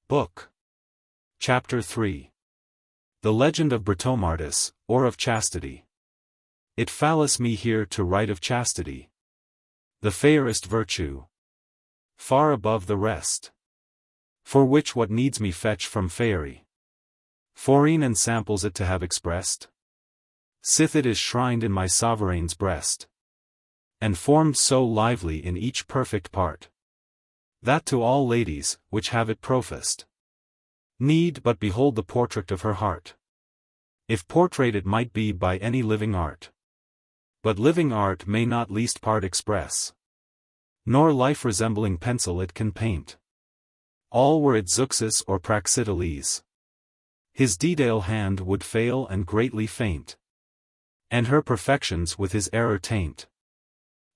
Book. Chapter 3. The Legend of Britomartis, or of Chastity. It falleth me here to write of chastity, the fairest virtue, far above the rest. For which what needs me fetch from Faerie Queene and samples it to have expressed? Sith it is shrined in my sovereign's breast, and formed so lively in each perfect part, that to all ladies, which have it professed, need but behold the portrait of her heart, if portrait it might be by any living art. But living art may not least part express, nor life resembling pencil it can paint. All were it Zeuxis or Praxiteles, his detail hand would fail and greatly faint, and her perfections with his error taint.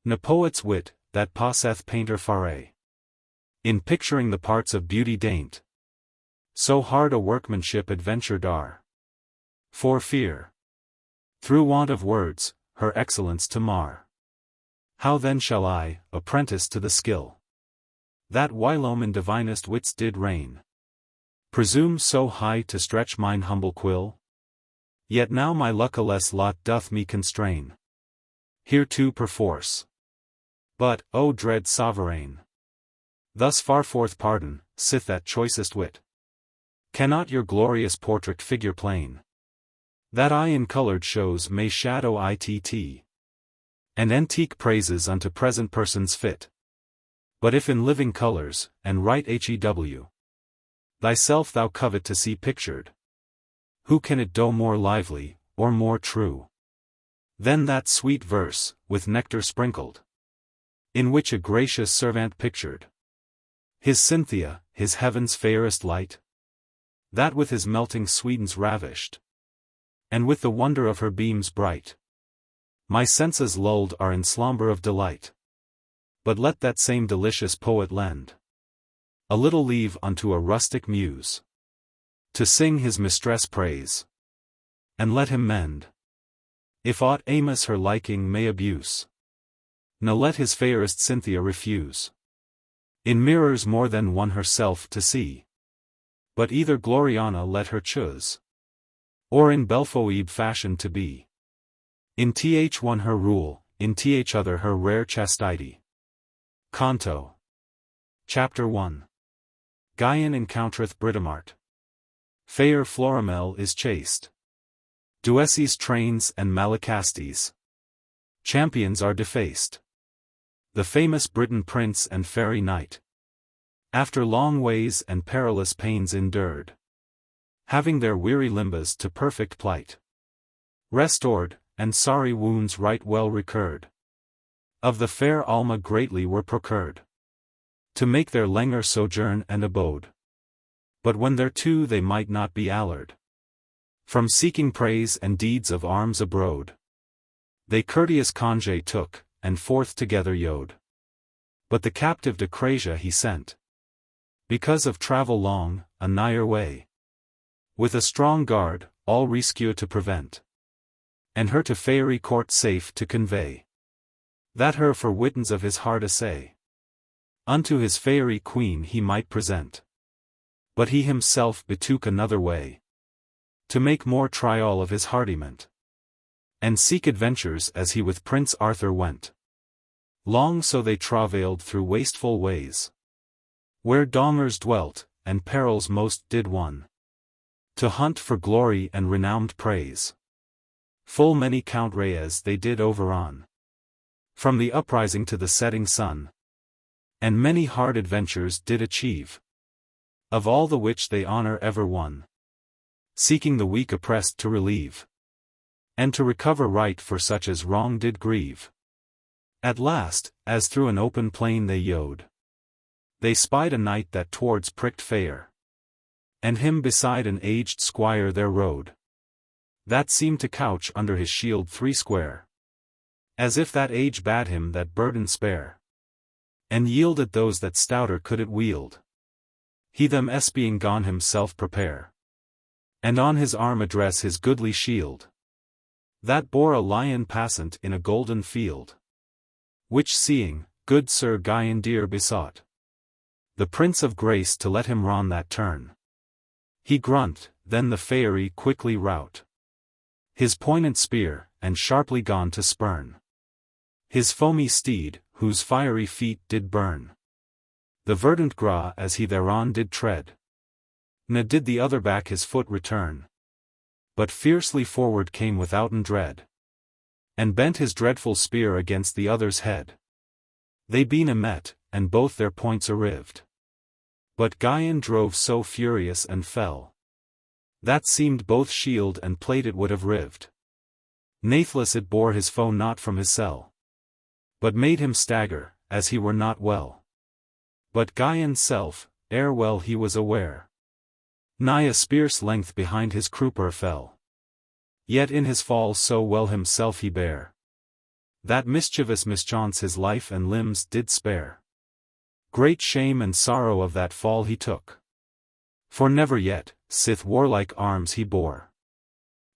Ne poet's wit, that passeth painter Faerie, in picturing the parts of beauty daint, so hard a workmanship adventured are, for fear, through want of words, her excellence to mar. How then shall I, apprentice to the skill that whilome in divinest wits did reign, presume so high to stretch mine humble quill? Yet now my luckless lot doth me constrain hereto perforce. But, O dread sovereign, thus far forth pardon, sith that choicest wit cannot your glorious portrait figure plain, that I in colored shows may shadow itt, and antique praises unto present persons fit. But if in living colors, and right hew, thyself thou covet to see pictured, who can it do more lively, or more true, than that sweet verse, with nectar sprinkled, in which a gracious servant pictured his Cynthia, his heaven's fairest light, that with his melting sweetens ravished, and with the wonder of her beams bright, my senses lulled are in slumber of delight. But let that same delicious poet lend a little leave unto a rustic muse to sing his mistress praise, and let him mend, if aught Amos her liking may abuse, ne let his fairest Cynthia refuse, in mirrors more than one herself to see, but either Gloriana let her choose, or in Belphoebe fashion to be. In th one her rule, in th other her rare chastity. Canto. Chapter 1. Guyon encountereth Britomart. Fair Florimel is chaste. Duessa's trains and Malacastes champions are defaced. The famous Briton prince and fairy knight, after long ways and perilous pains endured, having their weary limbs to perfect plight restored, and sorry wounds right well recurred, of the fair Alma greatly were procured, to make their lenger sojourn and abode. But when thereto they might not be allured, from seeking praise and deeds of arms abroad, they courteous congé took, and forth together yode. But the captive to Crasia he sent, because of travel long, a nigher way, with a strong guard, all rescue to prevent, and her to Faerie court safe to convey, that her for wittens of his heart essay, unto his Faerie Queene he might present. But he himself betook another way, to make more trial of his hardiment, and seek adventures as he with Prince Arthur went. Long so they travailed through wasteful ways, where dongers dwelt, and perils most did one, to hunt for glory and renowned praise. Full many Count Reyes they did overon, from the uprising to the setting sun, and many hard adventures did achieve, of all the which they honor ever won, seeking the weak oppressed to relieve, and to recover right for such as wrong did grieve. At last, as through an open plain they yode, they spied a knight that towards pricked fair, and him beside an aged squire there rode, that seemed to couch under his shield threesquare, as if that age bade him that burden spare, and yield at those that stouter could it wield. He them being gone himself prepare, and on his arm address his goodly shield, that bore a lion passant in a golden field, which seeing, good Sir Guyon dear besought, the Prince of Grace to let him run that turn. He grunt, then the Faerie quickly rout his poignant spear, and sharply gone to spurn his foamy steed, whose fiery feet did burn the verdant gra as he thereon did tread. Ne did the other back his foot return, but fiercely forward came withouten dread, and bent his dreadful spear against the other's head. They been met, and both their points arrived. But Guyon drove so furious and fell, that seemed both shield and plate it would have rived. Nathless it bore his foe not from his cell, but made him stagger, as he were not well. But Guyon's self, ere well he was aware, nigh a spear's length behind his crupper fell. Yet in his fall so well himself he bare, that mischievous mischance his life and limbs did spare. Great shame and sorrow of that fall he took, for never yet, sith warlike arms he bore,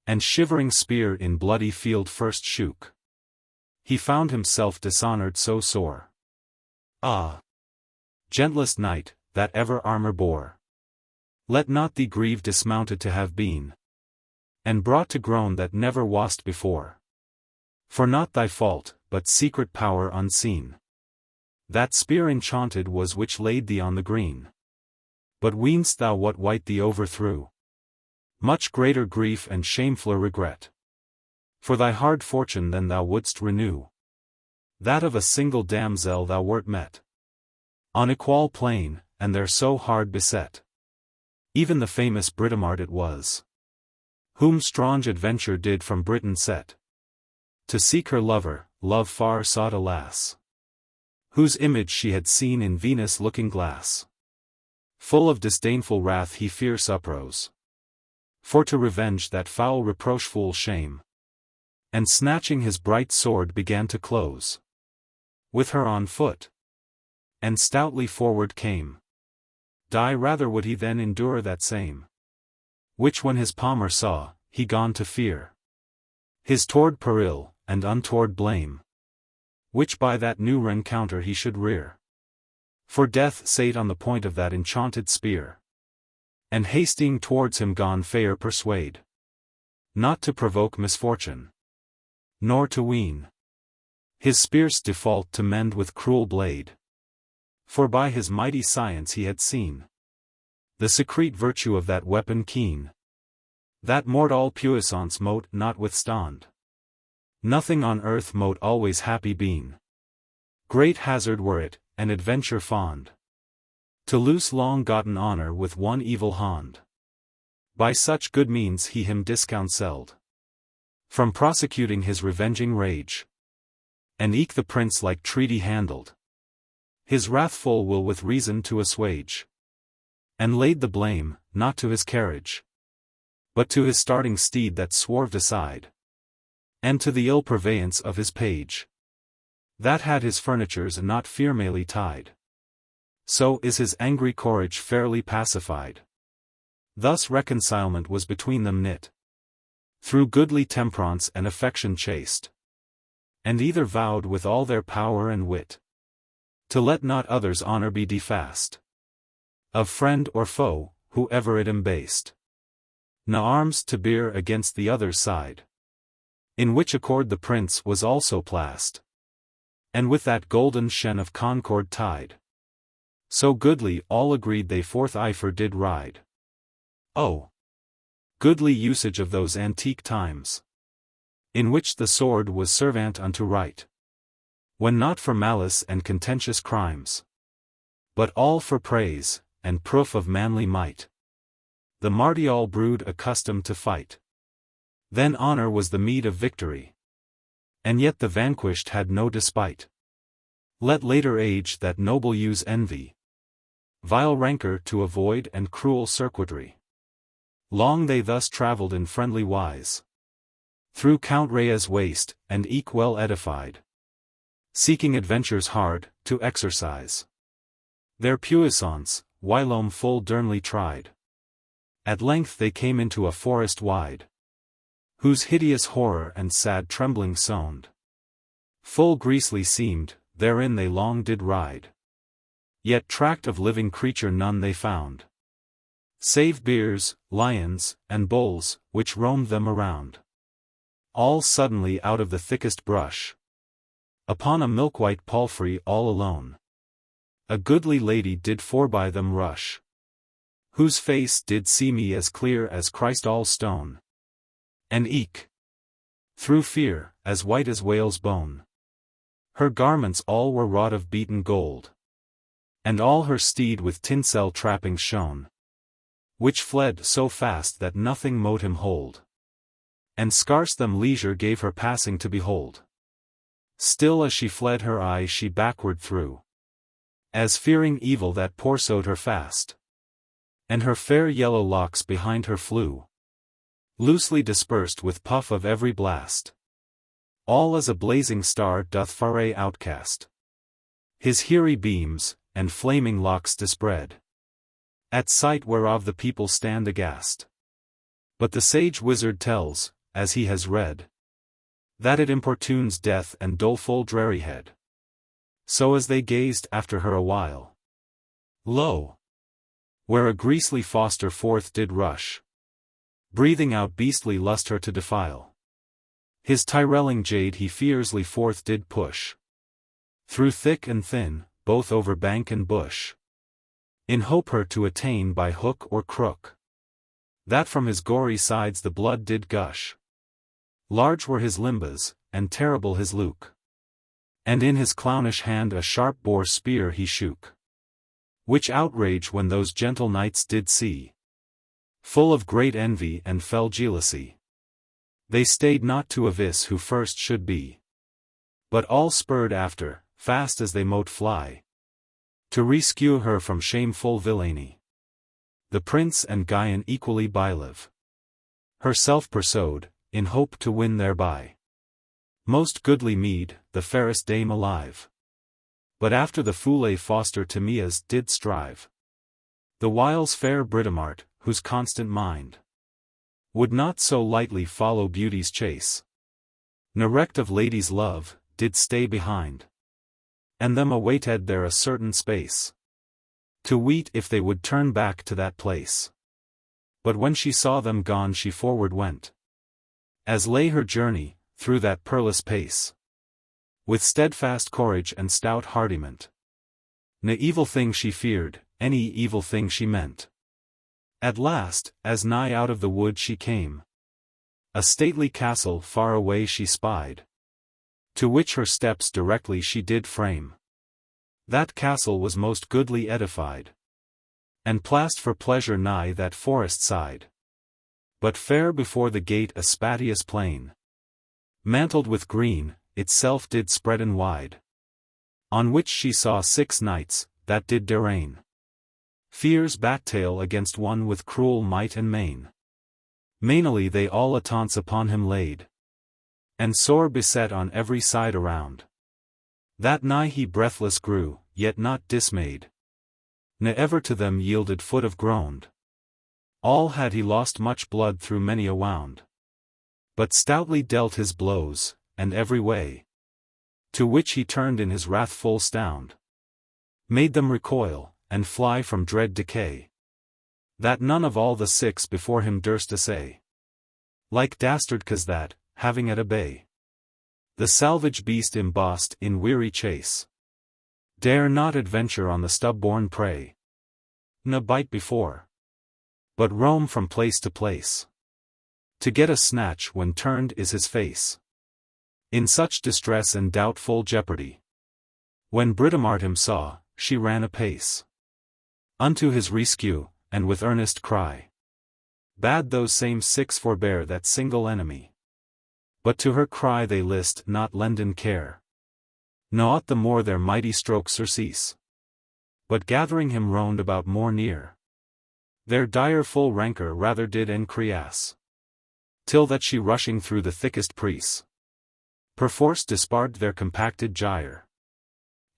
and shivering spear in bloody field first shook, he found himself dishonored so sore. Ah! Gentlest knight, that ever armor bore, let not thee grieve dismounted to have been, and brought to groan that never wast before. For not thy fault, but secret power unseen, that spear enchanted was which laid thee on the green. But ween'st thou what wight thee overthrew? Much greater grief and shamefuller regret for thy hard fortune than thou wouldst renew, that of a single damsel thou wert met on equal plain, and there so hard beset. Even the famous Britomart it was, whom strange adventure did from Britain set to seek her lover, love far sought alas, whose image she had seen in Venus' looking glass. Full of disdainful wrath he fierce uprose, for to revenge that foul reproachful shame, and snatching his bright sword began to close with her on foot, and stoutly forward came. Die rather would he then endure that same, which when his palmer saw, he gone to fear his toward peril, and untoward blame, which by that new rencounter he should rear. For death sate on the point of that enchanted spear, and hasting towards him gone fair persuade, not to provoke misfortune, nor to wean his spear's default to mend with cruel blade. For by his mighty science he had seen the secret virtue of that weapon keen, that mortal puissance mote not withstand. Nothing on earth mote always happy been. Great hazard were it, and adventure fond, to lose long-gotten honor with one evil hand. By such good means he him discounselled from prosecuting his revenging rage, and eke the prince like treaty handled his wrathful will with reason to assuage, and laid the blame, not to his carriage, but to his starting steed that swerved aside, and to the ill purveyance of his page, that had his furnitures not firmly tied. So is his angry courage fairly pacified. Thus reconcilement was between them knit, through goodly temperance and affection chaste, and either vowed with all their power and wit, to let not others' honor be defaced, of friend or foe, whoever it embased, na arms to bear against the other's side, in which accord the prince was also placed, and with that golden shen of concord tied. So goodly all agreed they forth Eifer did ride. Oh! Goodly usage of those antique times, in which the sword was servant unto right, when not for malice and contentious crimes, but all for praise, and proof of manly might. The martial brood accustomed to fight. Then honor was the meed of victory, and yet the vanquished had no despite. Let later age that noble use envy, vile rancor to avoid and cruel circuitry. Long they thus travelled in friendly wise, through Count Rhea's waste, and eke well edified, seeking adventures hard, to exercise their puissance, whilome full dernly tried. At length they came into a forest wide, whose hideous horror and sad trembling sound full griesly seemed, therein they long did ride. Yet tract of living creature none they found, save bears, lions, and bulls, which roamed them around. All suddenly out of the thickest brush, upon a milk-white palfrey all alone, a goodly lady did forby them rush, whose face did see me as clear as Christ all stone, and eke, through fear, as white as whale's bone. Her garments all were wrought of beaten gold, and all her steed with tinsel trappings shone, which fled so fast that nothing mote him hold, and scarce them leisure gave her passing to behold. Still as she fled her eyes she backward threw, as fearing evil that pursued her fast, and her fair yellow locks behind her flew, loosely dispersed with puff of every blast, all as a blazing star doth Faerie outcast his hairy beams, and flaming locks dispread, at sight whereof the people stand aghast. But the sage wizard tells, as he has read, that it importunes death and doleful drearyhead. So as they gazed after her a while, lo! where a griesly foster forth did rush, breathing out beastly lust her to defile. His tyrelling jade he fiercely forth did push, through thick and thin, both over bank and bush, in hope her to attain by hook or crook, that from his gory sides the blood did gush. Large were his limbs, and terrible his look, and in his clownish hand a sharp boar spear he shook, which outrage when those gentle knights did see, full of great envy and fell jealousy, they stayed not to avis who first should be, but all spurred after, fast as they mote fly, to rescue her from shameful villainy. The prince and Guyon equally bylive, herself pursued, in hope to win thereby most goodly meed, the fairest dame alive. But after the foule foster Timeas did strive, the whiles fair Britomart, whose constant mind would not so lightly follow beauty's chase, ne rect of ladies' love, did stay behind, and them awaited there a certain space, to weet if they would turn back to that place. But when she saw them gone she forward went, as lay her journey, through that perilous pace, with steadfast courage and stout hardiment. Ne evil thing she feared, any evil thing she meant. At last, as nigh out of the wood she came, a stately castle far away she spied, to which her steps directly she did frame. That castle was most goodly edified, and placed for pleasure nigh that forest side. But fair before the gate a spacious plain, mantled with green, itself did spreaden wide, on which she saw 6 knights, that did darraign fear's battail against one with cruel might and main. Mainly they all attance upon him laid, and sore beset on every side around, that nigh he breathless grew, yet not dismayed, ne ever to them yielded foot of ground. All had he lost much blood through many a wound, but stoutly dealt his blows, and every way, to which he turned in his wrathful stound, made them recoil, and fly from dread decay, that none of all the 6 before him durst essay. Like dastard cause that, having at a bay the salvage beast embossed in weary chase, dare not adventure on the stub-born prey, ne bite before, but roam from place to place, to get a snatch when turned is his face. In such distress and doubtful jeopardy, when Britomart him saw, she ran apace unto his rescue, and with earnest cry bade those same 6 forbear that single enemy. But to her cry they list not lenden care, naught the more their mighty stroke surcease, but gathering him round about more near, their direful rancor rather did encrease, till that she rushing through the thickest press, perforce disparred their compacted gyre,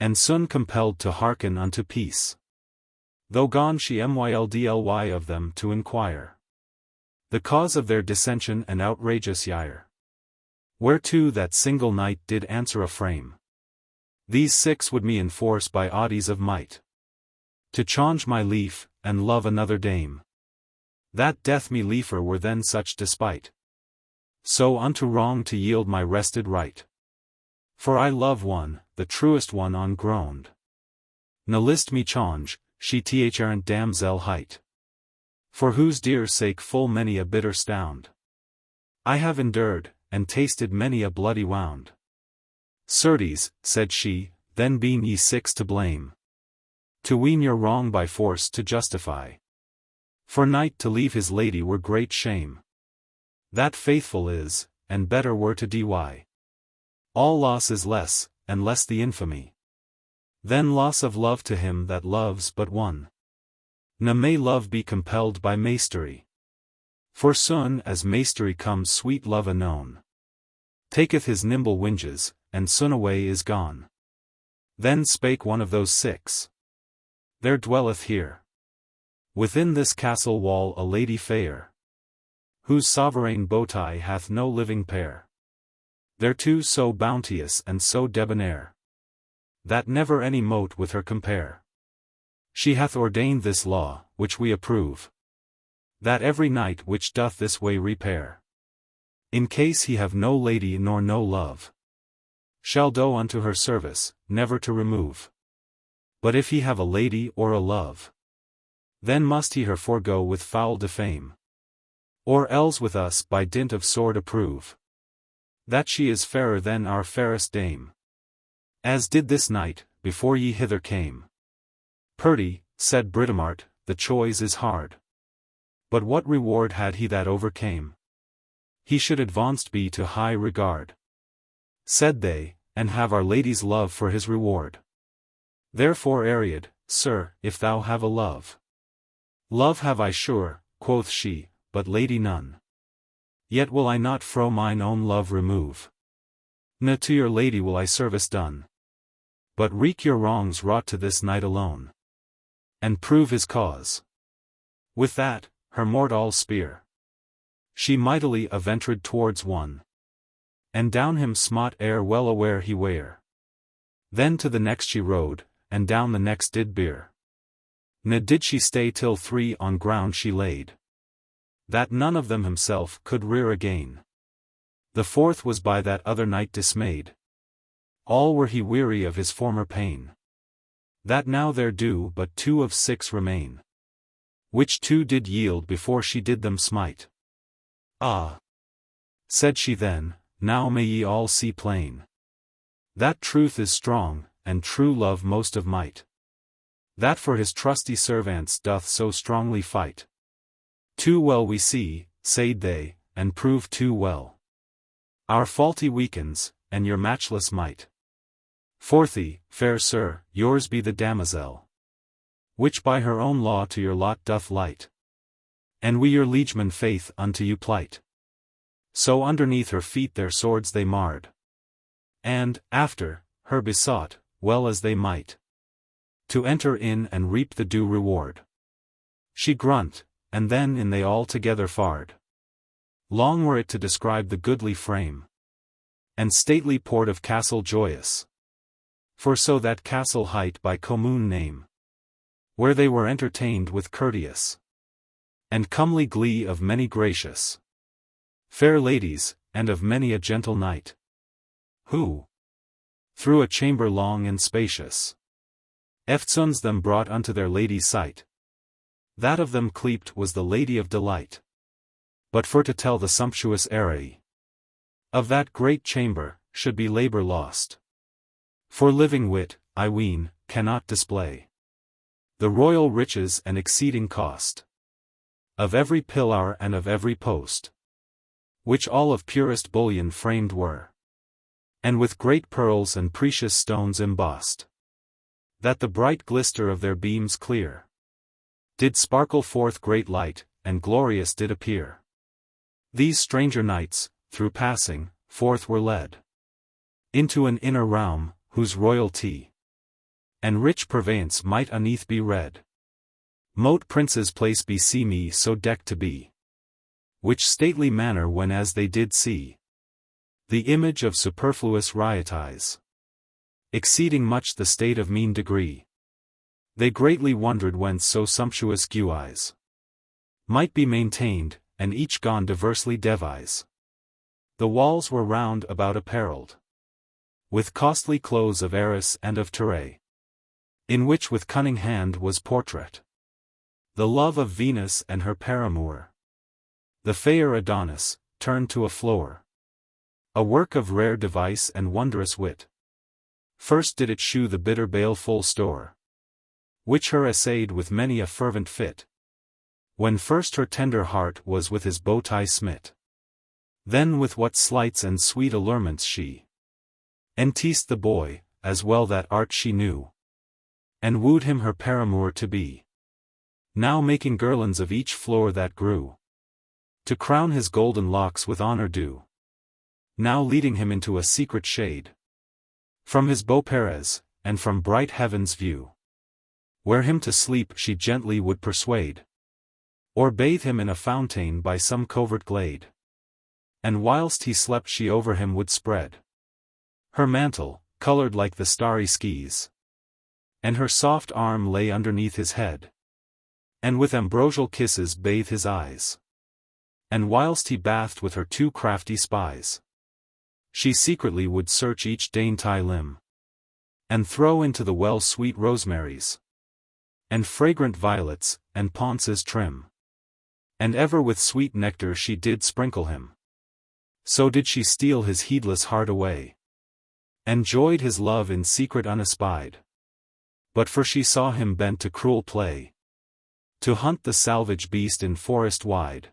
and soon compelled to hearken unto peace. Though gone she myldly of them to inquire the cause of their dissension and outrageous ire. Whereto that single knight did answer a frame, these 6 would me enforce by oddies of might, To change my lief, and love another dame. That death me liefer were than such despite. So unto wrong to yield my rested right. For I love one, the truest one ungroaned. Ne list me change, she t'errant damsel hight. For whose dear sake full many a bitter stound I have endured, and tasted many a bloody wound. Certes, said she, then been ye six to blame. To ween your wrong by force to justify. For knight to leave his lady were great shame. That faithful is, and better were to dy. All loss is less, and less the infamy. Then loss of love to him that loves but one. Ne may love be compelled by mastery. For soon as mastery comes sweet love anon. Taketh his nimble winges, and soon away is gone. Then spake one of those six. There dwelleth here, within this castle wall, a lady fair, whose sovereign bowtie hath no living pair. Thereto so bounteous and so debonair, that never any mote with her compare. She hath ordained this law, which we approve, that every knight which doth this way repair, in case he have no lady nor no love, shall do unto her service, never to remove. But if he have a lady or a love, then must he her forego with foul defame, or else with us by dint of sword approve, that she is fairer than our fairest dame. As did this knight, before ye hither came. Perdy, said Britomart, the choice is hard. But what reward had he that overcame? He should advanced be to high regard. Said they, and have our lady's love for his reward. Therefore Ariad, sir, if thou have a love. Love have I sure, quoth she, but lady none. Yet will I not fro mine own love remove. Ne to your lady will I service done. But wreak your wrongs wrought to this knight alone. And prove his cause. With that, her mortal spear she mightily aventured towards one. And down him smote ere well aware he where. Then to the next she rode, and down the next did bear. Ne did she stay till three on ground she laid, that none of them himself could rear again. The fourth was by that other knight dismayed. All were he weary of his former pain. That now there do but 2 of 6 remain. Which 2 did yield before she did them smite. Ah! Said she then, now may ye all see plain, that truth is strong, and true love most of might. That for his trusty servants doth so strongly fight. Too well we see, said they, and prove too well. Our faulty weakens, and your matchless might. Fourthly, fair sir, yours be the damosel, which by her own law to your lot doth light. And we your liegemen faith unto you plight. So underneath her feet their swords they marred. And, after, her besought, well as they might, to enter in and reap the due reward. She grunt, and then in they all together fared. Long were it to describe the goodly frame and stately port of Castle Joyous. For so that castle hight by commune name, where they were entertained with courteous and comely glee of many gracious fair ladies, and of many a gentle knight, who, through a chamber long and spacious, eftsoons them brought unto their lady's sight. That of them cleaped was the Lady of Delight. But for to tell the sumptuous array of that great chamber, should be labor lost. For living wit, I ween, cannot display the royal riches and exceeding cost of every pillar and of every post, which all of purest bullion framed were, and with great pearls and precious stones embossed, that the bright glister of their beams clear did sparkle forth great light, and glorious did appear. These stranger knights, through passing, forth were led into an inner realm, whose royalty and rich purveyance might uneath be read. Mote prince's place beseem me so decked to be, which stately manner when as they did see the image of superfluous rioties, exceeding much the state of mean degree. They greatly wondered whence so sumptuous guise might be maintained, and each gone diversely devise. The walls were round about apparelled with costly clothes of arras and of terray, in which with cunning hand was portrait the love of Venus and her paramour, the fair Adonis, turned to a floor, a work of rare device and wondrous wit. First did it shew the bitter baleful store, which her essayed with many a fervent fit, when first her tender heart was with his bow tie smit. Then with what sleights and sweet allurements she enticed the boy, as well that art she knew, and wooed him her paramour to be. Now making girlands of each flower that grew, to crown his golden locks with honor due. Now leading him into a secret shade, from his beau Perez, and from bright heaven's view, where him to sleep she gently would persuade, or bathe him in a fountain by some covert glade. And whilst he slept she over him would spread her mantle, colored like the starry skies, and her soft arm lay underneath his head, and with ambrosial kisses bathe his eyes. And whilst he bathed with her two crafty spies, she secretly would search each dainty limb, and throw into the well sweet rosemaries, and fragrant violets, and ponces trim. And ever with sweet nectar she did sprinkle him. So did she steal his heedless heart away, and joyed his love in secret unespied. But for she saw him bent to cruel play, to hunt the salvage beast in forest wide,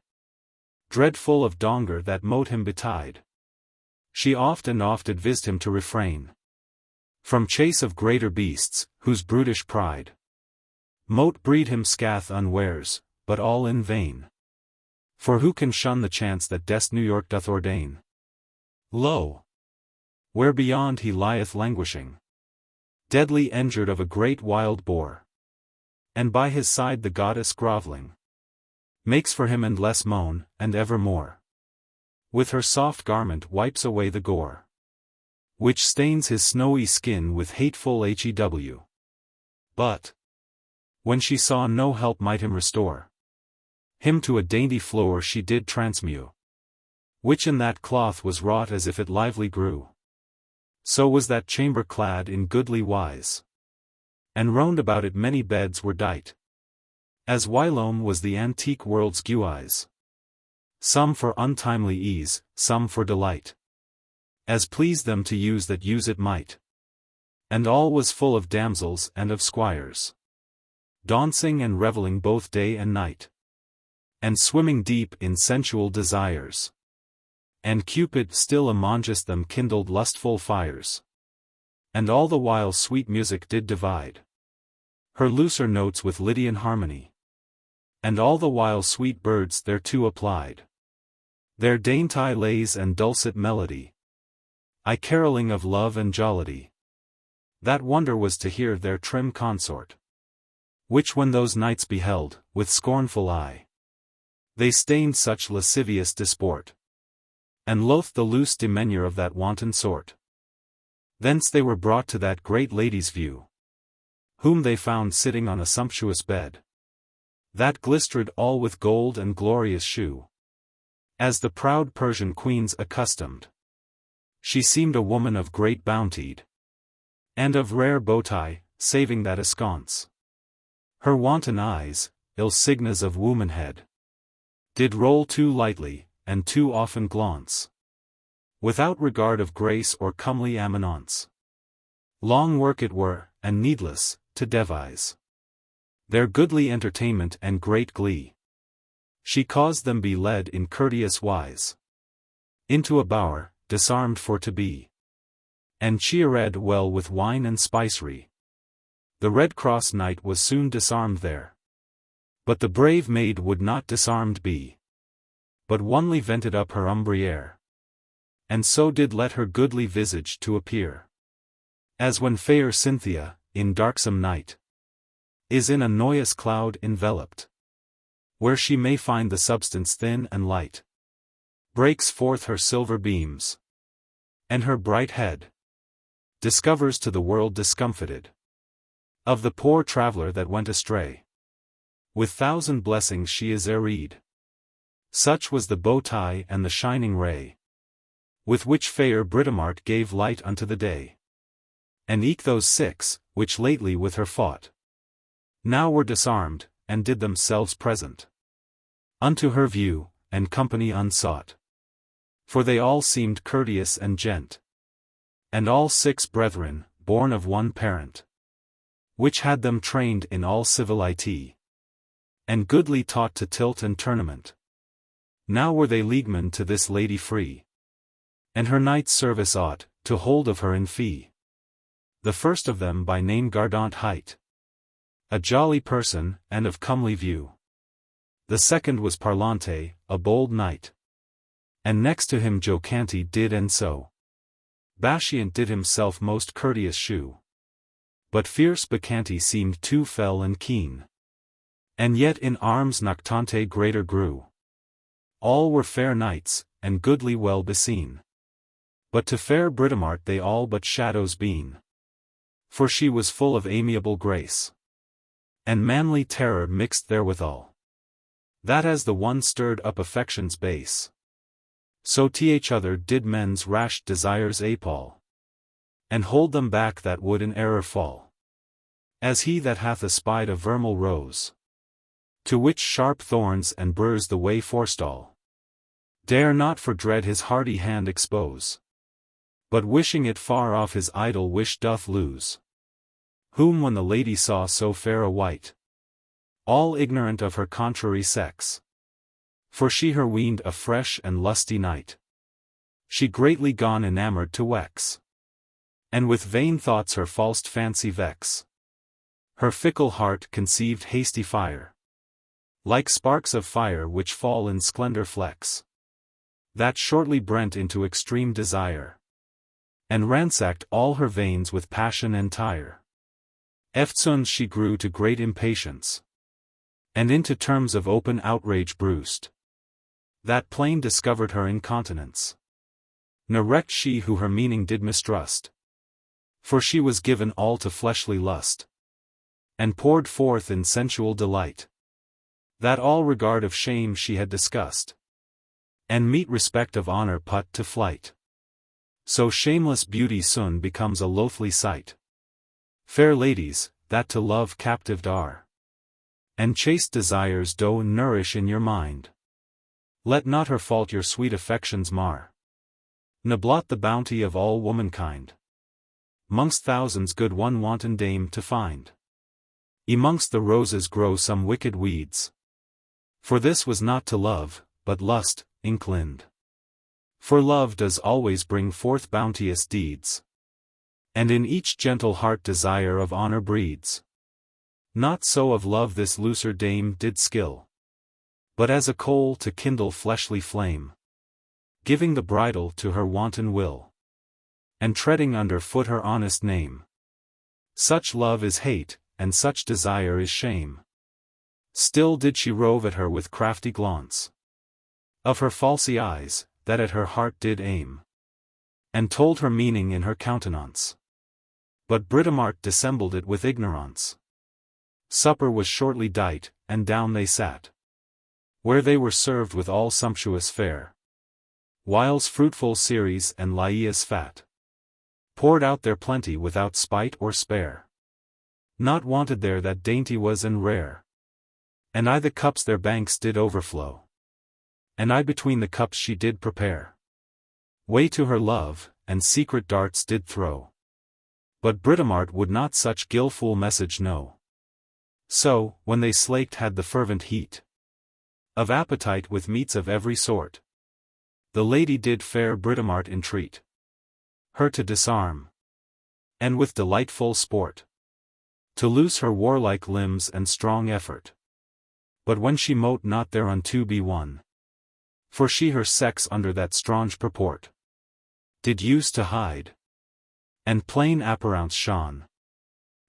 dreadful of donger that mote him betide. She oft and oft advised him to refrain from chase of greater beasts, whose brutish pride mote breed him scath unwares, but all in vain. For who can shun the chance that New York doth ordain? Lo! where beyond he lieth languishing, deadly injured of a great wild boar, and by his side the goddess grovelling makes for him endless moan, and evermore with her soft garment wipes away the gore, which stains his snowy skin with hateful hew. But when she saw no help might him restore, him to a dainty floor she did transmue, which in that cloth was wrought as if it lively grew. So was that chamber clad in goodly wise, and round about it many beds were dight, as whilome was the antique world's guise, some for untimely ease, some for delight, as pleased them to use that use it might. And all was full of damsels and of squires, dancing and revelling both day and night, and swimming deep in sensual desires. And Cupid still amongst them kindled lustful fires, and all the while sweet music did divide her looser notes with Lydian harmony, and all the while sweet birds thereto applied their dainty lays and dulcet melody, carolling of love and jollity. That wonder was to hear their trim consort, which when those knights beheld, with scornful eye, they stained such lascivious disport, and loathed the loose demeanour of that wanton sort. Thence they were brought to that great lady's view, whom they found sitting on a sumptuous bed, that glistered all with gold and glorious shew, as the proud Persian queens accustomed. She seemed a woman of great bounty, and of rare bowtie, saving that askance her wanton eyes, ill signas of womanhead, did roll too lightly, and too often glance, without regard of grace or comely eminence. Long work it were, and needless, to devise their goodly entertainment and great glee. She caused them be led in courteous wise into a bower, disarmed for to be, and cheered well with wine and spicery. The Redcrosse knight was soon disarmed there, but the brave maid would not disarmed be, but onely vented up her umbriere, and so did let her goodly visage to appear, as when fair Cynthia, in darksome night, is in a noyous cloud enveloped, where she may find the substance thin and light, breaks forth her silver beams, and her bright head discovers to the world discomfited of the poor traveller that went astray. With thousand blessings she is arrayed. Such was the bow tie and the shining ray, with which fair Britomart gave light unto the day. And eke those 6, which lately with her fought, now were disarmed, and did themselves present unto her view, and company unsought. For they all seemed courteous and gent, and all 6 brethren, born of one parent, which had them trained in all civility, and goodly taught to tilt and tournament. Now were they leaguemen to this lady free, and her knight's service ought to hold of her in fee. The first of them by name Gardant hight, a jolly person, and of comely view. The second was Parlante, a bold knight, and next to him Jocante did and so. Bacchant did himself most courteous shew, but fierce Bacchante seemed too fell and keen, and yet in arms Noctante greater grew. All were fair knights, and goodly well beseen, but to fair Britomart they all but shadows been, for she was full of amiable grace, and manly terror mixed therewithal, that as the one stirred up affection's base, so t'each other did men's rash desires appall, and hold them back that would in error fall. As he that hath espied a vermeil rose, to which sharp thorns and burrs the way forestall, dare not for dread his hardy hand expose, but wishing it far off his idle wish doth lose. Whom when the lady saw so fair a wight, all ignorant of her contrary sex, for she her weened a fresh and lusty knight, she greatly gone enamoured to wex, and with vain thoughts her false fancy vex. Her fickle heart conceived hasty fire, like sparks of fire which fall in splendor flecks, that shortly brent into extreme desire, and ransacked all her veins with passion entire. Eftsoons she grew to great impatience, and into terms of open outrage bruised, that plain discovered her incontinence. Ne recked she who her meaning did mistrust, for she was given all to fleshly lust, and poured forth in sensual delight, that all regard of shame she had discussed, and meet respect of honor put to flight. So shameless beauty soon becomes a loathly sight. Fair ladies, that to love captived are, and chaste desires do nourish in your mind, let not her fault your sweet affections mar, ne blot the bounty of all womankind. Mongst thousands good one wanton dame to find, amongst the roses grow some wicked weeds, for this was not to love, but lust, inclined. For love does always bring forth bounteous deeds, and in each gentle heart desire of honor breeds. Not so of love this looser dame did skill, but as a coal to kindle fleshly flame, giving the bridle to her wanton will, and treading under foot her honest name. Such love is hate, and such desire is shame. Still did she rove at her with crafty glance of her falsy eyes, that at her heart did aim, and told her meaning in her countenance. But Britomart dissembled it with ignorance. Supper was shortly dight, and down they sat, where they were served with all sumptuous fare, whiles fruitful Ceres and Laias fat poured out their plenty without spite or spare. Not wanted there that dainty was and rare, and I the cups their banks did overflow, and I between the cups she did prepare way to her love, and secret darts did throw. But Britomart would not such guileful message know. So, when they slaked had the fervent heat of appetite with meats of every sort, the lady did fair Britomart entreat her to disarm, and with delightful sport to loose her warlike limbs and strong effort. But when she mote not thereunto be won, for she her sex under that strange purport did use to hide, and plain apparence shone,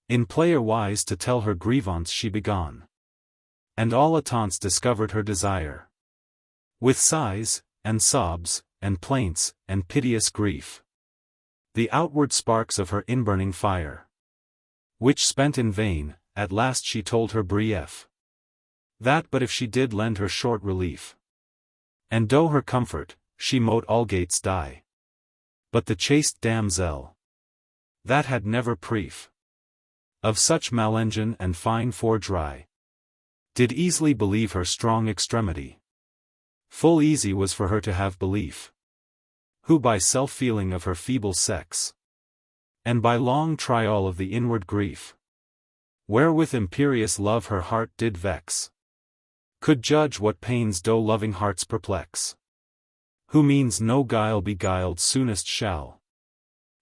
in player wise to tell her grievance she begone, and all attents discovered her desire, with sighs, and sobs, and plaints, and piteous grief, the outward sparks of her inburning fire Which spent in vain, at last she told her brief, that but if she did lend her short relief, and do her comfort, she mote algates die. But the chaste damsel, that had never prief of such malengin and fine for dry, did easily believe her strong extremity. Full easy was for her to have belief, who by self-feeling of her feeble sex, and by long trial of the inward grief, wherewith imperious love her heart did vex, could judge what pains do loving hearts perplex. Who means no guile beguiled soonest shall,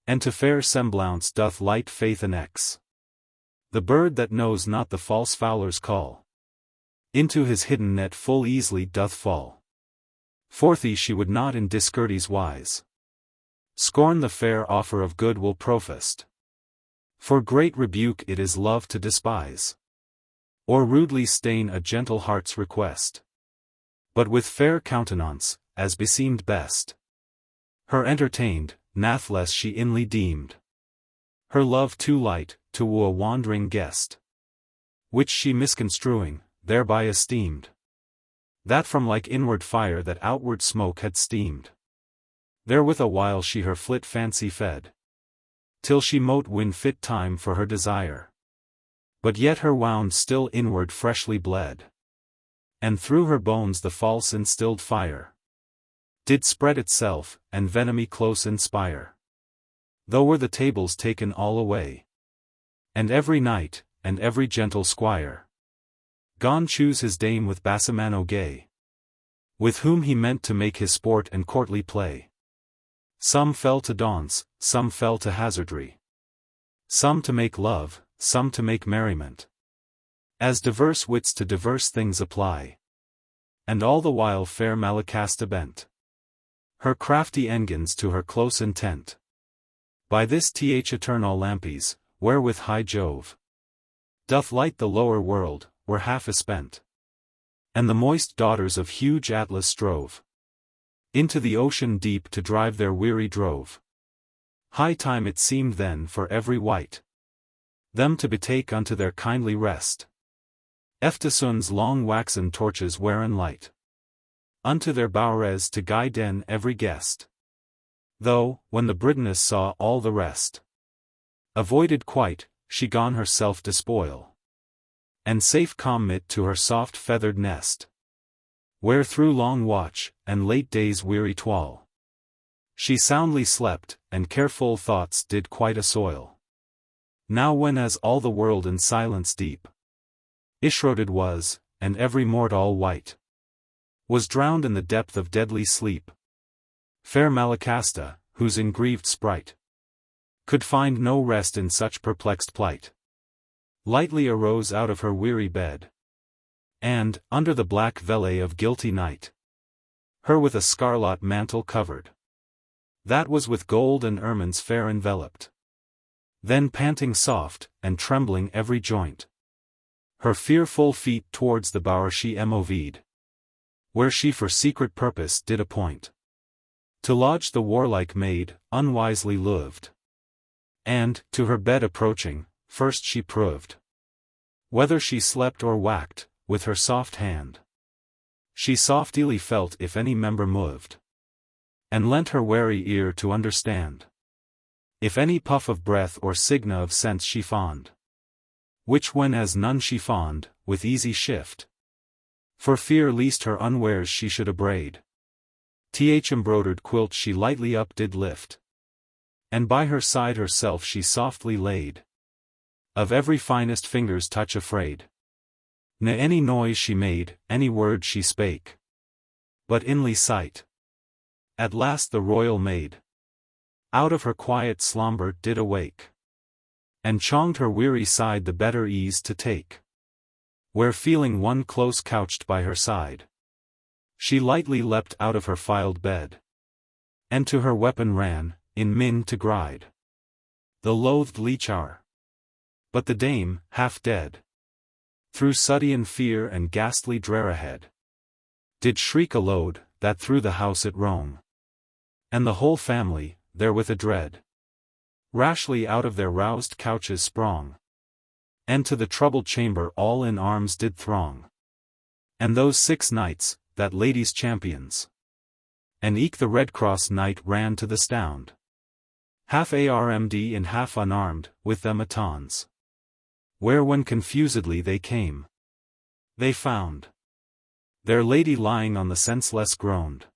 and to fair semblance doth light faith annex. The bird that knows not the false fowler's call, into his hidden net full easily doth fall. Forthy she would not in discourteous wise scorn the fair offer of good will professed. For great rebuke it is love to despise, or rudely stain a gentle heart's request. But with fair countenance, as beseemed best, her entertained, nathless she inly deemed her love too light, to woo a wandering guest, which she misconstruing, thereby esteemed that from like inward fire that outward smoke had steamed. Therewith a while she her flit fancy fed, till she mote win fit time for her desire. But yet her wound still inward freshly bled, and through her bones the false instilled fire did spread itself, and venomy close inspire. Though were the tables taken all away, and every knight, and every gentle squire, gone choose his dame with Bassamano gay, with whom he meant to make his sport and courtly play. Some fell to dance, some fell to hazardry, some to make love, some to make merriment, as diverse wits to diverse things apply. And all the while fair Malacasta bent her crafty engines to her close intent. By this eternal lampies, wherewith high Jove doth light the lower world, were half yspent, and the moist daughters of huge Atlas strove into the ocean deep to drive their weary drove. High time it seemed then for every wight them to betake unto their kindly rest. Eftasun's long waxen torches wherein light unto their bowers to guide in every guest. Though, when the Britoness saw all the rest avoided quite, she gone herself despoil, and safe commit to her soft feathered nest, where through long watch, and late day's weary toil, she soundly slept, and careful thoughts did quite assoil. Now when as all the world in silence deep ishroted was, and every mortal white was drowned in the depth of deadly sleep, fair Malacasta, whose ingrieved sprite could find no rest in such perplexed plight, lightly arose out of her weary bed, and, under the black veil of guilty night, her with a scarlet mantle covered, that was with gold and ermines fair enveloped. Then panting soft, and trembling every joint, her fearful feet towards the bower she moved, where she for secret purpose did appoint to lodge the warlike maid, unwisely loved. And, to her bed approaching, first she proved whether she slept or wacked, with her soft hand. She softly felt if any member moved, and lent her wary ear to understand if any puff of breath or signa of sense she fond, which when as none she fond, with easy shift, for fear least her unwares she should abrade, embroidered quilt she lightly up did lift, and by her side herself she softly laid, of every finest finger's touch afraid. Ne any noise she made, any word she spake, but inly sight. At last the royal maid out of her quiet slumber did awake, and chonged her weary side the better ease to take, where feeling one close couched by her side, she lightly leapt out of her filed bed, and to her weapon ran, in min to gride the loathed leechar. But the dame, half dead through sudden fear and ghastly drear ahead, did shriek aloud, that through the house it rung, and the whole family, therewith a dread, rashly out of their roused couches sprung. And to the troubled chamber all in arms did throng. And those 6 knights, that lady's champions. And eke the Redcrosse knight ran to the stound. Half armed and half unarmed, with them attons. Where when confusedly they came, they found their lady lying on the senseless ground.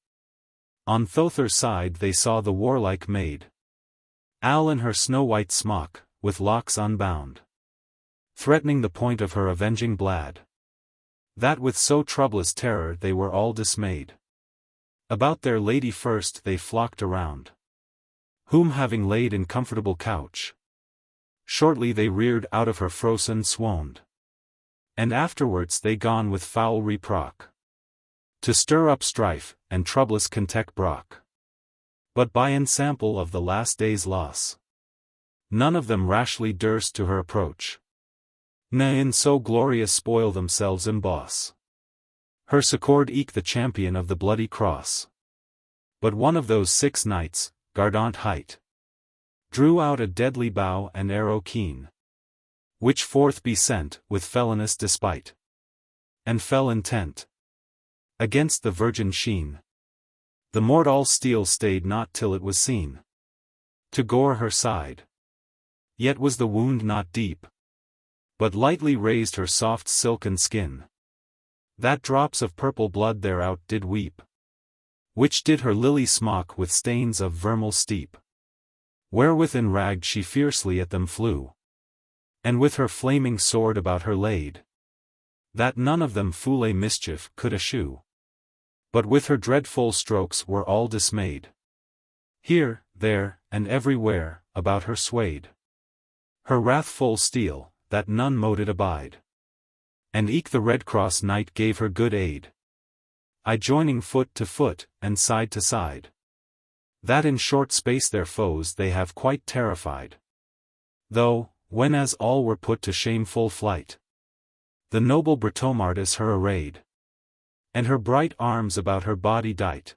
On th'other side they saw the warlike maid, all in her snow-white smock, with locks unbound, threatening the point of her avenging blade. That with so troublous terror they were all dismayed. About their lady first they flocked around, whom having laid in comfortable couch, shortly they reared out of her frozen swound. And afterwards they gone with foul reproach, to stir up strife, and troublous context brock. But by ensample of the last day's loss, none of them rashly durst to her approach, ne in so glorious spoil themselves emboss. Her succored eke the champion of the bloody cross. But one of those 6 knights, guardant hight, drew out a deadly bow and arrow keen, which forth be sent with felonious despite, and fell intent against the virgin sheen. The mortal steel stayed not till it was seen to gore her side. Yet was the wound not deep, but lightly raised her soft silken skin, that drops of purple blood thereout did weep, which did her lily smock with stains of vermeil steep. Wherewith enragged she fiercely at them flew, and with her flaming sword about her laid, that none of them foule mischief could eschew. But with her dreadful strokes were all dismayed. Here, there, and everywhere, about her swayed her wrathful steel, that none mote abide. And eke the Redcrosse knight gave her good aid, I joining foot to foot, and side to side, that in short space their foes they have quite terrified. Though, when as all were put to shameful flight, the noble Britomartis her arrayed, and her bright arms about her body dight.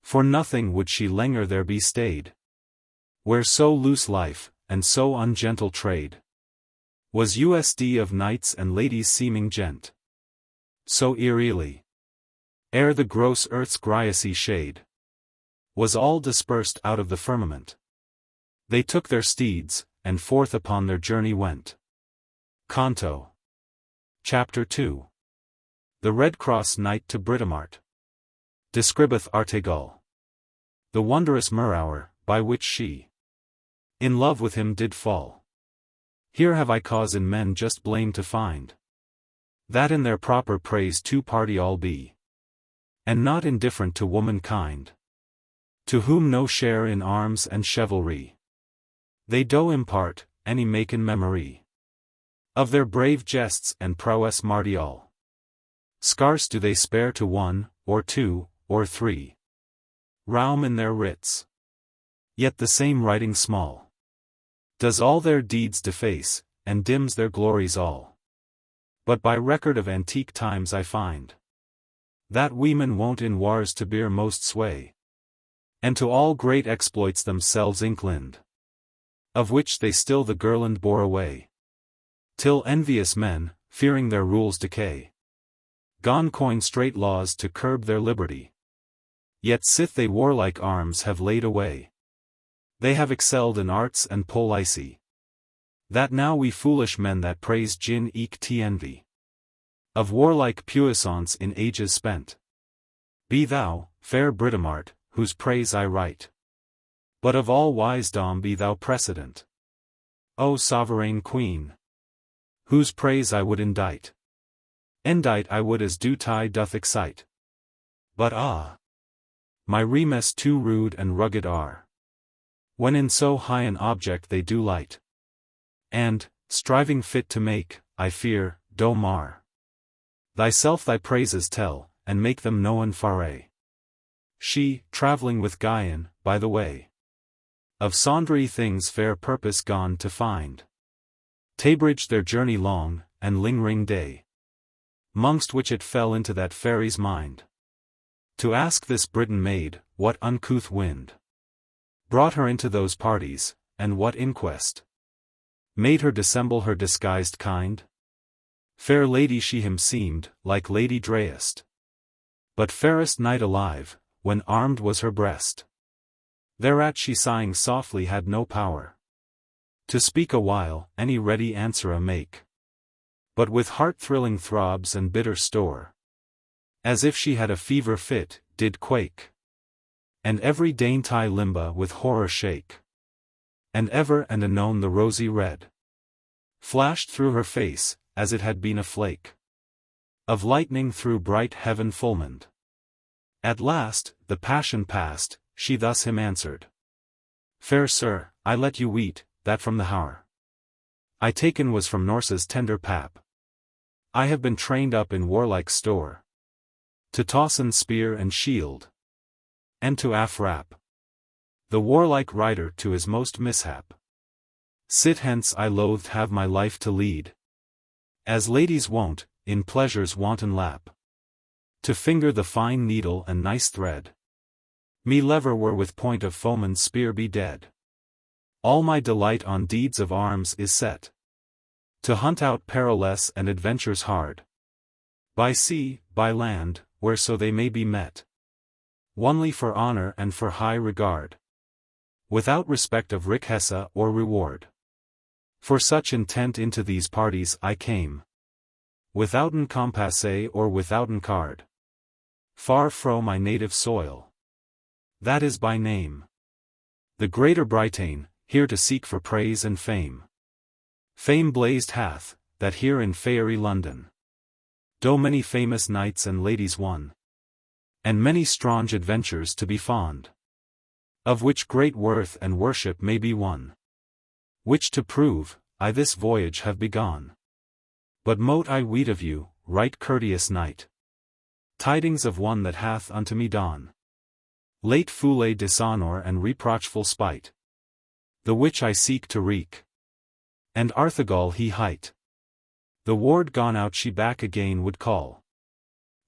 For nothing would she lenger there be stayed, where so loose life, and so ungentle trade, was usd of knights and ladies seeming gent. So eerily, ere the gross earth's grassy shade was all dispersed out of the firmament, they took their steeds, and forth upon their journey went. Canto. Chapter 2. The Redcrosse knight to Britomart. Describeth Artegall, the wondrous murhour, by which she in love with him did fall. Here have I cause in men just blame to find, that in their proper praise 2 party all be, and not indifferent to womankind, to whom no share in arms and chivalry they do impart, any maken memory of their brave jests and prowess martial. Scarce do they spare to 1, or 2, or 3 realm in their writs. Yet the same writing small does all their deeds deface, and dims their glories all. But by record of antique times I find, that weemen wont in wars to bear most sway, and to all great exploits themselves inclined, of which they still the girland bore away, till envious men, fearing their rules decay, gone coin straight laws to curb their liberty. Yet sith they warlike arms have laid away, they have excelled in arts and policy, that now we foolish men that praise gin eke t envy of warlike puissance in ages spent. Be thou, fair Britomart, whose praise I write, but of all wisdom be thou precedent. O sovereign queen, whose praise I would indite I would as duty doth excite. But ah! my remes too rude and rugged are, when in so high an object they do light, and, striving fit to make, I fear, do mar. Thyself thy praises tell, and make them known far. She, travelling with Guyon, by the way, of sundry things fair purpose gone to find, t'abridged their journey long, and lingering day, mongst which it fell into that fairy's mind, to ask this Briton maid, what uncouth wind brought her into those parties, and what inquest made her dissemble her disguised kind? Fair lady she him seemed, like Lady Drayest. But fairest knight alive, when armed was her breast. Thereat she sighing softly had no power to speak a while, any ready answer a make. But with heart-thrilling throbs and bitter store, as if she had a fever fit, did quake. And every dainty limba with horror shake. And ever and anon the rosy red flashed through her face, as it had been a flake of lightning through bright heaven fulmined. At last, the passion past, she thus him answered. Fair sir, I let you weet, that from the hour I taken was from Norse's tender pap. I have been trained up in warlike store, to tossen spear and shield, and to affrap the warlike rider to his most mishap. Sit hence I loathed have my life to lead, as ladies wont, in pleasure's wanton lap, to finger the fine needle and nice thread. Me lever were with point of foeman's spear be dead. All my delight on deeds of arms is set, to hunt out perilous and adventures hard, by sea, by land, whereso they may be met, only for honor and for high regard, without respect of riqueza or reward. For such intent into these parties I came, withouten compasse or withouten card, far fro my native soil, that is by name the greater Britagne, here to seek for praise and fame. Fame blazed hath, that here in Faerie London do many famous knights and ladies won, and many strange adventures to be fond, of which great worth and worship may be won. Which to prove, I this voyage have begun. But mote I weet of you, right courteous knight, tidings of one that hath unto me done late foule dishonor and reproachful spite, the which I seek to wreak. And Artegall he hight. The ward gone out she back again would call,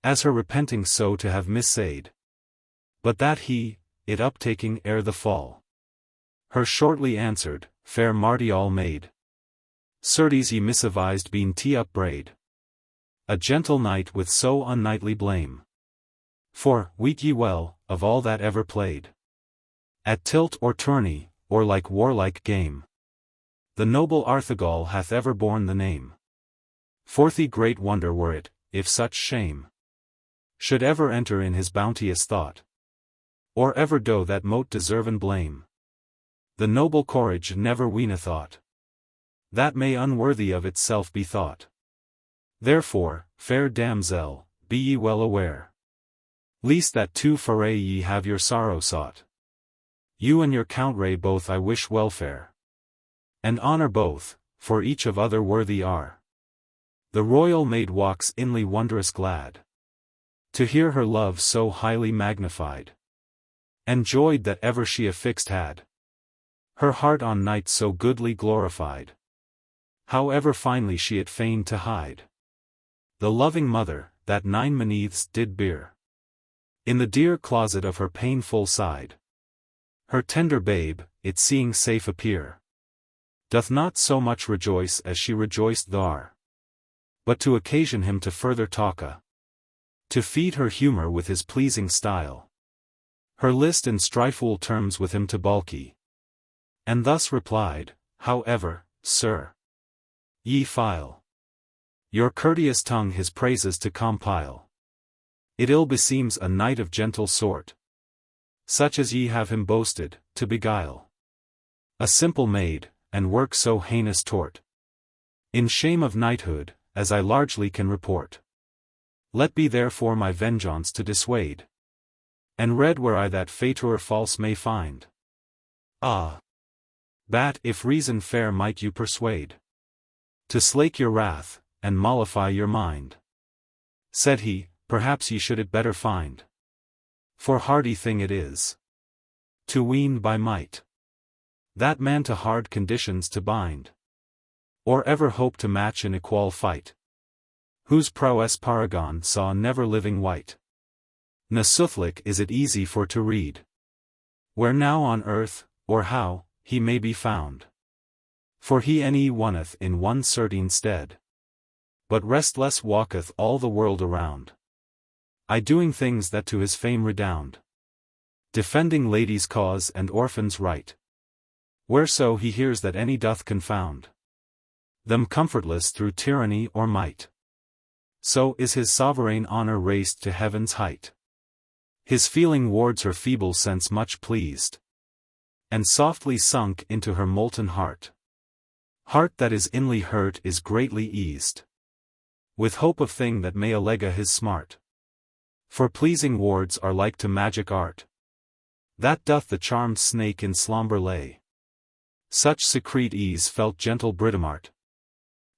as her repenting so to have missaid. But that he, it uptaking ere the fall, her shortly answered, fair Martial maid. Certes ye misavised been t upbraid, a gentle knight with so unknightly blame. For, weet ye well, of all that ever played at tilt or tourney, or like warlike game, the noble Artegall hath ever borne the name. Forthy great wonder were it, if such shame should ever enter in his bounteous thought, or ever do that mote deserven blame. The noble courage never weene thought that may unworthy of itself be thought. Therefore, fair damsel, be ye well aware, least that to foray ye have your sorrow sought. You and your countray both I wish welfare, and honor both, for each of other worthy are. The royal maid walks inly wondrous glad, to hear her love so highly magnified, and joyed that ever she affixed had her heart on knight so goodly glorified. However finely she it feigned to hide, the loving mother, that 9 moneaths did bear in the dear closet of her painful side, her tender babe, it seeing safe appear, doth not so much rejoice as she rejoiced thar, but to occasion him to further talka, to feed her humor with his pleasing style, her list in strifeful terms with him to balky, and thus replied, however, sir, ye file your courteous tongue his praises to compile. It ill beseems a knight of gentle sort, such as ye have him boasted, to beguile a simple maid, and work so heinous tort. In shame of knighthood, as I largely can report, let be therefore my vengeance to dissuade, and read where I that faitor false may find. Ah! That if reason fair might you persuade, to slake your wrath, and mollify your mind. Said he, perhaps ye should it better find, for hardy thing it is to wean by might that man to hard conditions to bind, or ever hope to match in equal fight, whose prowess paragon saw never living wight. Ne soothlik is it easy for to read, where now on earth, or how, he may be found. For he any wonneth in one certain stead. But restless walketh all the world around, doing things that to his fame redound, defending ladies' cause and orphans' right, whereso he hears that any doth confound them comfortless through tyranny or might. So is his sovereign honor raised to heaven's height. His feeling wards her feeble sense much pleased, and softly sunk into her molten heart. Heart that is inly hurt is greatly eased, with hope of thing that may allega his smart. For pleasing wards are like to magic art, that doth the charmed snake in slumber lay. Such secret ease felt gentle Britomart,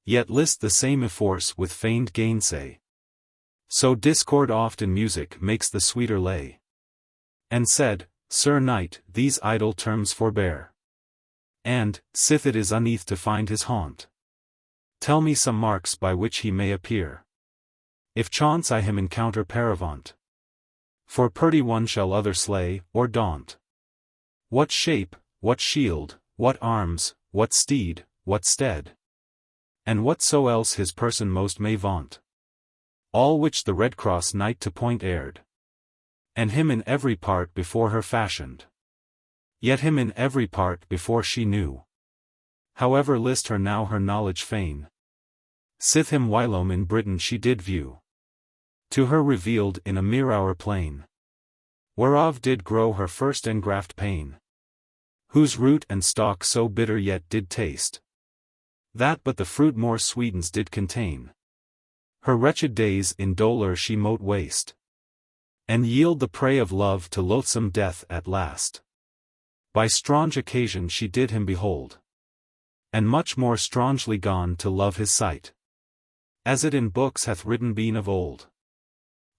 yet list the same efforce with feigned gainsay. So discord oft in music makes the sweeter lay. And said, Sir Knight, these idle terms forbear. And, sith it is uneath to find his haunt, tell me some marks by which he may appear, if chance I him encounter paravant. For purdy one shall other slay, or daunt. What shape, what shield, what arms, what steed, what stead, and whatso else his person most may vaunt. All which the Redcrosse knight to point aired, and him in every part before her fashioned, yet him in every part before she knew. However list her now her knowledge feign, sith him whilome in Britain she did view, to her revealed in a mere hour plain, whereof did grow her first engraft pain, whose root and stalk so bitter yet did taste, that but the fruit more sweetens did contain. Her wretched days in dolour she mote waste, and yield the prey of love to loathsome death at last. By strange occasion she did him behold, and much more strangely gone to love his sight, as it in books hath written been of old.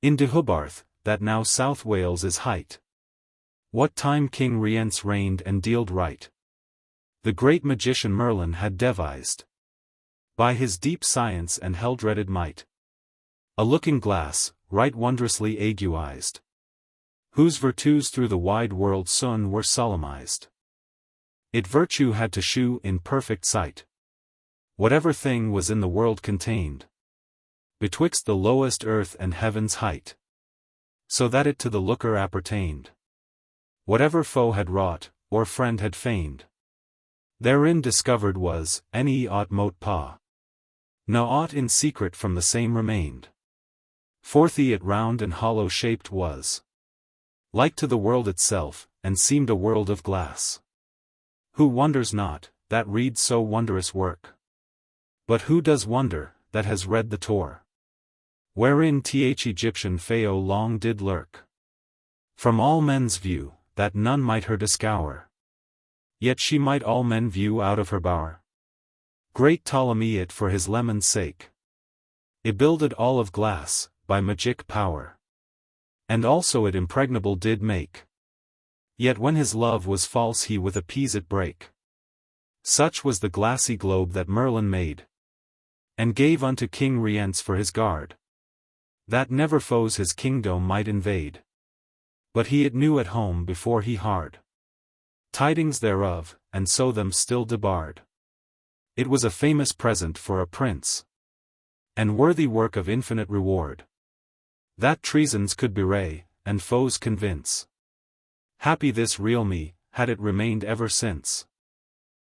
In Deheubarth, that now South Wales is hight, what time King Rience reigned and dealed right, the great magician Merlin had devised, by his deep science and hell-dreaded might, a looking-glass, right wondrously aiguized, whose virtues through the wide world soon were solemnized. It virtue had to shew in perfect sight whatever thing was in the world contained, betwixt the lowest earth and heaven's height, so that it to the looker appertained. Whatever foe had wrought, or friend had feigned, therein discovered was, any aught mote pa. No aught in secret from the same remained. Forthy it round and hollow shaped was, like to the world itself, and seemed a world of glass. Who wonders not, that reads so wondrous work? But who does wonder, that has read the Tor, wherein Egyptian Phao long did lurk, from all men's view, that none might her discover, yet she might all men view out of her bower. Great Ptolemy it for his leman's sake, it builded all of glass, by magic power, and also it impregnable did make. Yet when his love was false he with a piece it brake. Such was the glassy globe that Merlin made, and gave unto King Rience for his guard, that never foes his kingdom might invade. But he it knew at home before he hard tidings thereof, and so them still debarred. It was a famous present for a prince, and worthy work of infinite reward, that treasons could bewray, and foes convince. Happy this real me, had it remained ever since.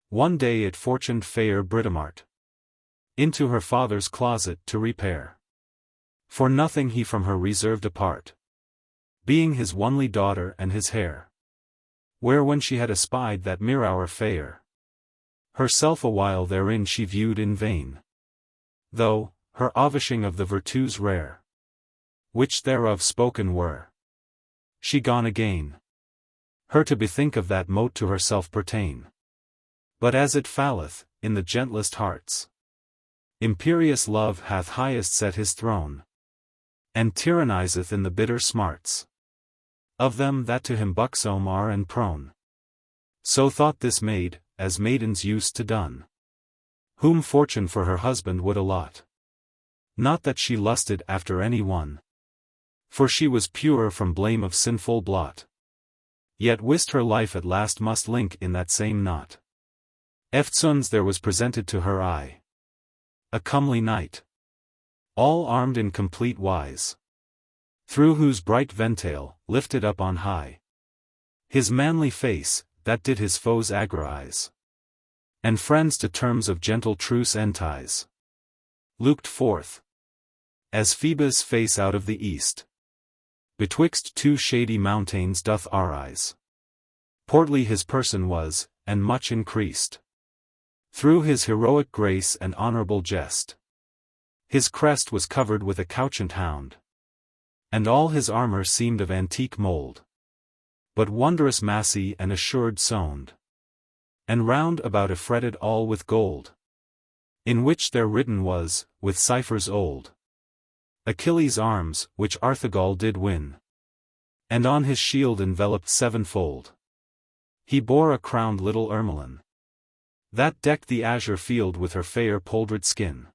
One day it fortuned fair Britomart into her father's closet to repair, for nothing he from her reserved apart, being his only daughter and his heir. Where when she had espied that mere hour fair, herself awhile therein she viewed in vain, though, her avishing of the virtues rare, which thereof spoken were, she gone again, her to bethink of that mote to herself pertain. But as it falleth, in the gentlest hearts, imperious love hath highest set his throne, and tyrannizeth in the bitter smarts of them that to him buxom are and prone. So thought this maid, as maidens used to done, whom fortune for her husband would allot. Not that she lusted after any one, for she was pure from blame of sinful blot, yet wist her life at last must link in that same knot. Eftsoons there was presented to her eye a comely knight, all armed in complete wise, through whose bright ventail, lifted up on high, his manly face, that did his foes agonize, and friends to terms of gentle truce entice, looked forth, as Phoebus' face out of the east, betwixt two shady mountains doth arise. Portly his person was, and much increased, through his heroic grace and honorable jest. His crest was covered with a couchant hound, and all his armor seemed of antique mold, but wondrous massy and assured sound, and round about a fretted all with gold, in which there written was, with ciphers old, Achilles' arms, which Artegall did win, and on his shield enveloped sevenfold, he bore a crowned little ermine, that decked the azure field with her fair poldred skin.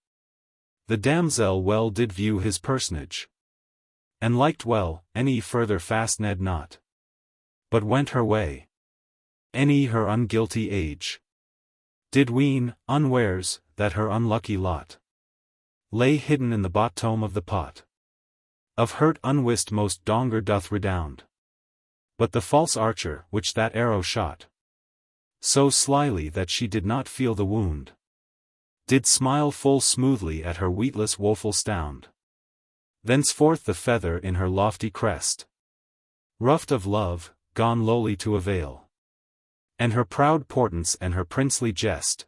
The damsel well did view his personage, and liked well, any further fastned not, but went her way. Any her unguilty age did ween, unwares, that her unlucky lot lay hidden in the bottom of the pot. Of hurt unwist most donger doth redound, but the false archer which that arrow shot, so slyly that she did not feel the wound, did smile full smoothly at her weetless woeful stound. Thenceforth the feather in her lofty crest, ruffed of love, gone lowly to avail, and her proud portance and her princely jest,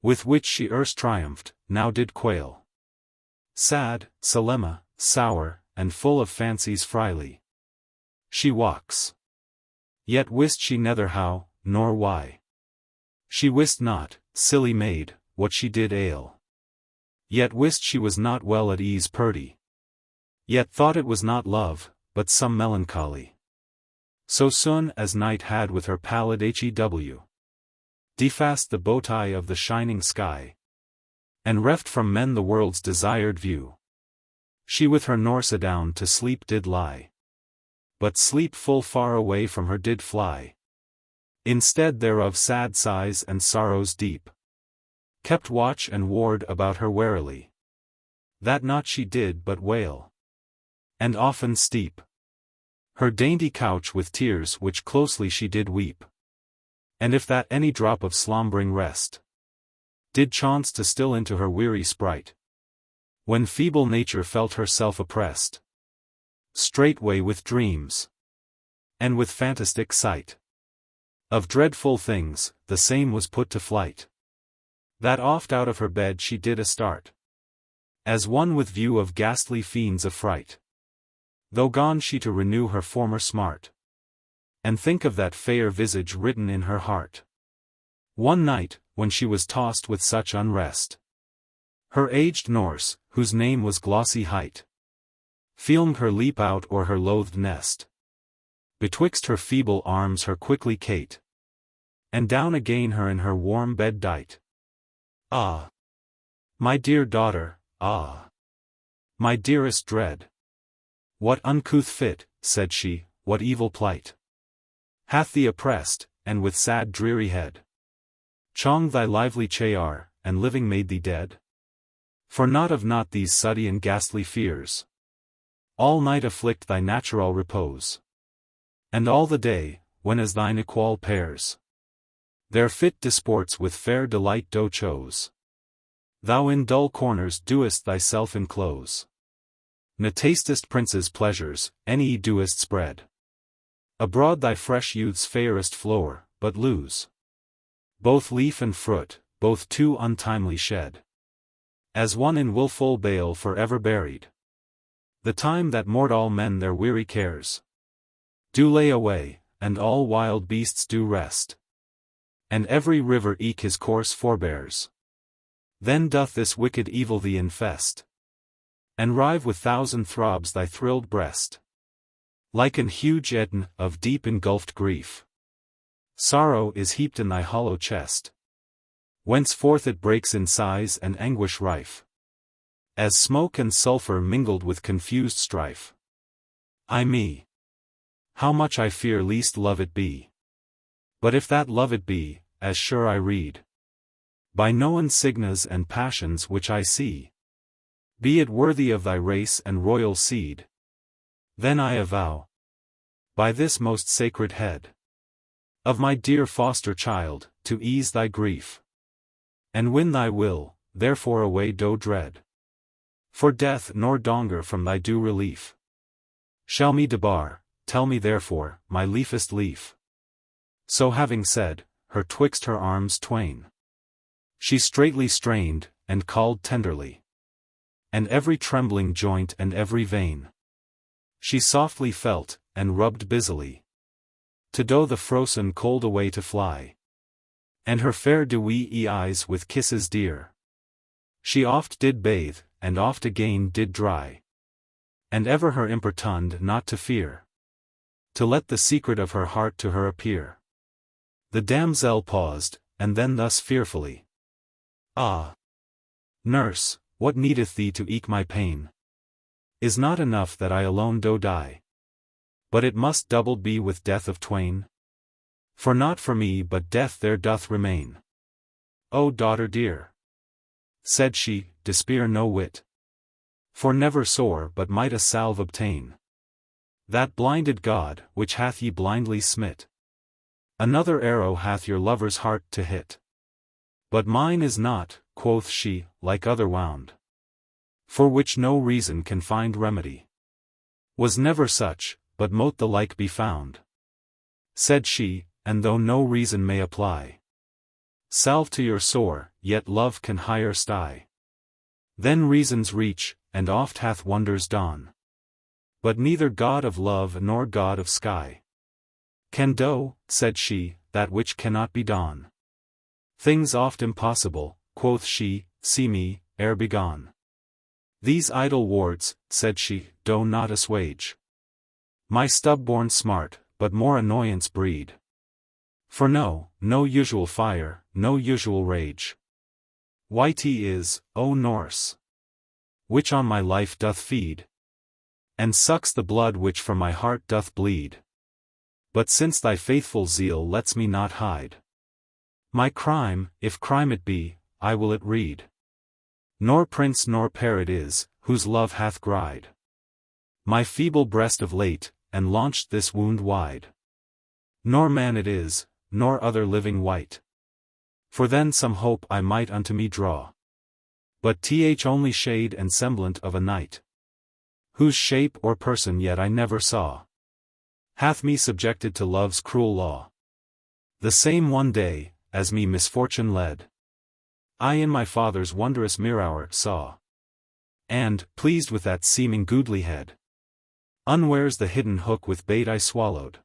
with which she erst triumphed, now did quail. Sad, solemn, sour, and full of fancies fryly, she walks. Yet wist she neither how, nor why. She wist not, silly maid, what she did ail. Yet wist she was not well at ease purdy. Yet thought it was not love, but some melancholy. So soon as night had with her pallid hew defaced the bowtie of the shining sky, and reft from men the world's desired view, she with her Norse adown to sleep did lie. But sleep full far away from her did fly. Instead thereof sad sighs and sorrows deep kept watch and ward about her warily, that not she did but wail, and often steep her dainty couch with tears which closely she did weep. And if that any drop of slumbering rest did chance to still into her weary sprite, when feeble nature felt herself oppressed, straightway with dreams, and with fantastic sight of dreadful things, the same was put to flight, that oft out of her bed she did a start, as one with view of ghastly fiends affright, though gone she to renew her former smart, and think of that fair visage written in her heart. One night, when she was tossed with such unrest, her aged Norse, whose name was Glossy Height, filmed her leap out o'er her loathed nest, betwixt her feeble arms her quickly cate, and down again her in her warm bed dight. Ah! My dear daughter, ah! My dearest dread! What uncouth fit, said she, what evil plight hath thee oppressed, and with sad dreary head chonged thy lively Chayar, and living made thee dead? For not these suddy and ghastly fears all night afflict thy natural repose, and all the day, when as thine equal pairs their fit disports with fair delight do chose, thou in dull corners doest thyself enclose, ne tastest prince's pleasures, any doest spread abroad thy fresh youth's fairest flower, but lose both leaf and fruit, both too untimely shed, as one in wilful bale for ever buried, the time that mortal men their weary cares do lay away, and all wild beasts do rest, and every river eke his course forbears. Then doth this wicked evil thee infest, and rive with thousand throbs thy thrilled breast, like an huge Etna of deep engulfed grief. Sorrow is heaped in thy hollow chest, whence forth it breaks in sighs and anguish rife, as smoke and sulphur mingled with confused strife. Ay me! How much I fear least love it be. But if that love it be, as sure I read, By known signas and passions which I see. Be it worthy of thy race and royal seed. Then I avow, by this most sacred head of my dear foster child, to ease thy grief, and win thy will, therefore away do dread. For death nor donger from thy due relief shall me debar. Tell me therefore, my leafest leaf. So having said, her twixt her arms twain she straightly strained, and called tenderly. And every trembling joint and every vein she softly felt, and rubbed busily, to do the frozen cold away to fly. And her fair dewy eyes with kisses dear she oft did bathe, and oft again did dry. And ever her importuned not to fear, to let the secret of her heart to her appear. The damsel paused, and then thus fearfully. Ah! Nurse, what needeth thee to eke my pain? Is not enough that I alone do die? But it must doubled be with death of twain? For not for me but death there doth remain. O daughter dear! Said she, despair no whit. For never sore but might a salve obtain. That blinded God, which hath ye blindly smit. Another arrow hath your lover's heart to hit. But mine is not, quoth she, like other wound, for which no reason can find remedy. Was never such, but mote the like be found. Said she, and though no reason may apply salve to your sore, yet love can higher stye. Then reasons reach, and oft hath wonders dawn. But neither God of love nor God of sky can do, said she, that which cannot be done. Things oft impossible, quoth she, see me, ere begone. These idle wards, said she, do not assuage my stub-born smart, but more annoyance breed. For no usual fire, no usual rage. Yt is, O Norse, which on my life doth feed, and sucks the blood which from my heart doth bleed. But since thy faithful zeal lets me not hide my crime, if crime it be, I will it read. Nor prince nor pair it is, whose love hath gried my feeble breast of late, and launched this wound wide. Nor man it is, nor other living wight. For then some hope I might unto me draw. But only shade and semblant of a knight, whose shape or person yet I never saw, hath me subjected to love's cruel law. The same one day, as me misfortune led, I in my father's wondrous mirror saw, and, pleased with that seeming goodlihead, unwares the hidden hook with bait I swallowed.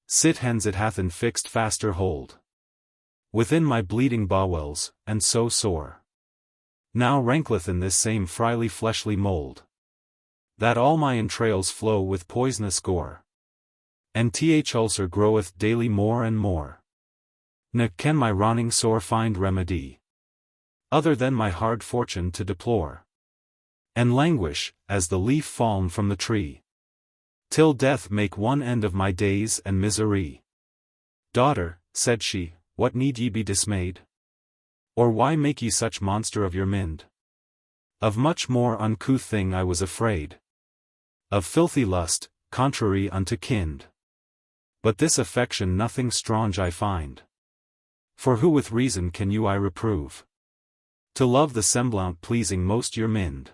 Sit hens it hath in fixed faster hold within my bleeding bowels, and so sore now rankleth in this same frily fleshly mold, that all my entrails flow with poisonous gore, and ulcer groweth daily more and more. Ne can my rotting sore find remedy, other than my hard fortune to deplore, and languish, as the leaf fallen from the tree, till death make one end of my days and misery. Daughter, said she, what need ye be dismayed? Or why make ye such monster of your mind? Of much more uncouth thing I was afraid, of filthy lust, contrary unto kind. But this affection nothing strange I find. For who with reason can you I reprove? To love the semblant pleasing most your mind,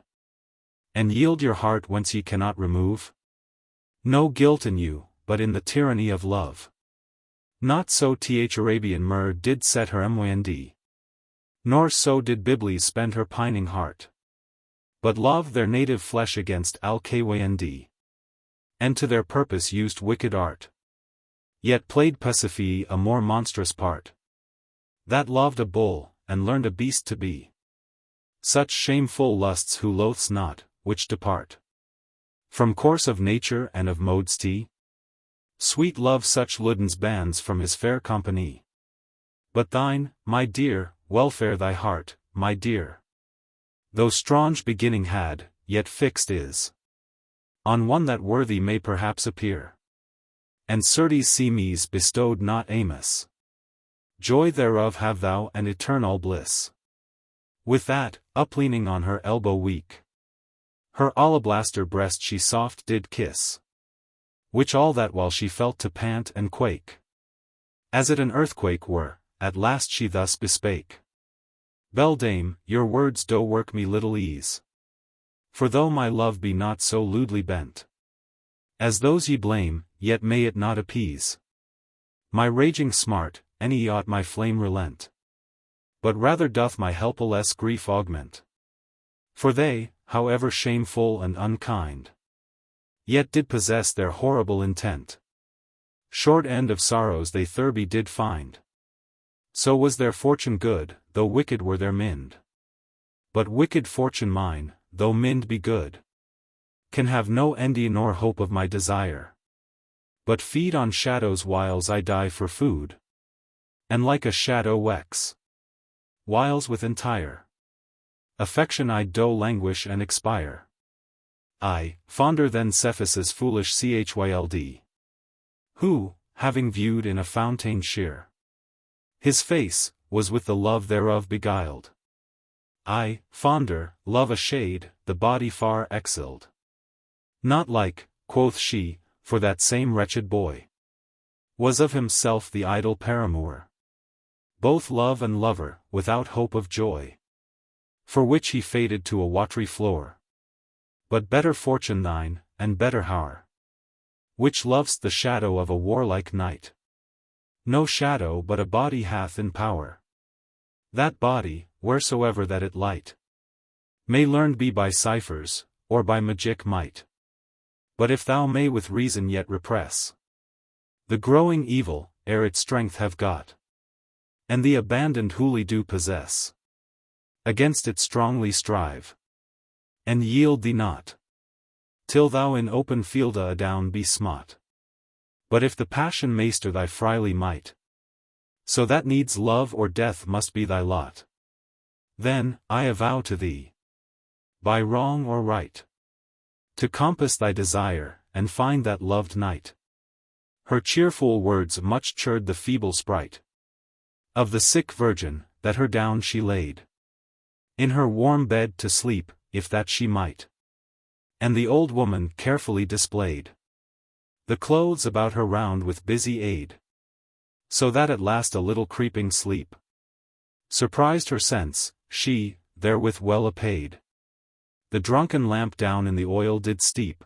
and yield your heart whence ye cannot remove? No guilt in you, but in the tyranny of love. Not so Arabian myrrh did set her myd. Nor so did Byblis spend her pining heart. But loved their native flesh against Alkynd, and to their purpose used wicked art. Yet played Pasiphae a more monstrous part, that loved a bull, and learned a beast to be. Such shameful lusts who loathes not, which depart from course of nature and of modesty. Sweet love such Ludens bans from his fair company. But thine, my dear, welfare thy heart, my dear, though strange beginning had, yet fixed is on one that worthy may perhaps appear. And certes seemes bestowed not Amos. joy thereof have thou and eternal bliss. With that, upleaning on her elbow weak, her alabaster breast she soft did kiss, which all that while she felt to pant and quake, as it an earthquake were. At last she thus bespake. Beldame, your words do work me little ease. For though my love be not so lewdly bent as those ye blame, yet may it not appease my raging smart, any ought my flame relent. But rather doth my helpless grief augment. For they, however shameful and unkind, yet did possess their horrible intent. Short end of sorrows they thurby did find. So was their fortune good, though wicked were their mind. But wicked fortune mine, though mind be good, can have no endy nor hope of my desire, but feed on shadows whiles I die for food, and like a shadow wex, whiles with entire affection I do languish and expire. I, fonder than Cephis's foolish Chyld, who, having viewed in a fountain sheer his face, was with the love thereof beguiled. I, fonder, love a shade, the body far excelled. Not like, quoth she, for that same wretched boy was of himself the idle paramour. Both love and lover, without hope of joy, for which he faded to a watery floor. But better fortune thine, and better hour, which lov'st the shadow of a warlike knight. No shadow but a body hath in power. That body, wheresoever that it light, may learned be by ciphers, or by magic might. But if thou may with reason yet repress the growing evil, ere its strength have got, and the abandoned wholly do possess, against it strongly strive, and yield thee not, till thou in open field adown be smot. But if the passion master thy freely might, so that needs love or death must be thy lot, then, I avow to thee, by wrong or right, to compass thy desire, and find that loved knight. Her cheerful words much cheered the feeble sprite of the sick virgin, that her down she laid in her warm bed to sleep, if that she might. And the old woman carefully displayed the clothes about her round with busy aid, so that at last a little creeping sleep surprised her sense. She, therewith well apaid, the drunken lamp down in the oil did steep,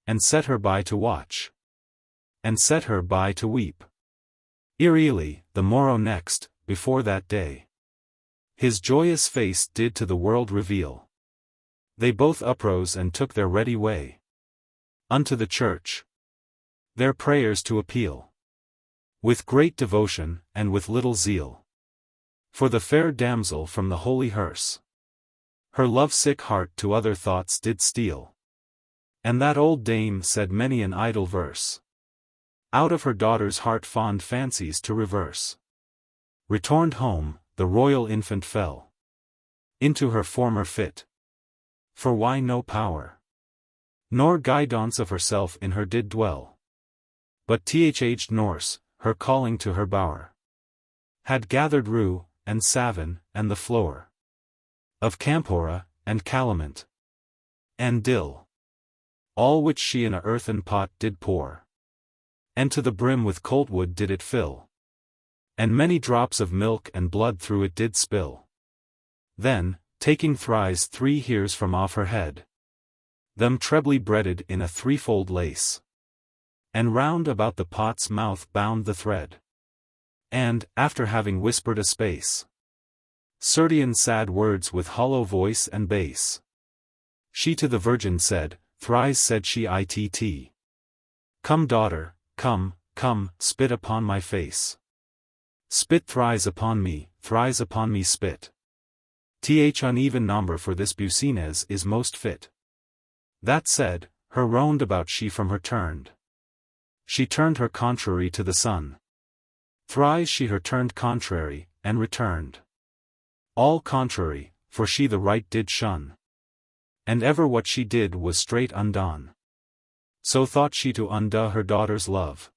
and set her by to watch, and set her by to weep. Eerily, the morrow next, before that day, his joyous face did to the world reveal. They both uprose and took their ready way unto the church, their prayers to appeal, with great devotion, and with little zeal, for the fair damsel from the holy hearse. Her love-sick heart to other thoughts did steal, and that old dame said many an idle verse, out of her daughter's heart fond fancies to reverse. Returned home, the royal infant fell into her former fit, for why no power nor guidance of herself in her did dwell, but thaged Norse, her calling to her bower, had gathered rue, and savin, and the flower of Campora, and calamint, and dill, all which she in a earthen pot did pour, and to the brim with coltwood did it fill, and many drops of milk and blood through it did spill. Then, taking thrice 3 hairs from off her head, them trebly breaded in a threefold lace, and round about the pot's mouth bound the thread, and, after having whispered a space, certain sad words with hollow voice and bass, she to the virgin said, thrice said she itt. Come daughter, come, come, spit upon my face. Spit thrice upon me spit. Uneven number for this Bucines is most fit. That said, her round about she from her turned. She turned her contrary to the sun. Thrice she her turned contrary, and returned all contrary, for she the right did shun. And ever what she did was straight undone. So thought she to undo her daughter's love.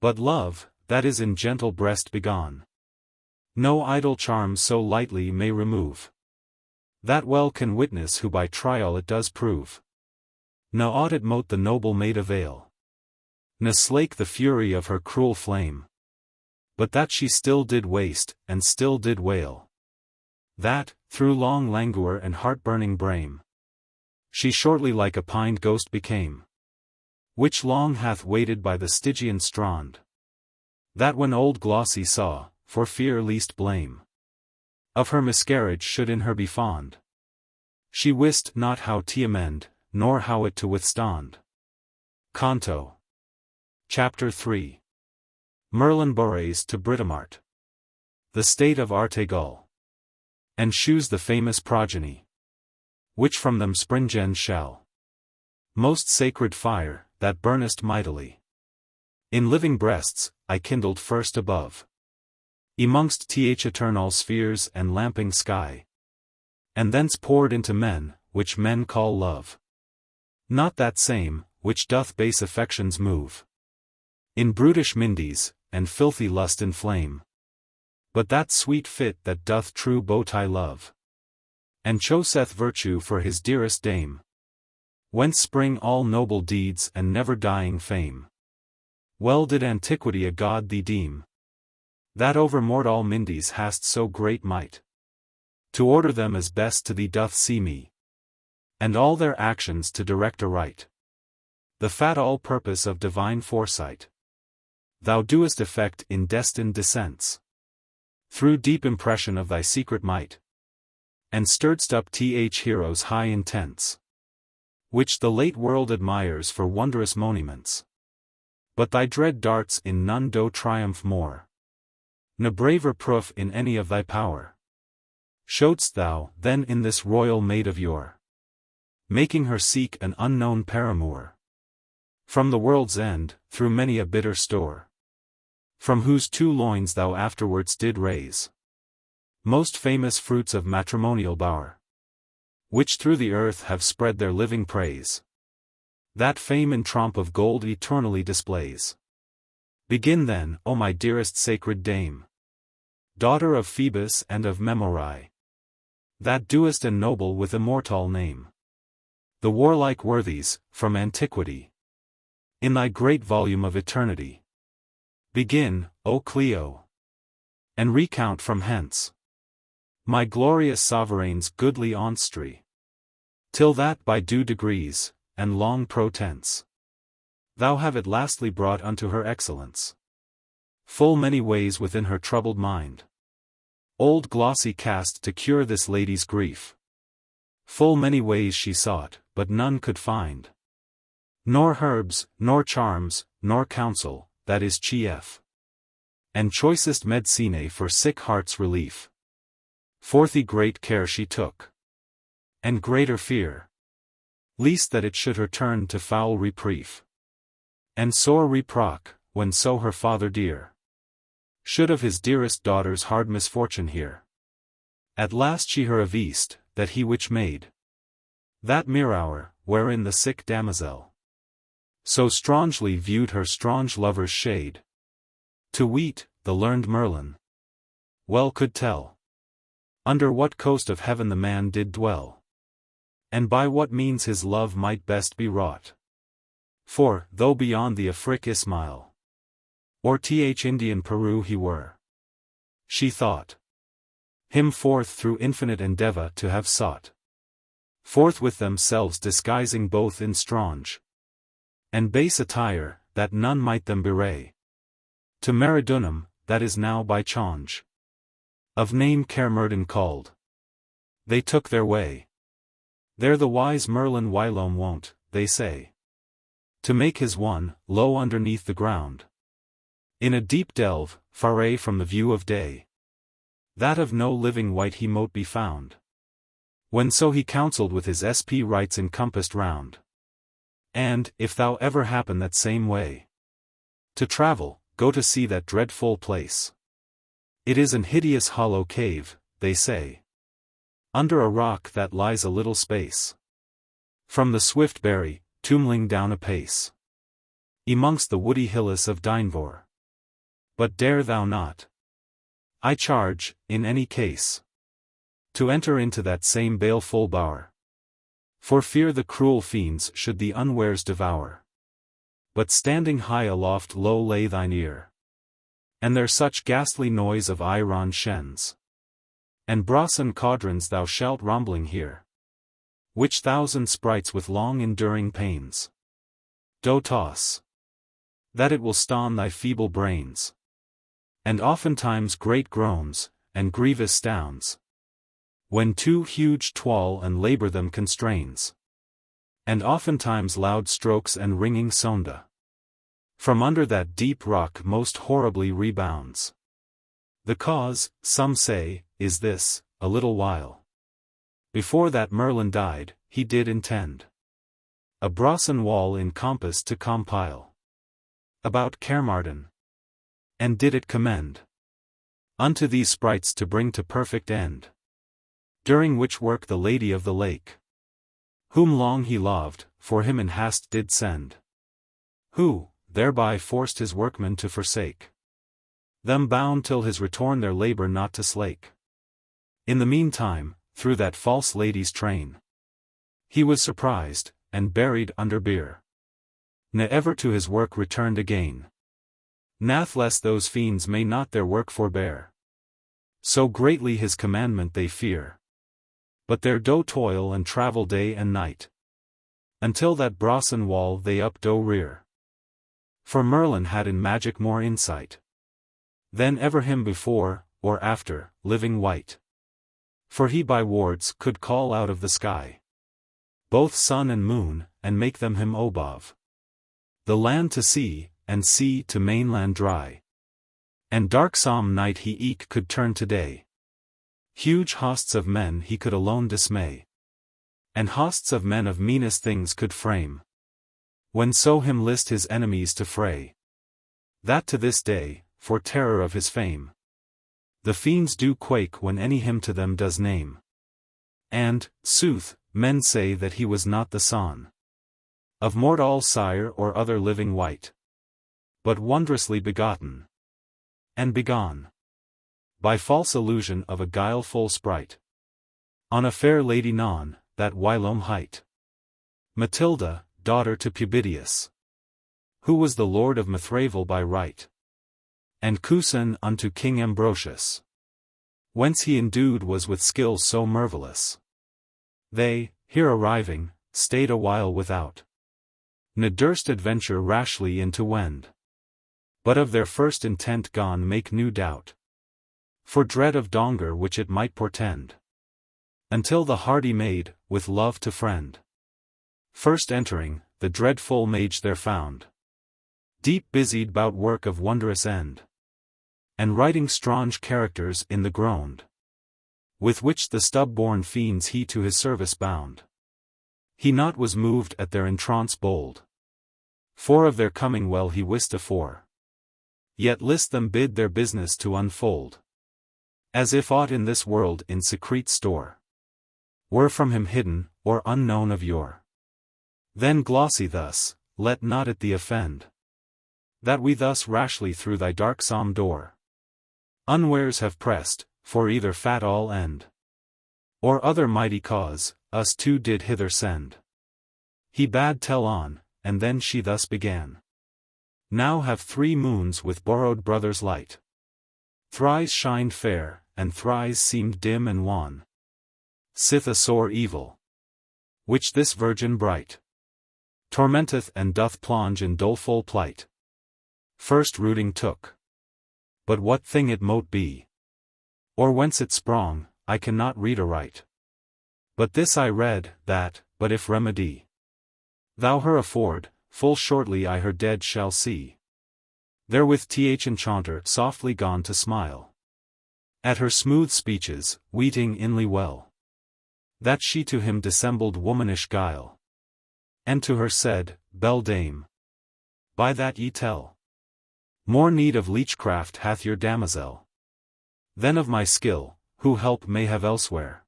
But love, that is in gentle breast begone. No idle charms so lightly may remove. That well can witness who by trial it does prove. Ne aught it mote the noble maid avail, ne slake the fury of her cruel flame. But that she still did waste, and still did wail. That, through long languor and heart-burning brame, she shortly like a pined ghost became, which long hath waited by the Stygian strand. That when old Glossy saw, for fear least blame of her miscarriage should in her be fond, she wist not how to amend, nor how it to withstand. Canto. Chapter 3. Merlin borrays to Britomart the state of Artegall, and shews the famous progeny, which from them springen shall. Most sacred fire, that burnest mightily in living breasts, I kindled first above, emongst eternal spheres and lamping sky, and thence poured into men, which men call love. Not that same, which doth base affections move in brutish mindies, and filthy lust inflame, but that sweet fit that doth true bowtie love, and choseth virtue for his dearest dame, whence spring all noble deeds and never-dying fame. Well did antiquity a god thee deem, that over mortal mindies hast so great might, to order them as best to thee doth see me, and all their actions to direct aright. The fat all-purpose of divine foresight, thou doest effect in destined descents, through deep impression of thy secret might, and stirredst up heroes' high intents, which the late world admires for wondrous monuments. But thy dread darts in none do triumph more, ne braver proof in any of thy power show'dst thou then in this royal maid of yore, making her seek an unknown paramour from the world's end, through many a bitter store, from whose two loins thou afterwards did raise most famous fruits of matrimonial bower, which through the earth have spread their living praise. That fame in trompe of gold eternally displays. Begin then, O my dearest sacred dame, daughter of Phoebus and of Memory, that doest ennoble with immortal name the warlike worthies, from antiquity, in thy great volume of eternity. Begin, O Clio, and recount from hence my glorious sovereign's goodly onstry, till that by due degrees, and long protense, thou have at lastly brought unto her excellence. Full many ways within her troubled mind old Glossy cast to cure this lady's grief. Full many ways she sought, but none could find, nor herbs, nor charms, nor counsel, that is chief, and choicest medicine for sick heart's relief. Forthy great care she took, and greater fear, least that it should her turn to foul reprief, and sore reproach, when so her father dear should of his dearest daughter's hard misfortune hear. At last she her avist, that he which made that mirror, wherein the sick damosel so strangely viewed her strange lover's shade, to weet, the learned Merlin well could tell under what coast of heaven the man did dwell, and by what means his love might best be wrought. For, though beyond the Afric Ismail, or Indian Peru he were, she thought him forth through infinite endeavour to have sought, forth with themselves disguising both in strange and base attire, that none might them bewray, to Meridunum, that is now by change of name Caermerdin called. They took their way. There the wise Merlin whilome wont, they say, to make his one, low underneath the ground, in a deep delve, far from the view of day, that of no living wight he mote be found. When so he counselled with his sp rights encompassed round. And, if thou ever happen that same way to travel, go to see that dreadful place. It is an hideous hollow cave, they say, under a rock that lies a little space from the swift berry, tumbling down apace, emongst the woody hills of Dinevor. But dare thou not, I charge, in any case, to enter into that same baleful bower, for fear the cruel fiends should the unwares devour. But standing high aloft low lay thine ear, and there such ghastly noise of iron shens, and brass and cauldrons thou shalt rumbling hear, which thousand sprites with long-enduring pains do toss, that it will stone thy feeble brains, and oftentimes great groans, and grievous stowns, when too huge toil and labor them constrains, and oftentimes loud strokes and ringing sonda, from under that deep rock most horribly rebounds. The cause, some say, is this: a little while before that Merlin died, he did intend a brossan wall in compass to compile about Caermarthen, and did it commend unto these sprites to bring to perfect end, during which work the Lady of the Lake, whom long he loved, for him in haste did send, who thereby forced his workmen to forsake them, bound till his return their labor not to slake. In the meantime, through that false lady's train, he was surprised, and buried under bier, ne ever to his work returned again. Nathless those fiends may not their work forbear, so greatly his commandment they fear, but their do toil and travel day and night, until that brossan wall they up do rear. For Merlin had in magic more insight than ever him before, or after, living wight. For he by wards could call out of the sky both sun and moon, and make them him above the land to sea, and sea to mainland dry. And darksome night he eke could turn to day. Huge hosts of men he could alone dismay, and hosts of men of meanest things could frame, when so him list his enemies to fray. That to this day, for terror of his fame, the fiends do quake when any him to them does name. And, sooth, men say that he was not the son of mortal sire or other living wight, but wondrously begotten, and begone by false illusion of a guileful sprite, on a fair lady non, that whilome hight Matilda, daughter to Pubidius, who was the lord of Mithravel by right, and cousin unto King Ambrosius, whence he endued was with skill so marvellous. They, here arriving, stayed a while without, ne durst adventure rashly in to wend, but of their first intent gone make new doubt, for dread of donger which it might portend, until the hardy maid, with love to friend, first entering, the dreadful mage there found, deep busied bout work of wondrous end, and writing strange characters in the ground, with which the stub-born fiends he to his service bound. He not was moved at their entrance bold, for of their coming well he wist afore, yet list them bid their business to unfold, as if aught in this world in secret store were from him hidden, or unknown of yore. Then glossy thus, let not it thee offend, that we thus rashly through thy darksome door unwares have pressed, for either fatal end, or other mighty cause, us two did hither send. He bade tell on, and then she thus began. Now have 3 moons with borrowed brother's light thrice shined fair, and thrice seemed dim and wan, sith a sore evil, which this virgin bright tormenteth and doth plunge in doleful plight, first rooting took. But what thing it mote be, or whence it sprung, I cannot read aright. But this I read, that, but if remedy thou her afford, full shortly I her dead shall see. Therewith th enchanter softly gone to smile at her smooth speeches, weeting inly well that she to him dissembled womanish guile, and to her said, Belle dame, by that ye tell, more need of leechcraft hath your damosel than of my skill, who help may have elsewhere.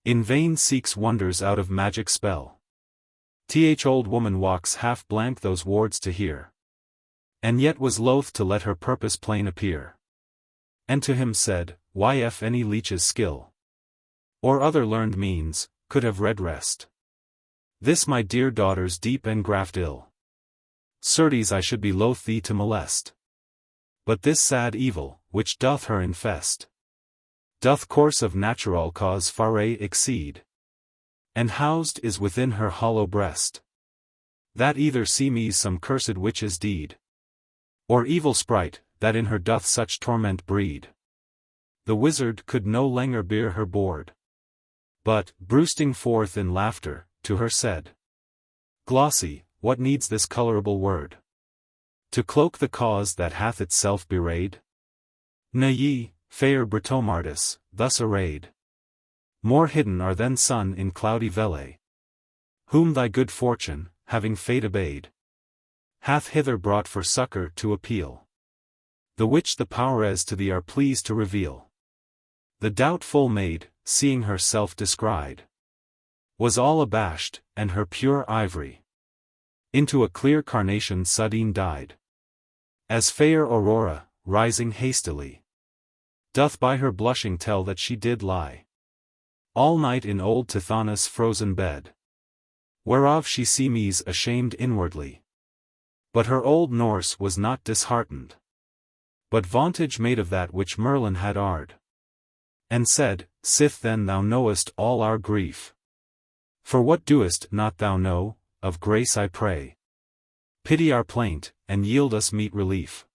In vain seeks wonders out of magic spell. Th old woman walks half blank those words to hear. And yet was loath to let her purpose plain appear. And to him said, Why if any leech's skill, or other learned means, could have redressed this my dear daughter's deep engraft ill, certes I should be loath thee to molest. But this sad evil, which doth her infest, doth course of natural cause Faerie exceed, and housed is within her hollow breast, that either seems some cursed witch's deed, or evil sprite, that in her doth such torment breed. The wizard could no longer bear her board, but, bursting forth in laughter, to her said, Glossy, what needs this colourable word, to cloak the cause that hath itself bewrayed? Nay ye, fair Britomartis, thus arrayed, more hidden are than sun in cloudy vele, whom thy good fortune, having fate obeyed, hath hither brought for succour to appeal, the which the powers to thee are pleased to reveal. The doubtful maid, seeing herself descried, was all abashed, and her pure ivory into a clear carnation sudden dyed, as fair Aurora, rising hastily, doth by her blushing tell that she did lie all night in old Tithonus' frozen bed, whereof she seems ashamed inwardly. But her old Norse was not disheartened, but vauntage made of that which Merlin had ard, and said, Sith then thou knowest all our grief, for what doest not thou know, of grace I pray, pity our plaint, and yield us meet relief.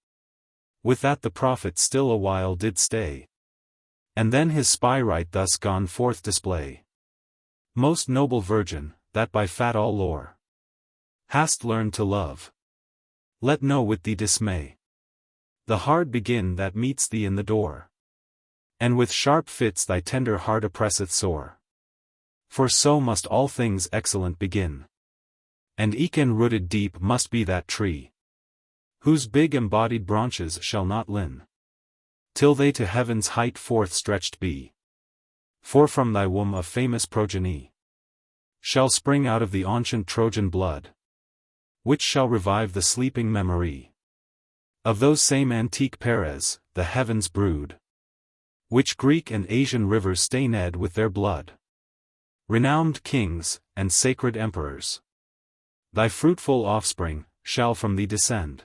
With that the prophet still a while did stay, and then his spy right thus gone forth display. Most noble virgin, that by fat all lore hast learned to love, let no with thee dismay the hard begin that meets thee in the door, and with sharp fits thy tender heart oppresseth sore. For so must all things excellent begin, and eke enrooted deep must be that tree, whose big embodied branches shall not lin, till they to heaven's height forth stretched be. For from thy womb a famous progeny shall spring out of the ancient Trojan blood, which shall revive the sleeping memory of those same antique Peres, the heavens brood, which Greek and Asian rivers stained with their blood. Renowned kings, and sacred emperors, thy fruitful offspring, shall from thee descend.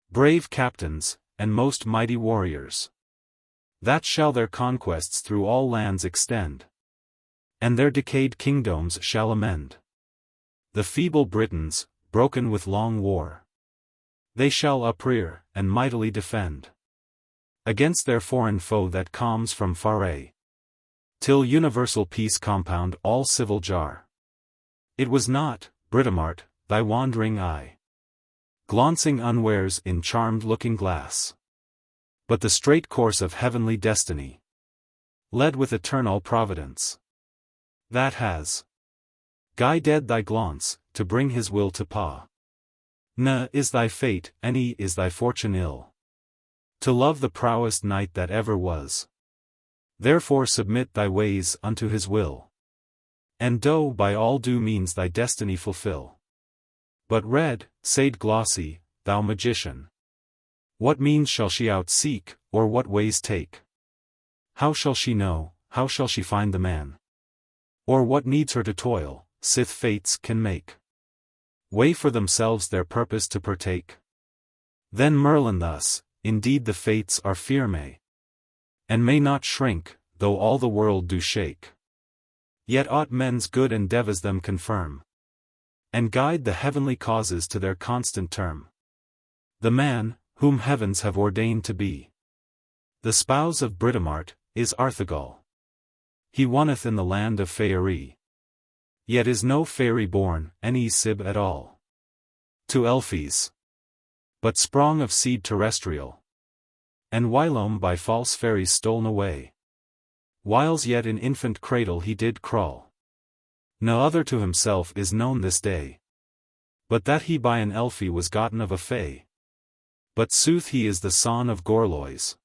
Brave captains, and most mighty warriors, that shall their conquests through all lands extend, and their decayed kingdoms shall amend. The feeble Britons, broken with long war, they shall uprear, and mightily defend against their foreign foe that comes from Faerie, till universal peace compound all civil jar. It was not, Britomart, thy wandering eye, glancing unwares in charmed looking glass, but the straight course of heavenly destiny, led with eternal providence, that has guided thy glance, to bring his will to pass. N is thy fate, and E is thy fortune ill, to love the prowest knight that ever was. Therefore submit thy ways unto his will, and do by all due means thy destiny fulfill. But red, said Glossy, thou magician, what means shall she outseek, or what ways take? How shall she know, how shall she find the man? Or what needs her to toil, sith fates can make way for themselves their purpose to partake? Then Merlin thus, indeed the fates are firme, and may not shrink, though all the world do shake. Yet ought men's good endeavours them confirm, and guide the heavenly causes to their constant term. The man, whom heavens have ordained to be the spouse of Britomart, is Artegall. He wonneth in the land of Faerie, yet is no fairy born, any sib at all, to Elfies, but sprung of seed terrestrial, and whilome by false fairies stolen away, whiles yet in infant cradle he did crawl. No other to himself is known this day, but that he by an Elfie was gotten of a Fae. But sooth he is the son of Gorlois,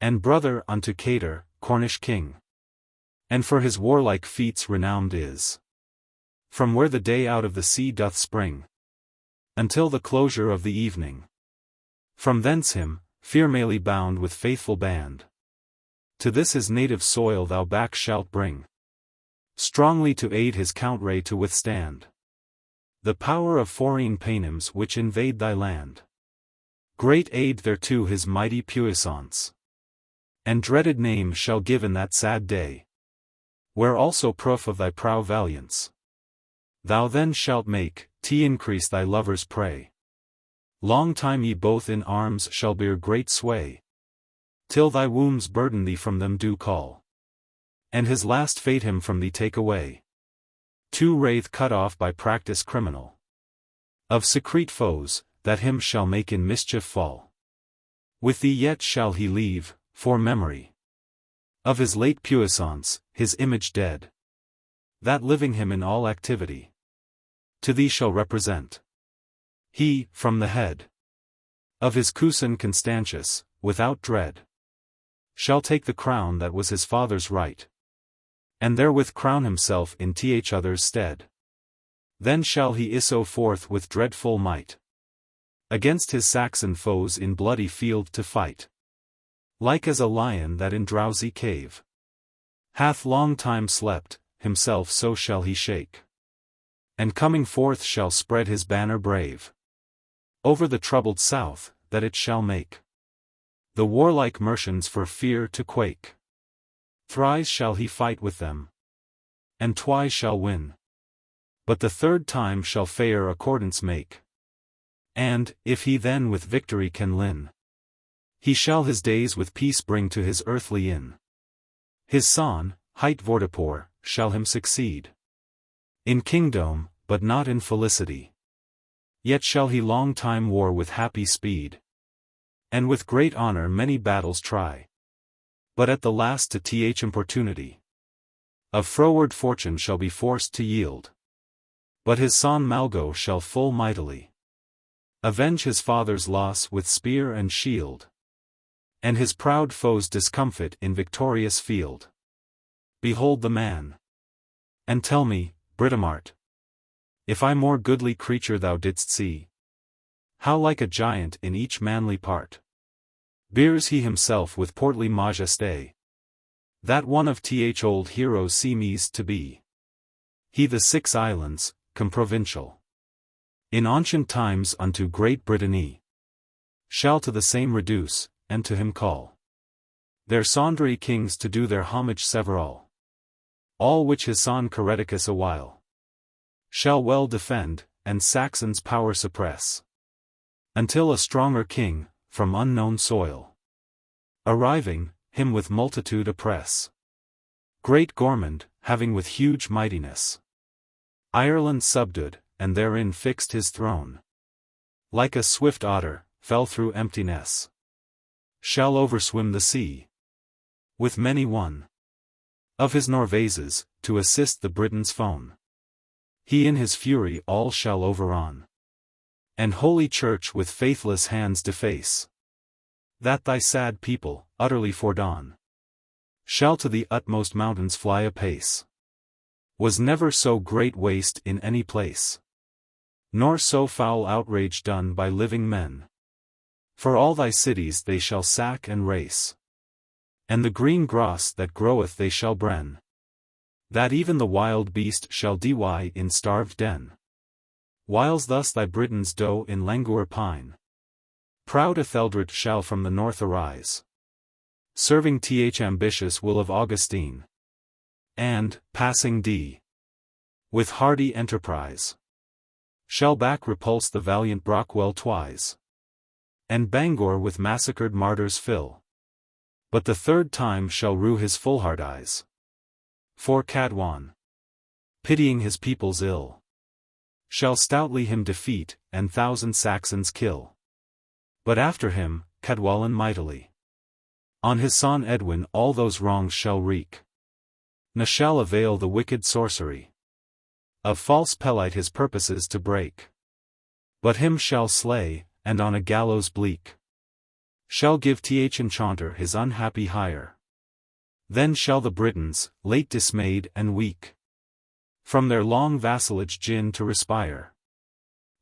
and brother unto Cater, Cornish king, and for his warlike feats renowned is, from where the day out of the sea doth spring, until the closure of the evening. From thence him, firmly bound with faithful band, to this his native soil thou back shalt bring, strongly to aid his country to withstand the power of foreign paynims which invade thy land. Great aid thereto his mighty puissance and dreaded name shall give in that sad day, where also proof of thy proud valiance thou then shalt make, to increase thy lover's prey. Long time ye both in arms shall bear great sway, till thy wounds burden thee from them do call, and his last fate him from thee take away. Two wraith cut off by practice criminal of secret foes, that him shall make in mischief fall. With thee yet shall he leave, for memory of his late puissance, his image dead, that living him in all activity to thee shall represent. He, from the head of his cousin Constantius, without dread, shall take the crown that was his father's right, and therewith crown himself in th other's stead. Then shall he issue forth with dreadful might against his Saxon foes in bloody field to fight, like as a lion that in drowsy cave hath long time slept, himself so shall he shake, and coming forth shall spread his banner brave over the troubled south, that it shall make the warlike Mercians for fear to quake. Thrice shall he fight with them, and twice shall win, but the third time shall fair accordance make, and, if he then with victory can lin, he shall his days with peace bring to his earthly inn. His son, hight Vortipor, shall him succeed in kingdom, but not in felicity. Yet shall he long time war with happy speed, and with great honor many battles try, but at the last to th importunity of froward fortune shall be forced to yield. But his son Malgo shall full mightily avenge his father's loss with spear and shield, and his proud foes discomfit in victorious field. Behold the man, and tell me, Britomart, if I more goodly creature thou didst see, how like a giant in each manly part bears he himself with portly majesté, that one of th old heroes seems to be. He the 6 islands, comprovincial, in ancient times unto Great Brittany, shall to the same reduce, and to him call their sundry kings to do their homage several, all which his son Careticus awhile shall well defend, and Saxons' power suppress, until a stronger king, from unknown soil arriving, him with multitude oppress. Great Gormund, having with huge mightiness Ireland subdued, and therein fixed his throne, like a swift otter, fell through emptiness, shall overswim the sea, with many one of his Norvases, to assist the Britons' phone. He in his fury all shall overrun, and Holy Church with faithless hands deface, that thy sad people, utterly fordone, shall to the utmost mountains fly apace. Was never so great waste in any place, nor so foul outrage done by living men. For all thy cities they shall sack and race, and the green grass that groweth they shall bren, that even the wild beast shall die in starved den. Whiles thus thy Britons do in languor pine, proud Etheldred shall from the north arise, serving th ambitious will of Augustine, and, passing with hardy enterprise, shall back repulse the valiant Brockwell twice, and Bangor with massacred martyrs fill. But the third time shall rue his foolhard eyes, for Cadwan, pitying his people's ill, shall stoutly him defeat, and 1,000 Saxons kill. But after him, Cadwallon mightily on his son Edwin all those wrongs shall wreak, ne shall avail the wicked sorcery of false Pelite his purposes to break, but him shall slay, and on a gallows bleak shall give th enchanter his unhappy hire. Then shall the Britons, late dismayed and weak, from their long vassalage gin to respire,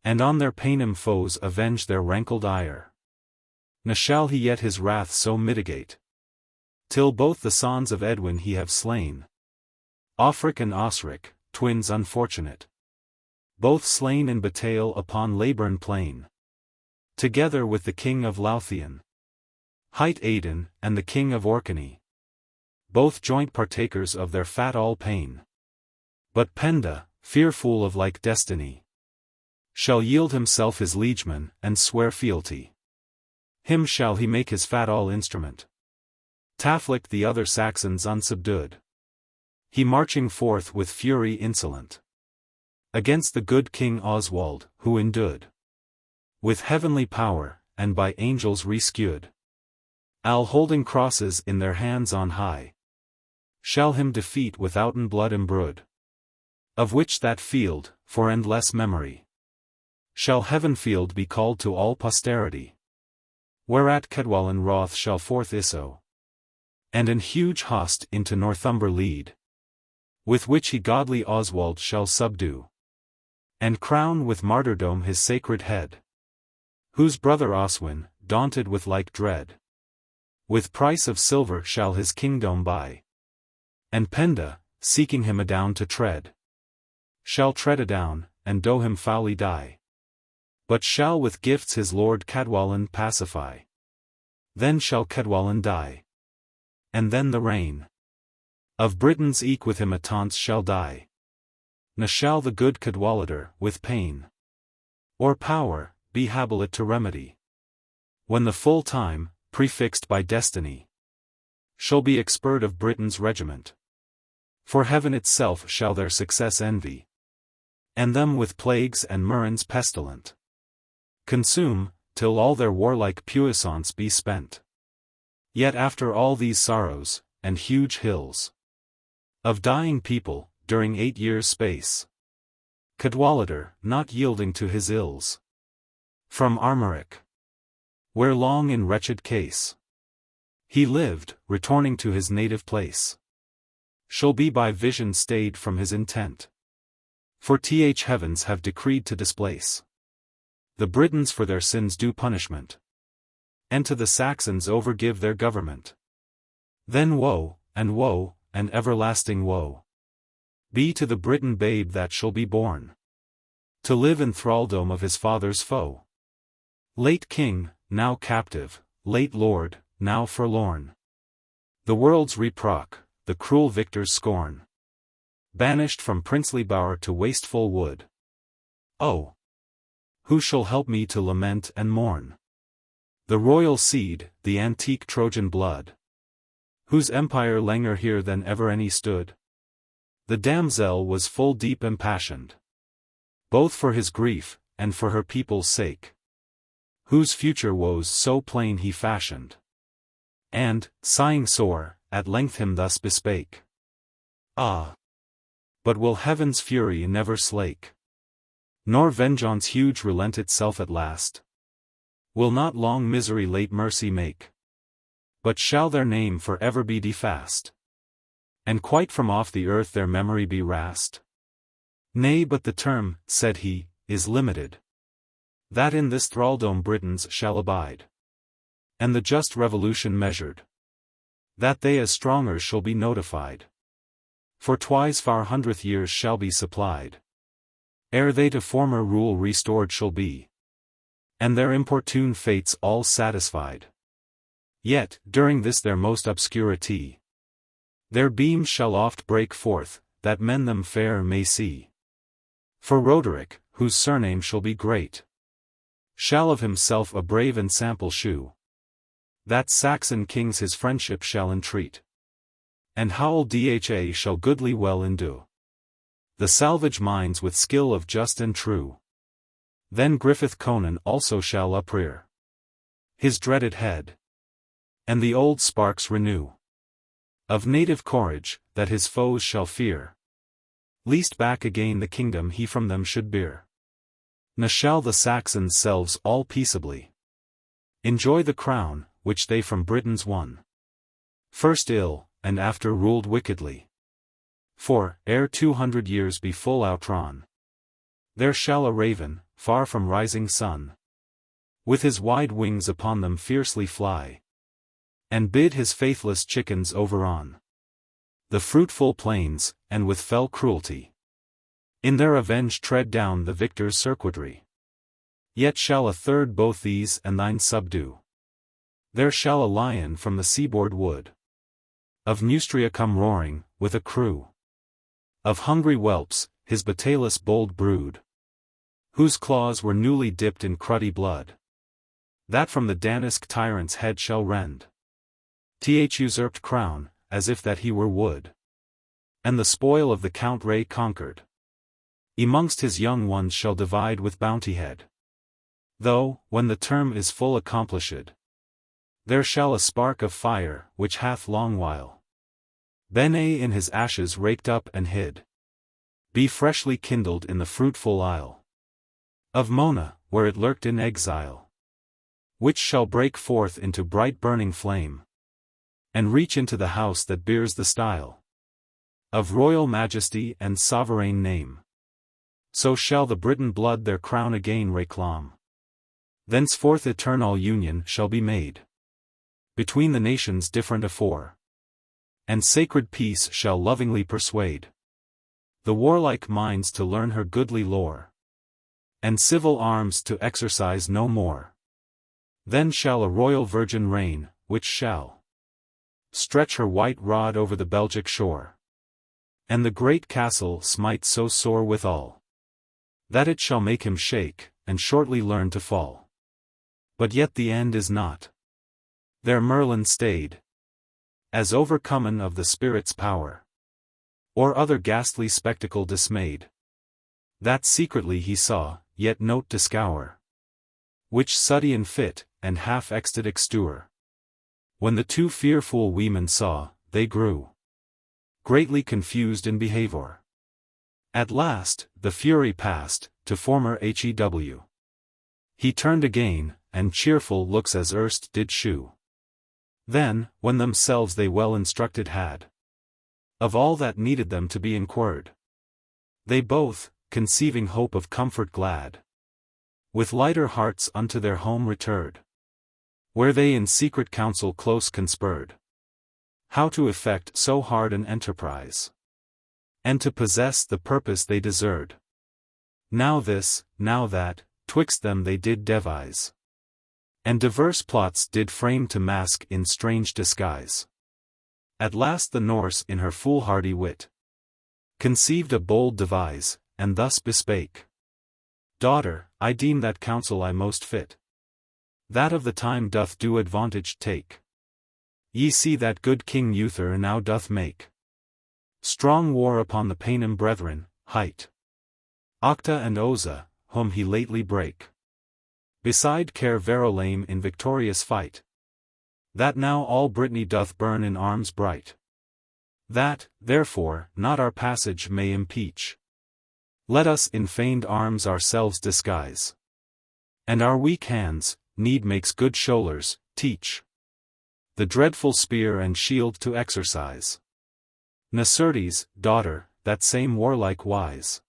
and on their paynim foes avenge their rankled ire. Ne shall he yet his wrath so mitigate, till both the sons of Edwin he have slain. Offric and Osric, twins unfortunate, both slain in battail upon Laburn plain. Together with the king of Lothian, hight Aidan, and the king of Orkney, both joint partakers of their fat all pain. But Penda, fearful of like destiny, shall yield himself his liegeman, and swear fealty. Him shall he make his fat all instrument. Tafflick the other Saxons unsubdued, he marching forth with fury insolent, against the good King Oswald, who endued with heavenly power, and by angels rescued, all holding crosses in their hands on high, shall him defeat withouten blood embrued, of which that field, for endless memory, shall Heavenfield be called to all posterity, whereat Cadwallon wroth shall forth issue, and an huge host into Northumber lead, with which he godly Oswald shall subdue, and crown with martyrdom his sacred head, whose brother Oswin, daunted with like dread, with price of silver shall his kingdom buy, and Penda, seeking him adown to tread, shall tread adown, and do him foully die, but shall with gifts his lord Cadwallon pacify. Then shall Cadwallon die, and then the reign of Britons eke with him a taunts shall die. Ne shall the good Cadwallader, with pain or power, be habilit to remedy, when the full time, prefixed by destiny, shall be expurred of Britain's regiment. For heaven itself shall their success envy, and them with plagues and murrains pestilent consume, till all their warlike puissance be spent. Yet after all these sorrows, and huge hills of dying people, during 8 years' space, Cadwallader, not yielding to his ills, from Armoric, where long in wretched case he lived, returning to his native place, shall be by vision stayed from his intent. For heavens have decreed to displace the Britons for their sins due punishment, and to the Saxons overgive their government. Then woe, and everlasting woe, be to the Briton babe that shall be born, to live in thraldom of his father's foe. Late king, now captive, late lord, now forlorn, the world's reproach, the cruel victor's scorn, banished from princely bower to wasteful wood. Oh! Who shall help me to lament and mourn the royal seed, the antique Trojan blood, whose empire langer here than ever any stood? The damsel was full deep impassioned, both for his grief, and for her people's sake, whose future woes so plain he fashioned, and, sighing sore, at length him thus bespake. Ah! But will heaven's fury never slake, nor vengeance huge relent itself at last? Will not long misery late mercy make, but shall their name for ever be defaced, and quite from off the earth their memory be rast? Nay, but the term, said he, is limited, that in this thraldom Britons shall abide, and the just revolution measured, that they as stronger shall be notified. For twice far 100th years shall be supplied, ere they to former rule restored shall be, and their importune fates all satisfied. Yet, during this their most obscurity, their beams shall oft break forth, that men them fair may see. For Roderick, whose surname shall be great, shall of himself a brave ensample shew, that Saxon kings his friendship shall entreat, and Howell Dha shall goodly well endue the salvage mines with skill of just and true. Then Griffith Conan also shall uprear his dreaded head, and the old sparks renew of native courage, that his foes shall fear, lest back again the kingdom he from them should bear. Ne shall the Saxons selves all peaceably enjoy the crown, which they from Britons won, first ill, and after ruled wickedly. For, ere 200 years be full outran, there shall a raven, far from rising sun, with his wide wings upon them fiercely fly, and bid his faithless chickens over on the fruitful plains, and with fell cruelty in their revenge tread down the victor's circuitry. Yet shall a third both these and thine subdue. There shall a lion from the seaboard wood of Neustria come roaring, with a crew of hungry whelps, his batalus bold brood, whose claws were newly dipped in cruddy blood, that from the Danisk tyrant's head shall rend th usurped crown, as if that he were wood, and the spoil of the Count Ray conquered, amongst his young ones shall divide with bounty-head. Though, when the term is full accomplished, there shall a spark of fire, which hath long while been in his ashes raked up and hid, be freshly kindled in the fruitful isle of Mona, where it lurked in exile, which shall break forth into bright burning flame, and reach into the house that bears the style of royal majesty and sovereign name. So shall the Briton blood their crown again reclaim. Thenceforth eternal union shall be made between the nations different afore, and sacred peace shall lovingly persuade the warlike minds to learn her goodly lore, and civil arms to exercise no more. Then shall a royal virgin reign, which shall stretch her white rod over the Belgic shore, and the great castle smite so sore withal, that it shall make him shake, and shortly learn to fall. But yet the end is not there Merlin stayed, as overcomen of the spirit's power, or other ghastly spectacle dismayed, that secretly he saw, yet note to scour, which suddy and fit, and half ecstatic stour. When the two fearful women saw, they grew greatly confused in behaviour. At last, the fury passed, to former HEW. He turned again, and cheerful looks as erst did shew. Then, when themselves they well instructed had of all that needed them to be inquired, they both, conceiving hope of comfort glad, with lighter hearts unto their home returned, where they in secret council close conspurred how to effect so hard an enterprise, and to possess the purpose they desired. Now this, now that, twixt them they did devise, and diverse plots did frame to mask in strange disguise. At last the Norse in her foolhardy wit conceived a bold devise, and thus bespake: Daughter, I deem that counsel I most fit, that of the time doth due advantage take. Ye see that good King Uther now doth make strong war upon the Paynim brethren, hight Octa and Oza, whom he lately brake, beside Cair Verolame in victorious fight, that now all Brittany doth burn in arms bright. That, therefore, not our passage may impeach, let us in feigned arms ourselves disguise, and our weak hands, need makes good shoulders, teach the dreadful spear and shield to exercise. Nacertes, daughter, that same warlike wise,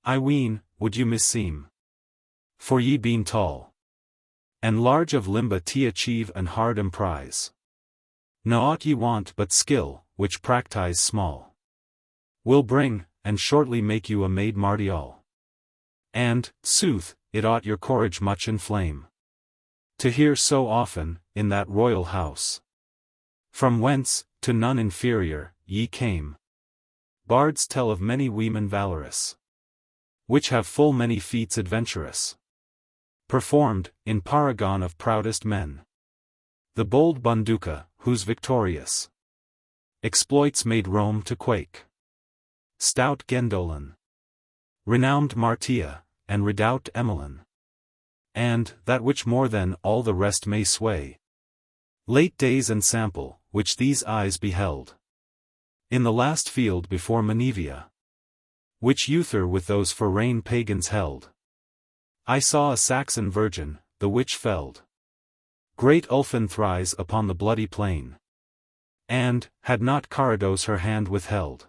I ween, would you misseem, for ye being tall and large of limb to achieve an hard emprise. No aught ye want but skill, which practise small will bring, and shortly make you a maid martial. And, sooth, it ought your courage much inflame, to hear so often, in that royal house, from whence, to none inferior, ye came. Bards tell of many women valorous, which have full many feats adventurous performed, in paragon of proudest men. The bold Bunduka, whose victorious exploits made Rome to quake. Stout Gendolen, renowned Martia, and redoubt Emmeline, and, that which more than all the rest may sway, late days and sample, which these eyes beheld, in the last field before Menevia, which Uther with those foreign pagans held. I saw a Saxon virgin, the which felled great Ulfin thrice upon the bloody plain, and, had not Carados her hand withheld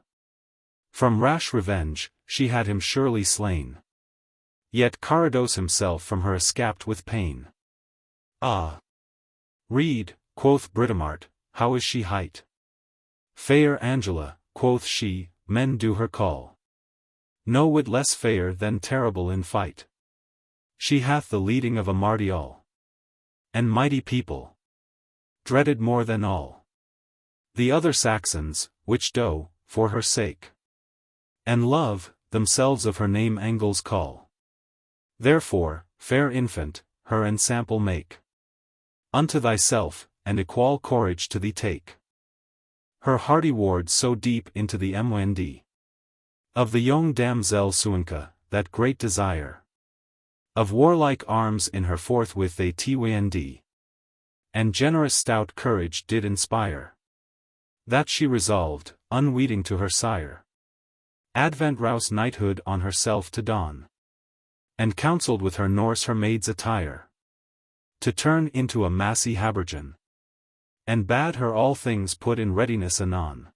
from rash revenge, she had him surely slain. Yet Carados himself from her escaped with pain. Ah! Read, quoth Britomart, how is she hight? Fair Angela, quoth she, men do her call. No whit less fair than terrible in fight. She hath the leading of a martial and mighty people, dreaded more than all the other Saxons, which do, for her sake, and love, themselves of her name Angles call. Therefore, fair infant, her ensample make unto thyself, and equal courage to thee take. Her hardy wards so deep into the MND of the young damsel Suinca, that great desire of warlike arms in her forthwith they TWND, and generous stout courage did inspire, that she resolved, unweeting to her sire, advent rouse knighthood on herself to don, and counselled with her Norse her maid's attire, to turn into a massy habergeon, and bade her all things put in readiness anon.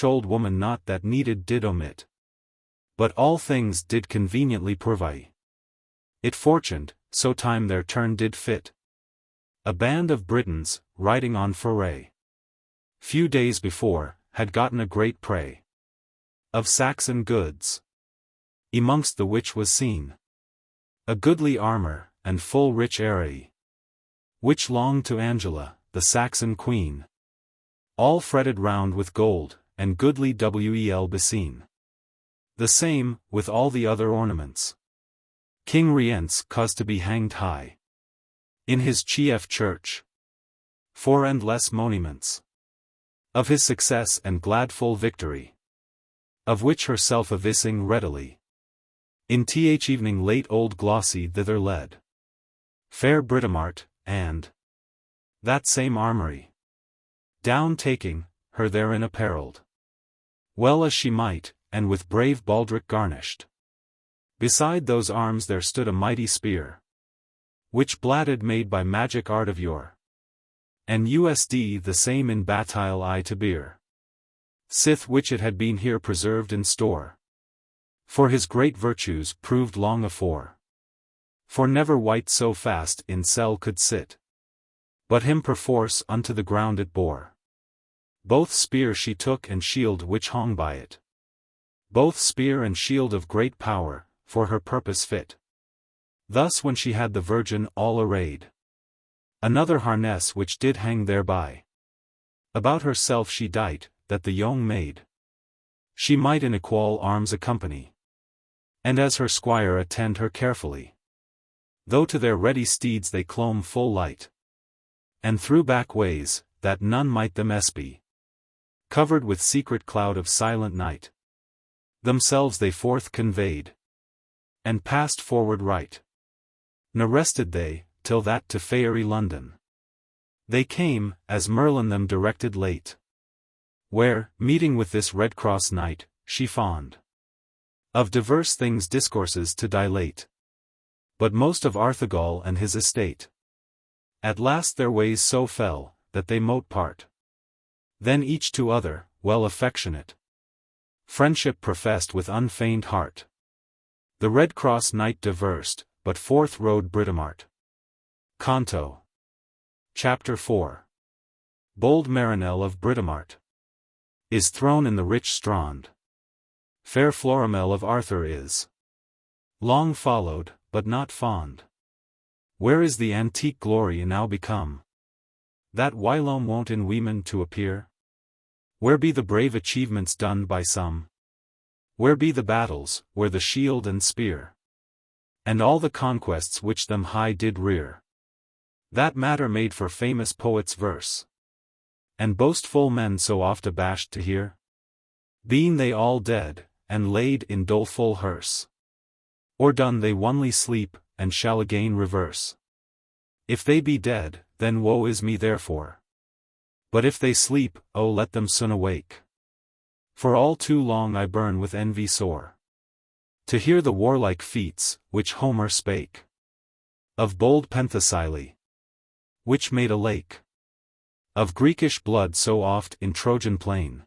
Old woman not that needed did omit, but all things did conveniently purvey. It fortuned, so time their turn did fit, a band of Britons, riding on foray, few days before, had gotten a great prey of Saxon goods, amongst the which was seen a goodly armor, and full rich array, which longed to Angela, the Saxon queen, all fretted round with gold, and goodly wel beseen. The same, with all the other ornaments, King Rience caused to be hanged high in his chief church, for endless monuments of his success and glad full victory, of which herself avissing readily, in evening late old Glossy thither led fair Britomart, and that same armory, down taking, her therein apparelled, well as she might, and with brave baldric garnished. Beside those arms there stood a mighty spear, which blatted made by magic art of yore, and the same in batile I to bear, sith which it had been here preserved in store, for his great virtues proved long afore. For never wight so fast in cell could sit, but him perforce unto the ground it bore. Both spear she took and shield which hung by it, both spear and shield of great power, for her purpose fit. Thus when she had the Virgin all arrayed, another harness which did hang thereby, about herself she dight, that the young maid she might in equal arms accompany, and as her squire attend her carefully, though to their ready steeds they clomb full light, and through back ways, that none might them espy, covered with secret cloud of silent night. Themselves they forth conveyed, and passed forward right. Ne rested they, till that to Faerie London they came, as Merlin them directed late, where, meeting with this Redcrosse knight, she fond of diverse things discourses to dilate, but most of Artegall and his estate. At last their ways so fell, that they mote part. Then each to other, well affectionate friendship professed with unfeigned heart. The Redcrosse knight diversed, but forth rode Britomart. Canto. Chapter 4. Bold Marinell of Britomart is thrown in the rich strand. Fair Florimell of Arthur is long followed, but not fond. Where is the antique glory now become, that whilome wont in women to appear? Where be the brave achievements done by some? Where be the battles, where the shield and spear, and all the conquests which them high did rear? That matter made for famous poets' verse, and boastful men so oft abashed to hear? Being they all dead, and laid in doleful hearse, or done they onely sleep, and shall again reverse. If they be dead, then woe is me therefore. But if they sleep, oh let them soon awake. For all too long I burn with envy sore, to hear the warlike feats, which Homer spake, of bold Penthesilea, which made a lake of Greekish blood so oft in Trojan plain.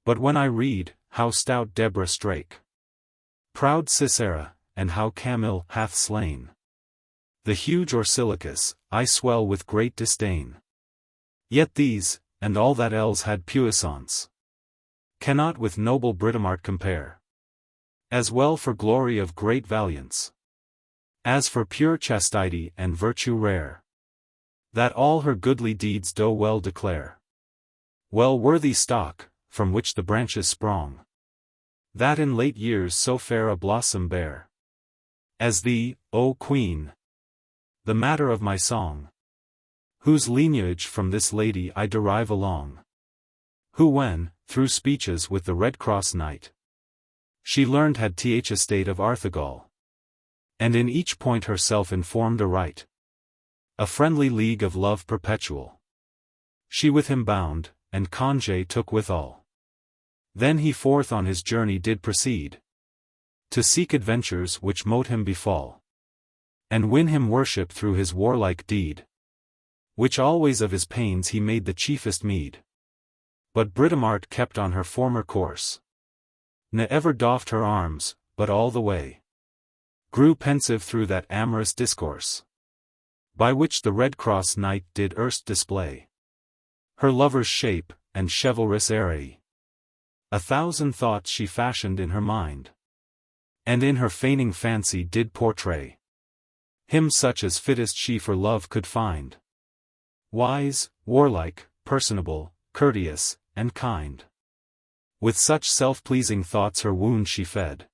But when I read, how stout Deborah strake proud Sisera, and how Cambel hath slain The huge Orsilicus, I swell with great disdain. Yet these, and all that else had puissance, cannot with noble Britomart compare. As well for glory of great valiance, as for pure chastity and virtue rare, that all her goodly deeds do well declare. Well worthy stock, from which the branches sprong, that in late years so fair a blossom bear. As thee, O Queen, the matter of my song, whose lineage from this lady I derive along. Who when, through speeches with the Redcrosse knight, she learned had th estate of Artegall, and in each point herself informed aright. A friendly league of love perpetual, she with him bound, and congé took withal. Then he forth on his journey did proceed, to seek adventures which mote him befall, and win him worship through his warlike deed, which always of his pains he made the chiefest meed. But Britomart kept on her former course, ne ever doffed her arms, but all the way grew pensive through that amorous discourse, by which the Redcrosse knight did erst display her lover's shape, and chivalrous array. 1,000 thoughts she fashioned in her mind, and in her feigning fancy did portray him such as fittest she for love could find. Wise, warlike, personable, courteous, and kind. With such self-pleasing thoughts her wound she fed,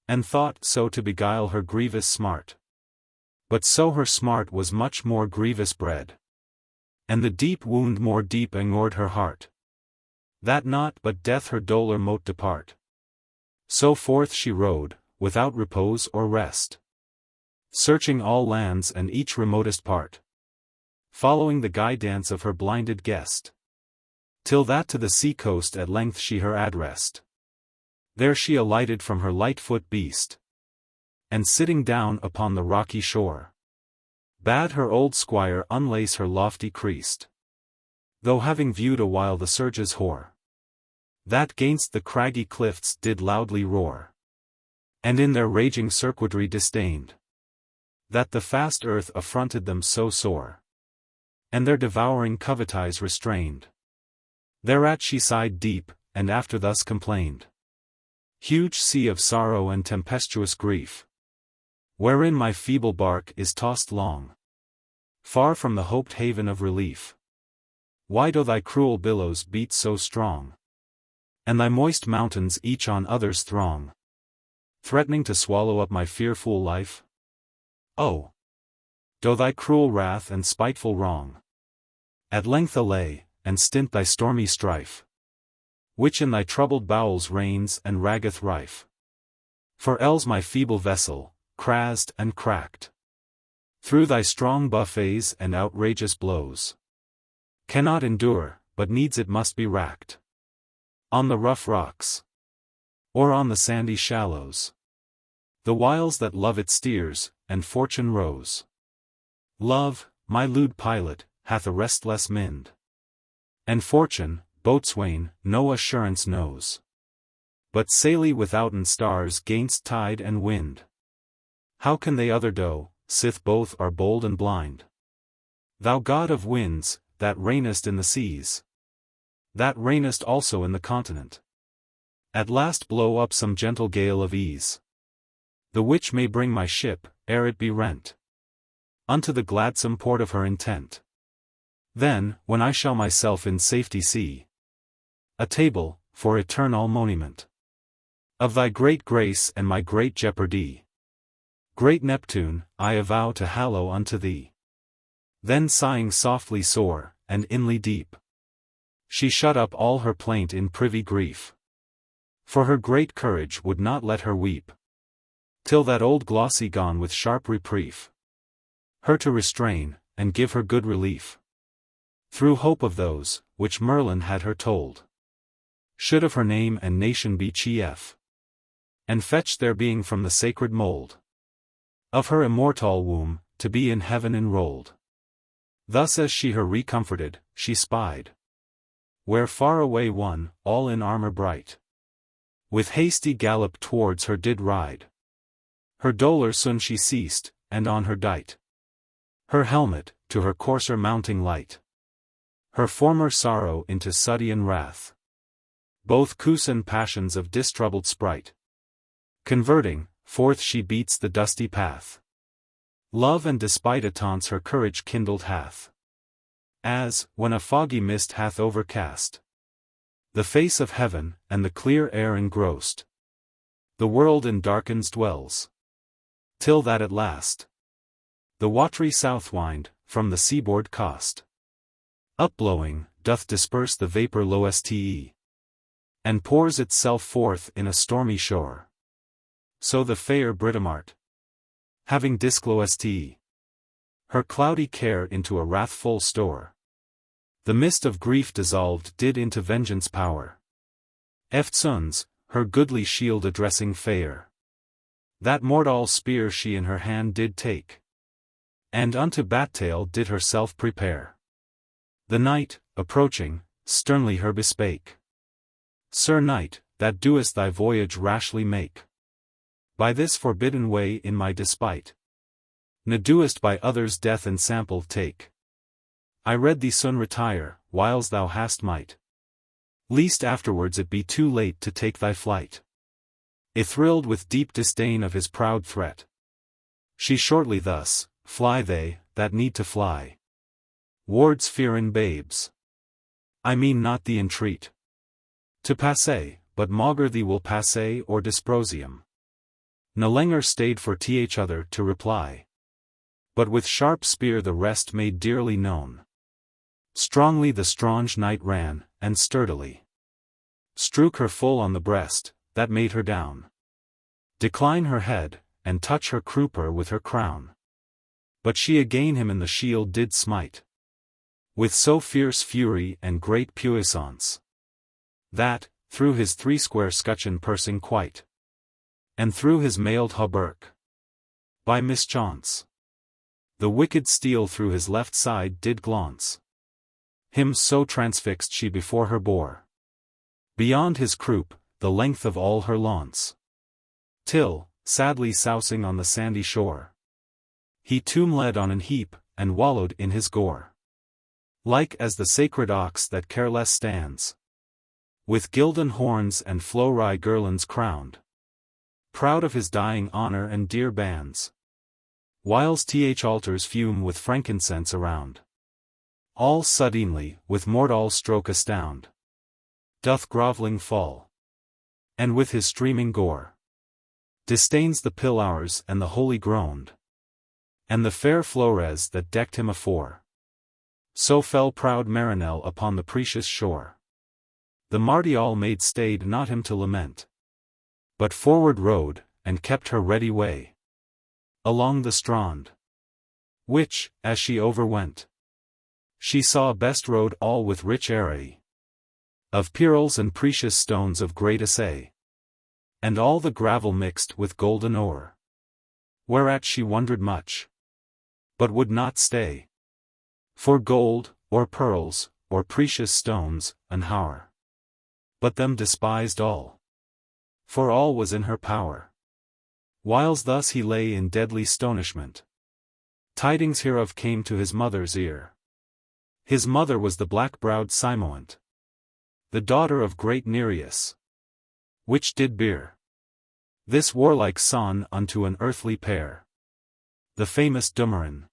and thought so to beguile her grievous smart. But so her smart was much more grievous bred, and the deep wound more deep ang'ored her heart, that naught but death her dolour mote depart. So forth she rode, without repose or rest, searching all lands and each remotest part, following the guidance of her blinded guest, till that to the sea-coast at length she her addressed. There she alighted from her light-foot beast, and sitting down upon the rocky shore, bade her old squire unlace her lofty creast, though having viewed a while the surges hoar, that gainst the craggy cliffs did loudly roar, and in their raging circuitry disdained, that the fast earth affronted them so sore, and their devouring covetise restrained. Thereat she sighed deep, and after thus complained. Huge sea of sorrow and tempestuous grief, wherein my feeble bark is tossed long, far from the hoped haven of relief. Why do thy cruel billows beat so strong, and thy moist mountains each on others throng, threatening to swallow up my fearful life? Oh! Do thy cruel wrath and spiteful wrong at length allay, and stint thy stormy strife, which in thy troubled bowels reigns and raggeth rife. For else my feeble vessel, crased and cracked, through thy strong buffets and outrageous blows, cannot endure, but needs it must be racked, on the rough rocks, or on the sandy shallows, the whiles that love it steers, and fortune rows. Love, my lewd pilot, hath a restless mind, and fortune, boatswain, no assurance knows, but saily withouten stars gainst tide and wind. How can they other do, sith both are bold and blind? Thou god of winds, that reignest in the seas, that reignest also in the continent, at last blow up some gentle gale of ease, the which may bring my ship, ere it be rent, unto the gladsome port of her intent. Then, when I shall myself in safety see a table, for eternal monument of thy great grace and my great jeopardy, great Neptune, I avow to hallow unto thee. Then sighing softly sore, and inly deep, she shut up all her plaint in privy grief, for her great courage would not let her weep, till that old glossy gone with sharp reprief, her to restrain, and give her good relief, through hope of those, which Merlin had her told, should of her name and nation be chief, and fetch their being from the sacred mold of her immortal womb, to be in heaven enrolled. Thus as she her recomforted, she spied, where far away one, all in armor bright, with hasty gallop towards her did ride. Her dolour soon she ceased, and on her dight Her helmet, to her courser mounting light. Her former sorrow into Sudian wrath. Both Cusan passions of distroubled sprite. Converting, forth she beats the dusty path. Love and despite attents her courage kindled hath. As, when a foggy mist hath overcast the face of heaven, and the clear air engrossed the world in darkens dwells. Till that at last the watery south wind, from the seaboard coast upblowing, doth disperse the vapour loeste, and pours itself forth in a stormy shore. So the fair Britomart, having disclosed her cloudy care into a wrathful store, the mist of grief dissolved did into vengeance power. Eftsoons, her goodly shield addressing fair, that mortal spear she in her hand did take, and unto battail did herself prepare. The knight, approaching, sternly her bespake. Sir knight, that doest thy voyage rashly make, by this forbidden way in my despite, ne doest by others death ensample take. I read thee soon retire, whiles thou hast might, lest afterwards it be too late to take thy flight. Thrilled with deep disdain of his proud threat, she shortly thus, fly they, that need to fly. Wards fear in babes. I mean not thee entreat to passe, but maugre thee will passe or disprosium. Ne lenger stayed for each other to reply, but with sharp spear the rest made dearly known. Strongly the strange knight ran, and sturdily strook her full on the breast, that made her down decline her head, and touch her crupper with her crown. But she again him in the shield did smite, with so fierce fury and great puissance, that, through his threesquare scutcheon pursing quite, and through his mailed hauberk, by mischance, the wicked steel through his left side did glance. Him so transfixed she before her bore, beyond his croup, the length of all her launce, till, sadly sousing on the sandy shore, he tomb led on an heap, and wallowed in his gore. Like as the sacred ox that careless stands, with gilden horns and flow-rye girlands crowned, proud of his dying honor and dear bands, whiles altars fume with frankincense around. All suddenly, with mortal stroke astound, doth groveling fall, and with his streaming gore, disdains the pillars and the holy ground, and the fair flores that decked him afore. So fell proud Marinel upon the precious shore. The Martial maid stayed not him to lament, but forward rode, and kept her ready way along the strand, which, as she overwent, she saw best road all with rich array of pearls and precious stones of great assay, and all the gravel mixed with golden ore, whereat she wondered much, but would not stay for gold, or pearls, or precious stones, an hour, but them despised all, for all was in her power. Whiles thus he lay in deadly stonishment, tidings hereof came to his mother's ear. His mother was the black-browed Simoant, the daughter of great Nereus, which did bear this warlike son unto an earthly pair, the famous Dumorin,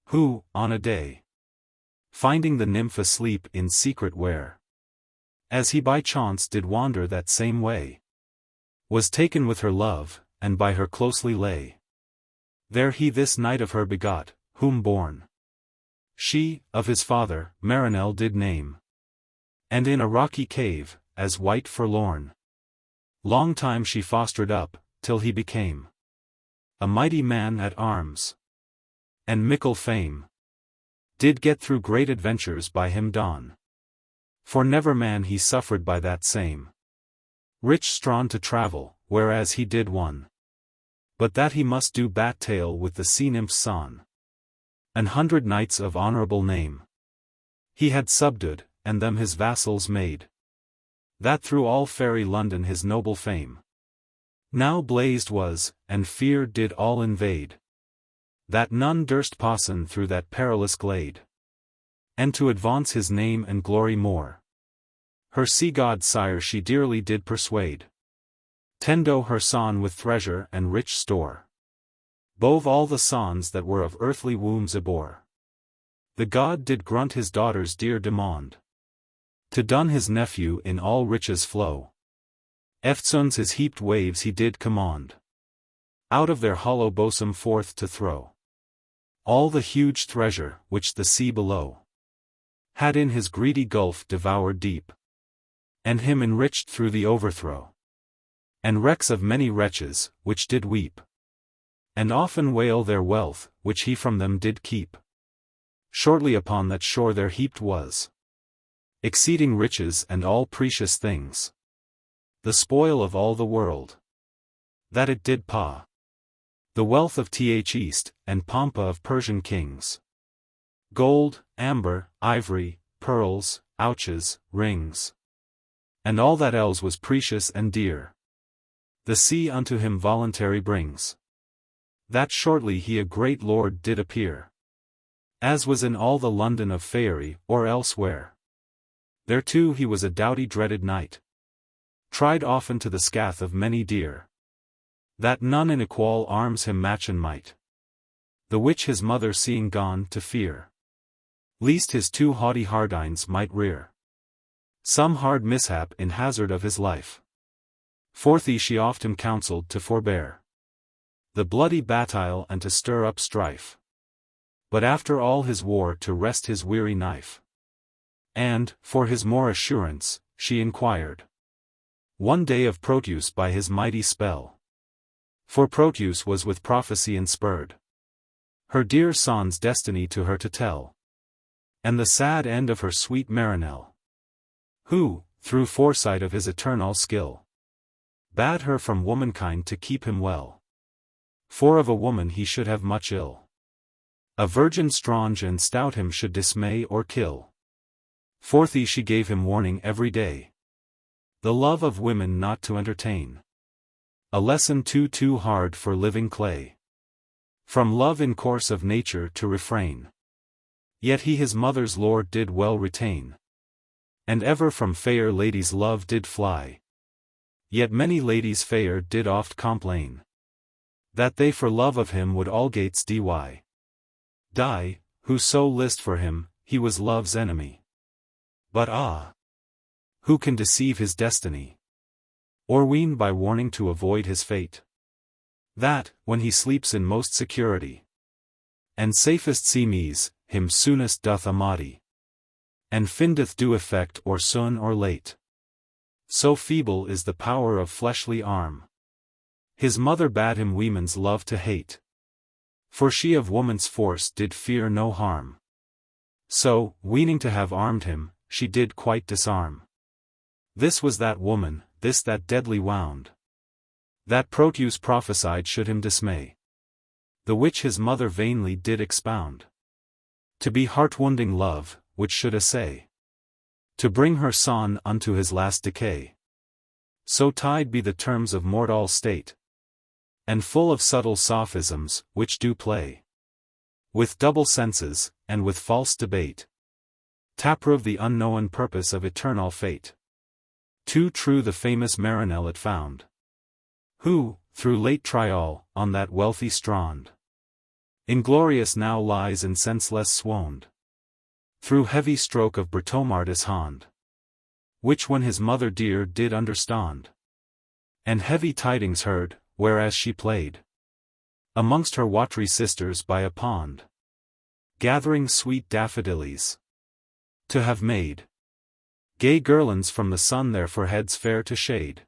who, on a day, finding the nymph asleep in secret where, as he by chance did wander that same way, was taken with her love, and by her closely lay. There he this knight of her begot, whom born she, of his father, Marinel did name. And in a rocky cave, as white forlorn, long time she fostered up, till he became a mighty man at arms, and mickle fame did get through great adventures by him done. For never man he suffered by that same rich strand to travel, whereas he did one, but that he must do bat-tail with the sea-nymph's son. 100 knights of honorable name he had subdued, and them his vassals made, that through all Faerie London his noble fame now blazed was, and fear did all invade. that none durst passen through that perilous glade, and to advance his name and glory more. Her sea-god sire she dearly did persuade, tendo her son with treasure and rich store, bove all the sons that were of earthly wombs abore. The god did grunt his daughter's dear demand, to dun his nephew in all riches flow. Eftsoons his heaped waves he did command, out of their hollow bosom forth to throw all the huge treasure which the sea below had in his greedy gulf devoured deep, and him enriched through the overthrow. And wrecks of many wretches, which did weep, and often wail their wealth, which he from them did keep. Shortly upon that shore there heaped was exceeding riches and all precious things, the spoil of all the world, that it did paw, the wealth of Th East, and Pampa of Persian kings, gold, amber, ivory, pearls, ouches, rings, and all that else was precious and dear, the sea unto him voluntary brings, that shortly he a great lord did appear, as was in all the London of Faerie, or elsewhere. Thereto he was a doughty dreaded knight, tried often to the scath of many dear, that none in equal arms him matchen might, the which his mother seeing gone to fear, lest his two haughty hardines might rear some hard mishap in hazard of his life. Forthly she oft him counselled to forbear the bloody battaile and to stir up strife, but after all his war to rest his weary knife. And, for his more assurance, she inquired one day of Proteus by his mighty spell. For Proteus was with prophecy inspurred, her dear son's destiny to her to tell, and the sad end of her sweet Marinelle, who, through foresight of his eternal skill, bade her from womankind to keep him well, for of a woman he should have much ill. A virgin strong and stout him should dismay or kill. Forthly she gave him warning every day, the love of women not to entertain, a lesson too hard for living clay, from love in course of nature to refrain. Yet he his mother's lord did well retain, and ever from fair ladies' love did fly. Yet many ladies fair did oft complain, that they for love of him would algates die, who so list for him, he was love's enemy. But who can deceive his destiny, or wean by warning to avoid his fate? That, when he sleeps in most security, and safest seemes, him soonest doth amati, and findeth do effect or soon or late. So feeble is the power of fleshly arm, his mother bade him women's love to hate, for she of woman's force did fear no harm. So, weening to have armed him, she did quite disarm. This was that woman, this that deadly wound, that Proteus prophesied should him dismay, the which his mother vainly did expound, to be heart-wounding love, which should essay to bring her son unto his last decay. So tied be the terms of mortal state, and full of subtle sophisms, which do play with double senses, and with false debate, taprove the unknown purpose of eternal fate. Too true the famous Marinelle it found, who, through late trial, on that wealthy strand, inglorious now lies and senseless swooned, through heavy stroke of Britomartis hand, which when his mother dear did understand, and heavy tidings heard, whereas she played amongst her watry sisters by a pond, gathering sweet daffodillies, to have made gay girlands from the sun there for heads fair to shade.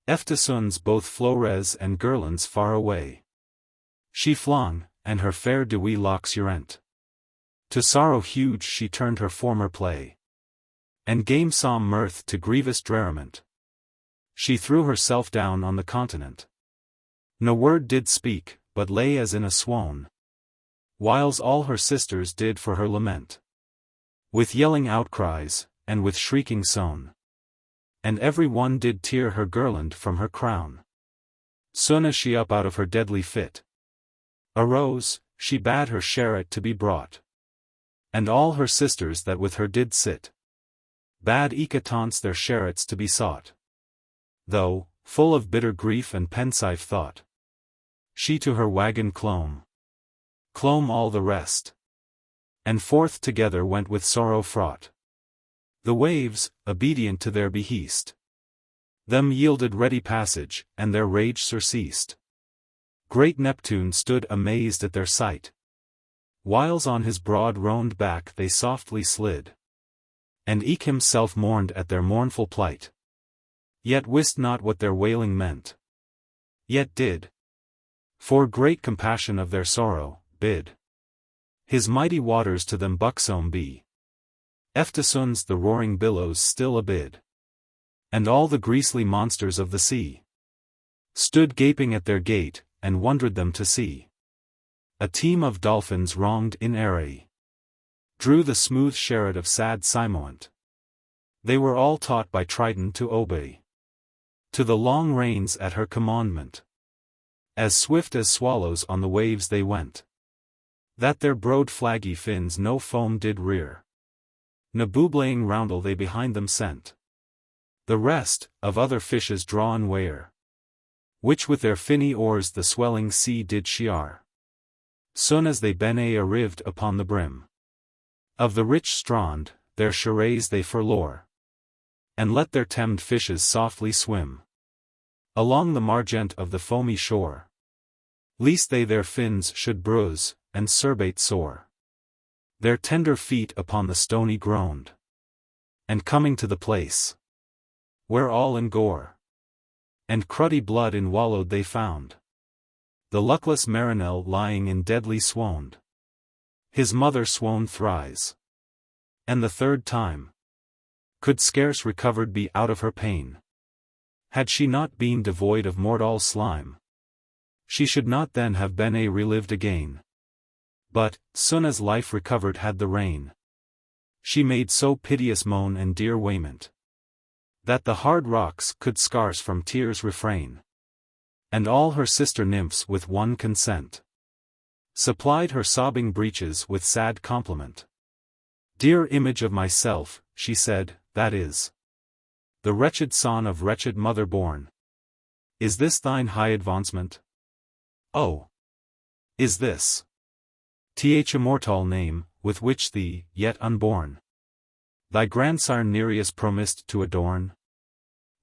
Eftisoons both flores and girlands far away she flung, and her fair dewy locks urent. To sorrow huge she turned her former play, and gamesome mirth to grievous dreriment. She threw herself down on the continent. No word did speak, but lay as in a swoon, whiles all her sisters did for her lament, with yelling outcries, and with shrieking soon. And every one did tear her girland from her crown. Soon as she up out of her deadly fit arose, she bade her chariot to be brought. And all her sisters that with her did sit, bade eke taunts their chariots to be sought. Though, full of bitter grief and pensive thought, she to her wagon clomb all the rest, and forth together went with sorrow fraught. The waves, obedient to their behest, them yielded ready passage, and their rage surceased. Great Neptune stood amazed at their sight, whiles on his broad roaned back they softly slid, and eke himself mourned at their mournful plight, yet wist not what their wailing meant, yet did, for great compassion of their sorrow, bid his mighty waters to them buxom be. Eftisun's the roaring billows still abid, and all the griesly monsters of the sea stood gaping at their gate, and wondered them to see. A team of dolphins wronged in array drew the smooth chariot of sad Simoant. They were all taught by Triton to obey to the long reins at her commandment. As swift as swallows on the waves they went, that their broad flaggy fins no foam did rear. Ne bubbling roundel they behind them sent. The rest, of other fishes drawn ware, which with their finny oars the swelling sea did shear. Soon as they bene arrived upon the brim of the rich strand, their charades they forlore, and let their temmed fishes softly swim along the margent of the foamy shore, lest they their fins should bruise, and cerbate sore their tender feet upon the stony ground. And coming to the place where all in gore and cruddy blood in wallowed they found the luckless marinel lying in deadly swound. His mother swooned thrice, and the third time could scarce recovered be out of her pain. Had she not been devoid of mortal slime, she should not then have been relived again. But, soon as life recovered had the rain, she made so piteous moan and dear waiment, that the hard rocks could scarce from tears refrain. And all her sister nymphs with one consent supplied her sobbing breeches with sad compliment. Dear image of myself, she said, that is the wretched son of wretched mother born. Is this thine high advancement? Oh! Is this th immortal name, with which thee, yet unborn, thy grandsire Nereus promised to adorn?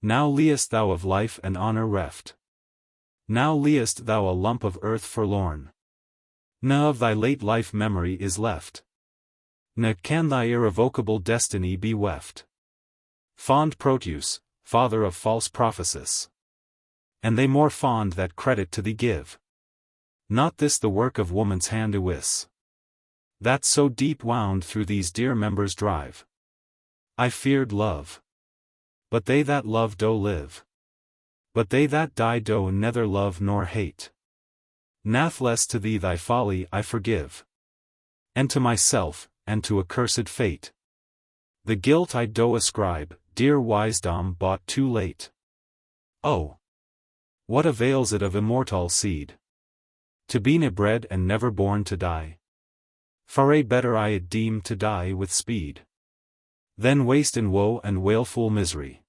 Now liest thou of life and honor reft. Now liest thou a lump of earth forlorn. Ne of thy late life memory is left. Ne can thy irrevocable destiny be weft. Fond Proteus, father of false prophecies, and they more fond that credit to thee give. Not this the work of woman's hand Uwis, that so deep wound through these dear members drive. I feared love, but they that love do live. But they that die do neither love nor hate. Nathless to thee thy folly I forgive, and to myself, and to accursed fate. The guilt I do ascribe, dear wisdom bought too late. Oh! What avails it of immortal seed, to be ne bred and never born to die? Far better I it deem to die with speed, than waste in woe and wailful misery.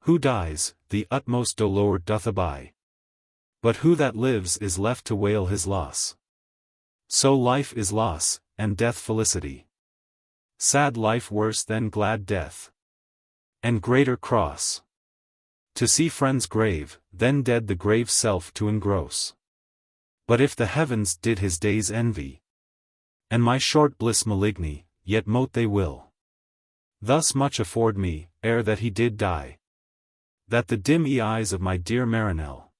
Who dies, the utmost dolor doth abide, but who that lives is left to wail his loss. So life is loss, and death felicity. Sad life worse than glad death, and greater cross, to see friend's grave, then dead the grave's self to engross. But if the heavens did his days envy, and my short bliss maligny, yet mote they will thus much afford me, ere that he did die, that the dim eyes of my dear Marinel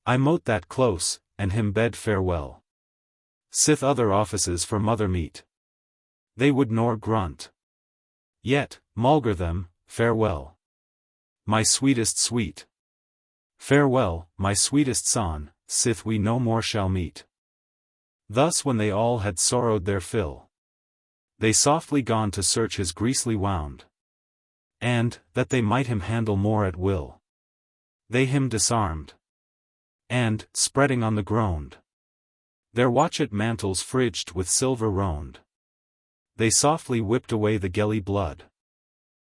I mote that close, and him bed farewell. Sith other offices for mother meet, they would nor grunt. Yet, maulger them, farewell, my sweetest sweet. Farewell, my sweetest son, sith we no more shall meet. Thus when they all had sorrowed their fill, they softly gone to search his griesly wound, and, that they might him handle more at will, they him disarmed, and, spreading on the ground, Their watchet mantles fridged with silver round. They softly whipped away the gelly blood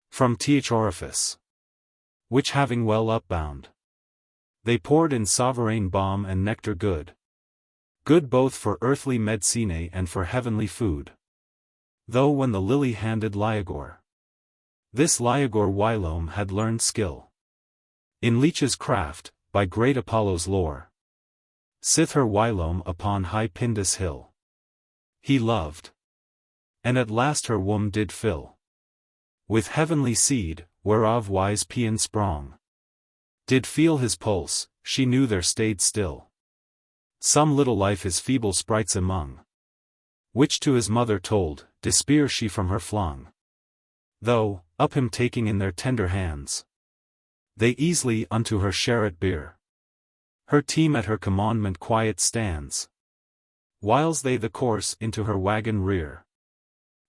from th orifice, which having well upbound, they poured in sovereign balm and nectar good. Good both for earthly medicine and for heavenly food. Though when the lily-handed Liagor, this Liagor whilome had learned skill in leech's craft, by great Apollo's lore, sith her whilome upon high Pindus hill he loved, and at last her womb did fill with heavenly seed, whereof wise Paean sprong. Did feel his pulse, she knew there stayed still some little life his feeble sprites among, which to his mother told, despair she from her flung. Though, up him taking in their tender hands, they easily unto her chariot bear. Her team at her commandment quiet stands, whiles they the course into her wagon rear,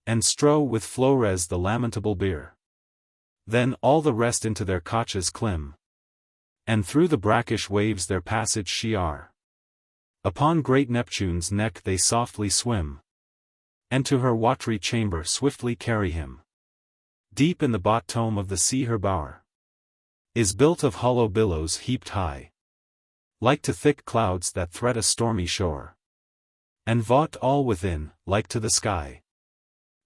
and strow with flores the lamentable bier. Then all the rest into their coaches climb, and through the brackish waves their passage shear. Upon great Neptune's neck they softly swim, and to her watery chamber swiftly carry him. Deep in the bottom of the sea her bower is built of hollow billows heaped high, like to thick clouds that thread a stormy shore, and vault all within, like to the sky,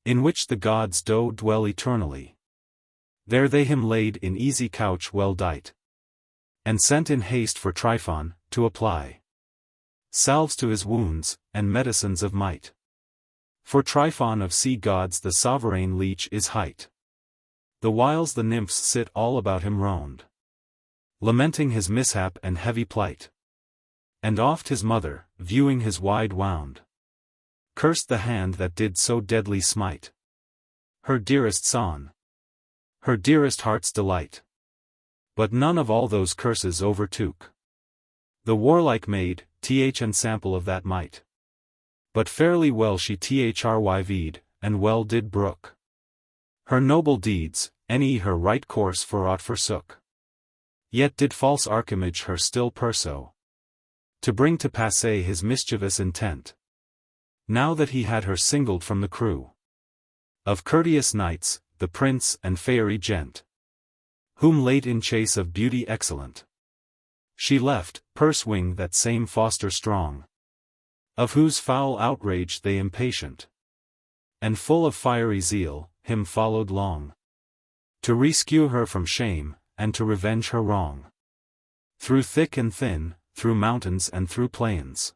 in which the gods do dwell eternally. There they him laid in easy couch well dight, and sent in haste for Tryphon, to apply salves to his wounds, and medicines of might. For Tryphon of sea gods the sovereign leech is hight. The whiles the nymphs sit all about him round, lamenting his mishap and heavy plight. And oft his mother, viewing his wide wound, cursed the hand that did so deadly smite her dearest son, her dearest heart's delight. But none of all those curses overtook the warlike maid, th ensample of that might. But fairly well she thrived, and well did brook her noble deeds, any her right course for aught forsook. Yet did false Archimage her still perso, to bring to passe his mischievous intent. Now that he had her singled from the crew of courteous knights, the prince and fairy gent, whom late in chase of beauty excellent she left, purse-wing that same foster strong, of whose foul outrage they impatient, and full of fiery zeal, him followed long, to rescue her from shame, and to revenge her wrong. Through thick and thin, through mountains and through plains,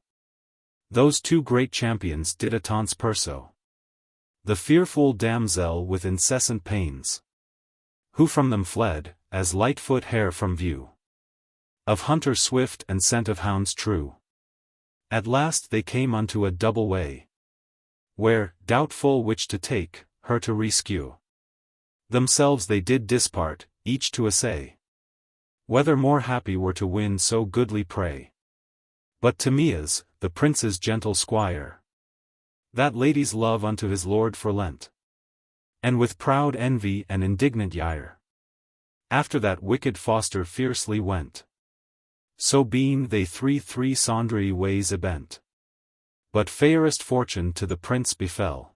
those two great champions did attance perso the fearful damsel with incessant pains, who from them fled, as light-foot hare from view of hunter swift and scent of hounds true. At last they came unto a double way, where, doubtful which to take, her to rescue, themselves they did dispart, each to essay whether more happy were to win so goodly prey. But Timaeus, the prince's gentle squire, that lady's love unto his lord forlent, and with proud envy and indignant ire, after that wicked foster fiercely went. So being they three sundry ways abent. But fairest fortune to the prince befell,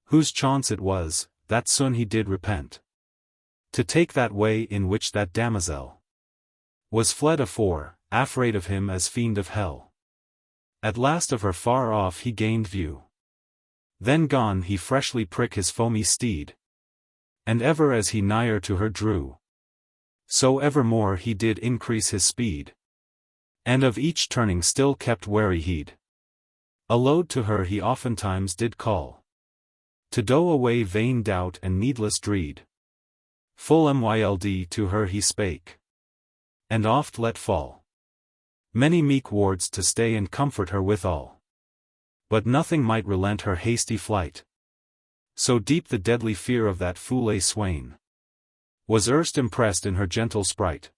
whose chance it was, that soon he did repent, to take that way in which that damosel was fled afore, afraid of him as fiend of hell. At last of her far off he gained view. Then gone he freshly prick his foamy steed, and ever as he nigher to her drew, so evermore he did increase his speed, and of each turning still kept wary heed. A load to her he oftentimes did call, to doe away vain doubt and needless dread. Full mild to her he spake, and oft let fall many meek words to stay and comfort her withal. But nothing might relent her hasty flight, so deep the deadly fear of that foule swain was erst impressed in her gentle sprite,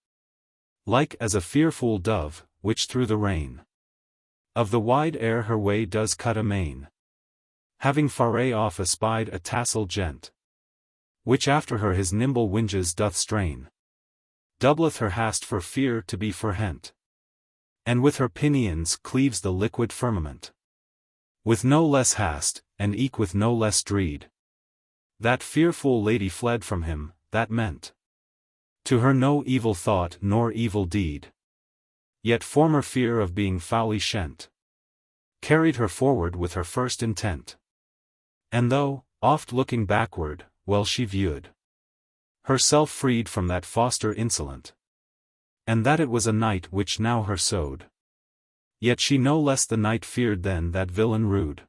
like as a fearful dove, which through the rain of the wide air her way does cut amain, having far off espied a tassel gent, which after her his nimble winges doth strain, doubleth her hast for fear to be forhent, and with her pinions cleaves the liquid firmament. With no less hast, and eke with no less dread, that fearful lady fled from him, that meant to her no evil thought nor evil deed. Yet former fear of being foully shent carried her forward with her first intent. And though, oft looking backward, well she viewed herself freed from that foster insolent, and that it was a knight which now her sowed, yet she no less the knight feared than that villain rude.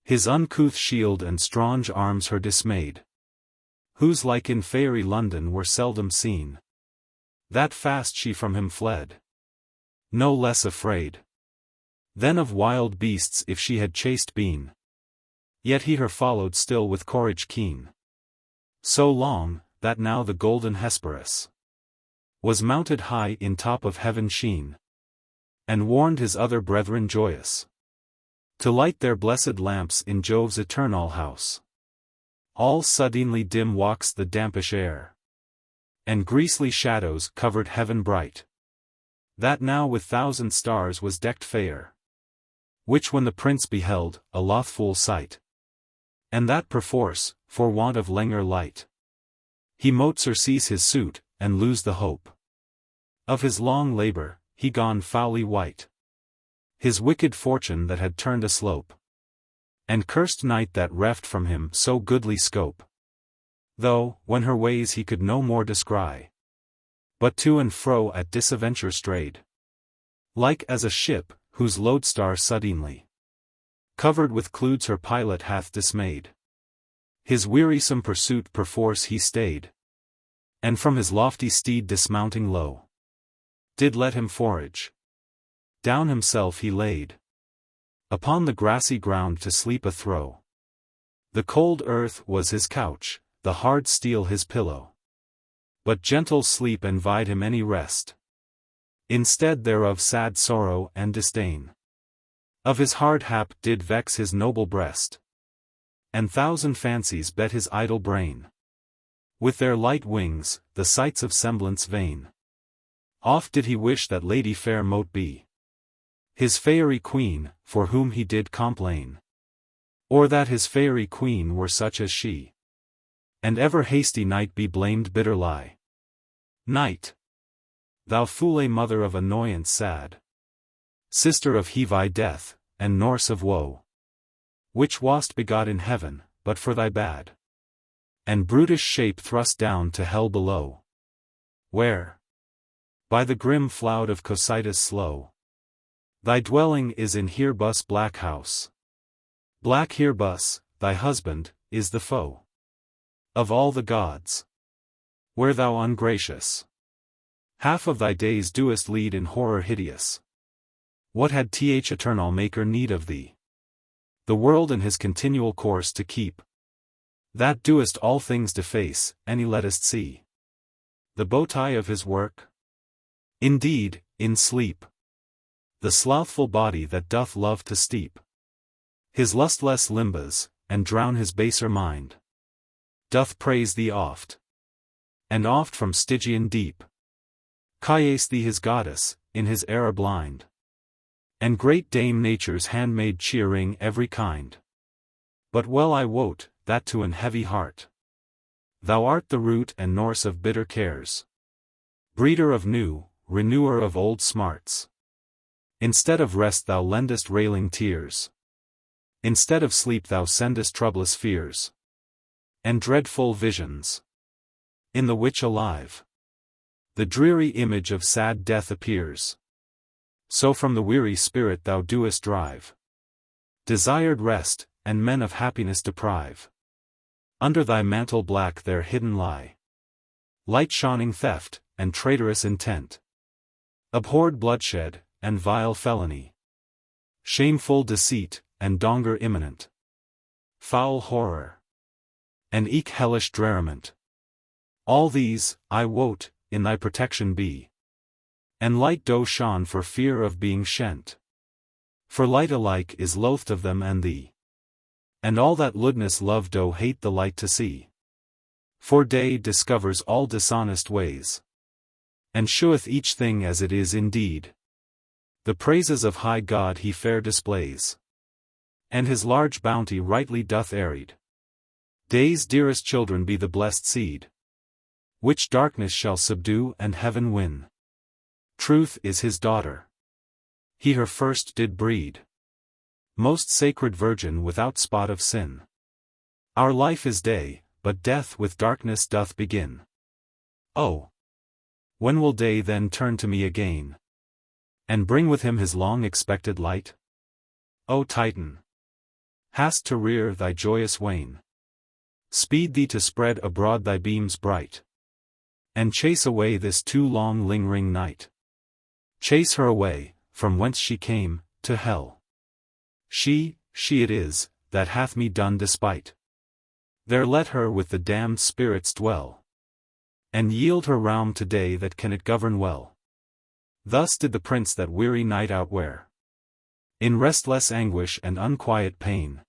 His uncouth shield and strong arms her dismayed, whose like in Faerie London were seldom seen. That fast she from him fled, no less afraid than of wild beasts if she had chased been. Yet he her followed still with courage keen, so long, that now the golden Hesperus was mounted high in top of heaven sheen, and warned his other brethren joyous to light their blessed lamps in Jove's eternal house. All suddenly dim walks the dampish air, and greasely shadows covered heaven bright, that now with thousand stars was decked fair, which when the prince beheld, a lothful sight, and that perforce, for want of länger light, he mote surcease his suit, and lose the hope of his long labor, he gone foully white. His wicked fortune that had turned aslope, and cursed night that reft from him so goodly scope. Though, when her ways he could no more descry, but to and fro at disaventure strayed, like as a ship, whose lodestar suddenly covered with clouds her pilot hath dismayed. His wearisome pursuit perforce he stayed, and from his lofty steed dismounting low, did let him forage. Down himself he laid upon the grassy ground to sleep a throw. The cold earth was his couch, the hard steel his pillow. But gentle sleep envied him any rest. Instead thereof sad sorrow and disdain of his hard hap did vex his noble breast, and thousand fancies bet his idle brain. With their light wings, the sights of semblance vain. Oft did he wish that lady fair mote be his Faerie Queene, for whom he did complain, or that his Faerie Queene were such as she. And ever hasty night be blamed bitter lie. Night, thou foule mother of annoyance sad, sister of Hevi death, and Norse of woe, which wast begot in heaven, but for thy bad and brutish shape thrust down to hell below, where, by the grim flood of Cocytus slow, thy dwelling is in Herebus black house. Black Herebus, thy husband, is the foe of all the gods, where thou ungracious half of thy days doest lead in horror hideous. What had th eternal Maker need of thee? The world in his continual course to keep, that doest all things deface, any lettest see the bowtie of his work? Indeed, in sleep, the slothful body that doth love to steep his lustless limbs, and drown his baser mind, doth praise thee oft, and oft from Stygian deep cries thee his goddess, in his error blind, and great Dame Nature's handmaid cheering every kind. But well I wot, that to an heavy heart thou art the root and source of bitter cares, breeder of new, renewer of old smarts. Instead of rest thou lendest railing tears, instead of sleep thou sendest troublous fears, and dreadful visions, in the which alive the dreary image of sad death appears. So from the weary spirit thou doest drive desired rest, and men of happiness deprive. Under thy mantle black there hidden lie light-shining theft, and traitorous intent, abhorred bloodshed, and vile felony, shameful deceit, and donger imminent, foul horror, and eke hellish derriment. All these, I wot, in thy protection be, and light do shone for fear of being shent. For light alike is loathed of them and thee, and all that lewdness love do hate the light to see. For day discovers all dishonest ways, and sheweth each thing as it is indeed. The praises of high God he fair displays, and his large bounty rightly doth aid. Day's dearest children be the blessed seed, which darkness shall subdue and heaven win. Truth is his daughter, he her first did breed. Most sacred virgin without spot of sin. Our life is day, but death with darkness doth begin. Oh! When will day then turn to me again, and bring with him his long-expected light? O Titan! Hast to rear thy joyous wain. Speed thee to spread abroad thy beams bright, and chase away this too long lingering night. Chase her away, from whence she came, to hell. She it is, that hath me done despite. There let her with the damned spirits dwell, and yield her realm to day that can it govern well. Thus did the prince that weary night outwear, in restless anguish and unquiet pain.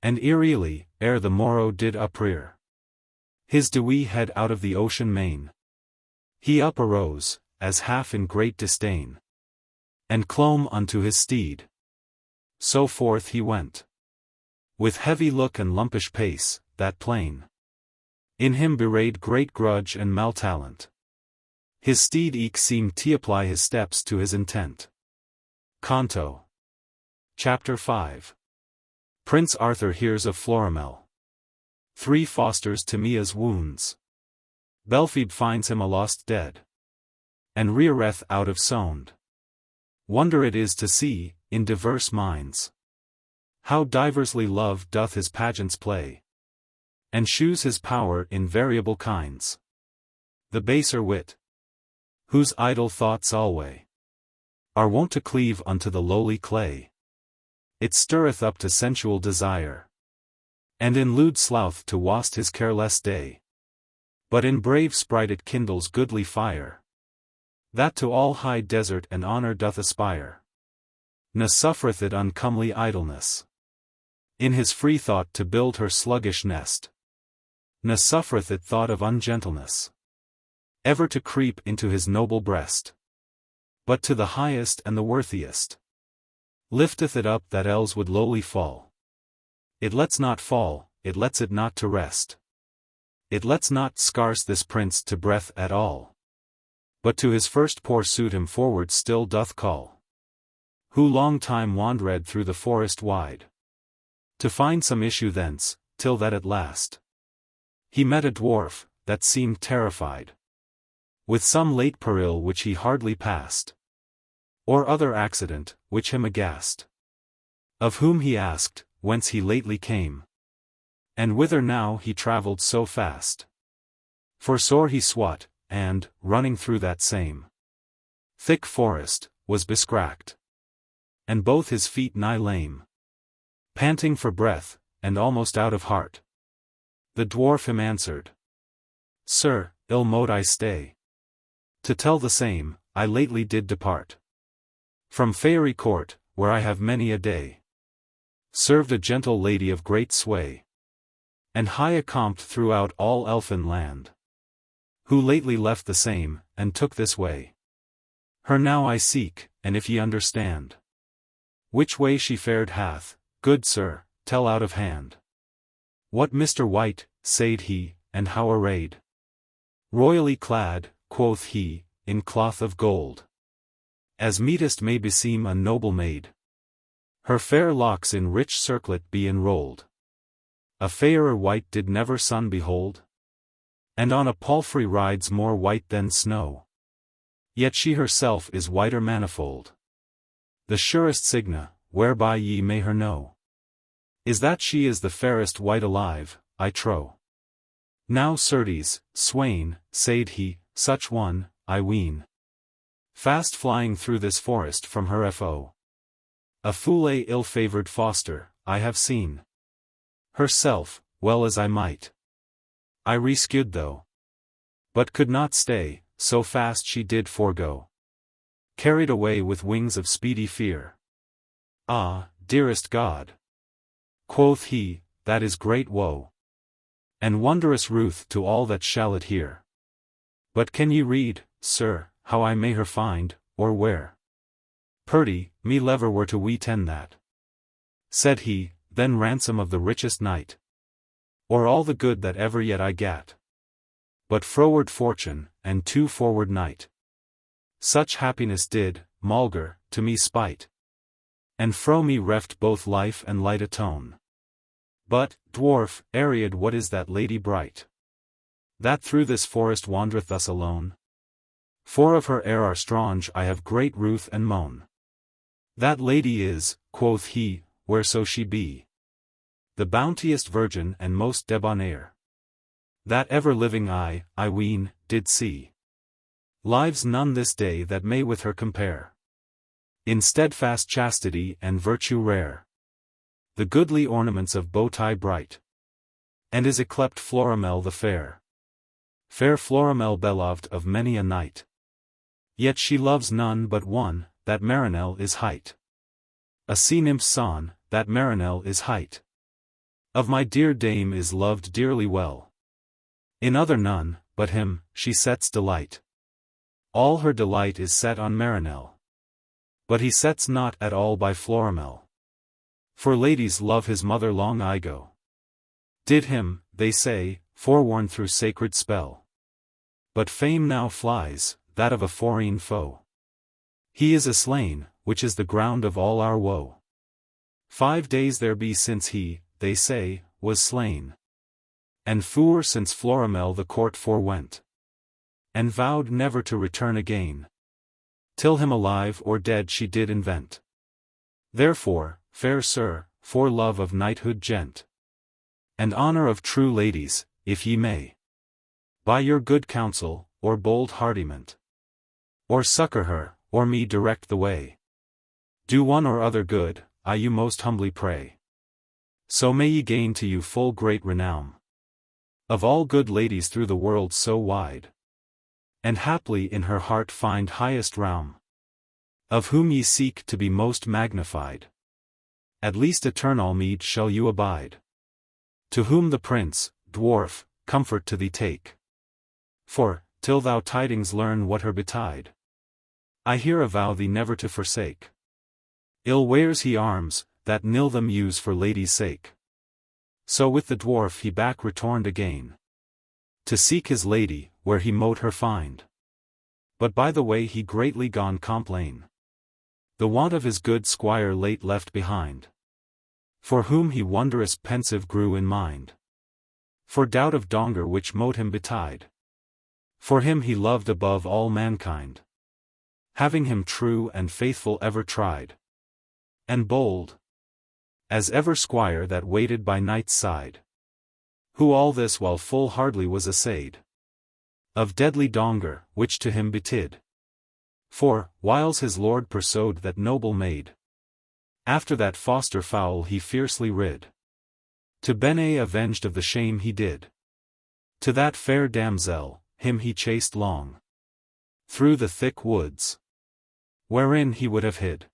And eerily, ere the morrow did uprear his dewy head out of the ocean main, he up arose, as half in great disdain, and clomb unto his steed. So forth he went, with heavy look and lumpish pace, that plain in him bewrayed great grudge and maltalent. His steed eke seemed to apply his steps to his intent. Canto. Chapter 5. Prince Arthur hears of Florimel. 3 fosters Timea's wounds. Belphoebe finds him a lost dead, and Reareth out of sound. Wonder it is to see, in diverse minds, how diversely love doth his pageants play, and shews his power in variable kinds. The baser wit, whose idle thoughts alway are wont to cleave unto the lowly clay, it stirreth up to sensual desire, and in lewd sloth to wast his careless day. But in brave sprite it kindles goodly fire, that to all high desert and honor doth aspire. Ne suffereth it uncomely idleness, in his free thought to build her sluggish nest. Ne suffereth it thought of ungentleness, ever to creep into his noble breast. But to the highest and the worthiest, lifteth it up that else would lowly fall. It lets not fall, it lets it not to rest. It lets not scarce this prince to breath at all, but to his first poor suit him forward still doth call. Who long time wandered through the forest wide, to find some issue thence, till that at last he met a dwarf, that seemed terrified with some late peril which he hardly passed, or other accident, which him aghast. Of whom he asked, whence he lately came, and whither now he travelled so fast. For sore he swat, and, running through that same thick forest, was bescracked, and both his feet nigh lame, panting for breath, and almost out of heart. The dwarf him answered, Sir, ill mote I stay. To tell the same, I lately did depart from Faerie Court, where I have many a day served a gentle lady of great sway, and high accompted throughout all elfin land, who lately left the same, and took this way. Her now I seek, and if ye understand which way she fared hath, good sir, tell out of hand. What Mr. White, said he, and how arrayed? Royally clad, quoth he, in cloth of gold, as meetest may beseem a noble maid. Her fair locks in rich circlet be enrolled. A fairer white did never sun behold, and on a palfrey rides more white than snow. Yet she herself is whiter manifold. The surest signa, whereby ye may her know, is that she is the fairest wight alive, I trow. Now certes, swain, said he, such one, I ween, fast flying through this forest from her foe. A foule ill-favoured foster, I have seen. Herself, well as I might, I rescued though, but could not stay, so fast she did forego, carried away with wings of speedy fear. Ah, dearest God, quoth he, that is great woe, and wondrous ruth to all that shall it hear. But can ye read, sir, how I may her find, or where "Purdy, me lever were to we ten that," said he, "then ransom of the richest knight, or all the good that ever yet I gat. But froward fortune, and too forward night, such happiness did, maulger, to me spite, and fro me reft both life and light atone. But, dwarf, Ariad, what is that lady bright, that through this forest wandereth thus alone? For of her air are strange I have great ruth and moan. That lady is," quoth he, "whereso she be, the bounteous virgin and most debonair, that ever living I ween, did see. Lives none this day that may with her compare, in steadfast chastity and virtue rare, the goodly ornaments of bow tie bright, and is yclept Florimel the fair. Fair Florimel beloved of many a knight, yet she loves none but one, that Marinel is hight. A sea nymph's son, that Marinel is hight. Of my dear dame is loved dearly well. In other none, but him, she sets delight. All her delight is set on Marinel. But he sets not at all by Florimel. For ladies love his mother long ago. Did him, they say, forewarn through sacred spell. But fame now flies, that of a foreign foe. He is a slain, which is the ground of all our woe. 5 days there be since he, they say, was slain. And 4 since Florimel the court forewent, and vowed never to return again, till him alive or dead she did invent. Therefore, fair sir, for love of knighthood gent, and honor of true ladies, if ye may, by your good counsel, or bold hardiment, or succor her, or me direct the way, do one or other good, I you most humbly pray. So may ye gain to you full great renown, of all good ladies through the world so wide, and haply in her heart find highest realm, of whom ye seek to be most magnified. At least eternal meed shall you abide. To whom the prince, dwarf, comfort to thee take. For, till thou tidings learn what her betide, I here avow thee never to forsake. Ill wears he arms, that nil them use for ladies' sake. So with the dwarf he back returned again, to seek his lady, where he mote her find. But by the way he greatly gone complain, the want of his good squire late left behind, for whom he wondrous pensive grew in mind, for doubt of donger which mote him betide. For him he loved above all mankind, having him true and faithful ever tried, and bold as ever squire that waited by knight's side, who all this while full hardly was assayed of deadly donger, which to him betid. For, whiles his lord pursued that noble maid, after that foster fowl he fiercely rid, to Bene avenged of the shame he did. To that fair damsel, him he chased long, through the thick woods, wherein he would have hid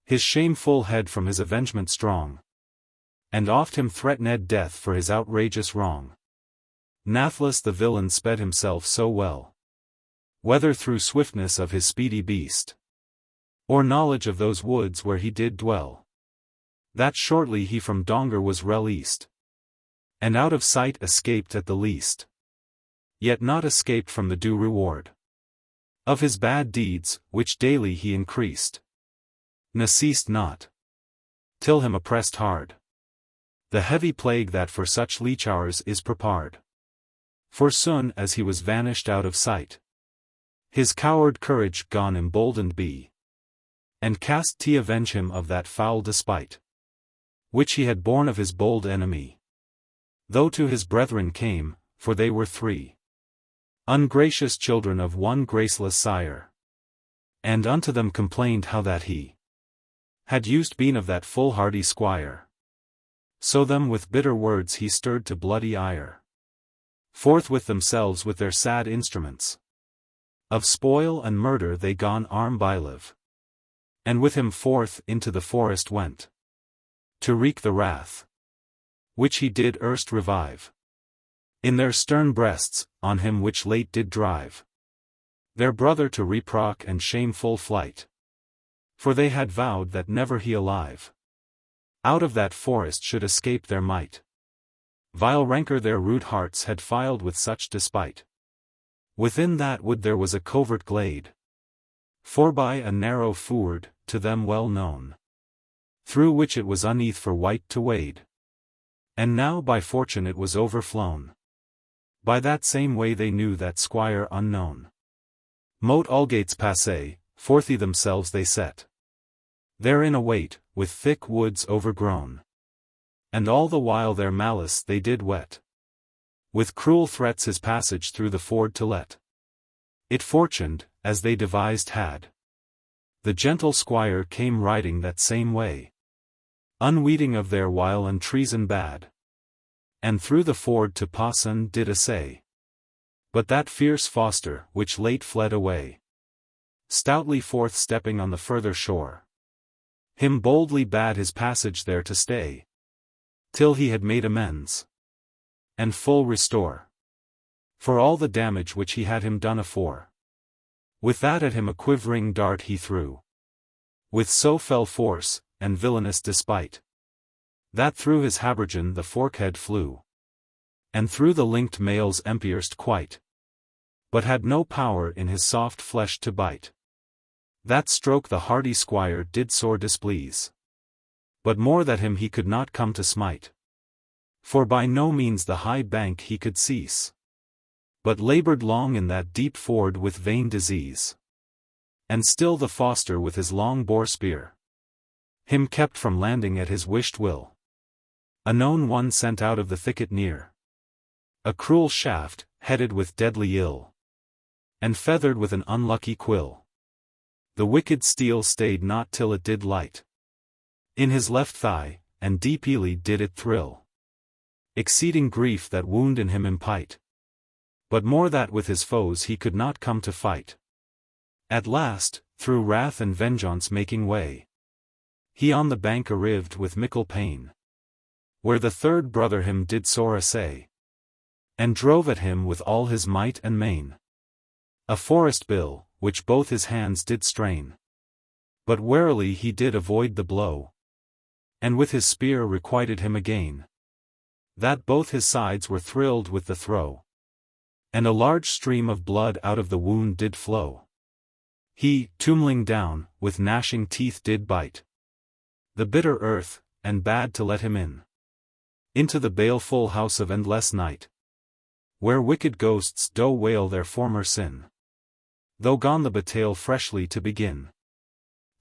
his shameful head from his avengement strong, and oft him threatened death for his outrageous wrong. Nathless the villain sped himself so well, whether through swiftness of his speedy beast, or knowledge of those woods where he did dwell, that shortly he from donger was released, and out of sight escaped at the least, yet not escaped from the due reward of his bad deeds, which daily he increased, ne ceased not, till him oppressed hard the heavy plague that for such leech hours is prepared. For soon as he was vanished out of sight, his coward courage gone emboldened be, and cast to avenge him of that foul despite, which he had borne of his bold enemy. Though to his brethren came, for they were 3 ungracious children of one graceless sire, and unto them complained how that he had used been of that foolhardy squire. So them with bitter words he stirred to bloody ire. Forthwith themselves with their sad instruments of spoil and murder they gone arm by live, and with him forth into the forest went, to wreak the wrath, which he did erst revive, in their stern breasts, on him which late did drive their brother to reproach and shameful flight. For they had vowed that never he alive out of that forest should escape their might. Vile rancor their rude hearts had filed with such despite. Within that wood there was a covert glade, forby a narrow ford, to them well known, through which it was uneath for wight to wade. And now by fortune it was overflown. By that same way they knew that squire unknown mote Aldgates passe, forthy themselves they set therein await, with thick woods overgrown. And all the while their malice they did whet, with cruel threats his passage through the ford to let. It fortuned, as they devised had, the gentle squire came riding that same way, unweeting of their wile and treason bad, and through the ford to pass did essay. But that fierce foster, which late fled away, stoutly forth stepping on the further shore, him boldly bade his passage there to stay, till he had made amends, and full restore, for all the damage which he had him done afore. With that at him a quivering dart he threw, with so fell force, and villainous despite, that through his habergeon the forkhead flew, and through the linked mails empierced quite, but had no power in his soft flesh to bite. That stroke the hardy squire did sore displease, but more that him he could not come to smite. For by no means the high bank he could cease, but laboured long in that deep ford with vain disease. And still the foster with his long bore spear him kept from landing at his wished will. A known one sent out of the thicket near a cruel shaft, headed with deadly ill, and feathered with an unlucky quill. The wicked steel stayed not till it did light in his left thigh, and deeply did it thrill. Exceeding grief that wound in him impite, but more that with his foes he could not come to fight. At last, through wrath and vengeance making way, he on the bank arrived with mickle pain, where the third brother him did sore essay, and drove at him with all his might and main. A forest bill, which both his hands did strain, but warily he did avoid the blow, and with his spear requited him again, that both his sides were thrilled with the throw, and a large stream of blood out of the wound did flow. He, tumbling down, with gnashing teeth did bite the bitter earth, and bade to let him in into the baleful house of endless night, where wicked ghosts do wail their former sin, though gone the battle freshly to begin.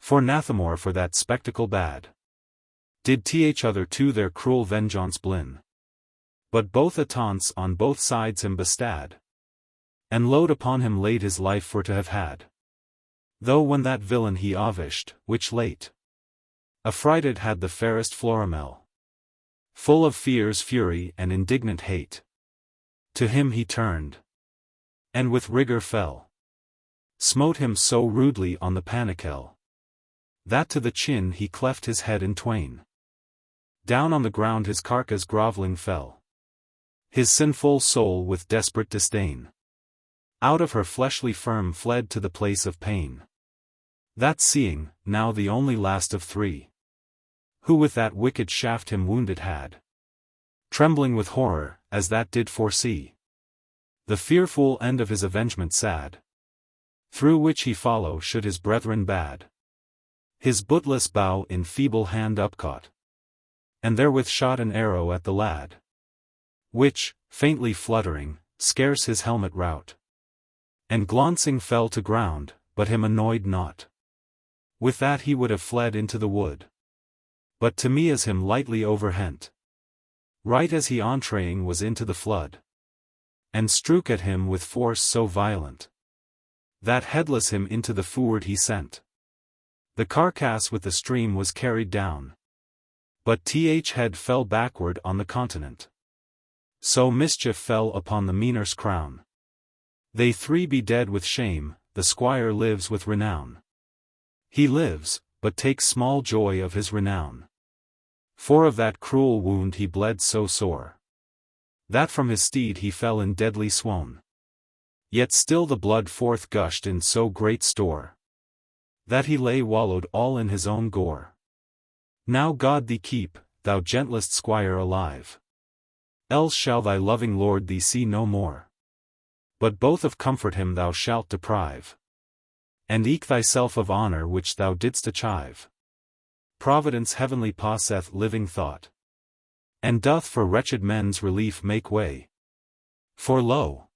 For Nathamore for that spectacle bad did each other to their cruel vengeance blin, but both attempts on both sides him bestad, and load upon him laid his life for to have had. Though when that villain he avished, which late affrighted had the fairest Florimel, full of fears fury and indignant hate, to him he turned, and with rigour fell, smote him so rudely on the panicle, that to the chin he cleft his head in twain. Down on the ground his carcass grovelling fell, his sinful soul with desperate disdain out of her fleshly firm fled to the place of pain. That seeing, now the only last of three, who with that wicked shaft him wounded had, trembling with horror, as that did foresee the fearful end of his avengement sad, through which he follow should his brethren bad, his bootless bow in feeble hand upcaught, and therewith shot an arrow at the lad, which, faintly fluttering, scarce his helmet rout, and glancing fell to ground, but him annoyed not. With that he would have fled into the wood, but to me as him lightly overhent, right as he entreing was into the flood, and strook at him with force so violent, that headless him into the ford he sent. The carcass with the stream was carried down, but head fell backward on the continent. So mischief fell upon the meaner's crown. They three be dead with shame, the squire lives with renown. He lives, but takes small joy of his renown. For of that cruel wound he bled so sore, that from his steed he fell in deadly swoon. Yet still the blood forth gushed in so great store, that he lay wallowed all in his own gore. Now God thee keep, thou gentlest squire alive. Else shall thy loving lord thee see no more. But both of comfort him thou shalt deprive. And eke thyself of honor which thou didst achieve. Providence heavenly possesseth living thought. And doth for wretched men's relief make way. For lo!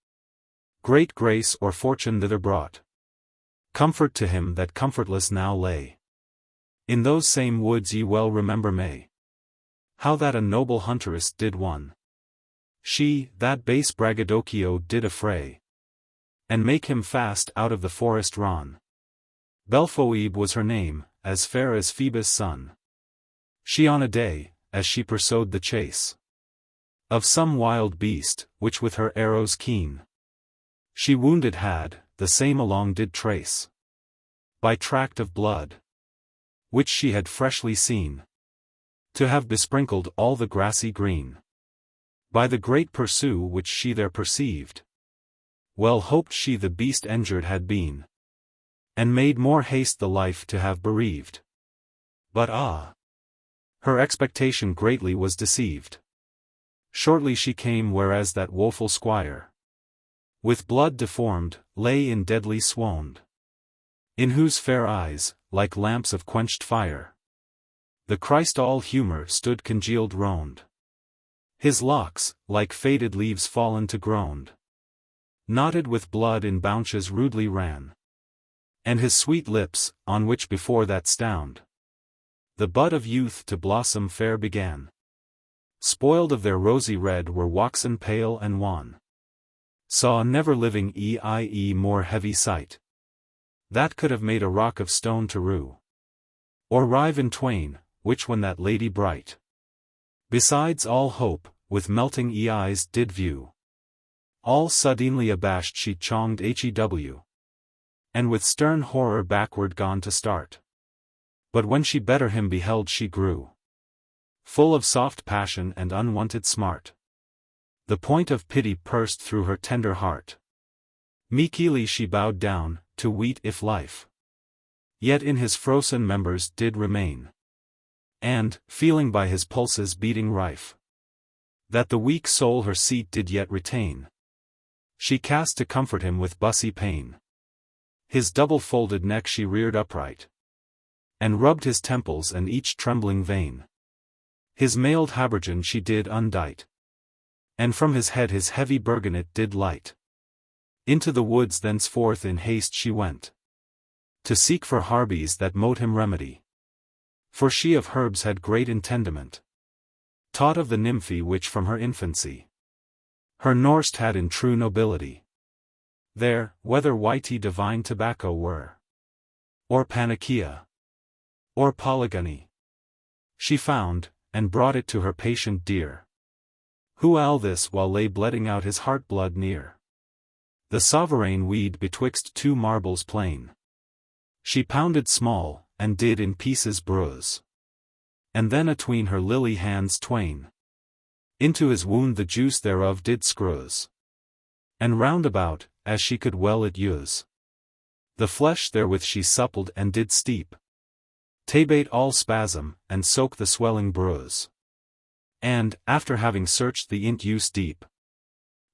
Great grace or fortune thither brought. Comfort to him that comfortless now lay. In those same woods ye well remember may. How that a noble huntress did won. She, that base braggadocio did affray. And make him fast out of the forest ron. Belphoebe was her name, as fair as Phoebus' son. She on a day, as she pursued the chase of some wild beast, which with her arrows keen she wounded had, the same along did trace. By tract of blood, which she had freshly seen, to have besprinkled all the grassy green. By the great pursue which she there perceived, well hoped she the beast injured had been, and made more haste the life to have bereaved. But ah! Her expectation greatly was deceived. Shortly she came whereas that woeful squire, with blood deformed, lay in deadly swound, in whose fair eyes, like lamps of quenched fire, the Christ all humour stood congealed round. His locks, like faded leaves fallen to ground, knotted with blood in bunches rudely ran. And his sweet lips, on which before that stound the bud of youth to blossom fair began, spoiled of their rosy red were waxen pale and wan. Saw never living ie more heavy sight, that could have made a rock of stone to rue, or rive in twain, which when that lady bright, besides all hope, with melting eyes did view. All suddenly abashed she chonged hew, and with stern horror backward gone to start. But when she better him beheld she grew full of soft passion and unwonted smart. The point of pity pierced through her tender heart. Meekly she bowed down, to weet if life yet in his frozen members did remain. And, feeling by his pulses beating rife, that the weak soul her seat did yet retain, she cast to comfort him with bussy pain. His double-folded neck she reared upright, and rubbed his temples and each trembling vein. His mailed habergeon she did undight, and from his head his heavy burgonet did light. Into the woods thenceforth in haste she went, to seek for harbies that mote him remedy. For she of herbs had great intendiment, taught of the nymphy which from her infancy her Norst had in true nobility. There, whether whitey divine tobacco were, or panacea, or polygony, she found, and brought it to her patient dear, who all this while lay bleeding out his heart blood near. The sovereign weed betwixt two marbles plain, she pounded small, and did in pieces bruise, and then atween her lily hands twain, into his wound the juice thereof did screws, and round about, as she could well it use, the flesh therewith she suppled and did steep, tabate all spasm, and soak the swelling bruise. And, after having searched the int use deep,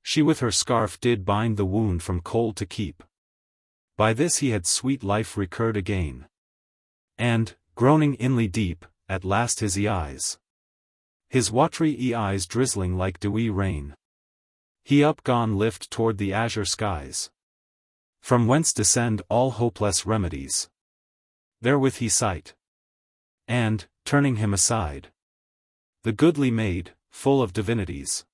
she with her scarf did bind the wound from cold to keep. By this he had sweet life recurred again. And, groaning inly deep, at last his eyes, his watery eyes drizzling like dewy rain, he up gone lift toward the azure skies, from whence descend all hopeless remedies. Therewith he sight, and, turning him aside, the goodly maid, full of divinities,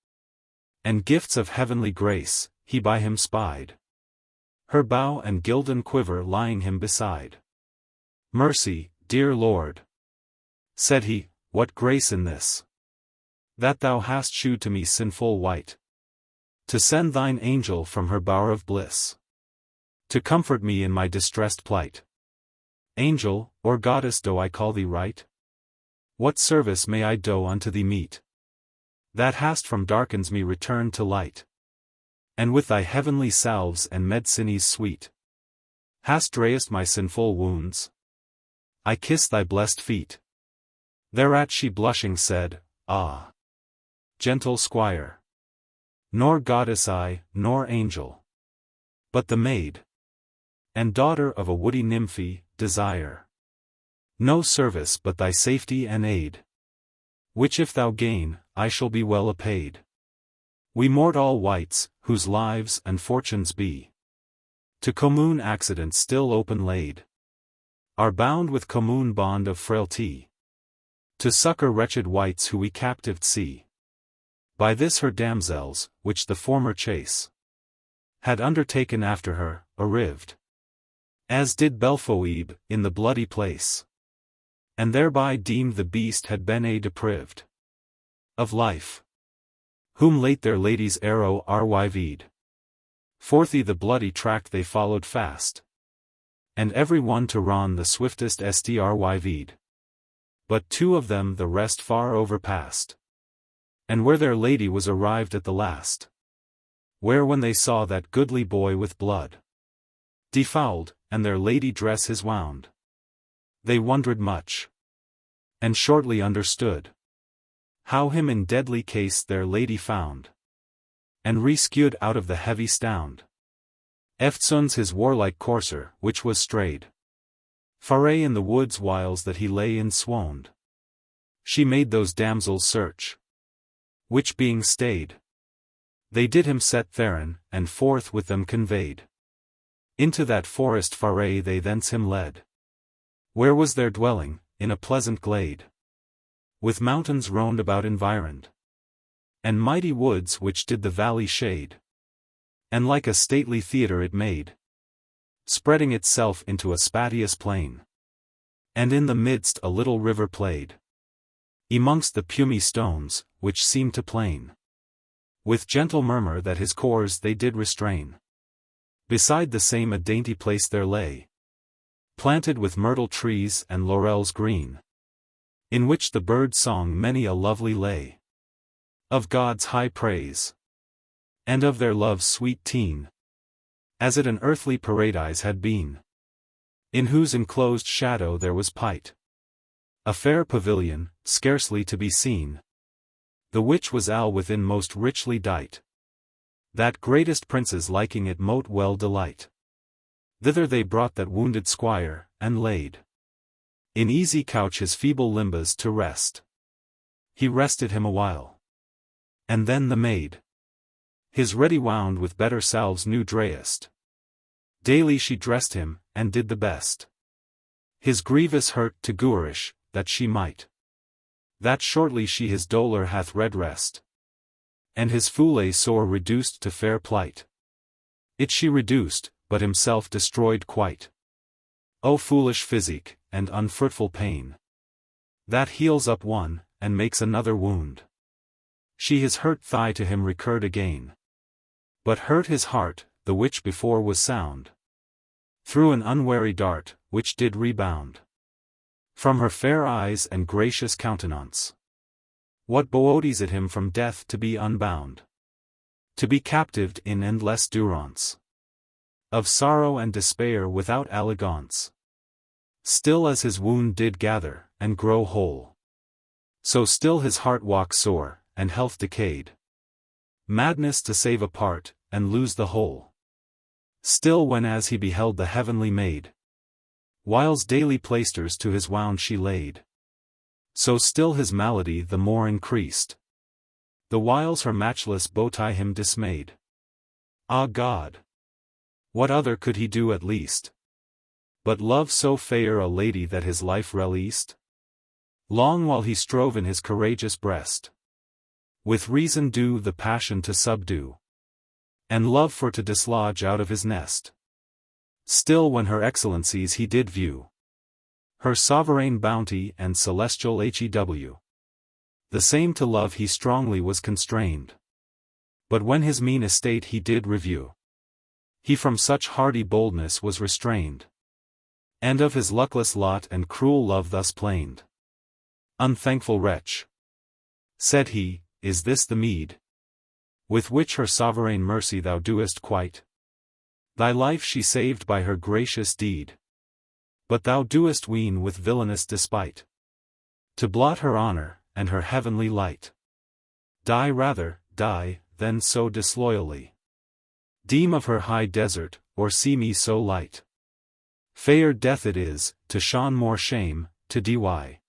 and gifts of heavenly grace, he by him spied, her bow and gilden quiver lying him beside. Mercy, dear Lord, said he, what grace in this, that thou hast shewed to me sinful wight, to send thine angel from her bower of bliss, to comfort me in my distressed plight. Angel, or goddess do I call thee right? What service may I do unto thee meet, that hast from darkens me returned to light, and with thy heavenly salves and medicines sweet, hast dressed my sinful wounds? I kiss thy blessed feet. Thereat she blushing said, Ah! Gentle squire. Nor goddess I, nor angel. But the maid. And daughter of a woody nymphy, desire. No service but thy safety and aid. Which if thou gain, I shall be well apaid. We mortal wights, whose lives and fortunes be to commune accident still open laid, are bound with commune bond of frailty, to succor wretched wights who we captived see. By this her damsels, which the former chase had undertaken after her, arrived, as did Belphoebe, in the bloody place, and thereby deemed the beast had been deprived of life, whom late their lady's arrow rived. Forthy the bloody track they followed fast, and every one to run the swiftest strived. But two of them the rest far overpassed, and where their lady was arrived at the last, where when they saw that goodly boy with blood defouled, and their lady dress his wound, they wondered much, and shortly understood how him in deadly case their lady found, and rescued out of the heavy stound. Eftsoons his warlike courser, which was strayed foray in the woods whiles that he lay in swooned. She made those damsels search, which being stayed, they did him set therein, and forth with them conveyed into that forest foray they thence him led, where was their dwelling, in a pleasant glade, with mountains round about environed, and mighty woods which did the valley shade, and like a stately theatre it made, spreading itself into a spacious plain, and in the midst a little river played, amongst the pumy stones, which seemed to plain, with gentle murmur that his course they did restrain. Beside the same a dainty place there lay, planted with myrtle trees and laurels green, in which the bird song many a lovely lay, of God's high praise, and of their love's sweet teen, as it an earthly paradise had been, in whose enclosed shadow there was pight a fair pavilion, scarcely to be seen, the which was all within most richly dight, that greatest princes liking it mote well delight. Thither they brought that wounded squire, and laid in easy couch his feeble limbs to rest. He rested him awhile, and then the maid his ready wound with better salves new dressed. Daily she dressed him, and did the best his grievous hurt to gourish, that she might, that shortly she his dolour hath redressed, and his foulée sore reduced to fair plight. It she reduced, but himself destroyed quite. O foolish physic, and unfruitful pain, that heals up one, and makes another wound. She his hurt thigh to him recurred again, but hurt his heart, the which before was sound, through an unwary dart, which did rebound from her fair eyes and gracious countenance. What bodes it him from death to be unbound, to be captived in endless durance of sorrow and despair without allegoance? Still as his wound did gather, and grow whole, so still his heart walks sore, and health decayed. Madness to save a part, and lose the whole. Still when as he beheld the heavenly maid, whiles daily plaisters to his wound she laid, so still his malady the more increased, the whiles her matchless bowtie him dismayed. Ah God! What other could he do at least, but love so fair a lady that his life released? Long while he strove in his courageous breast, with reason due the passion to subdue, and love for to dislodge out of his nest. Still when her excellencies he did view, her sovereign bounty and celestial HEW, the same to love he strongly was constrained. But when his mean estate he did review, he from such hardy boldness was restrained, and of his luckless lot and cruel love thus plained. Unthankful wretch, said he, is this the meed with which her sovereign mercy thou doest quite? Thy life she saved by her gracious deed, But thou doest ween with villainous despite to blot her honor, and her heavenly light. Die rather, die, than so disloyally deem of her high desert, or see me so light. Fair death it is, to shun more shame, to dy.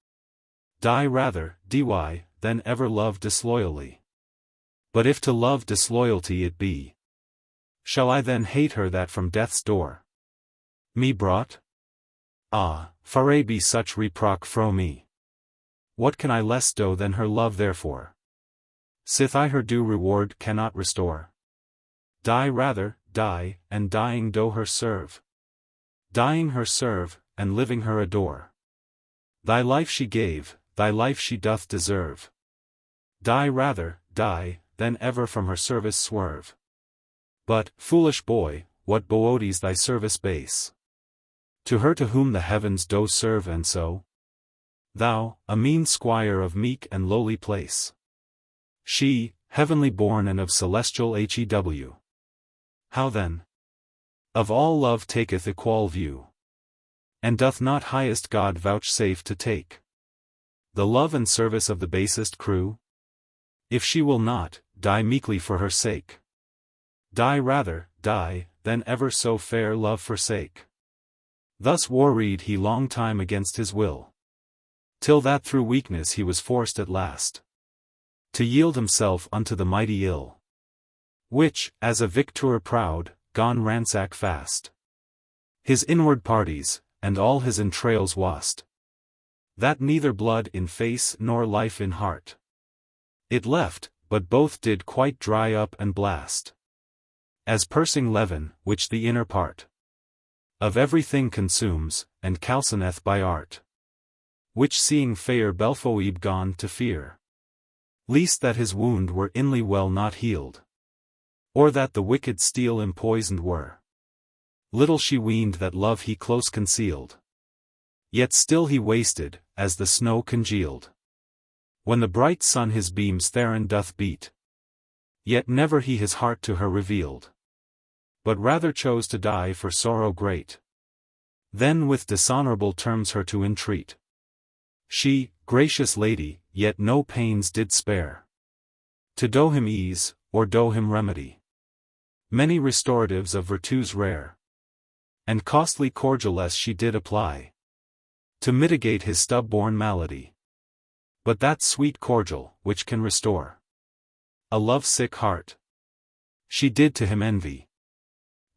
Die rather, dy, than ever love disloyally. But if to love disloyalty it be, shall I then hate her that from death's door me brought? Ah, fare be such reproach fro me. What can I less do than her love therefore? Sith I her due reward cannot restore. Die rather, die, and dying do her serve. Dying her serve, and living her adore. Thy life she gave, thy life she doth deserve. Die rather, die, than ever from her service swerve. But, foolish boy, what boodies thy service base to her to whom the heavens do serve, and so thou, a mean squire of meek and lowly place, she, heavenly born and of celestial hew. How then? Of all love taketh equal view. And doth not highest God vouchsafe to take the love and service of the basest crew? If she will not, die meekly for her sake. Die rather, die, than ever so fair love forsake. Thus warred he long time against his will, till that through weakness he was forced at last to yield himself unto the mighty ill, which, as a victor proud, gone ransack fast his inward parties, and all his entrails wast, that neither blood in face nor life in heart it left, but both did quite dry up and blast, as pursing leaven, which the inner part of everything consumes, and calcineth by art. Which seeing fair Belphoebe gone to fear, least that his wound were inly well not healed, or that the wicked steel empoisoned were. Little she weened that love he close concealed. Yet still he wasted, as the snow congealed, when the bright sun his beams therein doth beat. Yet never he his heart to her revealed, but rather chose to die for sorrow great. Then with dishonorable terms her to entreat. She, gracious lady, yet no pains did spare to do him ease, or do him remedy. Many restoratives of virtues rare and costly cordialess she did apply to mitigate his stub-born malady. But that sweet cordial, which can restore a love-sick heart, she did to him envy.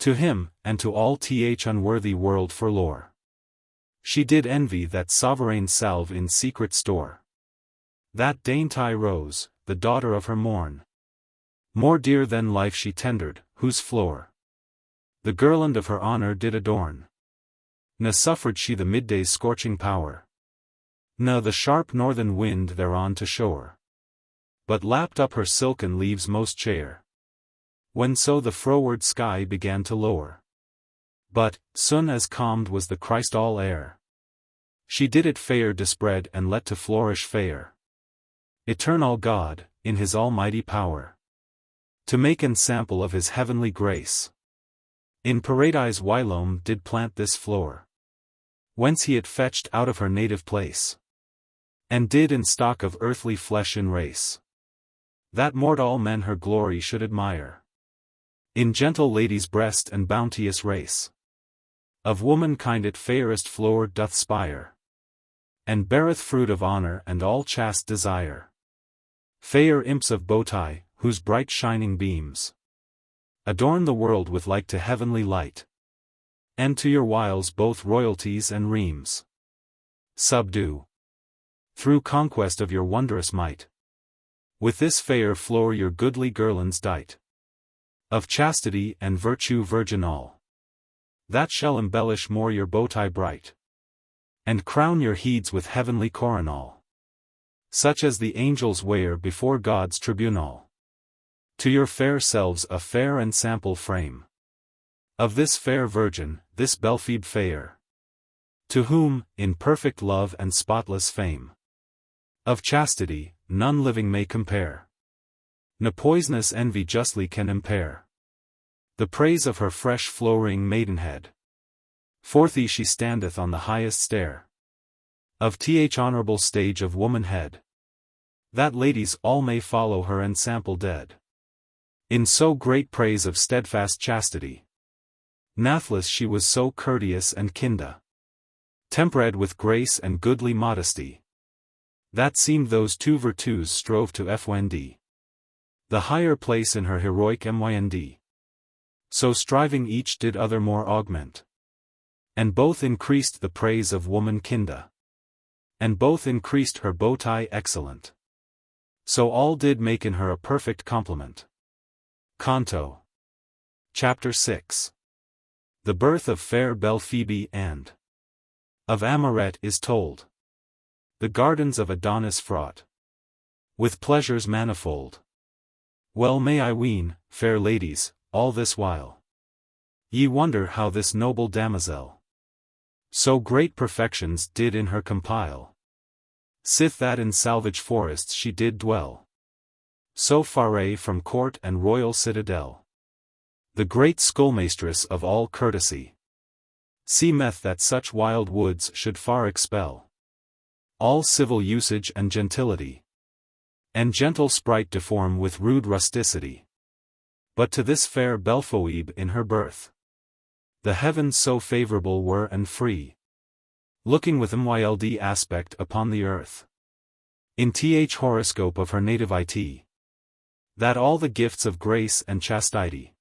To him, and to all unworthy world forlore, she did envy that sovereign salve in secret store. That dainty rose, the daughter of her morn, more dear than life she tendered, whose floor the girland of her honor did adorn. Ne suffered she the midday's scorching power, ne the sharp northern wind thereon to shore, but lapped up her silken leaves most chair, when so the froward sky began to lower. But, soon as calmed was the Christ all air, she did it fair dispread and let to flourish fair. Eternal God, in his almighty power, to make ensample of his heavenly grace, in Paradise whilome did plant this floor, whence he it fetched out of her native place, and did in stock of earthly flesh enrace, that mortal men her glory should admire. In gentle lady's breast and bounteous race, of womankind it fairest flower doth spire, and beareth fruit of honor and all chaste desire. Fair imps of bowtie, whose bright shining beams adorn the world with like to heavenly light, and to your wiles both royalties and reams subdue, through conquest of your wondrous might. With this fair floor your goodly girlands dight, of chastity and virtue virginal, that shall embellish more your bowtie bright, and crown your heeds with heavenly coronal, such as the angels wear before God's tribunal. To your fair selves a fair ensample frame of this fair virgin, this Belphoebe fair, to whom, in perfect love and spotless fame of chastity, none living may compare, ne poisonous envy justly can impair the praise of her fresh flowering maidenhead. Forthy she standeth on the highest stair of th honorable stage of womanhead, that ladies all may follow her and sample dead. In so great praise of steadfast chastity, nathless she was so courteous and kinda, tempered with grace and goodly modesty, that seemed those two virtues strove to fwnd the higher place in her heroic mynd. So striving each did other more augment, and both increased the praise of woman kinda, and both increased her bowtie excellent. So all did make in her a perfect compliment. Canto. Chapter 6. The birth of fair belle Phoebe and of Amoret is told. The gardens of Adonis fraught with pleasures manifold. Well may I ween, fair ladies, all this while ye wonder how this noble damosel so great perfections did in her compile, sith that in salvage forests she did dwell, so far from court and royal citadel. The great schoolmistress of all courtesy seemeth that such wild woods should far expel all civil usage and gentility, and gentle sprite deform with rude rusticity. But to this fair Belphoebe in her birth the heavens so favorable were and free, looking with mild aspect upon the earth, in th horoscope of her native it, that all the gifts of grace and chastity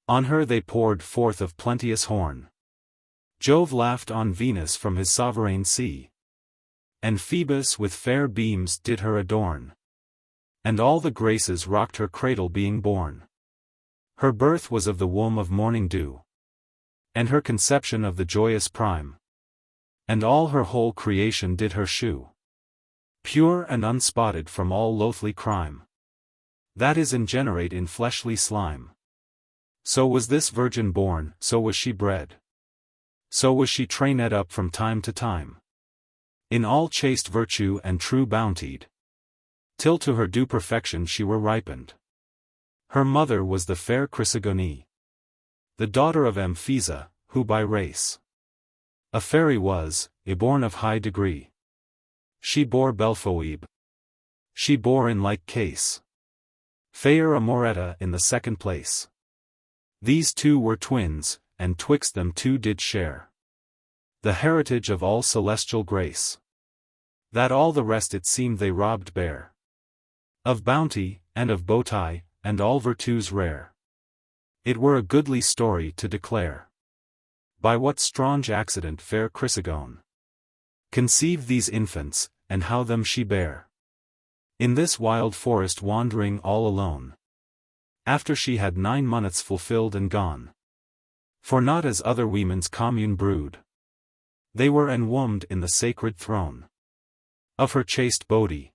on her they poured forth of plenteous horn. Jove laughed on Venus from his sovereign sea, and Phoebus with fair beams did her adorn, and all the graces rocked her cradle being born. Her birth was of the womb of morning dew, and her conception of the joyous prime, and all her whole creation did her shew pure and unspotted from all loathly crime, that is ingenerate in fleshly slime. So was this virgin born, so was she bred, so was she trained up from time to time, in all chaste virtue and true bountied, till to her due perfection she were ripened. Her mother was the fair Chrysogone, the daughter of Amphisa, who by race a fairy was, born of high degree. She bore Belphoebe, she bore in like case fair Amoretta in the second place. These two were twins, and twixt them two did share the heritage of all celestial grace, that all the rest it seemed they robbed bare of bounty, and of bowtie, and all virtues rare. It were a goodly story to declare by what strange accident fair Chrysogone conceived these infants, and how them she bare in this wild forest wandering all alone, after she had 9 months fulfilled and gone. For not as other women's commune brood, they were enwombed in the sacred throne of her chaste body,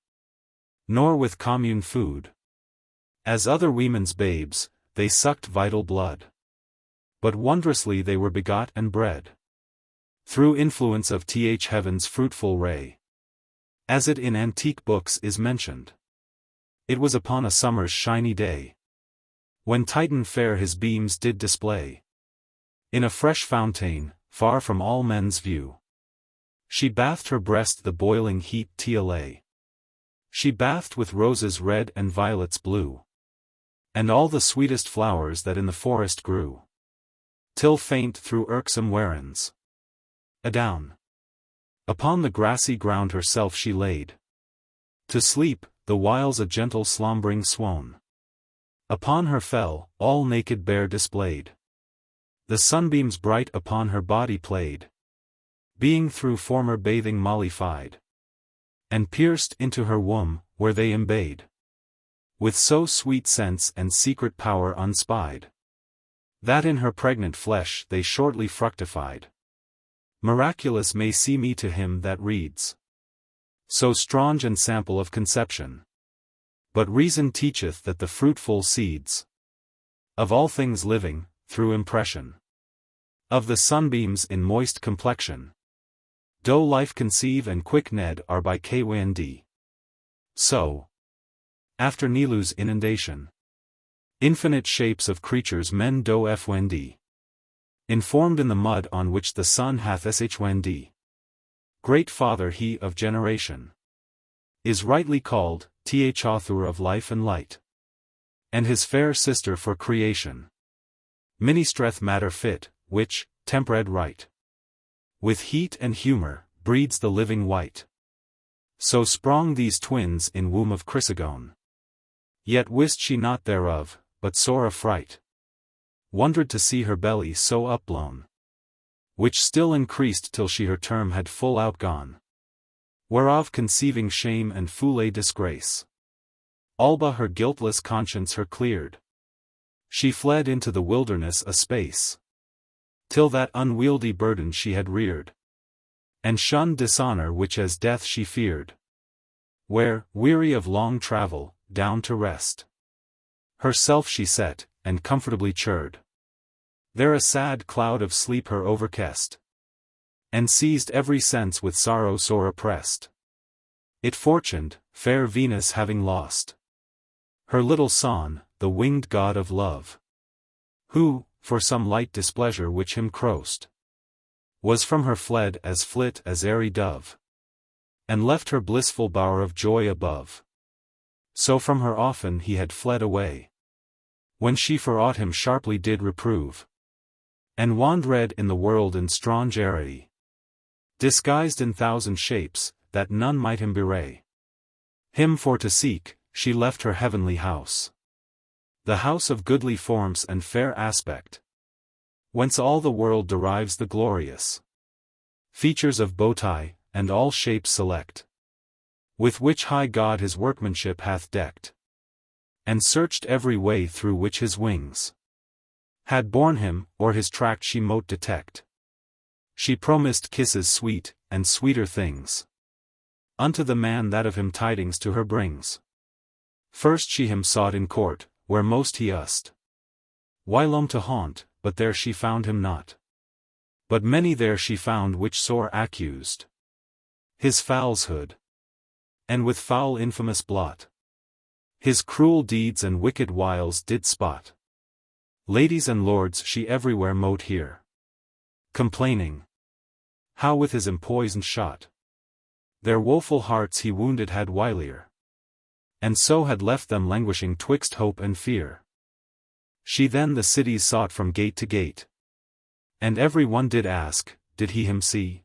nor with commune food, as other women's babes, they sucked vital blood. But wondrously they were begot and bred through influence of th heaven's fruitful ray, as it in antique books is mentioned. It was upon a summer's shiny day, when Titan fair his beams did display in a fresh fountain, far from all men's view. She bathed her breast the boiling heat tla. She bathed with roses red and violets blue, and all the sweetest flowers that in the forest grew, till faint through irksome warrens, adown upon the grassy ground herself she laid to sleep, the whiles a gentle slumbering swoon upon her fell, all naked bare displayed. The sunbeams bright upon her body played, being through former bathing mollified, and pierced into her womb, where they embayed with so sweet sense and secret power unspied, that in her pregnant flesh they shortly fructified. Miraculous may see me to him that reads so strange and sample of conception. But reason teacheth that the fruitful seeds of all things living, through impression of the sunbeams in moist complexion, do life conceive and quick ned are by Kynd. So, after Nilu's inundation, infinite shapes of creatures men do fwnd Informed in the mud on which the sun hath shwnd. Great Father he of generation. Is rightly called, author of life and light. And his fair sister for creation. Ministreth matter fit, which, tempered right. With heat and humour, breeds the living white. So sprung these twins in womb of Chrysogone. Yet wist she not thereof, but sore affright. Wondered to see her belly so upblown. Which still increased till she her term had full outgone. Whereof conceiving shame and foule disgrace. Alba her guiltless conscience her cleared. She fled into the wilderness a space. Till that unwieldy burden she had reared. And shunned dishonour which as death she feared. Where, weary of long travel, down to rest. Herself she set, and comfortably churred. There a sad cloud of sleep her overcast. And seized every sense with sorrow sore oppressed. It fortuned, fair Venus having lost her little son, the winged god of love. Who, for some light displeasure which him crossed, was from her fled as flit as airy dove. And left her blissful bower of joy above. So from her often he had fled away. When she for aught him sharply did reprove. And wandered in the world in strange array. Disguised in thousand shapes, that none might him bewray. Him for to seek, she left her heavenly house. The house of goodly forms and fair aspect. Whence all the world derives the glorious features of bowtie, and all shapes select. With which high God his workmanship hath decked. And searched every way through which his wings had borne him, or his tract she mote detect. She promised kisses sweet, and sweeter things. Unto the man that of him tidings to her brings. First she him sought in court, where most he used whilome to haunt, but there she found him not. But many there she found which sore accused his falsehood. And with foul infamous blot his cruel deeds and wicked wiles did spot. Ladies and lords she everywhere mote hear complaining how with his empoisoned shot their woeful hearts he wounded had wilier, and so had left them languishing twixt hope and fear. She then the cities sought from gate to gate. And every one did ask, did he him see?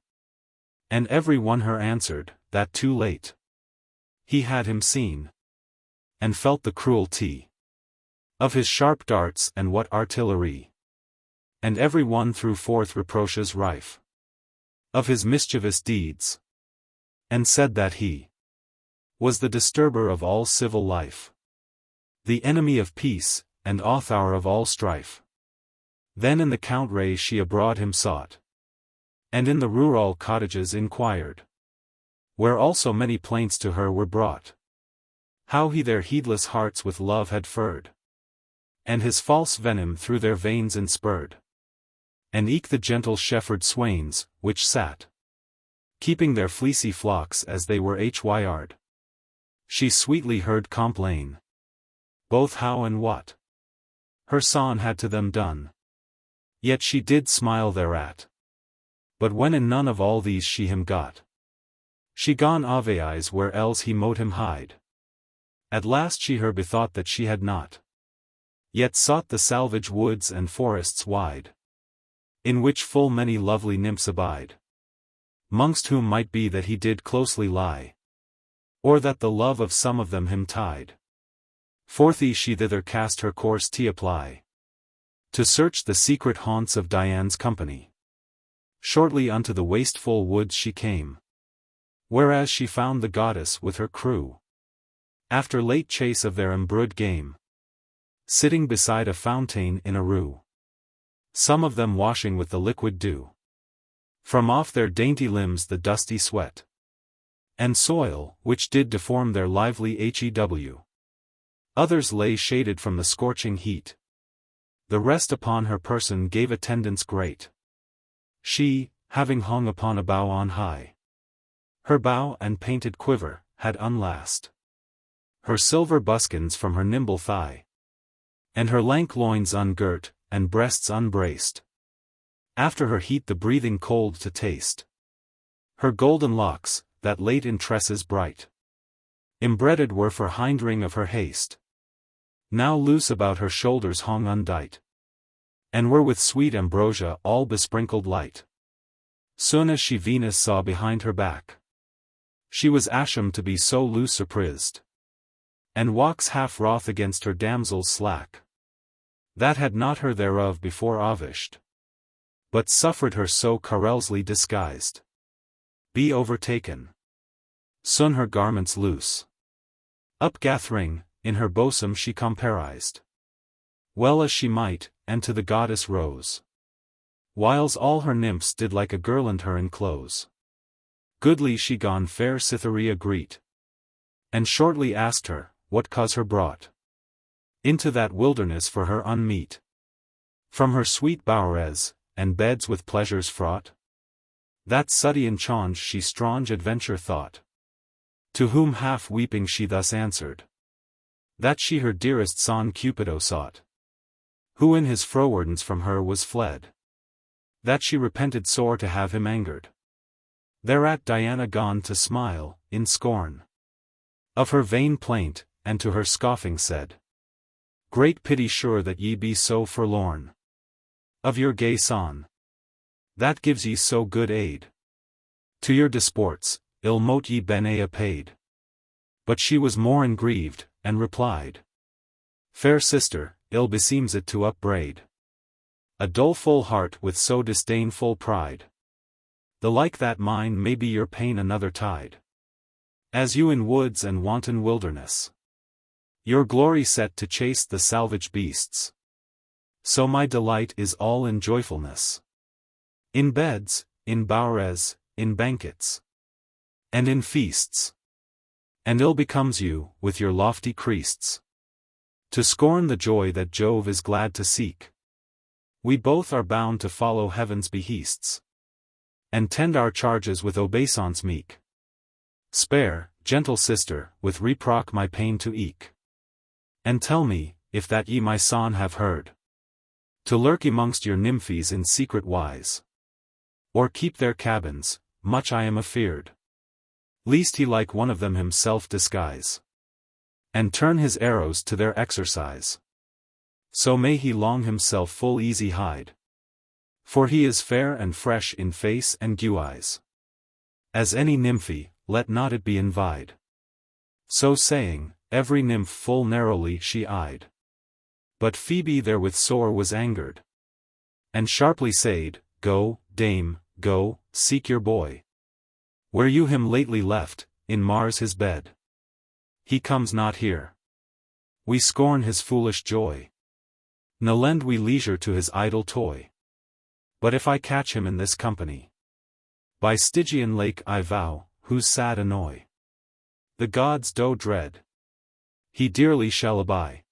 And every one her answered, that too late he had him seen. And felt the cruelty of his sharp darts and what artillery. And every one threw forth reproaches rife of his mischievous deeds. And said that he was the disturber of all civil life, the enemy of peace, and author of all strife. Then in the count ray she abroad him sought, and in the rural cottages inquired, where also many plaints to her were brought, how he their heedless hearts with love had furred, and his false venom through their veins inspurred. And eke the gentle shepherd swains, which sat keeping their fleecy flocks as they were hyard, she sweetly heard complain, both how and what her son had to them done. Yet she did smile thereat. But when in none of all these she him got, she gone avies where else he mote him hide. At last she her bethought that she had not yet sought the salvage woods and forests wide, in which full many lovely nymphs abide, mongst whom might be that he did closely lie, or that the love of some of them him tied. Forthly she thither cast her course to apply, to search the secret haunts of Dian's company. Shortly unto the wasteful woods she came, whereas she found the goddess with her crew, after late chase of their embroidered game, sitting beside a fountain in a rue, some of them washing with the liquid dew from off their dainty limbs the dusty sweat and soil, which did deform their lively hew. Others lay shaded from the scorching heat. The rest upon her person gave attendance great. She, having hung upon a bough on high, her bow and painted quiver, had unlaced her silver buskins from her nimble thigh, and her lank loins ungirt, and breasts unbraced. After her heat the breathing cold to taste. Her golden locks, that late in tresses bright, embreaded were for hindering of her haste, now loose about her shoulders hung undight, and were with sweet ambrosia all besprinkled light. Soon as she Venus saw behind her back, she was ashamed to be so loose surprised, and walks half wroth against her damsels slack, that had not her thereof before avished, but suffered her so carelessly disguised, be overtaken. Soon her garments loose, upgathering, in her bosom she comparised, well as she might, and to the goddess rose, whiles all her nymphs did like a girland her enclose. Goodly she gone fair Cytherea greet, and shortly asked her, what cause her brought into that wilderness for her unmeet, from her sweet bowers, and beds with pleasures fraught? That suddy and change she strange adventure thought, to whom half weeping she thus answered, that she her dearest son Cupido sought, who in his frowardness from her was fled, that she repented sore to have him angered. Thereat Diana gone to smile, in scorn of her vain plaint, and to her scoffing said, great pity sure that ye be so forlorn of your gay son, that gives ye so good aid to your disports, ill mote ye bene paid. But she was more engrieved, and replied, fair sister, ill beseems it to upbraid a doleful heart with so disdainful pride. The like that mine may be your pain another tide, as you in woods and wanton wilderness, your glory set to chase the salvage beasts. So my delight is all in joyfulness, in beds, in bowers, in banquets, and in feasts. And ill becomes you, with your lofty crests, to scorn the joy that Jove is glad to seek. We both are bound to follow heaven's behests, and tend our charges with obeisance meek. Spare, gentle sister, with reproch my pain to eke, and tell me, if that ye my son have heard, to lurk amongst your nymphes in secret wise, or keep their cabins, much I am afeard, lest he like one of them himself disguise, and turn his arrows to their exercise. So may he long himself full easy hide, for he is fair and fresh in face and dew eyes, as any nymphy, let not it be envied. So saying, every nymph full narrowly she eyed, but Phoebe therewith sore was angered, and sharply said, go, dame, go, seek your boy, where you him lately left, in Mars his bed. He comes not here. We scorn his foolish joy, ne lend we leisure to his idle toy. But if I catch him in this company, by Stygian lake I vow, whose sad annoy the gods do dread, he dearly shall abye.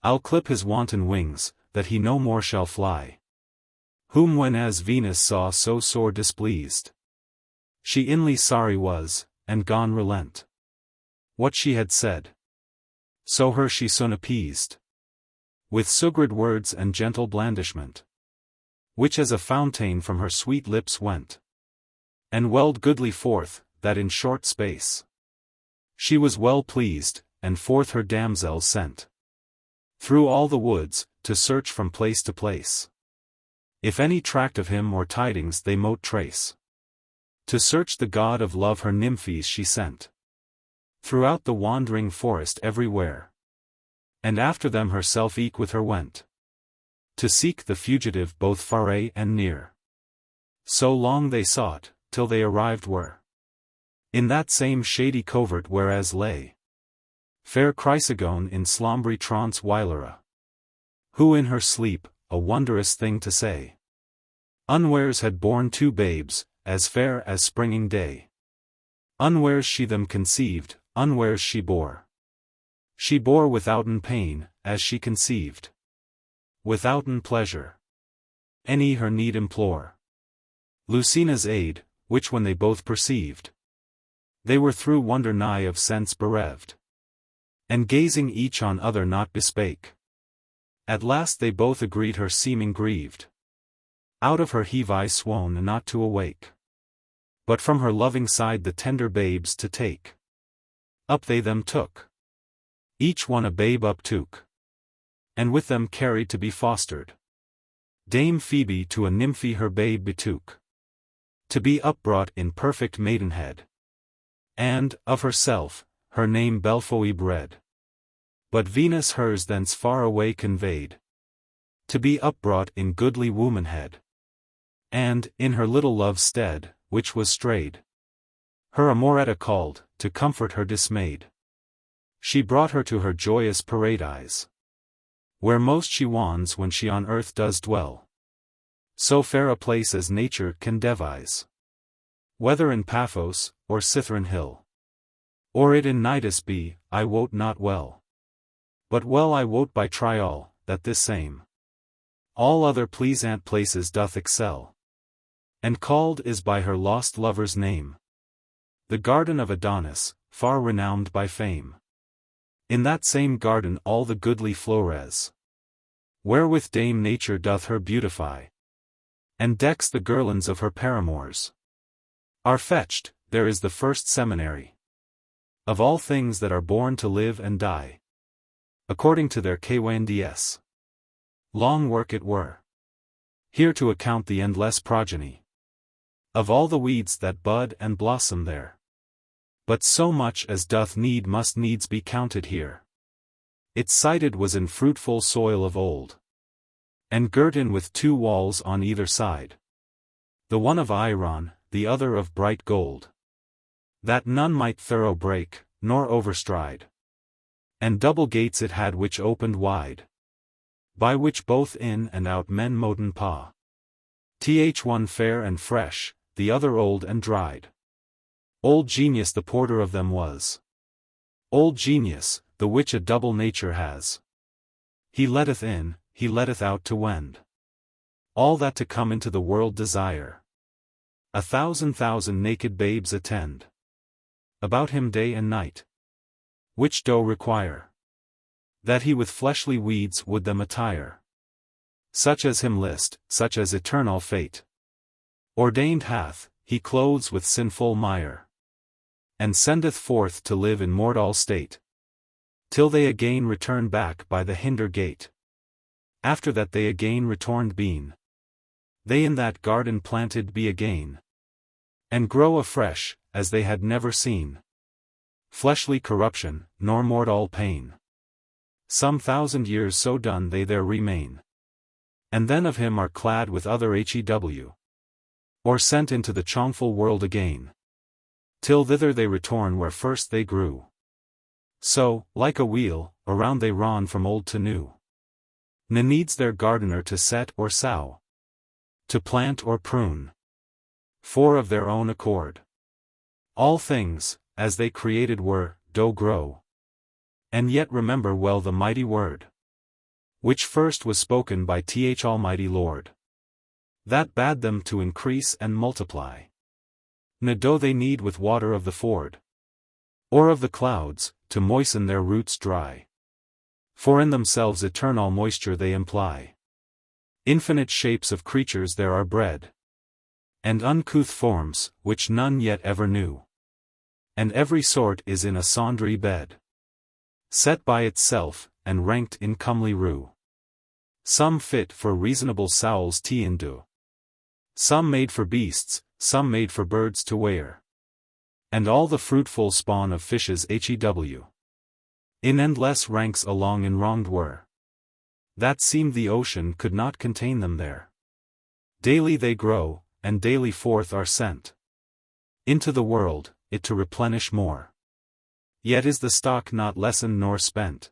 I'll clip his wanton wings, that he no more shall fly, whom when as Venus saw so sore displeased, she inly sorry was, and gone relent what she had said. So her she soon appeased, with sugred words and gentle blandishment, which as a fountain from her sweet lips went, and welled goodly forth, that in short space she was well pleased, and forth her damsels sent through all the woods, to search from place to place, if any tract of him or tidings they mote trace. To search the god of love her nymphes she sent throughout the wandering forest everywhere, and after them herself eke with her went, to seek the fugitive both far and near. So long they sought, till they arrived were in that same shady covert whereas lay fair Chrysogone in slumbery trance whilera, who in her sleep, a wondrous thing to say, unwares had borne two babes, as fair as springing day. Unwares she them conceived, unwares she bore. She bore withouten pain, as she conceived, withouten pleasure, any her need implore. Lucina's aid, which when they both perceived, they were through wonder nigh of sense bereft, and gazing each on other not bespake. At last they both agreed her seeming grieved, Out of her heave I swoon not to awake, but from her loving side the tender babes to take. Up they them took. Each one a babe uptook, and with them carried to be fostered. Dame Phoebe to a nymphy her babe betook, to be upbrought in perfect maidenhead. And, of herself, her name Belphoe bred. But Venus hers thence far away conveyed, to be upbrought in goodly womanhead. And, in her little love's stead, which was strayed, her Amoretta called, to comfort her dismayed. She brought her to her joyous paradise, where most she wons when she on earth does dwell. So fair a place as nature can devise, whether in Paphos, or Cithron hill, or it in Cnidus be, I wot not well. But well I wot by trial, that this same all other pleasant places doth excel, and called is by her lost lover's name, the garden of Adonis, far renowned by fame. In that same garden all the goodly flowers, wherewith Dame Nature doth her beautify, and decks the girlands of her paramours, are fetched. There is the first seminary of all things that are born to live and die, according to their Kwands. Long work it were here to account the endless progeny of all the weeds that bud and blossom there. But so much as doth need must needs be counted here. It sited was in fruitful soil of old, and girt in with 2 walls on either side, the one of iron, the other of bright gold, that none might thorough break, nor overstride. And double gates it had which opened wide, by which both in and out men moten pa. One fair and fresh, the other old and dried. Old Genius the porter of them was. Old Genius, the which a double nature has. He letteth in, he letteth out to wend all that to come into the world desire. 1,000 naked babes attend about him day and night, which do require that he with fleshly weeds would them attire, such as him list, such as eternal fate ordained hath, he clothes with sinful mire, and sendeth forth to live in mortal state, till they again return back by the hinder gate. After that they again returned been, they in that garden planted be again, and grow afresh, as they had never seen fleshly corruption, nor mortal pain. Some 1,000 years so done they there remain, and then of him are clad with other hew, or sent into the chongful world again, till thither they return where first they grew. So, like a wheel, around they ron from old to new. Ne needs their gardener to set or sow, to plant or prune, for of their own accord all things, as they created were, do grow. And yet remember well the mighty word, which first was spoken by Almighty Lord, that bade them to increase and multiply. Ne do they need with water of the ford, or of the clouds, to moisten their roots dry. For in themselves eternal moisture they imply. Infinite shapes of creatures there are bred, and uncouth forms, which none yet ever knew. And every sort is in a sundry bed, set by itself, and ranked in comely rue. Some fit for reasonable sowls do, some made for beasts, some made for birds to wear, and all the fruitful spawn of fishes hew. In endless ranks along enwronged were, that seemed the ocean could not contain them there. Daily they grow, and daily forth are sent into the world, it to replenish more. Yet is the stock not lessened nor spent,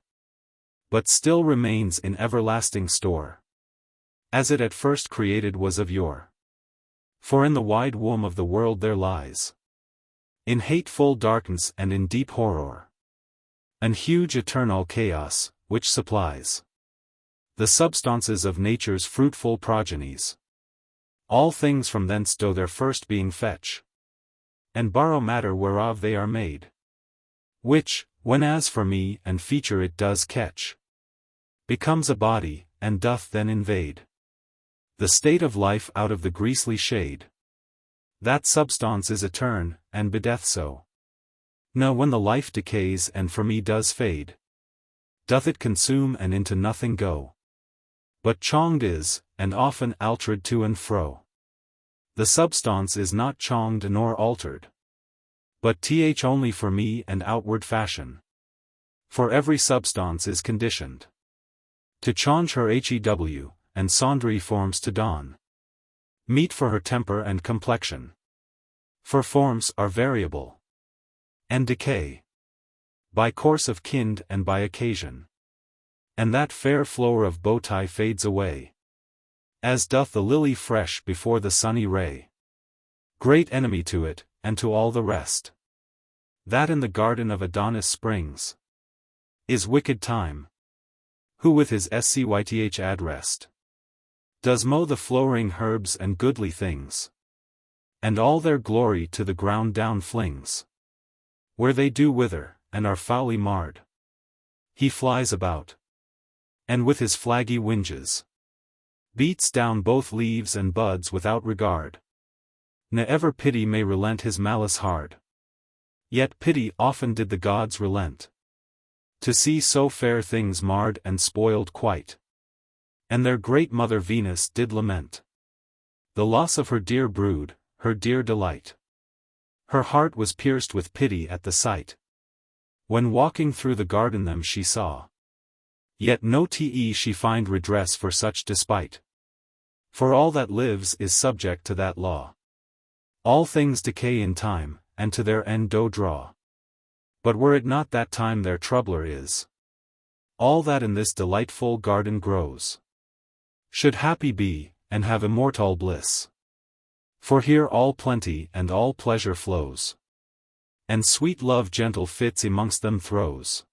but still remains in everlasting store, as it at first created was of yore. For in the wide womb of the world there lies, in hateful darkness and in deep horror, an huge eternal chaos, which supplies the substances of nature's fruitful progenies. All things from thence do their first being fetch, and borrow matter whereof they are made, which, when as for me and feature it does catch, becomes a body, and doth then invade The state of life out of the greasely shade. That substance is etern, and bedeth so. No, when the life decays and for me does fade, doth it consume and into nothing go. But chonged is, and often altered to and fro. The substance is not chonged nor altered, but only for me and outward fashion. For every substance is conditioned to change her hew, and sundry forms to don, meet for her temper and complexion. For forms are variable, and decay by course of kind and by occasion. And that fair flower of bowtie fades away, as doth the lily fresh before the sunny ray. Great enemy to it, and to all the rest, that in the garden of Adonis springs, is wicked time, who with his scyth ad rest, does mow the flowering herbs and goodly things, and all their glory to the ground down flings. Where they do wither, and are foully marred, he flies about, and with his flaggy winges, beats down both leaves and buds without regard. Ne ever pity may relent his malice hard. Yet pity often did the gods relent, to see so fair things marred and spoiled quite. And their great mother Venus did lament the loss of her dear brood, her dear delight. Her heart was pierced with pity at the sight, when walking through the garden them she saw. Yet no she find redress for such despite. For all that lives is subject to that law. All things decay in time, and to their end do draw. But were it not that time their troubler is, all that in this delightful garden grows should happy be, and have immortal bliss. For here all plenty and all pleasure flows, and sweet love gentle fits amongst them throws,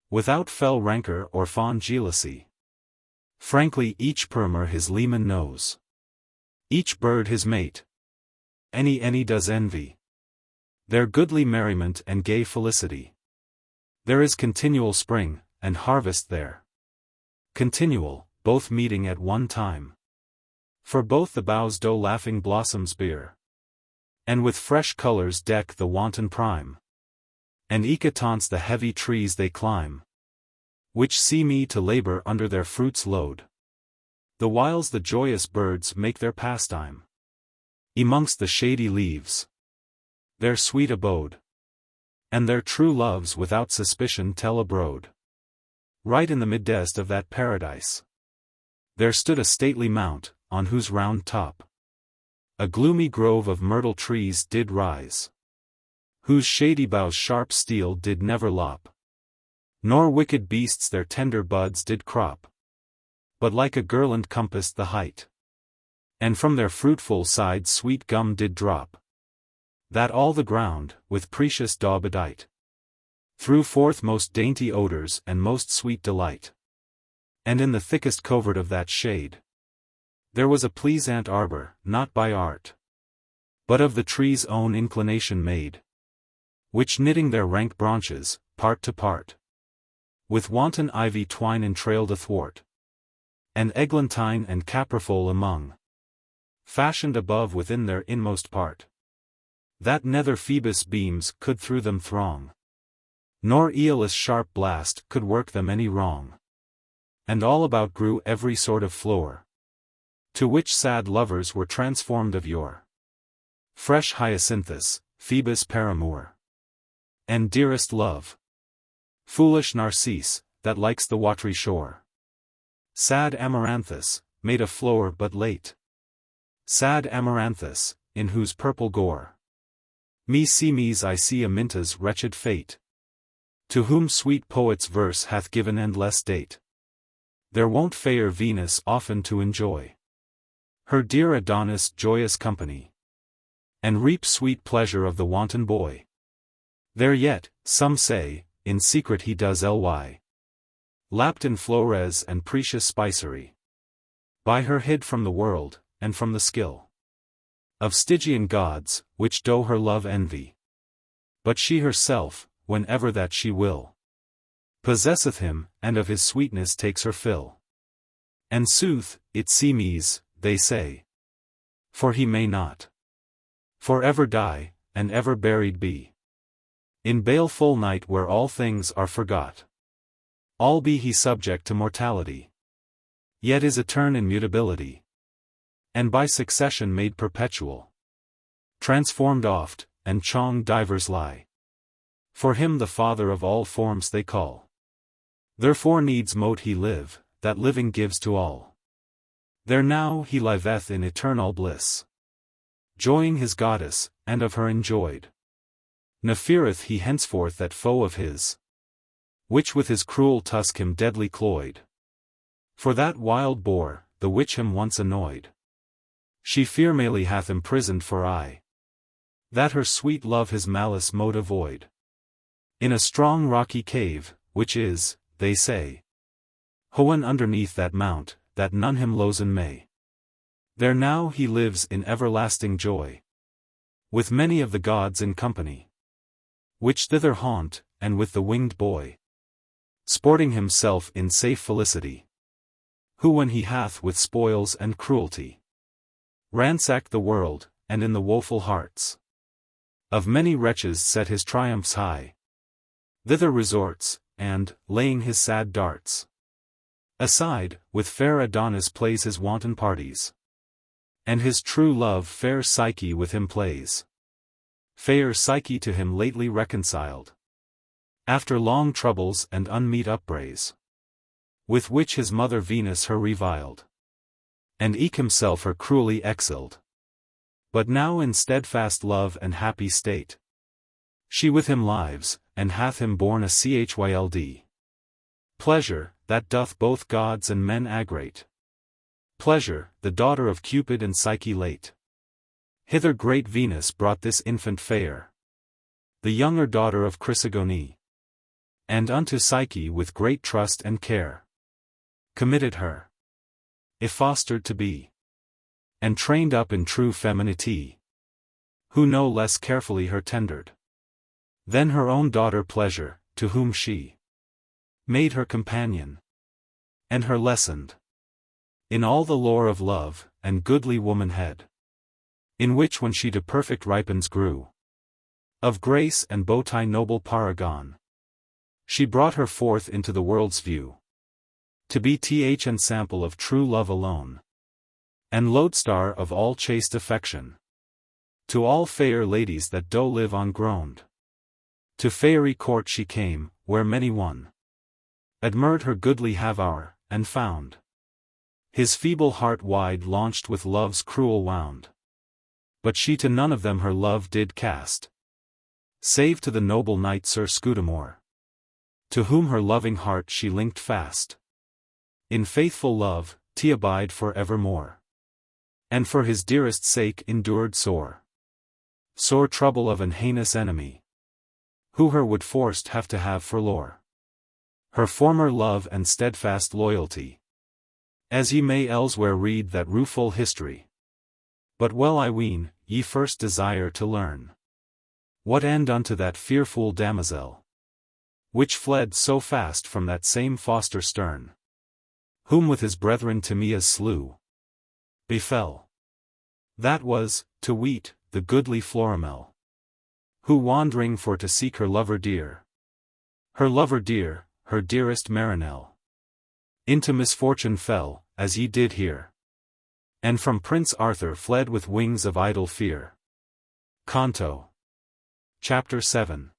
without fell rancor or fond jealousy. Frankly each purmer his leman knows, each bird his mate, any does envy their goodly merriment and gay felicity. There is continual spring, and harvest there. Continual, both meeting at one time. For both the boughs do laughing blossoms bear, and with fresh colors deck the wanton prime. And eke taunts the heavy trees they climb, which see me to labor under their fruit's load. The whiles the joyous birds make their pastime amongst the shady leaves, their sweet abode, and their true loves without suspicion tell abroad. Right in the midst of that paradise, there stood a stately mount, on whose round top a gloomy grove of myrtle trees did rise, whose shady boughs sharp steel did never lop, nor wicked beasts their tender buds did crop, but like a girland compassed the height, and from their fruitful sides sweet gum did drop, that all the ground, with precious daub bedight, threw forth most dainty odors and most sweet delight. And in the thickest covert of that shade, there was a pleasant arbor, not by art, but of the tree's own inclination made, which knitting their rank branches, part to part, with wanton ivy twine entrailed athwart, and eglantine and caprifol among, fashioned above within their inmost part, that nether Phoebus' beams could through them throng, nor Aeolus' sharp blast could work them any wrong. And all about grew every sort of flower, to which sad lovers were transformed of yore. Fresh hyacinthus, Phoebus' paramour, and dearest love, foolish Narcisse, that likes the watery shore. Sad amaranthus, made a flower but late, sad amaranthus, in whose purple gore I see Aminta's wretched fate, to whom sweet poet's verse hath given endless date. There wont fair Venus often to enjoy her dear Adonis' joyous company, and reap sweet pleasure of the wanton boy. There yet, some say, in secret he does ly, lapped in flores and precious spicery, by her hid from the world, and from the skill of Stygian gods, which do her love envy. But she herself, whenever that she will, possesseth him, and of his sweetness takes her fill. And sooth, it seems, they say. For he may not for ever die, and ever buried be. In baleful night where all things are forgot. All be he subject to mortality. Yet is etern in mutability. And by succession made perpetual. Transformed oft, and chong divers lie. For him the father of all forms they call. Therefore needs mote he live, that living gives to all. There now he liveth in eternal bliss. Joying his goddess, and of her enjoyed. Ne feareth he henceforth that foe of his, which with his cruel tusk him deadly cloyed. For that wild boar, the which him once annoyed, she fearmally hath imprisoned for aye, that her sweet love his malice mote avoid. In a strong rocky cave, which is, they say, hoen underneath that mount, that none him losen may. There now he lives in everlasting joy, with many of the gods in company, which thither haunt, and with the winged boy, sporting himself in safe felicity. Who when he hath with spoils and cruelty ransacked the world, and in the woeful hearts of many wretches set his triumphs high, thither resorts, and, laying his sad darts aside, with fair Adonis plays his wanton parties. And his true love fair Psyche with him plays. Fair Psyche to him lately reconciled, after long troubles and unmeet upbrays, with which his mother Venus her reviled, and eke himself her cruelly exiled. But now in steadfast love and happy state, she with him lives, and hath him born a child. Pleasure, that doth both gods and men agrate. Pleasure, the daughter of Cupid and Psyche late. Hither great Venus brought this infant fair, the younger daughter of Chrysogone, and unto Psyche with great trust and care committed her, if fostered to be, and trained up in true femininity, who no less carefully her tendered than her own daughter Pleasure, to whom she made her companion, and her lessoned in all the lore of love, and goodly womanhead, in which when she to perfect ripens grew, of grace and bowtie noble paragon, she brought her forth into the world's view, to be th and sample of true love alone, and lodestar of all chaste affection, to all fair ladies that do live on ground. To Faerie court she came, where many one admired her goodly haveur, and found his feeble heart wide launched with love's cruel wound. But she to none of them her love did cast, save to the noble knight Sir Scudamore, to whom her loving heart she linked fast. In faithful love, to abide for evermore, and for his dearest sake endured sore trouble of an heinous enemy, who her would forced have to have for lore her former love and steadfast loyalty. As ye may elsewhere read that rueful history. But well I ween, ye first desire to learn what end unto that fearful damosel, which fled so fast from that same foster stern, whom with his brethren Timaeus slew, befell. That was, to weet, the goodly Florimel, who wandering for to seek her lover dear, her dearest Marinelle, into misfortune fell, as ye did hear, and from Prince Arthur fled with wings of idle fear. Canto. Chapter 7.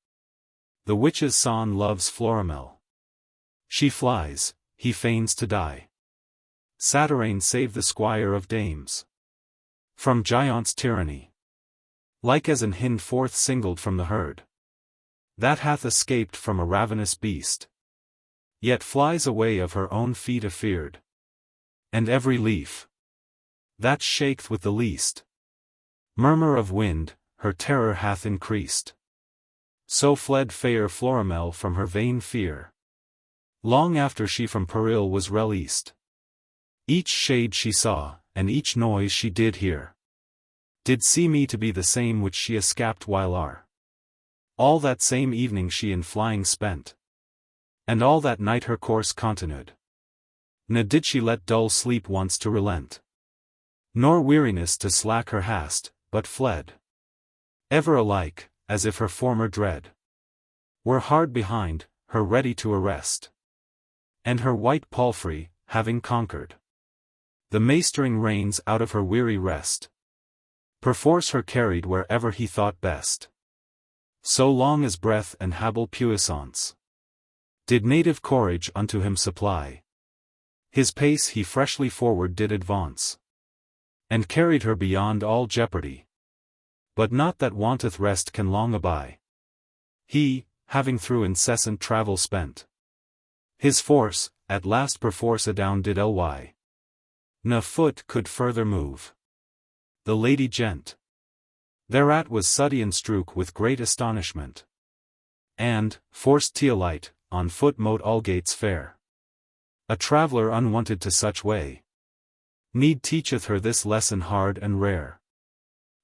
The witch's son loves Florimel. She flies, he feigns to die. Satyrane save the squire of dames from giant's tyranny, like as an hind forth singled from the herd, that hath escaped from a ravenous beast, yet flies away of her own feet afeard, and every leaf that shaketh with the least murmur of wind, her terror hath increased. So fled fair Florimel from her vain fear, long after she from peril was released. Each shade she saw, and each noise she did hear, did see me to be the same which she escaped while all that same evening she in flying spent, and all that night her course continued. Ne did she let dull sleep once to relent. Nor weariness to slack her hast, but fled. Ever alike, as if her former dread were hard behind, her ready to arrest. And her white palfrey, having conquered the maestering reins out of her weary rest, perforce her carried wherever he thought best. So long as breath and habile puissance did native courage unto him supply, his pace he freshly forward did advance, and carried her beyond all jeopardy. But not that wanteth rest can long abide. He, having through incessant travel spent his force, at last perforce adown did ly. Na foot could further move. The lady gent thereat was suddy and strook with great astonishment, and, forced Teolite, on foot mote Allgates fare. A traveller unwonted to such way need teacheth her this lesson hard and rare,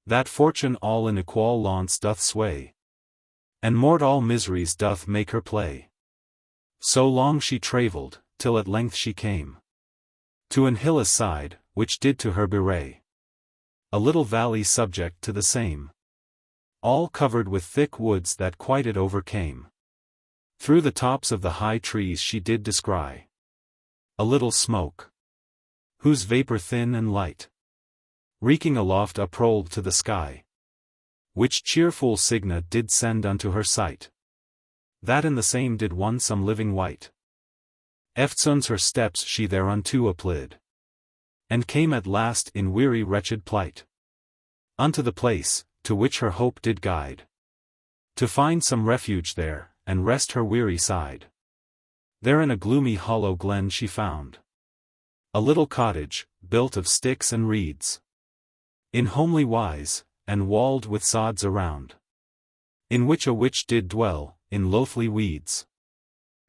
that fortune all in equal launce doth sway, and mort all miseries doth make her play. So long she travelled, till at length she came to an hill aside, which did to her bewray a little valley subject to the same, all covered with thick woods that quite it overcame. Through the tops of the high trees she did descry a little smoke, whose vapour thin and light, reeking aloft uprolled to the sky, which cheerful signa did send unto her sight, that in the same did one some living wight. Eftsoons her steps she thereunto applied, and came at last in weary wretched plight unto the place, to which her hope did guide, to find some refuge there, and rest her weary side. There in a gloomy hollow glen she found a little cottage, built of sticks and reeds, in homely wise, and walled with sods around, in which a witch did dwell, in loathly weeds,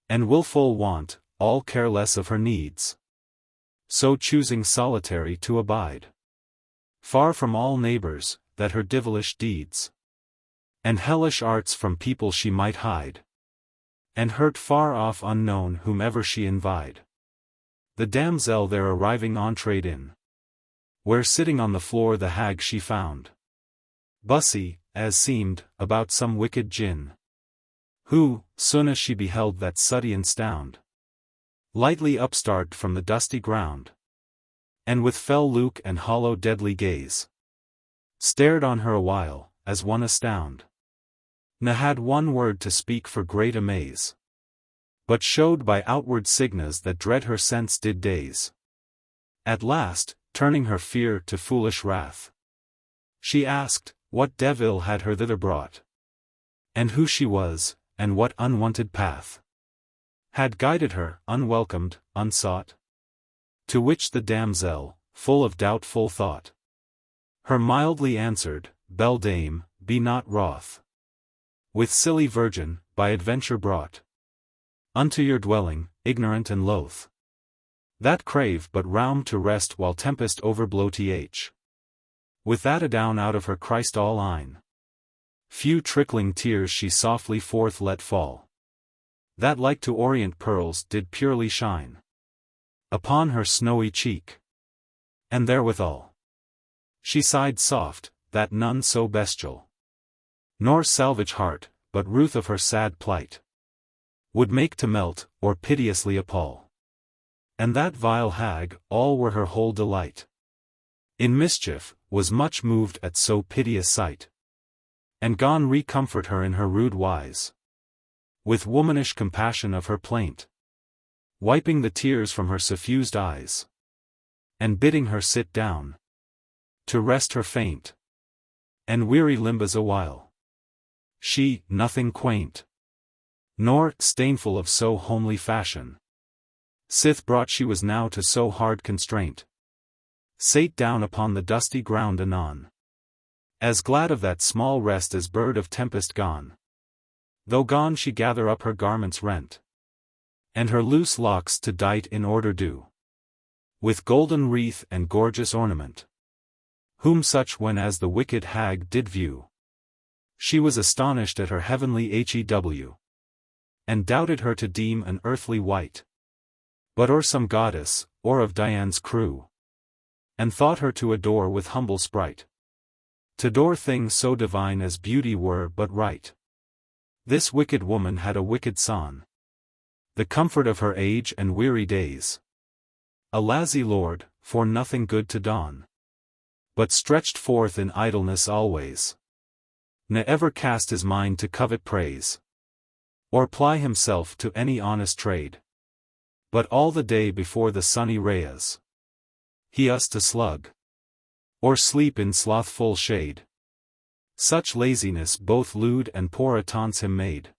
and wilful want, all careless of her needs, so choosing solitary to abide, far from all neighbours, that her devilish deeds and hellish arts from people she might hide, and hurt far off unknown whomever she invited. The damsel there arriving entreed in, where sitting on the floor the hag she found, bussy, as seemed, about some wicked gin, who, soon as she beheld that suddy and stound, lightly upstart from the dusty ground, and with fell look and hollow deadly gaze, stared on her awhile, as one astound. Ne had one word to speak for great amaze, but showed by outward signas that dread her sense did daze. At last, turning her fear to foolish wrath, she asked, what devil had her thither brought, and who she was, and what unwonted path had guided her, unwelcomed, unsought? To which the damsel, full of doubtful thought, her mildly answered, Beldame, be not wroth with silly virgin, by adventure brought unto your dwelling, ignorant and loath, that crave but round to rest while tempest overblow th. With that adown out of her Christ all eyne, few trickling tears she softly forth let fall, that like to orient pearls did purely shine upon her snowy cheek, and therewithal she sighed soft, that none so bestial, nor salvage heart, but ruth of her sad plight, would make to melt, or piteously appall. And that vile hag, all were her whole delight in mischief, was much moved at so piteous sight, and gone recomfort her in her rude wise, with womanish compassion of her plaint, wiping the tears from her suffused eyes, and bidding her sit down to rest her faint and weary limbs awhile. She, nothing quaint, nor stainful of so homely fashion, sith brought she was now to so hard constraint, sate down upon the dusty ground anon, as glad of that small rest as bird of tempest gone. Though gone she gather up her garments rent, and her loose locks to dight in order do, with golden wreath and gorgeous ornament. Whom such when as the wicked hag did view, she was astonished at her heavenly hew, and doubted her to deem an earthly wight, but or some goddess, or of Dian's crew. and thought her to adore with humble sprite. T'adore things so divine as beauty were but right. This wicked woman had a wicked son, the comfort of her age and weary days. A lazy lord, for nothing good to don, but stretched forth in idleness always. Ne ever cast his mind to covet praise, or ply himself to any honest trade. But all the day before the sunny rays, he used to slug, or sleep in slothful shade. Such laziness both lewd and poor taunts him made.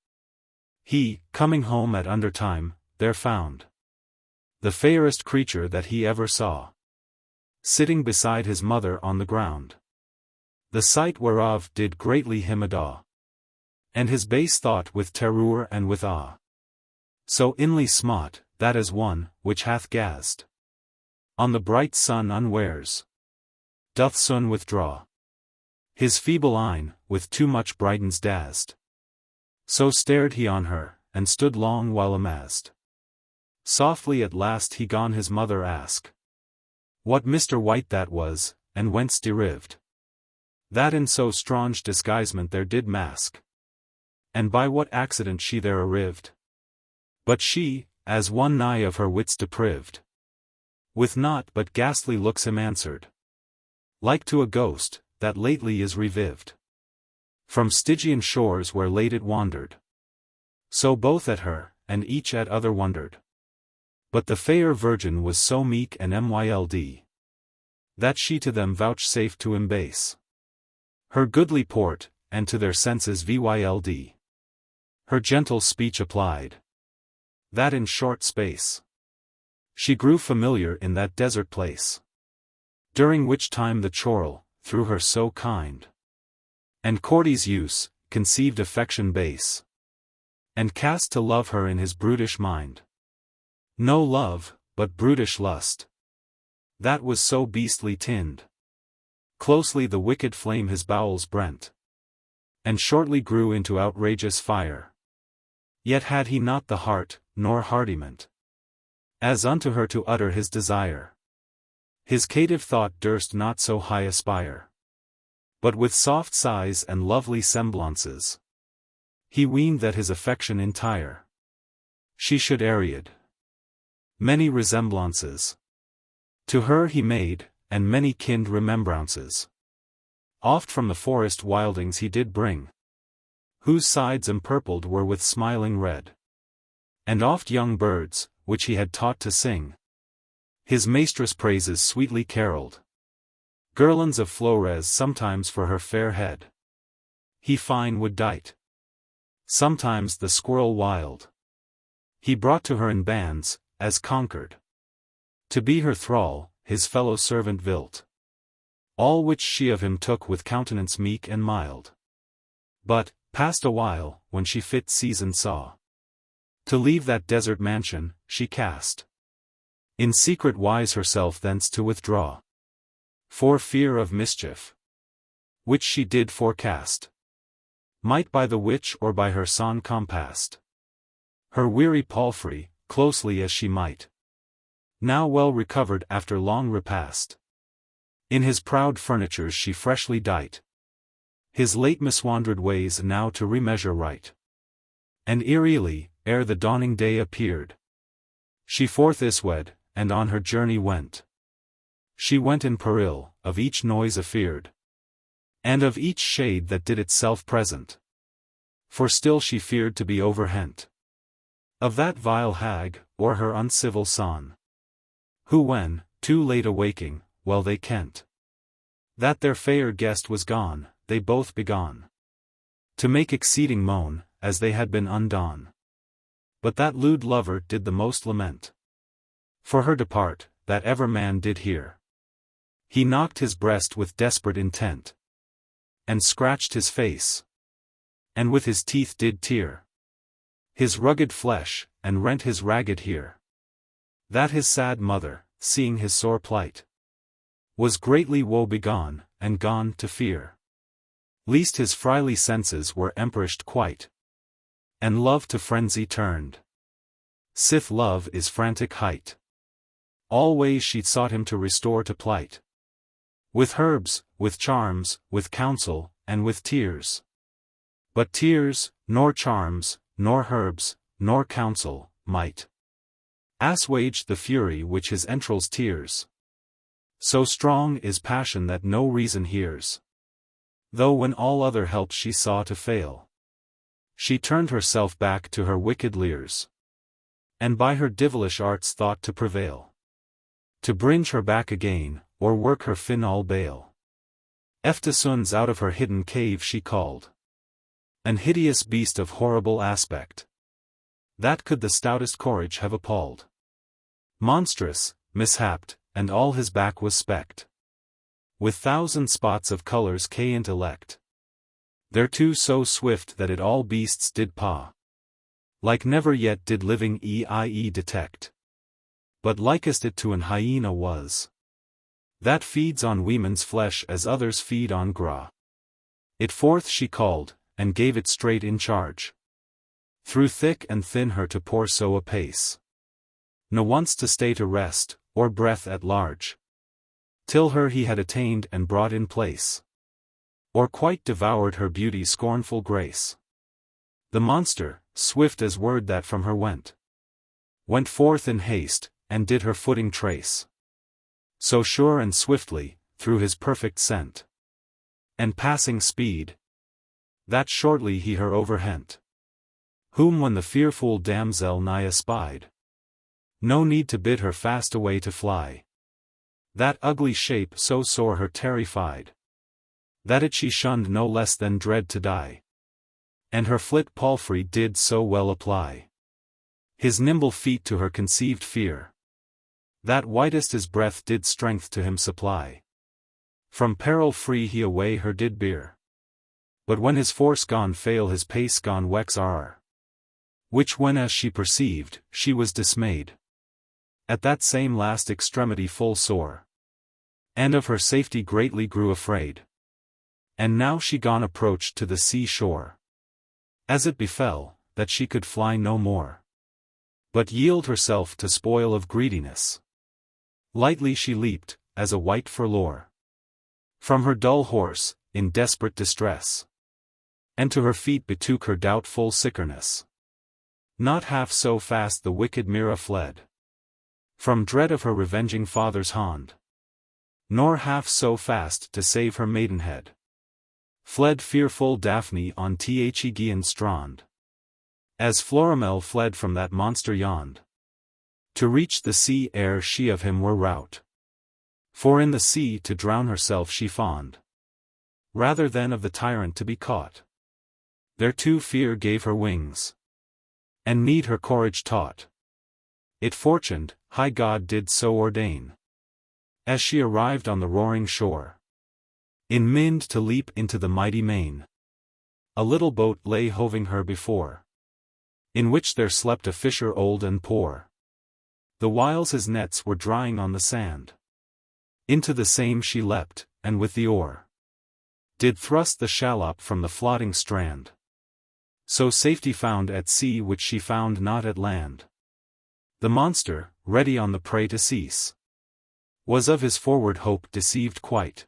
He, coming home at undertime, there found the fairest creature that he ever saw, sitting beside his mother on the ground. The sight whereof did greatly him adaw, and his base thought with terror and with awe. So inly smote, that as one, which hath gazed on the bright sun unwares, doth soon withdraw his feeble eyne, with too much brightens dazzed. So stared he on her, and stood long while amazed. Softly at last he gone his mother ask, what Mr. White that was, and whence derived that in so strange disguisement there did mask, and by what accident she there arrived. But she, as one nigh of her wits deprived, with naught but ghastly looks him answered, like to a ghost, that lately is revived from Stygian shores where late it wandered. So both at her, and each at other wondered. But the fair virgin was so meek and mild, that she to them vouchsafed to embase her goodly port, and to their senses vild her gentle speech applied, that in short space she grew familiar in that desert place, during which time the churl, through her so kind and courteous use, conceived affection base, and cast to love her in his brutish mind. No love, but brutish lust, that was so beastly tinned. Closely the wicked flame his bowels brent, and shortly grew into outrageous fire. Yet had he not the heart, nor hardiment, as unto her to utter his desire. His caitiff thought durst not so high aspire, but with soft sighs and lovely semblances, he weened that his affection entire she should aread. Many resemblances to her he made, and many kind remembrances oft from the forest wildings he did bring, whose sides empurpled were with smiling red, and oft young birds, which he had taught to sing, his maestress praises sweetly carolled. Girlands of flowers sometimes for her fair head he fine would dight. Sometimes the squirrel wild he brought to her in bands, as conquered to be her thrall, his fellow servant vilt. All which she of him took with countenance meek and mild. But, past a while, when she fit season saw to leave that desert mansion, she cast in secret wise herself thence to withdraw, for fear of mischief, which she did forecast, might by the witch or by her son compassed her weary palfrey, closely as she might. Now well recovered after long repast, in his proud furnitures she freshly dight his late miswandered ways now to remeasure right. And eerily, ere the dawning day appeared, she forth iswed, and on her journey went. She went in peril, of each noise afeard, and of each shade that did itself present, for still she feared to be overhent of that vile hag, or her uncivil son, who when, too late awaking, well they kent that their fair guest was gone, they both begone to make exceeding moan, as they had been undone. But that lewd lover did the most lament for her depart, that ever man did hear. He knocked his breast with desperate intent, and scratched his face, and with his teeth did tear his rugged flesh, and rent his ragged hair. That his sad mother, seeing his sore plight, was greatly woe-begone, and gone to fear least his frily senses were emperished quite, and love to frenzy turned. Sith love is frantic height, always she sought him to restore to plight. With herbs, with charms, with counsel, and with tears. But tears, nor charms, nor herbs, nor counsel, might assuage the fury which his entrails tears. So strong is passion that no reason hears. Though when all other help she saw to fail, she turned herself back to her wicked leers, and by her devilish arts thought to prevail, to bring her back again, or work her fin all bale. Eftasuns out of her hidden cave she called an hideous beast of horrible aspect, that could the stoutest courage have appalled. Monstrous, mishapped, and all his back was specked with 1,000 spots of colours intellect. Thereto so swift that it all beasts did paw, like never yet did living eie detect. But likest it to an hyena was, that feeds on weemen's flesh as others feed on gras. It forth she called, and gave it straight in charge, through thick and thin her to pour so apace, no once to stay to rest, or breath at large, till her he had attained and brought in place, or quite devoured her beauty's scornful grace. The monster, swift as word that from her went forth in haste, and did her footing trace, so sure and swiftly, through his perfect scent, and passing speed, that shortly he her overhent. Whom when the fearful damsel nigh espied, no need to bid her fast away to fly. That ugly shape so sore her terrified, that it she shunned no less than dread to die. And her flit palfrey did so well apply his nimble feet to her conceived fear, that whitest his breath did strength to him supply. From peril free he away her did bear. But when his force gone fail his pace gone wex are. Which when as she perceived, she was dismayed, at that same last extremity full sore, and of her safety greatly grew afraid. And now she gone approached to the sea shore, as it befell, that she could fly no more, but yield herself to spoil of greediness. Lightly she leaped, as a wight forlore, from her dull horse, in desperate distress, and to her feet betook her doubtful sickerness. Not half so fast the wicked Mira fled, from dread of her revenging father's hand, nor half so fast to save her maidenhead. Fled fearful Daphne on the Aegean strand, as Florimel fled from that monster yond, to reach the sea ere she of him were rout. For in the sea to drown herself she fond, rather than of the tyrant to be caught. Thereto fear gave her wings, and need her courage taught. It fortuned, high God did so ordain, as she arrived on the roaring shore, in mind to leap into the mighty main. A little boat lay hoving her before, in which there slept a fisher old and poor. The whiles his nets were drying on the sand, into the same she leapt, and with the oar did thrust the shallop from the floating strand. So safety found at sea which she found not at land. The monster, ready on the prey to cease, was of his forward hope deceived quite,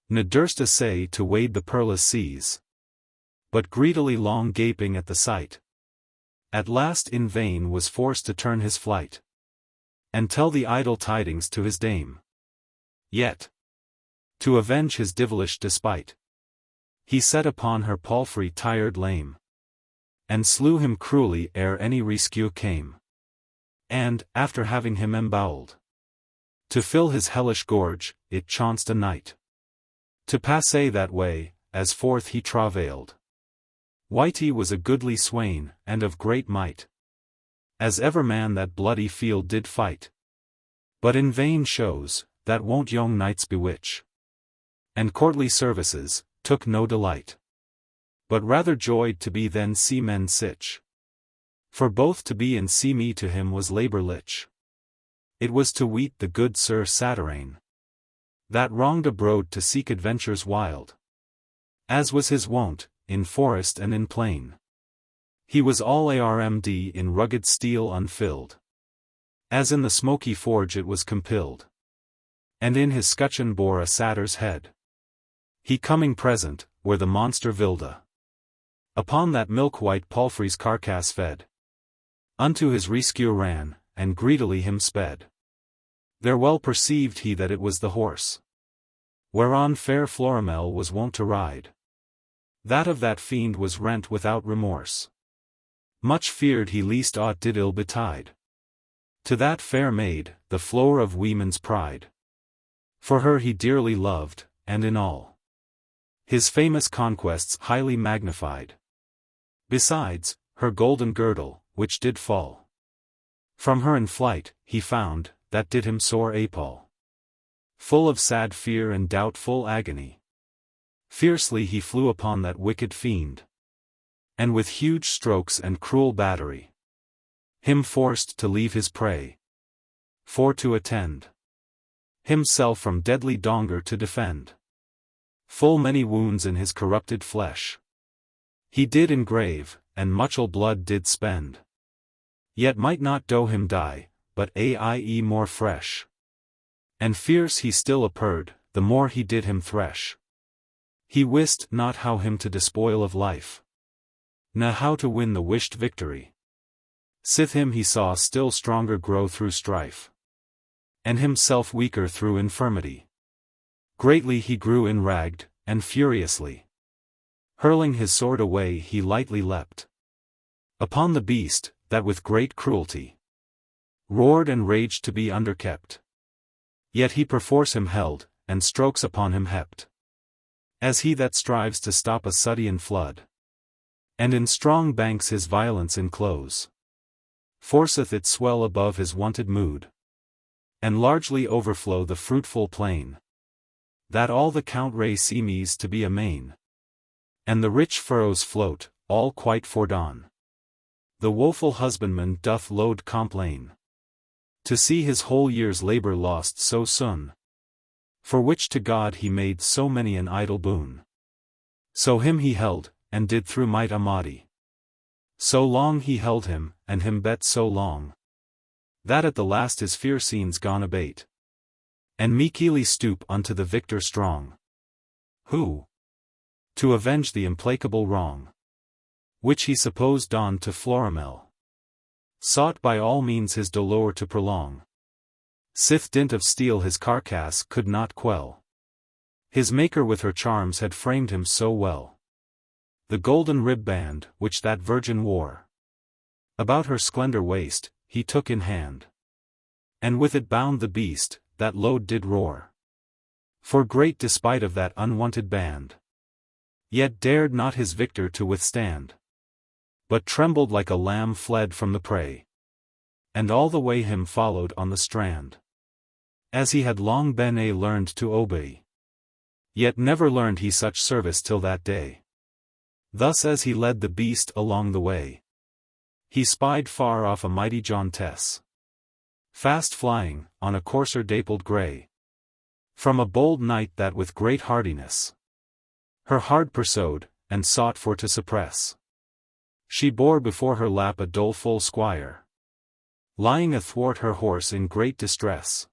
ne durst essay to wade the perilous seas, but greedily long gaping at the sight, at last in vain was forced to turn his flight, and tell the idle tidings to his dame. Yet, to avenge his devilish despite, he set upon her palfrey tired lame, and slew him cruelly ere any rescue came. And, after having him embowelled, to fill his hellish gorge, it chanced a night to pass that way, as forth he travailed. Whitey was a goodly swain, and of great might, as ever man that bloody field did fight. But in vain shows, that wont young knights bewitch, and courtly services, took no delight, but rather joyed to be then seamen sitch. For both to be and see me to him was labour lich. It was to weet the good Sir Satyrane, that wronged abroad to seek adventures wild, as was his wont, in forest and in plain. He was all armd in rugged steel unfilled, as in the smoky forge it was compilled. And in his scutcheon bore a satyr's head. He coming present, where the monster Vilda upon that milk-white palfrey's carcass fed, unto his rescue ran, and greedily him sped. There well perceived he that it was the horse whereon fair Florimel was wont to ride. That of that fiend was rent without remorse. Much feared he least aught did ill betide to that fair maid, the flower of women's pride. For her he dearly loved, and in all his famous conquests highly magnified. Besides, her golden girdle, which did fall from her in flight, he found, that did him sore appall. Full of sad fear and doubtful agony, fiercely he flew upon that wicked fiend, and with huge strokes and cruel battery, him forced to leave his prey, for to attend himself from deadly donger to defend. Full many wounds in his corrupted flesh he did engrave, and muchel blood did spend. Yet might not do him die, but ie more fresh. And fierce he still appeared, the more he did him thresh. He wist not how him to despoil of life, na how to win the wished victory. Sith him he saw still stronger grow through strife, and himself weaker through infirmity. Greatly he grew enraged, and furiously hurling his sword away he lightly leapt upon the beast, that with great cruelty roared and raged to be underkept. Yet he perforce him held, and strokes upon him heaped, as he that strives to stop a Suddian flood, and in strong banks his violence enclose, forceth it swell above his wonted mood, and largely overflow the fruitful plain, that all the count ray seemes to be amain, and the rich furrows float, all quite fordone. The woeful husbandman doth load complain to see his whole year's labor lost so soon, for which to God he made so many an idle boon. So him he held, and did through might amadi. So long he held him, and him bet so long, that at the last his fear scenes gone abate, and meekly stoop unto the victor strong, who, to avenge the implacable wrong, which he supposed done to Florimel, sought by all means his dolour to prolong. Sith dint of steel his carcass could not quell, his maker with her charms had framed him so well. The golden rib-band, which that virgin wore about her slender waist, he took in hand, and with it bound the beast, that load did roar, for great despite of that unwonted band. Yet dared not his victor to withstand, but trembled like a lamb fled from the prey, and all the way him followed on the strand, as he had long been learned to obey. Yet never learned he such service till that day. Thus as he led the beast along the way, he spied far off a mighty jauntess, fast flying, on a courser dappled grey, from a bold knight that with great hardiness her hard pursued, and sought for to suppress. She bore before her lap a doleful squire, lying athwart her horse in great distress,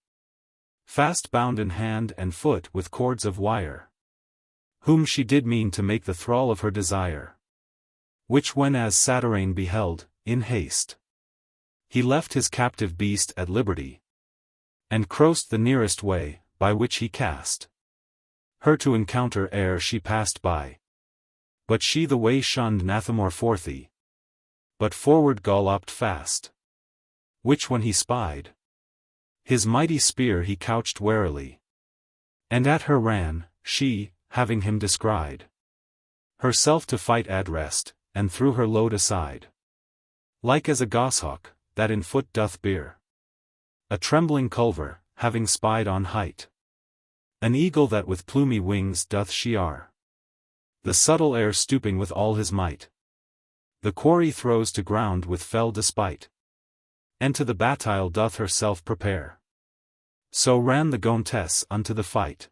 fast bound in hand and foot with cords of wire, whom she did mean to make the thrall of her desire. Which when as Satyrane beheld, in haste, he left his captive beast at liberty, and crossed the nearest way, by which he cast her to encounter ere she passed by. But she the way shunned nathemore forthy, but forward galloped fast, which when he spied, his mighty spear he couched warily, and at her ran, she, having him descried, herself to fight addressed, and threw her load aside, like as a goshawk, that in foot doth bear a trembling culver, having spied on height an eagle that with plumy wings doth shear the subtle air, stooping with all his might, the quarry throws to ground with fell despite, and to the battile doth herself prepare. So ran the Gauntess unto the fight,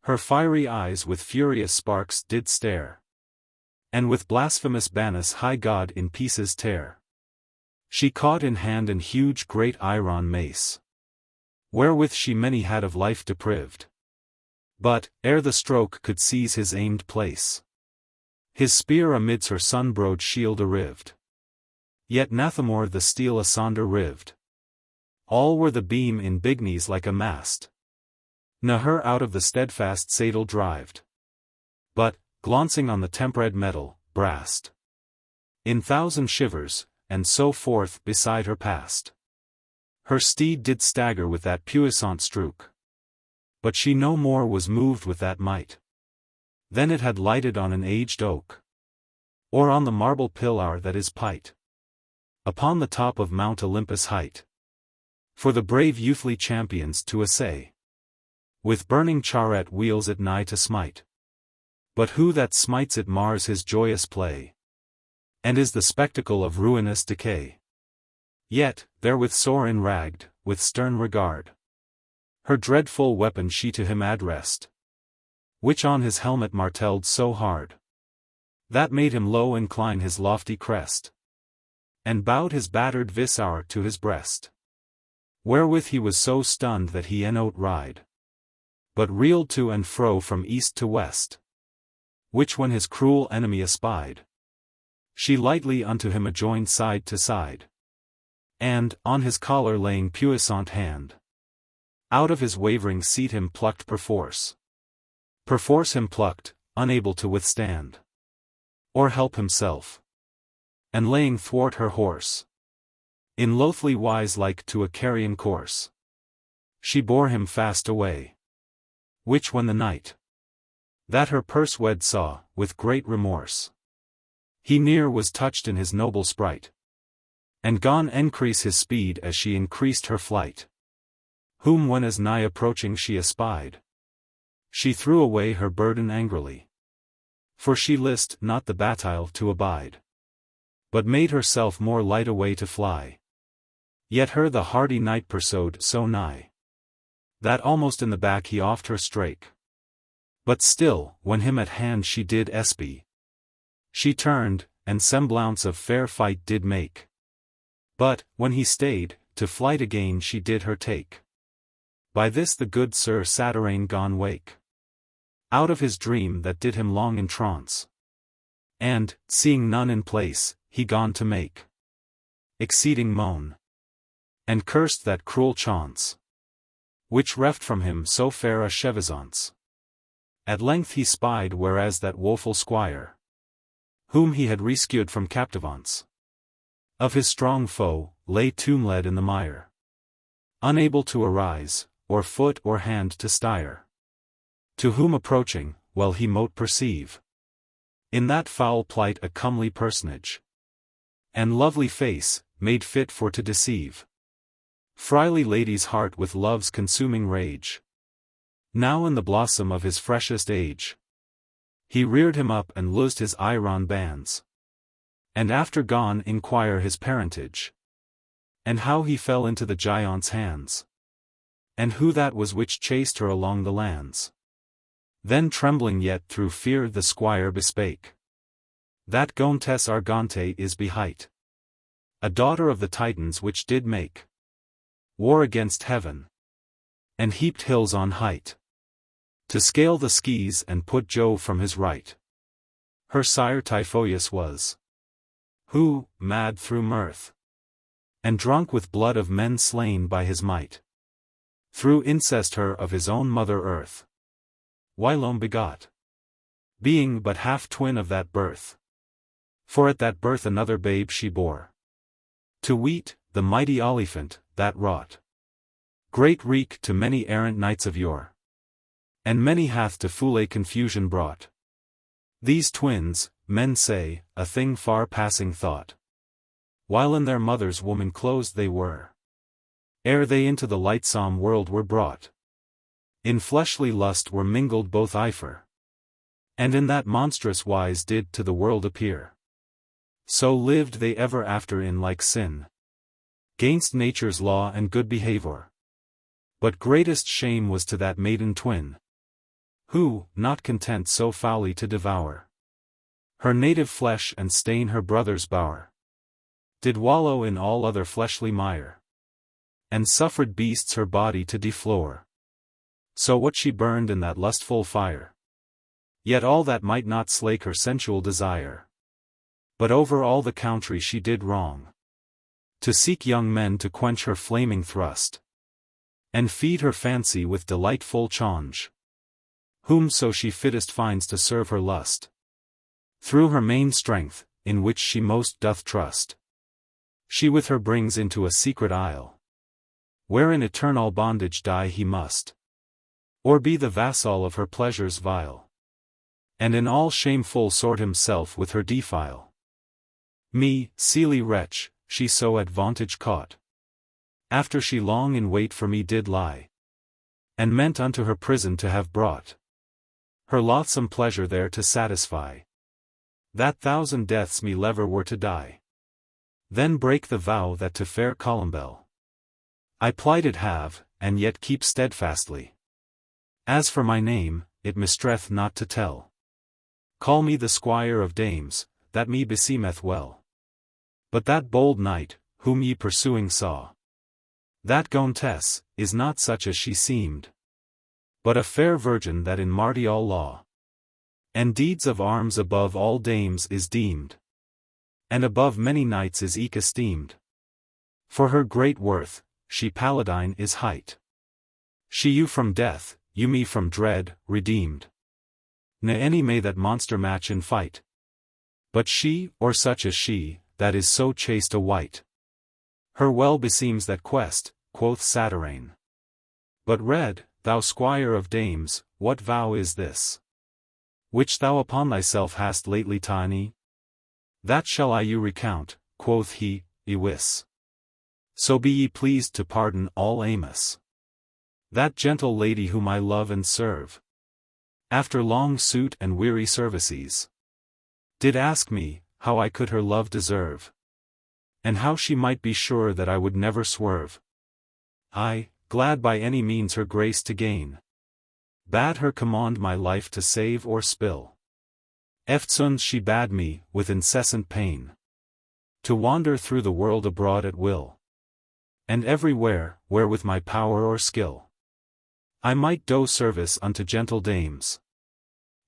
her fiery eyes with furious sparks did stare, and with blasphemous banners high God in pieces tear. She caught in hand an huge great iron mace, wherewith she many had of life deprived. But, ere the stroke could seize his aimed place, his spear amidst her sun-broad shield arrived. Yet nathemore the steel asunder rived. All were the beam in bignies like a mast, na her out of the steadfast saddle drived, but, glauncing on the tempered metal, brast in thousand shivers, and so forth beside her passed. Her steed did stagger with that puissant stroke, but she no more was moved with that might than it had lighted on an aged oak, or on the marble pillar that is pight upon the top of Mount Olympus height, for the brave youthly champions to essay, with burning chariot wheels it nigh to smite. But who that smites it mars his joyous play, and is the spectacle of ruinous decay. Yet, therewith sore enragged, with stern regard, her dreadful weapon she to him addressed, which on his helmet martelled so hard, that made him low incline his lofty crest, and bowed his battered visor to his breast, wherewith he was so stunned that he enote ride, but reeled to and fro from east to west, which when his cruel enemy espied, she lightly unto him adjoined side to side, and, on his collar laying puissant hand, out of his wavering seat him plucked perforce him plucked, unable to withstand, or help himself, and laying thwart her horse, in loathly wise like to a carrion course, she bore him fast away, which when the knight that her purse wed saw, with great remorse, he near was touched in his noble sprite, and gone encrease his speed as she increased her flight, whom when as nigh approaching she espied, she threw away her burden angrily, for she list not the battle to abide, but made herself more light away to fly. Yet her the hardy knight pursued so nigh, that almost in the back he oft her strake. But still, when him at hand she did espy, she turned, and semblance of fair fight did make. But, when he stayed, to flight again she did her take. By this the good Sir Saturain gone wake out of his dream that did him long entrance, and, seeing none in place, he gone to make exceeding moan, and cursed that cruel chance, which reft from him so fair a chevisance. At length he spied whereas that woeful squire, whom he had rescued from captivance of his strong foe, lay tomb-led in the mire, unable to arise, or foot or hand to stir, to whom approaching, well he mote perceive, in that foul plight a comely personage, and lovely face, made fit for to deceive Friely lady's heart with love's consuming rage. Now in the blossom of his freshest age, he reared him up and loosed his iron bands, and after gone inquire his parentage, and how he fell into the giant's hands, and who that was which chased her along the lands. Then trembling yet through fear the squire bespake, that Gontes Argante is behight, a daughter of the Titans which did make war against heaven, and heaped hills on height, to scale the skies and put Jove from his right. Her sire Typhoeus was, who, mad through mirth, and drunk with blood of men slain by his might, through incest her of his own mother earth, whilome begot, being but half-twin of that birth. For at that birth another babe she bore, to weet, the mighty Oliphant, that wrought great wreak to many errant knights of yore, and many hath to foule confusion brought. These twins, men say, a thing far passing thought, while in their mother's woman closed they were, ere they into the lightsome world were brought. In fleshly lust were mingled both ifer, and in that monstrous wise did to the world appear. So lived they ever after in like sin, gainst nature's law and good behaviour. But greatest shame was to that maiden twin, who, not content so foully to devour her native flesh and stain her brother's bower, did wallow in all other fleshly mire. and suffered beasts her body to defloor. So what she burned in that lustful fire. Yet all that might not slake her sensual desire. But over all the country she did wrong. To seek young men to quench her flaming thrust. And feed her fancy with delightful chaunge. Whom so she fittest finds to serve her lust. Through her main strength, in which she most doth trust. She with her brings into a secret isle. Where in eternal bondage die he must. Or be the vassal of her pleasures vile. And in all shameful sort himself with her defile. Me, silly wretch, she so at vantage caught. After she long in wait for me did lie. And meant unto her prison to have brought. Her loathsome pleasure there to satisfy. That 1,000 deaths me lever were to die. Then break the vow that to fair Cambel I plighted have, and yet keep steadfastly. As for my name, it mistreth not to tell. Call me the squire of dames, that me beseemeth well. But that bold knight, whom ye pursuing saw, that Countess, is not such as she seemed, but a fair virgin that in martial law, and deeds of arms above all dames is deemed, and above many knights is eke esteemed. For her great worth, she paladine is hight. She you from death, you me from dread, redeemed. Ne any may that monster match in fight. But she, or such as she, that is so chaste a wight. Her well beseems that quest, quoth Satyrane. But Red, thou squire of dames, what vow is this? Which thou upon thyself hast lately ta'en? That shall I you recount, quoth he, Ewis. So be ye pleased to pardon all Amos. That gentle lady whom I love and serve. After long suit and weary services, did ask me, how I could her love deserve. And how she might be sure that I would never swerve. I, glad by any means her grace to gain, bade her command my life to save or spill. Eftsoons she bade me, with incessant pain, to wander through the world abroad at will. And everywhere, where with my power or skill, I might do service unto gentle dames,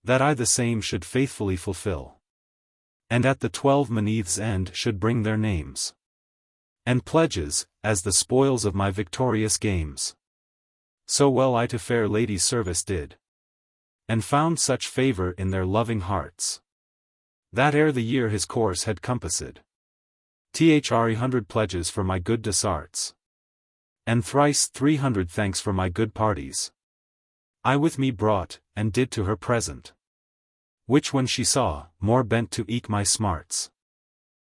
that I the same should faithfully fulfill. And at the 12 Moneth's end should bring their names and pledges, as the spoils of my victorious games. So well I to fair ladies service did, and found such favor in their loving hearts, that ere the year his course had compassed, 100 pledges for my good desarts, and thrice 300 thanks for my good parties, I with me brought, and did to her present. Which when she saw, more bent to eke my smarts,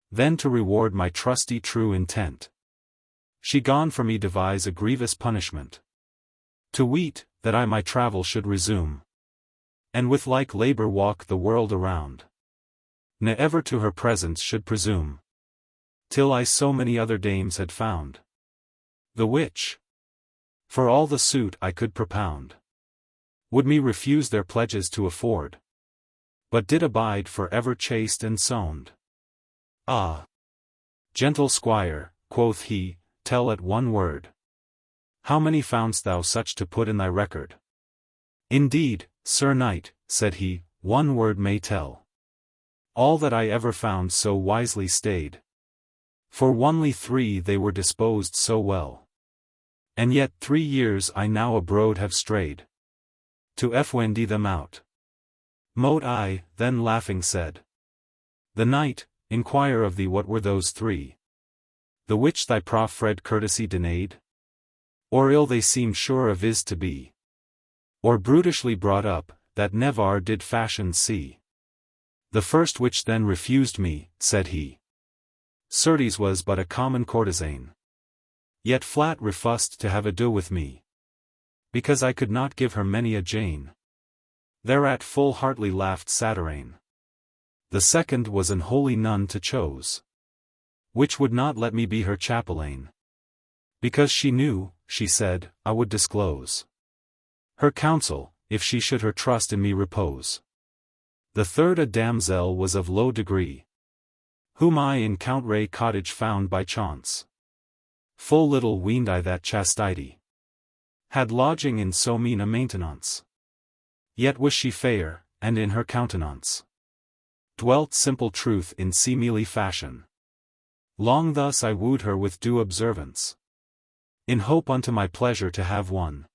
than to reward my trusty true intent. She gone for me devise a grievous punishment, to weet, that I my travel should resume, and with like labor walk the world around, ne ever to her presence should presume, till I so many other dames had found, the which, for all the suit I could propound, would me refuse their pledges to afford, but did abide for ever chaste and sound. Ah! Gentle squire, quoth he, tell at one word. How many foundst thou such to put in thy record? Indeed, sir knight, said he, one word may tell. All that I ever found so wisely stayed. For only 3 they were disposed so well. And yet 3 years I now abroad have strayed, to fwendy them out. Mote I, then laughing said. The knight, inquire of thee what were those 3. The which thy proffered courtesy denayed? Or ill they seemed sure of is to be? Or brutishly brought up, that never did fashion see? The first which then refused me, said he, certes was but a common courtesan. Yet flat refused to have ado with me, because I could not give her many a Jane. Thereat full heartily laughed Satyrane. The second was an holy nun to chose, which would not let me be her chapelaine, because she knew, she said, I would disclose her counsel, if she should her trust in me repose. The third a damsel was of low degree, whom I in Countray cottage found by chance. Full little weened I that Chastity had lodging in so mean a maintenance. Yet was she fair, and in her countenance dwelt simple truth in seemly fashion. Long thus I wooed her with due observance, in hope unto my pleasure to have won.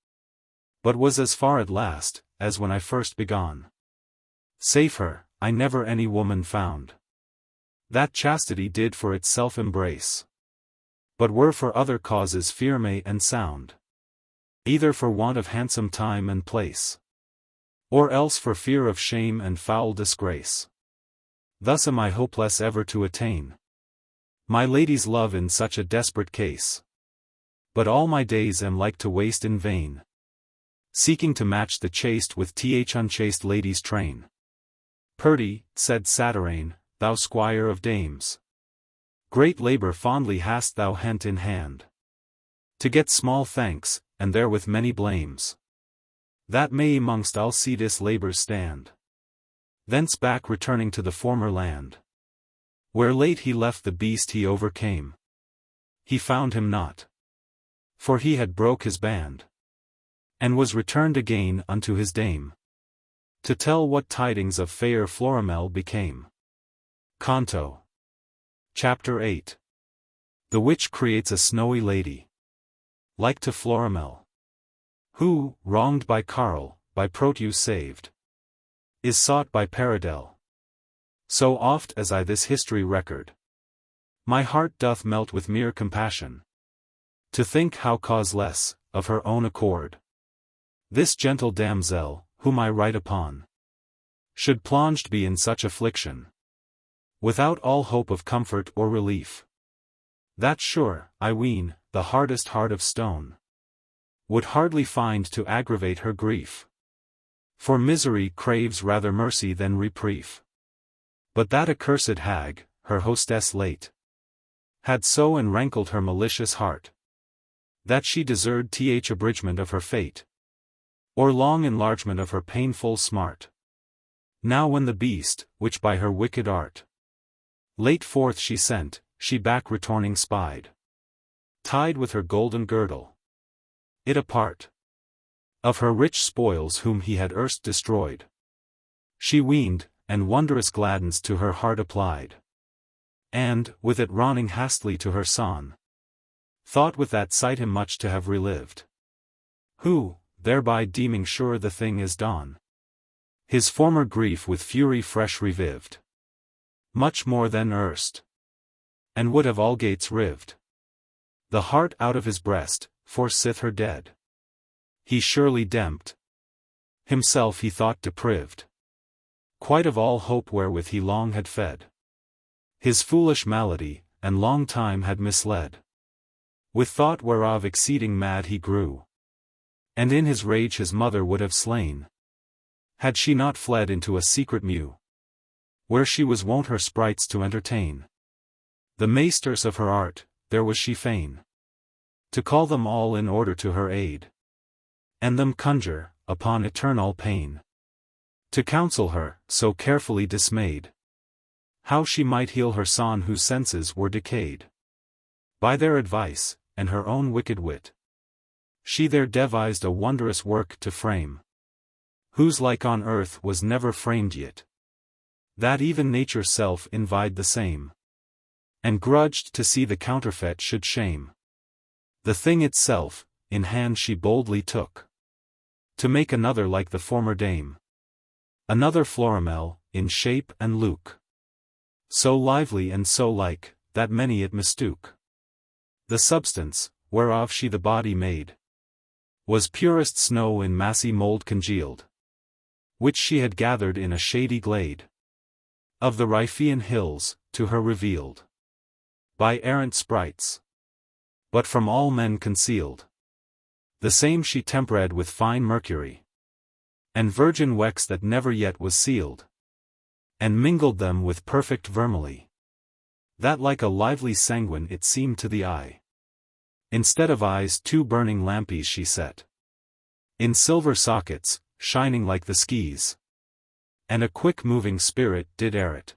But was as far at last, as when I first begun. Save her, I never any woman found that Chastity did for itself embrace, but were for other causes firme and sound, either for want of handsome time and place, or else for fear of shame and foul disgrace. Thus am I hopeless ever to attain my lady's love in such a desperate case. But all my days am like to waste in vain, seeking to match the chaste with unchaste lady's train. Purdy, said Satyrane, thou squire of dames, great labour fondly hast thou hent in hand, to get small thanks, and therewith many blames, that may amongst Alcides' labours stand. Thence back returning to the former land, where late he left the beast he overcame, he found him not, for he had broke his band, and was returned again unto his dame, to tell what tidings of fair Florimel became. Canto. Chapter 8. The witch creates a snowy lady, like to Florimel, who, wronged by Carl, by Proteus saved, is sought by Paridel. So oft as I this history record, my heart doth melt with mere compassion, to think how causeless, of her own accord, this gentle damsel, whom I write upon, should plunged be in such affliction, without all hope of comfort or relief. That sure, I ween, the hardest heart of stone would hardly find to aggravate her grief. For misery craves rather mercy than reprief. But that accursed hag, her hostess late, had so enrankled her malicious heart, that she deserved abridgment of her fate, or long enlargement of her painful smart. Now when the beast, which by her wicked art late forth she sent, she back returning spied, tied with her golden girdle it apart of her rich spoils whom he had erst destroyed, she weened, and wondrous gladdens to her heart applied, and, with it running hastily to her son, thought with that sight him much to have relived, who, thereby deeming sure the thing is done, his former grief with fury fresh revived, much more than erst, and would have all gates rived the heart out of his breast, for sith her dead, he surely dempt himself he thought deprived quite of all hope wherewith he long had fed his foolish malady, and long time had misled, with thought whereof exceeding mad he grew, and in his rage his mother would have slain, had she not fled into a secret mew, where she was wont her sprites to entertain. The maisters of her art, there was she fain to call them all in order to her aid, and them conjure, upon eternal pain, to counsel her, so carefully dismayed, how she might heal her son whose senses were decayed. By their advice, and her own wicked wit, she there devised a wondrous work to frame, whose like on earth was never framed yet, that even nature's self envied the same, and grudged to see the counterfeit should shame. The thing itself, in hand she boldly took, to make another like the former dame, another Florimel, in shape and look, so lively and so like, that many it mistook. The substance, whereof she the body made, was purest snow in massy mould congealed, which she had gathered in a shady glade of the Riphean hills, to her revealed by errant sprites, but from all men concealed. The same she tempered with fine mercury, and virgin wax that never yet was sealed, and mingled them with perfect vermily, that like a lively sanguine it seemed to the eye. Instead of eyes 2 burning lampies she set, in silver sockets, shining like the skees, and a quick-moving spirit did air it,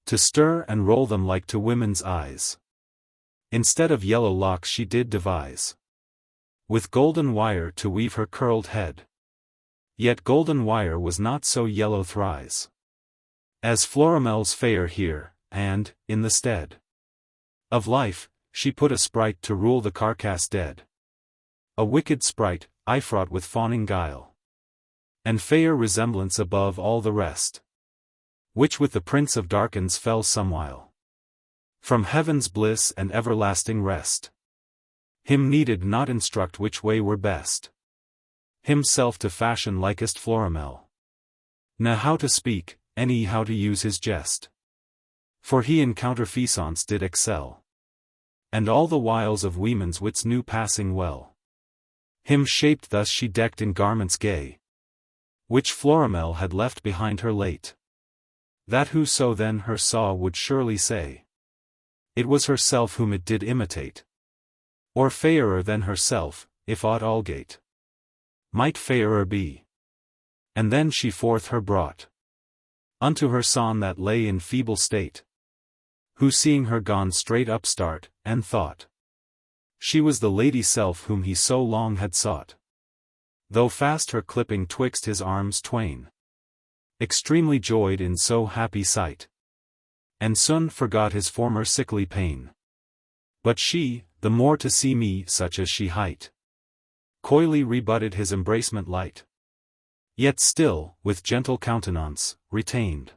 to stir and roll them like to women's eyes. Instead of yellow locks she did devise, with golden wire to weave her curled head. Yet golden wire was not so yellow thrice as Florimell's fair here, and, in the stead of life, she put a sprite to rule the carcass dead. A wicked sprite, fraught with fawning guile, and fair resemblance above all the rest, which with the Prince of Darkens fell somewhile from heaven's bliss and everlasting rest. Him needed not instruct which way were best, himself to fashion likest Florimell, na how to speak, any how to use his jest. For he in counterfeisance did excel, and all the wiles of women's wits knew passing well. Him shaped thus she decked in garments gay, which Florimell had left behind her late, that whoso then her saw would surely say, it was herself whom it did imitate, or fairer than herself, if aught algate might fairer be. And then she forth her brought unto her son that lay in feeble state, who seeing her gone straight up start, and thought she was the lady self whom he so long had sought. Though fast her clipping twixt his arms twain, extremely joyed in so happy sight, and soon forgot his former sickly pain. But she, the more to see me such as she hight, coyly rebutted his embracement light, yet still, with gentle countenance, retained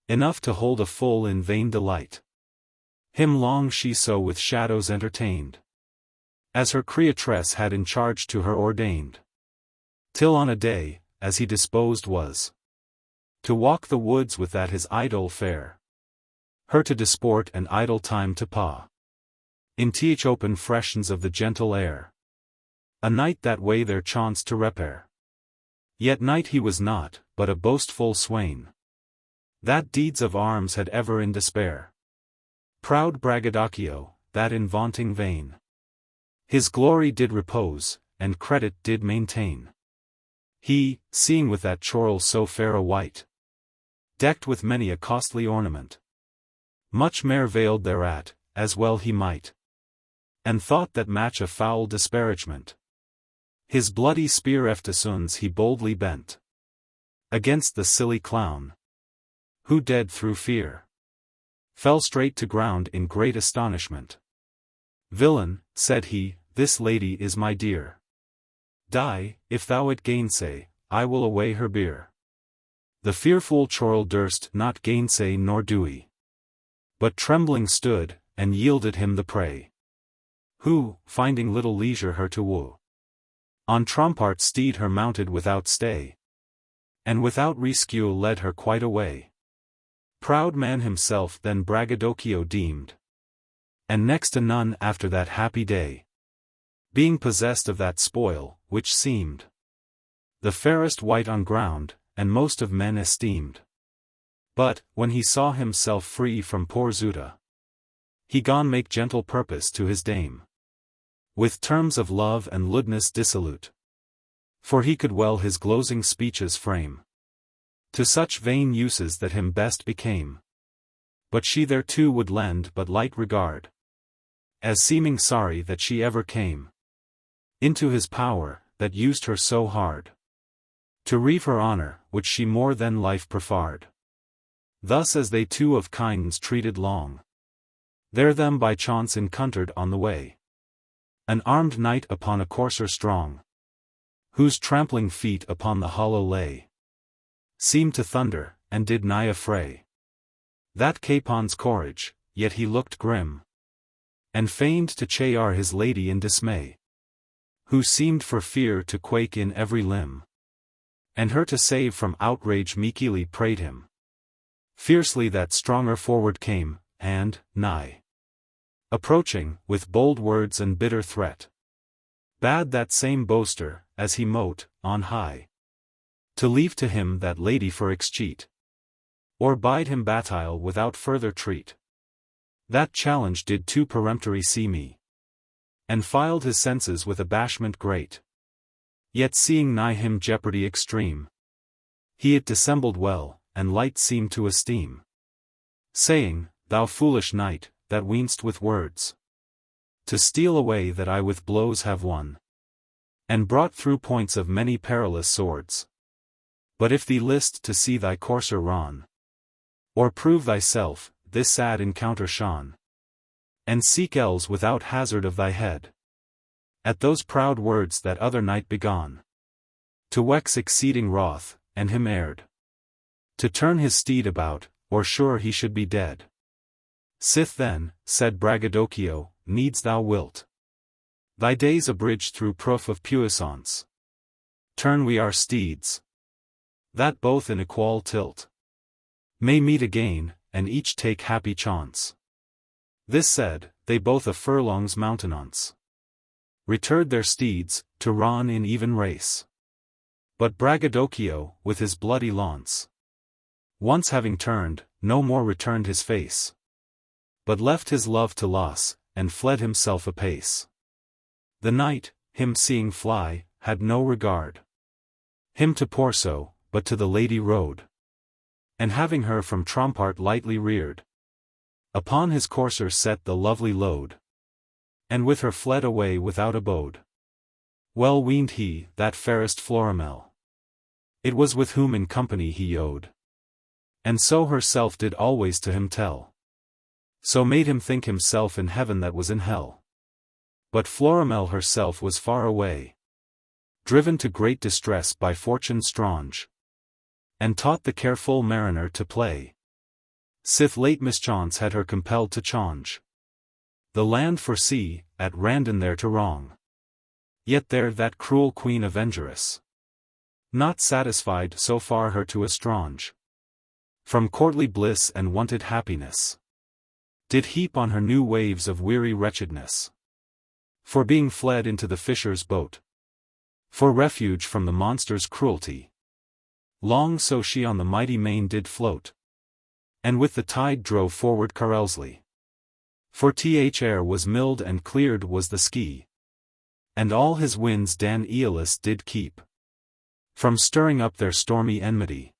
enough to hold a full in vain delight. Him long she so with shadows entertained, as her creatress had in charge to her ordained, till on a day, as he disposed was to walk the woods with that his idol fair, her to disport and idle time to paw in teach open freshens of the gentle air. A night that way there chanced to repair, yet knight he was not, but a boastful swain, that deeds of arms had ever in despair. Proud braggadocio, that in vaunting vain his glory did repose, and credit did maintain. He, seeing with that chorle so fair a wight, decked with many a costly ornament, much mere veiled thereat, as well he might, and thought that match a foul disparagement. His bloody spear eftisoons he boldly bent against the silly clown, who dead through fear fell straight to ground in great astonishment. Villain, said he, this lady is my dear. Die, if thou it gainsay, I will away her bier. The fearful churl durst not gainsay nor doey, but trembling stood, and yielded him the prey, who, finding little leisure her to woo, on Trompart's steed her mounted without stay, and without rescue led her quite away. Proud man himself then braggadocio deemed, and next to none after that happy day, being possessed of that spoil, which seemed the fairest wight on ground, and most of men esteemed. But, when he saw himself free from poor Zuta, he gone make gentle purpose to his dame, with terms of love and lewdness dissolute, for he could well his glozing speeches frame to such vain uses that him best became. But she thereto would lend but light regard, as seeming sorry that she ever came into his power, that used her so hard to reave her honor, which she more than life preferred. Thus as they two of kindness treated long, there them by chance encountered on the way an armed knight upon a courser strong, whose trampling feet upon the hollow lay seemed to thunder, and did nigh affray that capon's courage, yet he looked grim, and feigned to char his lady in dismay, who seemed for fear to quake in every limb, and her to save from outrage meekly prayed him. Fiercely that stronger forward came, and, nigh approaching, with bold words and bitter threat, bade that same boaster, as he mote, on high, to leave to him that lady for excheat, or bide him battail without further treat. That challenge did too peremptory see me, and filed his senses with abashment great. Yet seeing nigh him jeopardy extreme, he it dissembled well, and light seemed to esteem, saying, Thou foolish knight, that ween'st with words to steal away that I with blows have won, and brought through points of many perilous swords. But if thee list to see thy courser run, or prove thyself, this sad encounter shun, and seek else without hazard of thy head, at those proud words that other knight begun, to wex exceeding wroth, and him erred, to turn his steed about, or sure he should be dead. Sith then, said Braggadocio, needs thou wilt thy days abridge through proof of puissance, turn we our steeds, that both in equal tilt may meet again, and each take happy chance. This said, they both a furlong's mountenance returred their steeds, to run in even race. But Braggadocio, with his bloody lance, once having turned, no more returned his face, but left his love to loss, and fled himself apace. The knight, him seeing fly, had no regard him to Porso, but to the lady rode, and having her from Trompart lightly reared, upon his courser set the lovely load, and with her fled away without abode. Well weened he, that fairest Florimel, it was with whom in company he yode, and so herself did always to him tell, so made him think himself in heaven that was in hell. But Florimel herself was far away, driven to great distress by fortune strange, and taught the careful mariner to play, sith late mischance had her compelled to change the land for sea, at Randon there to wrong. Yet there that cruel queen avengeress, not satisfied so far her to estrange from courtly bliss and wonted happiness, did heap on her new waves of weary wretchedness, for being fled into the fisher's boat, for refuge from the monster's cruelty. Long so she on the mighty main did float, and with the tide drove forward carelessly. For air was milled and cleared was the ski, and all his winds Dan Aeolus did keep from stirring up their stormy enmity,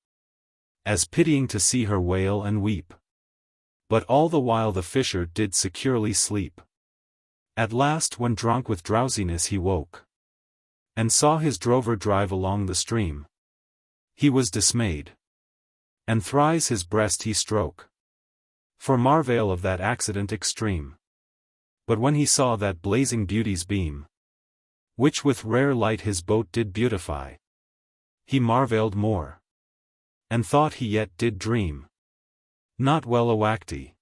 as pitying to see her wail and weep. But all the while the fisher did securely sleep. At last when drunk with drowsiness he woke, and saw his drover drive along the stream, he was dismayed, and thrice his breast he stroke, for marvel of that accident extreme. But when he saw that blazing beauty's beam, which with rare light his boat did beautify, he marvelled more, and thought he yet did dream, not well awakty,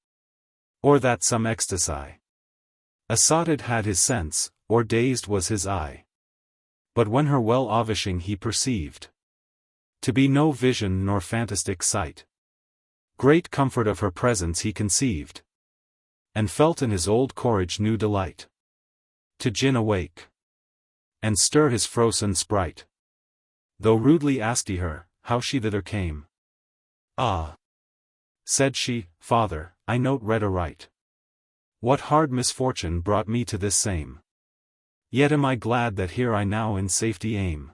or that some ecstasy assotted had his sense, or dazed was his eye. But when her well avishing he perceived to be no vision nor fantastic sight, great comfort of her presence he conceived, and felt in his old courage new delight, to gin awake, and stir his frozen sprite. Though rudely asked he her, how she thither came. Ah! said she, Father, I note read aright, what hard misfortune brought me to this same. Yet am I glad that here I now in safety aim.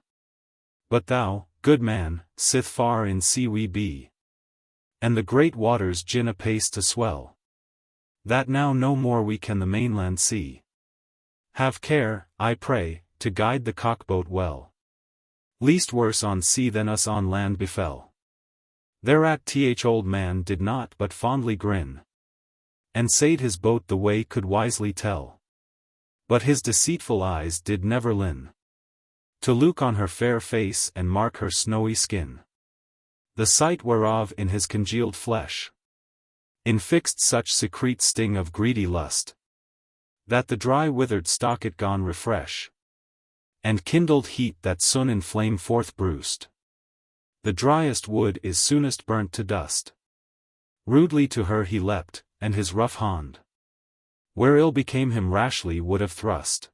But thou, good man, sith far in sea we be, and the great waters gin apace to swell, that now no more we can the mainland see. Have care, I pray, to guide the cockboat well, least worse on sea than us on land befell. Thereat old man did not but fondly grin, and said his boat the way could wisely tell. But his deceitful eyes did never lin to look on her fair face and mark her snowy skin, the sight whereof in his congealed flesh infixed such secrete sting of greedy lust, that the dry withered stalk it gone refresh, and kindled heat that soon in flame forth bruised. The driest wood is soonest burnt to dust. Rudely to her he leapt, and his rough hand, where ill became him rashly would have thrust.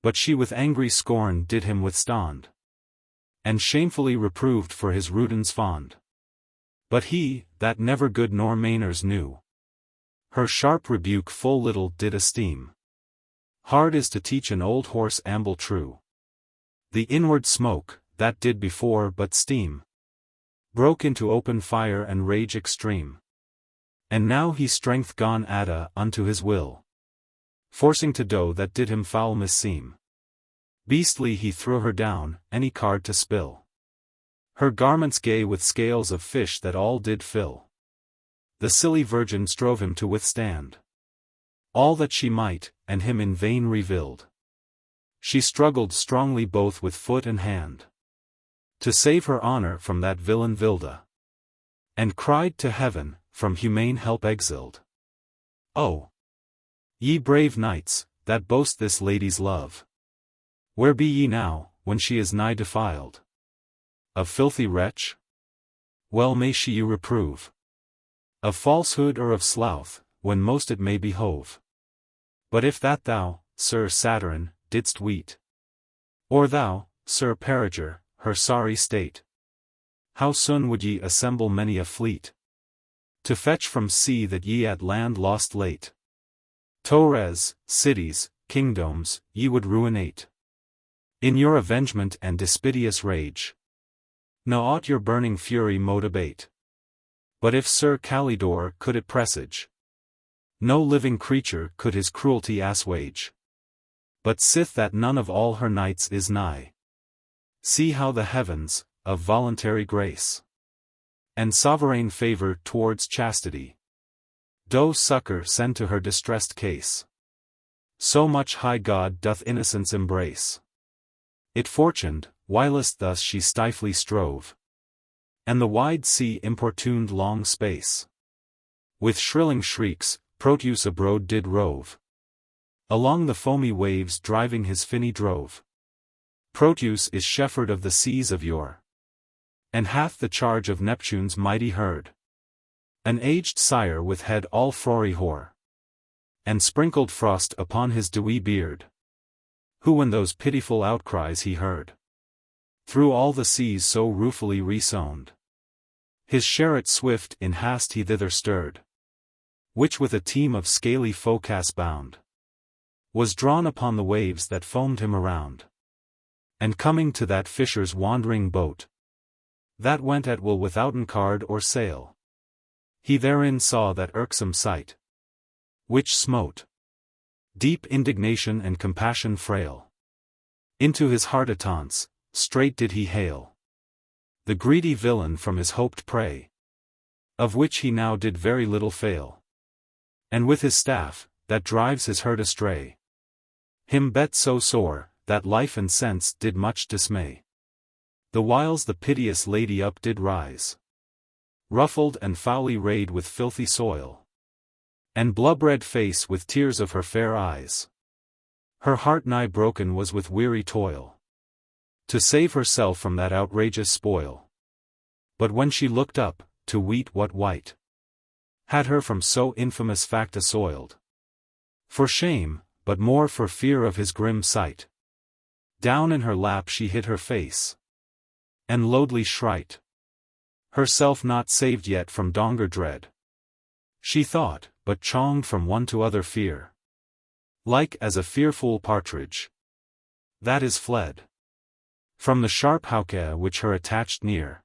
But she with angry scorn did him withstand, and shamefully reproved for his rudens fond. But he, that never good nor manners knew, her sharp rebuke full little did esteem. Hard is to teach an old horse amble true. The inward smoke, that did before but steam, broke into open fire and rage extreme. And now he strength gone adda unto his will, forcing to do that did him foul misseem. Beastly he threw her down, any card to spill. Her garments gay with scales of fish that all did fill. The silly virgin strove him to withstand all that she might, and him in vain reviled. She struggled strongly both with foot and hand to save her honor from that villain Vilda, and cried to heaven, from humane help exiled. Oh! Ye brave knights, that boast this lady's love, where be ye now, when she is nigh defiled? A filthy wretch? Well may she you reprove. Of falsehood or of sloth, when most it may behove. But if that thou, Sir Saturn, didst weet, or thou, Sir Periger, her sorry state, how soon would ye assemble many a fleet, to fetch from sea that ye at land lost late? Torres, cities, kingdoms, ye would ruinate, in your avengement and dispiteous rage. No aught your burning fury mote abate. But if Sir Calidore could it presage, no living creature could his cruelty assuage. But sith that none of all her knights is nigh, see how the heavens, of voluntary grace, and sovereign favor towards chastity, do succor send to her distressed case. So much high God doth innocence embrace. It fortuned, whilst thus she stifely strove, and the wide sea importuned long space, with shrilling shrieks, Proteus abroad did rove, along the foamy waves driving his finny drove. Proteus is shepherd of the seas of yore, and hath the charge of Neptune's mighty herd, an aged sire with head all frothy hoar, and sprinkled frost upon his dewy beard, who when those pitiful outcries he heard, through all the seas so ruefully resound, his chariot swift in haste he thither stirred, which with a team of scaly forecast bound, was drawn upon the waves that foamed him around. And coming to that fisher's wandering boat, that went at will withouten card or sail, he therein saw that irksome sight, which smote deep indignation and compassion frail into his heart at once. Straight did he hail the greedy villain from his hoped prey, of which he now did very little fail, and with his staff, that drives his herd astray, him bet so sore, that life and sense did much dismay. The whiles the piteous lady up did rise, ruffled and foully rayed with filthy soil, and blood-red face with tears of her fair eyes. Her heart nigh broken was with weary toil, to save herself from that outrageous spoil. But when she looked up, to weet what wight had her from so infamous fact assoiled, for shame, but more for fear of his grim sight, down in her lap she hid her face, and loudly shrieked, herself not saved yet from donger dread, she thought, but chonged from one to other fear, like as a fearful partridge that is fled from the sharp hawk which her attached near,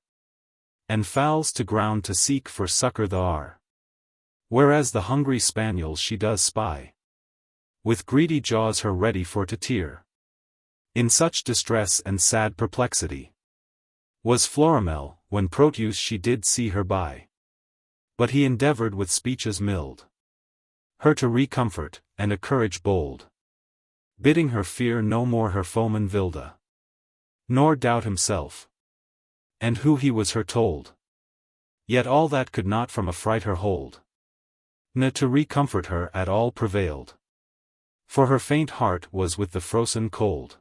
and fowls to ground to seek for succor the are, whereas the hungry spaniels she does spy, with greedy jaws her ready for to tear. In such distress and sad perplexity was Florimel, when Proteus she did see her by. But he endeavored with speeches mild her to recomfort, and a courage bold, bidding her fear no more her foeman Vilda, nor doubt himself, and who he was her told. Yet all that could not from affright her hold, ne to recomfort her at all prevailed, for her faint heart was with the frozen cold,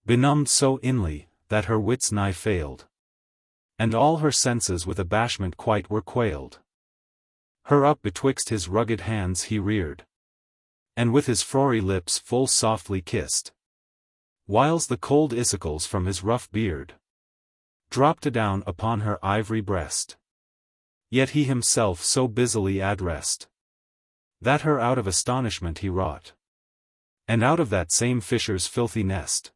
benumbed so inly, that her wits nigh failed, and all her senses with abashment quite were quailed. Her up betwixt his rugged hands he reared, and with his frothy lips full softly kissed, whiles the cold icicles from his rough beard dropped adown upon her ivory breast. Yet he himself so busily addressed, that her out of astonishment he wrought, and out of that same fisher's filthy nest,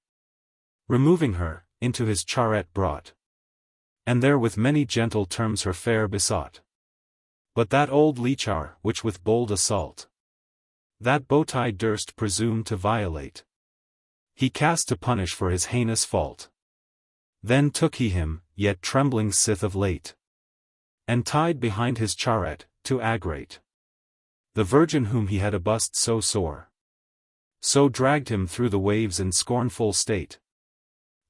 removing her, into his chariot brought, and there with many gentle terms her fair besought. But that old leechar, which with bold assault that Bowtie durst presume to violate. He cast to punish for his heinous fault. Then took he him, yet trembling sith of late, and tied behind his chariot, to agrate the virgin whom he had abused so sore. So dragged him through the waves in scornful state,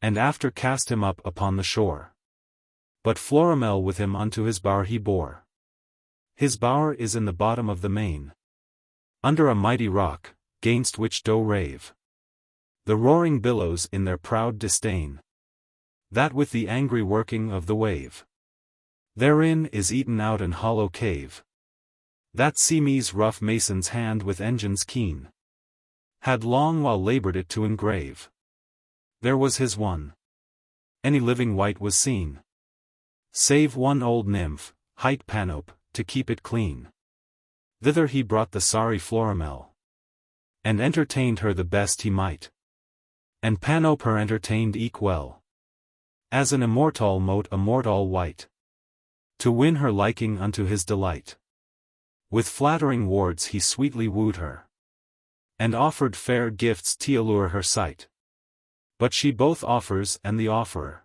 and after cast him up upon the shore. But Florimel with him unto his bower he bore. His bower is in the bottom of the main, under a mighty rock, gainst which do rave the roaring billows in their proud disdain, that with the angry working of the wave therein is eaten out an hollow cave, that Seame's rough mason's hand with engines keen had long while labored it to engrave. There was his one. Any living wight was seen, save one old nymph, hight Panope, to keep it clean. Thither he brought the sorry Florimel, and entertained her the best he might. And Panope her entertained eke well, as an immortal mote a mortal wight, to win her liking unto his delight. With flattering words he sweetly wooed her, and offered fair gifts to allure her sight. But she both offers and the offerer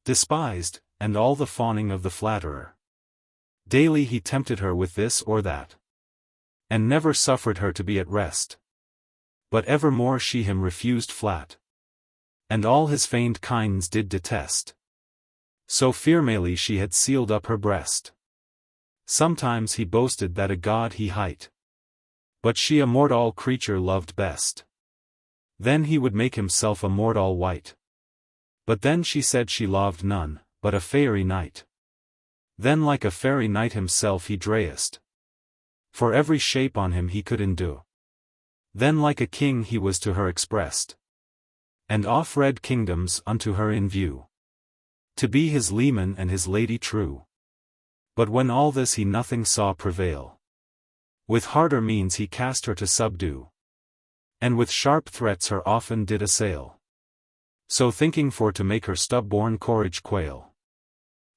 despised, and all the fawning of the flatterer. Daily he tempted her with this or that, and never suffered her to be at rest. But evermore she him refused flat, and all his feigned kindness did detest. So firmly she had sealed up her breast. Sometimes he boasted that a god he hight, but she a mortal creature loved best. Then he would make himself a mortal wight, but then she said she loved none, but a fairy knight. Then like a fairy knight himself he dressed, for every shape on him he could endue. Then like a king he was to her expressed, and off-read kingdoms unto her in view, to be his leman and his lady true. But when all this he nothing saw prevail, with harder means he cast her to subdue, and with sharp threats her often did assail. So thinking for to make her stubborn courage quail,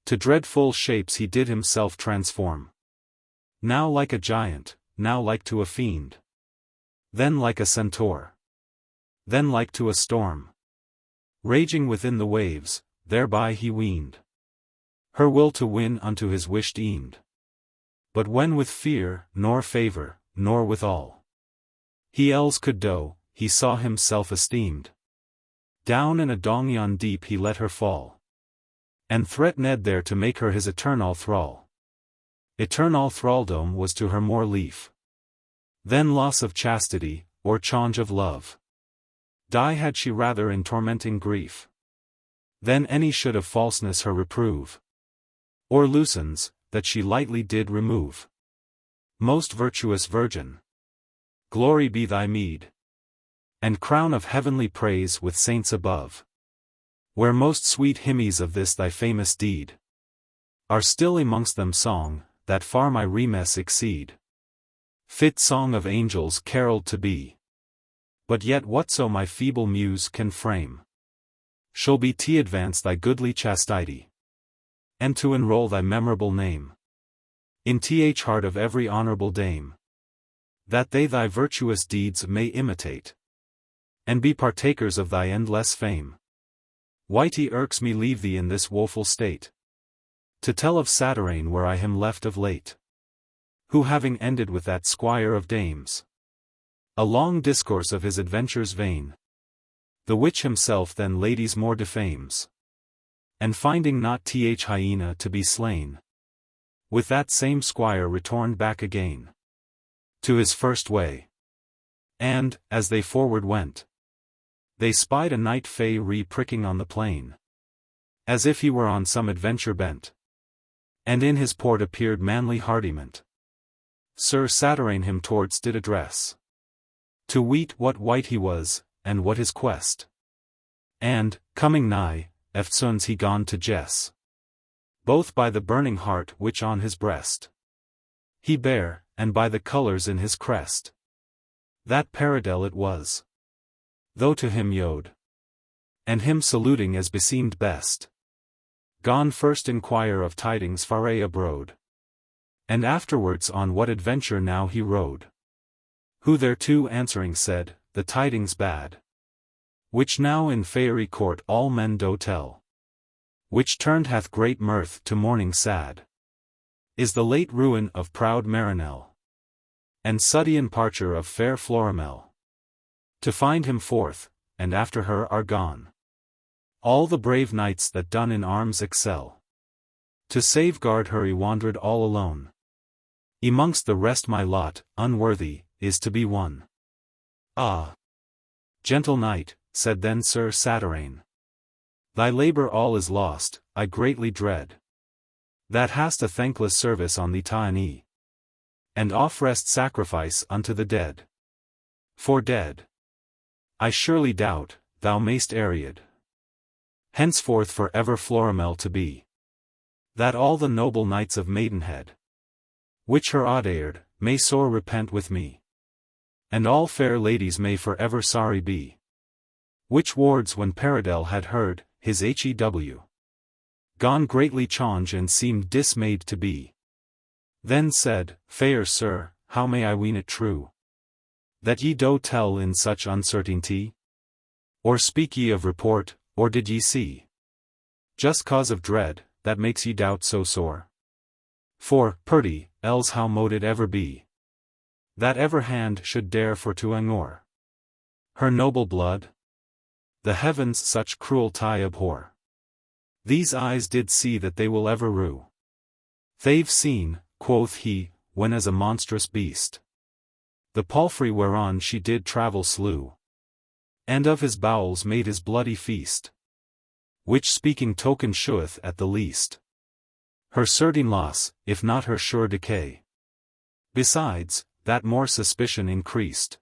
to dreadful shapes he did himself transform. Now like a giant, now like to a fiend, then like a centaur, then like to a storm, raging within the waves, thereby he weaned her will to win unto his wished end. But when with fear, nor favor, nor withal, he else could do, he saw himself esteemed. Down in a donjon deep he let her fall, and threatened there to make her his eternal thrall. Eternal thraldom was to her more lief than loss of chastity, or change of love. Die had she rather in tormenting grief, than any should of falseness her reprove, or loosens, that she lightly did remove. Most virtuous Virgin, glory be thy meed, and crown of heavenly praise with saints above, where most sweet hymns of this thy famous deed are still amongst them song, that far my remes exceed. Fit song of angels carolled to be, but yet whatso my feeble muse can frame, shall be to advance thy goodly chastity, and to enroll thy memorable name in th heart of every honorable dame, that they thy virtuous deeds may imitate, and be partakers of thy endless fame. Whitey irks me leave thee in this woeful state, to tell of Saturaine where I him left of late, who having ended with that squire of dames a long discourse of his adventures vain, the which himself then ladies more defames, and finding not th hyena to be slain, with that same squire returned back again to his first way. And, as they forward went, they spied a knight Faerie pricking on the plain, as if he were on some adventure bent, and in his port appeared manly hardiment. Sir Saturaine him towards did address, to weet what wight he was, and what his quest. And, coming nigh, eftsoons he gone to Jess, both by the burning heart which on his breast he bare, and by the colours in his crest. That Paradel it was, though to him yode, and him saluting as beseemed best, gone first inquire of tidings fareigh abroad, and afterwards on what adventure now he rode, Who thereto answering said, the tidings bad, which now in Faerie court all men do tell, which turned hath great mirth to mourning sad, is the late ruin of proud Marinell, and sudden parture of fair Florimell. To find him forth, and after her are gone all the brave knights that done in arms excel. To safeguard her he wandered all alone. Amongst the rest my lot, unworthy, is to be one. Ah! Gentle knight, said then Sir Satyrane, thy labour all is lost, I greatly dread, that hast a thankless service on thee ta'en, and off-rest sacrifice unto the dead. For dead, I surely doubt, thou mayst Ariad henceforth for ever Florimell to be, that all the noble knights of Maidenhead, which her Audiard, may sore repent with me, and all fair ladies may for ever sorry be, which wards when Paradell had heard, his hew gone greatly change and seemed dismayed to be. Then said, fair sir, how may I ween it true, that ye do tell in such uncertainty? Or speak ye of report, or did ye see just cause of dread, that makes ye doubt so sore? For, purdy, else how mote it ever be, that ever hand should dare for to angor her noble blood? The heavens such cruelty abhor. These eyes did see that they will ever rue. They've seen, quoth he, when as a monstrous beast the palfrey whereon she did travel slew, and of his bowels made his bloody feast, which speaking token sheweth at the least her certain loss, if not her sure decay. Besides, that more suspicion increased.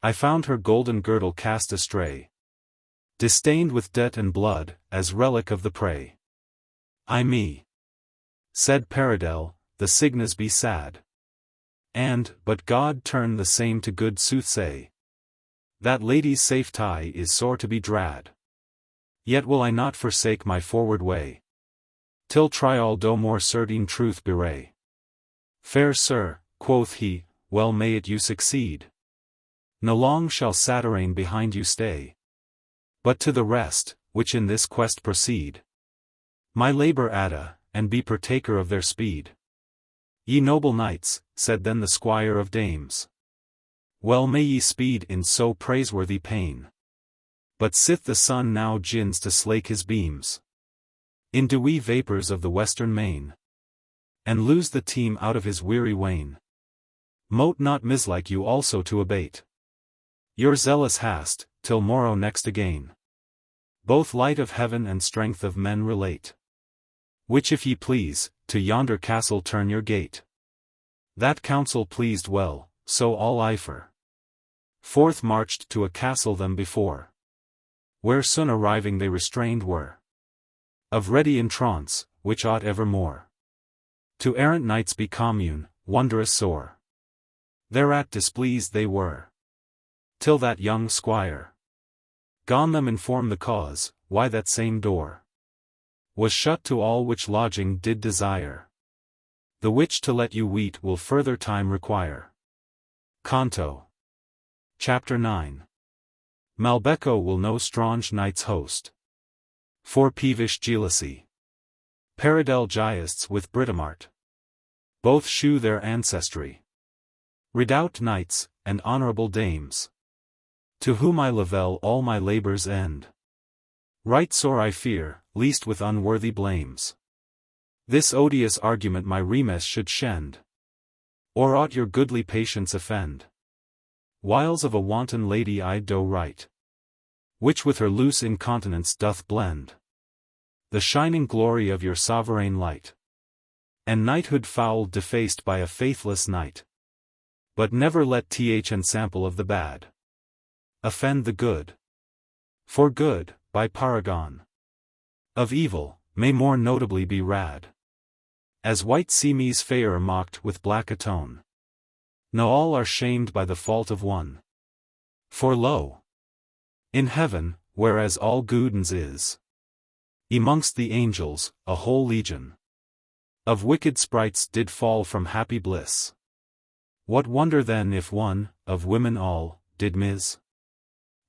I found her golden girdle cast astray, disdained with debt and blood, as relic of the prey. Ay me, said Paradell, the signes be sad, and, but God turn the same to good soothsay, that lady's safety is sore to be drad. Yet will I not forsake my forward way, till trial do more certain truth bewray. Fair sir, quoth he, well may it you succeed. No long shall Satyrane behind you stay. But to the rest, which in this quest proceed, my labour adda, and be partaker of their speed. Ye noble knights, said then the squire of dames, well may ye speed in so praiseworthy pain. But sith the sun now gins to slake his beams in dewy vapours of the western main, and lose the team out of his weary wain, mote not mislike you also to abate your zealous hast, till morrow next again, both light of heaven and strength of men relate, which if ye please, to yonder castle turn your gate. That counsel pleased well, so all Ifer forth marched to a castle them before, where soon arriving they restrained were, of ready entrance, which ought evermore to errant knights be commune, wondrous sore. Thereat displeased they were, till that young squire gone them inform the cause, why that same door was shut to all which lodging did desire, the which to let you weet will further time require. Canto Chapter 9. Malbecco will no strange knights host, for peevish jealousy. Paradell giests with Britomart, both shew their ancestry. Redoubt knights, and honourable dames, to whom I lavelle all my labours end. Right sore I fear, least with unworthy blames, this odious argument my remes should shend, or ought your goodly patience offend. Wiles of a wanton lady I do write, which with her loose incontinence doth blend the shining glory of your sovereign light, and knighthood foul defaced by a faithless knight. But never let th ensample of the bad offend the good, for good, by paragon of evil, may more notably be rad, as white seamees fair mocked with black atone. No all are shamed by the fault of one. For lo! in heaven, whereas all goodens is, amongst the angels, a whole legion of wicked sprites did fall from happy bliss, What wonder then if one, of women all, did mis?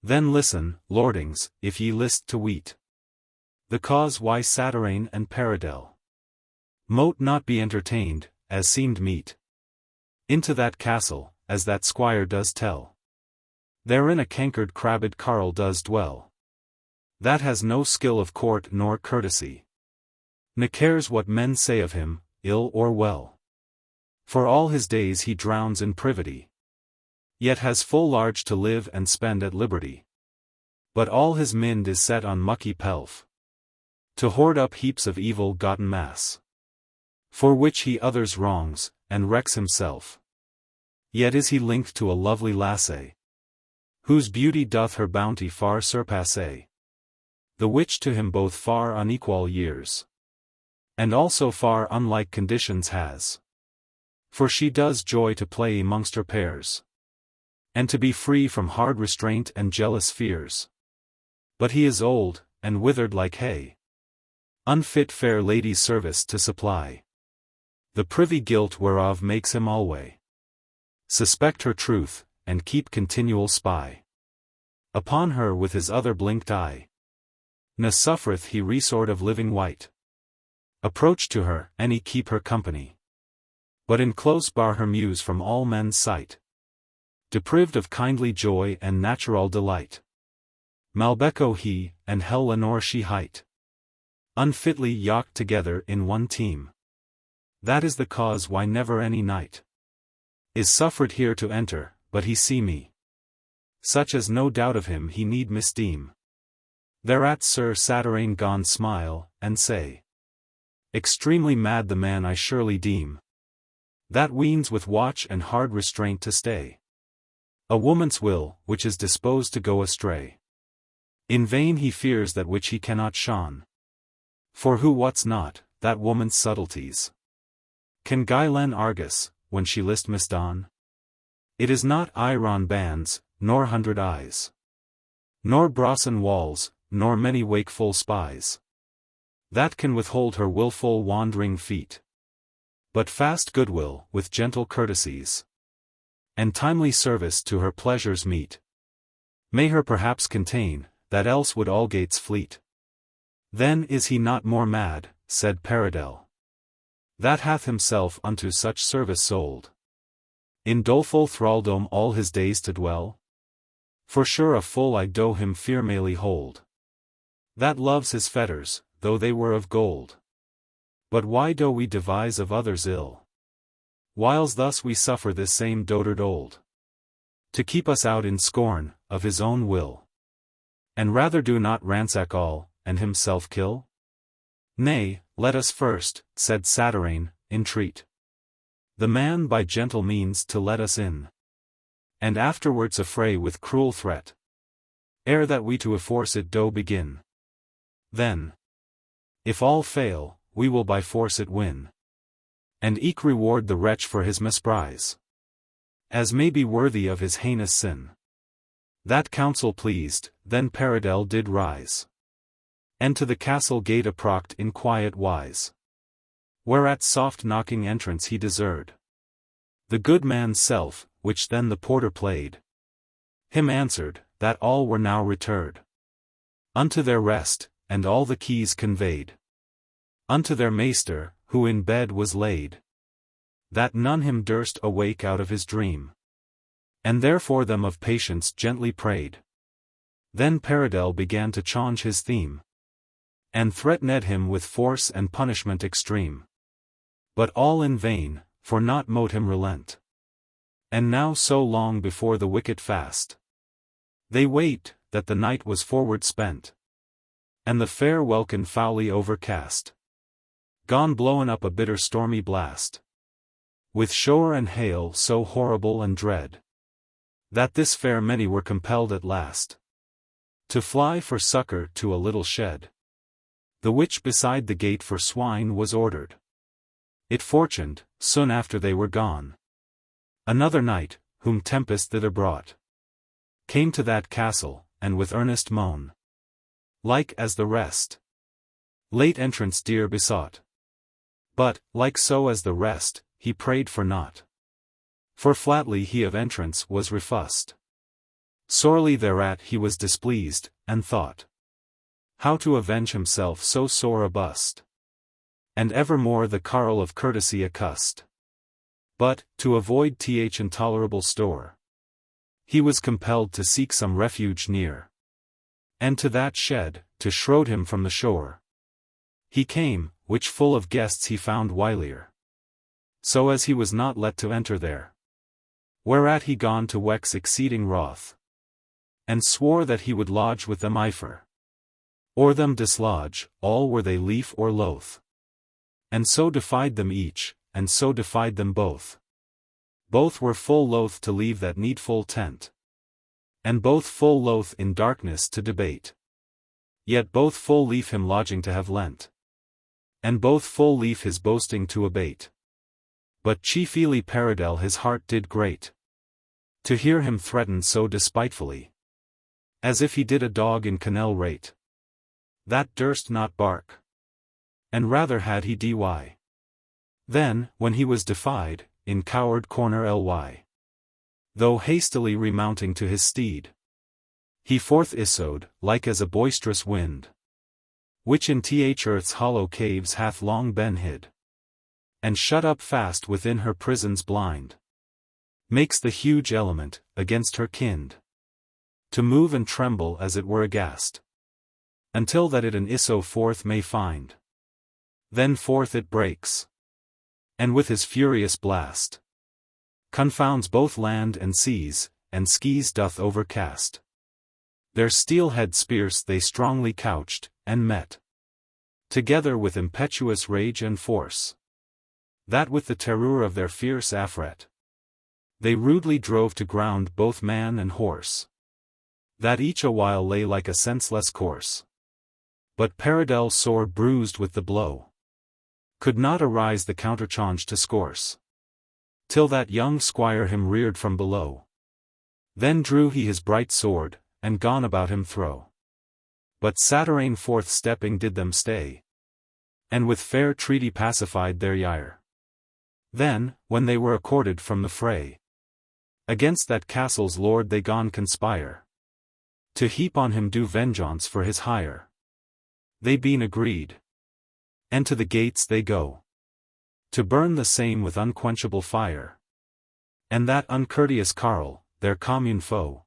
Then listen, lordings, if ye list to weet the cause why Satyrane and Paridel mote not be entertained, as seemed meet, into that castle, as that squire does tell. Therein a cankered crabbed carle does dwell, that has no skill of court nor courtesy, ne cares what men say of him, ill or well. For all his days he drowns in privity, yet has full large to live and spend at liberty. But all his mind is set on mucky pelf, to hoard up heaps of evil gotten mass, for which he others wrongs, and wrecks himself. Yet is he linked to a lovely lasse, whose beauty doth her bounty far surpasse, the which to him both far unequal years, and also far unlike conditions has. For she does joy to play amongst her pairs, and to be free from hard restraint and jealous fears. But he is old, and withered like hay, unfit fair ladies' service to supply. The privy guilt whereof makes him alway suspect her truth, and keep continual spy upon her with his other blinked eye. Ne suffereth he resort of living wight approach to her, any keep her company, but in close bar her muse from all men's sight, deprived of kindly joy and natural delight. Malbecco he, and hell Lenore she hight, unfitly yocked together in one team. That is the cause why never any knight is suffered here to enter, but he see me, such as no doubt of him he need misdeem. Thereat Sir Satyrane gone smile, and say, extremely mad the man I surely deem, that weens with watch and hard restraint to stay a woman's will, which is disposed to go astray. In vain he fears that which he cannot shun, for who wots not, that woman's subtleties can guile Argus, when she list misdone? It is not iron bands, nor 100 eyes, nor brassen walls, nor many wakeful spies, that can withhold her wilful wandering feet, but fast goodwill, with gentle courtesies, and timely service to her pleasures meet, may her perhaps contain, that else would all gates fleet. Then is he not more mad, said Paridel, that hath himself unto such service sold, in doleful thraldom all his days to dwell? For sure a fool I do him fearmally hold, that loves his fetters, though they were of gold. But why do we devise of others ill, whiles thus we suffer this same dotard old to keep us out in scorn of his own will, and rather do not ransack all, and himself kill? Nay, let us first, said Satyrane, entreat the man by gentle means to let us in, and afterwards affray with cruel threat, ere that we to aforesaid do begin. Then, if all fail, we will by force it win, and eke reward the wretch for his misprise, as may be worthy of his heinous sin. That counsel pleased, then Paridel did rise, and to the castle gate approcht in quiet wise, whereat soft knocking entrance he deserred. The good man's self, which then the porter played, him answered, that all were now returred unto their rest, and all the keys conveyed unto their maester, who in bed was laid, that none him durst awake out of his dream, and therefore them of patience gently prayed. Then Paridel began to change his theme, and threatened him with force and punishment extreme. But all in vain, for naught mote him relent. And now so long before the wicket fast, they wait, that the night was forward spent, and the fair welkin foully overcast, gone blowin' up a bitter stormy blast, with shower and hail so horrible and dread, that this fair many were compelled at last to fly for succor to a little shed, the which beside the gate for swine was ordered. It fortuned, soon after they were gone, another knight, whom tempest thither brought, came to that castle, and with earnest moan, like as the rest, late entrance dear besought. But, like so as the rest, he prayed for naught. For flatly he of entrance was refussed. Sorely thereat he was displeased, and thought how to avenge himself so sore a bust. And evermore the carle of courtesy accussed. But, to avoid intolerable store, he was compelled to seek some refuge near. And to that shed, to shroud him from the shore, he came, which full of guests he found wilier. So as he was not let to enter there. Whereat he gone to wex exceeding wroth, and swore that he would lodge with them ifer, or them dislodge, all were they lief or loath. And so defied them each, and so defied them both. Both were full loath to leave that needful tent, and both full loath in darkness to debate. Yet both full lief him lodging to have lent, and both full lief his boasting to abate. But chiefly Paradell his heart did grate, to hear him threaten so despitefully, as if he did a dog in kennel rate, that durst not bark, and rather had he dy. Then, when he was defied, in coward corner ly, though hastily remounting to his steed, he forth issoed, like as a boisterous wind, which in earth's hollow caves hath long been hid, and shut up fast within her prisons blind, makes the huge element, against her kind, to move and tremble as it were aghast, until that it an isso forth may find. Then forth it breaks, and with his furious blast, confounds both land and seas, and skies doth overcast. Their steel-head spears they strongly couched, and met together with impetuous rage and force, that with the terror of their fierce affret, they rudely drove to ground both man and horse, that each a while lay like a senseless corse. But Paradell sore bruised with the blow, could not arise the counterchange to scourse, till that young squire him reared from below. Then drew he his bright sword, and gone about him throw. But Saturaine forth stepping did them stay, and with fair treaty pacified their ire. Then, when they were accorded from the fray, against that castle's lord they gone conspire, to heap on him due vengeance for his hire. They been agreed, and to the gates they go, to burn the same with unquenchable fire. And that uncourteous carle, their commune foe,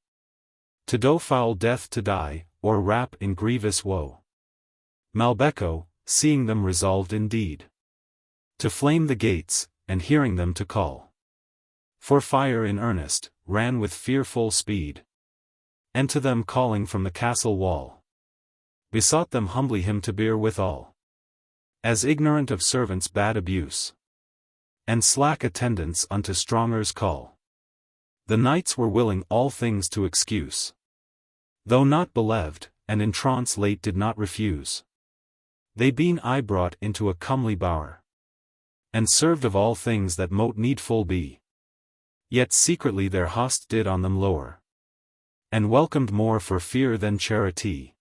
to do foul death to die, or wrap in grievous woe. Malbecco, seeing them resolved indeed, to flame the gates, and hearing them to call for fire in earnest, ran with fearful speed, and to them calling from the castle wall, besought them humbly him to bear withal, as ignorant of servants' bad abuse, and slack attendance unto strongers' call. The knights were willing all things to excuse, though not beleved, and in trance late did not refuse. They been brought into a comely bower, and served of all things that mote needful be. Yet secretly their host did on them lower, and welcomed more for fear than charity.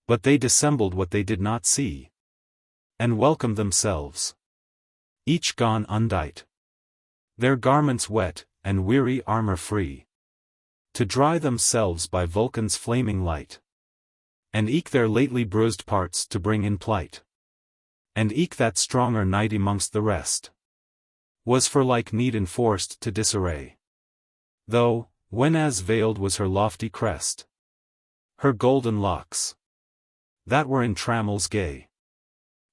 But they dissembled what they did not see, and welcomed themselves, each gone undight, their garments wet, and weary armor free, to dry themselves by Vulcan's flaming light, and eke their lately bruised parts to bring in plight. And eke that stronger knight amongst the rest was for like need enforced to disarray. Though, when as veiled was her lofty crest, her golden locks, that were in trammels gay,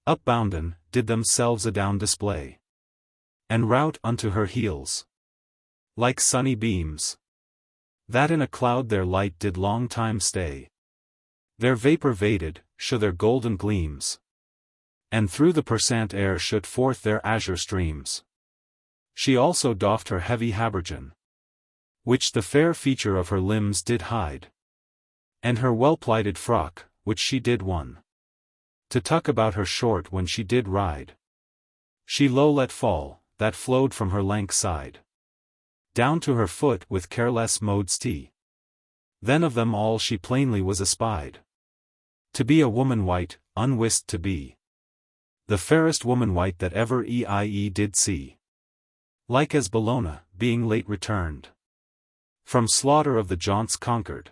upbounden, did themselves adown display, and rout unto her heels, like sunny beams, that in a cloud their light did long time stay. Their vapor vaded, show their golden gleams, and through the percant air shoot forth their azure streams. She also doffed her heavy habergeon, which the fair feature of her limbs did hide, and her well-plighted frock, which she did one, to tuck about her short when she did ride. She low let fall, that flowed from her lank side, down to her foot with careless modesty. Then of them all she plainly was espied to be a woman white, unwist to be the fairest woman white that ever I did see. Like as Bellona, being late returned from slaughter of the jaunts conquered,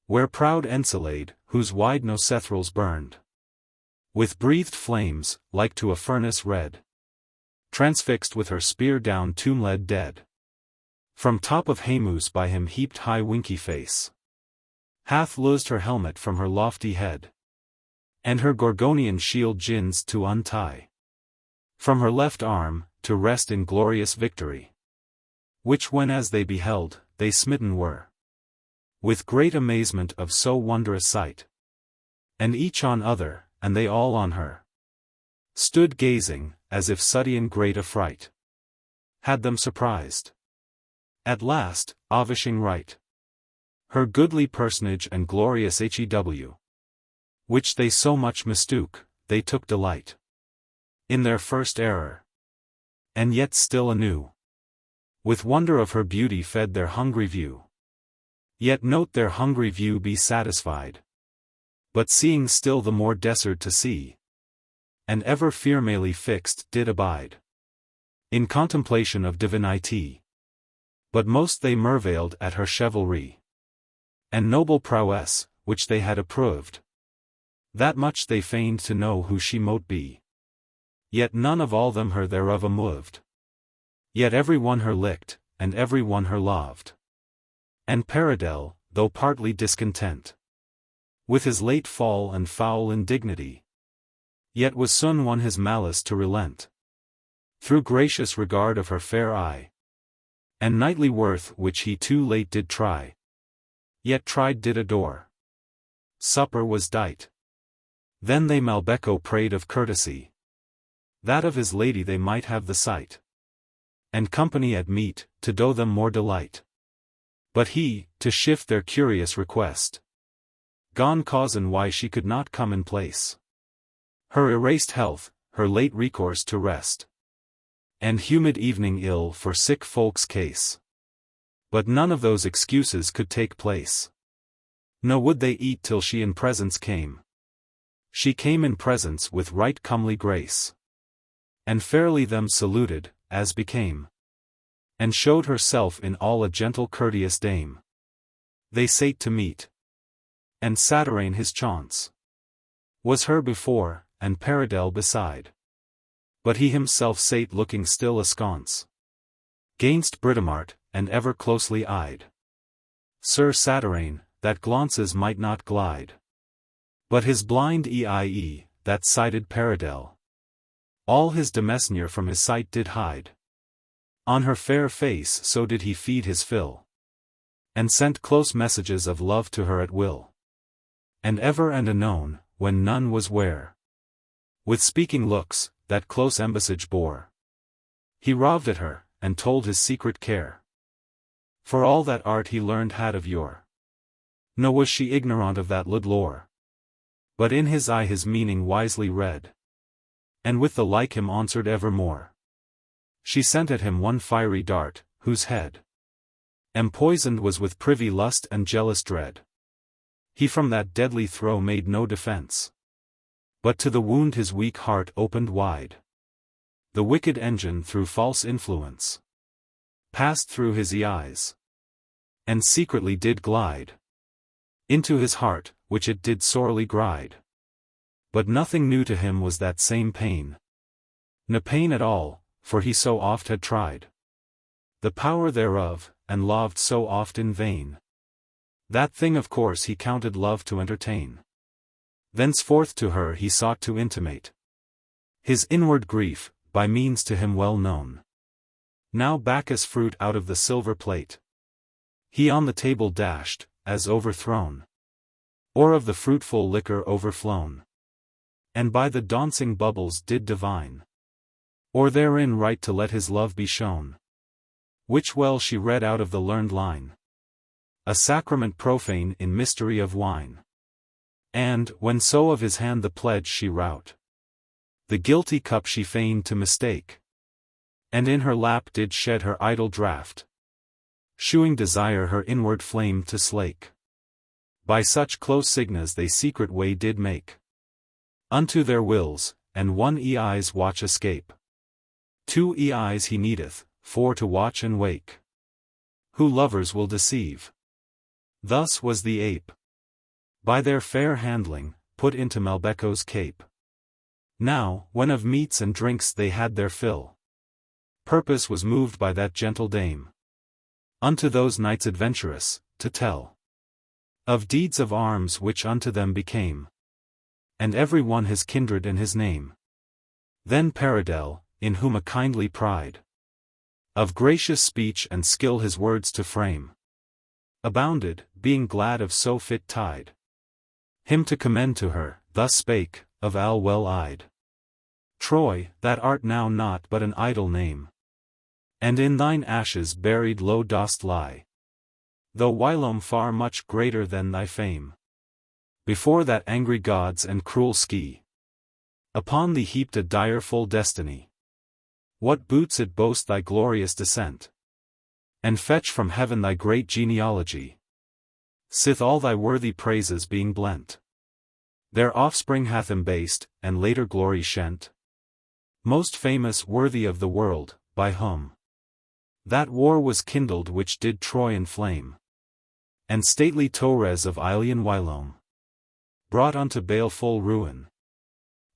where proud Encelade, whose wide nocethrals burned with breathed flames, like to a furnace red, transfixed with her spear down tomb-led dead. From top of Haemus by him heaped high winky face, hath loosed her helmet from her lofty head, and her Gorgonian shield gins to untie from her left arm, to rest in glorious victory. Which when as they beheld, they smitten were with great amazement of so wondrous sight. And each on other, and they all on her, stood gazing, as if sudden great affright had them surprised. At last, avishing right her goodly personage and glorious HEW, which they so much mistook, they took delight in their first error, and yet still anew with wonder of her beauty fed their hungry view. Yet note their hungry view be satisfied, but seeing still the more desert to see, and ever firmely fixed did abide in contemplation of divinity. But most they marvelled at her chivalry and noble prowess, which they had approved. That much they feigned to know who she mote be. Yet none of all them her thereof amoved. Yet every one her licked, and every one her loved. And Paradell, though partly discontent with his late fall and foul indignity, yet was soon won his malice to relent, through gracious regard of her fair eye, and knightly worth which he too late did try, yet tried did adore. Supper was dight. Then they Malbecco prayed of courtesy, that of his lady they might have the sight, and company at meat, to do them more delight. But he, to shift their curious request, gone causen why she could not come in place, her erased health, her late recourse to rest, and humid evening ill for sick folks' case. But none of those excuses could take place. No would they eat till she in presence came. She came in presence with right comely grace, and fairly them saluted, as became, and showed herself in all a gentle courteous dame. They sate to meat, and Satyrane his chaunce was her before, and Paradell beside. But he himself sate looking still askance gainst Britomart, and ever closely eyed Sir Satyrane, that glances might not glide, but his blind eie, that sighted Paradell, all his demesne from his sight did hide. On her fair face so did he feed his fill, and sent close messages of love to her at will. And ever and anon, when none was ware, with speaking looks, that close embassage bore, he roved at her, and told his secret care. For all that art he learned had of yore, no was she ignorant of that lore. But in his eye his meaning wisely read, and with the like him answered evermore. She sent at him one fiery dart, whose head empoisoned was with privy lust and jealous dread. He from that deadly throw made no defense, but to the wound his weak heart opened wide. The wicked engine through false influence passed through his eyes, and secretly did glide into his heart, which it did sorely gride. But nothing new to him was that same pain, no pain at all, for he so oft had tried the power thereof, and loved so oft in vain. That thing of course he counted love to entertain. Thenceforth to her he sought to intimate his inward grief, by means to him well known. Now Bacchus fruit out of the silver plate he on the table dashed, as overthrown, or of the fruitful liquor overflown, and by the dancing bubbles did divine, or therein right to let his love be shown, which well she read out of the learned line, a sacrament profane in mystery of wine. And, when so of his hand the pledge she rout, the guilty cup she feigned to mistake, and in her lap did shed her idle draught, shewing desire her inward flame to slake. By such close signas they secret way did make unto their wills, and one eye's watch escape. 2 eyes he needeth, for to watch and wake. Who lovers will deceive. Thus was the ape. By their fair handling, put into Malbecco's cape. Now, when of meats and drinks they had their fill, purpose was moved by that gentle dame, unto those knights adventurous, to tell of deeds of arms which unto them became, and every one his kindred and his name. Then Paridel, in whom a kindly pride of gracious speech and skill his words to frame abounded, being glad of so fit tide, him to commend to her, thus spake, of Al well-eyed Troy, that art now not but an idle name, and in thine ashes buried low dost lie, though whilome far much greater than thy fame, before that angry gods and cruel ski upon thee heaped a direful destiny. What boots it boast thy glorious descent, and fetch from heaven thy great genealogy, sith all thy worthy praises being blent, their offspring hath embased, and later glory shent? Most famous worthy of the world, by whom that war was kindled which did Troy inflame, and stately Torres of Ilian whilome brought unto baleful ruin,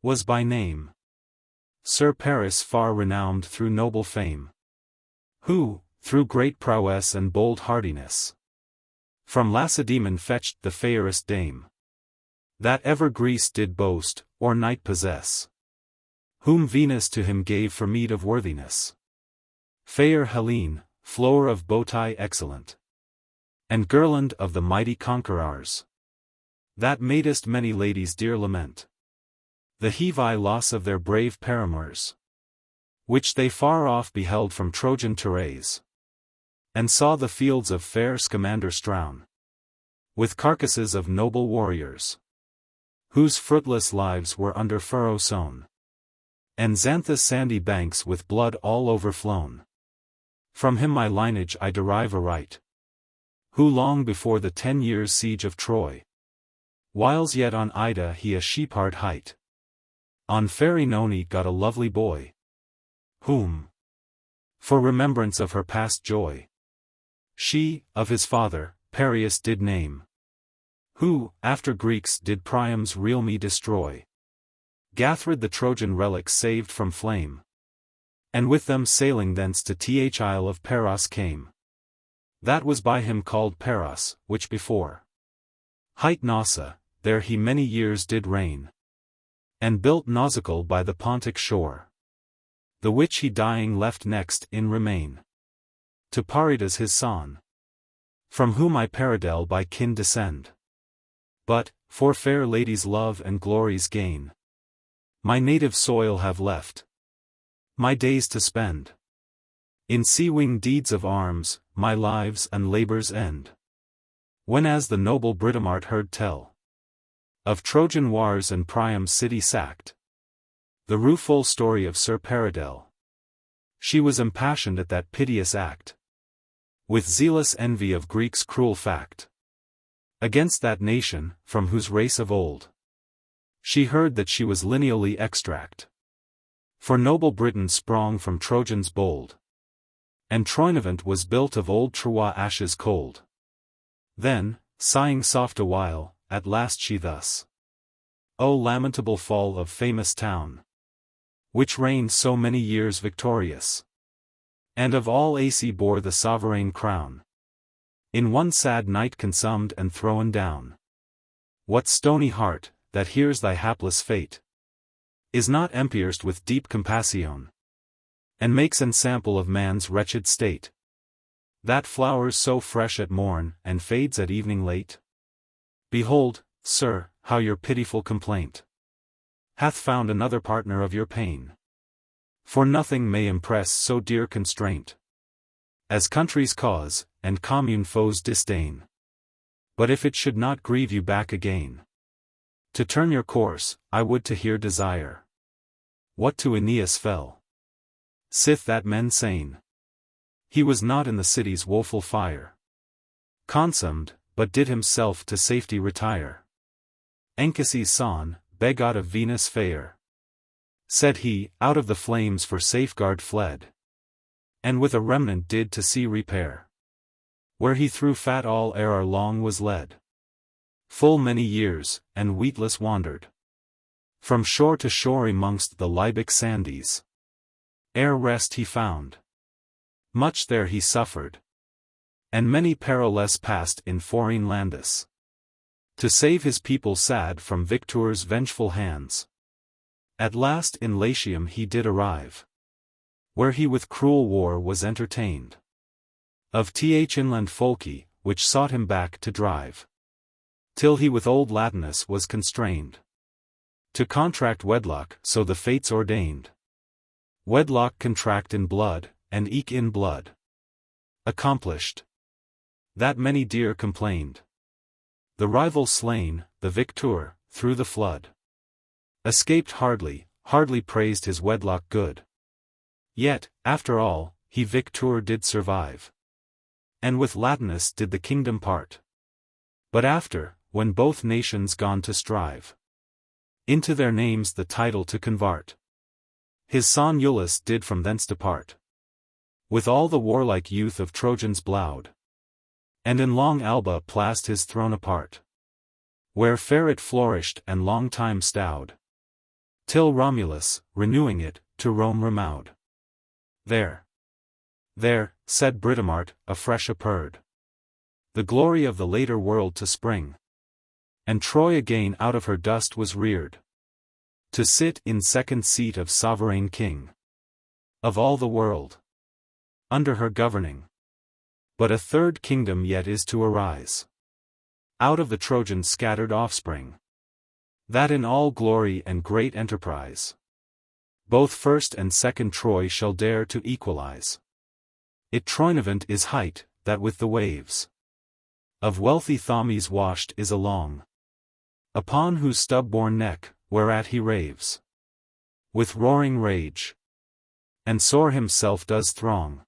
was by name Sir Paris, far renowned through noble fame, who, through great prowess and bold hardiness, from Lacedaemon fetched the fairest dame that ever Greece did boast, or knight possess, whom Venus to him gave for meed of worthiness. Fair Helene, flower of bowtie excellent, and girland of the mighty conquerors, that madest many ladies dear lament the heavy loss of their brave paramours, which they far off beheld from Trojan terrace, and saw the fields of fair Scamander strown with carcasses of noble warriors, whose fruitless lives were under furrow sown, and Xanthus' sandy banks with blood all overflown. From him my lineage I derive aright, who long before the 10 years' siege of Troy, whiles yet on Ida he a sheepherd hight, on Faerie Noni got a lovely boy, whom, for remembrance of her past joy, she, of his father, Paris did name, who, after Greeks did Priam's realme destroy, gathered the Trojan relics saved from flame, and with them sailing thence to the Isle of Paros came. That was by him called Paros, which before hight Nausa, there he many years did reign, and built Nausicaa by the Pontic shore, the which he dying left next in remain to Paridas his son, from whom I Paridel by kin descend. But, for fair ladies' love and glory's gain, my native soil have left my days to spend in sea-wing deeds of arms, my lives and labours end. When as the noble Britomart heard tell of Trojan wars and Priam's city sacked, the rueful story of Sir Paridel, she was impassioned at that piteous act, with zealous envy of Greeks' cruel fact, against that nation, from whose race of old she heard that she was lineally extract. For noble Britain sprung from Trojans bold, and Troynovant was built of old Troy ashes cold. Then, sighing soft awhile, at last she thus: O lamentable fall of famous town, which reigned so many years victorious, and of all Aesi bore the sovereign crown, in one sad night consumed and thrown down. What stony heart, that hears thy hapless fate, is not empierced with deep compassion, and makes ensample of man's wretched state, that flowers so fresh at morn, and fades at evening late? Behold, sir, how your pitiful complaint hath found another partner of your pain. For nothing may impress so dear constraint as country's cause, and commune foes' disdain. But if it should not grieve you back again to turn your course, I would to hear desire what to Aeneas fell, sith that men sane he was not in the city's woeful fire consumed, but did himself to safety retire. Anchises' son, begot of Venus fair, said he, out of the flames for safeguard fled, and with a remnant did to sea repair, where he through fat all error long was led. Full many years, and wheatless wandered, from shore to shore amongst the Libyc sandies. Ere rest he found. Much there he suffered, and many perilous passed in foreign landis, to save his people sad from victors' vengeful hands. At last in Latium he did arrive, where he with cruel war was entertained, of inland folky, which sought him back to drive, till he with old Latinus was constrained to contract wedlock, so the fates ordained. Wedlock contract in blood, and eke in blood accomplished, that many dear complained. The rival slain, the victor, through the flood, escaped hardly praised his wedlock good. Yet, after all, he victor did survive, and with Latinus did the kingdom part. But after, when both nations gone to strive, into their names the title to convert, his son Iulus did from thence depart, with all the warlike youth of Trojans blowed, and in long Alba plast his throne apart, where fair it flourished and long time stowed, till Romulus, renewing it, to Rome removed. There, said Britomart, afresh appeared, the glory of the later world to spring, and Troy again out of her dust was reared, to sit in second seat of sovereign king of all the world, under her governing. But a third kingdom yet is to arise, out of the Trojans' scattered offspring, that in all glory and great enterprise, both first and second Troy shall dare to equalize. It Troynovant is height, that with the waves of wealthy Thames washed is along, upon whose stub-born neck, whereat he raves with roaring rage, and sore himself does throng,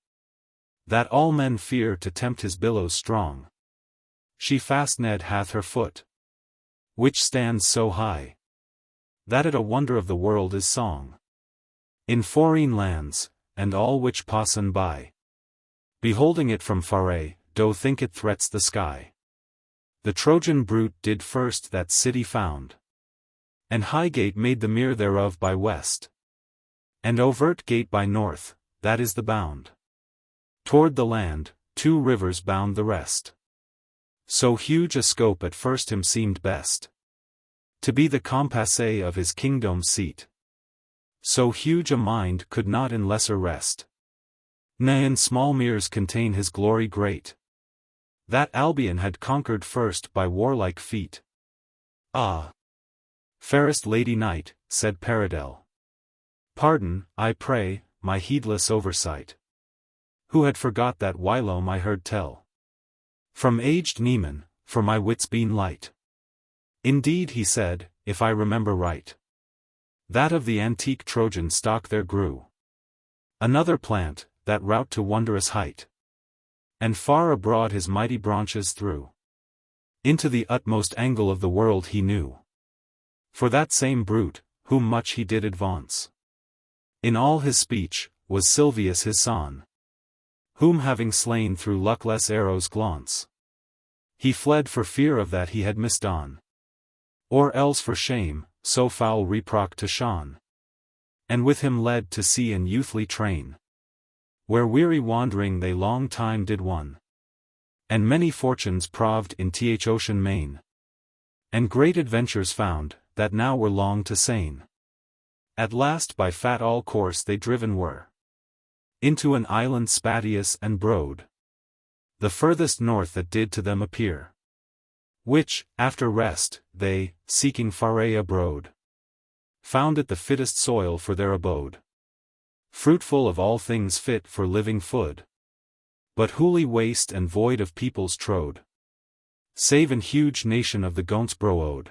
that all men fear to tempt his billows strong. She fastned hath her foot, which stands so high, that it a wonder of the world is song, in foreign lands, and all which passen by, beholding it from Faerie, do think it threats the sky. The Trojan brute did first that city found, and high gate made the mere thereof by west, and overt gate by north, that is the bound toward the land, 2 rivers bound the rest. So huge a scope at first him seemed best to be the compasse of his kingdom seat. So huge a mind could not in lesser rest, nay in small meres contain his glory great, that Albion had conquered first by warlike feat. Ah! Fairest lady knight, said Paridel, pardon, I pray, my heedless oversight, who had forgot that whilome I heard tell from aged Neman, for my wits been light. Indeed he said, if I remember right, that of the antique Trojan stock there grew another plant, that rout to wondrous height, and far abroad his mighty branches threw into the utmost angle of the world he knew. For that same brute, whom much he did advance in all his speech, was Silvius his son, whom having slain through luckless arrows glance, he fled for fear of that he had misdone, or else for shame, so foul reproch to shun, and with him led to sea in youthly train, where weary wandering they long time did won, and many fortunes proved in th ocean main, and great adventures found, that now were long to sain. At last by fat all course they driven were, into an island spatious and broad, the furthest north that did to them appear, which, after rest, they, seeking Faerie abroad, found it the fittest soil for their abode, fruitful of all things fit for living food, but wholly waste and void of peoples trode, save an huge nation of the Gonts brood,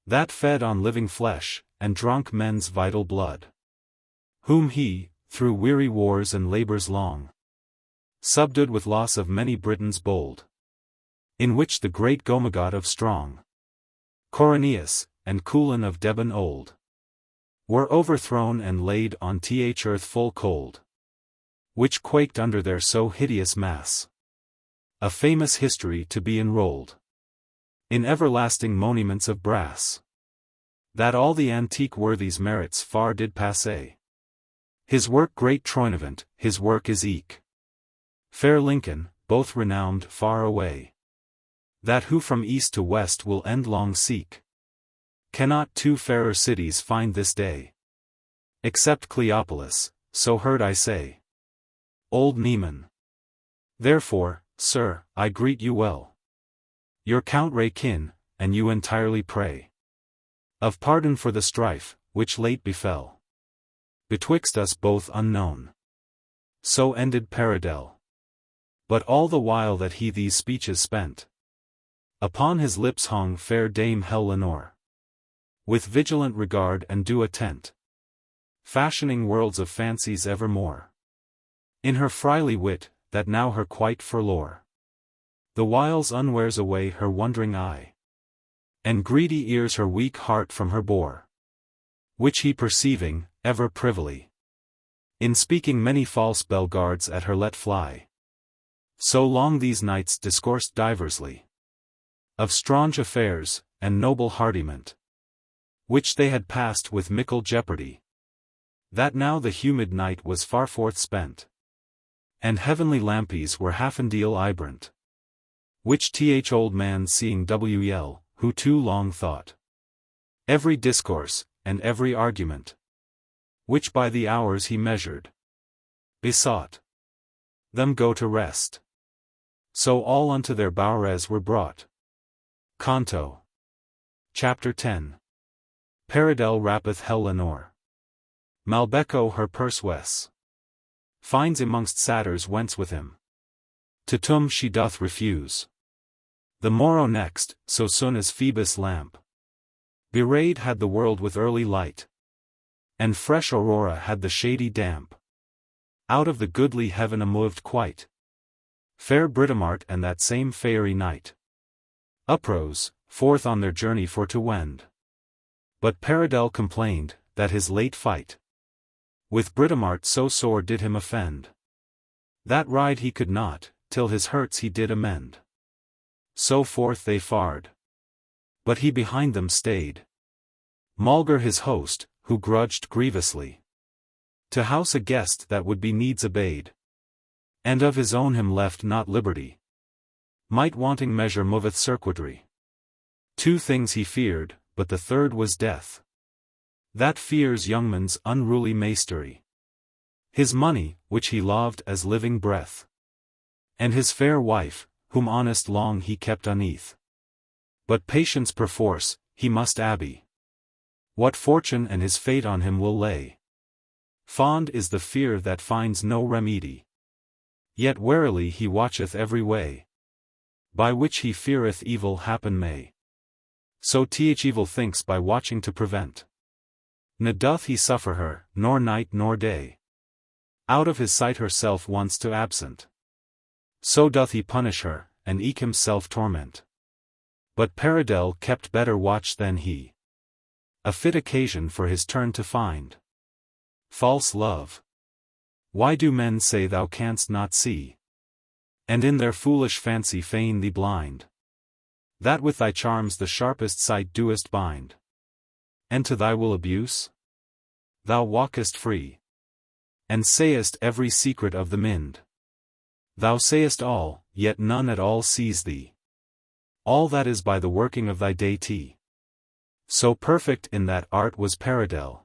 that fed on living flesh, and drunk men's vital blood, whom he, through weary wars and labors long, subdued with loss of many Britons bold, in which the great Gomagog of strong Coroneus, and Coulin of Debon old, were overthrown and laid on th earth full cold. which quaked under their so hideous mass. A famous history to be enrolled in everlasting monuments of brass, that all the antique worthies' merits far did passe. His work great Triamond, his work is eke fair Lincoln, both renowned far away, that who from east to west will endlong seek, cannot two fairer cities find this day, except Cleopolis, so heard I say. Old Nieman. Therefore, sir, I greet you well. Your Count Faerie Queene, and you entirely pray of pardon for the strife, which late befell betwixt us both unknown. So ended Paradell. But all the while that he these speeches spent, upon his lips hung fair Dame Lenore, with vigilant regard and due attent, fashioning worlds of fancies evermore in her friendly wit, that now her quite forlore, the whiles unwears away her wondering eye, and greedy ears her weak heart from her bore, which he perceiving, ever privily, in speaking many false bellegardes at her let fly. So long these knights discoursed diversely of strange affairs, and noble hardiment, which they had passed with mickle jeopardy, that now the humid night was far forth spent, and heavenly lampies were half-en-deal ibrant, which th old man seeing wel, who too long thought every discourse, and every argument, which by the hours he measured, besought them go to rest. So all unto their bowers were brought. Canto. Chapter 10. Paradell rappeth Lenore. Malbecco her purse wes finds amongst satyrs wents with him. To tum she doth refuse. The morrow next, so soon as Phoebus' lamp bewrayed had the world with early light, and fresh aurora had the shady damp, out of the goodly heaven amoved quite, fair Britomart and that same Faerie knight uprose, forth on their journey for to wend. But Paradell complained, that his late fight with Britomart so sore did him offend, that ride he could not, till his hurts he did amend. So forth they fared, but he behind them stayed, maulger his host, who grudged grievously to house a guest that would be needs obeyed, and of his own him left not liberty, might wanting measure moveth circuitry. Two things he feared, but the third was death, that fears youngman's unruly mastery, his money, which he loved as living breath, and his fair wife, whom honest long he kept uneath. But patience perforce, he must abby what fortune and his fate on him will lay. Fond is the fear that finds no remedy, yet warily he watcheth every way, by which he feareth evil happen may. So th evil thinks by watching to prevent, ne doth he suffer her, nor night nor day, out of his sight herself once to absent. So doth he punish her, and eke himself torment. But Paradell kept better watch than he, a fit occasion for his turn to find. False love. Why do men say thou canst not see, and in their foolish fancy feign thee blind, that with thy charms the sharpest sight doest bind, and to thy will abuse? Thou walkest free, and sayest every secret of the mind. Thou sayest all, yet none at all sees thee. All that is by the working of thy deity. So perfect in that art was Paradell,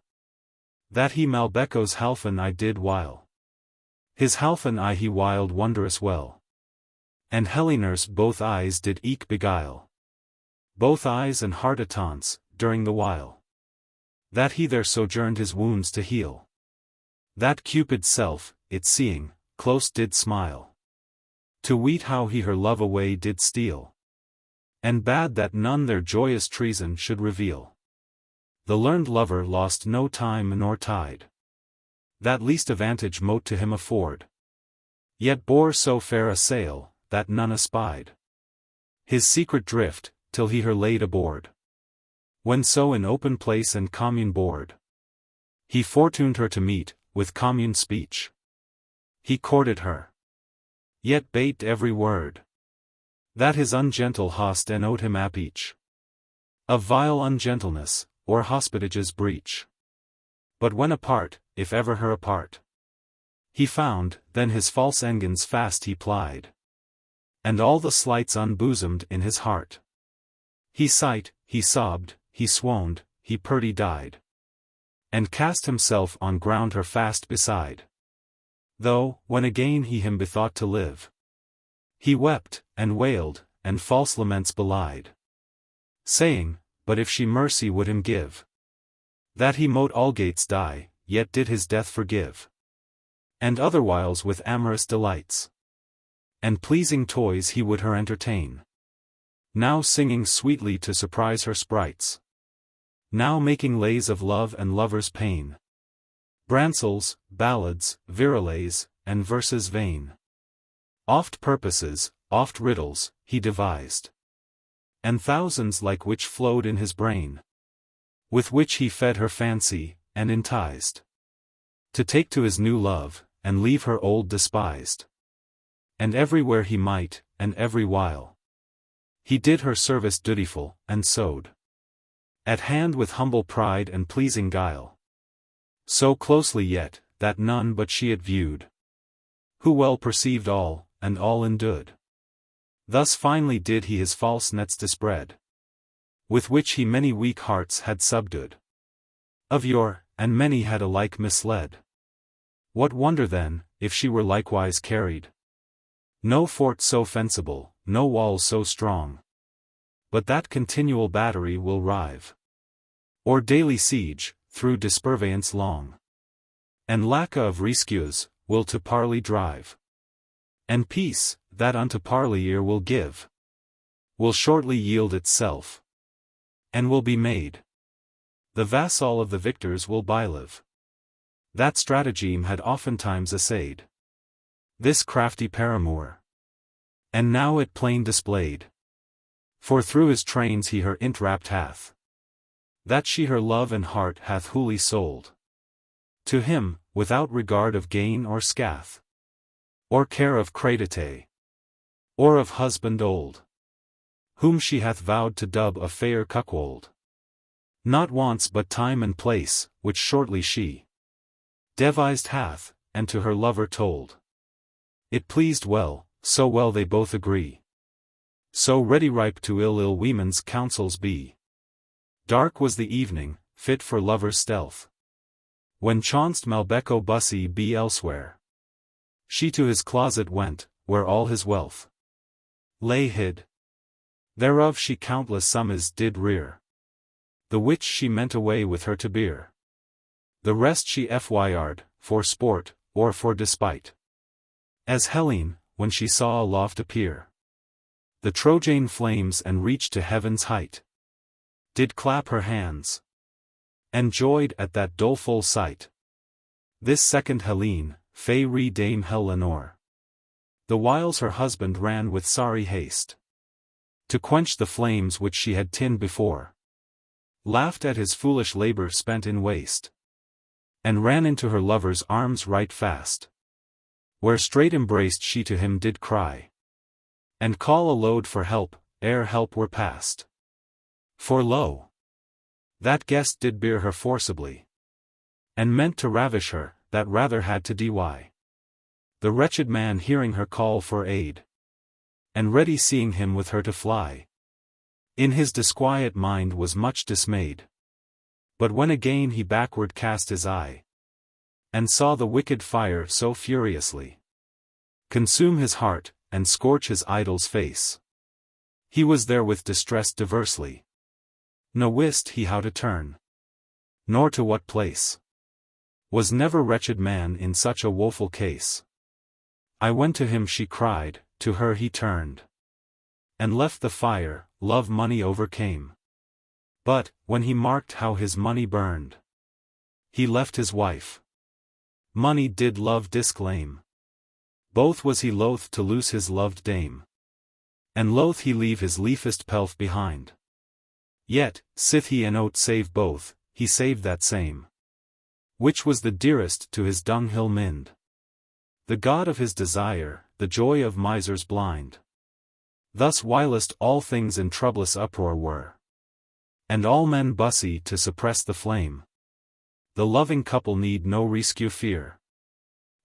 that he Malbecco's halfan eye did wile. His halfan eye he wiled wondrous well, and Helenor's both eyes did eke beguile. Both eyes and heart attance, during the while that he there sojourned his wounds to heal. That Cupid's self, it seeing, close did smile, to weet how he her love away did steal, and bade that none their joyous treason should reveal. The learned lover lost no time nor tide, that least advantage mote to him afford, yet bore so fair a sail, that none espied his secret drift, till he her laid aboard. When so in open place and commune board, he fortuned her to meet, with commune speech. He courted her, yet bate every word that his ungentle host enote him ap each of vile ungentleness, or hospitage's breach. But when apart, if ever her apart he found, then his false engines fast he plied, and all the slights unbosomed in his heart. He sighed, he sobbed, he swooned, he purdy died, and cast himself on ground her fast beside. Though, when again he him bethought to live, he wept, and wailed, and false laments belied, saying, but if she mercy would him give, that he mote algates die, yet did his death forgive. And otherwhiles with amorous delights and pleasing toys he would her entertain, now singing sweetly to surprise her sprites, now making lays of love and lover's pain, bransels, ballads, virelays, and verses vain. Oft purposes, oft riddles, he devised, and thousands like which flowed in his brain, with which he fed her fancy, and enticed to take to his new love, and leave her old despised. And everywhere he might, and every while, he did her service dutiful, and sewed at hand with humble pride and pleasing guile, so closely yet, that none but she it viewed, who well perceived all, and all endued. Thus finely did he his false nets dispread, with which he many weak hearts had subdued of yore, and many had alike misled. What wonder then, if she were likewise carried? No fort so fensible, no walls so strong, but that continual battery will rive, or daily siege, through dispurveyance long, and lack of rescues, will to parley drive. And peace, that unto parley ear will give, will shortly yield itself, and will be made the vassal of the victors will bylive. That stratagem had oftentimes essayed this crafty paramour, and now it plain displayed, for through his trains he her entrapped hath, that she her love and heart hath wholly sold to him, without regard of gain or scath, or care of credite, or of husband old, whom she hath vowed to dub a fair cuckold. Not once but time and place, which shortly she devised hath, and to her lover told. It pleased well, so well they both agree, so ready ripe to ill women's counsels be. Dark was the evening, fit for lovers' stealth, when chanced Malbecco Bussy be elsewhere. She to his closet went, where all his wealth lay hid. Thereof she countless summas did rear, the which she meant away with her to bear. The rest she fy'd, for sport, or for despite. As Helene, when she saw aloft appear the Trojan flames and reached to heaven's height, did clap her hands, and joyed at that doleful sight. This second Helene, Faerie Dame Lenore, the whiles her husband ran with sorry haste to quench the flames which she had tinned before, laughed at his foolish labor spent in waste, and ran into her lover's arms right fast, where straight embraced she to him did cry, and call a load for help, ere help were past. For lo, that guest did bear her forcibly, and meant to ravish her, that rather had to dy. The wretched man hearing her call for aid, and ready seeing him with her to fly, in his disquiet mind was much dismayed. But when again he backward cast his eye, and saw the wicked fire so furiously consume his heart, and scorch his idol's face, he was therewith distressed diversely, ne wist he how to turn, nor to what place. Was never wretched man in such a woeful case. I went to him she cried, to her he turned, and left the fire, love money overcame. But, when he marked how his money burned, he left his wife. Money did love disclaim. Both was he loath to lose his loved dame, and loath he leave his leafest pelf behind. Yet, sith he enote save both, he saved that same, which was the dearest to his dunghill mind. the god of his desire, the joy of misers blind. Thus whilst all things in troublous uproar were, and all men bussy to suppress the flame, the loving couple need no rescue fear,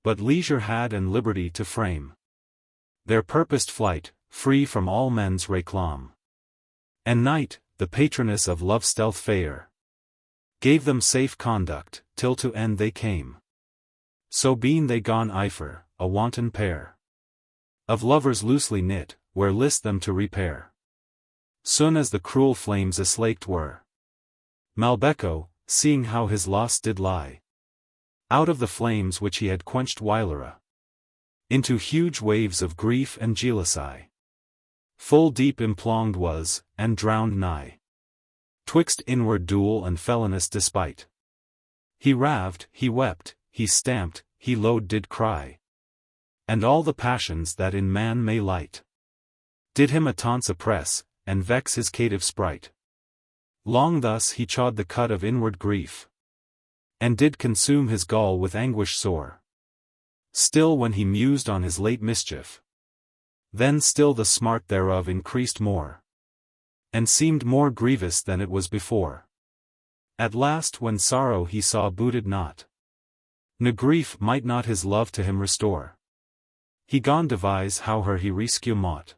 but leisure had and liberty to frame their purposed flight, free from all men's réclame. And night, the patroness of love stealth fair, gave them safe conduct, till to end they came. So been they gone eifer, a wanton pair of lovers loosely knit, where list them to repair. Soon as the cruel flames aslaked were, Malbecco, seeing how his loss did lie, out of the flames which he had quenched whilera, into huge waves of grief and jealousy, full deep implonged was, and drowned nigh, twixt inward duel and felonious despite. He raved, he wept, he stamped, he loud did cry, and all the passions that in man may light, did him a taunts oppress, and vex his caitiff sprite. Long thus he chawed the cud of inward grief, and did consume his gall with anguish sore. Still when he mused on his late mischief, then still the smart thereof increased more, and seemed more grievous than it was before. At last when sorrow he saw booted not, ne grief might not his love to him restore, he gone devise how her he rescue mought.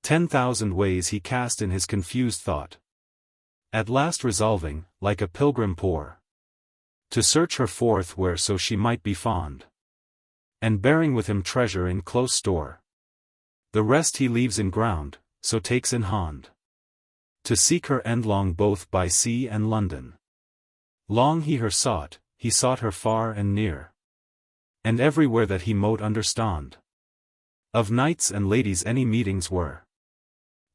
10,000 ways he cast in his confused thought, at last resolving, like a pilgrim poor, to search her forth where so she might be fond, and bearing with him treasure in close store. The rest he leaves in ground, so takes in hand, to seek her endlong both by sea and London. Long he sought her far and near, and everywhere that he mote understand. Of knights and ladies any meetings were,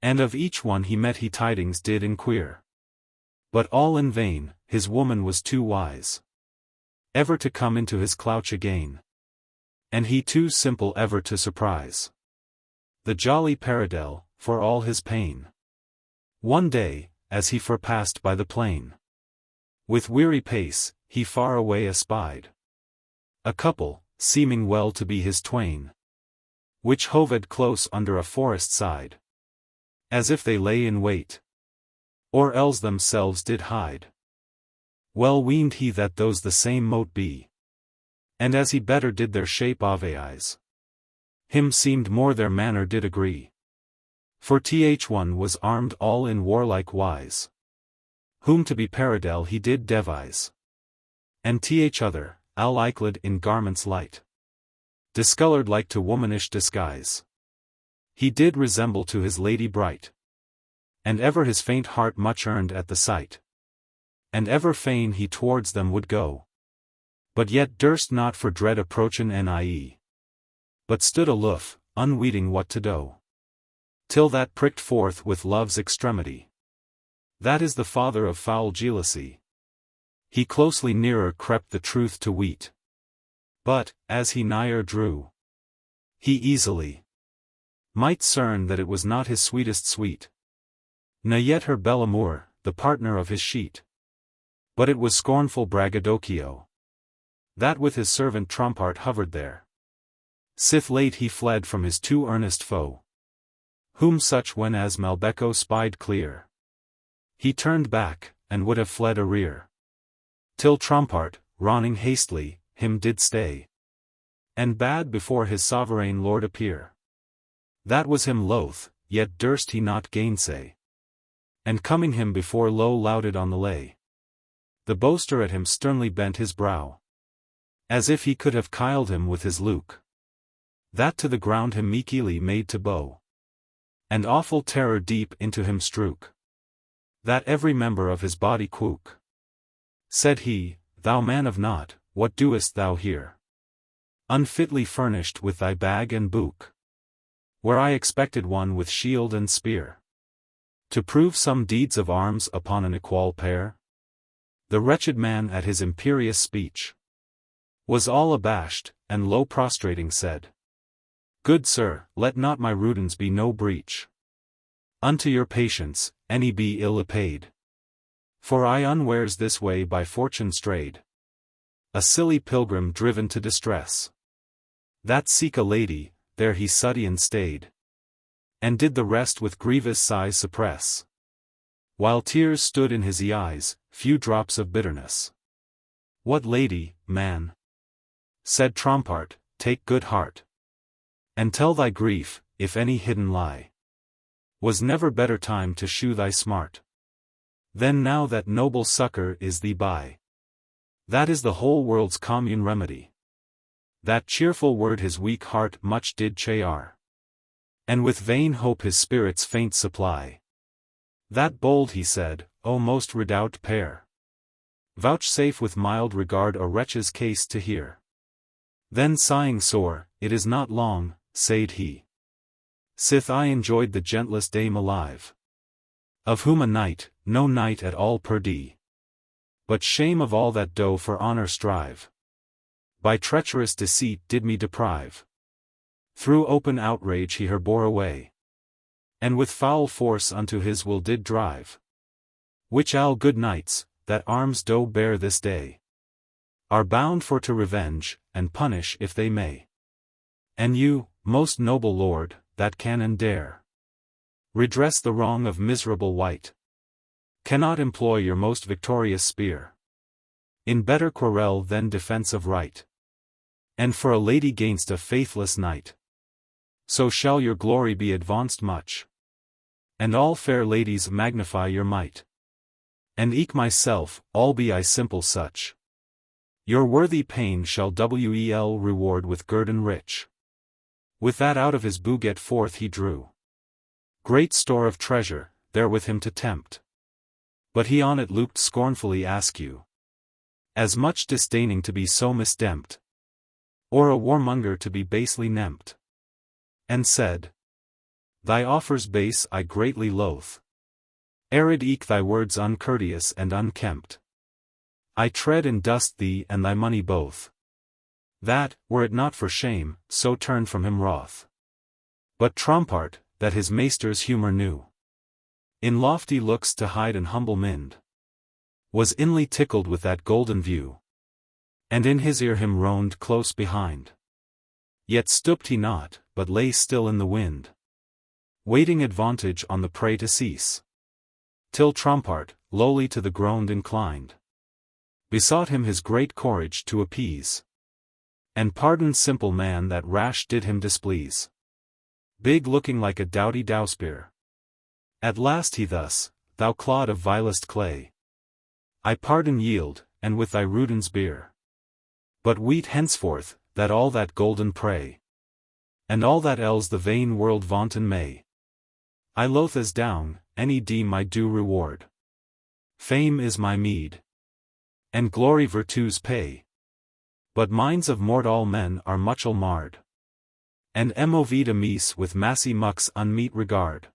and of each one he met he tidings did inquire. But all in vain, his woman was too wise ever to come into his couch again, and he too simple ever to surprise the jolly Paradelle, for all his pain. One day, as he forepassed by the plain, with weary pace, he far away espied a couple, seeming well to be his twain, which hovered close under a forest side, as if they lay in wait, or else themselves did hide. Well weened he that those the same mote be, and as he better did their shape of eyes, him seemed more their manner did agree. For one was armed all in warlike wise, whom to be Paradelle he did devise, and other, allikled in garments light, discolored like to womanish disguise, he did resemble to his lady bright, and ever his faint heart much earned at the sight, and ever fain he towards them would go, but yet durst not for dread approachen nie, but stood aloof, unweeting what to do, till that pricked forth with love's extremity, that is the father of foul jealousy. He closely nearer crept the truth to weet, but, as he nigher drew, he easily might cern that it was not his sweetest sweet, ne yet her bel amour, the partner of his sheet, but it was scornful braggadocio, that with his servant Trompart hovered there. Sith late he fled from his too earnest foe, whom such when as Malbecco spied clear, he turned back, and would have fled arear, till Trompart, ronning hastily, him did stay, and bade before his sovereign lord appear. That was him loath, yet durst he not gainsay, and coming him before low lauded on the lay. The boaster at him sternly bent his brow, as if he could have killed him with his luke, that to the ground him meekly made to bow, and awful terror deep into him strook, that every member of his body quook. Said he, Thou man of naught, what doest thou here, unfitly furnished with thy bag and book, where I expected one with shield and spear, to prove some deeds of arms upon an equal pair? The wretched man at his imperious speech was all abashed, and low prostrating said, Good sir, let not my rudens be no breach unto your patience, any be ill apaid. For I unwares this way by fortune strayed, a silly pilgrim driven to distress. That seek a lady, there he Suttian stayed. And did the rest with grievous sighs suppress. While tears stood in his eyes, few drops of bitterness. What lady, man? Said Trompart, take good heart. And tell thy grief, if any hidden lie. Was never better time to shew thy smart. Than now that noble succor is thee by. That is the whole world's commune remedy. That cheerful word his weak heart much did cheer. And with vain hope his spirits faint supply. That bold he said, O most redoubt pair. Vouchsafe with mild regard a wretch's case to hear. Then sighing sore, it is not long, said he. Sith I enjoyed the gentlest dame alive. Of whom a knight, no knight at all perdee. But shame of all that do for honor strive. By treacherous deceit did me deprive. Through open outrage he her bore away. And with foul force unto his will did drive. Which all good knights, that arms do bear this day, are bound for to revenge, and punish if they may. And you, most noble lord, that can and dare redress the wrong of miserable wight, cannot employ your most victorious spear in better quarrel than defense of right, and for a lady gainst a faithless knight. So shall your glory be advanced much, and all fair ladies magnify your might. And eke myself, all be I simple such, your worthy pain shall wel reward with guerdon rich. With that out of his bouget forth he drew great store of treasure, there with him to tempt. But he on it looked scornfully askew, as much disdaining to be so misdempt, or a warmonger to be basely nemped. And said, thy offers base I greatly loath. Arid eke thy words uncourteous and unkempt. I tread in dust thee and thy money both. That, were it not for shame, so turned from him wroth. But Trompart, that his maester's humour knew, in lofty looks to hide an humble mind, was inly tickled with that golden view. And in his ear him roamed close behind. Yet stooped he not, but lay still in the wind, waiting advantage on the prey to cease. Till Trompart, lowly to the ground inclined, besought him his great courage to appease, and pardon simple man that rash did him displease. Big looking like a doughty dowspear. At last he thus, thou clod of vilest clay, I pardon yield, and with thy rudens beer. But weet henceforth, that all that golden prey, and all that else the vain world vaunten may, I loath as down, any deem my due reward. Fame is my meed, and glory virtue's pay. But minds of mortal men are muchel marred, and moved amiss with massy muck's unmeet regard.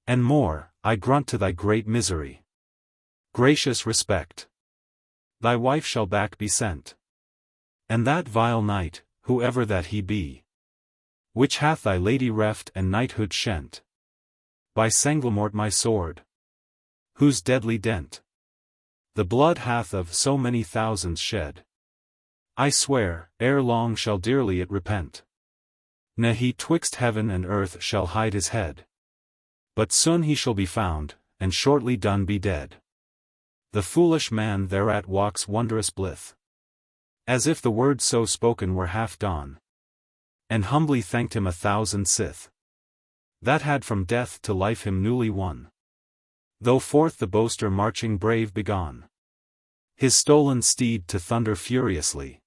And more, I grunt to thy great misery. Gracious respect. Thy wife shall back be sent. And that vile knight, whoever that he be, which hath thy lady reft and knighthood shent, by Sanglamort my sword, whose deadly dent the blood hath of so many thousands shed, I swear, ere long shall dearly it repent. Ne he twixt heaven and earth shall hide his head, but soon he shall be found, and shortly done be dead. The foolish man thereat walks wondrous blithe, as if the word so spoken were half done, and humbly thanked him 1,000 sith, that had from death to life him newly won. Though forth the boaster marching brave begone, his stolen steed to thunder furiously,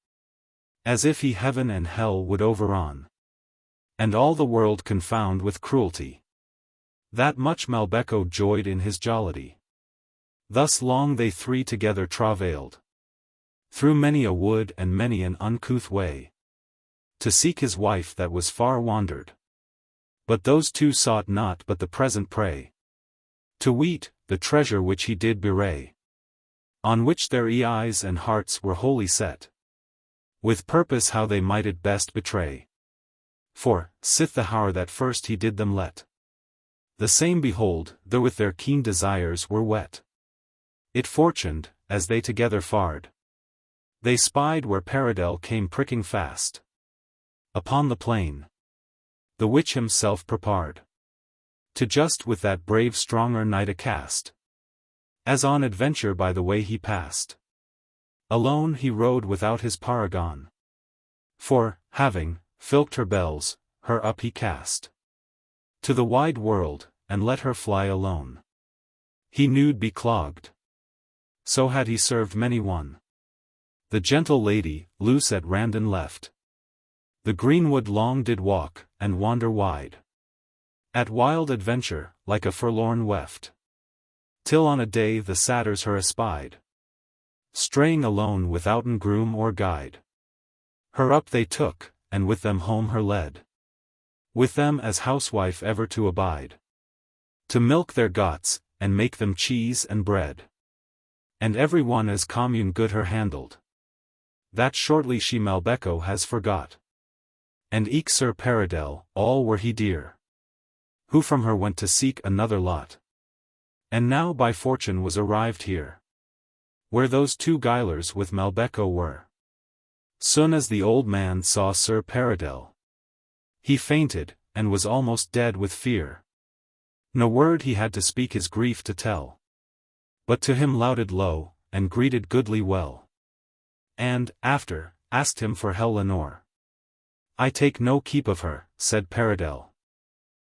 as if he heaven and hell would overon, and all the world confound with cruelty. That much Malbecco joyed in his jollity. Thus long they three together travailed, through many a wood and many an uncouth way, to seek his wife that was far wandered. But those two sought not but the present prey, to weet, the treasure which he did bewray, on which their eyes and hearts were wholly set, with purpose how they might it best betray. For, sith the hour that first he did them let, the same behold, though with their keen desires were wet. It fortuned, as they together fared, they spied where Paradell came pricking fast, upon the plain. The witch himself prepared to just with that brave stronger knight a cast, as on adventure by the way he passed. Alone he rode without his paragon, for, having filked her bells, her up he cast to the wide world, and let her fly alone. He knew'd be clogged. So had he served many one. The gentle lady, loose at randon left, the greenwood long did walk, and wander wide, at wild adventure, like a forlorn weft, till on a day the satyrs her espied, straying alone withouten groom or guide. Her up they took, and with them home her led, with them as housewife ever to abide, to milk their goats, and make them cheese and bread, and every one as commune good her handled, that shortly she Malbecco has forgot. And eke Sir Paradell, all were he dear, who from her went to seek another lot, and now by fortune was arrived here, where those two guilers with Malbecco were. Soon as the old man saw Sir Paradell, he fainted, and was almost dead with fear. No word he had to speak his grief to tell, but to him lauded low, and greeted goodly well, and, after, asked him for Lenore. I take no keep of her, said Paradell.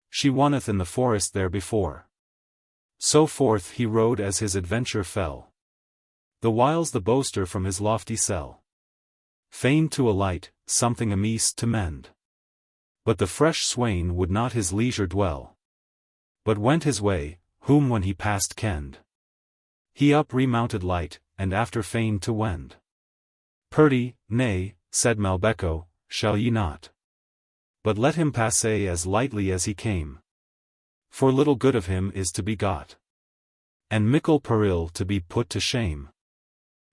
She wanneth in the forest there before. So forth he rode as his adventure fell, the whiles the boaster from his lofty cell feigned to alight, something amiss to mend. But the fresh swain would not his leisure dwell, but went his way, whom when he passed kenned, he up remounted light, and after feigned to wend. Purdy, nay, said Malbecco, shall ye not? But let him passe as lightly as he came, for little good of him is to be got, and mickle peril to be put to shame.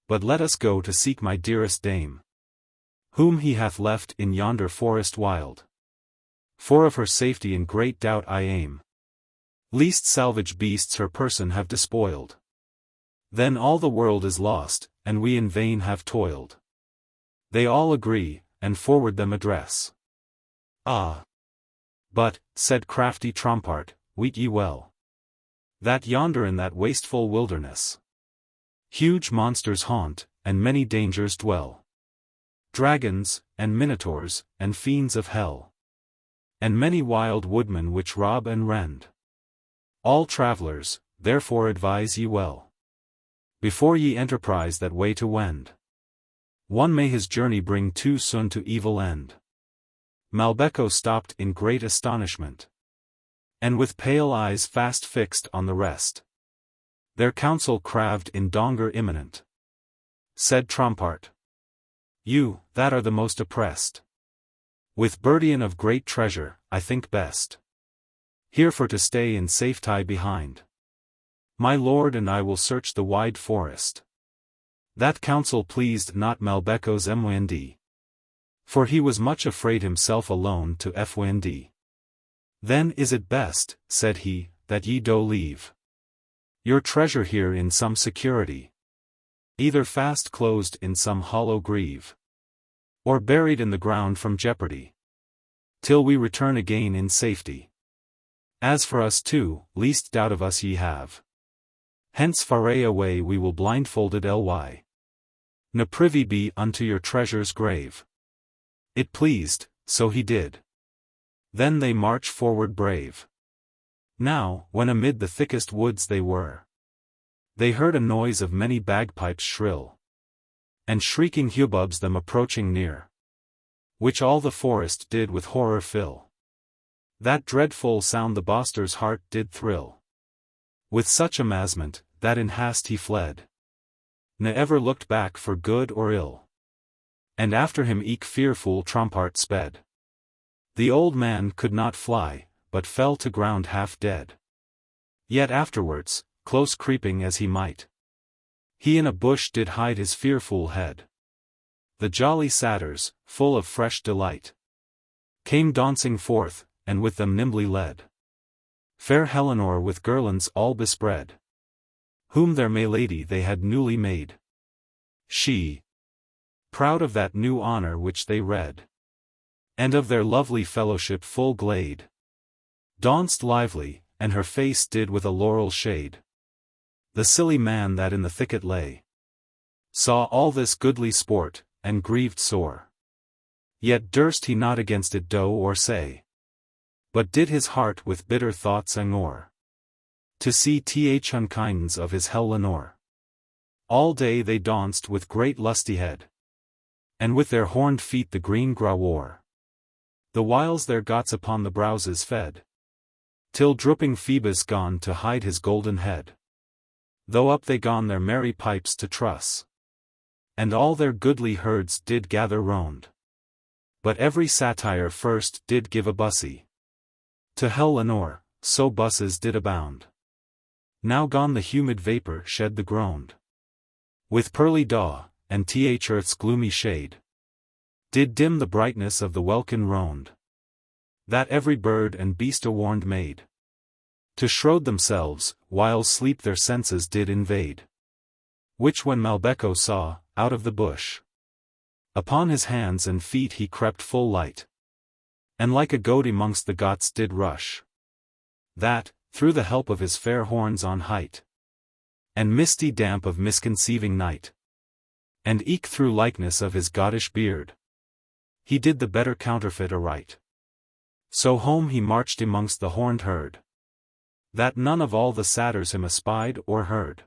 But let us go to seek my dearest dame, whom he hath left in yonder forest wild. For of her safety in great doubt I aim, lest salvage beasts her person have despoiled. Then all the world is lost, and we in vain have toiled. They all agree, and forward them address. Ah! But, said crafty Trompart, weet ye well, that yonder in that wasteful wilderness huge monsters haunt, and many dangers dwell. Dragons, and minotaurs, and fiends of hell, and many wild woodmen which rob and rend. All travellers, therefore advise ye well, before ye enterprise that way to wend. One may his journey bring too soon to evil end. Malbecco stopped in great astonishment, and with pale eyes fast fixed on the rest, their counsel craved in donger imminent. Said Trompart, you, that are the most oppressed, with burden of great treasure, I think best here for to stay in safety behind. My lord and I will search the wide forest. That counsel pleased not Malbecco's mnd, for he was much afraid himself alone to fnd. Then is it best, said he, that ye do leave your treasure here in some security, either fast closed in some hollow greave, or buried in the ground from jeopardy, till we return again in safety. As for us two, least doubt of us ye have. Hence far away we will blindfolded ly. Ne privy be unto your treasure's grave. It pleased, so he did. Then they march forward brave. Now, when amid the thickest woods they were, they heard a noise of many bagpipes shrill, and shrieking hubbubs them approaching near, which all the forest did with horror fill. That dreadful sound the boaster's heart did thrill, with such amazement, that in hast he fled, ne ever looked back for good or ill. And after him eke fearful Trompart sped. The old man could not fly, but fell to ground half dead. Yet afterwards, close creeping as he might, he in a bush did hide his fearful head. The jolly satyrs, full of fresh delight, came dancing forth, and with them nimbly led fair Lenore with girlands all bespread, whom their may lady they had newly made. She, proud of that new honor which they read, and of their lovely fellowship full glade. Danced lively, and her face did with a laurel shade. The silly man that in the thicket lay saw all this goodly sport, and grieved sore. Yet durst he not against it do or say, but did his heart with bitter thoughts angor, to see th unkindness of his hell Lenore. All day they danced with great lustihead, and with their horned feet the green graw wore, the whiles their gots upon the browses fed, till drooping Phoebus gone to hide his golden head. Though up they gone their merry pipes to truss, and all their goodly herds did gather round. But every satyr first did give a bussy to hell Lenore, so busses did abound. Now gone the humid vapor shed the ground, with pearly daw, and th earth's gloomy shade did dim the brightness of the welkin round, that every bird and beast a warned made to shroud themselves, while sleep their senses did invade. Which when Malbecco saw, out of the bush, upon his hands and feet he crept full light, and like a goat amongst the gots did rush, that, through the help of his fair horns on height, and misty damp of misconceiving night, and eke through likeness of his goddish beard, he did the better counterfeit aright. So home he marched amongst the horned herd, that none of all the satyrs him espied or heard.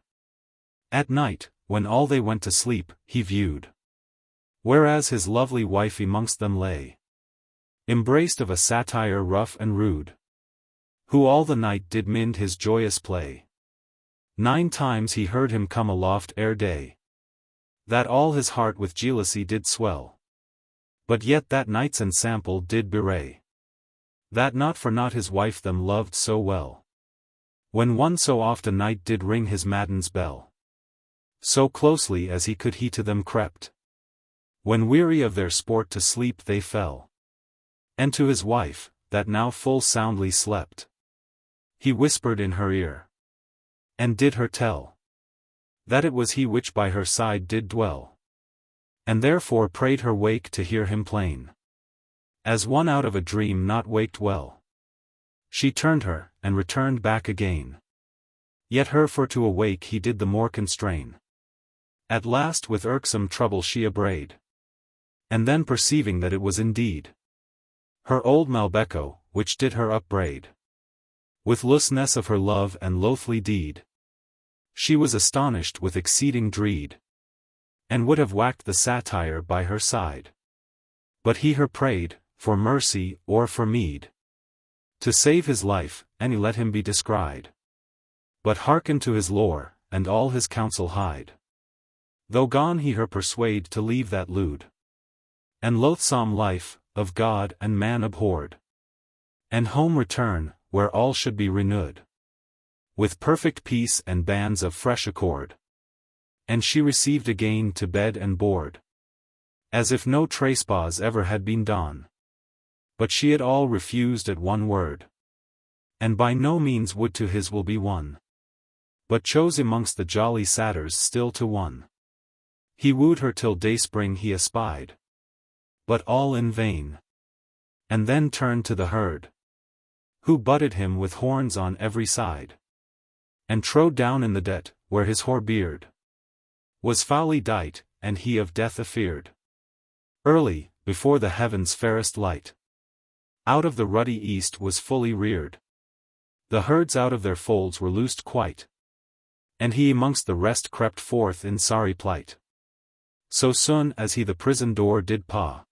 At night, when all they went to sleep, he viewed, whereas his lovely wife amongst them lay, embraced of a satyr rough and rude, who all the night did mind his joyous play. 9 times he heard him come aloft ere day, that all his heart with jealousy did swell, but yet that night's ensample did bewray, that not for naught his wife them loved so well, when one so oft a night did ring his matins bell. So closely as he could he to them crept, when weary of their sport to sleep they fell. And to his wife, that now full soundly slept, he whispered in her ear, and did her tell, that it was he which by her side did dwell, and therefore prayed her wake to hear him plain, as one out of a dream not waked well. She turned her, and returned back again, yet her for to awake he did the more constrain. At last with irksome trouble she abrayed, and then perceiving that it was indeed her old Malbecco, which did her upbraid with loosness of her love and loathly deed, she was astonished with exceeding dread, and would have whacked the satyr by her side. But he her prayed, for mercy or for meed, to save his life, and he let him be descried. But hearken to his lore, and all his counsel hide. Though gone he her persuade to leave that lewd and loathsome life, of God and man abhorred, and home return, where all should be renewed, with perfect peace and bands of fresh accord. And she received again to bed and board, as if no trespass ever had been done. But she had all refused at one word, and by no means would to his will be won, but chose amongst the jolly satyrs still to one. He wooed her till dayspring he espied, but all in vain, and then turned to the herd, who butted him with horns on every side, and trode down in the det, where his hoar beard was foully dight, and he of death afeared. Early, before the heaven's fairest light, out of the ruddy east was fully reared, the herds out of their folds were loosed quite, and he amongst the rest crept forth in sorry plight. So soon as he the prison door did paw,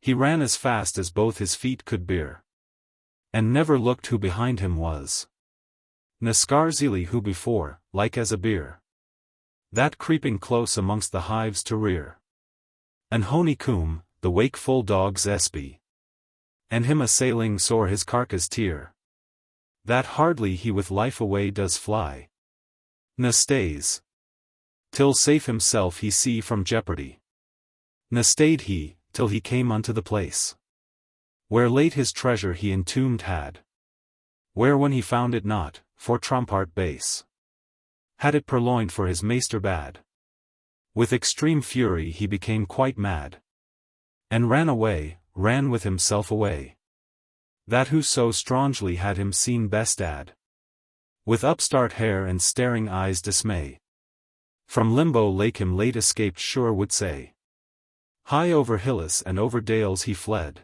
he ran as fast as both his feet could bear, and never looked who behind him was, ne scarzely who before, like as a bear, that creeping close amongst the hives to rear, and honeycomb, the wakeful dog's espy, and him assailing sore his carcass tear, that hardly he with life away does fly, ne stays, till safe himself he see from jeopardy, ne stayed he, till he came unto the place, where late his treasure he entombed had, where when he found it not, for Trompart base, had it purloined for his maester bad. With extreme fury he became quite mad, and ran away, ran with himself away. That who so strangely had him seen best ad. With upstart hair and staring eyes dismay. From limbo lake him late escaped sure would say. High over hills and over dales he fled.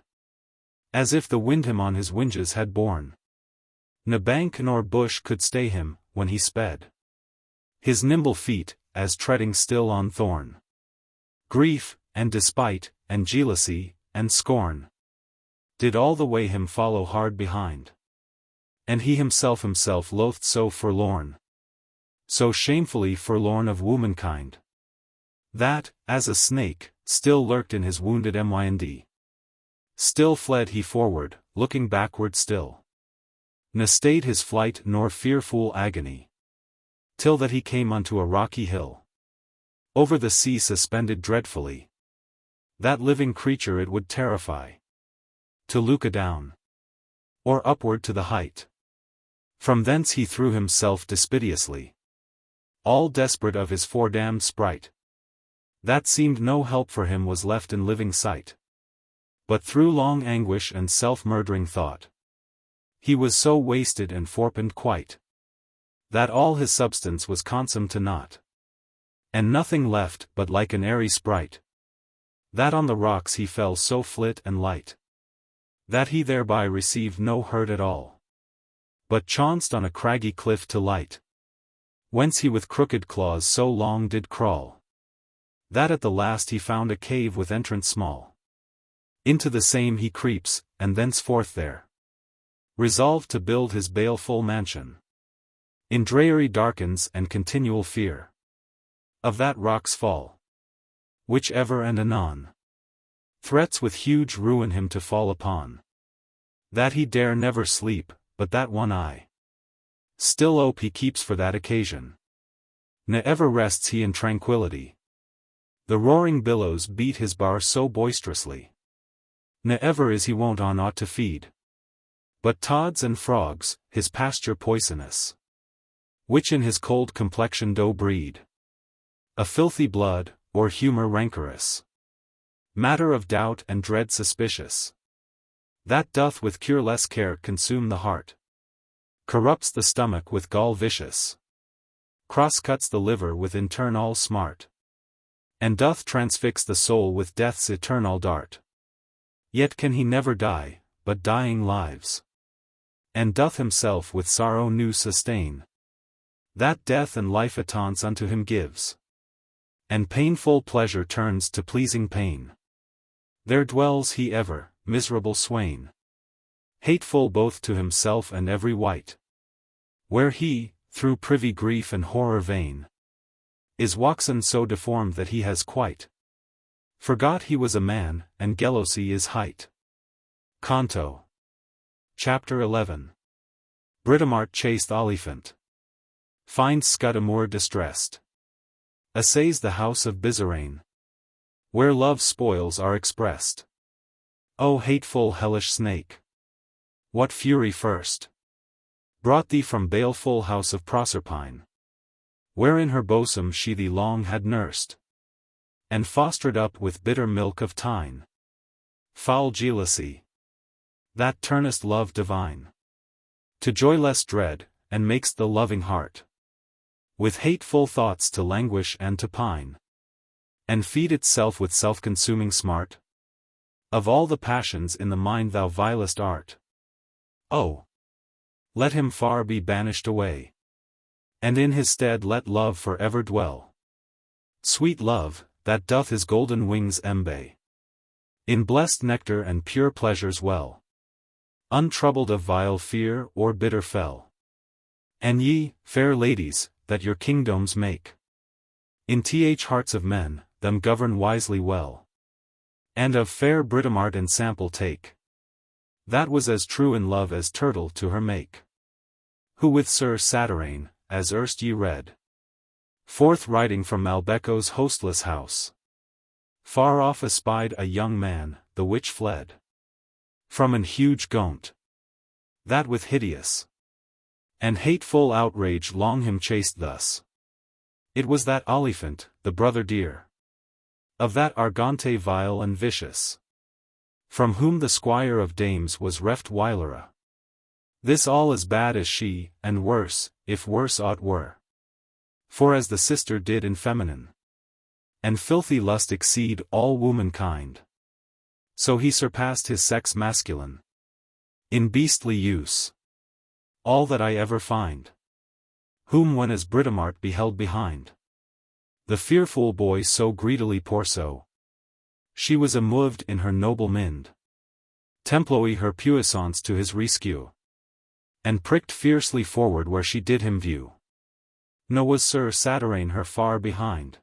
As if the wind him on his winges had borne. Ne bank nor bush could stay him, when he sped. His nimble feet, as treading still on thorn. Grief, and despite, and jealousy, and scorn, did all the way him follow hard behind. And he himself loathed so forlorn. So shamefully forlorn of womankind. That, as a snake, still lurked in his wounded mind. Still fled he forward, looking backward still. Ne stayed his flight nor fearful agony. Till that he came unto a rocky hill. Over the sea suspended dreadfully. That living creature it would terrify. To look adown. Or upward to the height. From thence he threw himself despiteously. All desperate of his foredamned sprite. That seemed no help for him was left in living sight. But through long anguish and self-murdering thought. He was so wasted and forpened quite. That all his substance was consumed to naught. And nothing left but like an airy sprite. That on the rocks he fell so flit and light. That he thereby received no hurt at all. But chanced on a craggy cliff to light. Whence he with crooked claws so long did crawl. That at the last he found a cave with entrance small. Into the same he creeps, and thenceforth there. Resolved to build his baleful mansion. In dreary darkens and continual fear. Of that rock's fall. Which ever and anon. Threats with huge ruin him to fall upon. That he dare never sleep, but that one eye. Still ope he keeps for that occasion. Ne ever rests he in tranquility. The roaring billows beat his bar so boisterously. Ne ever is he wont on aught to feed. But tods and frogs, his pasture poisonous. Which in his cold complexion do breed. A filthy blood, or humour rancorous. Matter of doubt and dread suspicious. That doth with cureless care consume the heart. Corrupts the stomach with gall vicious. Cross-cuts the liver with internal smart. And doth transfix the soul with death's eternal dart. Yet can he never die, but dying lives. And doth himself with sorrow new sustain. That death and life a taunts unto him gives. And painful pleasure turns to pleasing pain. There dwells he ever, miserable swain. Hateful both to himself and every wight. Where he, through privy grief and horror vain, is waxen so deformed that he has quite forgot he was a man, and jealousy is height. Canto. Chapter 11. Britomart chased Oliphant. Finds Scudamour distressed. Assays the house of Bizarane. Where love's spoils are expressed. O hateful hellish snake! What fury first brought thee from baleful house of Proserpine? Wherein her bosom she thee long had nursed, and fostered up with bitter milk of Tyne. Foul jealousy! That turnest love divine to joyless dread, and makes the loving heart with hateful thoughts to languish and to pine, and feed itself with self-consuming smart. Of all the passions in the mind thou vilest art. Oh! Let him far be banished away. And in his stead let love for ever dwell. Sweet love, that doth his golden wings embay in blessed nectar and pure pleasures well. Untroubled of vile fear or bitter fell. And ye, fair ladies, that your kingdoms make. In hearts of men, them govern wisely well. And of fair Britomart ensample take. That was as true in love as turtle to her make. Who with Sir Satyrane, as erst ye read, forth riding from Malbecco's hostless house, far off espied a young man, the which fled from an huge gaunt, that with hideous and hateful outrage long him chased thus. It was that Oliphant, the brother dear of that Argante vile and vicious. From whom the squire of dames was reft whilera. This all as bad as she, and worse, if worse aught were. For as the sister did in feminine and filthy lust exceed all womankind, so he surpassed his sex masculine in beastly use. All that I ever find, whom when as Britomart beheld behind the fearful boy so greedily pour so, she was immoved in her noble mind, temploi her puissance to his rescue, and pricked fiercely forward where she did him view. No was Sir Satyrane her far behind,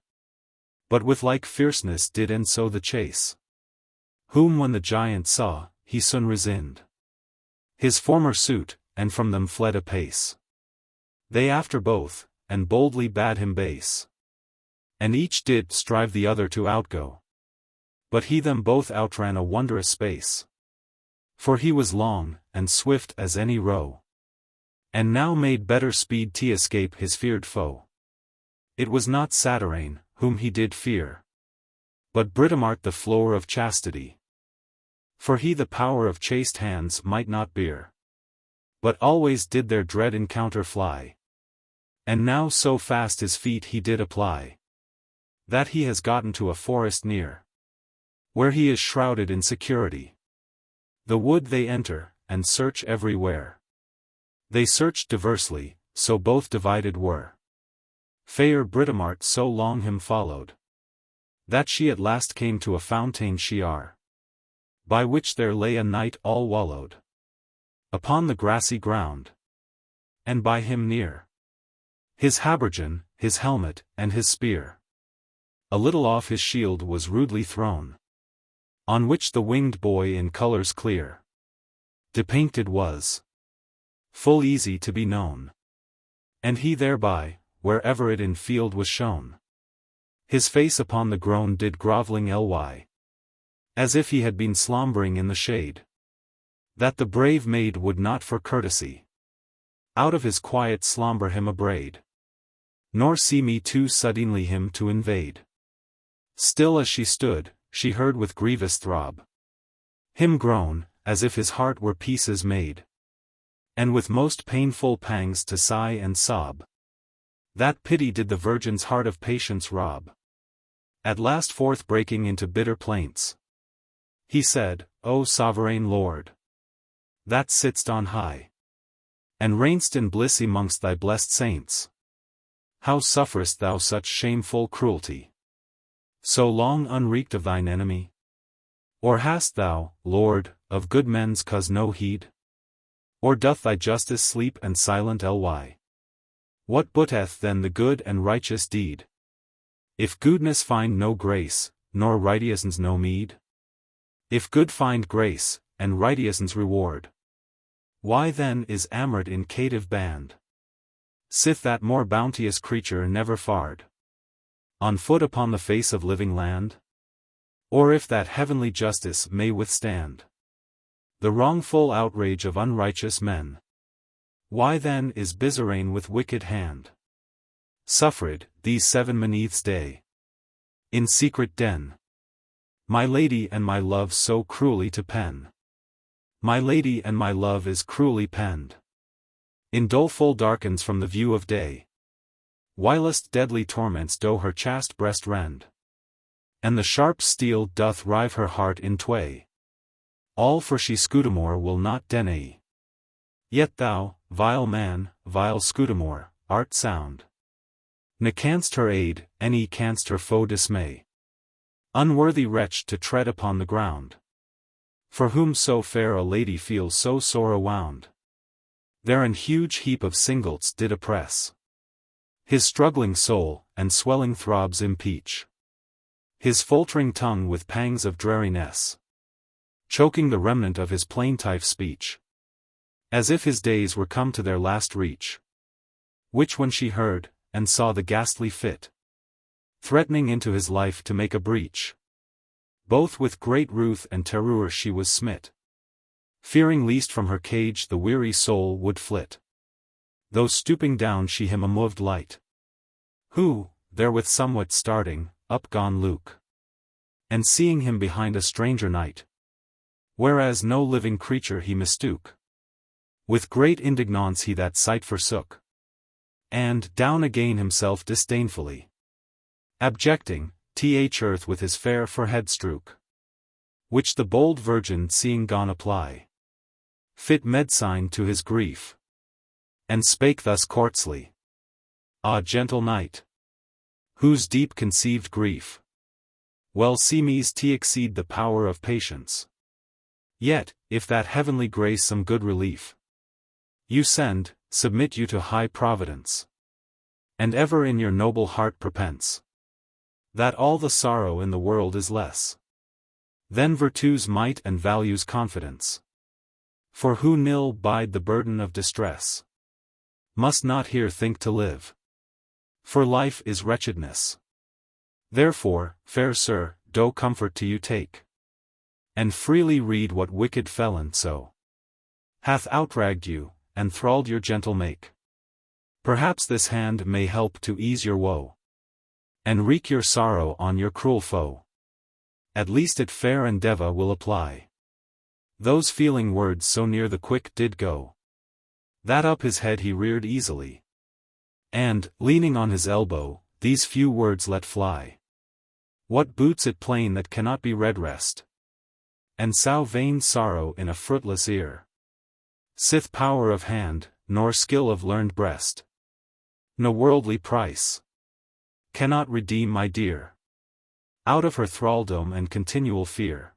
but with like fierceness did end so the chase, whom when the giant saw, he soon resigned his former suit, and from them fled apace. They after both, and boldly bade him base, and each did strive the other to outgo. But he them both outran a wondrous space, for he was long, and swift as any roe, and now made better speed to escape his feared foe. It was not Satyrane, whom he did fear, but Britomart the flower of chastity. For he the power of chaste hands might not bear, but always did their dread encounter fly. And now so fast his feet he did apply, that he has gotten to a forest near, where he is shrouded in security. The wood they enter, and search everywhere. They searched diversely, so both divided were. Fair Britomart so long him followed, that she at last came to a fountain sheer, by which there lay a knight all wallowed upon the grassy ground, and by him near his habergeon, his helmet, and his spear. A little off his shield was rudely thrown, on which the winged boy in colours clear depainted was, full easy to be known, and he thereby, wherever it in field was shown, his face upon the ground did grovelling ly, as if he had been slumbering in the shade, that the brave maid would not for courtesy out of his quiet slumber him abrade, nor see me too suddenly him to invade. Still as she stood, she heard with grievous throb him groan, as if his heart were pieces made, and with most painful pangs to sigh and sob. That pity did the virgin's heart of patience rob. At last forth breaking into bitter plaints, he said, O sovereign Lord, that sitt'st on high, and reign'st in bliss amongst thy blessed saints, how sufferest thou such shameful cruelty, so long unwreaked of thine enemy? Or hast thou, Lord, of good men's cause no heed? Or doth thy justice sleep and silent ly? What booteth then the good and righteous deed, if goodness find no grace, nor righteousness no meed? If good find grace, and righteousness reward, why then is amort in cative band? Sith that more bounteous creature never fared on foot upon the face of living land? Or if that heavenly justice may withstand the wrongful outrage of unrighteous men, why then is Bizarane with wicked hand suffered, these 7 beneath's day, in secret den, my lady and my love so cruelly to pen? My lady and my love is cruelly penned in doleful darkens from the view of day, whilst deadly torments do her chaste breast rend, and the sharp steel doth rive her heart in tway. All for she Scudamore will not deny. Yet thou, vile man, vile Scudamore, art sound. Ne canst her aid, any canst her foe dismay. Unworthy wretch to tread upon the ground, for whom so fair a lady feels so sore awound. There an huge heap of singlets did oppress his struggling soul, and swelling throbs impeach his faltering tongue with pangs of dreariness, choking the remnant of his plaintive speech, as if his days were come to their last reach. Which when she heard, and saw the ghastly fit threatening into his life to make a breach, both with great ruth and terror she was smit, fearing least from her cage the weary soul would flit. Though stooping down she him immoved light, who, therewith somewhat starting, up gone Luke, and seeing him behind a stranger knight, whereas no living creature he mistook. With great indignance he that sight forsook, and down again himself disdainfully, abjecting, th earth with his fair forehead strook, which the bold virgin seeing gone apply, fit medicine to his grief, and spake thus courtsly: Ah, gentle knight, whose deep conceived grief well seemes t exceed the power of patience, yet, if that heavenly grace some good relief you send, submit you to high providence, and ever in your noble heart propense that all the sorrow in the world is less than virtue's might and value's confidence. For who nil bide the burden of distress must not here think to live, for life is wretchedness. Therefore, fair sir, do comfort to you take, and freely read what wicked felon so hath outragged you, and thralled your gentle make. Perhaps this hand may help to ease your woe, and wreak your sorrow on your cruel foe. At least it fair endeavour will apply those feeling words so near the quick did go, that up his head he reared easily, and, leaning on his elbow, these few words let fly: What boots it plain that cannot be redressed, and sow vain sorrow in a fruitless ear? Sith power of hand, nor skill of learned breast, no worldly price cannot redeem my dear out of her thraldom and continual fear.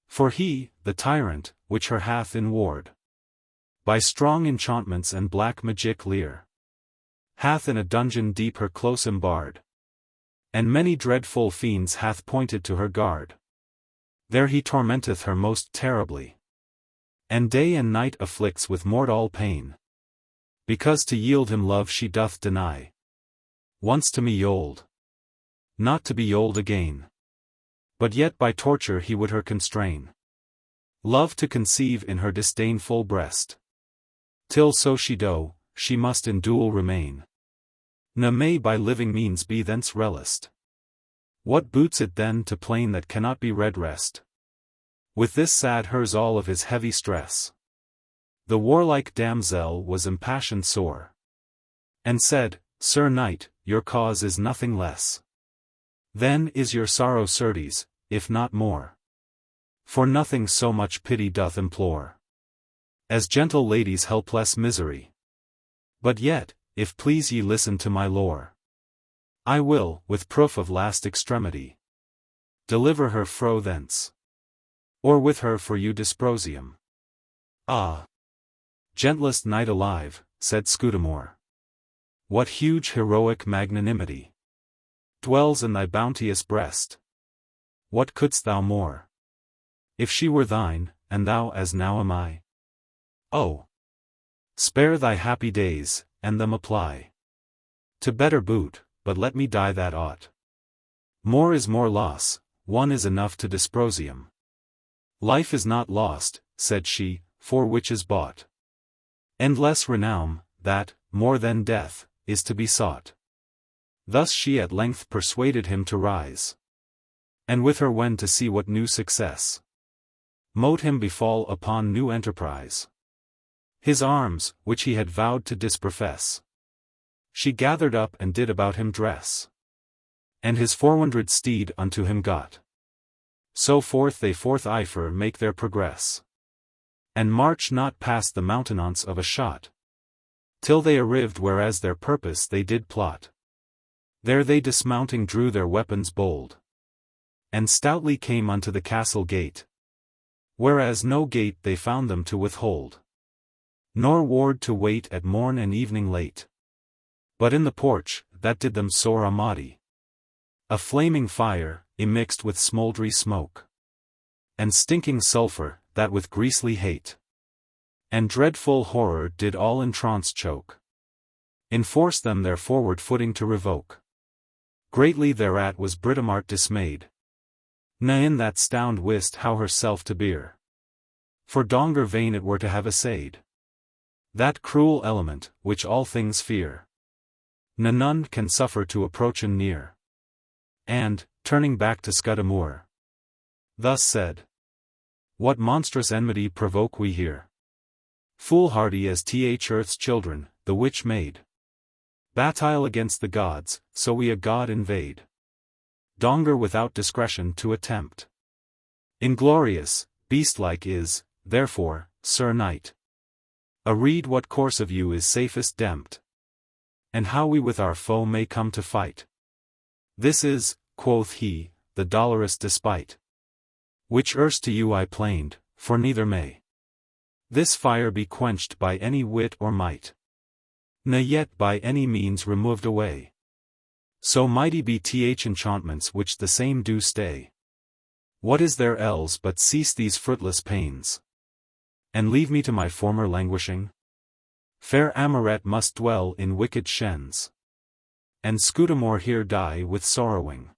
For he, the tyrant, which her hath in ward, by strong enchantments and black magic leer, hath in a dungeon deep her close embarred, and many dreadful fiends hath pointed to her guard. There he tormenteth her most terribly, and day and night afflicts with mortal pain, because to yield him love she doth deny. Once to me yold, not to be yold again, but yet by torture he would her constrain, love to conceive in her disdainful breast, till so she do, she must in duel remain, ne may by living means be thence relised. What boots it then to plain that cannot be redressed? With this sad hers all of his heavy stress. The warlike damsel was impassioned sore, and said, Sir knight, your cause is nothing less than is your sorrow certes, if not more. For nothing so much pity doth implore, as gentle lady's helpless misery. But yet, if please ye listen to my lore, I will, with proof of last extremity, deliver her fro thence, or with her for you disprosium. Ah! Gentlest knight alive, said Scudamore, what huge heroic magnanimity dwells in thy bounteous breast! What couldst thou more, if she were thine, and thou as now am I? Oh! Spare thy happy days, and them apply to better boot, but let me die that ought. More is more loss, one is enough to disprosium. Life is not lost, said she, for which is bought endless renown, that, more than death, is to be sought. Thus she at length persuaded him to rise, and with her wend to see what new success mote him befall upon new enterprise. His arms, which he had vowed to disprofess, she gathered up and did about him dress, and his 400 steed unto him got. So forth they forth make their progress, and march not past the mountenance of a shot, till they arrived whereas their purpose they did plot. There they dismounting drew their weapons bold, and stoutly came unto the castle gate, whereas no gate they found them to withhold, nor ward to wait at morn and evening late. But in the porch, that did them sore amadi, a flaming fire, immixed with smouldry smoke, and stinking sulphur, that with greasely hate and dreadful horror did all in trance choke, enforce them their forward footing to revoke. Greatly thereat was Britomart dismayed, ne in that stound wist how herself to bear, for donger vain it were to have essayed that cruel element, which all things fear, ne none can suffer to approachen near. And, turning back to Scudamore, thus said: What monstrous enmity provoke we here? Foolhardy as earth's children, the witch made battile against the gods, so we a god invade. Donger without discretion to attempt. Inglorious, beast-like is, therefore, Sir Knight. A read what course of you is safest dempt. And how we with our foe may come to fight. This is, quoth he, the dolorous despite. Which erst to you I plained, for neither may this fire be quenched by any wit or might. Ne yet by any means removed away. So mighty be enchantments which the same do stay. What is there else but cease these fruitless pains? And leave me to my former languishing? Fair Amoret must dwell in wicked shens. And Scudamore here die with sorrowing.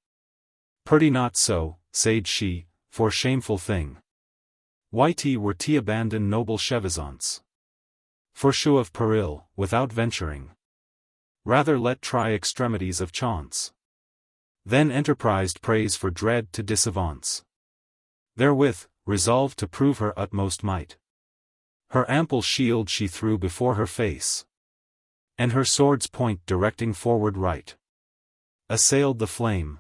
Purdy not so, said she, for shameful thing. Whitey were abandon noble chevisance. For shew of peril, without venturing. Rather let try extremities of chance. Then enterprised praise for dread to disavance. Therewith, resolved to prove her utmost might. Her ample shield she threw before her face. And her sword's point directing forward right. Assailed the flame.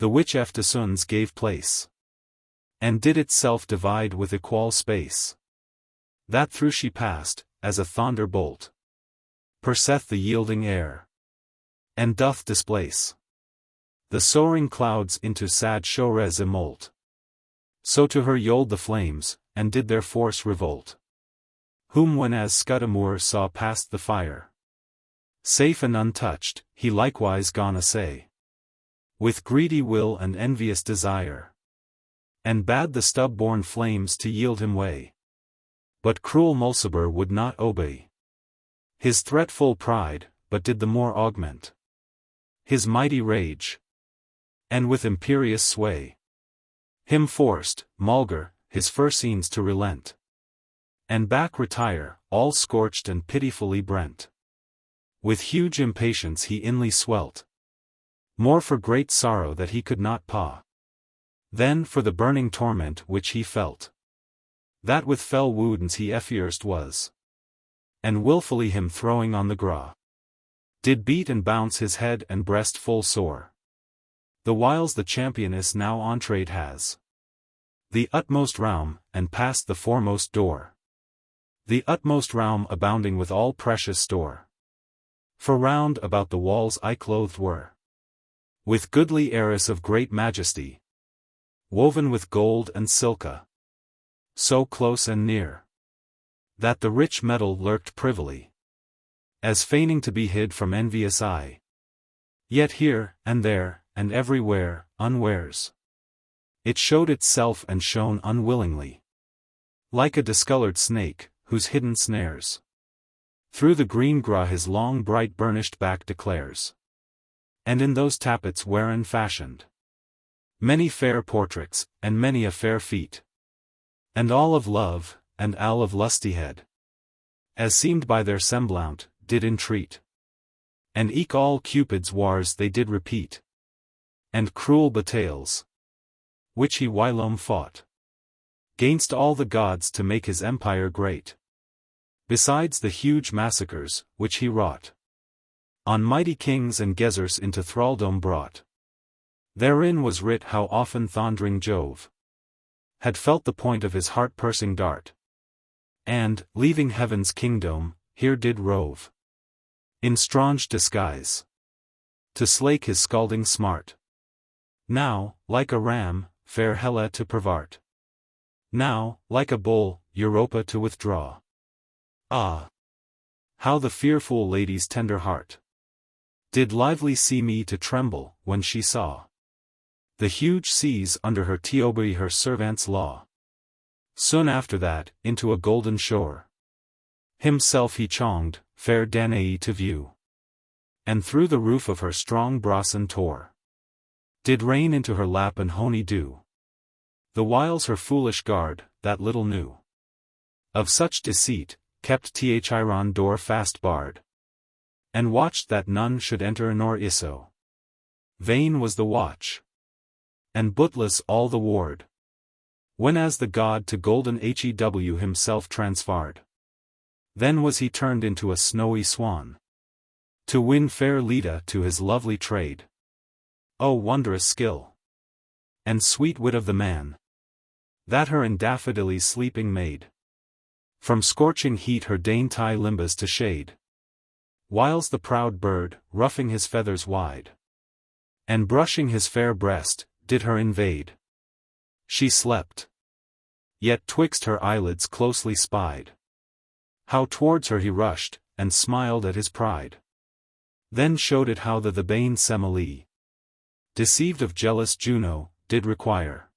The which eftsoons gave place. And did itself divide with equal space. That through she passed, as a thunderbolt. Perceth the yielding air. And doth displace the soaring clouds into sad shores emolt. So to her yoled the flames, and did their force revolt. Whom when as Scudamore saw past the fire, safe and untouched, he likewise gone assay. With greedy will and envious desire. And bade the stub-born flames to yield him way. But cruel Mulciber would not obey. His threatful pride, but did the more augment his mighty rage. And with imperious sway him forced, Mulgar, his Fursines to relent. And back retire, all scorched and pitifully brent. With huge impatience he inly swelt. More for great sorrow that he could not paw. Than for the burning torment which he felt. That with fell wounds he effierst was. And wilfully him throwing on the graw. Did beat and bounce his head and breast full sore. The whiles the championess now entreed has. The utmost realm, and past the foremost door. The utmost realm abounding with all precious store. For round about the walls I clothed were. With goodly arras of great majesty. Woven with gold and silka. So close and near. That the rich metal lurked privily. As feigning to be hid from envious eye. Yet here, and there, and everywhere, unwares. It showed itself and shone unwillingly. Like a discolored snake, whose hidden snares. Through the green gra his long bright burnished back declares. And in those tappets wherein fashioned. Many fair portraits, and many a fair feat. And all of love, and all of lustihead. As seemed by their semblant, did entreat. And eke all Cupid's wars they did repeat. And cruel battles, which he whilome fought. Gainst all the gods to make his empire great. Besides the huge massacres, which he wrought. On mighty kings and gezzers into thraldom brought. Therein was writ how often thundering Jove had felt the point of his heart-piercing dart. And, leaving heaven's kingdom, here did rove. In strange disguise. To slake his scalding smart. Now, like a ram, fair Helle to pervert. Now, like a bull, Europa to withdraw. Ah! How the fearful lady's tender heart did lively see me to tremble, when she saw the huge seas under her to obey her servant's law. Soon after that, into a golden shore. Himself he chonged, fair Danae to view. And through the roof of her strong brassen tore. Did rain into her lap and honey dew. The whiles her foolish guard, that little knew of such deceit, kept Chiron door fast barred. And watched that none should enter nor issue. Vain was the watch. And bootless all the ward. When as the god to golden Hew himself transfarred. Then was he turned into a snowy swan. To win fair Leda to his lovely trade. O wondrous skill! And sweet wit of the man! That her in daffodillies sleeping made. From scorching heat her dainty limbs to shade. Whiles the proud bird, ruffing his feathers wide, and brushing his fair breast, did her invade. She slept. Yet twixt her eyelids closely spied how towards her he rushed, and smiled at his pride. Then showed it how the bane Semele, deceived of jealous Juno, did require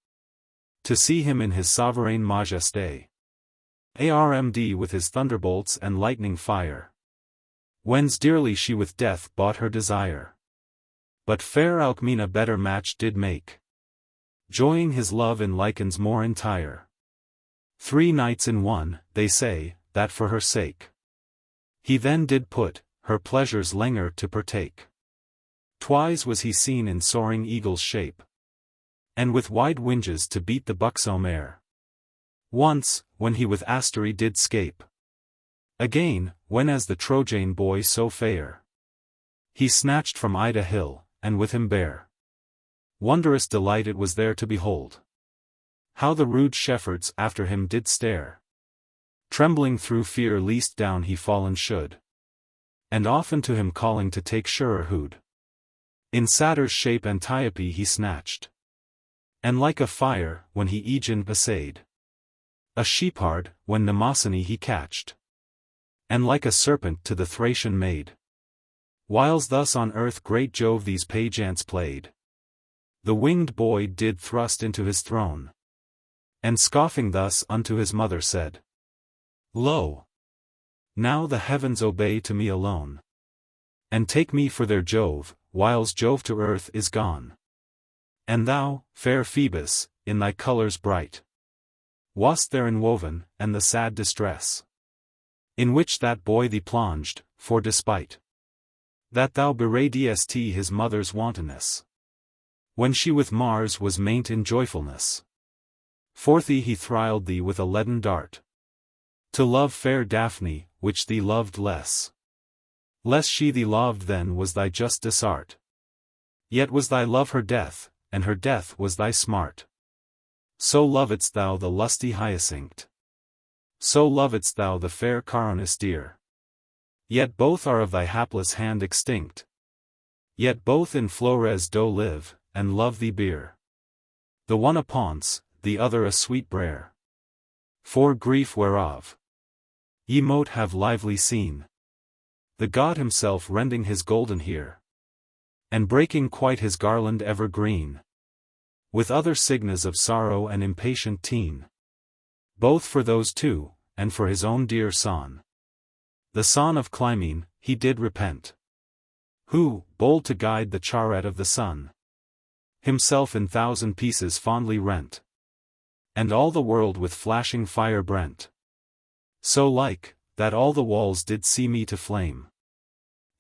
to see him in his sovereign majesté. Armd with his thunderbolts and lightning fire. Whence dearly she with death bought her desire. But fair Alcmena better match did make, joying his love in lichens more entire. 3 nights in one, they say, that for her sake he then did put her pleasures lenger to partake. Twice was he seen in soaring eagle's shape, and with wide winges to beat the buxom air. Once, when he with astray did scape. Again, when as the Trojan boy so fair, he snatched from Ida hill, and with him bare. Wondrous delight it was there to behold. How the rude shepherds after him did stare, trembling through fear lest down he fallen should. And often to him calling to take surer hood. In satyr's shape Antiope he snatched, and like a fire, when he Aegean essayed, a shepherd, when Mnemosyne he catched, and like a serpent to the Thracian made. Whiles thus on earth great Jove these pageants played, the winged boy did thrust into his throne, and scoffing thus unto his mother said, Lo! Now the heavens obey to me alone, and take me for their Jove, whiles Jove to earth is gone. And thou, fair Phoebus, in thy colours bright, wast there enwoven, and the sad distress, in which that boy thee plunged, for despite that thou beradest his mother's wantonness, when she with Mars was maint in joyfulness. Forth he thrilled thee with a leaden dart, to love fair Daphne, which thee loved less. Less she thee loved then was thy just desart. Yet was thy love her death, and her death was thy smart. So lovedst thou the lusty hyacinth, so lovedst thou the fair Caronis dear. Yet both are of thy hapless hand extinct. Yet both in Flores do live, and love thee beer. The one a ponce, the other a sweet brer. For grief whereof ye mote have lively seen the god himself rending his golden hair, and breaking quite his garland evergreen, with other signs of sorrow and impatient teen. Both for those two, and for his own dear son, the son of Clymene, he did repent, who, bold to guide the chariot of the sun, himself in 1,000 pieces fondly rent, and all the world with flashing fire brent. So like, that all the walls did see me to flame.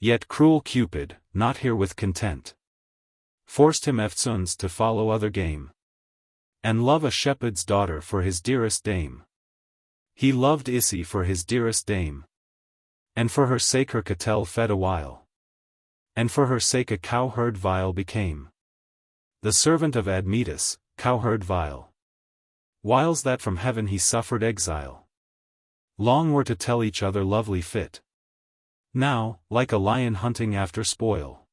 Yet cruel Cupid, not herewith content, forced him eftsoons to follow other game, and love a shepherd's daughter for his dearest dame. He loved Issy for his dearest dame, and for her sake her cattle fed a while, and for her sake a cowherd vile became, the servant of Admetus, cowherd vile. Whiles that from heaven he suffered exile, long were to tell each other lovely fit. Now, like a lion hunting after spoil,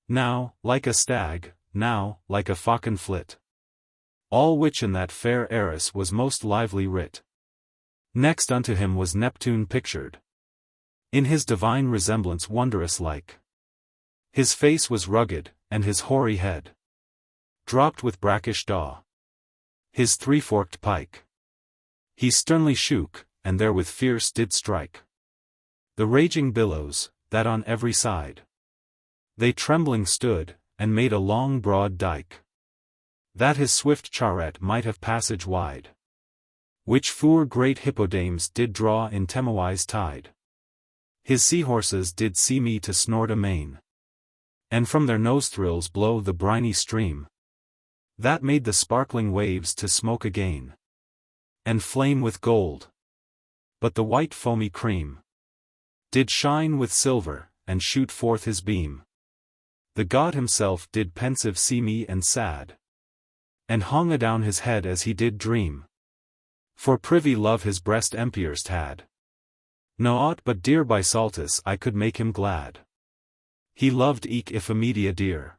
now, like a stag, now, like a falcon flit. All which in that fair heiress was most lively writ. Next unto him was Neptune pictured, in his divine resemblance wondrous like. His face was rugged, and his hoary head dropped with brackish daw. His three-forked pike he sternly shook, and therewith fierce did strike the raging billows, that on every side they trembling stood, and made a long broad dike, that his swift chariot might have passage wide, which 4 great hippodames did draw in Temoi's tide. His seahorses did see me to snort amain, and from their nostrils blow the briny stream. that made the sparkling waves to smoke again, and flame with gold. But the white foamy cream did shine with silver, and shoot forth his beam. The god himself did pensive see me and sad, and hung adown his head as he did dream. For privy love his breast empierced had. No aught but dear by Saltus I could make him glad. He loved eke Iphimedia dear,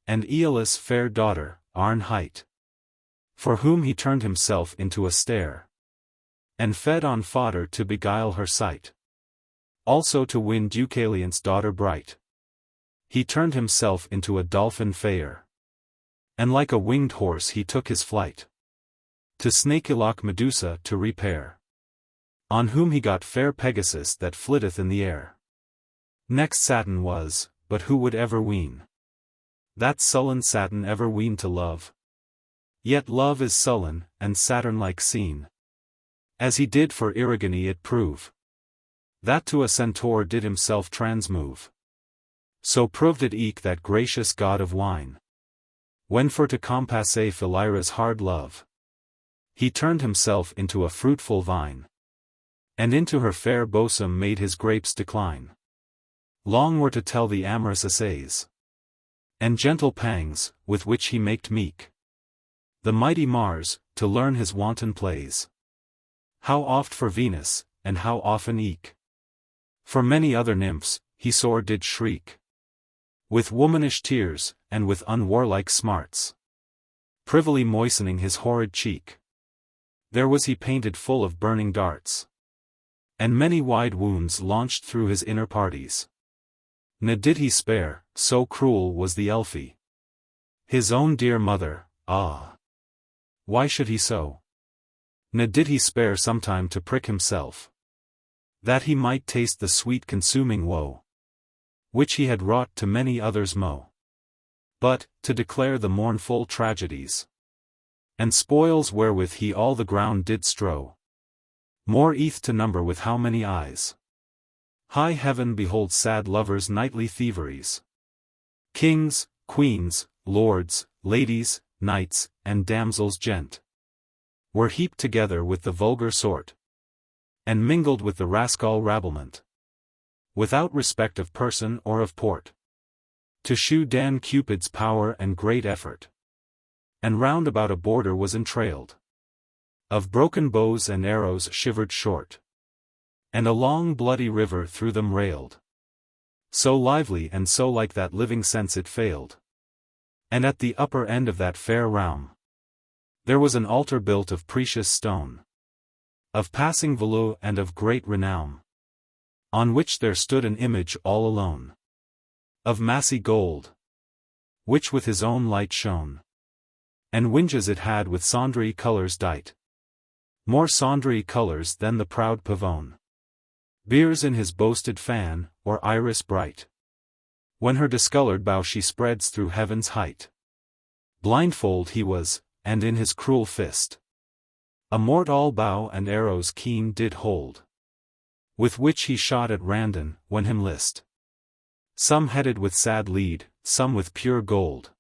and Aeolus fair daughter, Arne hight, for whom he turned himself into a stare, and fed on fodder to beguile her sight. Also to win Deucalion's daughter bright, he turned himself into a dolphin fair, and like a winged horse he took his flight, to Snake-Ilock Medusa to repair, on whom he got fair Pegasus that flitteth in the air. Next Saturn was, but who would ever ween that sullen Saturn ever ween to love? Yet love is sullen, and Saturn-like seen, as he did for Erigone it prove, that to a centaur did himself transmove. So proved it eke that gracious god of wine, when for to compasse Philyra's hard love, he turned himself into a fruitful vine, and into her fair bosom made his grapes decline. Long were to tell the amorous essays, and gentle pangs, with which he maked meek the mighty Mars, to learn his wanton plays. How oft for Venus, and how often eke for many other nymphs, he sore did shriek, with womanish tears, and with unwarlike smarts, privily moistening his horrid cheek. There was he painted full of burning darts, and many wide wounds launched through his inner parties. Ne did he spare, so cruel was the Elfie, his own dear mother. Ah! Why should he so? Ne did he spare some time to prick himself, that he might taste the sweet consuming woe, which he had wrought to many others mo. But, to declare the mournful tragedies, and spoils wherewith he all the ground did strow, more eth to number with how many eyes high heaven beholds sad lovers' nightly thieveries. Kings, queens, lords, ladies, knights, and damsels gent, were heaped together with the vulgar sort, and mingled with the rascal rabblement, without respect of person or of port, to shew Dan Cupid's power and great effort. And round about a border was entrailed of broken bows and arrows shivered short, and a long bloody river through them railed, so lively and so like that living sense it failed. And at the upper end of that fair realm, there was an altar built of precious stone, of passing value and of great renown, on which there stood an image all alone, of massy gold, which with his own light shone, and winges it had with sundry colours dight, more sundry colours than the proud pavone bears in his boasted fan, or iris bright, when her discoloured bow she spreads through heaven's height. Blindfold he was, and in his cruel fist a mortal bow and arrows keen did hold, with which he shot at random, when him list. Some headed with sad lead, some with pure gold.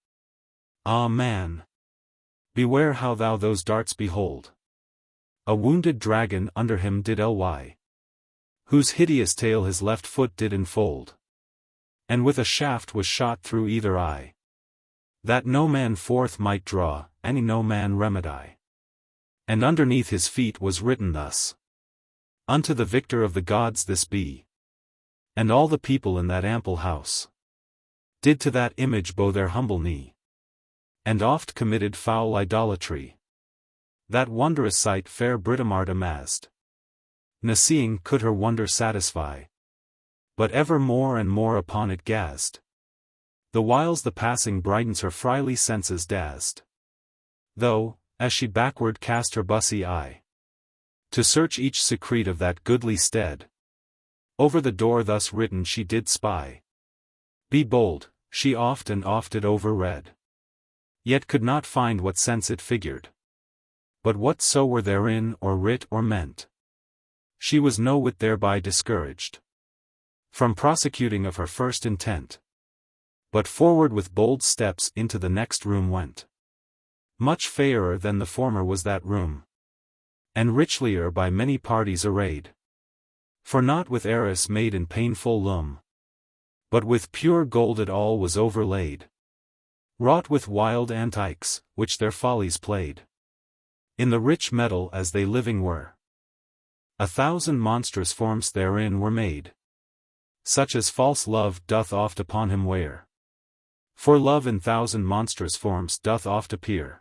Ah man! Beware how thou those darts behold. A wounded dragon under him did lie, whose hideous tail his left foot did enfold, and with a shaft was shot through either eye, that no man forth might draw, any no man remedy. And underneath his feet was written thus: Unto the victor of the gods this be. And all the people in that ample house did to that image bow their humble knee, and oft committed foul idolatry. That wondrous sight fair Britomart amazed, ne seeing could her wonder satisfy, but ever more and more upon it gazed, the whiles the passing brightens her frily senses dazzed. Though, as she backward cast her bussy eye, to search each secret of that goodly stead, over the door thus written she did spy. Be bold, she oft and oft it over-read, yet could not find what sense it figured, but whatso were therein or writ or meant. She was no whit thereby discouraged from prosecuting of her first intent, but forward with bold steps into the next room went. Much fairer than the former was that room, and richlier by many parties arrayed. For not with arras made in painful loom, but with pure gold it all was overlaid, wrought with wild antiques, which their follies played in the rich metal as they living were. 1,000 monstrous forms therein were made, such as false love doth oft upon him wear. For love in 1,000 monstrous forms doth oft appear,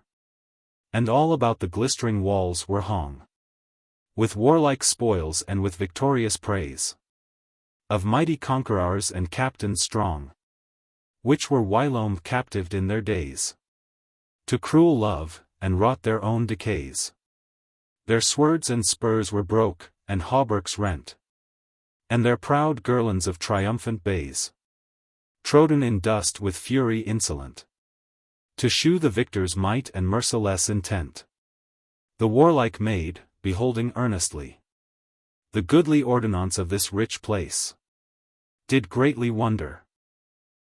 and all about the glistering walls were hung with warlike spoils and with victorious praise of mighty conquerors and captains strong, which were whilome captived in their days to cruel love, and wrought their own decays. Their swords and spurs were broke, and hauberks rent, and their proud girlands of triumphant bays trodden in dust with fury insolent, to shew the victor's might and merciless intent. The warlike maid, beholding earnestly the goodly ordinance of this rich place, did greatly wonder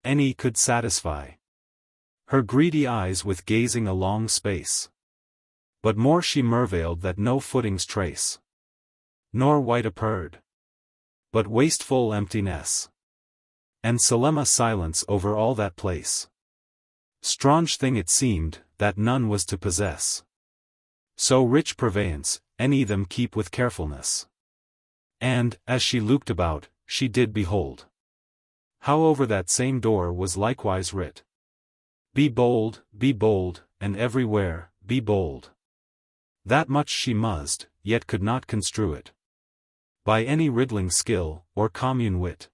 any could satisfy her greedy eyes with gazing a long space. But more she merveiled that no footings trace, nor white apurred, but wasteful emptiness, and solemn silence over all that place. Strange thing it seemed, that none was to possess so rich purveyance, any them keep with carefulness. And, as she looked about, she did behold how over that same door was likewise writ, be bold, and everywhere, be bold. That much she muzzed, yet could not construe it by any riddling skill, or commune wit.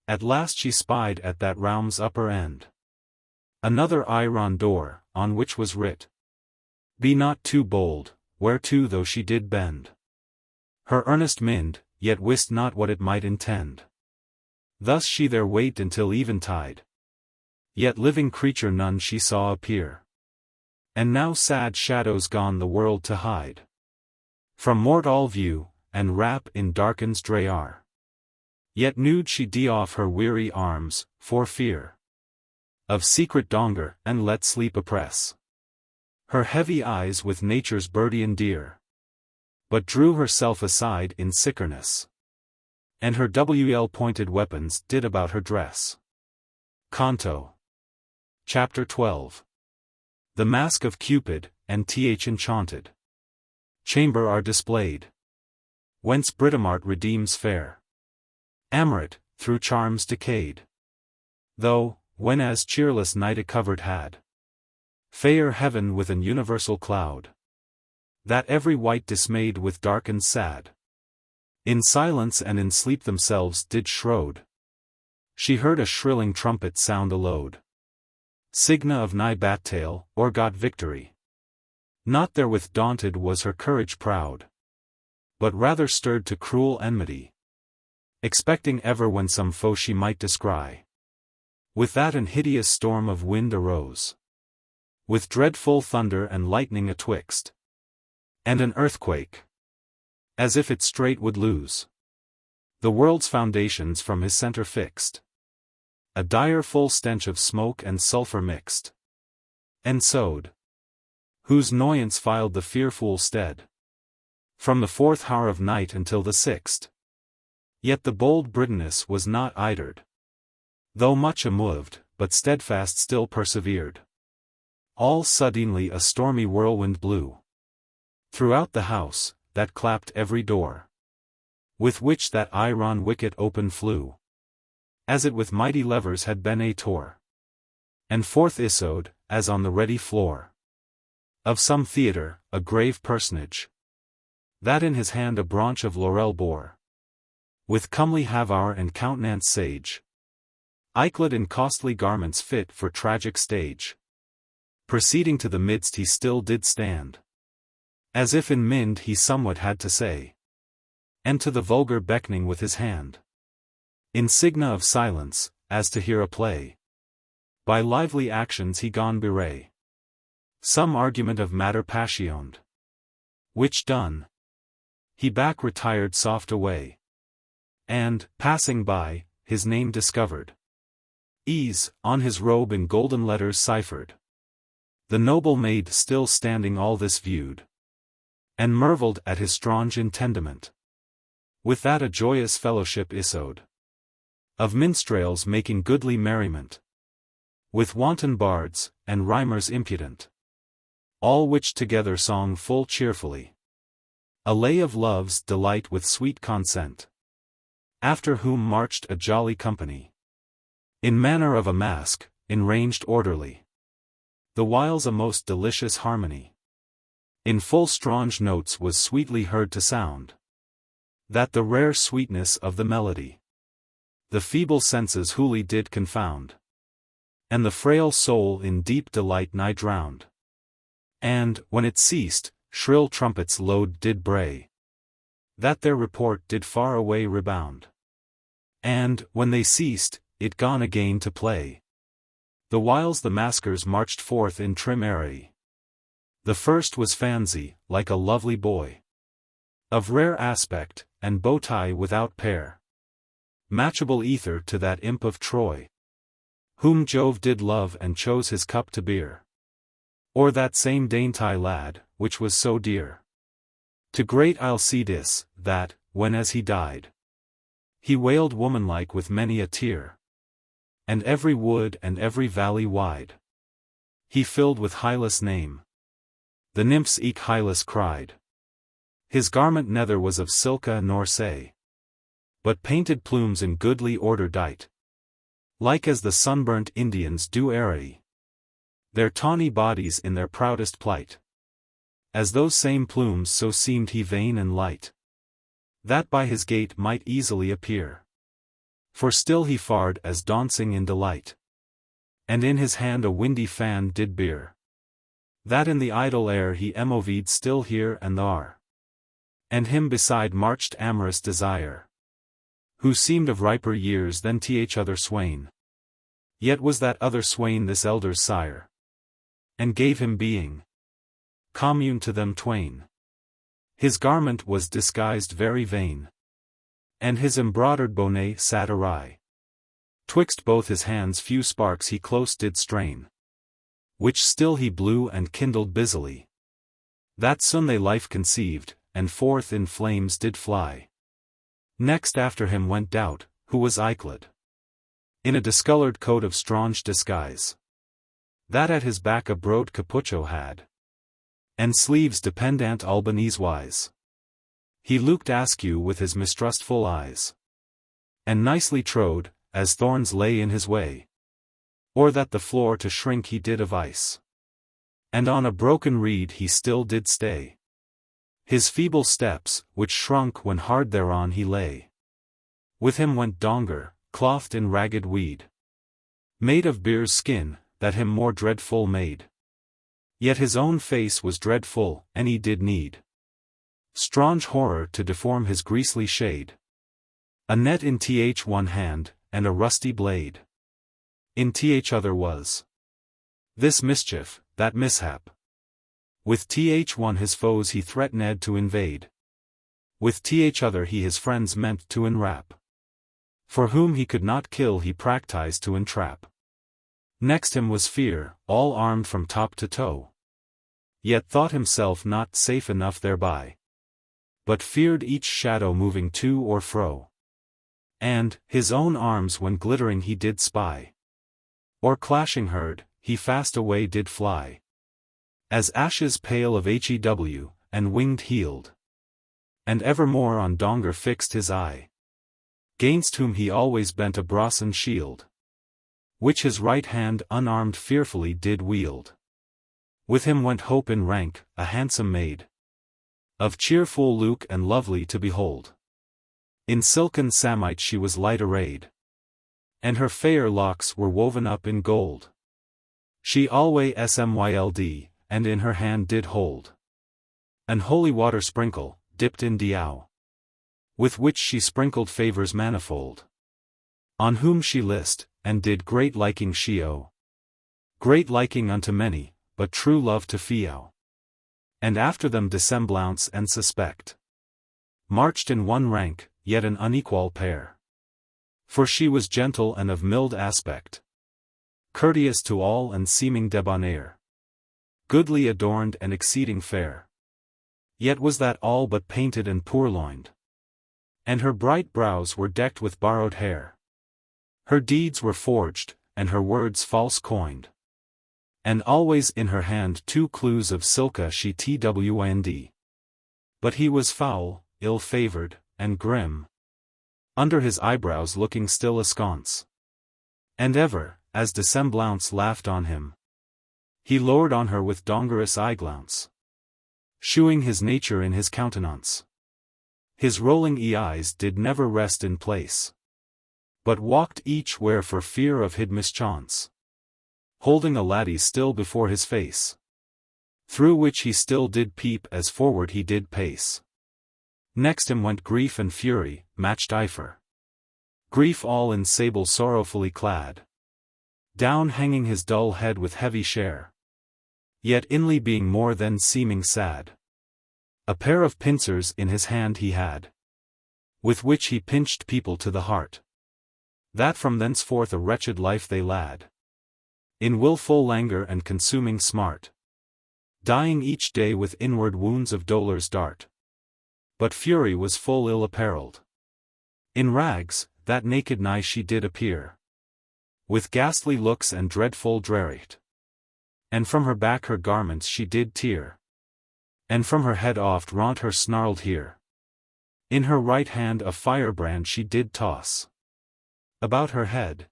At last she spied at that realm's upper end another iron door, on which was writ, be not too bold, whereto though she did bend her earnest mind, yet wist not what it might intend. Thus she there wait until eventide, yet living creature none she saw appear. And now sad shadows gone the world to hide from mortal view, and wrap in darken's drear. Yet nude she dee off her weary arms, for fear of secret donger, and let sleep oppress her heavy eyes with nature's burden dear. But drew herself aside in sickerness, and her pointed weapons did about her dress. Canto. Chapter 12. The Mask of Cupid, and th enchanted chamber are displayed, whence Britomart redeems fair Amrit, through charms decayed. Though, when as cheerless night a covered had fair heaven with an universal cloud, that every wight dismayed with dark and sad, in silence and in sleep themselves did shroud, she heard a shrilling trumpet sound aload, signa of nigh battail, or got victory. Not therewith daunted was her courage proud, but rather stirred to cruel enmity, expecting ever when some foe she might descry. With that an hideous storm of wind arose, with dreadful thunder and lightning atwixt, and an earthquake, as if it straight would lose the world's foundations from his center fixed. A dire full stench of smoke and sulphur mixed, ensued, whose noyance filed the fearful stead, from the 4th hour of night until the 6th. Yet the bold Britomartis was not idered, though much amoved, but steadfast still persevered. All suddenly a stormy whirlwind blew throughout the house, that clapped every door, with which that iron wicket open flew, as it with mighty levers had been a tore, and forth issued, as on the ready floor of some theatre, a grave personage, that in his hand a branch of laurel bore, with comely havar and countenance sage, icled in costly garments fit for tragic stage. Proceeding to the midst he still did stand, as if in mind he somewhat had to say, and to the vulgar beckoning with his hand, in signa of silence, as to hear a play. By lively actions he gone bewray some argument of matter passioned, which done, he back retired soft away, and, passing by, his name discovered, ease, on his robe in golden letters ciphered. The noble maid still standing all this viewed, and marvelled at his strange intendiment. With that a joyous fellowship issued, of minstrels making goodly merriment, with wanton bards, and rhymers impudent, all which together song full cheerfully a lay of love's delight with sweet consent. After whom marched a jolly company, in manner of a masque, in ranged orderly, the whiles a most delicious harmony in full strange notes was sweetly heard to sound, that the rare sweetness of the melody the feeble senses wholly did confound, and the frail soul in deep delight nigh drowned. And, when it ceased, shrill trumpets loud did bray, that their report did far away rebound. And, when they ceased, it gone again to play, the whiles the maskers marched forth in trim array. The first was Fancy, like a lovely boy, of rare aspect, and bow tie without pair, matchable either to that imp of Troy, whom Jove did love and chose his cup to bear, or that same dainty lad, which was so dear to great Alcides, that, when as he died, he wailed womanlike with many a tear, and every wood and every valley wide he filled with Hylas' name. The nymphs eke Hylas cried. His garment neither was of silka nor say, but painted plumes in goodly order dight, like as the sunburnt Indians do array their tawny bodies in their proudest plight. As those same plumes so seemed he vain and light, that by his gait might easily appear, for still he fared as dancing in delight, and in his hand a windy fan did bear, that in the idle air he moved still here and thar. And him beside marched amorous Desire, who seemed of riper years than t'each other swain. Yet was that other swain this elder's sire, and gave him being commune to them twain. His garment was disguised very vain, and his embroidered bonnet sat awry. Twixt both his hands few sparks he close did strain, which still he blew and kindled busily, that soon they life conceived, and forth in flames did fly. Next after him went Doubt, who was icled in a discolored coat of strange disguise, that at his back a broad capuccio had, and sleeves dependant Albanese wise. He looked askew with his mistrustful eyes, and nicely trode, as thorns lay in his way, or that the floor to shrink he did of ice, and on a broken reed he still did stay his feeble steps, which shrunk when hard thereon he lay. With him went Donger, clothed in ragged weed, made of bear's skin, that him more dreadful made. Yet his own face was dreadful, and he did need strange horror to deform his griesly shade. A net in th one hand, and a rusty blade in th other was. This mischief, that mishap. With th one his foes he threatened to invade, with th other he his friends meant to enwrap, for whom he could not kill he practised to entrap. Next him was Fear, all armed from top to toe, yet thought himself not safe enough thereby, but feared each shadow moving to or fro, and, his own arms when glittering he did spy, or clashing heard, he fast away did fly, as ashes pale of hew, and winged healed, and evermore on Donger fixed his eye, gainst whom he always bent a brazen shield, which his right hand unarmed fearfully did wield. With him went Hope in rank, a handsome maid, of cheerful look and lovely to behold. In silken samite she was light arrayed, and her fair locks were woven up in gold. She alway smyled, and in her hand did hold an holy water sprinkle, dipped in diau, with which she sprinkled favours manifold, on whom she list, and did great liking she owe. Great liking unto many, but true love to few. And after them dissemblance and suspect marched in one rank, yet an unequal pair. For she was gentle and of mild aspect, courteous to all and seeming debonair. goodly adorned and exceeding fair. Yet was that all but painted and purloined. And her bright brows were decked with borrowed hair. Her deeds were forged, and her words false coined. And always in her hand 2 clues of silka she twined. But he was foul, ill-favored, and grim, under his eyebrows looking still askance. And ever, as dissemblance laughed on him, he lowered on her with dongerous eye-glounce, shewing his nature in his countenance. His rolling eyes did never rest in place, but walked each where for fear of hid mischance, holding a laddie still before his face, through which he still did peep as forward he did pace. Next him went Grief and Fury, matched Eifer. Grief all in sable sorrowfully clad, down hanging his dull head with heavy share, yet inly being more than seeming sad. A pair of pincers in his hand he had, with which he pinched people to the heart, that from thenceforth a wretched life they lad, in wilful languor and consuming smart, dying each day with inward wounds of dolour's dart. But Fury was full ill apparelled, in rags, that naked nigh she did appear, with ghastly looks and dreadful draright, and from her back her garments she did tear, and from her head oft raunt her snarled here. In her right hand a firebrand she did toss about her head,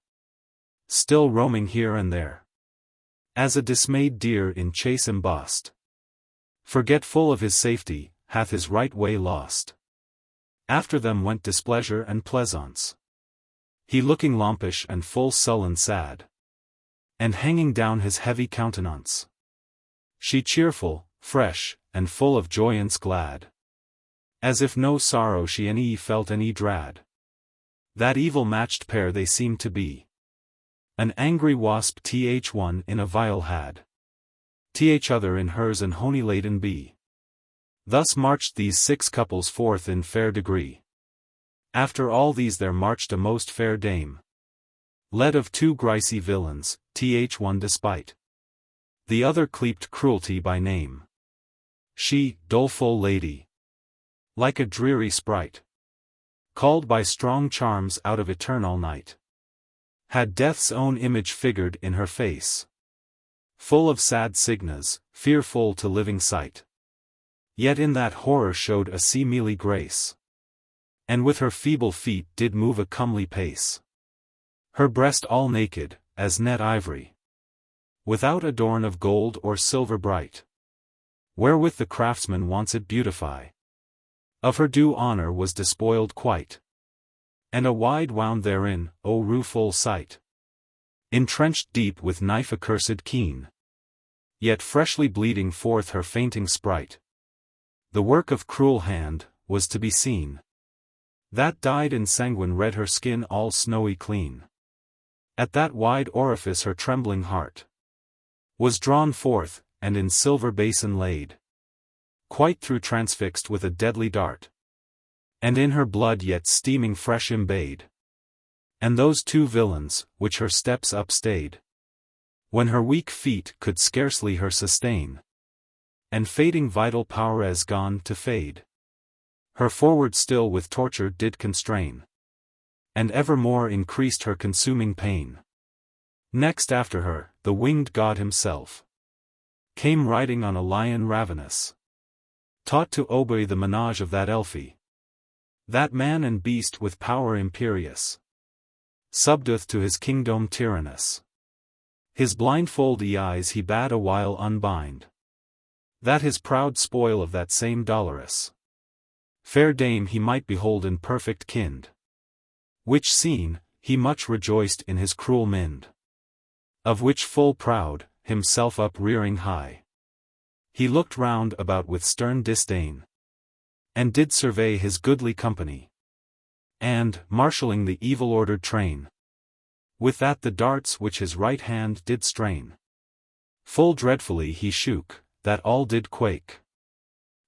still roaming here and there, as a dismayed deer in chase embossed, forgetful of his safety, hath his right way lost. After them went Displeasure and Pleasance, he looking lompish and full sullen sad, and hanging down his heavy countenance. She cheerful, fresh, and full of joyance glad, as if no sorrow she any felt any dread. That evil matched pair they seemed to be. An angry wasp one in a vial had, other in hers an honey-laden bee. Thus marched these 6 couples forth in fair degree. After all these there marched a most fair dame, led of 2 gricy villains, one despite, the other cleaped Cruelty by name. She, doleful lady, like a dreary sprite, called by strong charms out of eternal night, had death's own image figured in her face, full of sad signas, fearful to living sight. Yet in that horror showed a seemly grace, and with her feeble feet did move a comely pace. Her breast all naked, as net ivory, without adorn of gold or silver bright, wherewith the craftsman wants it beautify. Of her due honor was despoiled quite, and a wide wound therein, O rueful sight, entrenched deep with knife accursed keen, yet freshly bleeding forth her fainting sprite. The work of cruel hand was to be seen, that dyed in sanguine red her skin all snowy clean. At that wide orifice her trembling heart was drawn forth, and in silver basin laid, quite through transfixed with a deadly dart, and in her blood yet steaming fresh embayed. And those 2 villains, which her steps upstayed, when her weak feet could scarcely her sustain, and fading vital power as gone to fade, her forward still with torture did constrain, and evermore increased her consuming pain. Next after her, the winged god himself came riding on a lion ravenous, taught to obey the menage of that Elfie, that man and beast with power imperious, subdueth to his kingdom tyrannous. His blindfold eyes he bade a while unbind, that his proud spoil of that same dolorous fair dame he might behold in perfect kind, which seen, he much rejoiced in his cruel mind, of which full proud, himself uprearing high, he looked round about with stern disdain, and did survey his goodly company, and, marshalling the evil-ordered train, with that the darts which his right hand did strain, full dreadfully he shook, that all did quake,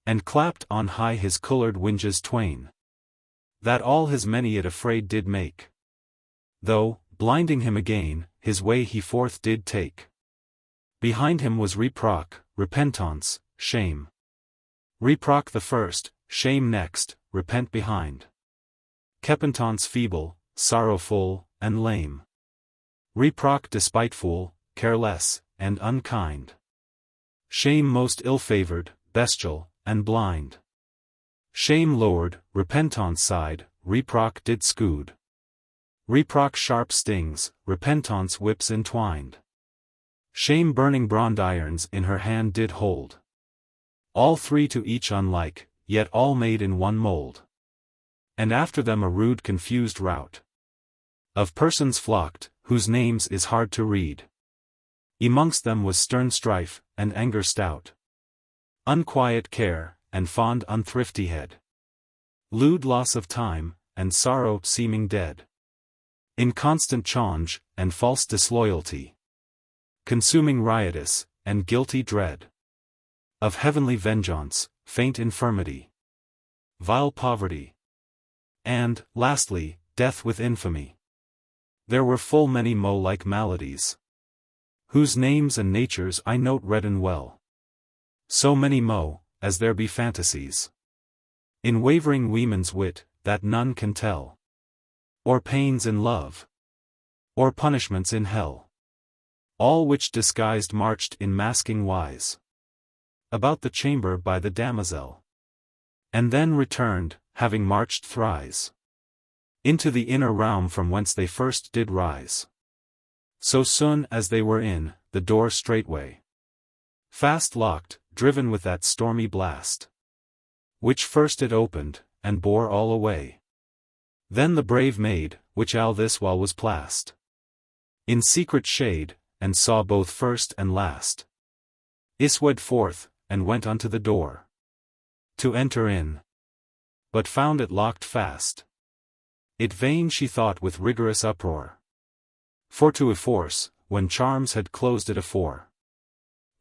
and clapped on high his coloured winges twain, that all his many it afraid did make, though, blinding him again, his way he forth did take. Behind him was Reproch, repentance, shame. Reproch the first, shame next, repent behind. Repentance feeble, sorrowful, and lame. Reproch despiteful, careless, and unkind. Shame most ill-favored, bestial, and blind. Shame lowered, repentance side, reproch did scood. Reproch sharp stings, repentance whips entwined. Shame burning irons in her hand did hold. All three to each unlike, yet all made in one mold. And after them a rude confused rout of persons flocked, whose names is hard to read. Amongst them was stern strife, and anger stout. Unquiet care, and fond unthrifty head. Lewd loss of time, and sorrow seeming dead. Inconstant change, and false disloyalty. Consuming riotous, and guilty dread. Of heavenly vengeance, faint infirmity. Vile poverty. And, lastly, death with infamy. There were full many like maladies. Whose names and natures I note read and well. So many as there be fantasies. In wavering women's wit, that none can tell. Or pains in love. Or punishments in hell. All which disguised marched in masking wise. About the chamber by the damosel. And then returned, having marched thrice. Into the inner realm from whence they first did rise. So soon as they were in, the door straightway. Fast locked, driven with that stormy blast. Which first it opened, and bore all away. Then the brave maid, which all this while was plast. In secret shade, and saw both first and last. Iswed forth, and went unto the door. To enter in. But found it locked fast. It vain she thought with rigorous uproar. For to force, when charms had closed it afore.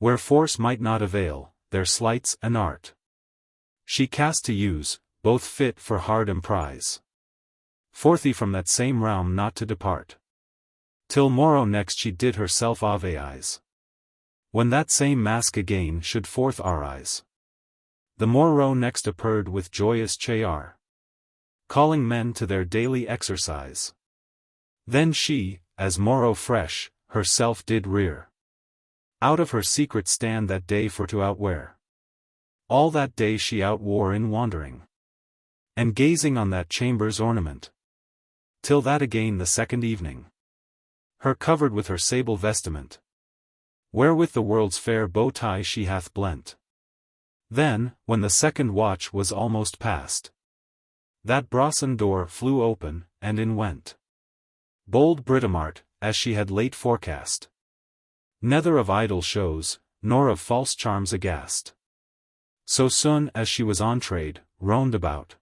Where force might not avail, their sleights and art. She cast to use, both fit for hard emprise. Forthy from that same realm not to depart. Till morrow next she did herself eyes. When that same mask again should forth our eyes. The morrow next appeared with joyous cheer. Calling men to their daily exercise. Then she, as morrow fresh, herself did rear. Out of her secret stand that day for to outwear. All that day she outwore in wandering. And gazing on that chamber's ornament. Till that again the second evening. Her covered with her sable vestiment. Wherewith the world's fair bow tie she hath blent. Then, when the second watch was almost past. That brassen door flew open, and in went. Bold Britomart, as she had late forecast. Neither of idle shows, nor of false charms aghast. So soon as she was entreed, roamed about.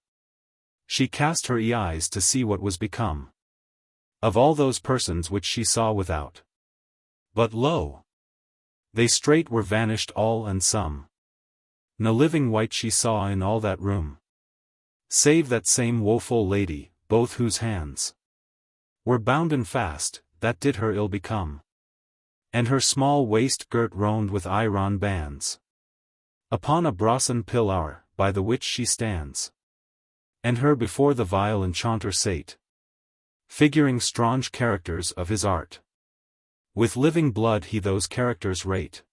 She cast her eyes to see what was become. Of all those persons which she saw without. But lo! They straight were vanished all and some. No living wight she saw in all that room. Save that same woeful lady, both whose hands were bounden fast, that did her ill become. And her small waist girt round with iron bands. Upon a brassen pillar, by the which she stands. And her before the vile enchanter sate. Figuring strange characters of his art. With living blood he those characters rate.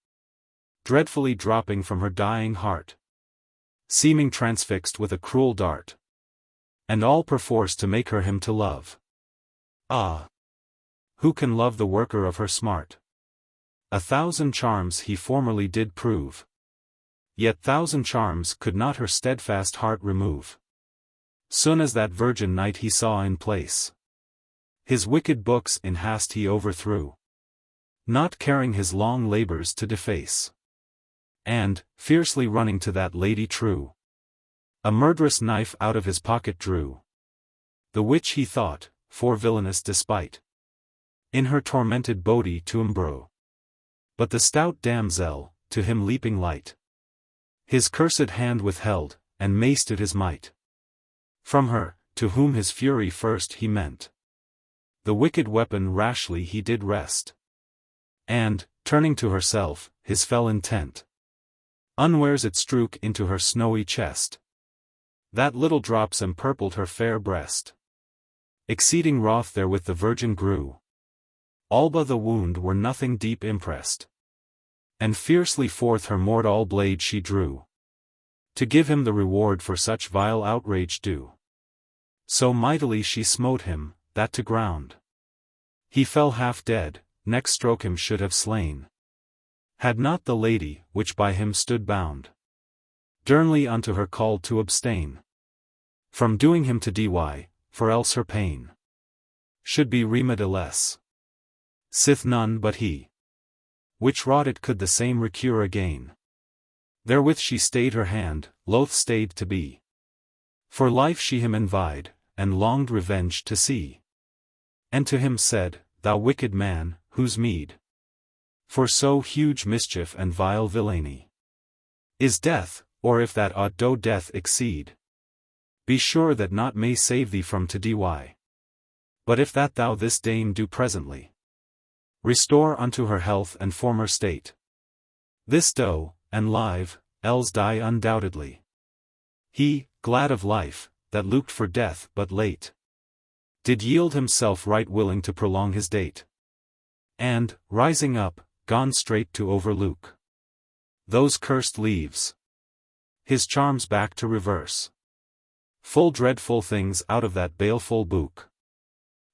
Dreadfully dropping from her dying heart. Seeming transfixed with a cruel dart. And all perforce to make her him to love. Ah! Who can love the worker of her smart? 1,000 charms he formerly did prove. Yet 1,000 charms could not her steadfast heart remove. Soon as that virgin knight he saw in place. His wicked books in hast he overthrew. Not caring his long labors to deface. And, fiercely running to that lady true. A murderous knife out of his pocket drew. The which he thought, for villainous despite. In her tormented body to embrow. But the stout damsel, to him leaping light. His cursed hand withheld, and masted his might. From her, to whom his fury first he meant. The wicked weapon rashly he did wrest. And, turning to herself, his fell intent. Unwares it strook into her snowy chest. That little drops empurpled her fair breast. Exceeding wroth therewith the virgin grew. Alba the wound were nothing deep impressed. And fiercely forth her mordall blade she drew. To give him the reward for such vile outrage due. So mightily she smote him, that to ground he fell half dead, next stroke him should have slain. Had not the lady, which by him stood bound, sternly unto her called to abstain from doing him to dy, for else her pain should be remediless. Sith none but he, which wrought it could the same recure again. Therewith she stayed her hand, loath stayed to be. For life she him envied, and longed revenge to see. And to him said, Thou wicked man, whose meed for so huge mischief and vile villainy is death, or if that aught do death exceed, be sure that naught may save thee from to dy. But if that thou this dame do presently restore unto her health and former state, this do, and live, else die undoubtedly. He, glad of life, that looked for death but late, did yield himself right willing to prolong his date. And, rising up, gone straight to overlook those cursed leaves, his charms back to reverse. Full dreadful things out of that baleful book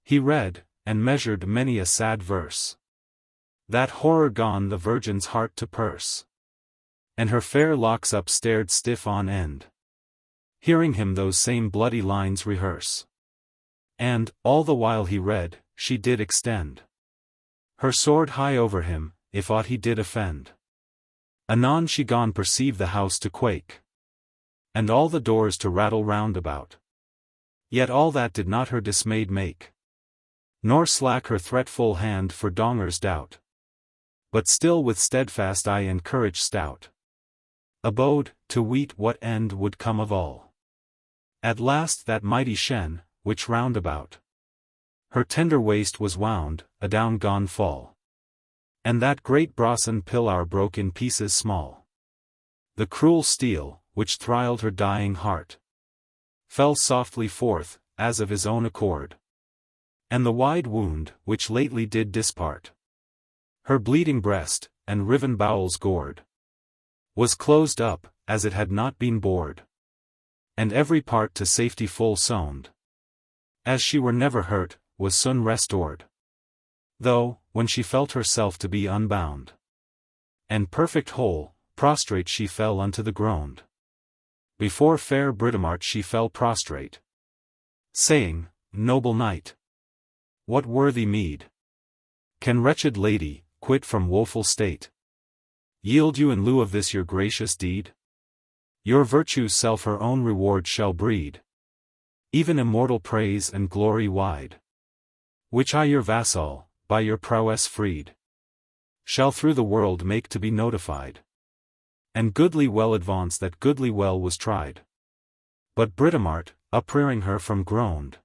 he read, and measured many a sad verse. That horror gone the virgin's heart to purse. And her fair locks up stared stiff on end, hearing him those same bloody lines rehearse. And, all the while he read, she did extend her sword high over him, if aught he did offend. Anon she gone perceived the house to quake, and all the doors to rattle round about. Yet all that did not her dismayed make, nor slack her threatful hand for Donger's doubt. But still with steadfast eye and courage stout, abode, to weet what end would come of all. At last that mighty shen, which round about her tender waist was wound, adown gone fall. And that great brassen pillar broke in pieces small. The cruel steel, which thrilled her dying heart, fell softly forth, as of his own accord. And the wide wound, which lately did dispart her bleeding breast, and riven bowels gored, was closed up, as it had not been bored. And every part to safety full sewned, as she were never hurt, was soon restored. Though, when she felt herself to be unbound and perfect whole, prostrate she fell unto the ground. Before fair Britomart she fell prostrate, saying, Noble knight, what worthy meed can wretched lady, quit from woeful state, yield you in lieu of this your gracious deed? Your virtue's self her own reward shall breed, even immortal praise and glory wide, which I your vassal, by your prowess freed, shall through the world make to be notified. And goodly well advance that goodly well was tried. But Britomart, uprearing her from ground,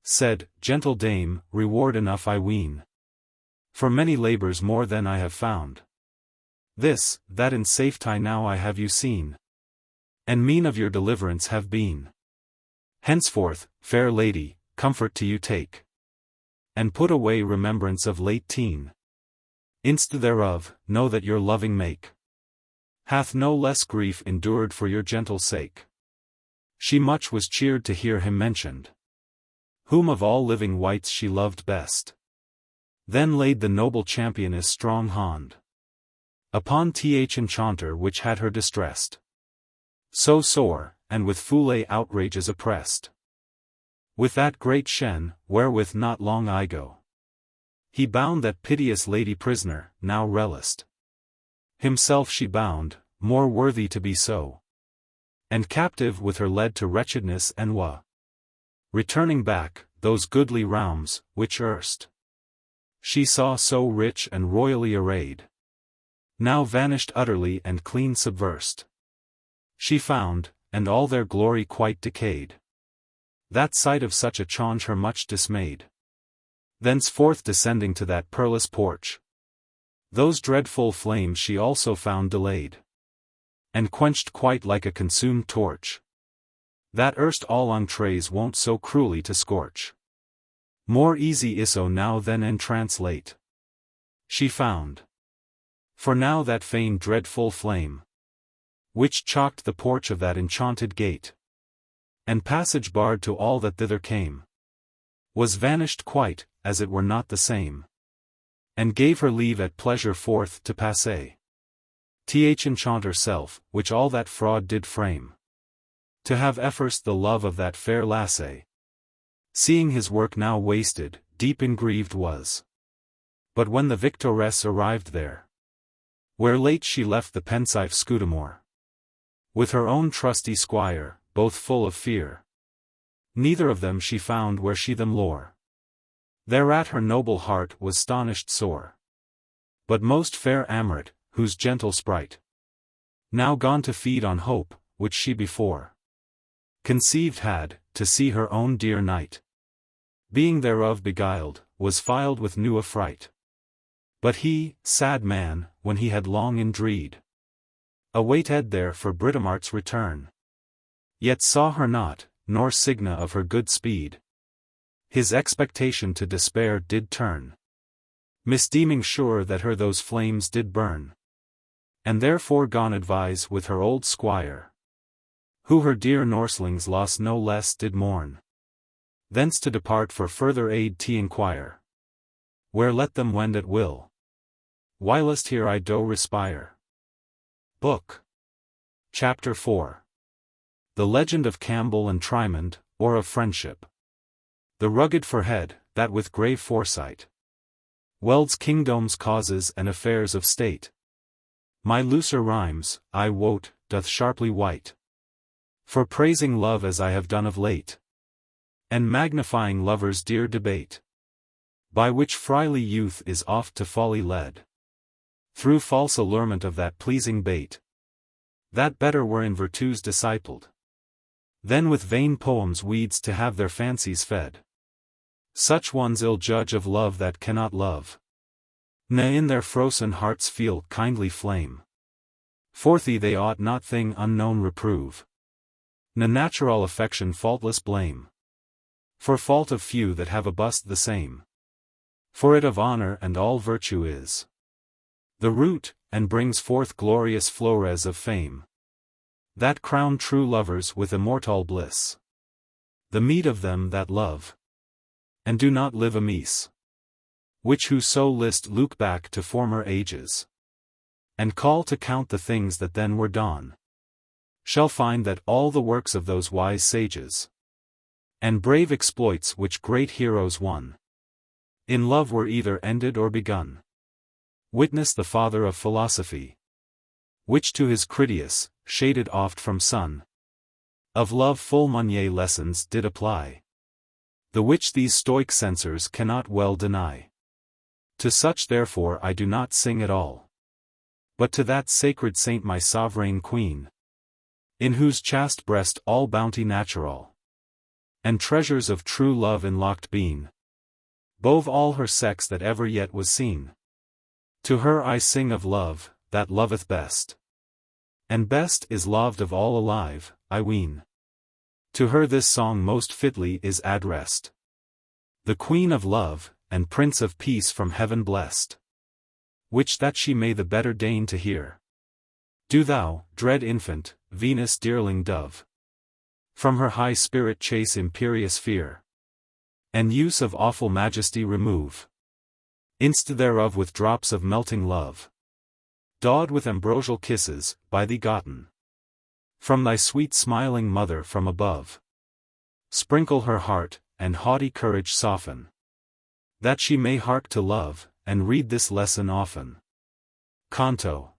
said, Gentle dame, reward enough I ween, for many labors more than I have found. This, that in safety now I have you seen, and mean of your deliverance have been. Henceforth, fair lady, comfort to you take, and put away remembrance of late teen. Inst thereof, know that your loving make hath no less grief endured for your gentle sake. She much was cheered to hear him mentioned, whom of all living wights she loved best. Then laid the noble championess strong hand upon th enchanter which had her distressed so sore, and with foule outrages oppressed. With that great shen, wherewith not long ago he bound that piteous lady prisoner, now relist himself she bound, more worthy to be so, and captive with her led to wretchedness and woe. Returning back, those goodly realms, which erst she saw so rich and royally arrayed, now vanished utterly and clean subversed. She found, and all their glory quite decayed. That sight of such a change her much dismayed. Thenceforth descending to that peerless porch, Those dreadful flames she also found delayed, and quenched quite like a consumed torch, that erst all entrees wont so cruelly to scorch. More easy isso now than entranslate she found. For now that fain dreadful flame, which chalked the porch of that enchanted gate, and passage barred to all that thither came, was vanished quite, as it were not the same, and gave her leave at pleasure forth to passe. Th enchanter self, which all that fraud did frame, to have efforst the love of that fair lasse, seeing his work now wasted, deep ingrieved was. But when the victoress arrived there, where late she left the pensive Scudamore, with her own trusty squire, both full of fear, neither of them she found where she them lore. Thereat her noble heart was stonished sore. But most fair Amrit, whose gentle sprite, now gone to feed on hope, which she before conceived had, to see her own dear knight, being thereof beguiled, was filed with new affright. But he, sad man, when he had long in dread awaited there for Britomart's return, yet saw her not, nor signa of her good speed, his expectation to despair did turn, misdeeming sure that her those flames did burn, and therefore gone advise with her old squire, who her dear Norseling's loss no less did mourn, thence to depart for further aid to inquire, where let them wend at will, whilst here I do respire. Book. Chapter 4. The Legend of Cambel and Triamond, or of Friendship. The rugged forehead, that with grave foresight welds kingdoms, causes and affairs of state, my looser rhymes, I wot, doth sharply white, for praising love as I have done of late, and magnifying lovers' dear debate, by which fryly youth is oft to folly led, through false allurement of that pleasing bait, that better were in virtues discipled, than with vain poems weeds to have their fancies fed. Such ones ill judge of love that cannot love, ne in their frozen hearts feel kindly flame. Forthy they ought not thing unknown reprove, ne natural affection faultless blame. For fault of few that have a bust the same, for it of honor and all virtue is the root, and brings forth glorious flores of fame, that crown true lovers with immortal bliss, the meed of them that love, and do not live amiss, which who so list look back to former ages, and call to count the things that then were done, shall find that all the works of those wise sages, and brave exploits which great heroes won, in love were either ended or begun. Witness the father of philosophy, which to his Critias, shaded oft from sun, of love full monier lessons did apply, the which these stoic censors cannot well deny. To such therefore I do not sing at all, but to that sacred saint my sovereign queen, in whose chaste breast all bounty natural, and treasures of true love enlocked been, bove all her sex that ever yet was seen. To her I sing of love, that loveth best, and best is loved of all alive, I ween. To her this song most fitly is addressed, the Queen of Love, and Prince of Peace from heaven blessed, which that she may the better deign to hear, do thou, dread infant, Venus dearling dove, from her high spirit chase imperious fear, and use of awful majesty remove, inst thereof with drops of melting love, dawed with ambrosial kisses, by thee gotten, from thy sweet smiling mother from above. Sprinkle her heart, and haughty courage soften, that she may hark to love, and read this lesson often. Canto.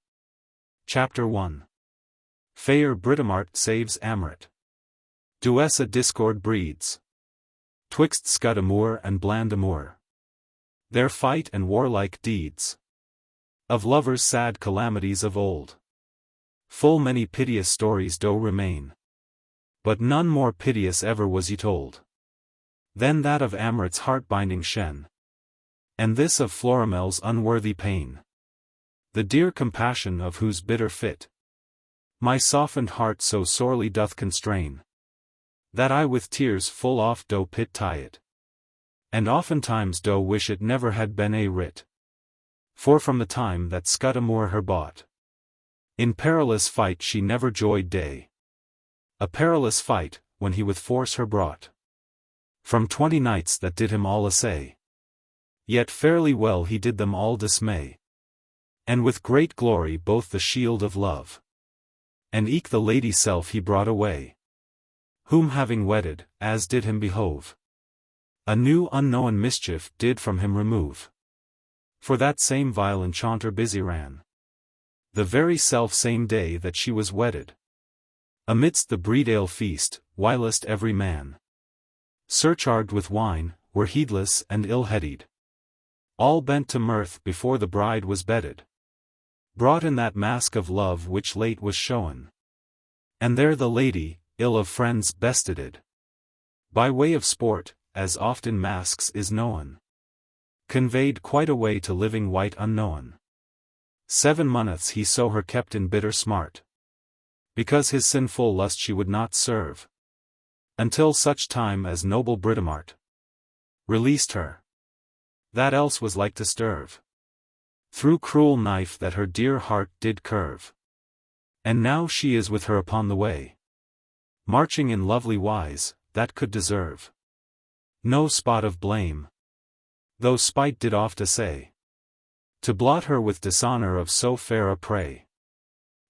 Chapter 1. Fair Britomart saves Amrit. Duessa discord breeds twixt Scudamore and Blandamore, their fight and warlike deeds, of lovers' sad calamities of old. Full many piteous stories do remain, but none more piteous ever was ye told, than that of Amrit's heart-binding shen, and this of Florimel's unworthy pain. the dear compassion of whose bitter fit my softened heart so sorely doth constrain, that I with tears full oft do pit tie it, and oftentimes do wish it never had been a writ. For from the time that Scudamore her bought, in perilous fight she never joyed day. A perilous fight, when he with force her brought, from 20 knights that did him all assay. Yet fairly well he did them all dismay, and with great glory both the shield of love, and eke the lady's self he brought away, whom having wedded, as did him behove, a new unknown mischief did from him remove. For that same vile enchanter busy ran, the very self same day that she was wedded, amidst the Bredale feast, whilst every man, surcharged with wine, were heedless and ill-headied, all bent to mirth before the bride was bedded, brought in that mask of love which late was shown, and there the lady, ill of friends bested, by way of sport, as often masks is known, conveyed quite away to living white unknown. 7 months he so her kept in bitter smart, because his sinful lust she would not serve, until such time as noble Britomart released her, that else was like to sterve, through cruel knife that her dear heart did curve. And now she is with her upon the way, marching in lovely wise, that could deserve no spot of blame, though spite did oft essay to blot her with dishonor of so fair a prey.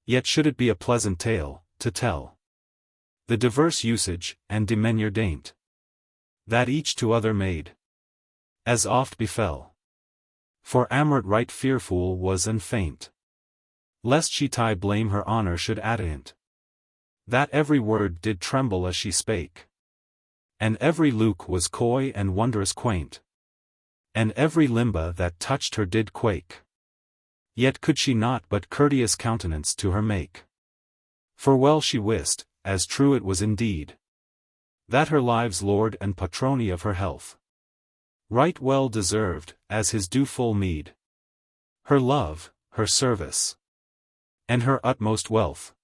Yet should it be a pleasant tale, to tell the diverse usage, and demeanour daint, that each to other made, as oft befell. For Amrit right fearful was and faint, lest she tie blame her honour should addint, that every word did tremble as she spake, and every look was coy and wondrous quaint, and every limba that touched her did quake. Yet could she not but courteous countenance to her make, for well she wist, as true it was indeed, that her lives lord and patroni of her health, right well deserved, as his due full meed, her love, her service, and her utmost wealth.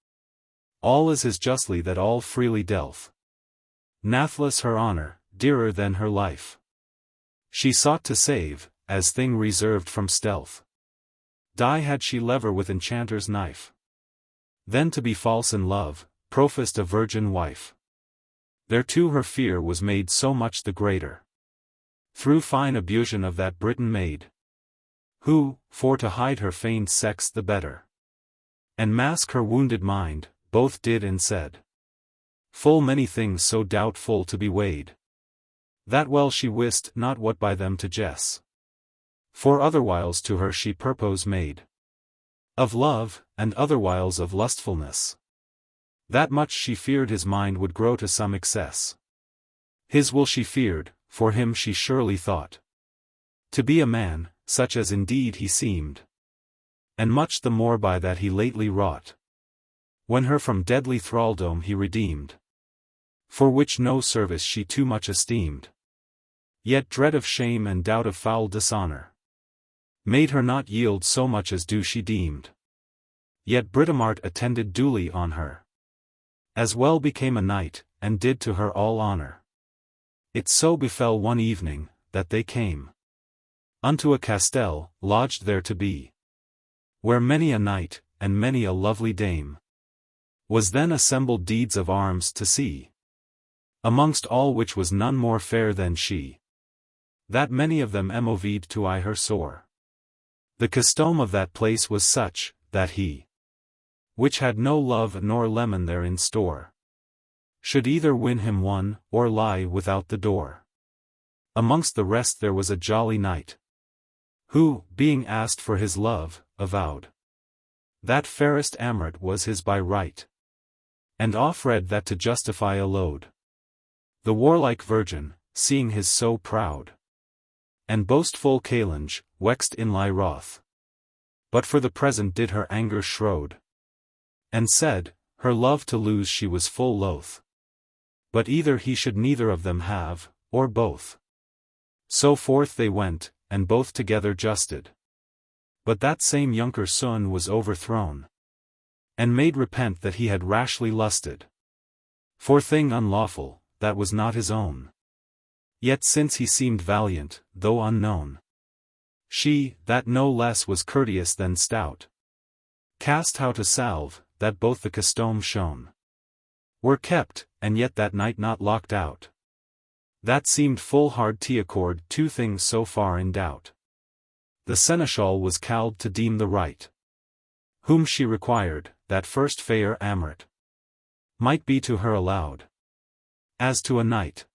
All is his justly that all freely dealth. Nathless her honour, dearer than her life, she sought to save, as thing reserved from stealth. Die had she lever with enchanter's knife, then to be false in love, professed a virgin wife. Thereto her fear was made so much the greater, through fine abusion of that Briton maid, who, for to hide her feigned sex the better, and mask her wounded mind, both did and said full many things so doubtful to be weighed, that well she wist not what by them to guess. For otherwhiles to her she purpose made of love, and otherwhiles of lustfulness, that much she feared his mind would grow to some excess. His will she feared, for him she surely thought to be a man, such as indeed he seemed, and much the more by that he lately wrought, when her from deadly thraldom he redeemed, for which no service she too much esteemed. Yet dread of shame and doubt of foul dishonour made her not yield so much as due she deemed. Yet Britomart attended duly on her, as well became a knight, and did to her all honour. It so befell one evening, that they came unto a castell, lodged there to be, where many a knight, and many a lovely dame, was then assembled deeds of arms to see, amongst all which was none more fair than she, that many of them moved to eye her sore. The custom of that place was such, that he, which had no love nor leman there in store, should either win him one, or lie without the door. Amongst the rest there was a jolly knight, who, being asked for his love, avowed that fairest Amrit was his by right, and off-read that to justify a load. The warlike virgin, seeing his so proud and boastful challenge, wexed in lie wroth, but for the present did her anger shrowed, and said, her love to lose she was full loath, but either he should neither of them have, or both. So forth they went, and both together justed. But that same younker son was overthrown, and made repent that he had rashly lusted for thing unlawful, that was not his own. Yet since he seemed valiant, though unknown, she, that no less was courteous than stout, cast out a salve, that both the custom shone were kept, and yet that night not locked out. That seemed full hard to accord two things so far in doubt. The seneschal was called to deem the right, whom she required, that first fair amrit might be to her allowed, as to a knight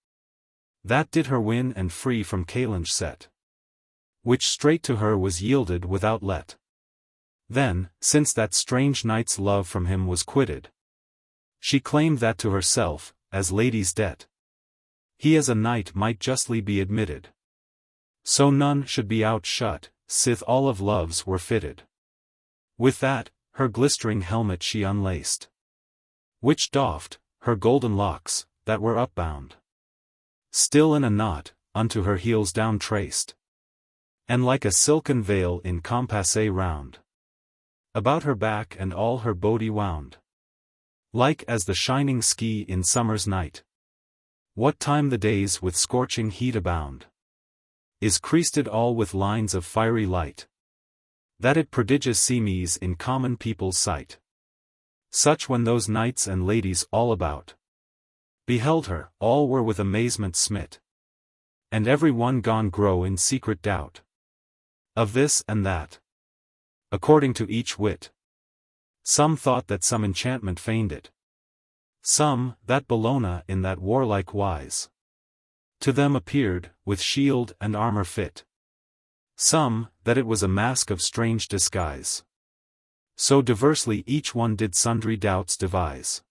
that did her win and free from challenge set, which straight to her was yielded without let. Then, since that strange knight's love from him was quitted, she claimed that to herself, as lady's debt, he as a knight might justly be admitted. So none should be outshut, sith all of loves were fitted. With that, her glistering helmet she unlaced, which doffed, her golden locks, that were upbound, still in a knot, unto her heels down traced, and like a silken veil in compasse round, about her back and all her body wound, like as the shining ski in summer's night, what time the days with scorching heat abound, is creasted all with lines of fiery light, that it prodigious seemes in common people's sight. Such when those knights and ladies all about beheld her, all were with amazement smit, and every one gone grow in secret doubt of this and that, according to each wit. Some thought that some enchantment feigned it, some, that Bellona in that warlike wise to them appeared, with shield and armor fit, some, that it was a mask of strange disguise. So diversely each one did sundry doubts devise.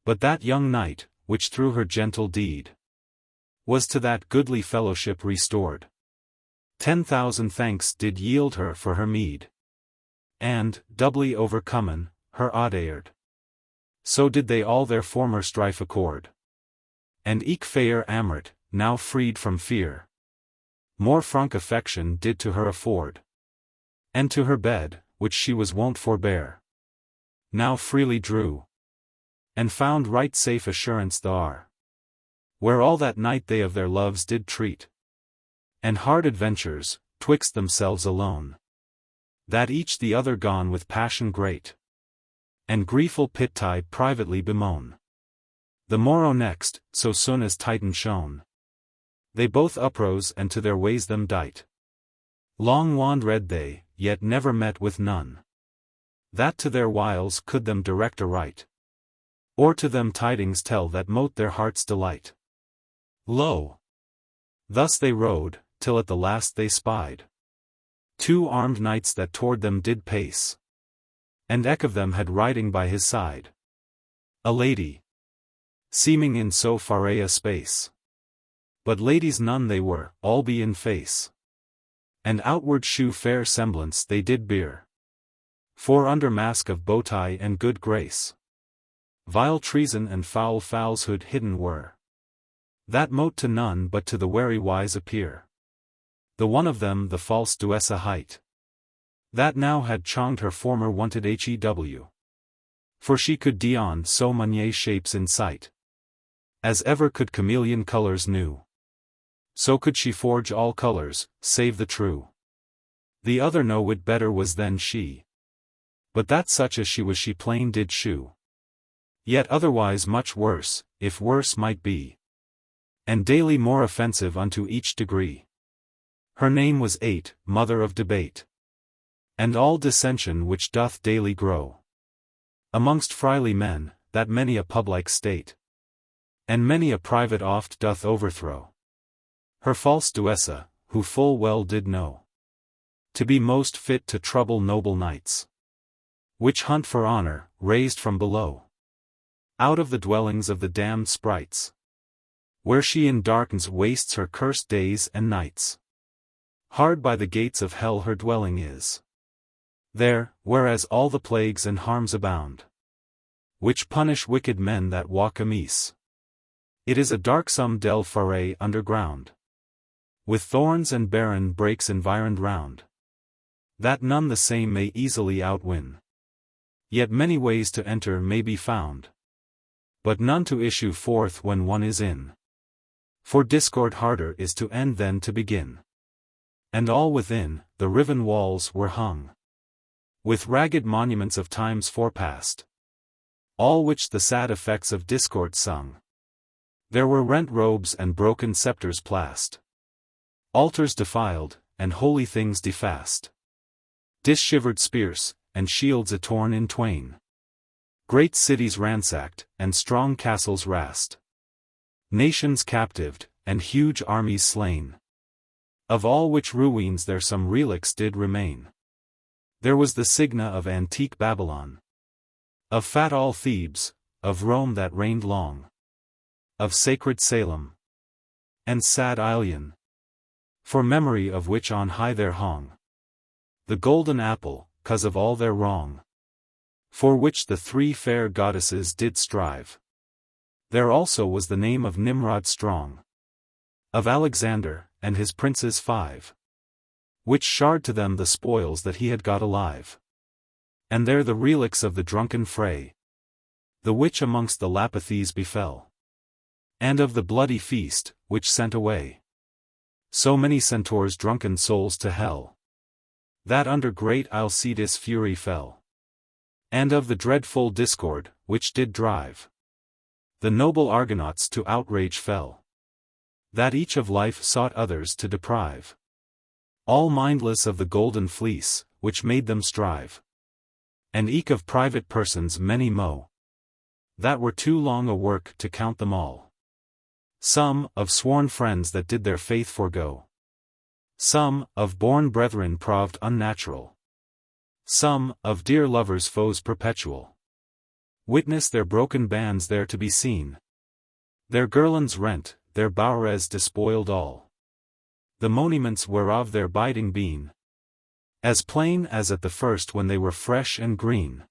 But that young knight, which through her gentle deed was to that goodly fellowship restored, 10,000 thanks did yield her for her meed, and, doubly overcomen, her audared. So did they all their former strife accord. And eke fair amrit, now freed from fear, more frank affection did to her afford, and to her bed, which she was wont forbear, now freely drew, and found right safe assurance thar, where all that night they of their loves did treat, and hard adventures, twixt themselves alone, that each the other gone with passion great, and griefful pity privately bemoan. The morrow next, so soon as Titan shone, they both uprose and to their ways them dight. Long wandered they, yet never met with none that to their wiles could them direct aright, or to them tidings tell that mote their heart's delight. Lo! Thus they rode, till at the last they spied two armed knights that toward them did pace, and eke of them had riding by his side a lady, seeming in so far a space. But ladies none they were, all be in face, and outward shew fair semblance they did bear, for under mask of bowtie and good grace, vile treason and foul falsehood hidden were, that mote to none but to the wary wise appear. The one of them the false Duessa hight, that now had chonged her former wanted hew, for she could deon so many shapes in sight, as ever could chameleon colors new. So could she forge all colors, save the true. The other no whit better was than she, but that such as she was she plain did shew. Yet otherwise much worse, if worse might be, and daily more offensive unto each degree. Her name was mother of debate, and all dissension which doth daily grow amongst friarly men, that many a public state, and many a private oft doth overthrow. Her false Duessa, who full well did know to be most fit to trouble noble knights, which hunt for honor, raised from below, out of the dwellings of the damned sprites, where she in darkness wastes her cursed days and nights. Hard by the gates of hell her dwelling is. There, whereas all the plagues and harms abound, which punish wicked men that walk amiss, it is a darksome del Faerie underground, with thorns and barren brakes environed round. that none the same may easily outwin. Yet many ways to enter may be found, but none to issue forth when one is in. For discord harder is to end than to begin. And all within, the riven walls were hung with ragged monuments of times forepast, all which the sad effects of discord sung. There were rent robes and broken scepters plast, altars defiled, and holy things defaced, disshivered spears, and shields a-torn in twain, great cities ransacked, and strong castles rast, nations captived, and huge armies slain. Of all which ruins there some relics did remain. There was the signa of antique Babylon, of fat all Thebes, of Rome that reigned long, of sacred Salem, and sad Ilion, for memory of which on high there hung the golden apple, 'cause of all their wrong, for which the three fair goddesses did strive. There also was the name of Nimrod strong, of Alexander, and his princes 5, which shard to them the spoils that he had got alive. And there the relics of the drunken fray, the which amongst the Lapithes befell, and of the bloody feast, which sent away so many centaurs' drunken souls to hell, that under great Alcides' fury fell, and of the dreadful discord, which did drive the noble Argonauts to outrage fell, that each of life sought others to deprive, all mindless of the golden fleece, which made them strive, and eke of private persons many mo, that were too long a work to count them all. Some, of sworn friends that did their faith forego. Some, of born brethren proved unnatural. Some, of dear lovers foes perpetual. Witness their broken bands there to be seen. Their girlands rent, their bowers despoiled all. The monuments whereof their biding been, as plain as at the first when they were fresh and green.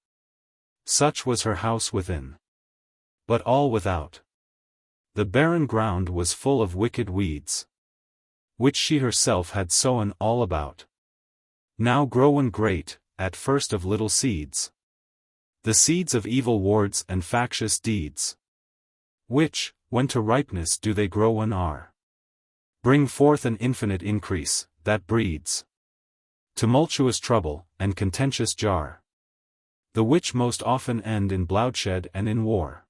Such was her house within. But all without, the barren ground was full of wicked weeds, which she herself had sown all about, now grown great, at first of little seeds, the seeds of evil wards and factious deeds, which, when to ripeness do they grow and are, bring forth an infinite increase, that breeds tumultuous trouble, and contentious jar, the which most often end in bloodshed and in war.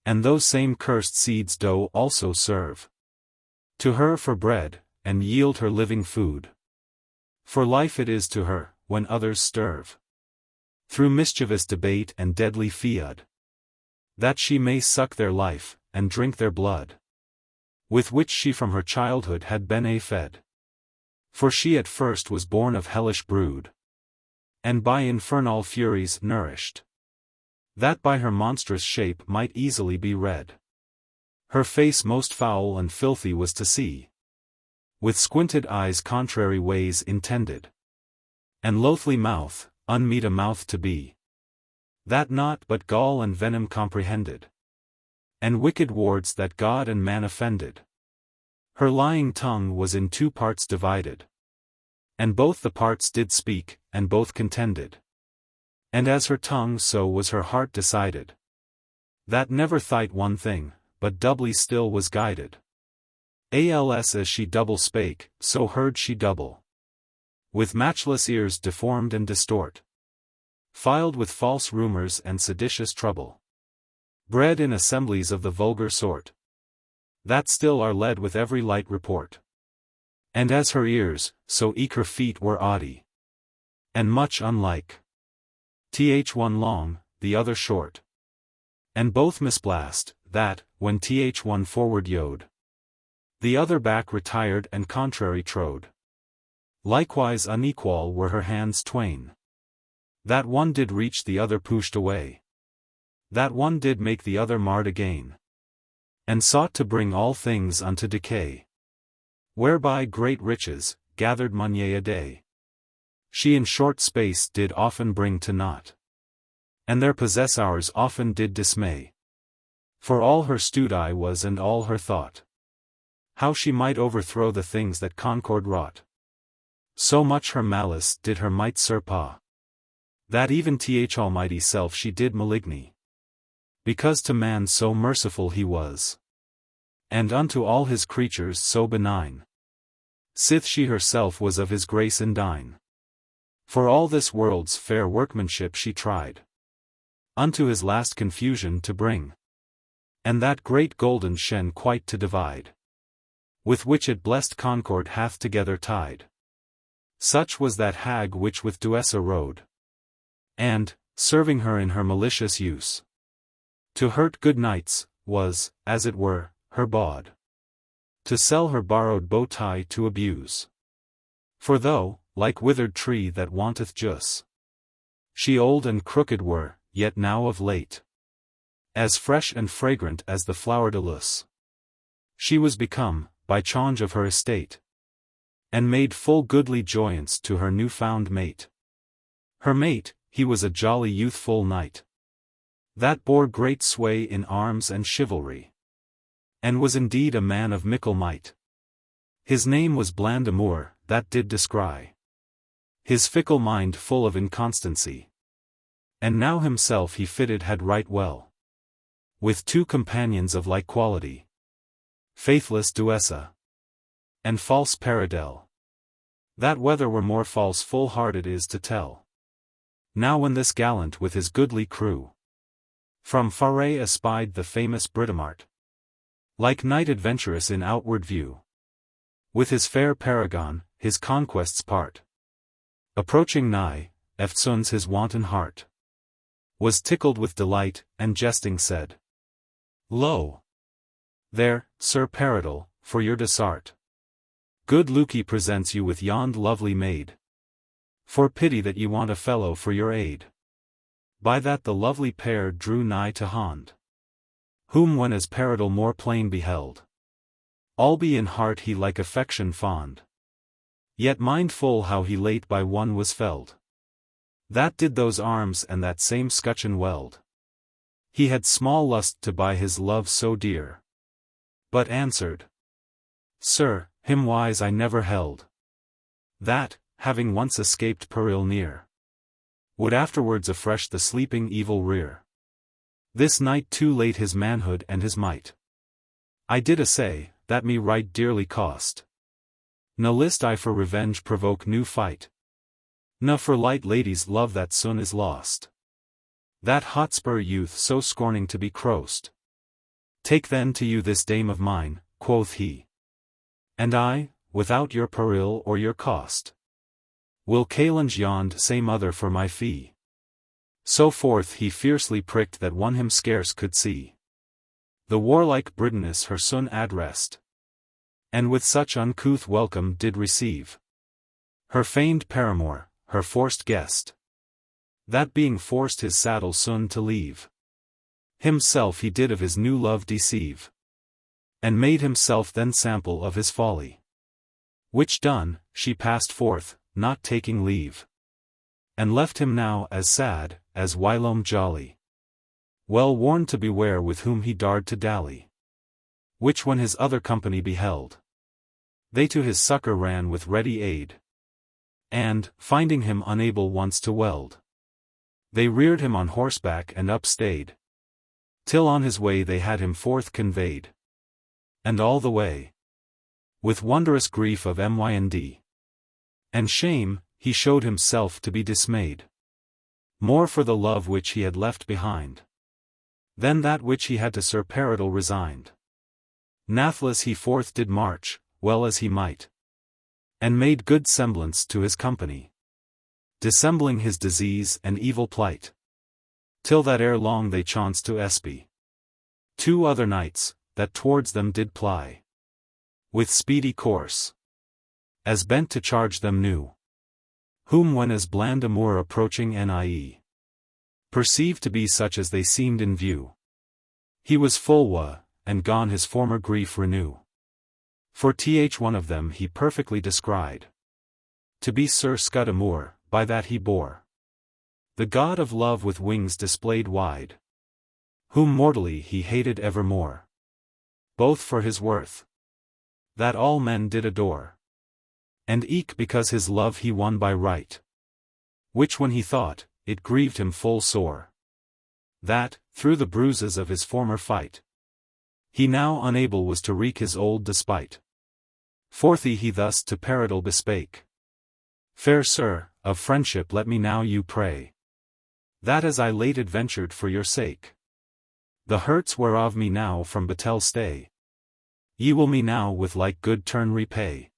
And those same cursed seeds do also serve to her for bread, and yield her living food. For life it is to her, when others sterve, through mischievous debate and deadly feud, that she may suck their life, and drink their blood, with which she from her childhood had been fed. For she at first was born of hellish brood, and by infernal furies nourished, that by her monstrous shape might easily be read. Her face most foul and filthy was to see, with squinted eyes contrary ways intended, and loathly mouth, unmeet a mouth to be, that naught but gall and venom comprehended, and wicked wards that God and man offended. Her lying tongue was in 2 parts divided, and both the parts did speak, and both contended. And as her tongue so was her heart decided, that never thought one thing, but doubly still was guided. Als as she double spake, so heard she double, with matchless ears deformed and distort, filed with false rumors and seditious trouble, bred in assemblies of the vulgar sort, that still are led with every light report. And as her ears, so eke her feet were oddie, and much unlike. One long, the other short, and both misblast, that, when one forward yode, the other back retired and contrary trode. Likewise unequal were her hands twain, that one did reach the other pushed away, that one did make the other marred again, and sought to bring all things unto decay, whereby great riches, gathered money a day, she in short space did often bring to naught, and their possessors often did dismay. For all her studi was and all her thought, how she might overthrow the things that concord wrought. So much her malice did her might surpass, that even th almighty self she did maligny. Because to man so merciful he was, and unto all his creatures so benign, sith she herself was of his grace and dine. For all this world's fair workmanship she tried, unto his last confusion to bring, and that great golden shen quite to divide, with which it blessed concord hath together tied. Such was that hag which with Duessa rode, and, serving her in her malicious use, to hurt good knights, was, as it were, her bawd, to sell her borrowed bow tie to abuse. For though, like withered tree that wanteth juice, she old and crooked were, yet now of late, as fresh and fragrant as the flower de luce, she was become, by change of her estate, and made full goodly joyance to her new-found mate. Her mate, he was a jolly youthful knight, that bore great sway in arms and chivalry, and was indeed a man of mickle might. His name was Bland Amour, that did descry his fickle mind full of inconstancy, and now himself he fitted had right well, with two companions of like quality, faithless Duessa, and false Paradel. That whether were more false full-hearted is to tell. Now when this gallant with his goodly crew, from Faerie espied the famous Britomart, like knight adventurous in outward view, with his fair paragon, his conquests part, approaching nigh, eftsoons his wanton heart was tickled with delight, and jesting said, Lo! There, Sir Paradel, for your desart, good Loki presents you with yond lovely maid. For pity that ye want a fellow for your aid. By that the lovely pair drew nigh to Hond, whom when as Paradel more plain beheld, albe in heart he like affection fond, yet mindful how he late by one was felled, that did those arms and that same scutcheon weld. He had small lust to buy his love so dear, but answered, Sir, him wise I never held, that, having once escaped peril near, would afterwards afresh the sleeping evil rear. This night too late his manhood and his might, I did assay, that me right dearly cost. Na list I for revenge provoke new fight, na for light ladies love that soon is lost. That Hotspur youth so scorning to be crossed. Take then to you this dame of mine, quoth he, and I, without your peril or your cost, will challenge yond same other for my fee. So forth he fiercely pricked that one him scarce could see. The warlike Britomartis her son addressed, and with such uncouth welcome did receive her feigned paramour, her forced guest, that being forced his saddle soon to leave, himself he did of his new love deceive, and made himself then sample of his folly. Which done, she passed forth, not taking leave, and left him now as sad, as whilome jolly, well warned to beware with whom he dared to dally. Which when his other company beheld, they to his succor ran with ready aid, and, finding him unable once to weld, they reared him on horseback and upstayed, till on his way they had him forth conveyed, and all the way, with wondrous grief of mynd and shame, he showed himself to be dismayed, more for the love which he had left behind, than that which he had to Sir Paradel resigned. Nathless he forth did march, well as he might, and made good semblance to his company, dissembling his disease and evil plight, till that ere long they chanced to espy two other knights, that towards them did ply, with speedy course, as bent to charge them new, whom when as Bland Amour approaching nie, perceived to be such as they seemed in view, he was full wa, and gone his former grief renew. For one of them he perfectly descried to be Sir Scud Amour, by that he bore the god of love with wings displayed wide, whom mortally he hated evermore, both for his worth, that all men did adore, And eke because his love he won by right. Which when he thought, it grieved him full sore. That, through the bruises of his former fight, he now unable was to wreak his old despite. Forthly he thus to Paradal bespake. Fair sir, of friendship let me now you pray, that as I late adventured for your sake, the hurts whereof me now from Batel stay, ye will me now with like good turn repay,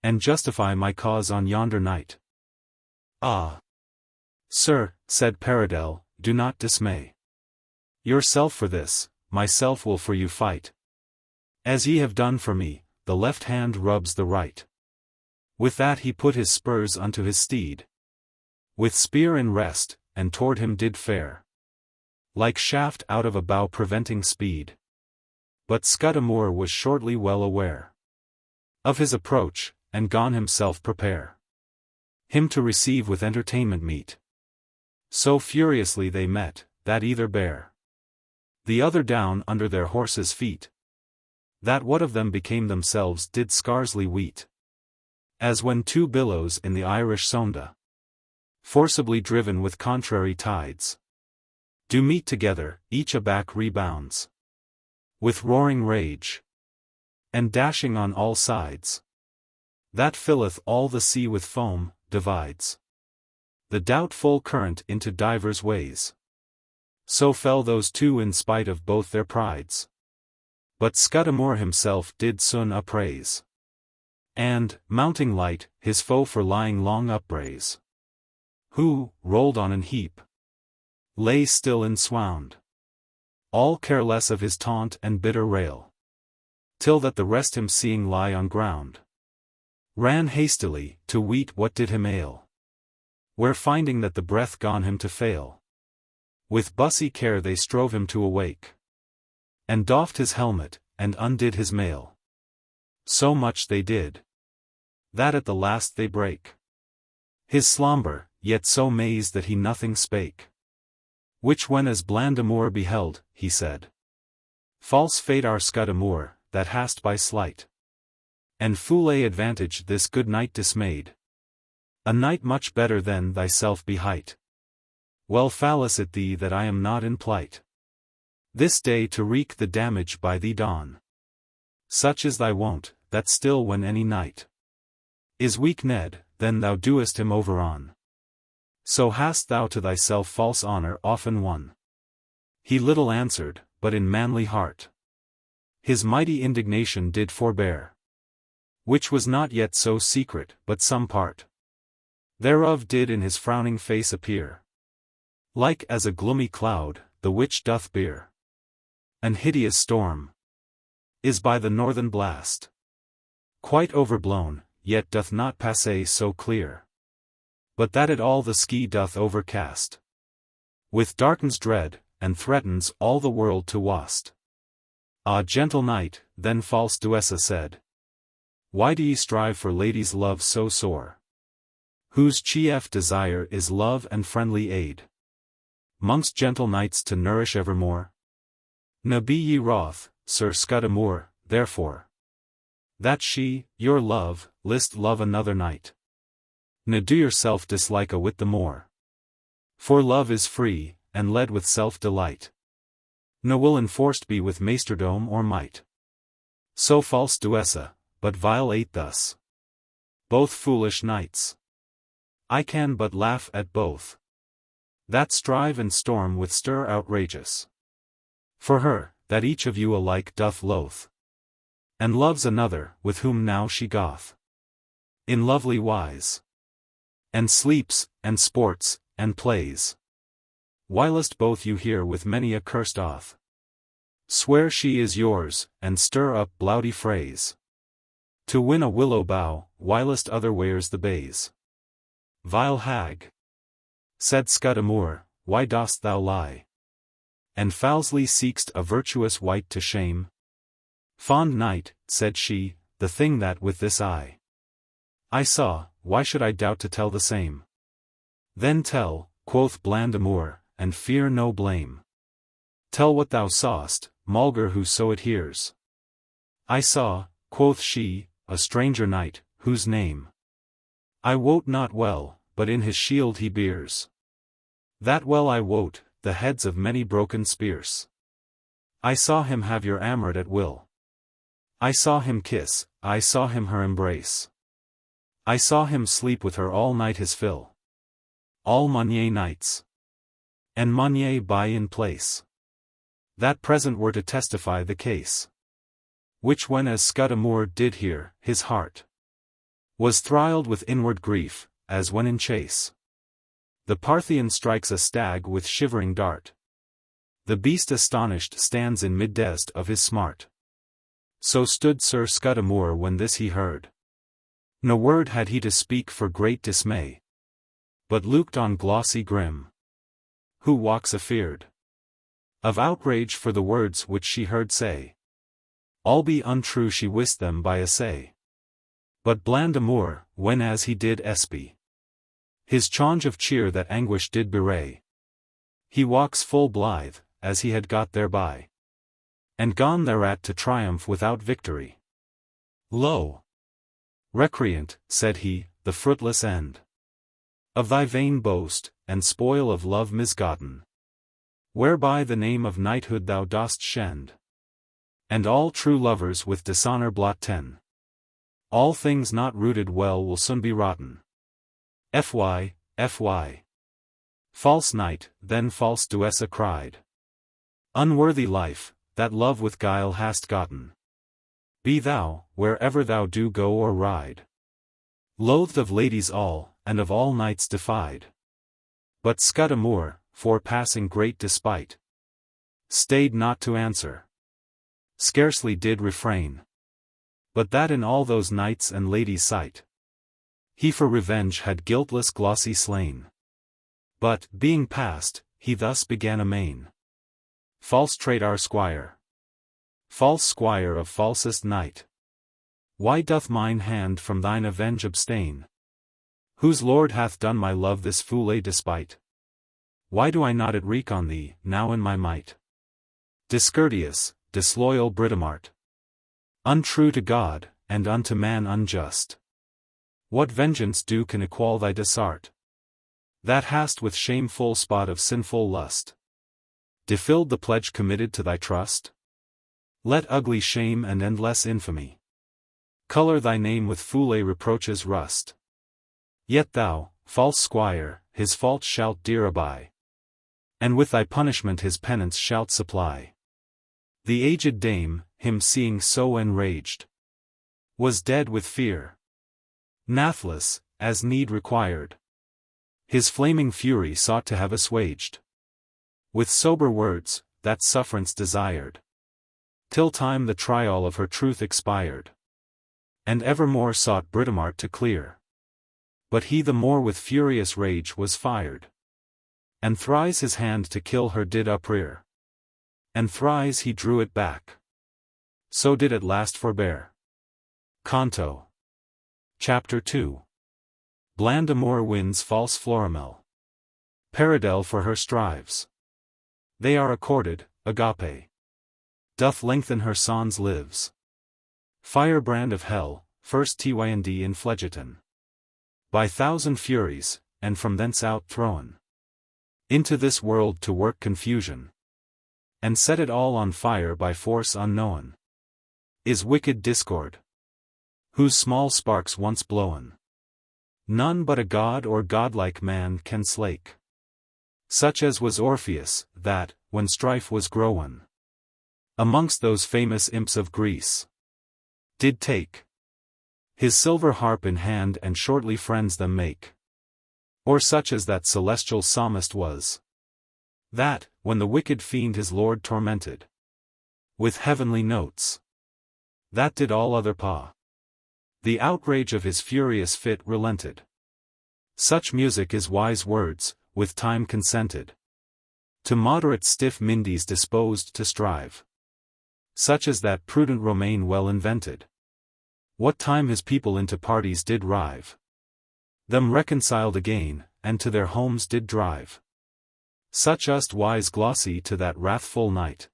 and justify my cause on yonder night. Ah! Sir, said Paradal, do not dismay yourself for this, myself will for you fight. As ye have done for me, the left hand rubs the right. With that he put his spurs unto his steed, with spear in rest, and toward him did fare, like shaft out of a bow preventing speed. But Scudamore was shortly well aware of his approach, and gone himself prepare him to receive with entertainment meet. So furiously they met, that either bare the other down under their horses' feet, that what of them became themselves did scarcely weet. As when two billows in the Irish Sonda, forcibly driven with contrary tides, do meet together, each aback rebounds with roaring rage, and dashing on all sides, that filleth all the sea with foam, divides the doubtful current into divers ways. So fell those two in spite of both their prides. But Scudamore himself did soon upraise, and, mounting light, his foe for lying long upraise, who, rolled on an heap, lay still enswound, all careless of his taunt and bitter rail, till that the rest him seeing lie on ground, ran hastily, to weet what did him ail, where finding that the breath gone him to fail, with bussy care they strove him to awake, and doffed his helmet, and undid his mail. So much they did, that at the last they brake his slumber, yet so mazed that he nothing spake. Which when as Blandamore beheld, he said, False fate our Scudamore, that hast by sleight and fool advantage this good knight dismayed. A knight much better than thyself behight. Well fallace it thee that I am not in plight this day to wreak the damage by thee dawn. Such is thy wont, that still when any knight is weak Ned, then thou doest him over on. So hast thou to thyself false honor often won. He little answered, but in manly heart his mighty indignation did forbear, which was not yet so secret, but some part thereof did in his frowning face appear, like as a gloomy cloud, the which doth bear an hideous storm, is by the northern blast quite overblown, yet doth not passe so clear, but that it all the sky doth overcast with darkens dread, and threatens all the world to wast. Ah, gentle knight, then false Duessa said, why do ye strive for ladies' love so sore, whose chief desire is love and friendly aid, mongst gentle knights to nourish evermore? Ne be ye wroth, Sir Scudamore, therefore, that she, your love, list love another knight. Ne do yourself dislike a whit the more, for love is free, and led with self-delight. Ne will enforced be with maesterdom or might. So false Duessa, but violate thus both foolish knights. I can but laugh at both, that strive and storm with stir outrageous, for her, that each of you alike doth loath, and loves another, with whom now she goth in lovely wise, and sleeps, and sports, and plays, whilst both you hear with many a cursed oath swear she is yours, and stir up bloudy phrase, to win a willow bough, whilst other wears the bays. Vile hag, said Scudamore, why dost thou lie, and foully seek'st a virtuous wight to shame? Fond knight, said she, the thing that with this eye I saw, why should I doubt to tell the same? Then tell, quoth Blandamore, and fear no blame. Tell what thou saw'st, maulger whoso it hears. I saw, quoth she, a stranger knight, whose name I wot not well, but in his shield he bears. That well I wot, the heads of many broken spears. I saw him have your Amrit at will. I saw him kiss, I saw him her embrace. I saw him sleep with her all night his fill. All Monnier nights. And Monnier by in place. That present were to testify the case. Which when as Scudamore did hear, his heart was thrilled with inward grief, as when in chase the Parthian strikes a stag with shivering dart. The beast astonished stands in midst of his smart. So stood Sir Scudamore when this he heard. No word had he to speak for great dismay, but looked on Glossy grim, who walks afeard of outrage for the words which she heard say. All be untrue she wist them by assay. But Blandamour, when as he did espy his change of cheer that anguish did bewray, he walks full blithe, as he had got thereby, and gone thereat to triumph without victory. Lo! Recreant, said he, the fruitless end of thy vain boast, and spoil of love misgotten, whereby the name of knighthood thou dost shend, and all true lovers with dishonour blot ten. All things not rooted well will soon be rotten. Fy. False knight, then false Duessa cried. Unworthy life, that love with guile hast gotten. Be thou, wherever thou do go or ride, loathed of ladies all, and of all knights defied. But Scudamore, for passing great despite, stayed not to answer, scarcely did refrain, but that in all those knights and ladies' sight, he for revenge had guiltless Glossy slain. But, being past, he thus began amain. False traitor squire, false squire of falsest knight, why doth mine hand from thine avenge abstain? Whose lord hath done my love this foulé despite? Why do I not it wreak on thee, now in my might? Discourteous, disloyal Britomart, untrue to God, and unto man unjust. What vengeance due can equal thy desart? That hast with shameful spot of sinful lust defilled the pledge committed to thy trust? Let ugly shame and endless infamy colour thy name with foulé reproaches rust. Yet thou, false squire, his faults shalt dear abye, and with thy punishment his penance shalt supply. The aged dame, him seeing so enraged, was dead with fear. Nathless, as need required, his flaming fury sought to have assuaged with sober words, that sufferance desired, till time the trial of her truth expired, and evermore sought Britomart to clear. But he the more with furious rage was fired, and thrice his hand to kill her did uprear, and thrice he drew it back, so did at last forbear. Canto. Chapter 2. Blandamour wins false Florimel. Paradel for her strives. They are accorded, agape doth lengthen her sans lives. Firebrand of hell, first Tynd in Phlegeton, by thousand furies, and from thence out thrown into this world to work confusion, and set it all on fire by force unknown, is wicked discord, whose small sparks once blown, none but a god or godlike man can slake. Such as was Orpheus, that, when strife was grown amongst those famous imps of Greece, did take his silver harp in hand and shortly friends them make. Or such as that celestial psalmist was, that, when the wicked fiend his lord tormented with heavenly notes, that did all other paw, the outrage of his furious fit relented. Such music is wise words, with time consented to moderate stiff mindies disposed to strive. Such as that prudent Romain well invented, what time his people into parties did rive, them reconciled again, and to their homes did drive. Such used wise Glossy to that wrathful night,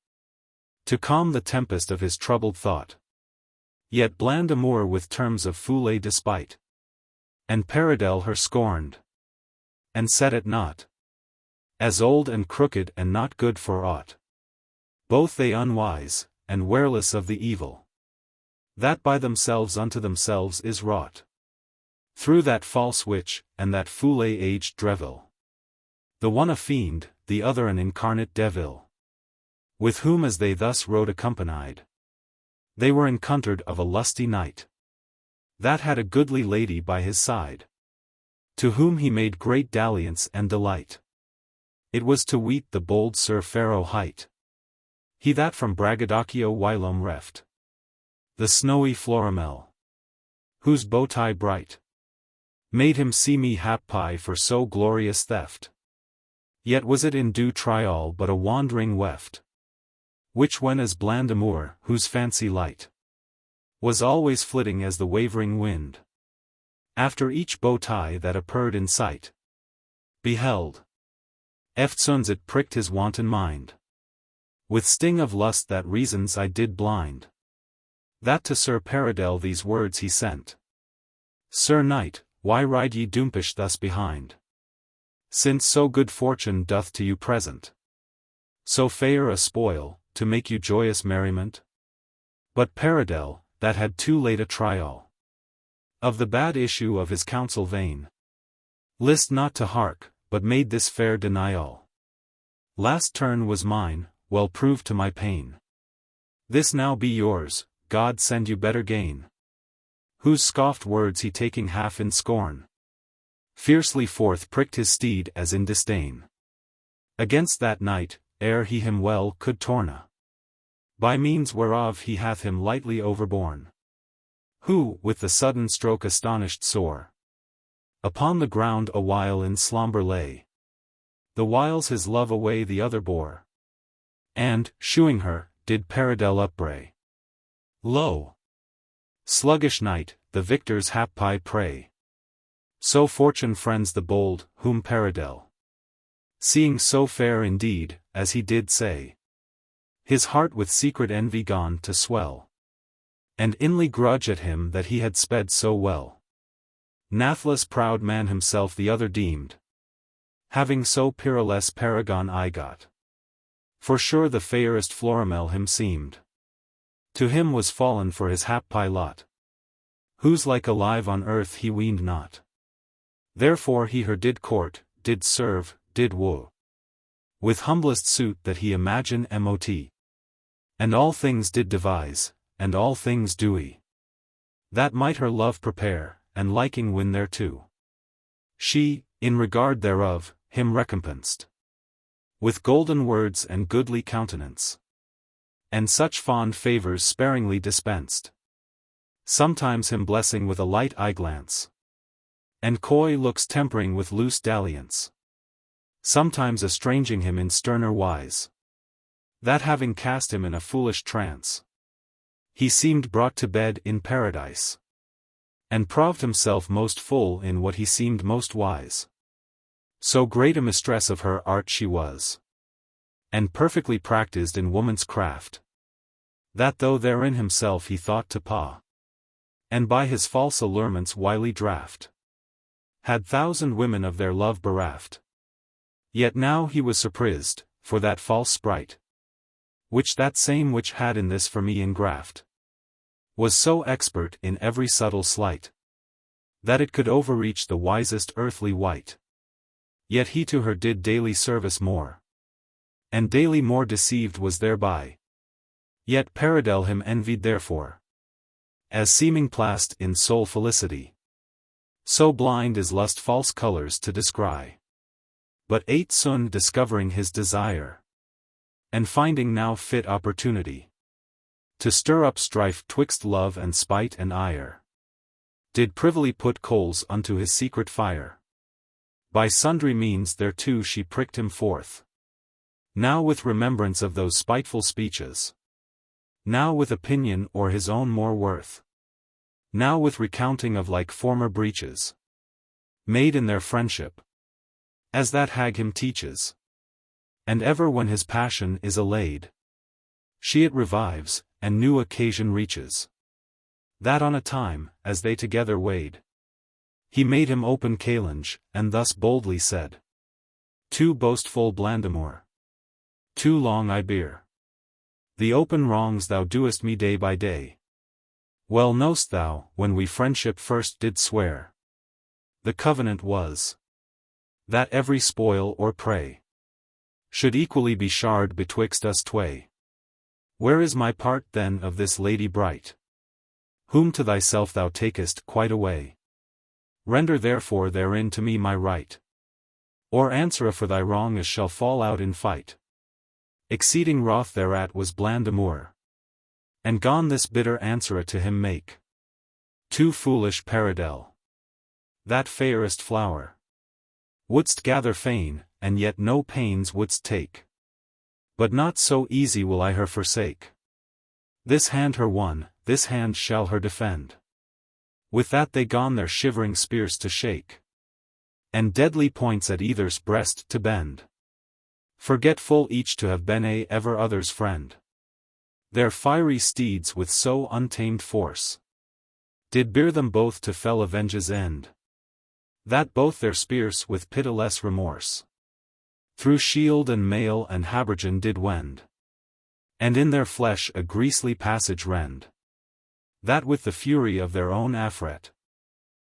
to calm the tempest of his troubled thought. Yet bland amour with terms of foule despite. And Paradel her scorned. And set at naught. As old and crooked and not good for aught. Both they unwise, and wareless of the evil. That by themselves unto themselves is wrought. Through that false witch, and that foule aged drevil. The one a fiend, the other an incarnate devil. With whom as they thus rode accompanied. They were encountered of a lusty knight. That had a goodly lady by his side. To whom he made great dalliance and delight. It was to weet the bold Sir Pharaoh hight. He that from braggadocio whilom reft. The snowy Florimel. Whose bow tie bright. Made him see me happy for so glorious theft. Yet was it in due trial but a wandering weft. Which when as bland amour, whose fancy light. Was always flitting as the wavering wind. After each bow tie that appeared in sight. Beheld. Eftsoons it pricked his wanton mind. With sting of lust that reasons I did blind. That to Sir Paradel these words he sent. Sir Knight, why ride ye doompish thus behind? Since so good fortune doth to you present. So fair a spoil, to make you joyous merriment? But Paradel, that had too late a trial. Of the bad issue of his counsel vain. List not to hark, but made this fair denial. Last turn was mine, well proved to my pain. This now be yours, God send you better gain. Whose scoffed words he taking half in scorn. Fiercely forth pricked his steed as in disdain. Against that knight, ere he him well could torna. By means whereof he hath him lightly overborne. Who, with the sudden stroke astonished sore. Upon the ground a while in slumber lay. The whiles his love away the other bore. And, shooing her, did Paradel upbray. Lo! Sluggish knight, the victor's happy prey. So fortune friends the bold, whom Paradel. Seeing so fair indeed, as he did say. His heart with secret envy gone to swell. And inly grudge at him that he had sped so well. Nathless proud man himself the other deemed. Having so peerless paragon I got. For sure the fairest Florimel him seemed. To him was fallen for his happy lot. Whose like alive on earth he weened not. Therefore he her did court, did serve, did woo. With humblest suit that he imagine mot. And all things did devise, and all things do he. That might her love prepare, and liking win thereto. She, in regard thereof, him recompensed. With golden words and goodly countenance. And such fond favours sparingly dispensed. Sometimes him blessing with a light eye glance. And coy looks tempering with loose dalliance. Sometimes estranging him in sterner wise. That having cast him in a foolish trance. He seemed brought to bed in paradise. And proved himself most full in what he seemed most wise. So great a mistress of her art she was. And perfectly practised in woman's craft. That though therein himself he thought to paw. And by his false allurements wily draught. Had 1,000 women of their love bereft. Yet now he was surprised, for that false sprite. Which that same witch had in this for me engraft. Was so expert in every subtle sleight. That it could overreach the wisest earthly wight. Yet he to her did daily service more. And daily more deceived was thereby. Yet Paradel him envied therefore. As seeming plast in soul felicity. So blind is lust false colours to descry. But soon discovering his desire. And finding now fit opportunity. To stir up strife twixt love and spite and ire. Did privily put coals unto his secret fire. By sundry means thereto she pricked him forth. Now with remembrance of those spiteful speeches. Now with opinion or his own more worth. Now with recounting of like former breaches. Made in their friendship. As that hag him teaches. And ever when his passion is allayed. She it revives, and new occasion reaches. That on a time, as they together weighed, he made him open challenge, and thus boldly said, "Too boastful Blandemore, too long I bear the open wrongs thou doest me day by day. Well know'st thou, when we friendship first did swear, the covenant was, that every spoil or prey should equally be shared betwixt us tway. Where is my part then of this lady bright, whom to thyself thou takest quite away? Render therefore therein to me my right, or answer for thy wrong as shall fall out in fight." Exceeding wroth thereat was Blandamour, and gone this bitter answer to him make: "Too foolish Paradelle, that fairest flower wouldst gather fain, and yet no pains wouldst take. But not so easy will I her forsake. This hand her won, this hand shall her defend." With that they gone their shivering spears to shake, and deadly points at either's breast to bend, forgetful each to have been ever other's friend. Their fiery steeds with so untamed force did bear them both to fell avenge's end, that both their spears with pitiless remorse through shield and mail and habergeon did wend, and in their flesh a griesly passage rend, that with the fury of their own affret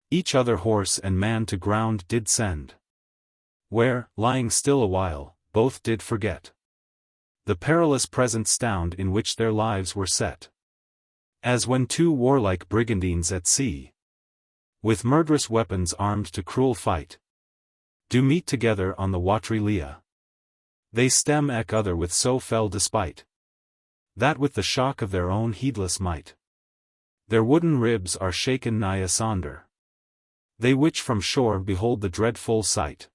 each other horse and man to ground did send, where, lying still awhile, both did forget the perilous present stound in which their lives were set. As when two warlike brigandines at sea, with murderous weapons armed to cruel fight, do meet together on the watery Lea, they stem eke other with so fell despite, that with the shock of their own heedless might, their wooden ribs are shaken nigh asunder. They which from shore behold the dreadful sight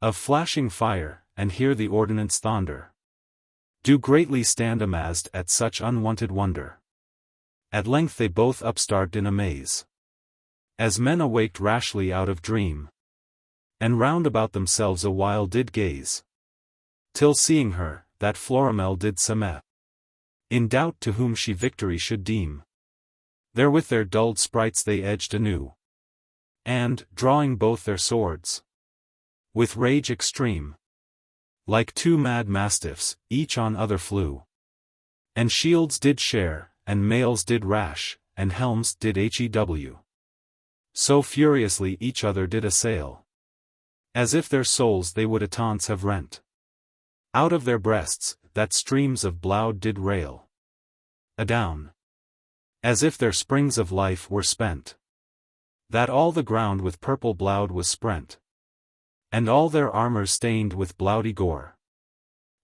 of flashing fire, and hear the ordnance thunder, do greatly stand amazed at such unwonted wonder. At length they both upstart in amaze, as men awaked rashly out of dream, and round about themselves a while did gaze, till seeing her, that Florimel did submit, in doubt to whom she victory should deem. Therewith their dulled sprites they edged anew, and, drawing both their swords, with rage extreme, like two mad mastiffs, each on other flew, and shields did share, and mails did rash, and helms did hew. So furiously each other did assail, as if their souls they would at once have rent out of their breasts, that streams of blood did rail adown, as if their springs of life were spent, that all the ground with purple blood was sprent, and all their armor stained with bloody gore.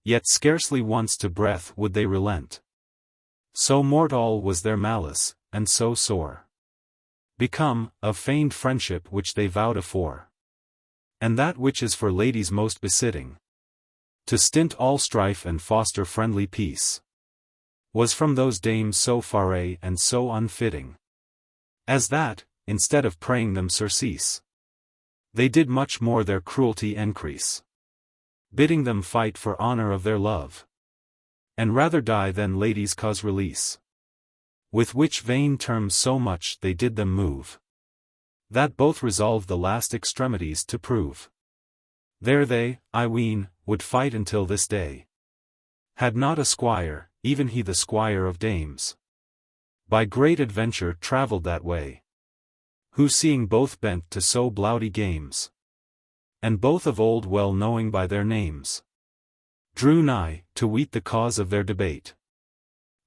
Yet scarcely once to breath would they relent, so mortal was their malice, and so sore become, of feigned friendship which they vowed afore. And that which is for ladies most besitting, to stint all strife and foster friendly peace, was from those dames so far and so unfitting, as that, instead of praying them surcease, they did much more their cruelty increase, bidding them fight for honor of their love, and rather die than ladies cause release. With which vain terms so much they did them move, that both resolved the last extremities to prove. There they, I ween, would fight until this day, had not a squire, even he the squire of dames, by great adventure travelled that way, who seeing both bent to so bloody games, and both of old well knowing by their names, drew nigh, to weet the cause of their debate,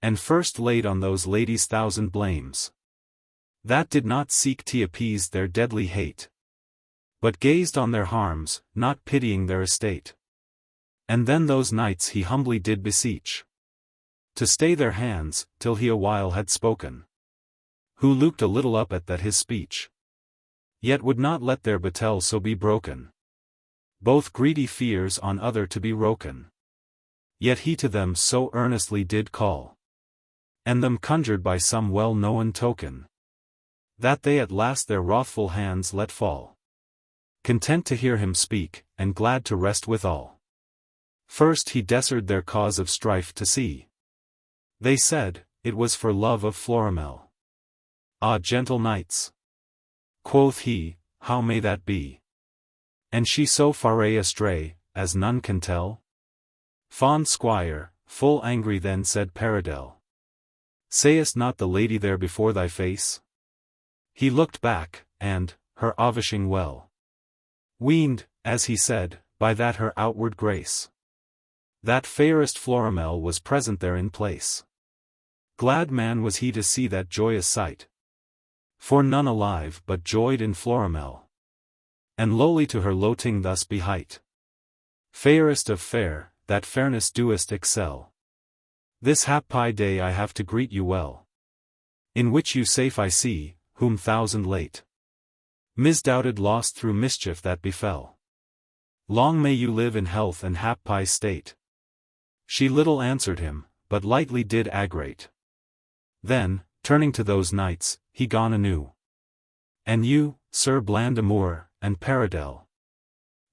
and first laid on those ladies thousand blames, that did not seek to appease their deadly hate, but gazed on their harms, not pitying their estate. And then those knights he humbly did beseech, to stay their hands, till he a while had spoken, who looked a little up at that his speech, yet would not let their battle so be broken, both greedy fears on other to be wroken. Yet he to them so earnestly did call, and them conjured by some well-known token, that they at last their wrathful hands let fall, content to hear him speak, and glad to rest withal. First he desert their cause of strife to see. They said, it was for love of Florimel, "Ah, gentle knights," quoth he, "how may that be? And she so far astray, as none can tell?" Fond squire, full angry then said Paridel, "Sayest not the lady there before thy face?" He looked back, and, her avishing well weened, as he said, by that her outward grace, that fairest Florimel was present there in place. Glad man was he to see that joyous sight, for none alive but joyed in Florimel, and lowly to her loting thus behight. Fairest of fair, that fairness doest excel. This happy day I have to greet you well, in which you safe I see, whom thousand late misdoubted lost through mischief that befell. Long may you live in health and happy state. She little answered him, but lightly did agrate. Then, turning to those knights, he gone anew. And you, Sir Blandamour, and Paridel,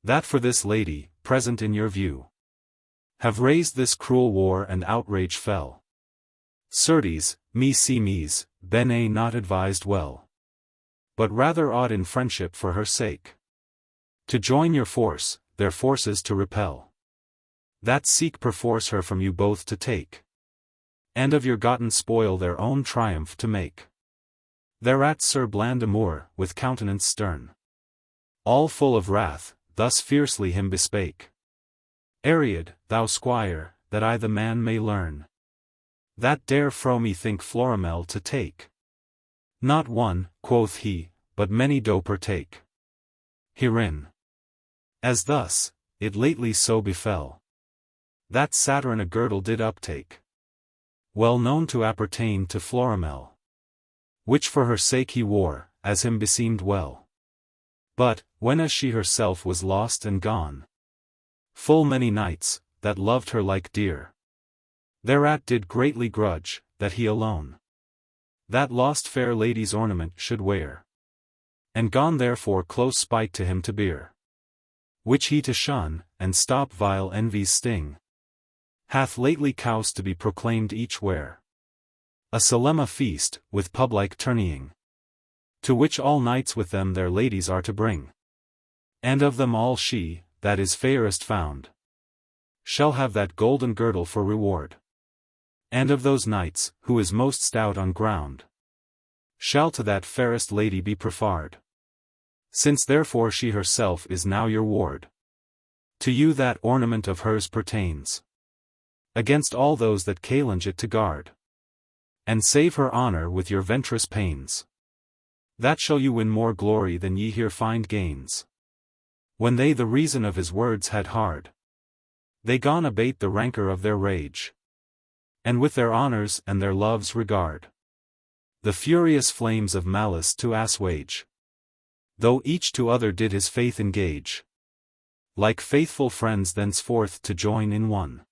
that for this lady, present in your view, have raised this cruel war and outrage fell. Certes, me seemes, bene not advised well, but rather ought in friendship for her sake to join your force, their forces to repel, that seek perforce her from you both to take, and of your gotten spoil their own triumph to make. Thereat Sir Blandamour, with countenance stern, all full of wrath, thus fiercely him bespake. "Ariad, thou squire, that I the man may learn, that dare fro me think Florimel to take. Not one," quoth he, "but many do partake herein. As thus, it lately so befell, that Saturn a girdle did uptake, well known to appertain to Florimel, which for her sake he wore, as him beseemed well. But, whenas she herself was lost and gone, full many knights, that loved her like dear, thereat did greatly grudge, that he alone that lost fair lady's ornament should wear, and gone therefore close spite to him to bear, which he to shun, and stop vile envy's sting, hath lately caused to be proclaimed each where a solemn feast, with public tourneying, to which all knights with them their ladies are to bring. And of them all she, that is fairest found, shall have that golden girdle for reward. And of those knights, who is most stout on ground, shall to that fairest lady be preferred. Since therefore she herself is now your ward, to you that ornament of hers pertains, against all those that challenge it to guard, and save her honor with your venturous pains. That shall you win more glory than ye here find gains. When they the reason of his words had hard, they gone abate the rancor of their rage, and with their honors and their loves regard the furious flames of malice to assuage, though each to other did his faith engage, like faithful friends thenceforth to join in one,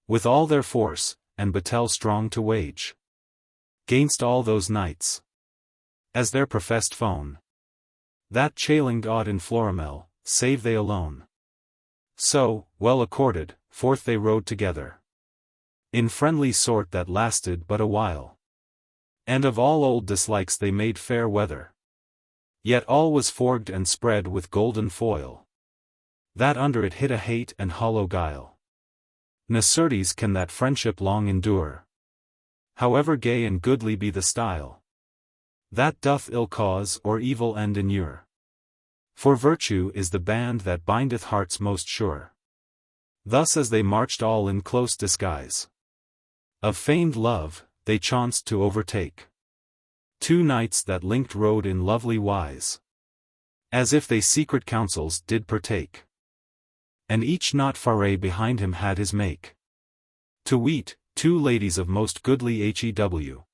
with all their force, and battle strong to wage, gainst all those knights, as their professed foe, that challenged aught in Florimel, save they alone. So, well accorded, forth they rode together, in friendly sort that lasted but a while, and of all old dislikes they made fair weather. Yet all was forged and spread with golden foil, that under it hid a hate and hollow guile. Ne certes can that friendship long endure, however gay and goodly be the style, that doth ill cause or evil end inure. For virtue is the band that bindeth hearts most sure. Thus as they marched all in close disguise, of feigned love, they chanced to overtake two knights that linked rode in lovely wise, as if they secret counsels did partake, and each not far behind him had his make. To weet, two ladies of most goodly hew,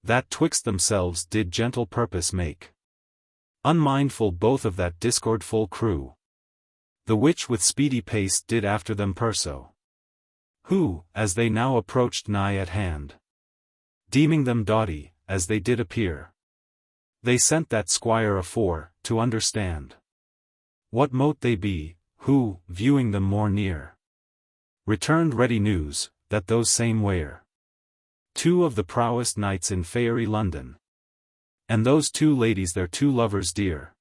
that twixt themselves did gentle purpose make, unmindful both of that discordful crew, the which with speedy pace did after them pursue, who, as they now approached nigh at hand, deeming them doughty, as they did appear, they sent that squire afore, to understand what mote they be, who, viewing them more near, returned ready news, that those same were two of the prowest knights in Faerie London, And those two ladies their two lovers dear.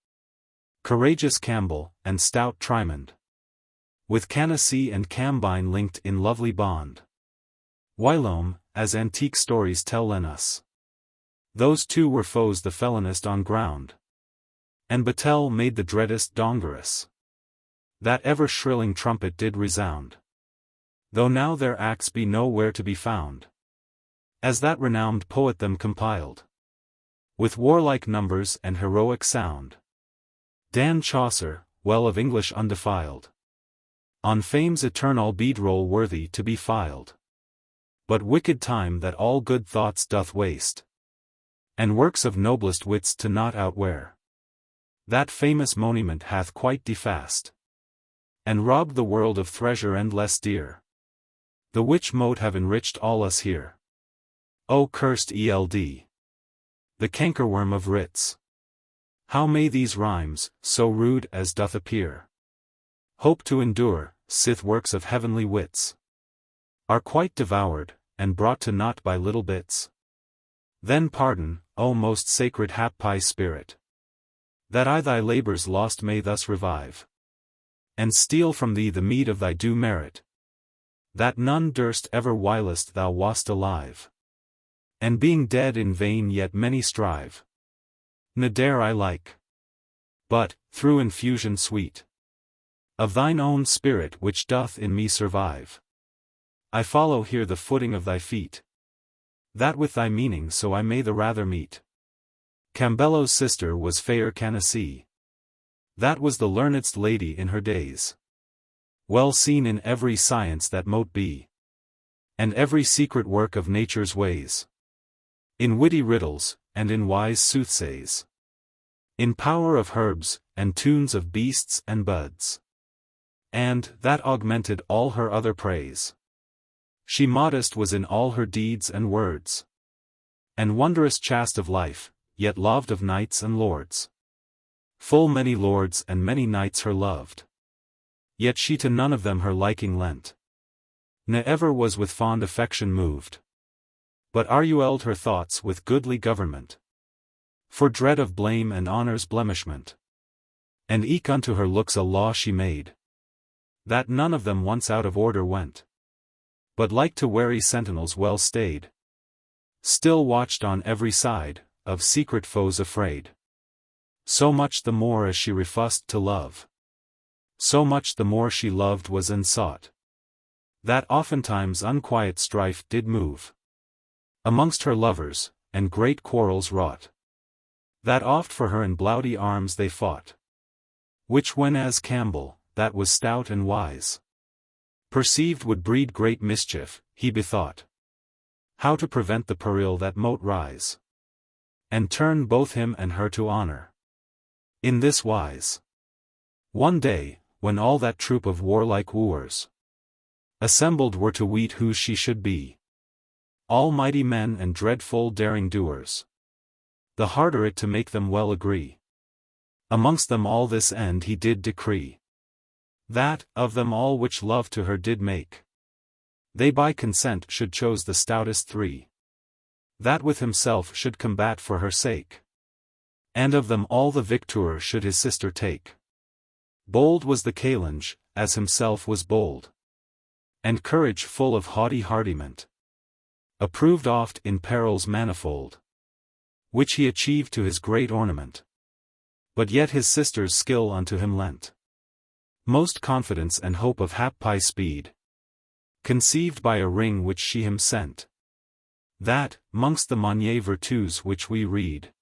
Courageous Cambel, and stout Triamond. With Canace and Cambine linked in lovely bond. Whilome, as antique stories tell us. Those two were foes the felonest on ground. And Batel made the dreadest Dongerus. That ever shrilling trumpet did resound. Though now their acts be nowhere to be found. As that renowned poet them compiled. With warlike numbers and heroic sound. Dan Chaucer, well of English undefiled. On fame's eternal bead-roll worthy to be filed. But wicked time that all good thoughts doth waste. And works of noblest wits to not outwear. That famous monument hath quite defaced. And robbed the world of treasure and less dear. The which mote have enriched all us here. O cursed eld. The cankerworm of writs. How may these rhymes, so rude as doth appear, hope to endure, sith works of heavenly wits are quite devoured, and brought to naught by little bits? Then pardon, O most sacred Happi spirit, that I thy labours lost may thus revive, and steal from thee the meed of thy due merit, that none durst ever whilst thou wast alive. And being dead in vain yet many strive. Ne dare I like. But, through infusion sweet of thine own spirit which doth in me survive, I follow here the footing of thy feet, that with thy meaning so I may the rather meet. Cambello's sister was fair Canace. That was the learnedst lady in her days. Well seen in every science that mote be, and every secret work of nature's ways. In witty riddles, and in wise soothsays. In power of herbs, and tunes of beasts and buds. And, that augmented all her other praise. She modest was in all her deeds and words. And wondrous chaste of life, yet loved of knights and lords. Full many lords and many knights her loved. Yet she to none of them her liking lent. Ne ever was with fond affection moved. But arguelled her thoughts with goodly government. For dread of blame and honour's blemishment. And eke unto her looks a law she made, that none of them once out of order went, but like to wary sentinels well stayed, still watched on every side, of secret foes afraid. So much the more as she refused to love, so much the more she loved was and sought, that oftentimes unquiet strife did move amongst her lovers, and great quarrels wrought, that oft for her in bloody arms they fought. Which when as Cambel, that was stout and wise, perceived would breed great mischief, he bethought how to prevent the peril that mote rise, and turn both him and her to honour. In this wise. One day, when all that troop of warlike wooers assembled were to weet who she should be, all mighty men and dreadful daring doers, the harder it to make them well agree. Amongst them all this end he did decree, that, of them all which love to her did make, they by consent should chose the stoutest three, that with himself should combat for her sake, and of them all the victor should his sister take. Bold was the Calange, as himself was bold, and courage full of haughty hardiment, approved oft in perils manifold, which he achieved to his great ornament. But yet his sister's skill unto him lent most confidence and hope of Happi speed, conceived by a ring which she him sent, that, mongst the Monnier virtues which we read,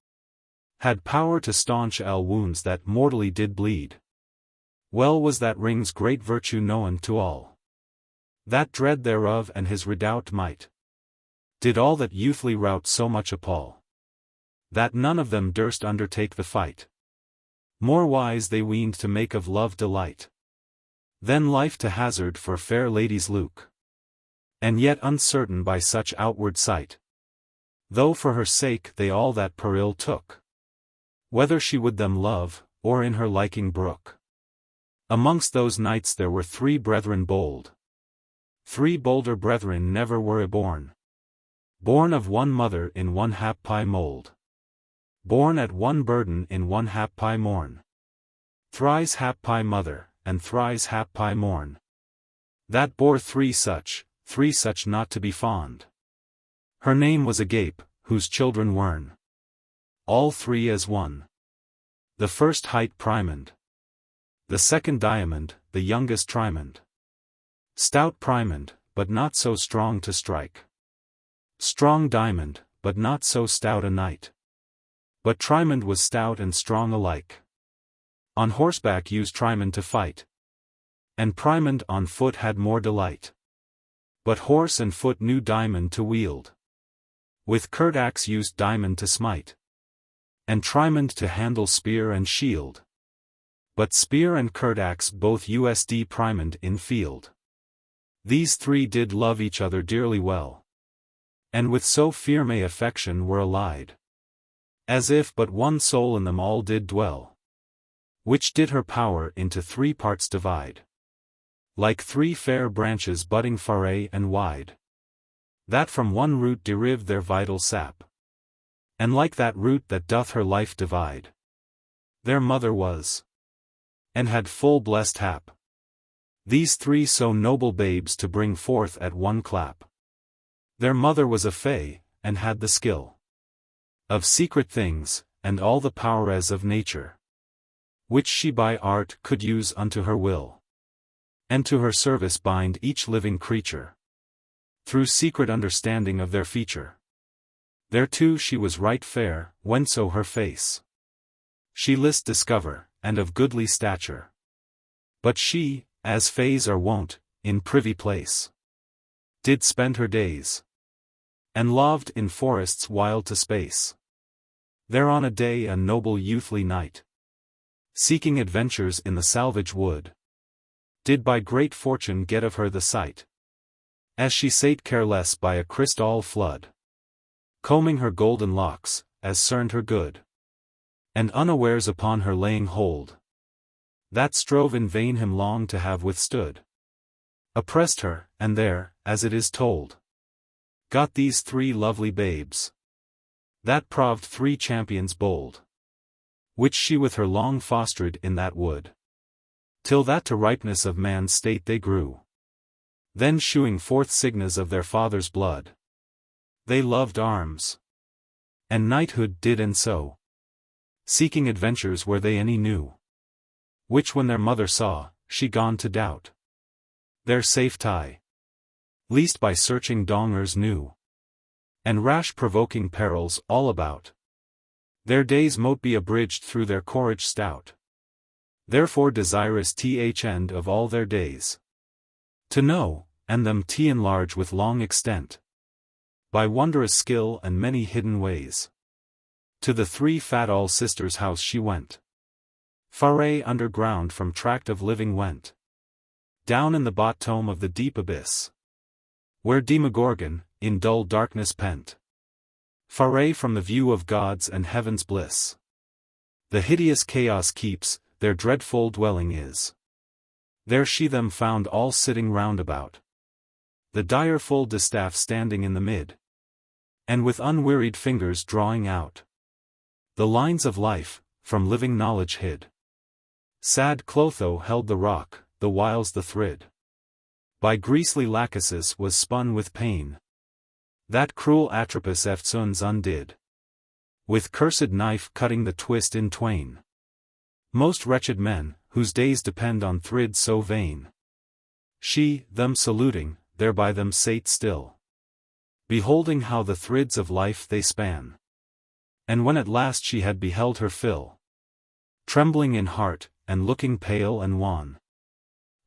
had power to staunch all wounds that mortally did bleed. Well was that ring's great virtue known to all, that dread thereof and his redoubt might, did all that youthly rout so much appall, that none of them durst undertake the fight. More wise they weened to make of love delight, than life to hazard for fair ladies' Luke, and yet uncertain by such outward sight, though for her sake they all that peril took, whether she would them love, or in her liking brook. Amongst those knights there were 3 brethren bold. 3 bolder brethren never were born of one mother in one Happi mould. born at one burden in one hap-pie morn. Thrice hap-pie mother, and thrice hap-pie morn. That bore three such not to be fond. Her name was Agape, whose children wern all three as one. The first hight Triamond. The second Diamond, the youngest Triamond. Stout Triamond, but not so strong to strike. Strong Diamond, but not so stout a knight. But Triamond was stout and strong alike. On horseback used Triamond to fight. And Triamond on foot had more delight. But horse and foot knew Diamond to wield. With curt axe used Diamond to smite. And Triamond to handle spear and shield. But spear and curt axe both usd Triamond in field. These three did love each other dearly well. And with so firm a affection were allied. As if but one soul in them all did dwell. Which did her power into three parts divide. Like three fair branches budding far and wide. That from one root derive their vital sap. And like that root that doth her life divide. Their mother was. And had full blessed hap. These three so noble babes to bring forth at one clap. Their mother was a fay, and had the skill of secret things, and all the power as of nature. Which she by art could use unto her will. And to her service bind each living creature. Through secret understanding of their feature. Thereto she was right fair, whenso her face she list discover, and of goodly stature. But she, as fays are wont, in privy place, did spend her days, and loved in forests wild to space. There on a day a noble youthly knight, seeking adventures in the salvage wood, did by great fortune get of her the sight. As she sate careless by a crystal flood, combing her golden locks, as cerned her good, and unawares upon her laying hold, that strove in vain him long to have withstood, oppressed her, and there, as it is told, got these three lovely babes, that proved three champions bold, which she with her long fostered in that wood, till that to ripeness of man's state they grew. Then shewing forth signas of their father's blood, they loved arms, and knighthood did and so, seeking adventures where they any knew, which when their mother saw, she gone to doubt their safety, least by searching dongers new, and rash provoking perils all about, their days mote be abridged through their courage stout. Therefore desirous end of all their days, to know, and them enlarge with long extent, by wondrous skill and many hidden ways. To the three fat all sisters' house she went. Faerie underground from tract of living went. Down in the bottom of the deep abyss, where Demogorgon, in dull darkness pent. Faerie from the view of God's and heaven's bliss. The hideous chaos keeps, their dreadful dwelling is. There she them found all sitting round about. The direful distaff standing in the mid. And with unwearied fingers drawing out the lines of life, from living knowledge hid. Sad Clotho held the rock, the whiles the thrid by griesly Lachesis was spun with pain. That cruel Atropos eftsoons undid, with cursed knife cutting the twist in twain. Most wretched men, whose days depend on thrid so vain. She, them saluting, there by them sate still, beholding how the thrids of life they span. And when at last she had beheld her fill, trembling in heart, and looking pale and wan,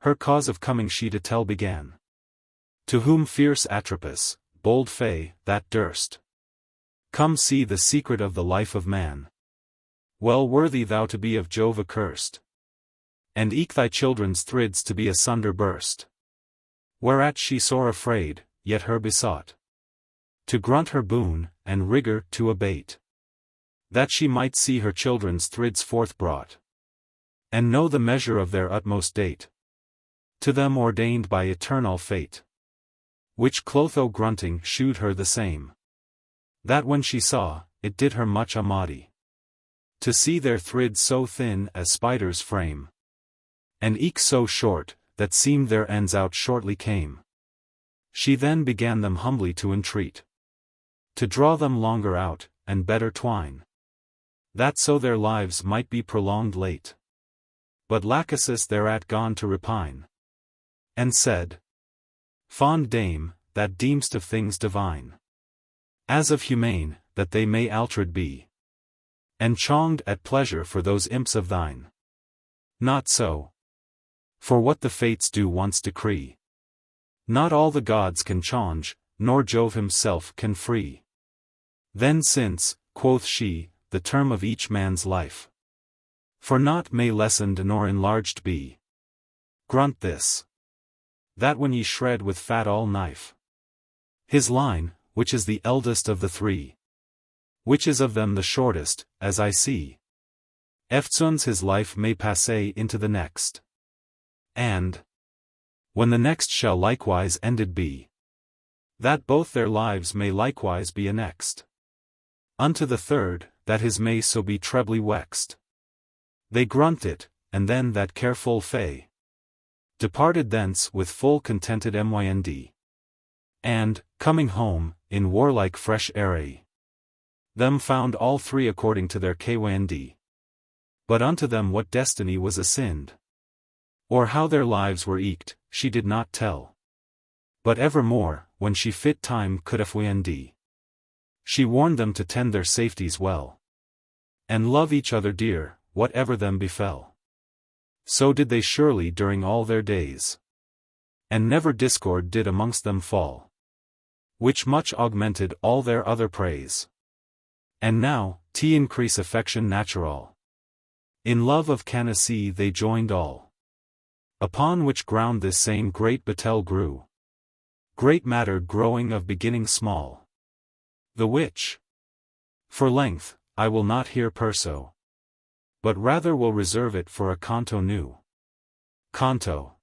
her cause of coming she to tell began. To whom fierce Atropos, bold fay, that durst come see the secret of the life of man. Well worthy thou to be of Jove accursed, and eke thy children's thrids to be asunder burst. Whereat she sore afraid, yet her besought to grunt her boon, and rigour to abate, that she might see her children's thrids forth brought, and know the measure of their utmost date, to them ordained by eternal fate. Which Clotho grunting shewed her the same, that when she saw, it did her much amadi. To see their thrid so thin as spiders' frame, and eke so short, that seemed their ends out shortly came. She then began them humbly to entreat, to draw them longer out, and better twine, that so their lives might be prolonged late. But Lachesis thereat gone to repine, and said, Fond dame, that deem'st of things divine, as of humane, that they may altered be, and chonged at pleasure for those imps of thine. Not so. For what the fates do once decree, not all the gods can change, nor Jove himself can free. Then since, quoth she, the term of each man's life, for naught may lessened nor enlarged be. Grunt this, that when ye shred with fat all knife, his line, which is the eldest of the three, which is of them the shortest, as I see, eftsoons his life may passe into the next. And, when the next shall likewise ended be, that both their lives may likewise be annexed unto the third, that his may so be trebly wexed. They grunt it, and then that careful Fae departed thence with full contented mynd. And, coming home, in warlike fresh array, them found all three according to their kynd. But unto them what destiny was assigned, or how their lives were eked, she did not tell. But evermore, when she fit time could fynd, she warned them to tend their safeties well, and love each other dear, whatever them befell. So did they surely during all their days, and never discord did amongst them fall, which much augmented all their other praise. And now, to increase affection natural, in love of Canacee they joined all. Upon which ground this same great battle grew, great matter growing of beginning small. The which, for length, I will not here perso, but rather will reserve it for a canto new. Canto.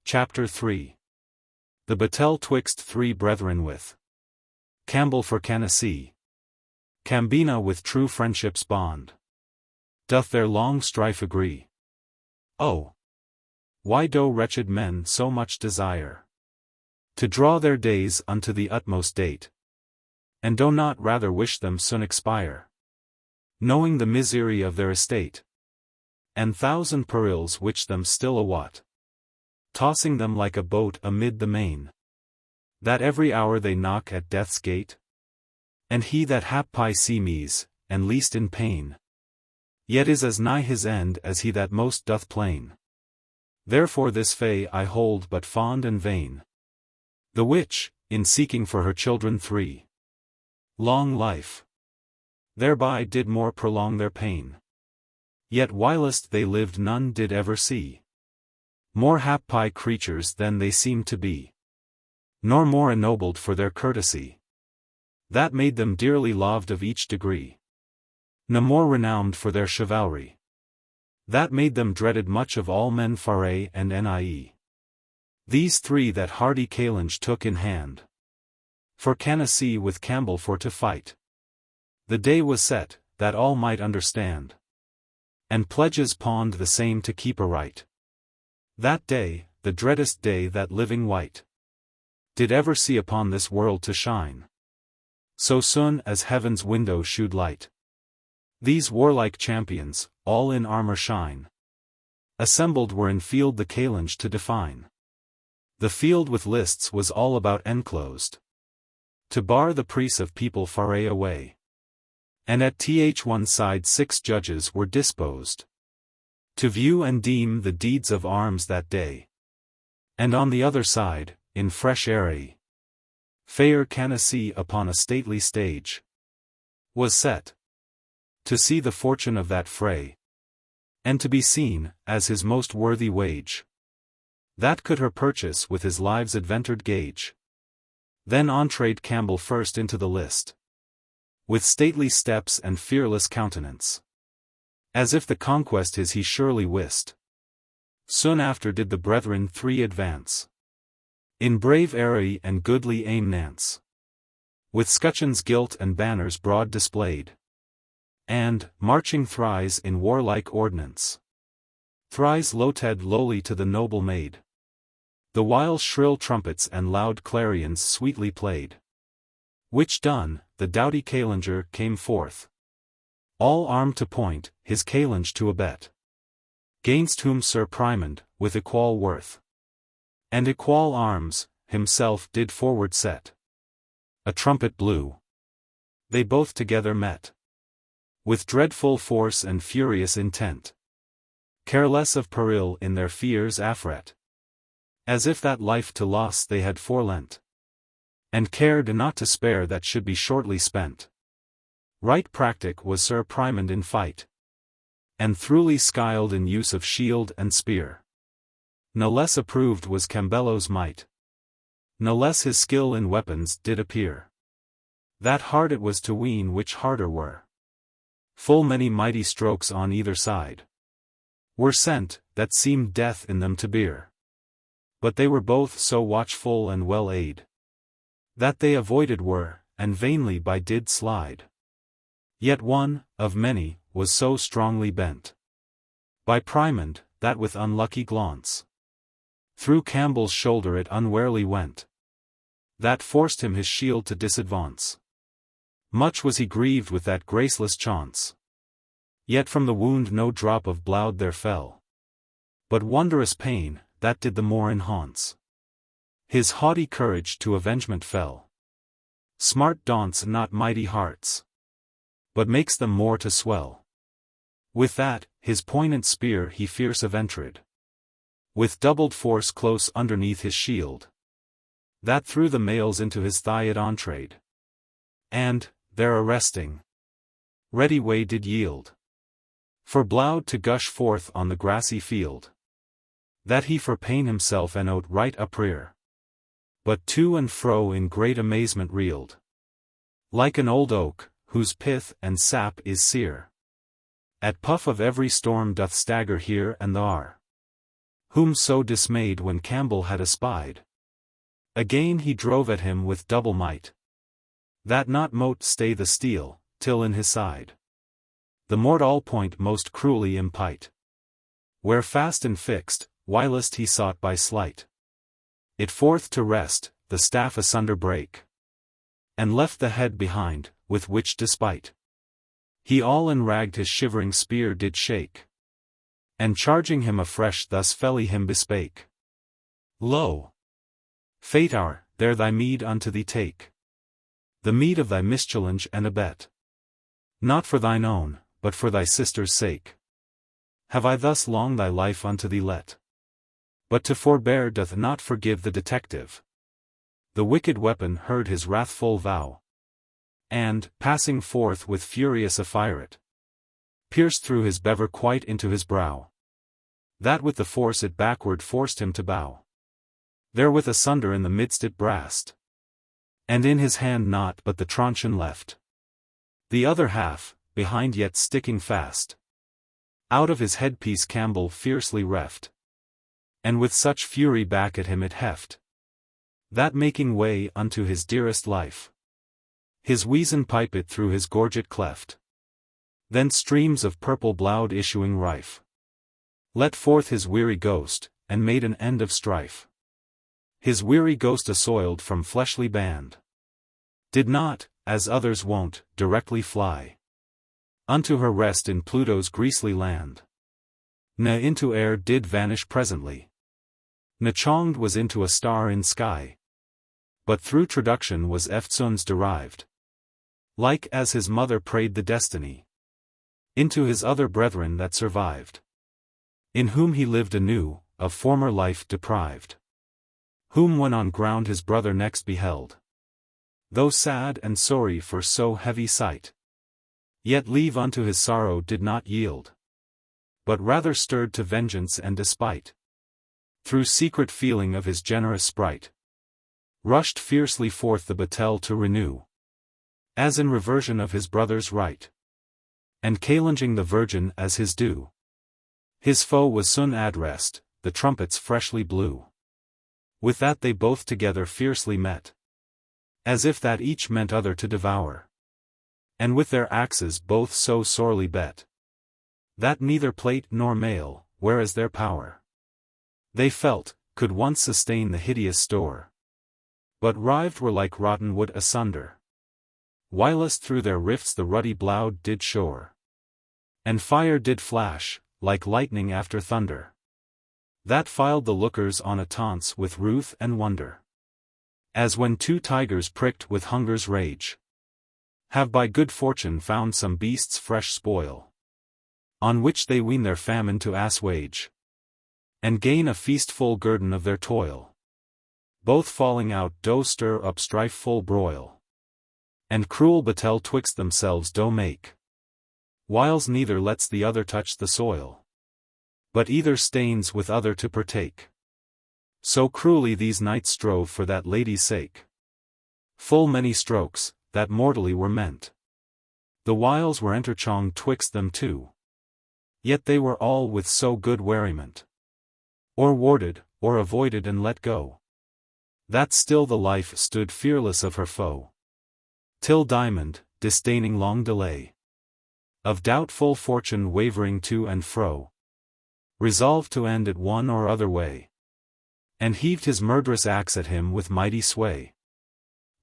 Chapter 3. The battle twixt three brethren with Cambel for Canacee, Cambina with true friendship's bond, doth their long strife agree. Oh! Why do wretched men so much desire to draw their days unto the utmost date, and do not rather wish them soon expire, knowing the misery of their estate, and thousand perils which them still await, tossing them like a boat amid the main, that every hour they knock at death's gate? And he that happi seemes, and least in pain, yet is as nigh his end as he that most doth plain. Therefore this Fae I hold but fond and vain, the which, in seeking for her children three long life, thereby did more prolong their pain. Yet whilst they lived none did ever see more happi creatures than they seemed to be, nor more ennobled for their courtesy, that made them dearly loved of each degree, no more renowned for their chivalry, that made them dreaded much of all men Faerie and Nie. These three that hardy Calange took in hand, for Canacee with Cambel for to fight. The day was set, that all might understand, and pledges pawned the same to keep aright. That day, the dreadest day that living wight did ever see upon this world to shine, so soon as heaven's window shewed light. These warlike champions, all in armor shine, assembled were in field the Calange to define. The field with lists was all about enclosed, to bar the prease of people Faerie away. And at one side 6 judges were disposed, to view and deem the deeds of arms that day. And on the other side, in fresh array, fair Canacee upon a stately stage was set, to see the fortune of that fray, and to be seen, as his most worthy wage, that could her purchase with his lives adventured gage. Then entreed Cambel first into the list, with stately steps and fearless countenance, as if the conquest his he surely wist. Soon after did the brethren three advance, in brave array and goodly aim nance, with scutcheons gilt and banners broad displayed, And, marching thrice in warlike ordnance, thrice loted lowly to the noble maid, the while shrill trumpets and loud clarions sweetly played. Which done, the doughty Challenger came forth, all armed to point, his challenge to abet. Gainst whom Sir Triamond, with equal worth and equal arms, himself did forward set. A trumpet blew. They both together met, with dreadful force and furious intent, careless of peril in their fears affret, as if that life to loss they had forelent, and cared not to spare that should be shortly spent. Right practic was Sir Triamond in fight, and throughly skilled in use of shield and spear. No less approved was Cambelo's might, no less his skill in weapons did appear. That hard it was to ween which harder were. Full many mighty strokes on either side were sent, that seemed death in them to bear. But they were both so watchful and well aid, that they avoided were, and vainly by did slide. Yet one, of many, was so strongly bent by Triamond, that with unlucky glance through Cambel's shoulder it unwarily went, that forced him his shield to disadvance. Much was he grieved with that graceless chance. Yet from the wound no drop of blood there fell, but wondrous pain, that did the more enhance his haughty courage to avengement fell. Smart daunts not mighty hearts, but makes them more to swell. With that, his poignant spear he fierce aventred, with doubled force close underneath his shield, that through the mails into his thigh it entred, and, there arresting, ready way did yield, for blood to gush forth on the grassy field, that he for pain himself and outright uprear, but to and fro in great amazement reeled, like an old oak, whose pith and sap is sere, at puff of every storm doth stagger here and thar. Whom so dismayed when Cambel had espied, again he drove at him with double might, that not mote stay the steel, till in his side the mortal point most cruelly impite, where fast and fixed, whilst he sought by sleight it forth to rest, the staff asunder brake, and left the head behind, with which despite he all enragged his shivering spear did shake, and charging him afresh thus felly him bespake. Lo! Faetar, there thy meed unto thee take, the meed of thy mischallenge and abet. Not for thine own, but for thy sister's sake, have I thus long thy life unto thee let. But to forbear doth not forgive the detective. The wicked weapon heard his wrathful vow, and, passing forth with furious affright, pierced through his bever quite into his brow, that with the force it backward forced him to bow. Therewith asunder in the midst it brast, and in his hand naught but the truncheon left, the other half, behind yet sticking fast. Out of his headpiece Cambel fiercely reft, and with such fury back at him it heft, that making way unto his dearest life, his weazen pipe it through his gorget cleft. Then streams of purple blood issuing rife, let forth his weary ghost, and made an end of strife. His weary ghost assoiled from fleshly band, did not, as others wont, directly fly unto her rest in Pluto's griesly land. Na into air did vanish presently, na chonged was into a star in sky, but through traduction was eftsoons derived, like as his mother prayed the destiny, into his other brethren that survived, in whom he lived anew, of former life deprived, whom when on ground his brother next beheld, though sad and sorry for so heavy sight, yet leave unto his sorrow did not yield, but rather stirred to vengeance and despite, through secret feeling of his generous sprite, rushed fiercely forth the battle to renew, as in reversion of his brother's right, and challenging the virgin as his due. His foe was soon at rest, the trumpets freshly blew. With that they both together fiercely met, as if that each meant other to devour. and with their axes both so sorely bet, that neither plate nor mail, whereas their power, they felt, could once sustain the hideous store, but rived were like rotten wood asunder, whilst through their rifts the ruddy bloud did shore, and fire did flash, like lightning after thunder, that filed the lookers on a taunts with ruth and wonder, as when two tigers pricked with hunger's rage have by good fortune found some beast's fresh spoil, on which they wean their famine to assuage, and gain a feastful guerdon of their toil. Both falling out do stir up strife full broil, and cruel battle twixt themselves do make, whiles neither lets the other touch the soil, but either stains with other to partake. So cruelly these knights strove for that lady's sake. Full many strokes, that mortally were meant, the whiles were interchonged twixt them two, yet they were all with so good werriment, or warded, or avoided and let go, that still the life stood fearless of her foe, till Diamond, disdaining long delay, of doubtful fortune wavering to and fro, resolved to end it one or other way, and heaved his murderous axe at him with mighty sway.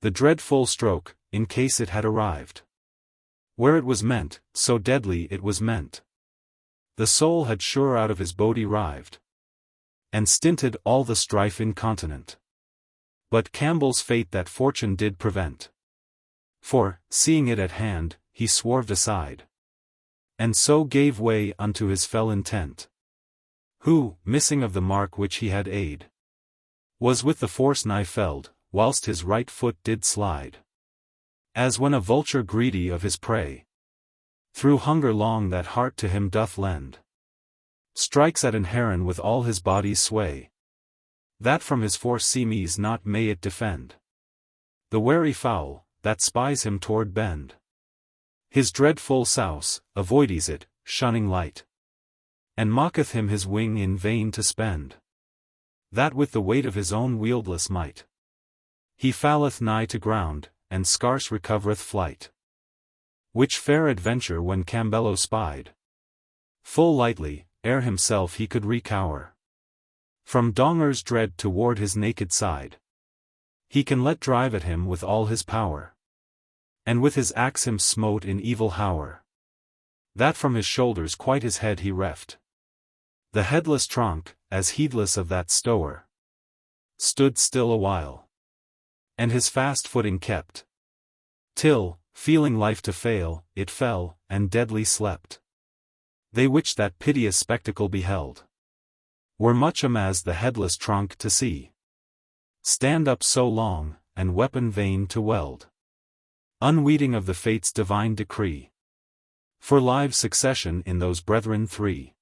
The dreadful stroke, in case it had arrived where it was meant, so deadly it was meant, the soul had sure out of his body rived, and stinted all the strife incontinent. But Cambel's fate that fortune did prevent, for, seeing it at hand, he swerved aside, and so gave way unto his fell intent, who, missing of the mark which he had aid, was with the force nigh felled, whilst his right foot did slide, as when a vulture greedy of his prey, through hunger long that heart to him doth lend, strikes at an heron with all his body's sway, that from his force seemes not may it defend. The wary fowl, that spies him toward bend his dreadful souse, avoides it, shunning light, and mocketh him his wing in vain to spend, that with the weight of his own wieldless might, he falleth nigh to ground, and scarce recovereth flight. Which fair adventure when Cambello spied, full lightly, ere himself he could recower from Donger's dread toward his naked side, he can let drive at him with all his power, and with his axe him smote in evil hour, that from his shoulders quite his head he reft. The headless trunk, as heedless of that stower, stood still a while, and his fast footing kept, till, feeling life to fail, it fell, and deadly slept. They which that piteous spectacle beheld, were much amazed the headless trunk to see stand up so long, and weapon vain to weld, unweeting of the fates' divine decree, for live succession in those brethren three.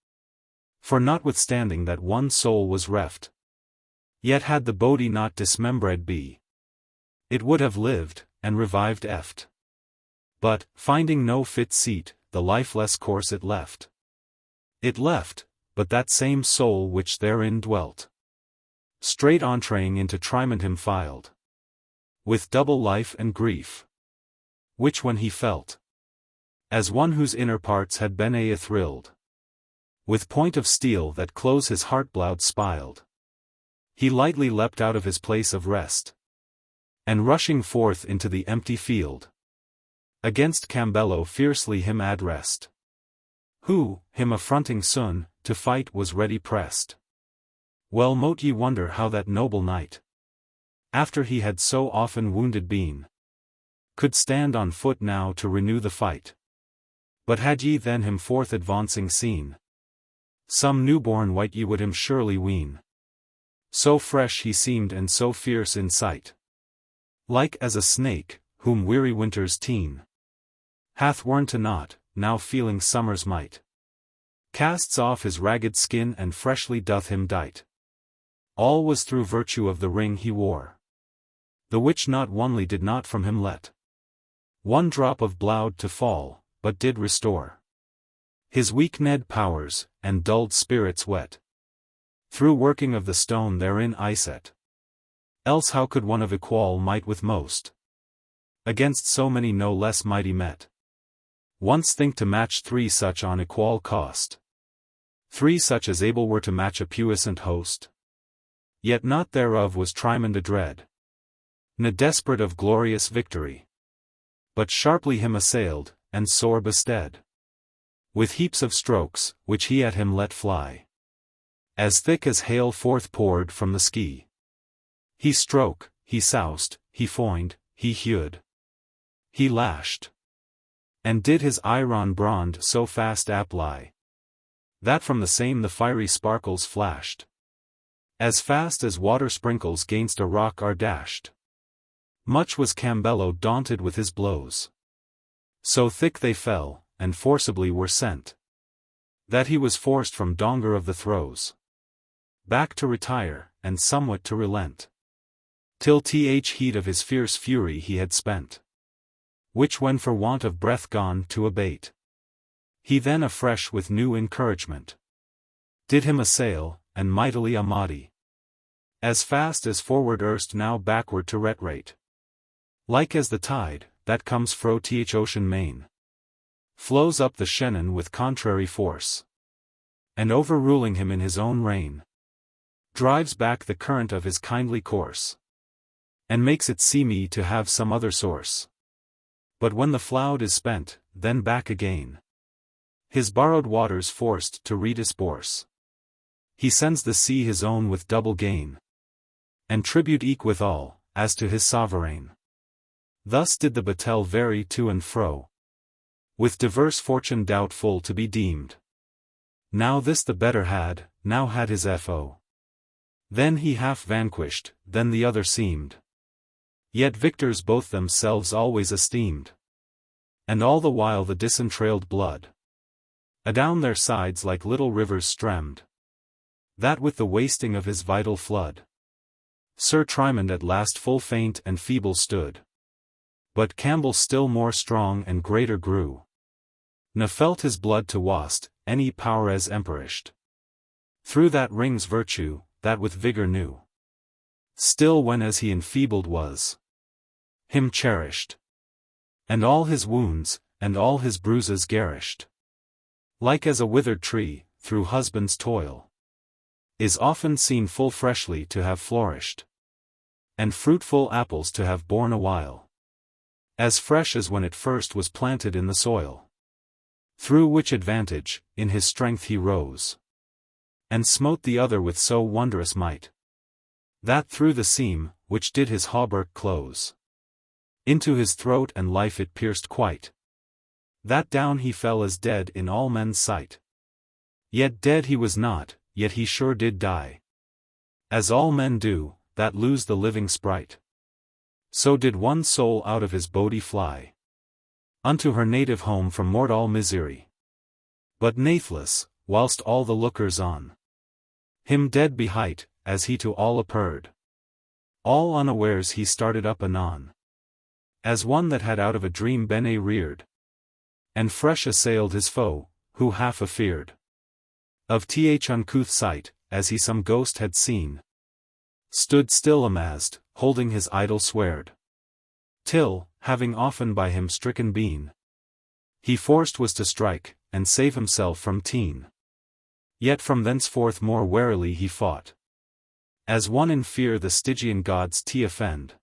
For notwithstanding that one soul was reft, yet had the body not dismembred be, it would have lived, and revived eft. But, finding no fit seat, the lifeless corse it left. It left, but that same soul which therein dwelt, straight entreing into Triamond him filed, with double life and grief, which when he felt, as one whose inner parts had been thrilled, with point of steel that close his heart-blood spiled, he lightly leapt out of his place of rest, and rushing forth into the empty field, against Cambello fiercely him addressed, who, him affronting soon, to fight was ready pressed. Well mote ye wonder how that noble knight, after he had so often wounded been, could stand on foot now to renew the fight. But had ye then him forth advancing seen, some newborn wight ye would him surely ween. So fresh he seemed and so fierce in sight, like as a snake, whom weary winter's teen hath worn to naught, now feeling summer's might, casts off his ragged skin and freshly doth him dight. All was through virtue of the ring he wore, the which not onely did not from him let one drop of blood to fall, but did restore his weak-kned powers, and dulled spirits wet, through working of the stone therein I set. Else how could one of equal might with most, against so many no less mighty met? Once think to match 3 such on equal cost. 3 such as able were to match a puissant host. Yet not thereof was Triamond adread, ne desperate of glorious victory. But sharply him assailed, and sore bestead. With heaps of strokes, which he at him let fly, as thick as hail forth poured from the ski. He stroke, he soused, he foined, he hewed, he lashed, and did his iron brand so fast apply, that from the same the fiery sparkles flashed, as fast as water sprinkles gainst a rock are dashed. Much was Cambello daunted with his blows. So thick they fell, and forcibly were sent, that he was forced from donger of the throes, back to retire, and somewhat to relent, till heat of his fierce fury he had spent, which when for want of breath gone to abate, he then afresh with new encouragement did him assail, and mightily amadi, as fast as forward erst now backward to retrate, like as the tide, that comes fro ocean main, flows up the Shannon with contrary force, and overruling him in his own reign, drives back the current of his kindly course, and makes it seem to have some other source. But when the flood is spent, then back again, his borrowed waters forced to redisperse, he sends the sea his own with double gain, and tribute eke withal, as to his sovereign. Thus did the battle vary to and fro, with diverse fortune doubtful to be deemed. Now this the better had, now had his foe. Then he half vanquished, then the other seemed. Yet victors both themselves always esteemed. And all the while the disentrailed blood adown their sides like little rivers stremmed, that with the wasting of his vital flood, Sir Triamond at last full faint and feeble stood. But Cambel still more strong and greater grew, ne felt his blood to wast any power as emperished, through that ring's virtue, that with vigor new, still when as he enfeebled was, him cherished, and all his wounds, and all his bruises garished, like as a withered tree, through husband's toil, is often seen full freshly to have flourished, and fruitful apples to have borne a while, as fresh as when it first was planted in the soil. Through which advantage, in his strength he rose, and smote the other with so wondrous might, that through the seam, which did his hauberk close, into his throat and life it pierced quite, that down he fell as dead in all men's sight. Yet dead he was not, yet he sure did die, as all men do, that lose the living sprite. So did one soul out of his body fly, unto her native home from mortal misery. But nathless, whilst all the lookers on him dead behight, as he to all appeared, all unawares he started up anon, as one that had out of a dream been reared, and fresh assailed his foe, who half afeared of uncouth sight, as he some ghost had seen, stood still amazed, holding his idol swerd, till, having often by him stricken been, he forced was to strike, and save himself from teen. Yet from thenceforth more warily he fought, as one in fear the Stygian gods offend,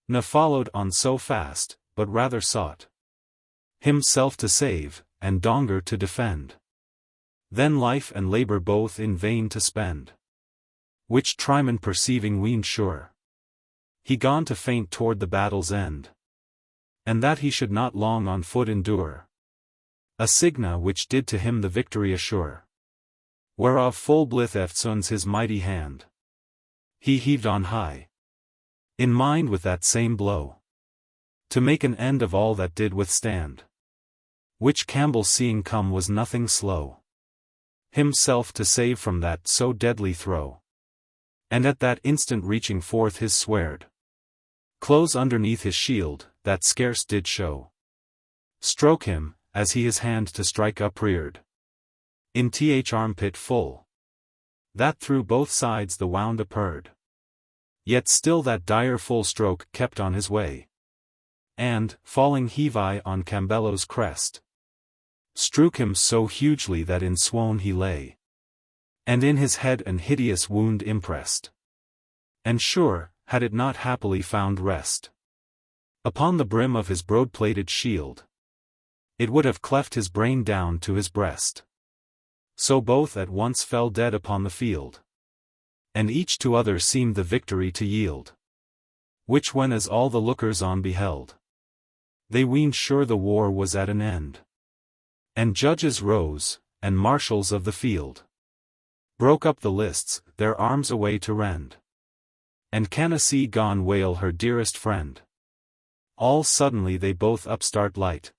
ne followed on so fast, but rather sought himself to save, and donger to defend, then life and labor both in vain to spend. Which Triamond perceiving weened sure, he gone to faint toward the battle's end, and that he should not long on foot endure, a signa which did to him the victory assure, whereof full blithe eftsoons his mighty hand he heaved on high, in mind with that same blow, to make an end of all that did withstand, which Cambel seeing come was nothing slow, himself to save from that so deadly throw, and at that instant reaching forth his sword, close underneath his shield, that scarce did show, stroke him, as he his hand to strike upreared, in armpit full, that through both sides the wound appeared. Yet still that dire full stroke kept on his way, and, falling heavy on Cambello's crest, Strook him so hugely that in swoon he lay. And in his head an hideous wound impressed. And sure, had it not happily found rest upon the brim of his broad-plated shield, it would have cleft his brain down to his breast. So both at once fell dead upon the field. And each to other seemed the victory to yield. Which when as all the lookers on beheld, they weened sure the war was at an end. And judges rose, and marshals of the field broke up the lists, their arms away to rend. And Canacee gone wail her dearest friend. All suddenly they both upstart light.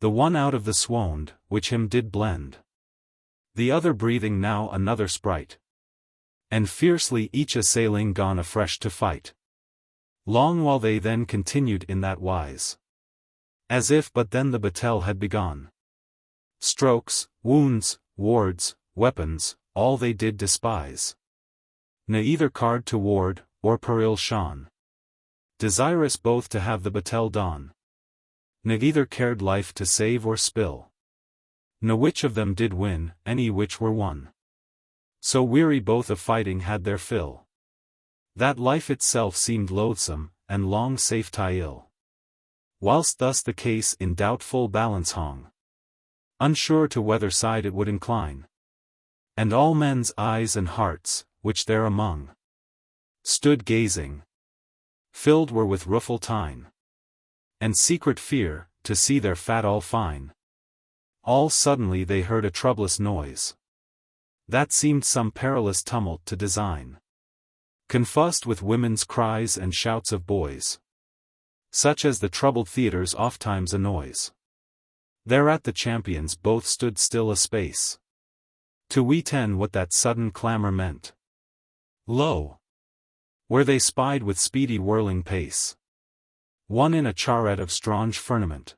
The one out of the swound, which him did blend. The other breathing now another sprite. And fiercely each assailing gone afresh to fight. Long while they then continued in that wise. As if but then the battle had begun. Strokes, wounds, wards, weapons, all they did despise. Ne either card to ward, or peril shone. Desirous both to have the battle done. Ne either cared life to save or spill. Ne which of them did win, any which were won. So weary both of fighting had their fill, that life itself seemed loathsome, and long safety ill. Whilst thus the case in doubtful balance hung, unsure to whether side it would incline. And all men's eyes and hearts, which there among stood gazing, filled were with rueful tine, and secret fear, to see their fat all fine. All suddenly they heard a troublous noise, that seemed some perilous tumult to design. Confused with women's cries and shouts of boys, such as the troubled theatres ofttimes annoys. Thereat the champions both stood still a space, to weten what that sudden clamour meant. Lo! Where they spied with speedy whirling pace, one in a chariot of strange firmament,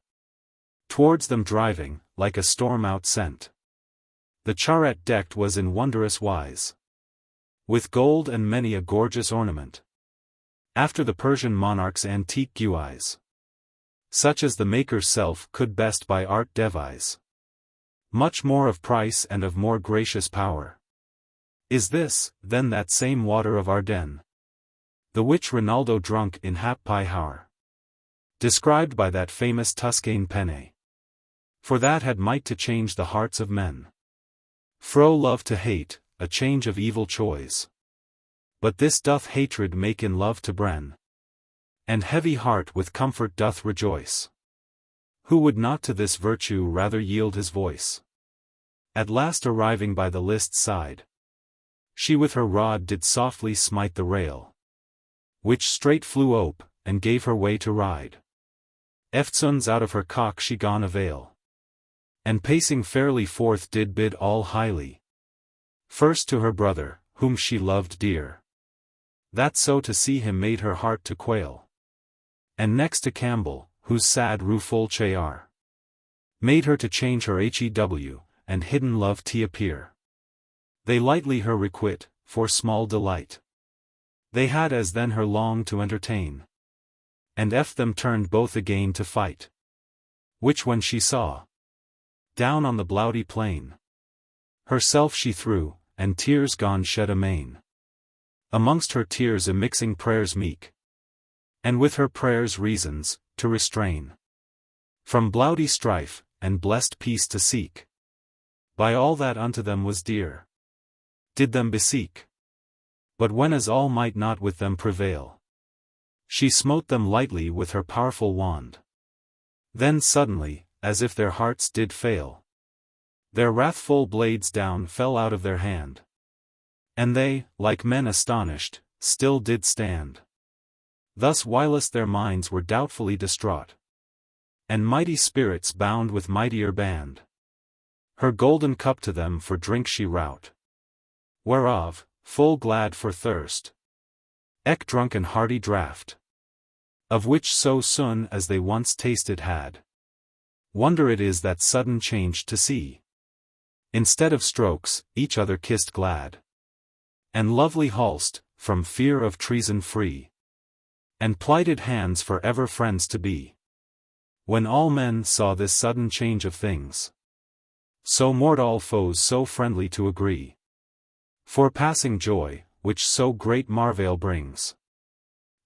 towards them driving, like a storm out sent. The chariot decked was in wondrous wise, with gold and many a gorgeous ornament, after the Persian monarch's antique gewise, such as the maker's self could best by art devise. Much more of price and of more gracious power is this, than that same water of Ardennes, the which Rinaldo drunk in Happy Hour, described by that famous Tuscane penne. For that had might to change the hearts of men, fro love to hate, a change of evil choice. But this doth hatred make in love to bren, and heavy heart with comfort doth rejoice. Who would not to this virtue rather yield his voice? At last arriving by the list's side, she with her rod did softly smite the rail, which straight flew ope, and gave her way to ride. Eftsoons out of her cock she gone avail, and pacing fairly forth did bid all highly. First to her brother, whom she loved dear, that so to see him made her heart to quail. And next to Cambel, whose sad rueful are, made her to change her hew, and hidden love to appear. They lightly her requite, for small delight they had as then her long to entertain. And them turned both again to fight, which when she saw, down on the bloody plain, herself she threw, and tears gone shed amain. Amongst her tears immixing prayers meek, and with her prayers reasons, to restrain from bloody strife, and blessed peace to seek. By all that unto them was dear, did them beseek. But when as all might not with them prevail, she smote them lightly with her powerful wand. Then suddenly, as if their hearts did fail, their wrathful blades down fell out of their hand. And they, like men astonished, still did stand. Thus whilst their minds were doubtfully distraught, and mighty spirits bound with mightier band, her golden cup to them for drink she rout, whereof, full glad for thirst, eke drunk an hearty draught, of which so soon as they once tasted had, wonder it is that sudden change to see. Instead of strokes, each other kissed glad, and lovely halsed, from fear of treason free, and plighted hands for ever friends to be. When all men saw this sudden change of things, So mortal foes so friendly to agree. For passing joy, which so great marvail brings.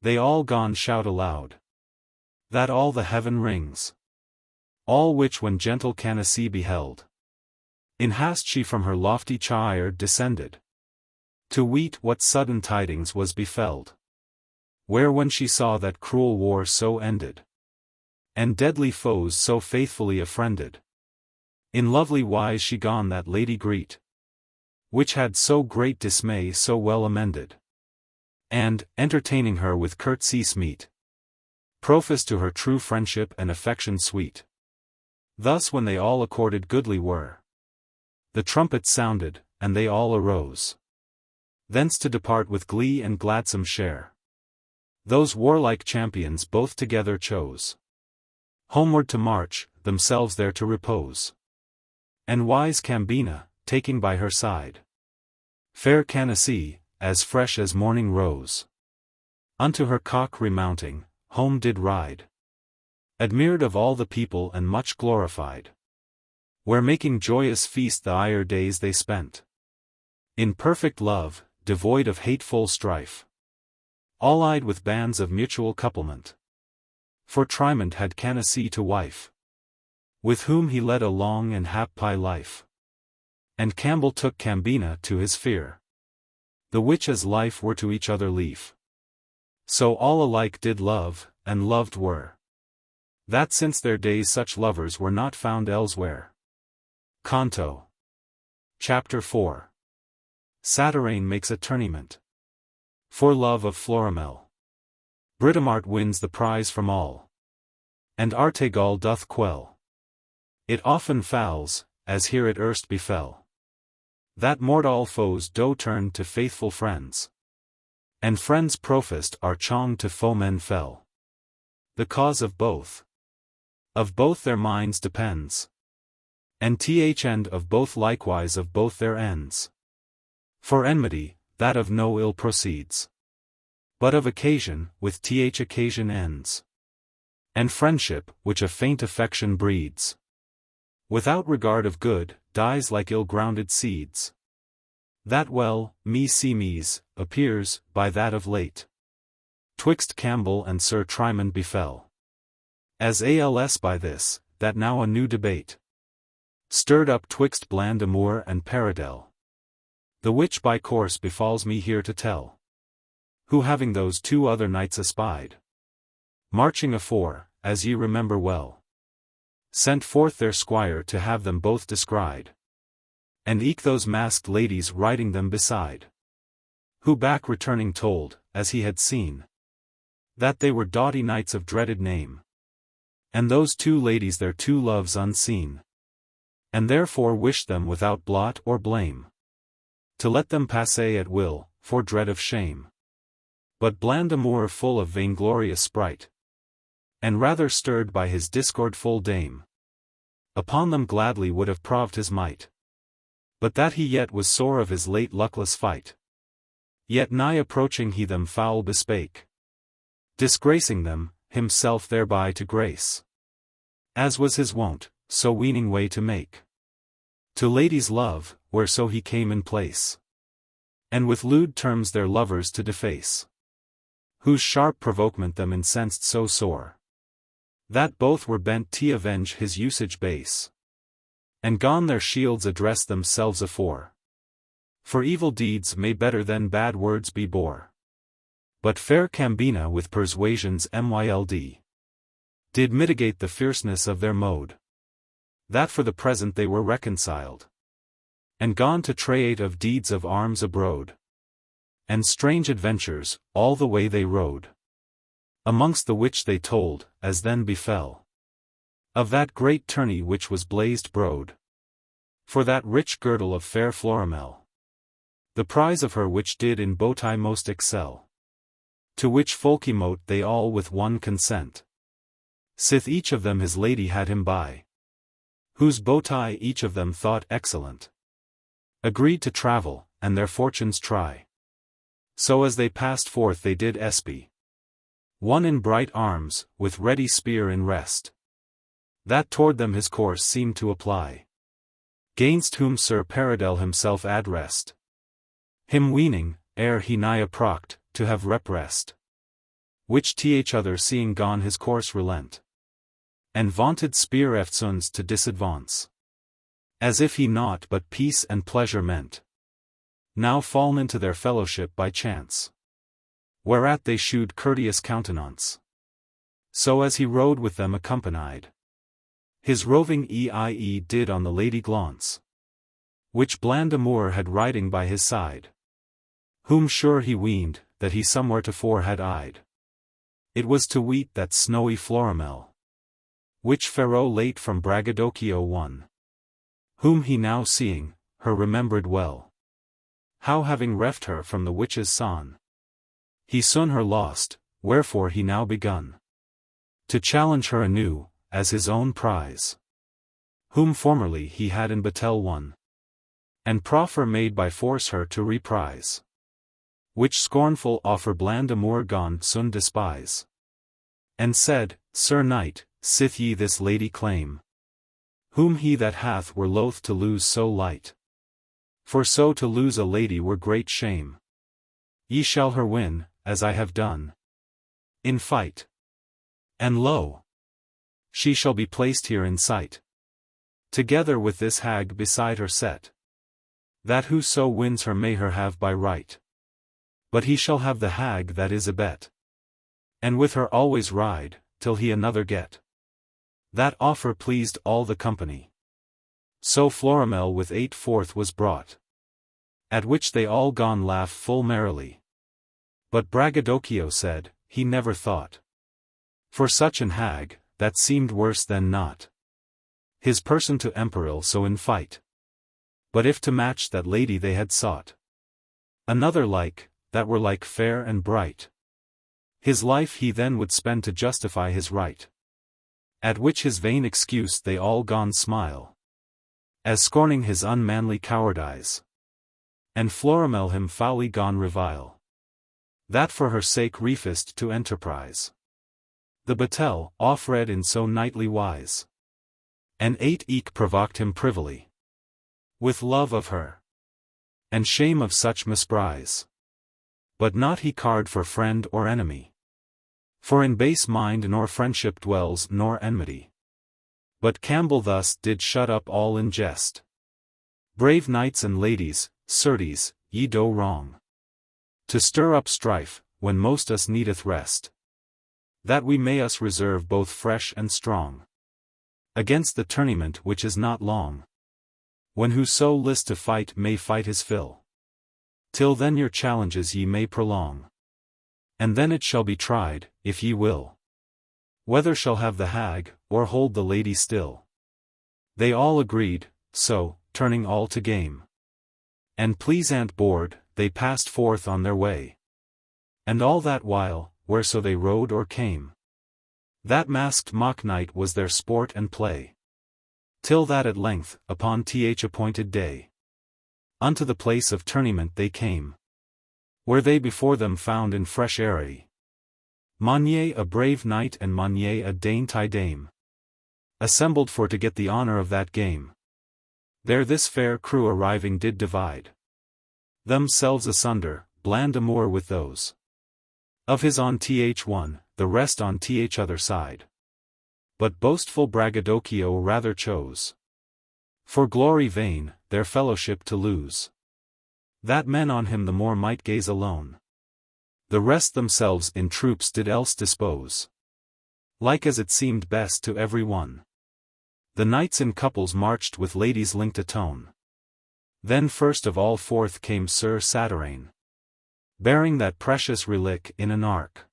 They all gone shout aloud, that all the heaven rings. All which when gentle Canacee beheld, in hast she from her lofty chair descended, to weet what sudden tidings was befelled. Where when she saw that cruel war so ended, and deadly foes so faithfully affriended, in lovely wise she gone that lady greet, which had so great dismay so well amended, and, entertaining her with courtesies meet, professed to her true friendship and affection sweet. Thus when they all accorded goodly were, the trumpet sounded, and they all arose, thence to depart with glee and gladsome share. Those warlike champions both together chose, homeward to march, themselves there to repose. And wise Cambina, taking by her side fair Canacee, as fresh as morning rose, unto her cock remounting, home did ride, admired of all the people and much glorified, where making joyous feast the ire days they spent, in perfect love, devoid of hateful strife, all-eyed with bands of mutual couplement. For Triamond had Canacee to wife, with whom he led a long and happy life. And Cambel took Cambina to his fear, the which as life were to each other lief. So all alike did love, and loved were, that since their days such lovers were not found elsewhere. Canto. Chapter 4. Satyrane makes a tournament. For love of Florimel. Britomart wins the prize from all, and Artegall doth quell. It often falls, as here it erst befell, that mortal foes do turn to faithful friends, and friends professed are chonged to foemen fell. The cause of both their minds depends, and end of both likewise of both their ends. For enmity, that of no ill proceeds, but of occasion, with occasion ends. And friendship, which a faint affection breeds, without regard of good, dies like ill-grounded seeds. That well, meseems, appears, by that of late, twixt Cambel and Sir Triamond befell. As als by this, that now a new debate stirred up twixt bland amour and paradel, the which by course befalls me here to tell. Who having those two other knights espied, marching afore, as ye remember well, sent forth their squire to have them both descried, and eke those masked ladies riding them beside. Who back returning told, as he had seen, that they were doughty knights of dreaded name, and those two ladies their two loves unseen, and therefore wished them without blot or blame, to let them pass at will, for dread of shame. But bland amour full of vainglorious sprite, and rather stirred by his discordful dame, upon them gladly would have proved his might, but that he yet was sore of his late luckless fight. Yet nigh approaching he them foul bespake, disgracing them, himself thereby to grace, as was his wont, so weaning way to make, to ladies love, whereso he came in place, and with lewd terms their lovers to deface, whose sharp provokement them incensed so sore, that both were bent to avenge his usage base, and gone their shields address themselves afore. For evil deeds may better than bad words be bore. But fair Cambina with persuasions mild did mitigate the fierceness of their mode, that for the present they were reconciled, and gone to trade of deeds of arms abroad, and strange adventures, all the way they rode. Amongst the which they told, as then befell, of that great tourney which was blazed broad, for that rich girdle of fair Florimel, the prize of her which did in bowtie most excel, to which folk emote they all with one consent, sith each of them his lady had him by, whose bowtie each of them thought excellent, agreed to travel, and their fortunes try. So as they passed forth they did espy, one in bright arms, with ready spear in rest, that toward them his course seemed to apply. gainst whom Sir Paradell himself addressed him weening, ere he nigh approcht, to have repressed. Which t'other seeing gone his course relent, and vaunted spear eftsoons to disadvance, as if he naught but peace and pleasure meant. Now fall'n into their fellowship by chance, whereat they shewed courteous countenance. So as he rode with them accompanied, his roving eie did on the lady glance, which bland amour had riding by his side, whom sure he weened, that he somewhere tofore had eyed. It was to weet that snowy Florimel, which Pharaoh late from Braggadocio won, whom he now seeing, her remembered well, how having reft her from the witch's son, he soon her lost, wherefore he now begun to challenge her anew, as his own prize, whom formerly he had in battle won, and proffer made by force her to reprise, which scornful offer bland amour gone soon despise, and said, Sir Knight, sith ye this lady claim, whom he that hath were loath to lose so light, for so to lose a lady were great shame, ye shall her win, as I have done, in fight. And lo! She shall be placed here in sight, together with this hag beside her set, that whoso wins her may her have by right, but he shall have the hag that is a bet, and with her always ride, till he another get. That offer pleased all the company. So Florimel with 8 forth was brought, at which they all gone laugh full merrily. But Braggadocio said, he never thought, for such an hag, that seemed worse than not, his person to emperil so in fight. But if to match that lady they had sought another like, that were like fair and bright, his life he then would spend to justify his right. At which his vain excuse they all gone smile, as scorning his unmanly cowardice, and Florimel him foully gone revile, that for her sake refused to enterprise the battle, off-read in so knightly wise, and 8 eke provoked him privily, with love of her, and shame of such misprise. But not he card for friend or enemy, for in base mind nor friendship dwells nor enmity. But Cambel thus did shut up all in jest. Brave knights and ladies, certes, ye do wrong, to stir up strife, when most us needeth rest, that we may us reserve both fresh and strong, against the tournament which is not long, when whoso list to fight may fight his fill. Till then your challenges ye may prolong, and then it shall be tried, if ye will, whether shall have the hag, or hold the lady still. They all agreed, so, turning all to game, and pleasant board, they passed forth on their way. And all that while, whereso they rode or came, that masked mock knight was their sport and play, till that at length, upon appointed day, unto the place of tournament they came, where they before them found in fresh array Monier a brave knight and Monier a dainty dame, assembled for to get the honor of that game. There this fair crew arriving did divide themselves asunder, bland amour with those of his on one, the rest on other side. But boastful Braggadocio rather chose, for glory vain, their fellowship to lose, that men on him the more might gaze alone. The rest themselves in troops did else dispose, like as it seemed best to every one. The knights in couples marched with ladies linked a tone. Then first of all forth came Sir Satyrane, bearing that precious relic in an ark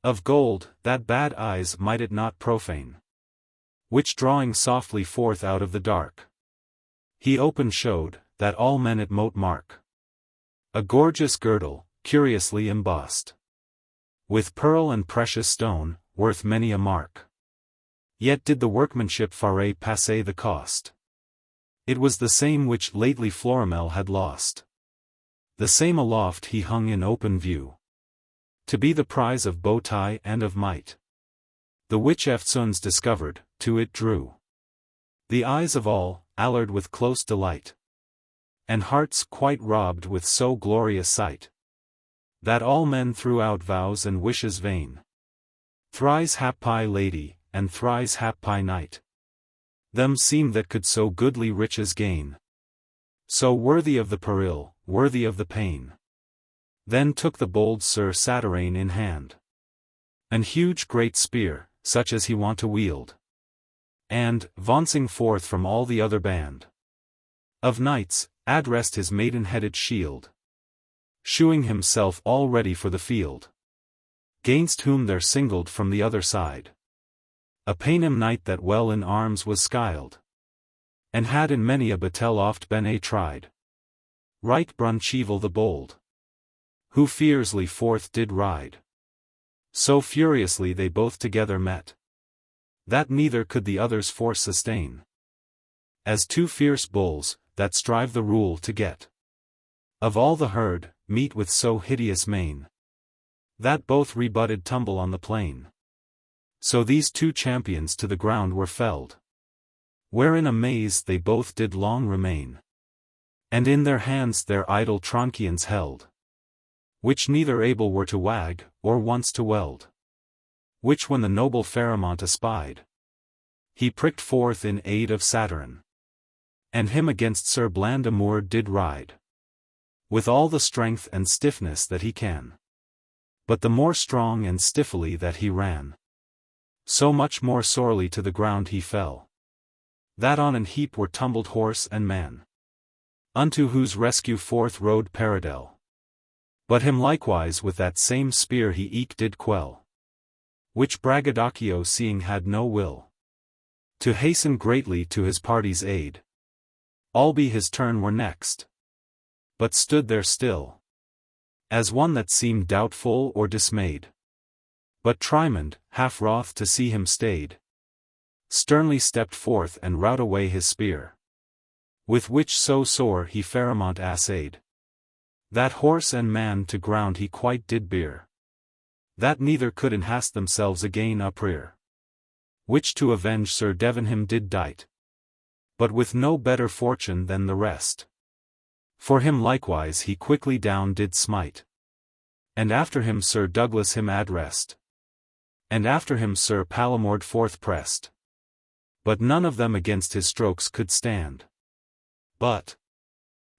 of gold, that bad eyes might it not profane, which drawing softly forth out of the dark, he open showed, that all men it mote mark. A gorgeous girdle, curiously embossed with pearl and precious stone, worth many a mark. Yet did the workmanship Faerie passe the cost. It was the same which lately Florimel had lost. The same aloft he hung in open view, to be the prize of bow tie and of might. The which eftsoons discovered, to it drew the eyes of all, allured with close delight. And hearts quite robbed with so glorious sight, that all men threw out vows and wishes vain. Thrice happy lady, and thrice happy knight, them seemed that could so goodly riches gain. So worthy of the peril, worthy of the pain. Then took the bold Sir Satyrane in hand an huge great spear, such as he wont to wield, and, vancing forth from all the other band of knights, addressed his maiden-headed shield, shewing himself all ready for the field, gainst whom there singled from the other side a Paynim knight that well in arms was skilled, and had in many a battle oft been tried. Right Bruncheval the bold, who fiercely forth did ride. So furiously they both together met, that neither could the other's force sustain. As two fierce bulls, that strive the rule to get of all the herd, meet with so hideous mane, that both rebutted tumble on the plain. So these two champions to the ground were felled, where in a maze they both did long remain, and in their hands their idle tronchions held, which neither able were to wag, or once to weld. Which when the noble Pharamond espied, he pricked forth in aid of Saturn, and him against Sir Blandamour did ride, with all the strength and stiffness that he can. But the more strong and stiffly that he ran, so much more sorely to the ground he fell, that on an heap were tumbled horse and man, unto whose rescue forth rode Paradell. But him likewise with that same spear he eke did quell, which Braggadocchio seeing had no will to hasten greatly to his party's aid, albe his turn were next, but stood there still, as one that seemed doubtful or dismayed. But Triamond, half wroth to see him stayed, sternly stepped forth and rout away his spear, with which so sore he Pharamond assayed, that horse and man to ground he quite did bear, that neither could enhast themselves again uprear. Which to avenge Sir Devon him did dight, but with no better fortune than the rest. For him likewise he quickly down did smite, and after him Sir Douglas him addressed, and after him Sir Palamord forth pressed. But none of them against his strokes could stand. But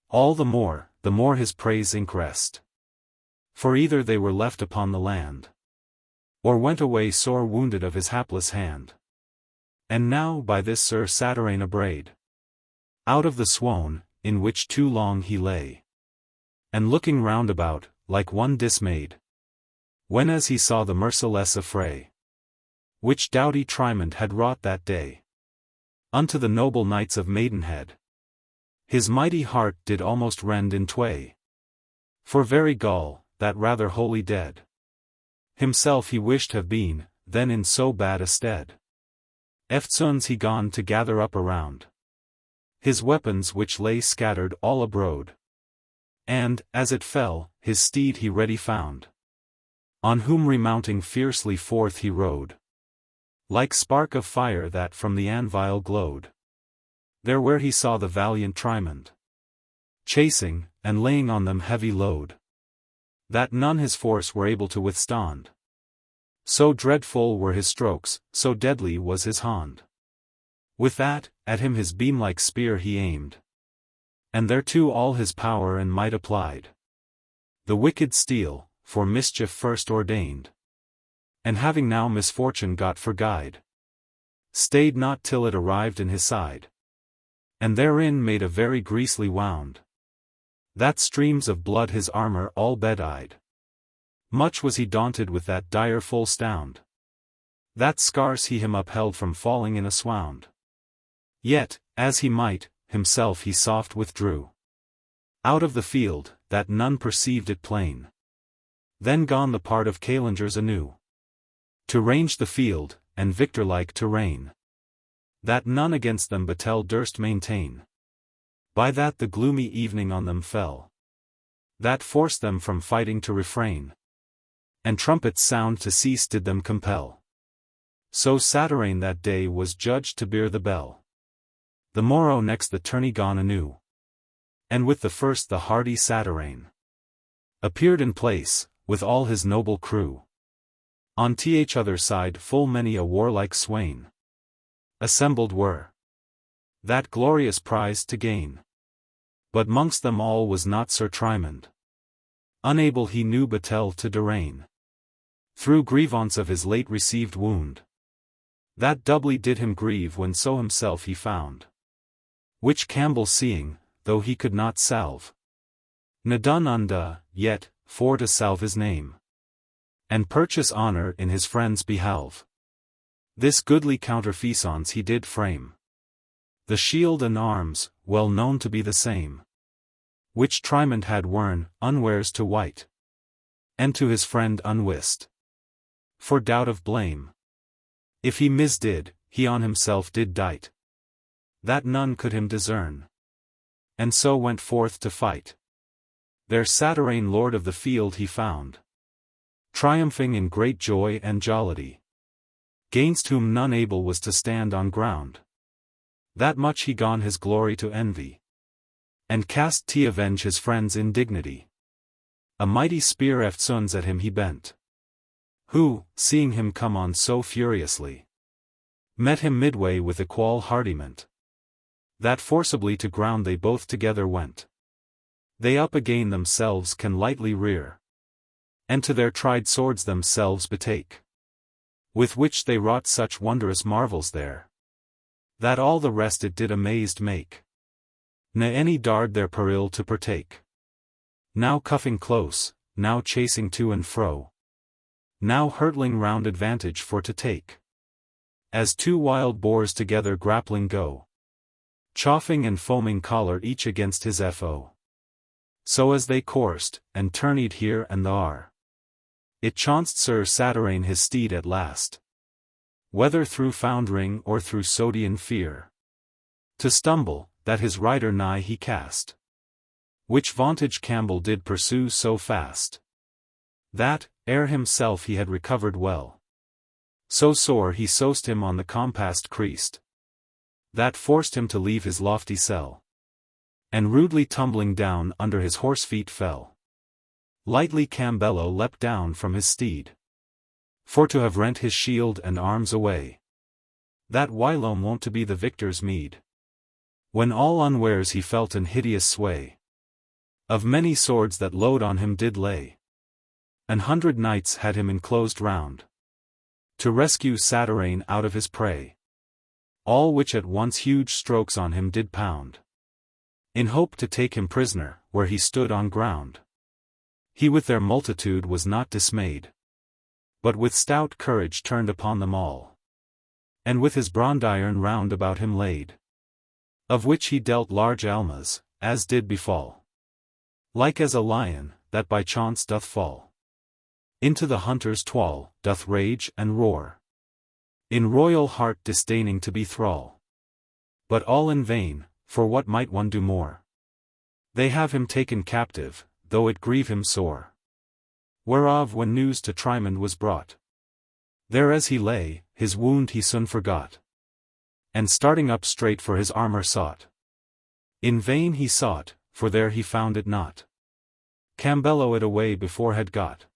all the more his praise increased. For either they were left upon the land, or went away sore wounded of his hapless hand. And now by this Sir Satyrane abrade out of the swoon, in which too long he lay, and looking round about, like one dismayed, when as he saw the merciless affray, which doughty Triamond had wrought that day, unto the noble knights of Maidenhead, his mighty heart did almost rend in tway. For very gall, that rather wholly dead, himself he wished have been, then in so bad a stead. Eftsoons he gone to gather up around his weapons which lay scattered all abroad, and, as it fell, his steed he ready found, on whom remounting fiercely forth he rode, like spark of fire that from the anvil glowed. There where he saw the valiant Triamond chasing, and laying on them heavy load, that none his force were able to withstand. So dreadful were his strokes, so deadly was his hand. With that, at him his beam-like spear he aimed, and thereto all his power and might applied. The wicked steel, for mischief first ordained, and having now misfortune got for guide, stayed not till it arrived in his side, and therein made a very griesly wound, that streams of blood his armor all bedeyed. Much was he daunted with that direful stound, that scarce he him upheld from falling in a swound. Yet, as he might, himself he soft withdrew out of the field, that none perceived it plain. Then gone the part of Calingers anew, to range the field, and victor-like to reign, that none against them battle durst maintain. By that the gloomy evening on them fell, that forced them from fighting to refrain, and trumpets' sound to cease did them compel. So Satyrane that day was judged to bear the bell. The morrow next the tourney gone anew. And with the first the hardy Saturain appeared in place, with all his noble crew. On t'other other side full many a warlike swain assembled were, that glorious prize to gain. But 'mongst them all was not Sir Triamond, unable he knew battle to darraign, through grievance of his late received wound. That doubly did him grieve when so himself he found. Which Cambel seeing, though he could not salve, ne done unde, yet, for to salve his name, and purchase honour in his friends' behalve, this goodly counterfaisance he did frame. The shield and arms, well known to be the same, which Triamond had worn, unwares to white, and to his friend unwist, for doubt of blame. If he misdid, he on himself did dight, that none could him discern, and so went forth to fight. There Saturain lord of the field he found, triumphing in great joy and jollity, gainst whom none able was to stand on ground. That much he gone his glory to envy, and cast to avenge his friend's indignity. A mighty spear eftsoons at him he bent, who, seeing him come on so furiously, met him midway with equal hardiment, that forcibly to ground they both together went. They up again themselves can lightly rear, and to their tried swords themselves betake, with which they wrought such wondrous marvels there, that all the rest it did amazed make, ne any dared their peril to partake. Now cuffing close, now chasing to and fro, now hurtling round advantage for to take, as two wild boars together grappling go, chafing and foaming choler each against his foe. So as they coursed, and tourneyed here and thar, it chanced Sir Saturain his steed at last, whether through foundering or through Sodian fear, to stumble, that his rider nigh he cast, which vantage Cambel did pursue so fast, that, ere himself he had recovered well, so sore he soused him on the compassed creast, that forced him to leave his lofty cell, and rudely tumbling down under his horse feet fell. Lightly Cambello leapt down from his steed, for to have rent his shield and arms away, that whilome wont to be the victor's meed, when all unwares he felt an hideous sway of many swords that load on him did lay. 100 knights had him enclosed round, to rescue Saturain out of his prey, all which at once huge strokes on him did pound, in hope to take him prisoner, where he stood on ground. He with their multitude was not dismayed, but with stout courage turned upon them all, and with his brondiron round about him laid, of which he dealt large almas, as did befall, like as a lion, that by chance doth fall into the hunter's twall, doth rage and roar, in royal heart disdaining to be thrall. But all in vain, for what might one do more? They have him taken captive, though it grieve him sore. Whereof when news to Triamond was brought, there as he lay, his wound he soon forgot, and starting up straight for his armor sought. In vain he sought, for there he found it not. Cambello it away before had got.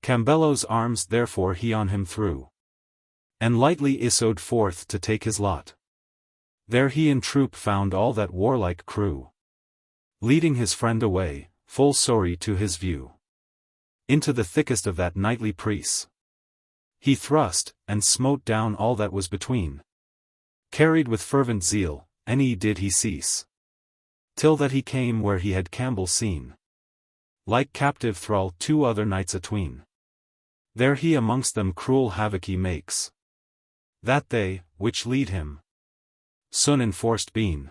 Cambello's arms therefore he on him threw, and lightly issoed forth to take his lot. There he in troop found all that warlike crew, leading his friend away, full sorry to his view, into the thickest of that knightly prease. He thrust, and smote down all that was between, carried with fervent zeal, any did he cease, till that he came where he had Cambel seen, like captive thrall 2 other knights atween. There he amongst them cruel havoc he makes, that they, which lead him, soon enforced been,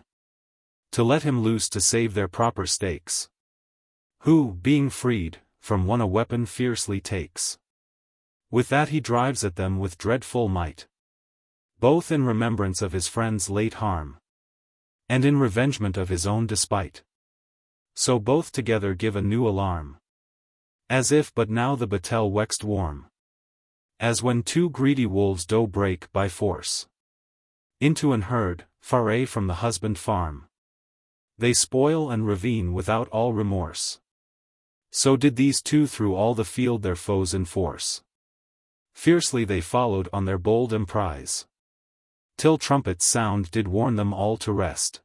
to let him loose to save their proper stakes, who, being freed, from one a weapon fiercely takes. With that he drives at them with dreadful might, both in remembrance of his friend's late harm, and in revengement of his own despite. So both together give a new alarm, as if but now the battle waxed warm, as when 2 greedy wolves do break by force Into an herd, Faerie from the husband farm. They spoil and ravine without all remorse. So did these two through all the field their foes enforce. Fiercely they followed on their bold emprise, till trumpets' sound did warn them all to rest.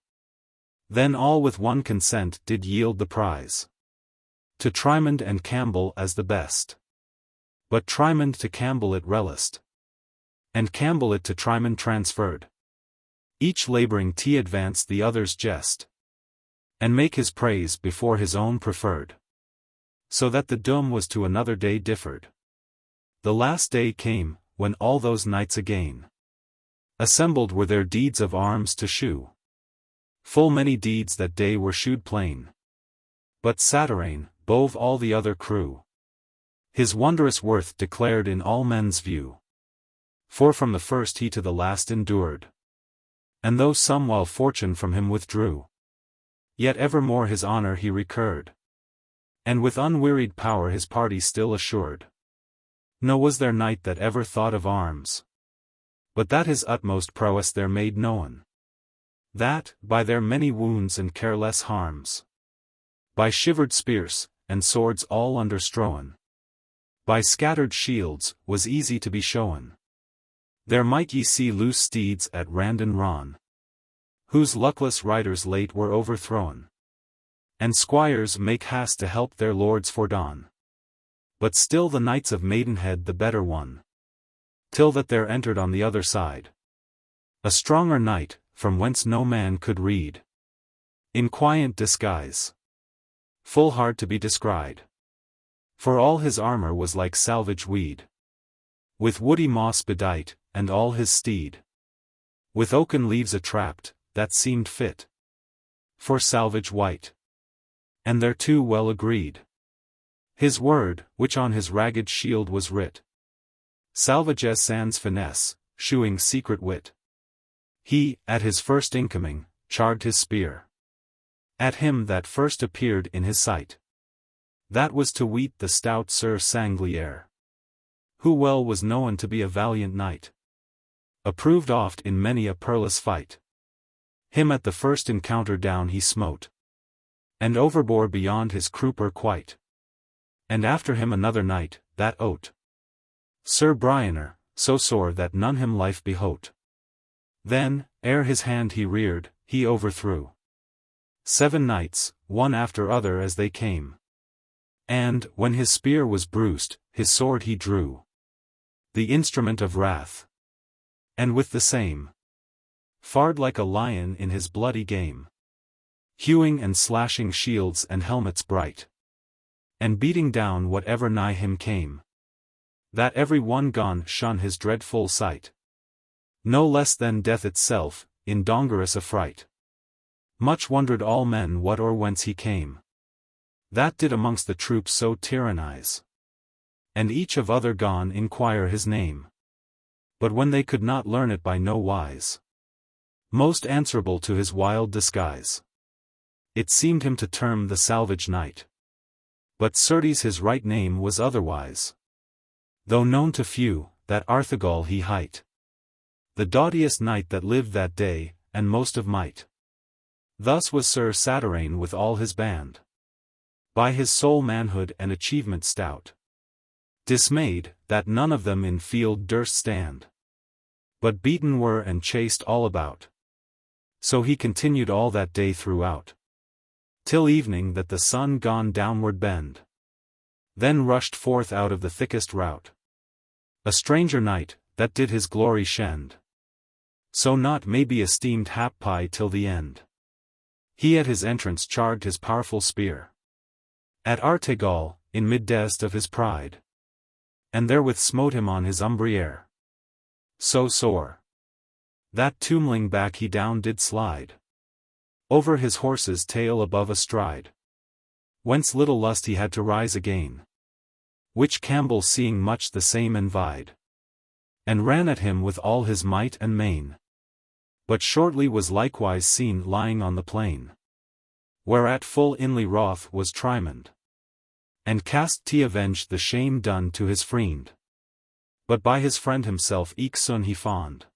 Then all with one consent did yield the prize to Triamond and Cambel as the best. But Triamond to Cambel it relished, and Cambel it to Triamond transferred. Each laboring to advance the other's jest, and make his praise before his own preferred. So that the doom was to another day differed. The last day came, when all those knights again assembled were their deeds of arms to shew. Full many deeds that day were shewed plain. But Saturain, bove all the other crew, his wondrous worth declared in all men's view. For from the first he to the last endured. And though some while fortune from him withdrew, yet evermore his honor he recurred. And with unwearied power his party still assured. No was there knight that ever thought of arms, but that his utmost prowess there made known. That, by their many wounds and careless harms, by shivered spears, and swords all understrown, by scattered shields, was easy to be shown. There might ye see loose steeds at Randon Ron, whose luckless riders late were overthrown. And squires make haste to help their lords fordon. But still the knights of Maidenhead the better won, till that there entered on the other side a stronger knight, from whence no man could read, in quiet disguise, full hard to be descried. For all his armor was like salvage weed, with woody moss bedight, and all his steed with oaken leaves attrapped, that seemed fit for salvage white. And thereto well agreed his word, which on his ragged shield was writ, salvages sans finesse, shewing secret wit. He, at his first incoming, charged his spear at him that first appeared in his sight. That was to weet the stout Sir Sanglier, who well was known to be a valiant knight, approved oft in many a perilous fight. Him at the first encounter down he smote, and overbore beyond his crupper quite. And after him another knight, that oat Sir Brioner, so sore that none him life behote. Then, ere his hand he reared, he overthrew 7 knights, one after other as they came. And, when his spear was bruised, his sword he drew, the instrument of wrath, and with the same fared like a lion in his bloody game, hewing and slashing shields and helmets bright, and beating down whatever nigh him came, that every one gone shun his dreadful sight. No less than death itself, in dongerous affright. Much wondered all men what or whence he came, that did amongst the troops so tyrannize, and each of other gone inquire his name. But when they could not learn it by no wise, most answerable to his wild disguise, it seemed him to term the salvage knight. But certes his right name was otherwise, though known to few, that Artegall he hight, the doughtiest knight that lived that day, and most of might. Thus was Sir Saturain with all his band, by his sole manhood and achievement stout, dismayed, that none of them in field durst stand, but beaten were and chased all about. So he continued all that day throughout, till evening that the sun gone downward bend, then rushed forth out of the thickest rout a stranger knight, that did his glory shend. So not may be esteemed hap till the end. He at his entrance charged his powerful spear at Artegall, in midst of his pride, and therewith smote him on his umbriere so sore, that tumbling back he down did slide, over his horse's tail above astride, whence little lust he had to rise again. Which Cambel seeing much the same envied, and ran at him with all his might and main. But shortly was likewise seen lying on the plain, whereat full inly wroth was Triamond, and cast to avenge the shame done to his friend. But by his friend himself eke soon he fond,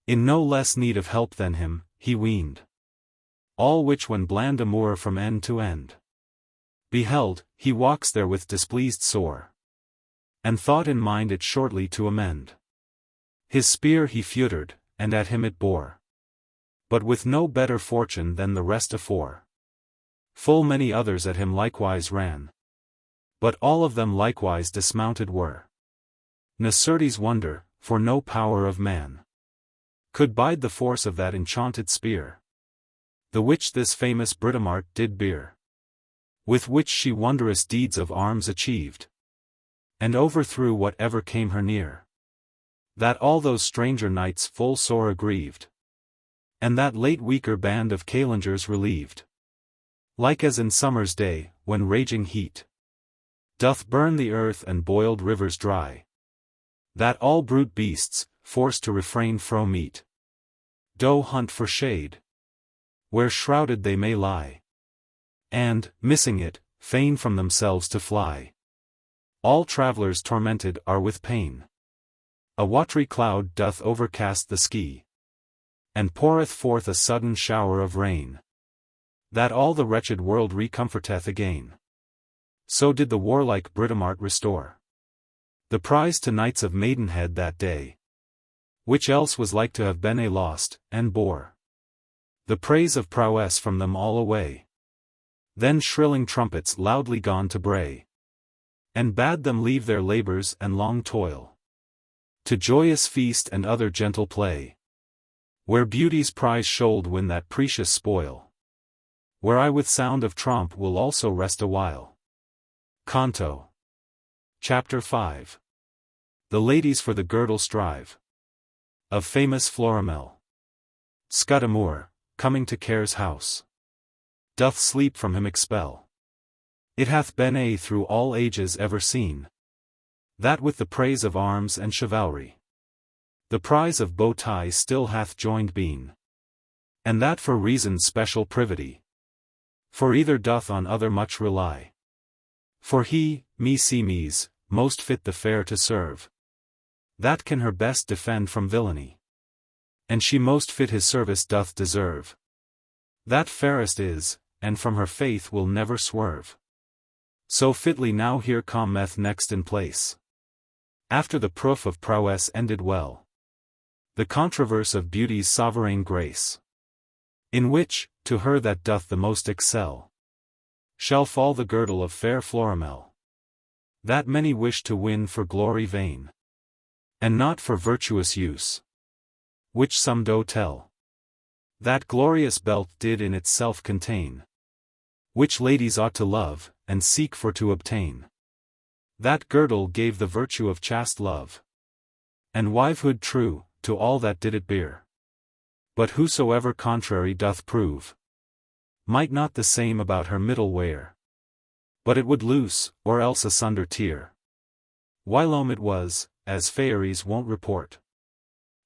In no less need of help than him, he weened. All which when bland amour from end to end beheld, he walks there with displeased sore, and thought in mind it shortly to amend. His spear he feutred, and at him it bore, but with no better fortune than the rest afore. Full many others at him likewise ran, but all of them likewise dismounted were. Ne certes wonder, for no power of man could bide the force of that enchanted spear, the which this famous Britomart did bear, with which she wondrous deeds of arms achieved, and overthrew whatever came her near, that all those stranger knights full sore aggrieved, and that late weaker band of Kalingers relieved. Like as in summer's day, when raging heat doth burn the earth and boiled rivers dry, that all brute beasts, forced to refrain fro meat, do hunt for shade, where shrouded they may lie, and, missing it, feign from themselves to fly. All travellers tormented are with pain. A watery cloud doth overcast the sky, and poureth forth a sudden shower of rain, that all the wretched world recomforteth again. So did the warlike Britomart restore the prize to knights of Maidenhead that day, which else was like to have been a lost, and bore the praise of prowess from them all away. Then shrilling trumpets loudly gone to bray, and bade them leave their labours and long toil, to joyous feast and other gentle play, where beauty's prize should win that precious spoil, where I with sound of tromp will also rest awhile. Canto. Chapter 5. The ladies for the girdle strive. Of famous Florimel. Scudamour, coming to Care's house, doth sleep from him expel. It hath been through all ages ever seen, that with the praise of arms and chivalry, the prize of bow ties still hath joined been, and that for reasons special privity, for either doth on other much rely. For he, me seemes, most fit the fair to serve, that can her best defend from villainy, and she most fit his service doth deserve, that fairest is, and from her faith will never swerve. So fitly now here cometh next in place, after the proof of prowess ended well, the controverse of beauty's sovereign grace, in which, to her that doth the most excel, shall fall the girdle of fair Florimel, that many wish to win for glory vain, and not for virtuous use, which some do tell. That glorious belt did in itself contain, which ladies ought to love, and seek for to obtain. That girdle gave the virtue of chaste love, and wivehood true, to all that did it bear. But whosoever contrary doth prove, might not the same about her middle wear, but it would loose, or else asunder tear. Whilome it was, as fairies won't report,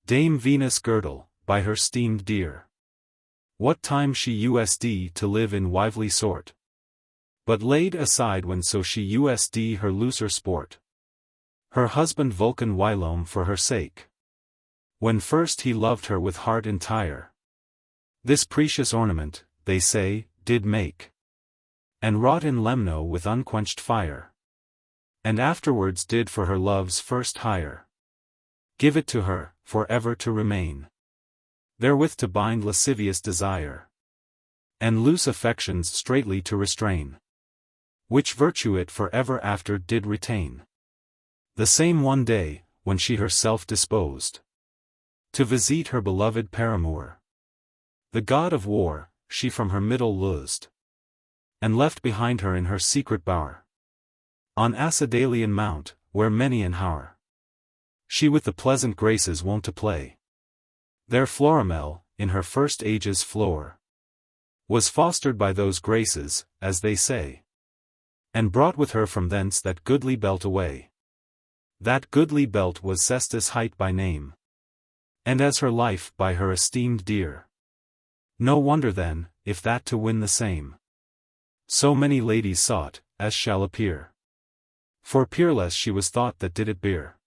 Dame Venus' girdle, by her steamed dear. What time she usd to live in wively sort, but laid aside when so she usd her looser sport. Her husband Vulcan whilome for her sake, when first he loved her with heart entire, this precious ornament, they say, did make, and wrought in Lemno with unquenched fire, and afterwards did for her love's first hire give it to her, for ever to remain, therewith to bind lascivious desire, and loose affections straitly to restrain, which virtue it for ever after did retain. The same one day, when she herself disposed to visit her beloved paramour, the god of war, she from her middle loosed, and left behind her in her secret bower, on Acidalian mount, where many an hour she with the pleasant graces wont to play. There Florimel, in her first age's floor, was fostered by those graces, as they say, and brought with her from thence that goodly belt away. That goodly belt was Cestus hight by name, and as her life by her esteemed dear. No wonder then, if that to win the same, so many ladies sought, as shall appear. For peerless she was thought that did it bear.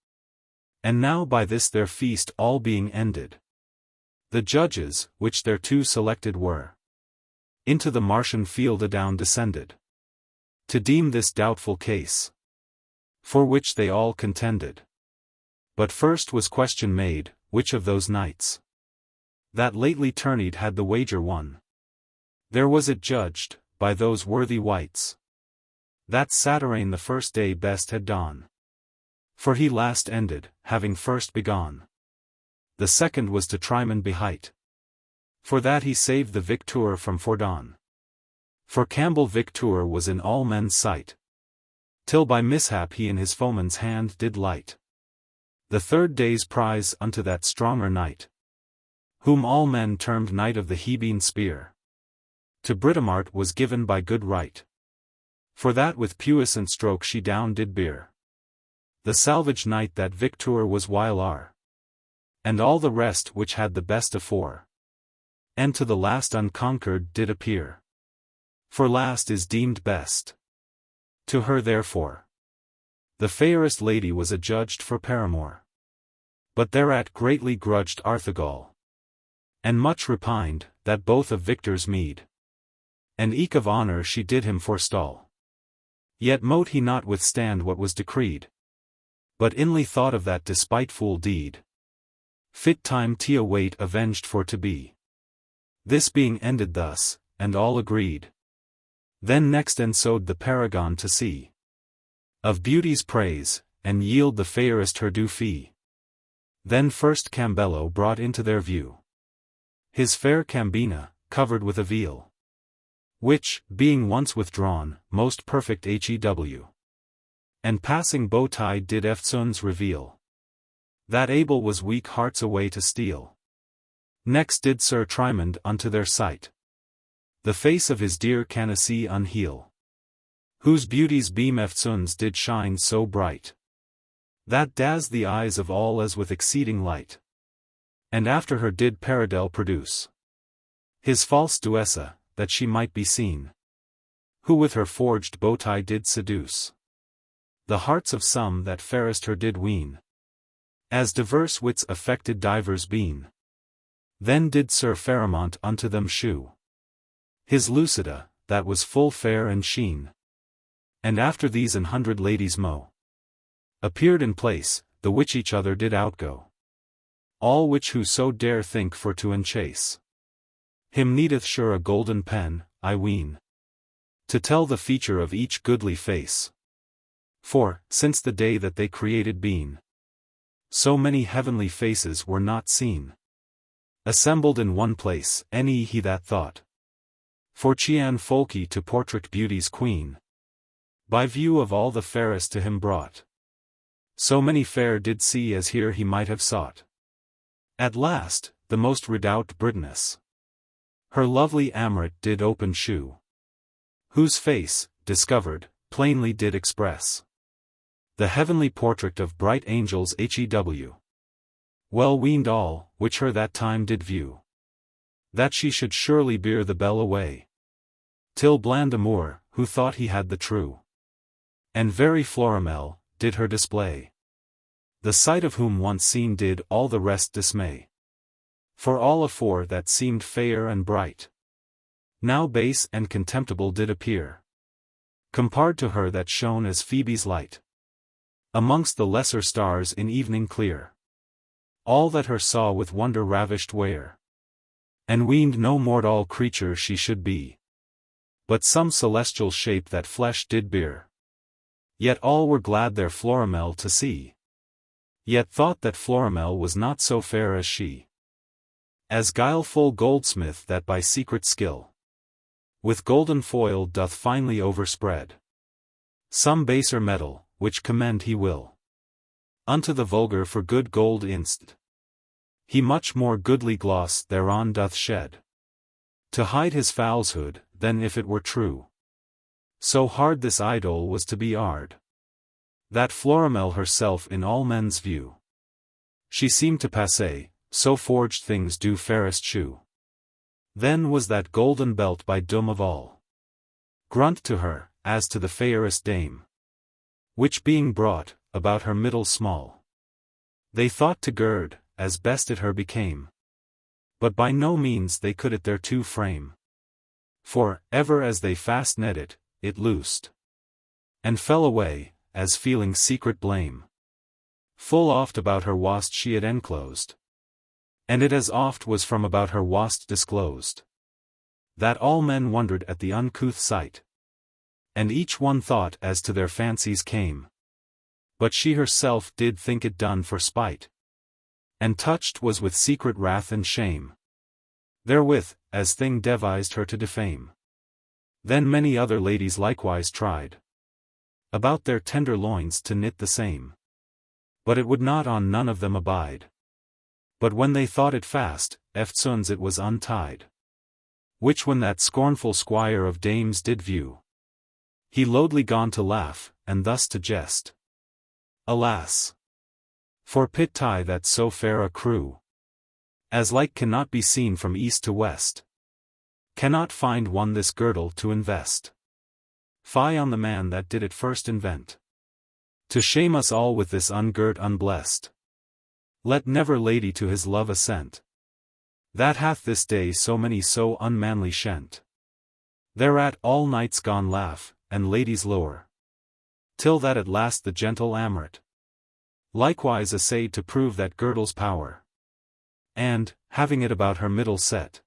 And now by this their feast all being ended, The judges, which thereto selected were, into the Martian field adown descended, to deem this doubtful case, for which they all contended. But first was question made, which of those knights that lately tourneyed had the wager won. There was it judged, by those worthy wights, that Saturane the first day best had done. For he last ended, having first begun. The second was to Triamond behight, for that he saved the victor from Fordon. For Cambel victor was in all men's sight, till by mishap he in his foeman's hand did light the third day's prize unto that stronger knight, whom all men termed Knight of the Hebene Spear. To Britomart was given by good right, for that with puissant stroke she down did bear the salvage knight that victor was while are, and all the rest which had the best afore, and to the last unconquered did appear. For last is deemed best. To her therefore the fairest lady was adjudged for paramour. But thereat greatly grudged Artegall, and much repined, that both of victor's meed, and eke of honour she did him forestall. Yet mote he not withstand what was decreed, but inly thought of that despiteful deed. Fit time to await avenged for to be. This being ended thus, and all agreed, then next ensowed the paragon to see of beauty's praise, and yield the fairest her due fee. Then first Cambello brought into their view his fair Cambina, covered with a veil, which, being once withdrawn, most perfect hew, and passing bow tie did eftsoons reveal, that Abel was weak hearts away to steal. Next did Sir Triamond unto their sight the face of his dear Canacee unheal, whose beauty's beam eftsoons did shine so bright, that dazzled the eyes of all as with exceeding light. And after her did Paradell produce his false Duessa, that she might be seen, who with her forged bowtie did seduce the hearts of some that fairest her did ween, as diverse wits affected divers been. Then did Sir Pharamond unto them shew his Lucida, that was full fair and sheen. And after these 100 ladies appeared in place, the which each other did outgo. All which whoso dare think for to enchase him needeth sure a golden pen, I ween, to tell the feature of each goodly face. For, since the day that they created been, so many heavenly faces were not seen, assembled in one place, any he that thought for Chian Folke to portrait beauty's queen, by view of all the fairest to him brought. So many fair did see as here he might have sought. At last, the most redoubt Britoness her lovely Amrit did open shew, whose face, discovered, plainly did express the heavenly portrait of bright angels hew. Well weened all, which her that time did view, that she should surely bear the bell away, till bland Amour, who thought he had the true and very Florimel, did her display, the sight of whom once seen did all the rest dismay. For all afore that seemed fair and bright, now base and contemptible did appear, compared to her that shone as Phoebe's light amongst the lesser stars in evening clear. All that her saw with wonder ravished were, and weened no mortal creature she should be, but some celestial shape that flesh did bear. Yet all were glad their Florimel to see, yet thought that Florimel was not so fair as she. As guileful goldsmith that by secret skill with golden foil doth finely overspread some baser metal, which commend he will unto the vulgar for good gold inst. He much more goodly gloss thereon doth shed, to hide his falsehood, than if it were true. So hard this idol was to be ard, that Florimel herself in all men's view, she seemed to passe, so forged things do fairest shew. Then was that golden belt by doom of all grunt to her, as to the fairest dame, which being brought, about her middle small, they thought to gird, as best it her became. But by no means they could it thereto frame. For, ever as they fast net it, it loosed. And fell away, as feeling secret blame. Full oft about her wast she it enclosed. And it as oft was from about her wast disclosed. That all men wondered at the uncouth sight. And each one thought as to their fancies came. But she herself did think it done for spite. And touched was with secret wrath and shame. Therewith, as thing devised her to defame. Then many other ladies likewise tried. About their tender loins to knit the same. But it would not on none of them abide. But when they thought it fast, eftsoons it was untied. Which when that scornful squire of dames did view, he loudly gone to laugh, and thus to jest. Alas! For pit tie that so fair a crew, as like cannot be seen from east to west, cannot find one this girdle to invest. Fie on the man that did it first invent, to shame us all with this ungirt unblessed. Let never lady to his love assent, that hath this day so many so unmanly shent. Thereat all knights gone laugh, and ladies lower, till that at last the gentle Amrit likewise essayed to prove that girdle's power, and, having it about her middle set,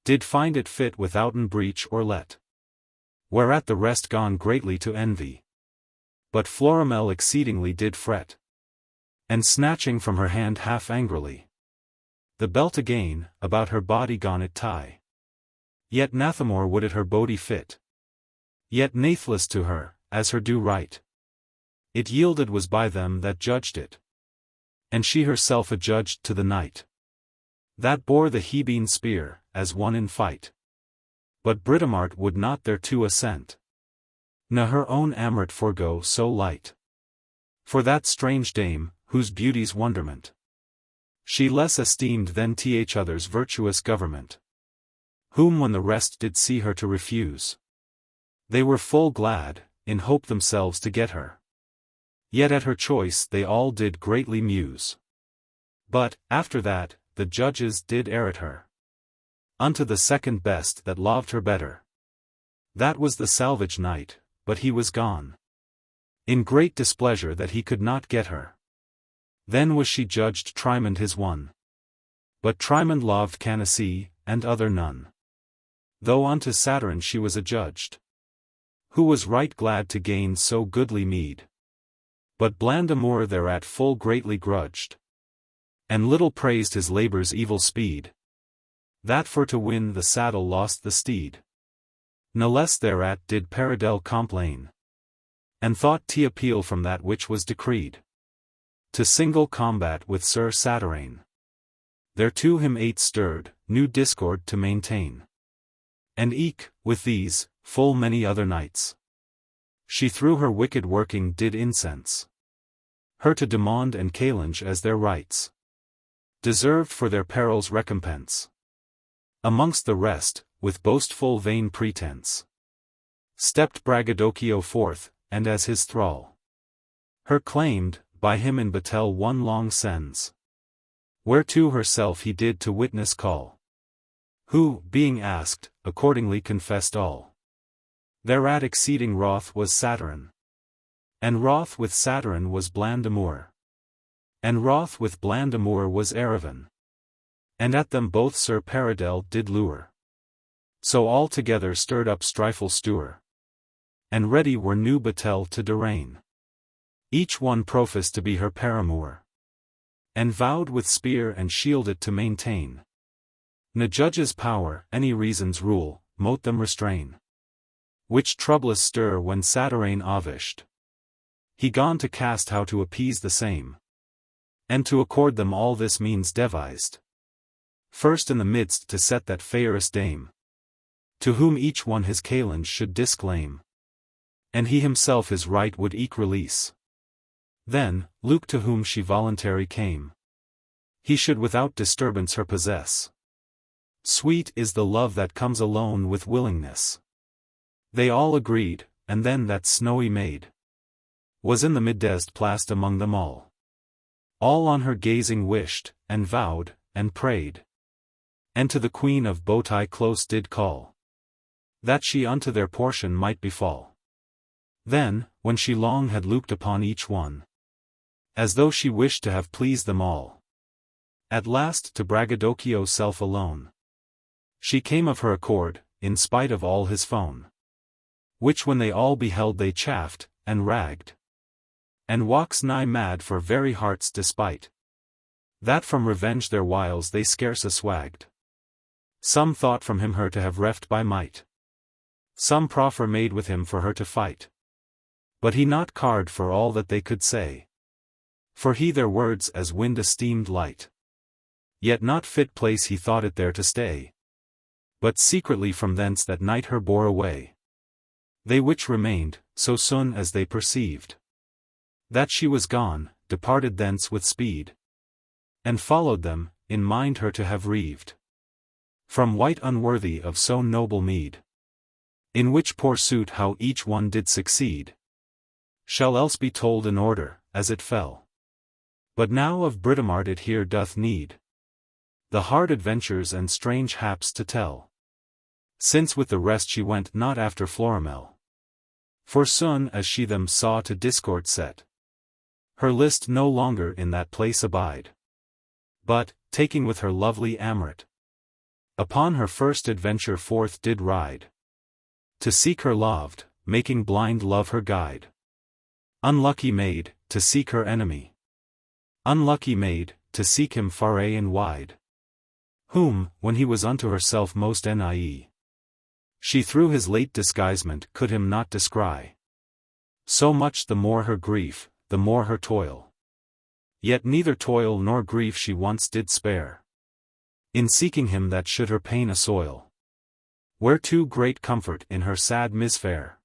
did find it fit withouten breach or let. Whereat the rest gone greatly to envy. But Florimel exceedingly did fret, and snatching from her hand half angrily the belt again, about her body gone it tie. Yet nathamore would it her body fit. Yet nathless to her, as her due right, it yielded was by them that judged it. And she herself adjudged to the knight that bore the Hebene spear, as one in fight. But Britomart would not thereto assent, ne her own Amrit forego so light. For that strange dame, whose beauty's wonderment she less esteemed than th others' virtuous government, whom when the rest did see her to refuse, they were full glad, in hope themselves to get her. Yet at her choice they all did greatly muse. But, after that, the judges did err at her unto the second best that loved her better. That was the salvage knight, but he was gone, in great displeasure that he could not get her. Then was she judged Triamond his one. But Triamond loved Canace, and other none. Though unto Saturn she was adjudged, who was right glad to gain so goodly meed. But Blandamour thereat full greatly grudged, and little praised his labour's evil speed, that for to win the saddle lost the steed. No less thereat did Paridel complain, and thought to appeal from that which was decreed, to single combat with Sir Satyrane. Thereto him eight stirred, new discord to maintain. And eke, with these, full many other knights, she through her wicked working did incense her to Demond and Calange as their rights deserved for their perils recompense. Amongst the rest, with boastful vain pretense, stepped Braggadocio forth, and as his thrall her claimed, by him in battle one long sens, whereto herself he did to witness call, who, being asked, accordingly confessed all. Thereat exceeding wroth was Saturn, and wroth with Saturn was Blandamour, and wroth with Blandamour was Erevan, and at them both Sir Paridel did lure. So all together stirred up strifeful stour, and ready were new battle to darraign. Each one professed to be her paramour, and vowed with spear and shield it to maintain. Ne judge's power, any reason's rule, mote them restrain. Which troublous stir when Satyrane avished, he gone to cast how to appease the same, and to accord them all this means devised. First in the midst to set that fairest dame, to whom each one his Calange should disclaim, and he himself his right would eke release. Then, Luke to whom she voluntary came, he should without disturbance her possess. Sweet is the love that comes alone with willingness. They all agreed, and then that snowy maid was in the middest placed among them all. All on her gazing wished, and vowed, and prayed, And to the Queen of Bowtie close did call, that she unto their portion might befall. Then, when she long had looked upon each one, as though she wished to have pleased them all, at last to Braggadocchio's self alone, she came of her accord, in spite of all his phone. Which when they all beheld they chaffed, and ragged, and walks nigh mad for very heart's despite, that from revenge their wiles they scarce aswagged. Some thought from him her to have reft by might, some proffer made with him for her to fight. But he not cared for all that they could say, for he their words as wind esteemed light. Yet not fit place he thought it there to stay, but secretly from thence that night her bore away. They which remained, so soon as they perceived that she was gone, departed thence with speed, and followed them, in mind her to have reaved from wight unworthy of so noble meed. In which poor suit how each one did succeed, shall else be told in order, as it fell. But now of Britomart it here doth need the hard adventures and strange haps to tell, since with the rest she went not after Florimel. For soon as she them saw to discord set, her list no longer in that place abide, but, taking with her lovely Amrit, upon her first adventure forth did ride, to seek her loved, making blind love her guide. Unlucky maid, to seek her enemy. Unlucky maid, to seek him far and wide, whom, when he was unto herself most nie, she through his late disguisement could him not descry. So much the more her grief, the more her toil. Yet neither toil nor grief she once did spare, in seeking him that should her pain assoil. Whereto great comfort in her sad misfare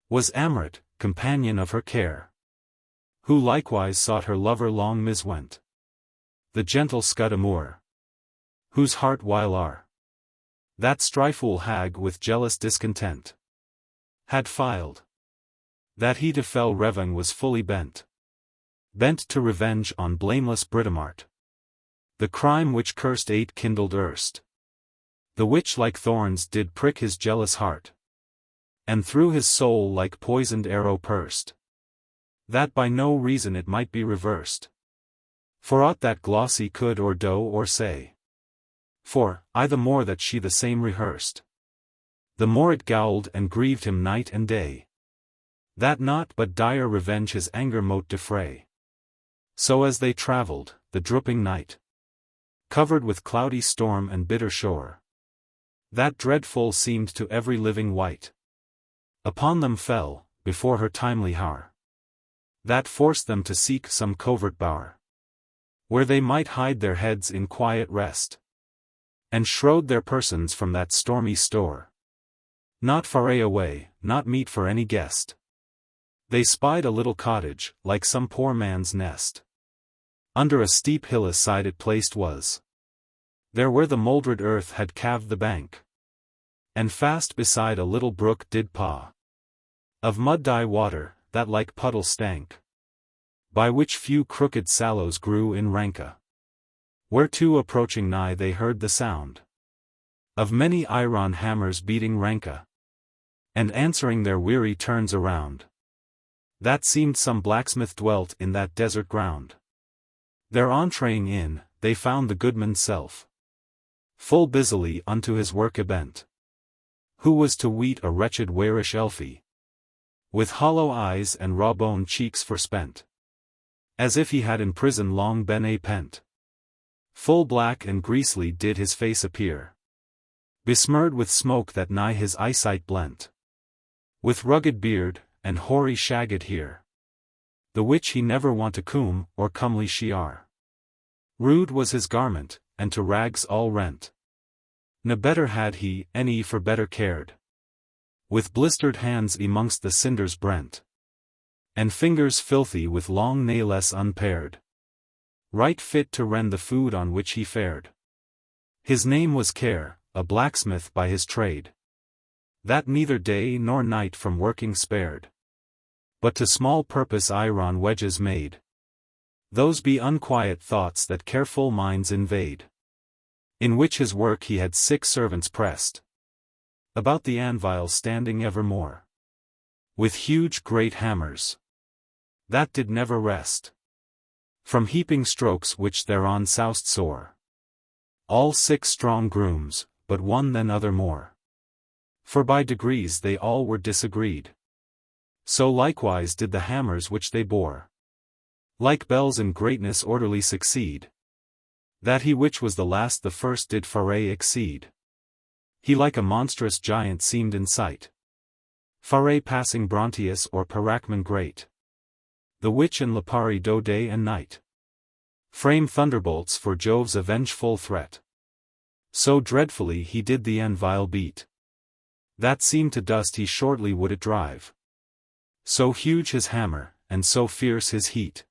was Amrit, companion of her care, who likewise sought her lover long miswent, the gentle Scudamour, whose heart while are that strifeful hag with jealous discontent had filed, that he to fell Reveng was fully bent to revenge on blameless Britomart, the crime which cursed eight kindled erst, the which like thorns did prick his jealous heart, and through his soul like poisoned arrow pursed, that by no reason it might be reversed, for aught that Glossy could or do or say. For, the more that she the same rehearsed, the more it galled and grieved him night and day, that naught but dire revenge his anger mote defray. So as they travelled, the drooping night, covered with cloudy storm and bitter shore, that dreadful seemed to every living wight, upon them fell, before her timely hour, that forced them to seek some covert bower, where they might hide their heads in quiet rest, and shroud their persons from that stormy store. Not far away, not meet for any guest, they spied a little cottage, like some poor man's nest. Under a steep hillside it placed was, there where the mouldred earth had calved the bank, and fast beside a little brook did paw, of mud-dye water, that like puddle stank, by which few crooked sallows grew in ranka. Whereto approaching nigh they heard the sound of many iron hammers beating ranka, and answering their weary turns around, that seemed some blacksmith dwelt in that desert ground. Their entreing in, they found the goodman's self, full busily unto his work abent, who was to weet a wretched wearish elfie, with hollow eyes and raw-boned cheeks forspent, as if he had in prison long been pent. Full black and greasely did his face appear, besmirred with smoke that nigh his eyesight blent, with rugged beard, and hoary shagged hair, the which he never want to comb, or comely shiar. Rude was his garment, and to rags all rent. Ne better had he, any for better cared, with blistered hands amongst the cinders brent, and fingers filthy with long nailless unpaired, right fit to rend the food on which he fared. His name was Care, a blacksmith by his trade, that neither day nor night from working spared, but to small purpose iron wedges made. Those be unquiet thoughts that careful minds invade. in which his work he had 6 servants pressed about the anvil standing evermore, with huge great hammers, that did never rest, from heaping strokes which thereon soused sore. All 6 strong grooms, but one than other more. For by degrees they all were disagreed. So likewise did the hammers which they bore. Like bells in greatness orderly succeed. That he which was the last the first did Faerie exceed. He like a monstrous giant seemed in sight. Faerie passing Britomartis or Paracman great. The which in Lipari do day and night frame thunderbolts for Jove's avengeful threat. So dreadfully he did the anvil beat, that seemed to dust he shortly would it drive. So huge his hammer, and so fierce his heat,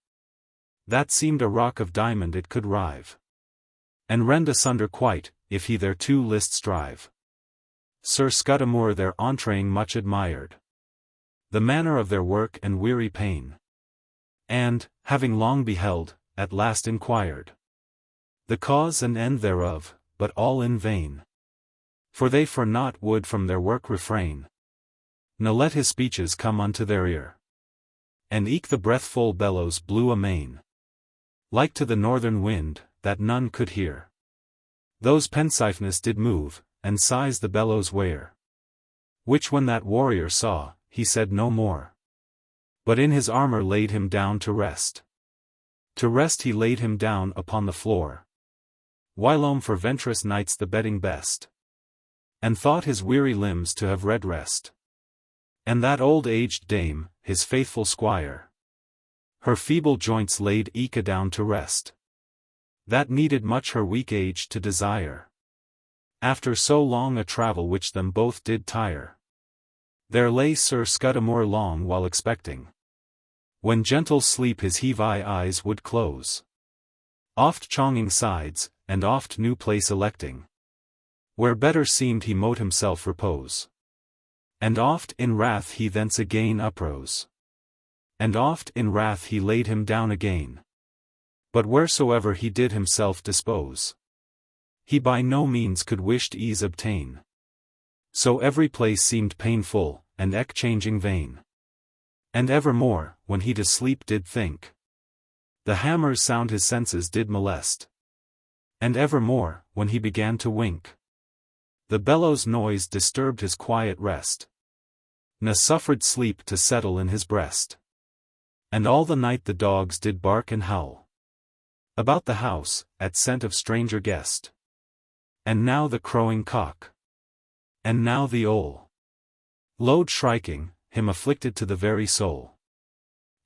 that seemed a rock of diamond it could rive, and rend asunder quite, if he thereto list strive. Sir Scudamore their entraying much admired the manner of their work and weary pain, and, having long beheld, at last inquired the cause and end thereof, but all in vain. For they for naught would from their work refrain, ne let his speeches come unto their ear. And eke the breathful bellows blew amain, like to the northern wind, that none could hear. Those pensiveness did move, and sighs the bellows wear. Which when that warrior saw, he said no more, but in his armor laid him down to rest. To rest he laid him down upon the floor, whilome for venturous nights the bedding best, and thought his weary limbs to have rest. And that old-aged dame, his faithful squire, her feeble joints laid eke adown to rest, that needed much her weak age to desire. After so long a travel which them both did tire, there lay Sir Scudamore long while expecting, when gentle sleep his heavy eyes would close, oft chonging sides, and oft new place electing, where better seemed he mote himself repose. And oft in wrath he thence again uprose, and oft in wrath he laid him down again. But wheresoever he did himself dispose, he by no means could wished ease obtain. So every place seemed painful, and eke changing vain. And evermore, when he to sleep did think, the hammer's sound his senses did molest. And evermore, when he began to wink, the bellows' noise disturbed his quiet rest, ne suffered sleep to settle in his breast. And all the night the dogs did bark and howl about the house, at scent of stranger guest. And now the crowing cock, and now the owl, loud shrieking, him afflicted to the very soul.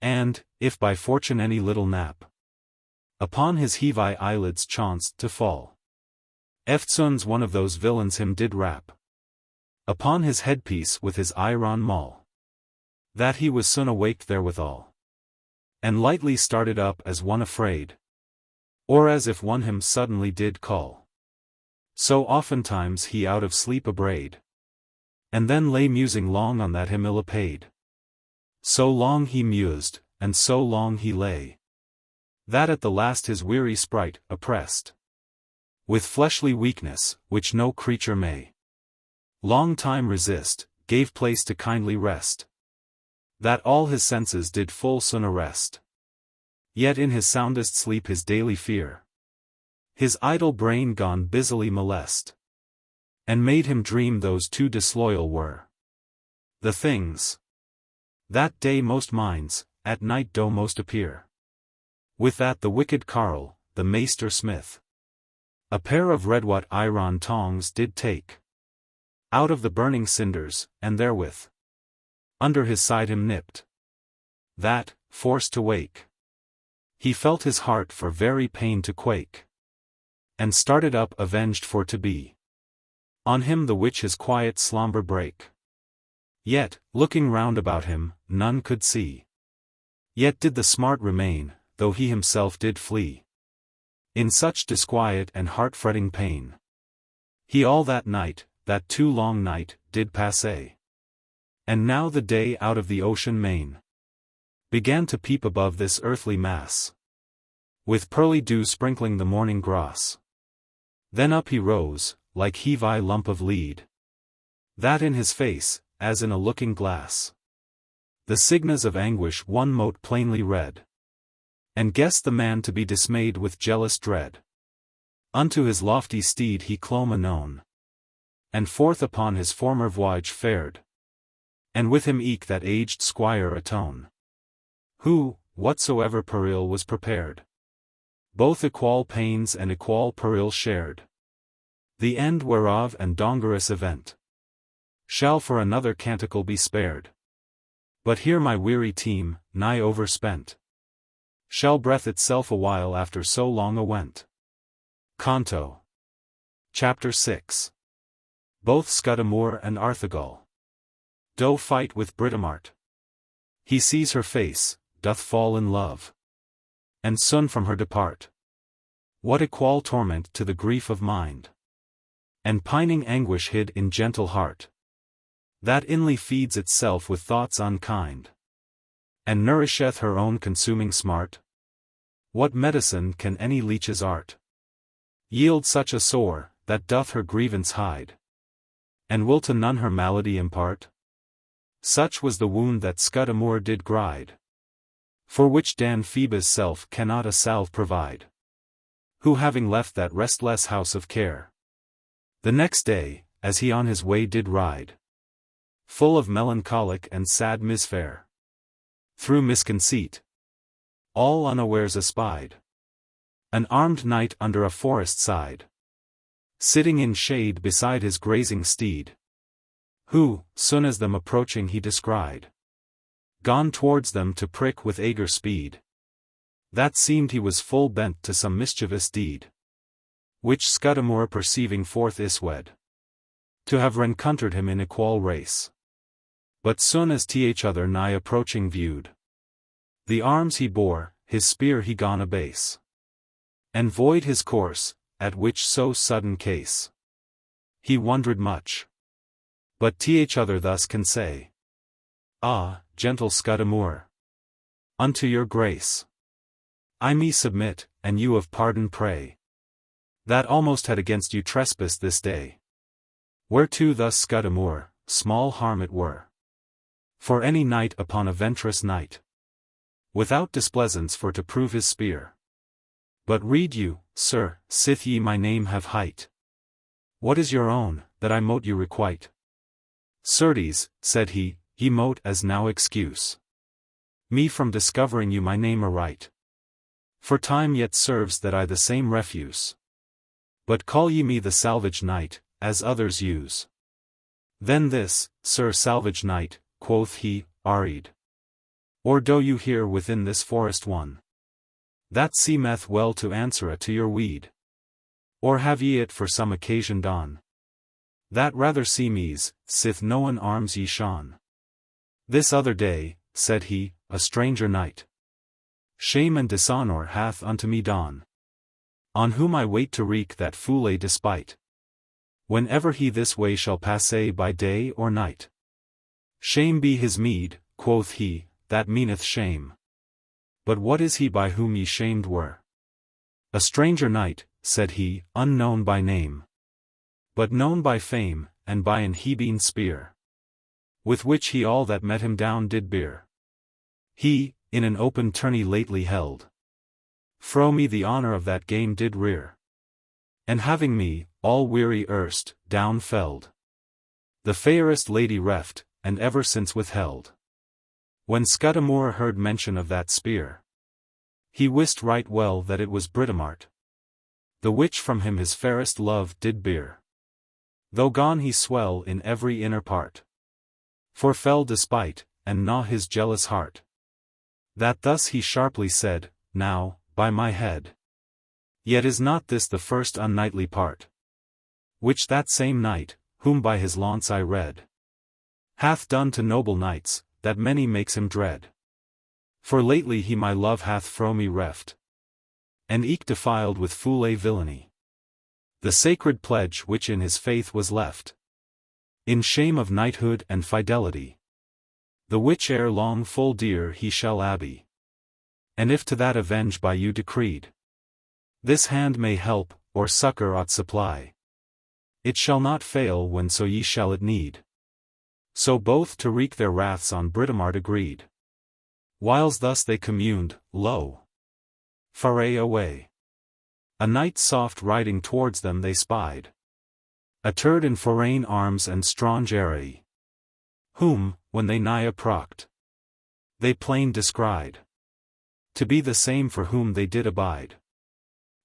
And, if by fortune any little nap upon his heavy eyelids chanced to fall, eftsoons one of those villains him did rap upon his headpiece with his iron maul, that he was soon awaked therewithal, and lightly started up as one afraid, or as if one him suddenly did call. So oftentimes he out of sleep abrayed, and then lay musing long on that him ill apaid. So long he mused, and so long he lay, that at the last his weary sprite, oppressed with fleshly weakness, which no creature may long time resist, gave place to kindly rest, that all his senses did full soon arrest. Yet in his soundest sleep his daily fear, his idle brain gone busily molest, and made him dream those two disloyal were the things that day most minds, at night do most appear. With that the wicked carle, the maester smith, a pair of red-wat iron tongs did take out of the burning cinders, and therewith under his side him nipped, that, forced to wake, he felt his heart for very pain to quake, and started up avenged for to be on him the which his quiet slumber brake. Yet, looking round about him, none could see, yet did the smart remain, though he himself did flee in such disquiet and heart-fretting pain. He all that night, that too long night, did passe. And now the day out of the ocean main began to peep above this earthly mass, with pearly dew sprinkling the morning grass. Then up he rose, like heavy lump of lead, that in his face, as in a looking glass, the signs of anguish one mote plainly read, and guessed the man to be dismayed with jealous dread. Unto his lofty steed he clomb anon, and forth upon his former voyage fared, and with him eke that aged squire atone, who, whatsoever peril was prepared, both equal pains and equal peril shared, the end whereof and dongerous event shall for another canticle be spared. But here my weary team, nigh overspent, shall breath itself awhile after so long a went. Canto. Chapter 6. Both Scudamore and Artegall do fight with Britomart. He sees her face, doth fall in love, and soon from her depart. What equal torment to the grief of mind, and pining anguish hid in gentle heart, that inly feeds itself with thoughts unkind, and nourisheth her own consuming smart? What medicine can any leech's art yield such a sore, that doth her grievance hide, and will to none her malady impart? Such was the wound that Scudamore did gride, for which Dan Phoebe's self cannot a salve provide, who having left that restless house of care, the next day, as he on his way did ride, full of melancholic and sad misfare, through misconceit, all unawares espied an armed knight under a forest side, sitting in shade beside his grazing steed, who, soon as them approaching he descried, gone towards them to prick with eager speed, that seemed he was full bent to some mischievous deed, which Scudamore perceiving forth iswed, to have rencountered him in equal race. But soon as each other nigh approaching viewed, the arms he bore, his spear he gone abase, and void his course, at which so sudden case, he wondered much. But each other thus can say, Ah, gentle Scudamore, unto your grace I me submit, and you of pardon pray, that almost had against you trespassed this day. Whereto thus Scudamore, small harm it were, for any knight upon a venturous night, without displeasance for to prove his spear. But read you, sir, sith ye my name have hight, what is your own, that I mote you requite? Certes, said he, ye mote as now excuse me from discovering you my name aright. For time yet serves that I the same refuse. But call ye me the Salvage Knight, as others use. Then this, Sir Salvage Knight, quoth he, arid. Or do you here within this forest one? That seemeth well to answer it to your weed. Or have ye it for some occasion done? That rather seemes, sith no one arms ye shone. This other day, said he, a stranger knight, shame and dishonor hath unto me done, on whom I wait to wreak that foule despite, whenever he this way shall pass by day or night. Shame be his meed, quoth he, that meaneth shame. But what is he by whom ye shamed were? A stranger knight, said he, unknown by name, but known by fame, and by an hebene spear, with which he all that met him down did bear. He, in an open tourney lately held, fro me the honor of that game did rear, and having me, all weary erst, down felled, the fairest lady reft, and ever since withheld. When Scudamore heard mention of that spear, he wist right well that it was Britomart, the which from him his fairest love did bear. Though gone he swell in every inner part, for fell despite, and gnaw his jealous heart. That thus he sharply said, Now, by my head, yet is not this the first unknightly part, which that same knight, whom by his launce I read, hath done to noble knights, that many makes him dread. For lately he my love hath fro me reft, and eke defiled with foule villainy, the sacred pledge which in his faith was left, in shame of knighthood and fidelity, the which ere long full dear he shall abbe, and if to that avenge by you decreed, this hand may help, or succor aught supply. It shall not fail when so ye shall it need. So both to wreak their wraths on Britomart agreed. Whiles thus they communed, lo! Faerie away! A knight soft riding towards them they spied. Attired in forain arms and strong array. Whom, when they nigh approached, they plain descried to be the same for whom they did abide.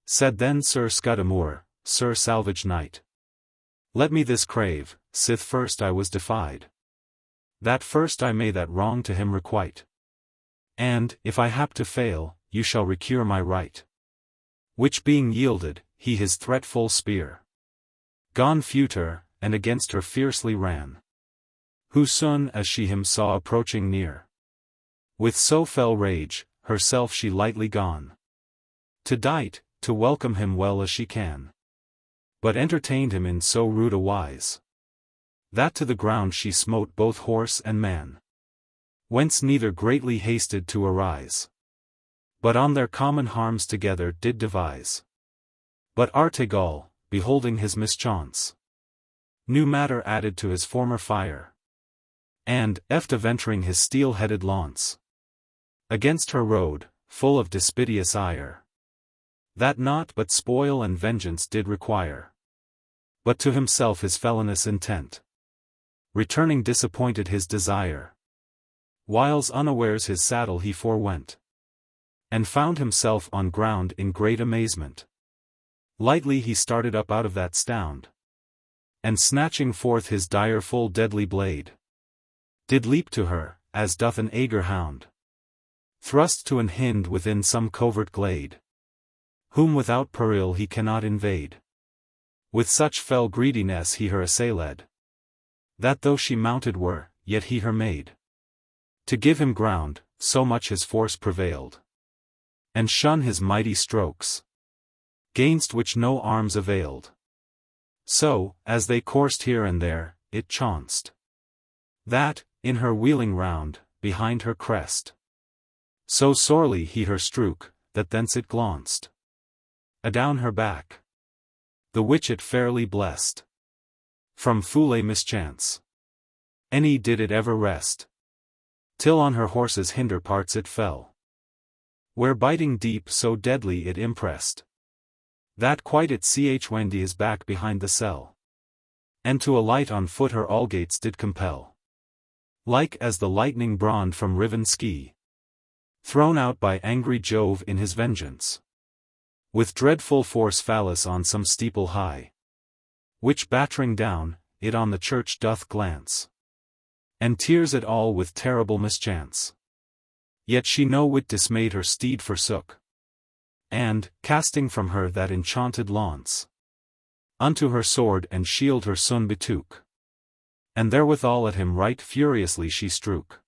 Said then Sir Scudamore, Sir Salvage Knight, let me this crave, sith first I was defied, that first I may that wrong to him requite. And, if I hap to fail, you shall recure my right. Which being yielded, he his threatful spear gone feuter, and against her fiercely ran. Who soon as she him saw approaching near, with so fell rage, herself she lightly gone to dight, to welcome him well as she can. But entertained him in so rude a wise, that to the ground she smote both horse and man. Whence neither greatly hasted to arise, but on their common harms together did devise. But Artegall, beholding his mischance, new matter added to his former fire, and, eft venturing his steel-headed lance against her rode, full of despidious ire, that naught but spoil and vengeance did require. But to himself his felonious intent, returning disappointed his desire. Whiles unawares his saddle he forewent, and found himself on ground in great amazement. Lightly he started up out of that stound, and snatching forth his direful deadly blade, did leap to her, as doth an eager hound thrust to an hind within some covert glade, whom without peril he cannot invade. With such fell greediness he her assailed, that though she mounted were, yet he her made to give him ground, so much his force prevailed, and shun his mighty strokes, gainst which no arms availed. So, as they coursed here and there, it chanced that, in her wheeling round, behind her crest, so sorely he her strook, that thence it glaunced adown her back, the which it fairly blessed from foule mischance. Any did it ever rest, till on her horse's hinder parts it fell, where biting deep so deadly it impressed, that quite it wended his back behind the cell, and to alight on foot her allgates did compel, like as the lightning brand from riven ski, thrown out by angry Jove in his vengeance, with dreadful force phallus on some steeple high, which battering down, it on the church doth glance, and tears it all with terrible mischance. Yet she no whit dismayed her steed forsook, and, casting from her that enchanted lance, unto her sword and shield her son betook, and therewithal at him right furiously she strook.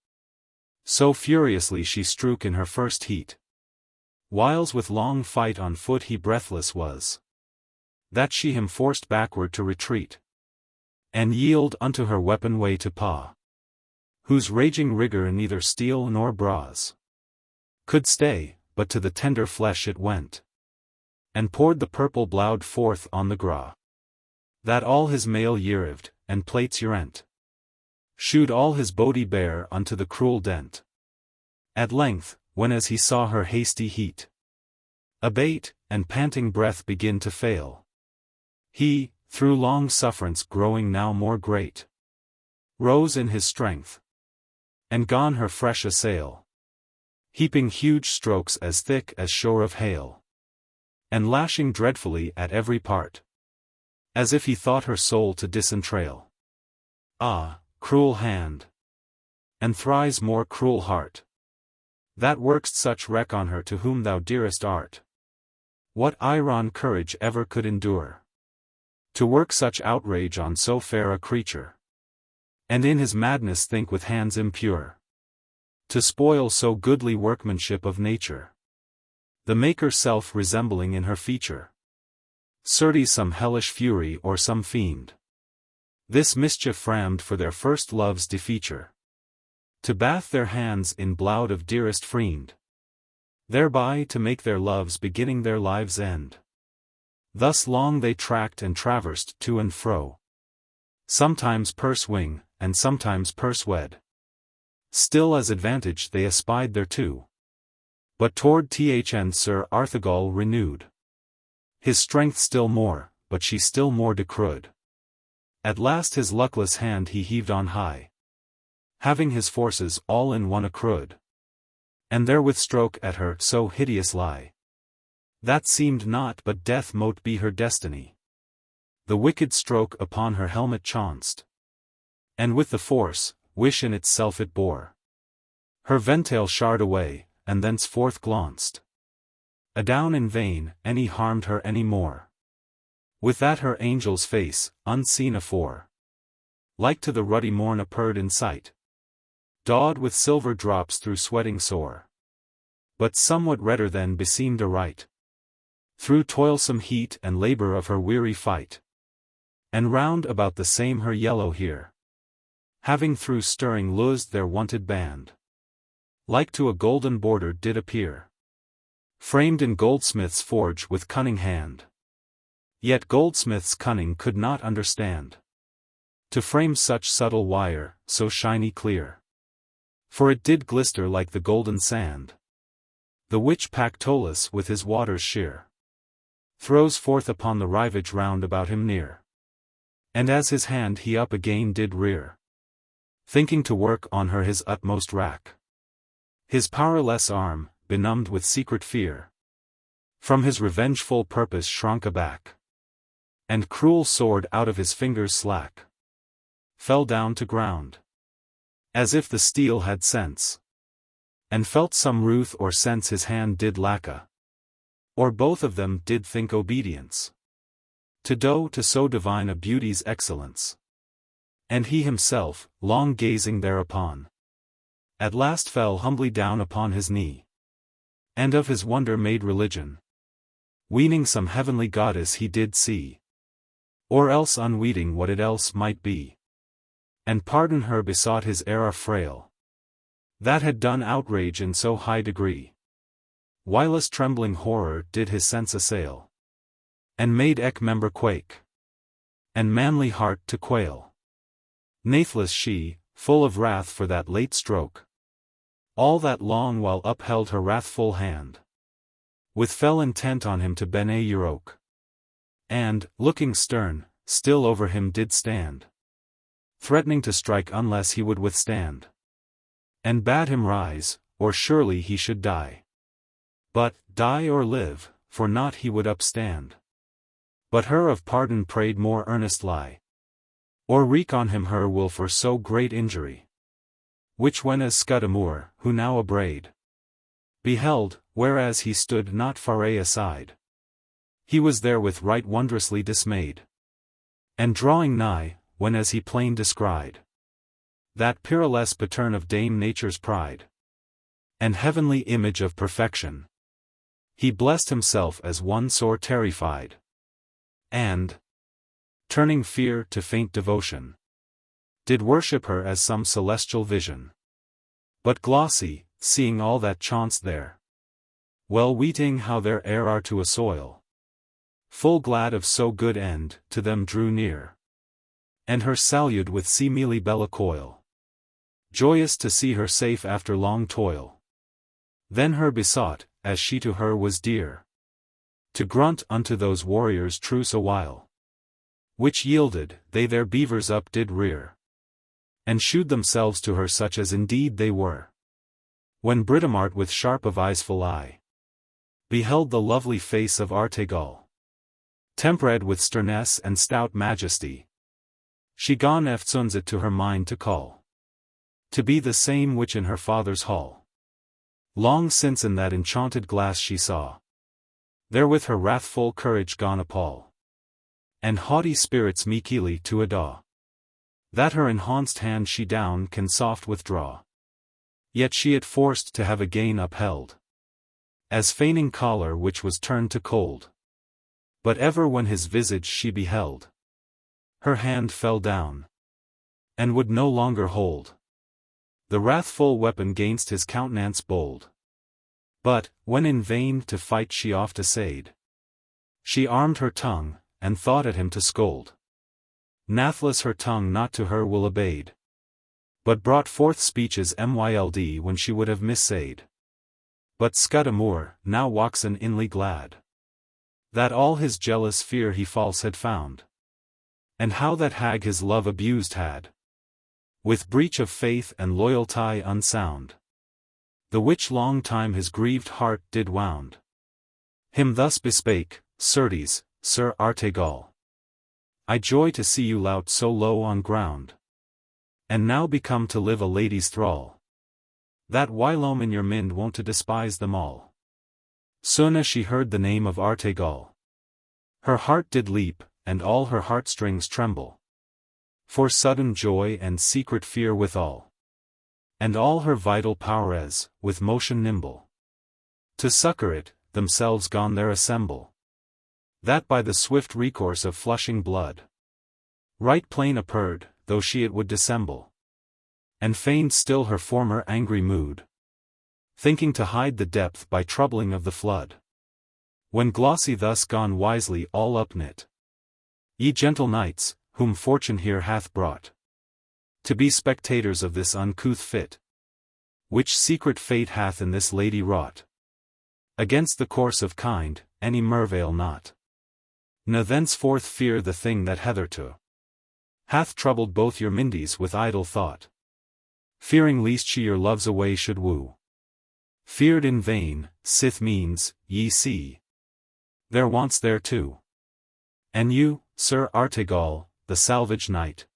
So furiously she strook in her first heat, whiles with long fight on foot he breathless was, that she him forced backward to retreat, and yield unto her weapon way to paw, whose raging rigor neither steel nor bras could stay, but to the tender flesh it went, and poured the purple blood forth on the gra, that all his mail yerived, and plates yerent, shewed all his body bare unto the cruel dent. At length, when as he saw her hasty heat abate, and panting breath begin to fail, he, through long sufferance growing now more great, rose in his strength, and gone her fresh assail, heaping huge strokes as thick as shore of hail, and lashing dreadfully at every part, as if he thought her soul to disentrail. Ah, cruel hand! And thrice more cruel heart, that work'st such wreck on her to whom thou dearest art. What iron courage ever could endure to work such outrage on so fair a creature, and in his madness think with hands impure to spoil so goodly workmanship of nature, the maker self resembling in her feature? Certes some hellish fury or some fiend this mischief framed for their first love's defeature, to bath their hands in blood of dearest friend, thereby to make their loves beginning their lives' end. Thus long they tracked and traversed to and fro. Sometimes purse wing, and sometimes purse wed. Still as advantage they espied thereto. But toward Thn Sir Artegall renewed his strength still more, but she still more decrued. At last his luckless hand he heaved on high, having his forces all in one accrued. And therewith stroke at her so hideous lie, that seemed not but death mote be her destiny. The wicked stroke upon her helmet chanced, and with the force, wish in itself it bore. Her ventail shard away, and thenceforth glaunced adown in vain, any harmed her any more. With that her angel's face, unseen afore, like to the ruddy morn appeared in sight, dawed with silver drops through sweating sore, but somewhat redder than beseemed aright, through toilsome heat and labor of her weary fight. And round about the same her yellow hair, having through stirring loosed their wonted band, like to a golden border did appear, framed in goldsmith's forge with cunning hand. Yet goldsmith's cunning could not understand to frame such subtle wire, so shiny clear. For it did glister like the golden sand, the which Pactolus with his waters sheer throws forth upon the rivage round about him near. And as his hand he up again did rear, thinking to work on her his utmost wrack, his powerless arm, benumbed with secret fear, from his revengeful purpose shrunk aback, and cruel sword out of his fingers slack fell down to ground, as if the steel had sense, and felt some ruth or sense his hand did lacka, or both of them did think obedience to so divine a beauty's excellence. And he himself, long gazing thereupon, at last fell humbly down upon his knee, and of his wonder made religion, weening some heavenly goddess he did see, or else unweeting what it else might be, and pardon her besought his era frail, that had done outrage in so high degree, whilst trembling horror did his sense assail, and made member quake, and manly heart to quail. Nathless she, full of wrath for that late stroke, all that long while upheld her wrathful hand, with fell intent on him to bene Euroke, and, looking stern, still over him did stand, threatening to strike unless he would withstand, and bade him rise, or surely he should die. But, die or live, for naught he would upstand, but her of pardon prayed more earnestly, or wreak on him her will for so great injury, which when as Scudamore, who now abraid, beheld, whereas he stood not far aside, he was therewith right wondrously dismayed, and drawing nigh, when as he plain descried that peerless pattern of Dame Nature's pride, and heavenly image of perfection, he blessed himself as one sore terrified, and, turning fear to faint devotion, did worship her as some celestial vision. But glossy, seeing all that chanced there, well weeting how their heir are to assoil, full glad of so good end, to them drew near, and her saluted with seemly bella coil, joyous to see her safe after long toil. Then her besought, as she to her was dear, to grunt unto those warriors truce awhile, which yielded, they their beavers up did rear, and shewed themselves to her such as indeed they were. When Britomart with sharp of eyesful eye beheld the lovely face of Artegall, tempered with sternness and stout majesty, she gone eftsoons it to her mind to call, to be the same which in her father's hall, long since in that enchanted glass she saw, therewith her wrathful courage gone appall, and haughty spirits meekly to adaw, that her enhanced hand she down can soft withdraw. Yet she it forced to have again upheld, as feigning choler which was turned to cold. But ever when his visage she beheld, her hand fell down, and would no longer hold the wrathful weapon gainst his countenance bold. But, when in vain to fight she oft essayed, She armed her tongue, and thought at him to scold. Nathless her tongue not to her will obeyed, but brought forth speeches myled when she would have missayed. But Scudamore now waxen inly glad, that all his jealous fear he false had found, and how that hag his love abused had, with breach of faith and loyalty unsound, the which long time his grieved heart did wound. Him thus bespake, certes, Sir Artegall, I joy to see you lout so low on ground, and now become to live a lady's thrall, that whilome in your mind wont to despise them all. Soon as she heard the name of Artegall, her heart did leap, and all her heartstrings tremble, for sudden joy and secret fear withal, and all her vital powers, with motion nimble, to succour it, themselves gone there assemble, that by the swift recourse of flushing blood, right plain appeared, though she it would dissemble, and feigned still her former angry mood, thinking to hide the depth by troubling of the flood. When Glossy thus gone wisely all upknit, ye gentle knights, whom fortune here hath brought, to be spectators of this uncouth fit, which secret fate hath in this lady wrought, against the course of kind, any mervail not. Ne thenceforth fear the thing that hitherto hath troubled both your mindies with idle thought, fearing least she your loves away should woo. Feared in vain, sith means, ye see, there wants there too. And you, Sir Artegall, the salvage knight,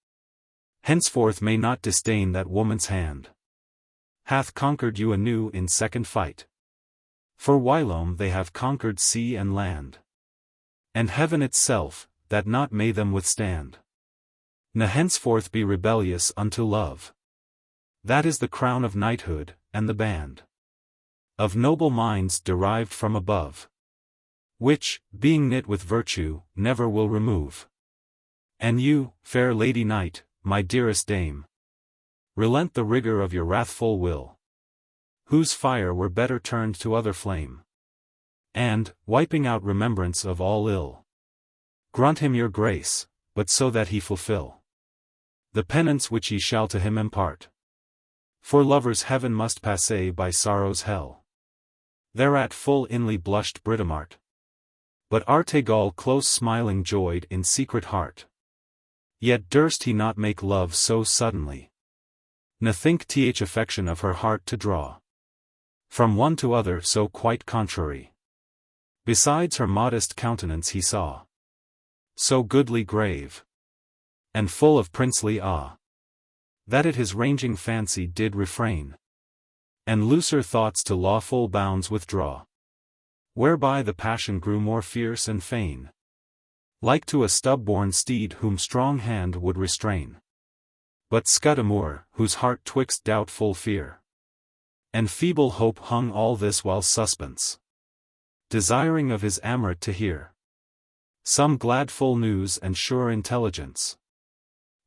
henceforth may not disdain that woman's hand hath conquered you anew in second fight. For whilome they have conquered sea and land, and heaven itself, that naught may them withstand. Ne henceforth be rebellious unto love. That is the crown of knighthood, and the band of noble minds derived from above, which, being knit with virtue, never will remove. And you, fair lady knight, my dearest dame, relent the rigour of your wrathful will, whose fire were better turned to other flame, and, wiping out remembrance of all ill, grant him your grace, but so that he fulfill the penance which ye shall to him impart. For lovers heaven must passe by sorrow's hell. Thereat full inly blushed Britomart, but Artegall close smiling joyed in secret heart. Yet durst he not make love so suddenly, ne think th affection of her heart to draw from one to other so quite contrary. Besides her modest countenance he saw so goodly grave, and full of princely awe, that it his ranging fancy did refrain, and looser thoughts to lawful bounds withdraw, whereby the passion grew more fierce and fain, like to a stub-born steed whom strong hand would restrain. But Scudamore, whose heart twixt doubtful fear and feeble hope hung all this while suspense, desiring of his amoret to hear some glad full news and sure intelligence,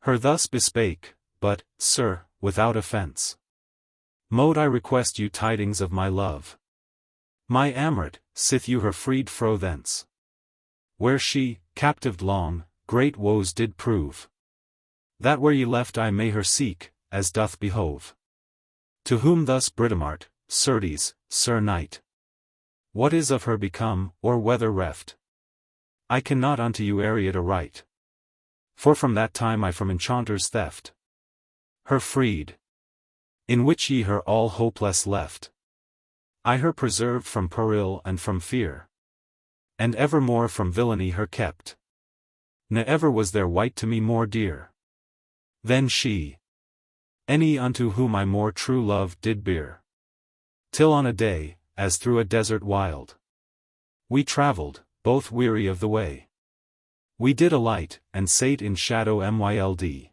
her thus bespake, but, sir, without offence, mote I request you tidings of my love, my amoret, sith you her freed fro thence, where she, captived long, great woes did prove, that where ye left I may her seek, as doth behove. To whom thus Britomart, certes, Sir Knight, what is of her become, or whether reft, I cannot unto you area to write. For from that time I from enchanter's theft her freed, in which ye her all hopeless left. I her preserved from peril and from fear, and evermore from villainy her kept. Ne ever was there wight to me more dear than she, any unto whom I more true love did bear. Till on a day, as through a desert wild, we travelled, both weary of the way. We did alight, and sate in shadow myled,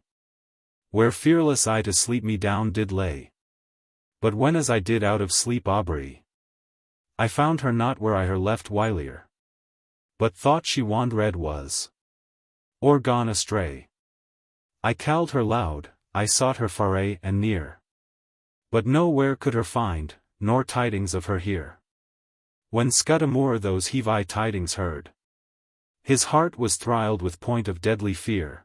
where fearless I to sleep me down did lay. But when as I did out of sleep aubrey, I found her not where I her left whilier, but thought she wandered was, or gone astray. I called her loud, I sought her far and near, but nowhere could her find, nor tidings of her hear. When Scudamore those heavy tidings heard, His heart was thrilled with point of deadly fear.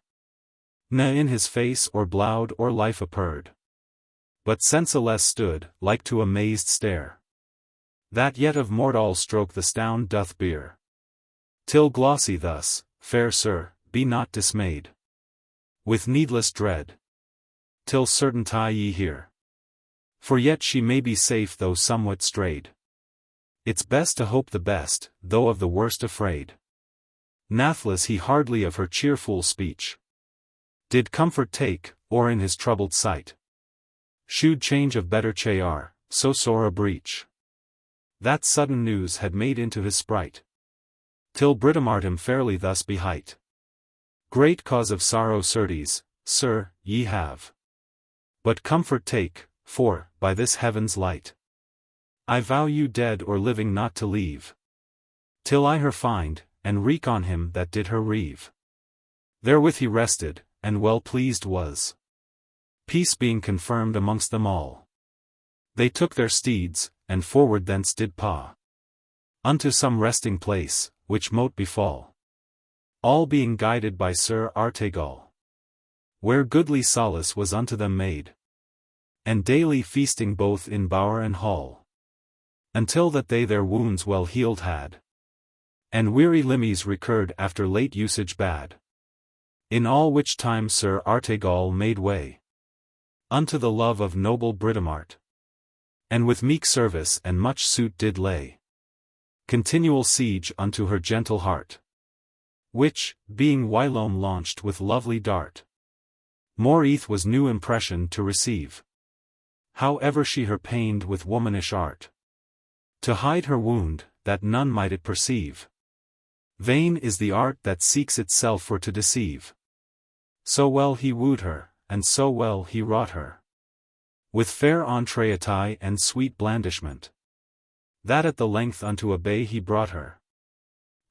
Na in his face or bloud or life appeared. But senseless stood, like to amazed stare. That yet of mortal stroke the stound doth bear. Till glossy thus, fair sir, be not dismayed with needless dread. Till certainty ye hear. For yet she may be safe though somewhat strayed. It's best to hope the best, though of the worst afraid. Nathless he hardly of her cheerful speech did comfort take, or in his troubled sight shewed change of better cheer, so sore a breach that sudden news had made into his sprite. Till Britomart him fairly thus behight. Great cause of sorrow certes, sir, ye have. But comfort take, for, by this heaven's light, I vow you dead or living not to leave, till I her find, and wreak on him that did her reave. Therewith he rested, and well pleased was. Peace being confirmed amongst them all, they took their steeds, and forward thence did paw unto some resting place, which mote befall. All being guided by Sir Artegall, where goodly solace was unto them made, and daily feasting both in bower and hall, until that they their wounds well healed had, and weary limbs recurred after late usage bad. In all which time Sir Artegall made way unto the love of noble Britomart, and with meek service and much suit did lay continual siege unto her gentle heart, which, being whilome launched with lovely dart, more eth was new impression to receive. However she her pained with womanish art, to hide her wound, that none might it perceive. Vain is the art that seeks itself for to deceive. So well he wooed her, and so well he wrought her, with fair entreaty and sweet blandishment, that at the length unto a bay he brought her,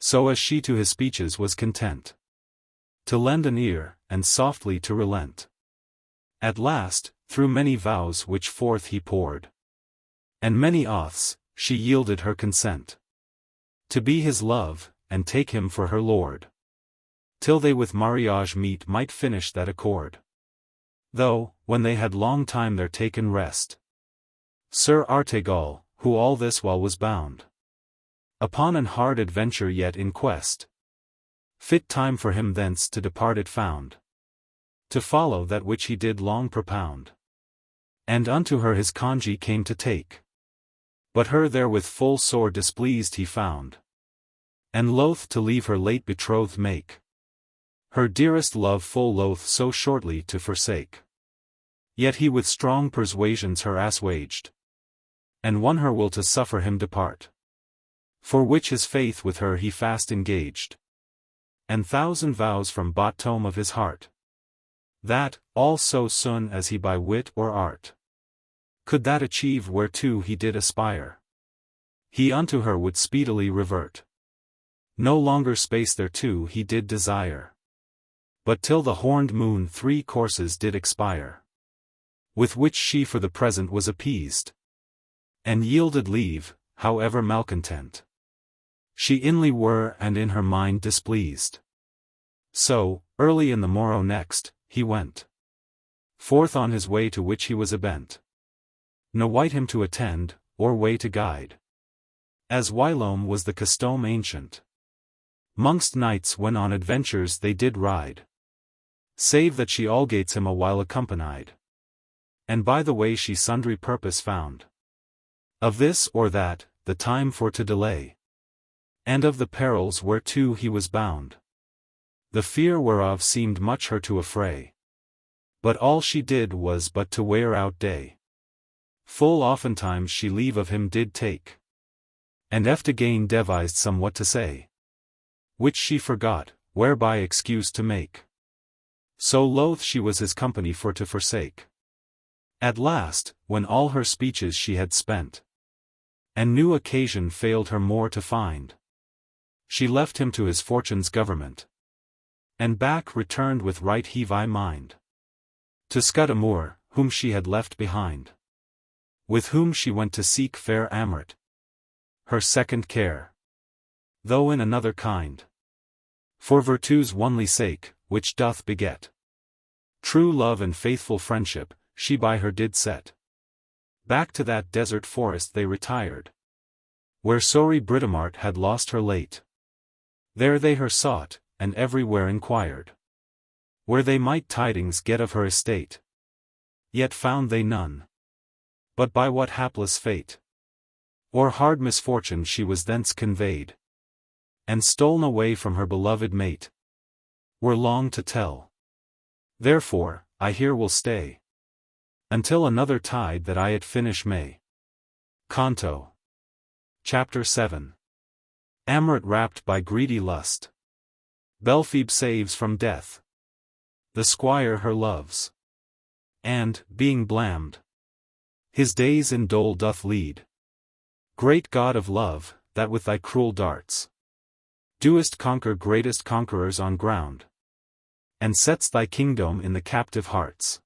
so as she to his speeches was content to lend an ear, and softly to relent. At last, through many vows which forth he poured, and many oaths, she yielded her consent to be his love, and take him for her lord, till they with marriage meet might finish that accord. Though, when they had long time there taken rest, Sir Artegall, who all this while was bound upon an hard adventure yet in quest, fit time for him thence to depart it found, to follow that which he did long propound. And unto her his congee came to take, but her therewith full sore displeased he found, and loath to leave her late betrothed make, her dearest love full loath so shortly to forsake. Yet he with strong persuasions her assuaged, and won her will to suffer him depart, for which his faith with her he fast engaged, and thousand vows from bottom of his heart, that, all so soon as he by wit or art could that achieve whereto he did aspire, he unto her would speedily revert. No longer space thereto he did desire, but till the horned moon 3 courses did expire, with which she for the present was appeased, and yielded leave, however malcontent she inly were and in her mind displeased. So, early in the morrow next, he went forth on his way to which he was abent, no wight him to attend, or way to guide, as whilome was the custom ancient, 'mongst knights when on adventures they did ride, save that she algates him a while accompanied, and by the way she sundry purpose found, of this or that, the time for to delay, and of the perils whereto he was bound, the fear whereof seemed much her to affray. But all she did was but to wear out day. Full oftentimes she leave of him did take, and again devised somewhat to say, which she forgot, whereby excuse to make. So loath she was his company for to forsake. At last, when all her speeches she had spent, and new occasion failed her more to find, she left him to his fortune's government, and back returned with right heavy mind to Scudamore, whom she had left behind, with whom she went to seek fair Amrit, her second care, though in another kind. For virtue's onely sake, which doth beget true love and faithful friendship, she by her did set. Back to that desert forest they retired, where sorry Britomart had lost her late. There they her sought, and everywhere inquired, where they might tidings get of her estate. Yet found they none. But by what hapless fate, or hard misfortune she was thence conveyed, and stol'n away from her beloved mate, were long to tell. Therefore, I here will stay, until another tide that I it finish may. Canto. Chapter 7. Amrit wrapped by greedy lust. Belphoebe saves from death the squire her loves, and, being blamed, his days in dole doth lead. Great God of love, that with thy cruel darts doest conquer greatest conquerors on ground, and set's thy kingdom in the captive hearts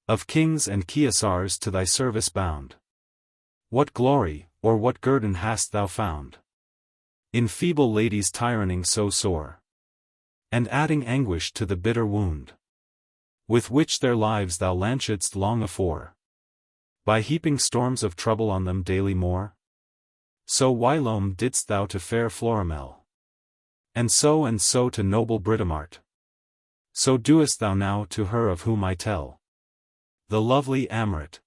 of kings and Keisars to thy service bound. What glory, or what guerdon hast thou found in feeble ladies tyranning so sore, and adding anguish to the bitter wound with which their lives thou lanchedst long afore, by heaping storms of trouble on them daily more? So whilome didst thou to fair Florimel, and so to noble Britomart. So doest thou now to her of whom I tell, the lovely Amrit,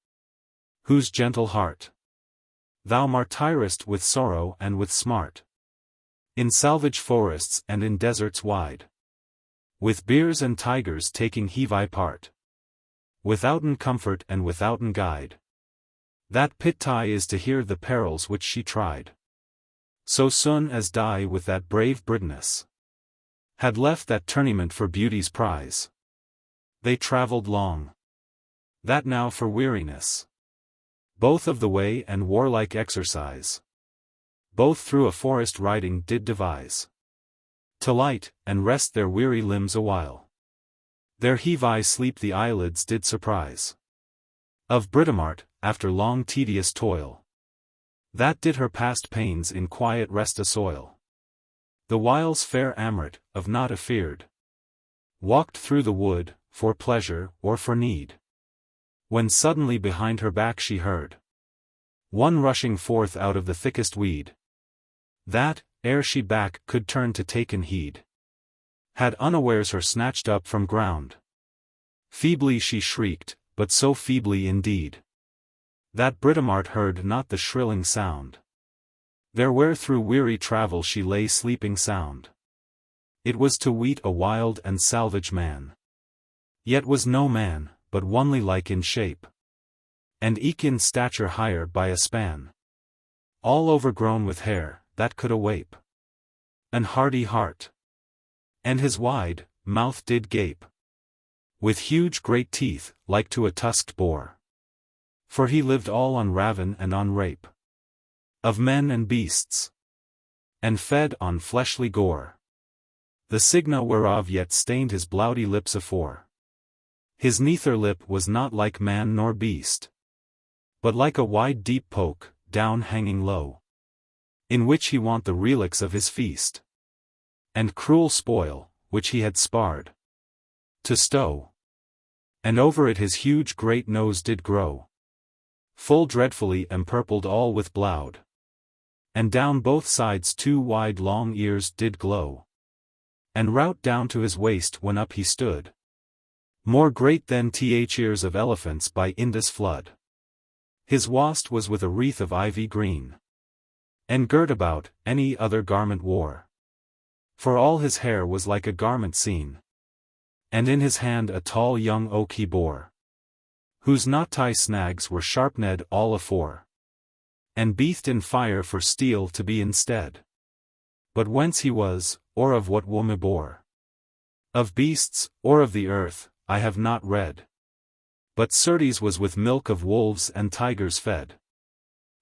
whose gentle heart thou martyrest with sorrow and with smart, in salvage forests and in deserts wide, with bears and tigers taking heavy part, withouten comfort and withouten guide. That pity is to hear the perils which she tried, so soon as die with that brave Britoness had left that tournament for beauty's prize. They travelled long, that now for weariness, both of the way and warlike exercise, both through a forest riding did devise, to light and rest their weary limbs awhile. Their heavy sleep the eyelids did surprise of Britomart, after long tedious toil, that did her past pains in quiet rest assoil. The whiles fair Amrit, of naught afeard, walked through the wood, for pleasure or for need, when suddenly behind her back she heard one rushing forth out of the thickest weed, that, ere she back could turn to taken heed, had unawares her snatched up from ground. Feebly she shrieked, but so feebly indeed, that Britomart heard not the shrilling sound. There where through weary travel she lay sleeping sound, it was to weet a wild and salvage man. Yet was no man, but onely like in shape, and eke in stature higher by a span, all overgrown with hair, that could awape an hardy heart, and his wide mouth did gape, with huge great teeth, like to a tusked boar. For he lived all on ravin and on rape of men and beasts, and fed on fleshly gore, the signa whereof yet stained his bloudy lips afore. His neither lip was not like man nor beast, but like a wide deep poke, down hanging low, in which he wont the relics of his feast, and cruel spoil, which he had sparred to stow. And over it his huge great nose did grow, full dreadfully empurpled all with bloud, and down both sides 2 wide long ears did glow, and rout down to his waist when up he stood, more great than ears of elephants by Indus flood. His wast was with a wreath of ivy green, and girt about, any other garment wore, for all his hair was like a garment seen, and in his hand a tall young oak he bore, whose knot-tie snags were sharp-ned all afore, and beathed in fire for steel to be instead. But whence he was, or of what womb he bore, of beasts, or of the earth, I have not read, but certes was with milk of wolves and tigers fed.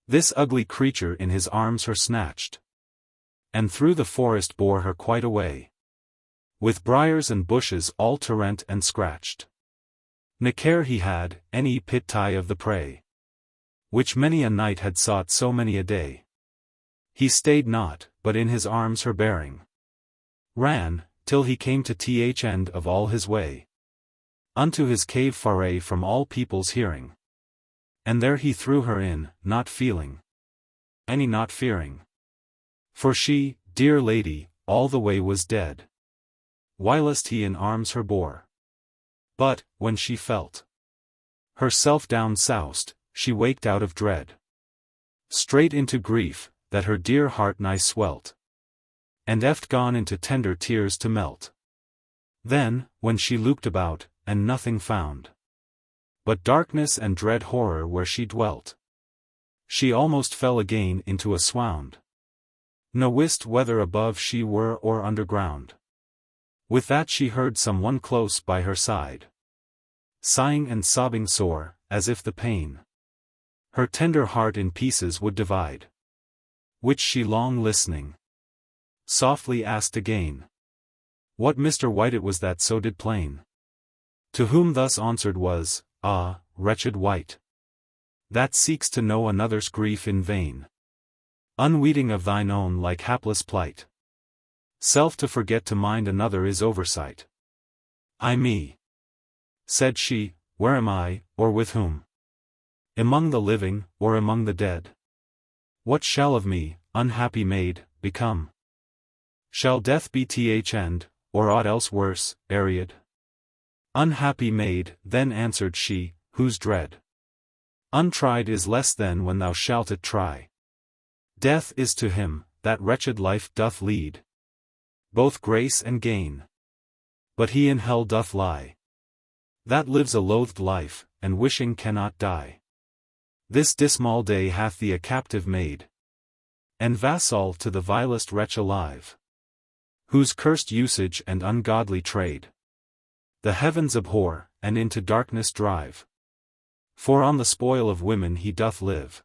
This ugly creature in his arms her snatched, and through the forest bore her quite away, with briars and bushes all to rent and scratched. Ne care he had, any pity of the prey, which many a night had sought so many a day. He stayed not, but in his arms her bearing, Ran, till he came to th end of all his way. Unto his cave Faerie from all people's hearing. And there he threw her in, not feeling any not fearing. For she, dear lady, all the way was dead, whilst he in arms her bore. But, when she felt herself down soused, she waked out of dread, straight into grief, that her dear heart nigh swelt, and eft gone into tender tears to melt. Then, when she looked about, and nothing found but darkness and dread horror where she dwelt, she almost fell again into a swound. No wist whether above she were or underground. With that she heard some one close by her side, sighing and sobbing sore, as if the pain her tender heart in pieces would divide. Which she long listening, softly asked again, what Mr. White it was that so did plain? To whom thus answered was, ah, wretched wight, that seeks to know another's grief in vain, unweeting of thine own like hapless plight. Self to forget to mind another is oversight. Ay me, said she, where am I, or with whom? Among the living, or among the dead? What shall of me, unhappy maid, become? Shall death be th end, or aught else worse, Ariad? Unhappy maid, then answered she, whose dread untried is less than when thou shalt it try. Death is to him, that wretched life doth lead, both grace and gain. But he in hell doth lie, that lives a loathed life, and wishing cannot die. This dismal day hath thee a captive made, and vassal to the vilest wretch alive, whose cursed usage and ungodly trade the heavens abhor, and into darkness drive. For on the spoil of women he doth live,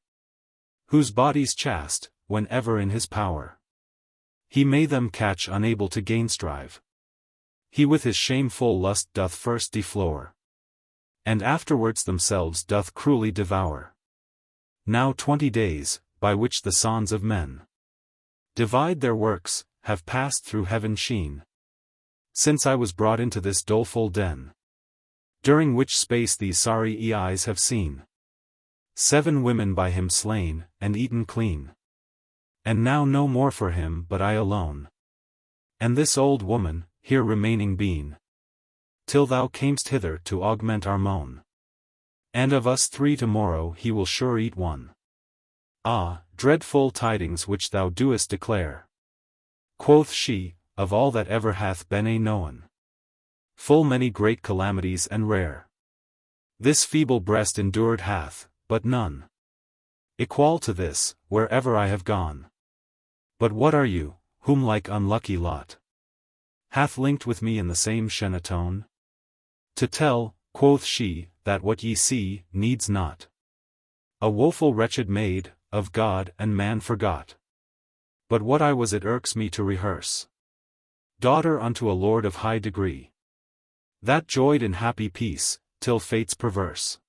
whose body's chaste, whenever in his power he may them catch unable to gain strive. He with his shameful lust doth first deflower, and afterwards themselves doth cruelly devour. Now 20 days, by which the sons of men divide their works, have passed through heaven sheen, since I was brought into this doleful den, during which space these sorry eyes have seen 7 women by him slain, and eaten clean. And now no more for him but I alone, and this old woman, here remaining been, till thou camest hither to augment our moan. And of us 3 tomorrow he will sure eat one. Ah, dreadful tidings which thou doest declare, quoth she, of all that ever hath been known. Full many great calamities and rare this feeble breast endured hath, but none equal to this, wherever I have gone. But what are you, whom like unlucky lot hath linked with me in the same shenatone? To tell, quoth she, that what ye see, needs not a woeful wretched maid, of God and man forgot. But what I was it irks me to rehearse. Daughter unto a lord of high degree, that joyed in happy peace, till fates perverse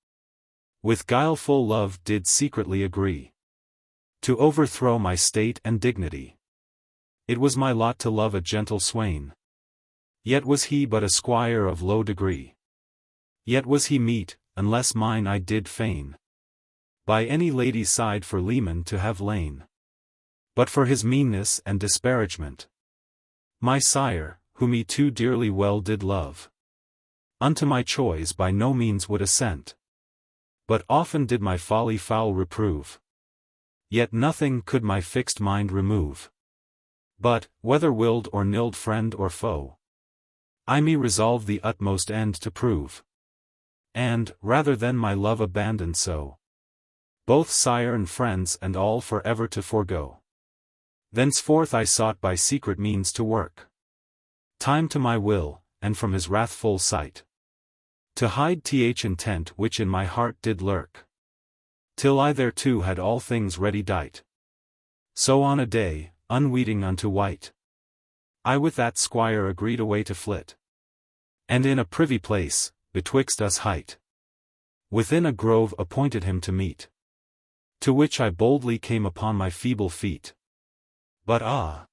with guileful love did secretly agree to overthrow my state and dignity. It was my lot to love a gentle swain, yet was he but a squire of low degree. Yet was he meet, unless mine I did feign, by any lady's side for leman to have lain. But for his meanness and disparagement, my sire, whom he too dearly well did love, unto my choice by no means would assent. But often did my folly foul reprove, yet nothing could my fixed mind remove. But, whether willed or nilled friend or foe, I me resolve the utmost end to prove, and, rather than my love abandon so, both sire and friends and all for ever to forego. Thenceforth I sought by secret means to work time to my will, and from his wrathful sight, to hide th intent which in my heart did lurk, till I thereto had all things ready dight. So on a day, unweeting unto White, I with that squire agreed away to flit, and in a privy place, betwixt us hight, within a grove appointed him to meet, to which I boldly came upon my feeble feet. But ah!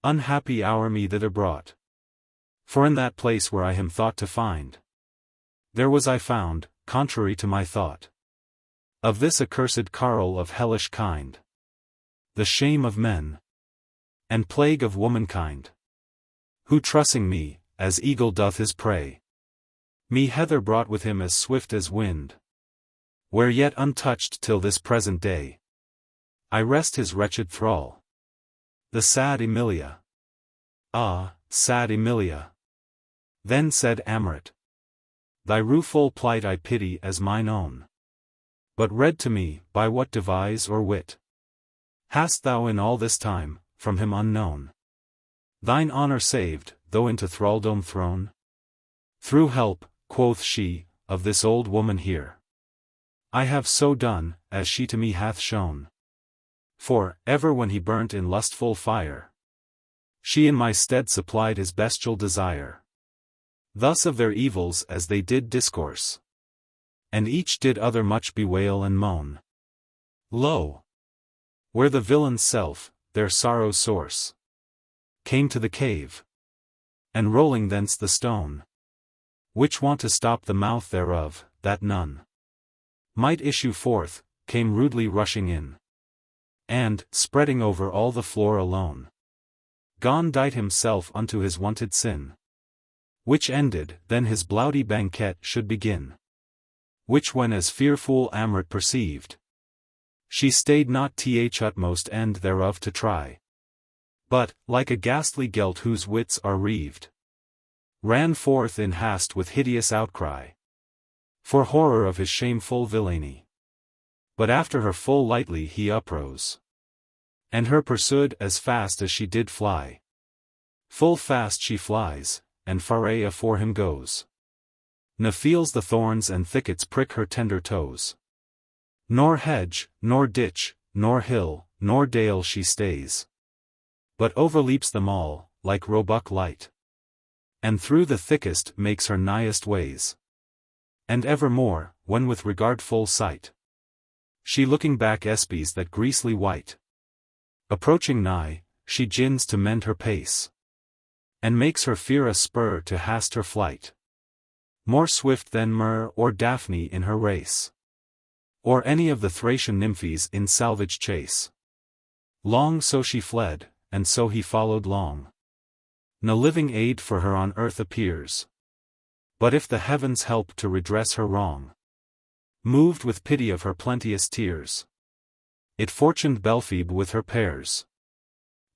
Unhappy hour me thither brought. For in that place where I him thought to find, there was I found, contrary to my thought, of this accursed carle of hellish kind, the shame of men, and plague of womankind, who trussing me, as eagle doth his prey, me hither brought with him as swift as wind, where yet untouched till this present day, I rest his wretched thrall, the sad Emilia. Ah, sad Emilia! Then said Amrit, thy rueful plight I pity as mine own. But read to me, by what devise or wit, hast thou in all this time, from him unknown, thine honor saved, though into thraldom thrown? Through help, quoth she, of this old woman here, I have so done, as she to me hath shown. For, ever when he burnt in lustful fire, she in my stead supplied his bestial desire. Thus of their evils as they did discourse, and each did other much bewail and moan. Lo! Where the villain's self, their sorrow's source, came to the cave, and rolling thence the stone, which wont to stop the mouth thereof, that none might issue forth, came rudely rushing in, and, spreading over all the floor alone, gone dight himself unto his wonted sin. Which ended, then his bloudy banquet should begin. Which when as fearful Amrit perceived, she stayed not th utmost end thereof to try, but, like a ghastly gelt whose wits are reaved, ran forth in hast with hideous outcry, for horror of his shameful villainy. But after her full lightly he uprose, and her pursued as fast as she did fly. Full fast she flies, and Faerie afore him goes, ne feels the thorns and thickets prick her tender toes. Nor hedge, nor ditch, nor hill, nor dale she stays, but overleaps them all, like roebuck light, and through the thickest makes her nighest ways. And evermore, when with regardful sight, she looking back espies that greasely white, approaching nigh, she gins to mend her pace, and makes her fear a spur to hast her flight, more swift than Myrrh or Daphne in her race, or any of the Thracian nymphes in salvage chase. Long so she fled, and so he followed long. No living aid for her on earth appears, but if the heavens help to redress her wrong, moved with pity of her plenteous tears, it fortuned Belphoebe with her pairs,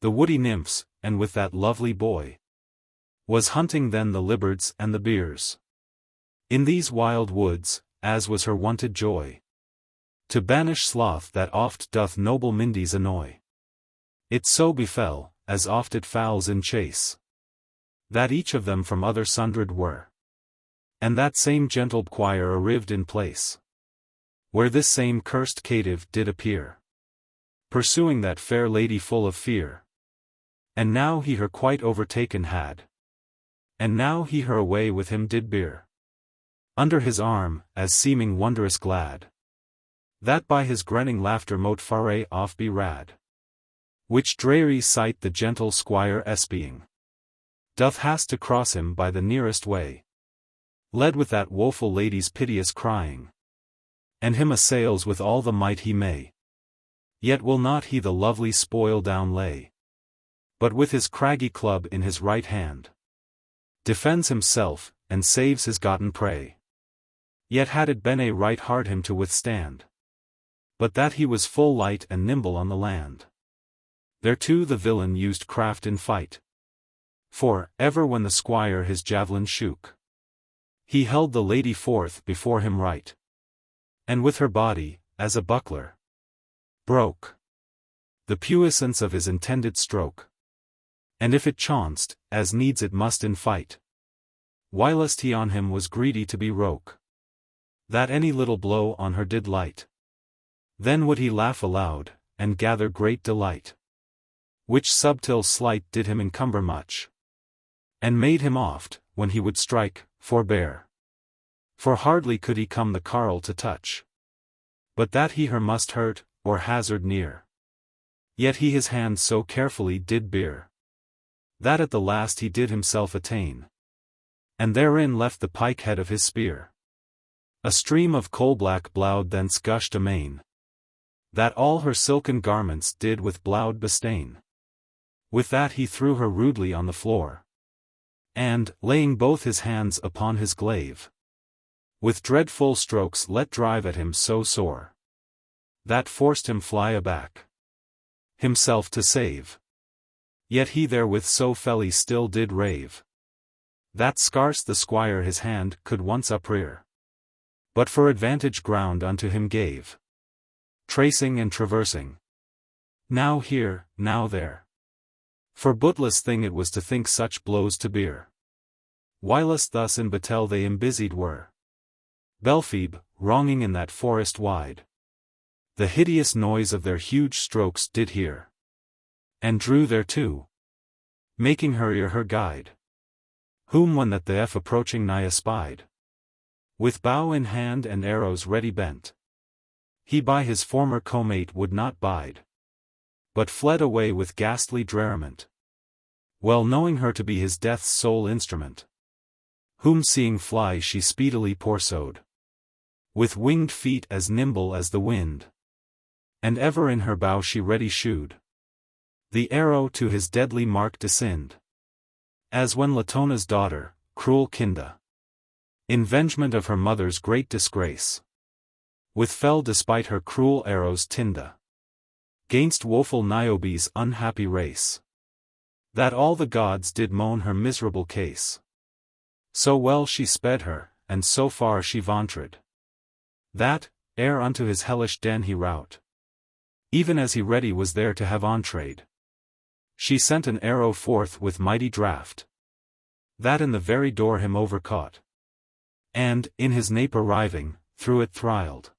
the woody nymphs, and with that lovely boy, was hunting then the libbards and the bears, in these wild woods, as was her wonted joy, to banish sloth that oft doth noble mindies annoy. It so befell, as oft it fowls in chase, that each of them from other sundred were, and that same gentle choir arrived in place, where this same cursed caitiff did appear, pursuing that fair lady full of fear. And now he her quite overtaken had, and now he her away with him did bear, under his arm, as seeming wondrous glad, that by his grinning laughter mote Faerie off be rad. Which dreary sight the gentle squire espying, doth hast to cross him by the nearest way, led with that woeful lady's piteous crying, and him assails with all the might he may. Yet will not he the lovely spoil down lay, but with his craggy club in his right hand, defends himself, and saves his gotten prey. Yet had it been a right hard him to withstand, but that he was full light and nimble on the land. Thereto the villain used craft in fight, for, ever when the squire his javelin shook, he held the lady forth before him right, and with her body, as a buckler, broke the puissance of his intended stroke. And if it chanced, as needs it must in fight, whilst he on him was greedy to be roke, that any little blow on her did light, then would he laugh aloud, and gather great delight, which subtil slight did him encumber much, and made him oft, when he would strike, forbear. For hardly could he come the carle to touch, but that he her must hurt, or hazard near. Yet he his hand so carefully did bear, that at the last he did himself attain. And therein left the pike head of his spear. A stream of coal-black blood thence gushed amain, that all her silken garments did with blood bestain. With that he threw her rudely on the floor, and, laying both his hands upon his glaive, with dreadful strokes let drive at him so sore, that forced him fly aback, himself to save. Yet he therewith so felly still did rave, that scarce the squire his hand could once uprear, but for advantage ground unto him gave, tracing and traversing, now here, now there. For bootless thing it was to think such blows to bear. Whilst thus in battle they embusied were, Belphoebe, wronging in that forest wide, the hideous noise of their huge strokes did hear, and drew thereto, making her ear her guide. Whom when that the F approaching nigh espied, with bow in hand and arrows ready bent, he by his former comate would not bide, but fled away with ghastly dreariment, well knowing her to be his death's sole instrument. Whom seeing fly she speedily pursued, with winged feet as nimble as the wind, and ever in her bow she ready shewed, the arrow to his deadly mark descend. As when Latona's daughter, cruel Kinda, in vengement of her mother's great disgrace, with fell despite her cruel arrows Tinda, gainst woeful Niobe's unhappy race, that all the gods did moan her miserable case. So well she sped her, and so far she vaunted, that, ere unto his hellish den he rout, even as he ready was there to have entreed, she sent an arrow forth with mighty draught, that in the very door him overcaught, and, in his nape arriving, through it thrilled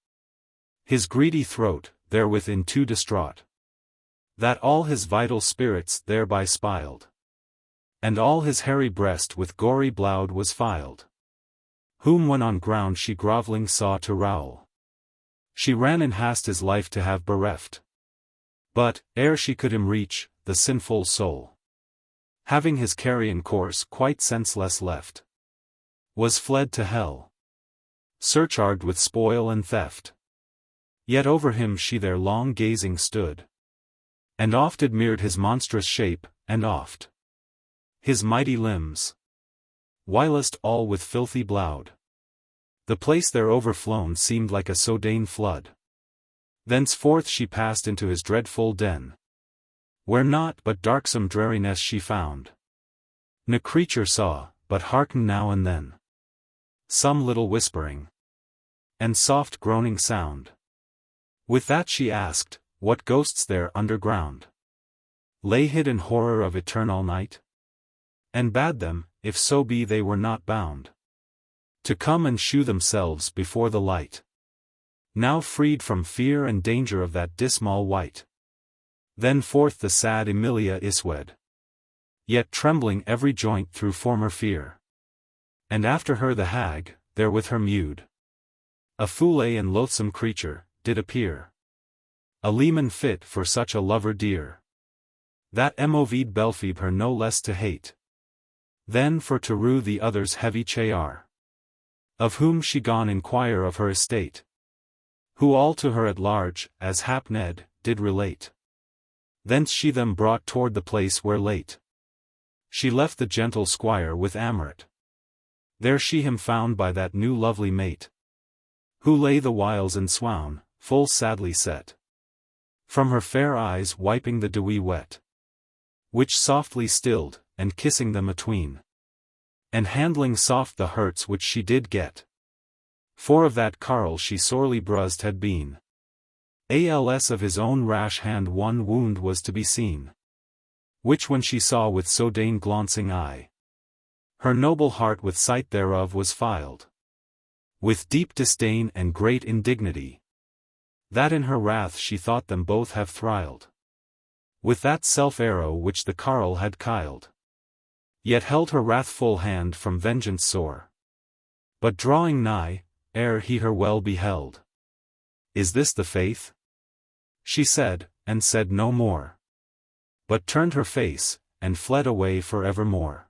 his greedy throat, therewith in two distraught, that all his vital spirits thereby spiled, and all his hairy breast with gory blood was filed. Whom when on ground she grovelling saw to rowl, she ran in haste his life to have bereft. But, ere she could him reach, the sinful soul, having his carrion course quite senseless left, was fled to hell, surcharged with spoil and theft. Yet over him she there long gazing stood, and oft admired his monstrous shape, and oft his mighty limbs, whilst all with filthy bloud, the place there overflown seemed like a Sodane flood. Thenceforth she passed into his dreadful den, where naught but darksome dreariness she found. No creature saw, but hearkened now and then, some little whispering, and soft groaning sound. With that she asked, what ghosts there underground lay hid in horror of eternal night? And bade them, if so be they were not bound, to come and shew themselves before the light, now freed from fear and danger of that dismal wight. Then forth the sad Emilia iswed, yet trembling every joint through former fear. And after her the hag, there with her mewed, a foule and loathsome creature, did appear, a leman fit for such a lover dear, that moved Belphoebe her no less to hate, than for to rue the other's heavy chayar, of whom she gone inquire of her estate, who all to her at large, as hapned, did relate. Thence she them brought toward the place where late she left the gentle squire with Amrit. There she him found by that new lovely mate, who lay the whiles in swoon, full sadly set, from her fair eyes wiping the dewy wet, which softly stilled, and kissing them atween, and handling soft the hurts which she did get. For of that carle she sorely bruised had been, als of his own rash hand one wound was to be seen, which when she saw with Sodane glancing eye, her noble heart with sight thereof was filed, with deep disdain and great indignity, that in her wrath she thought them both have thrilled, with that self-arrow which the carle had killed, yet held her wrathful hand from vengeance sore. But drawing nigh, ere he her well beheld, "Is this the faith?" she said, and said no more, but turned her face, and fled away for evermore.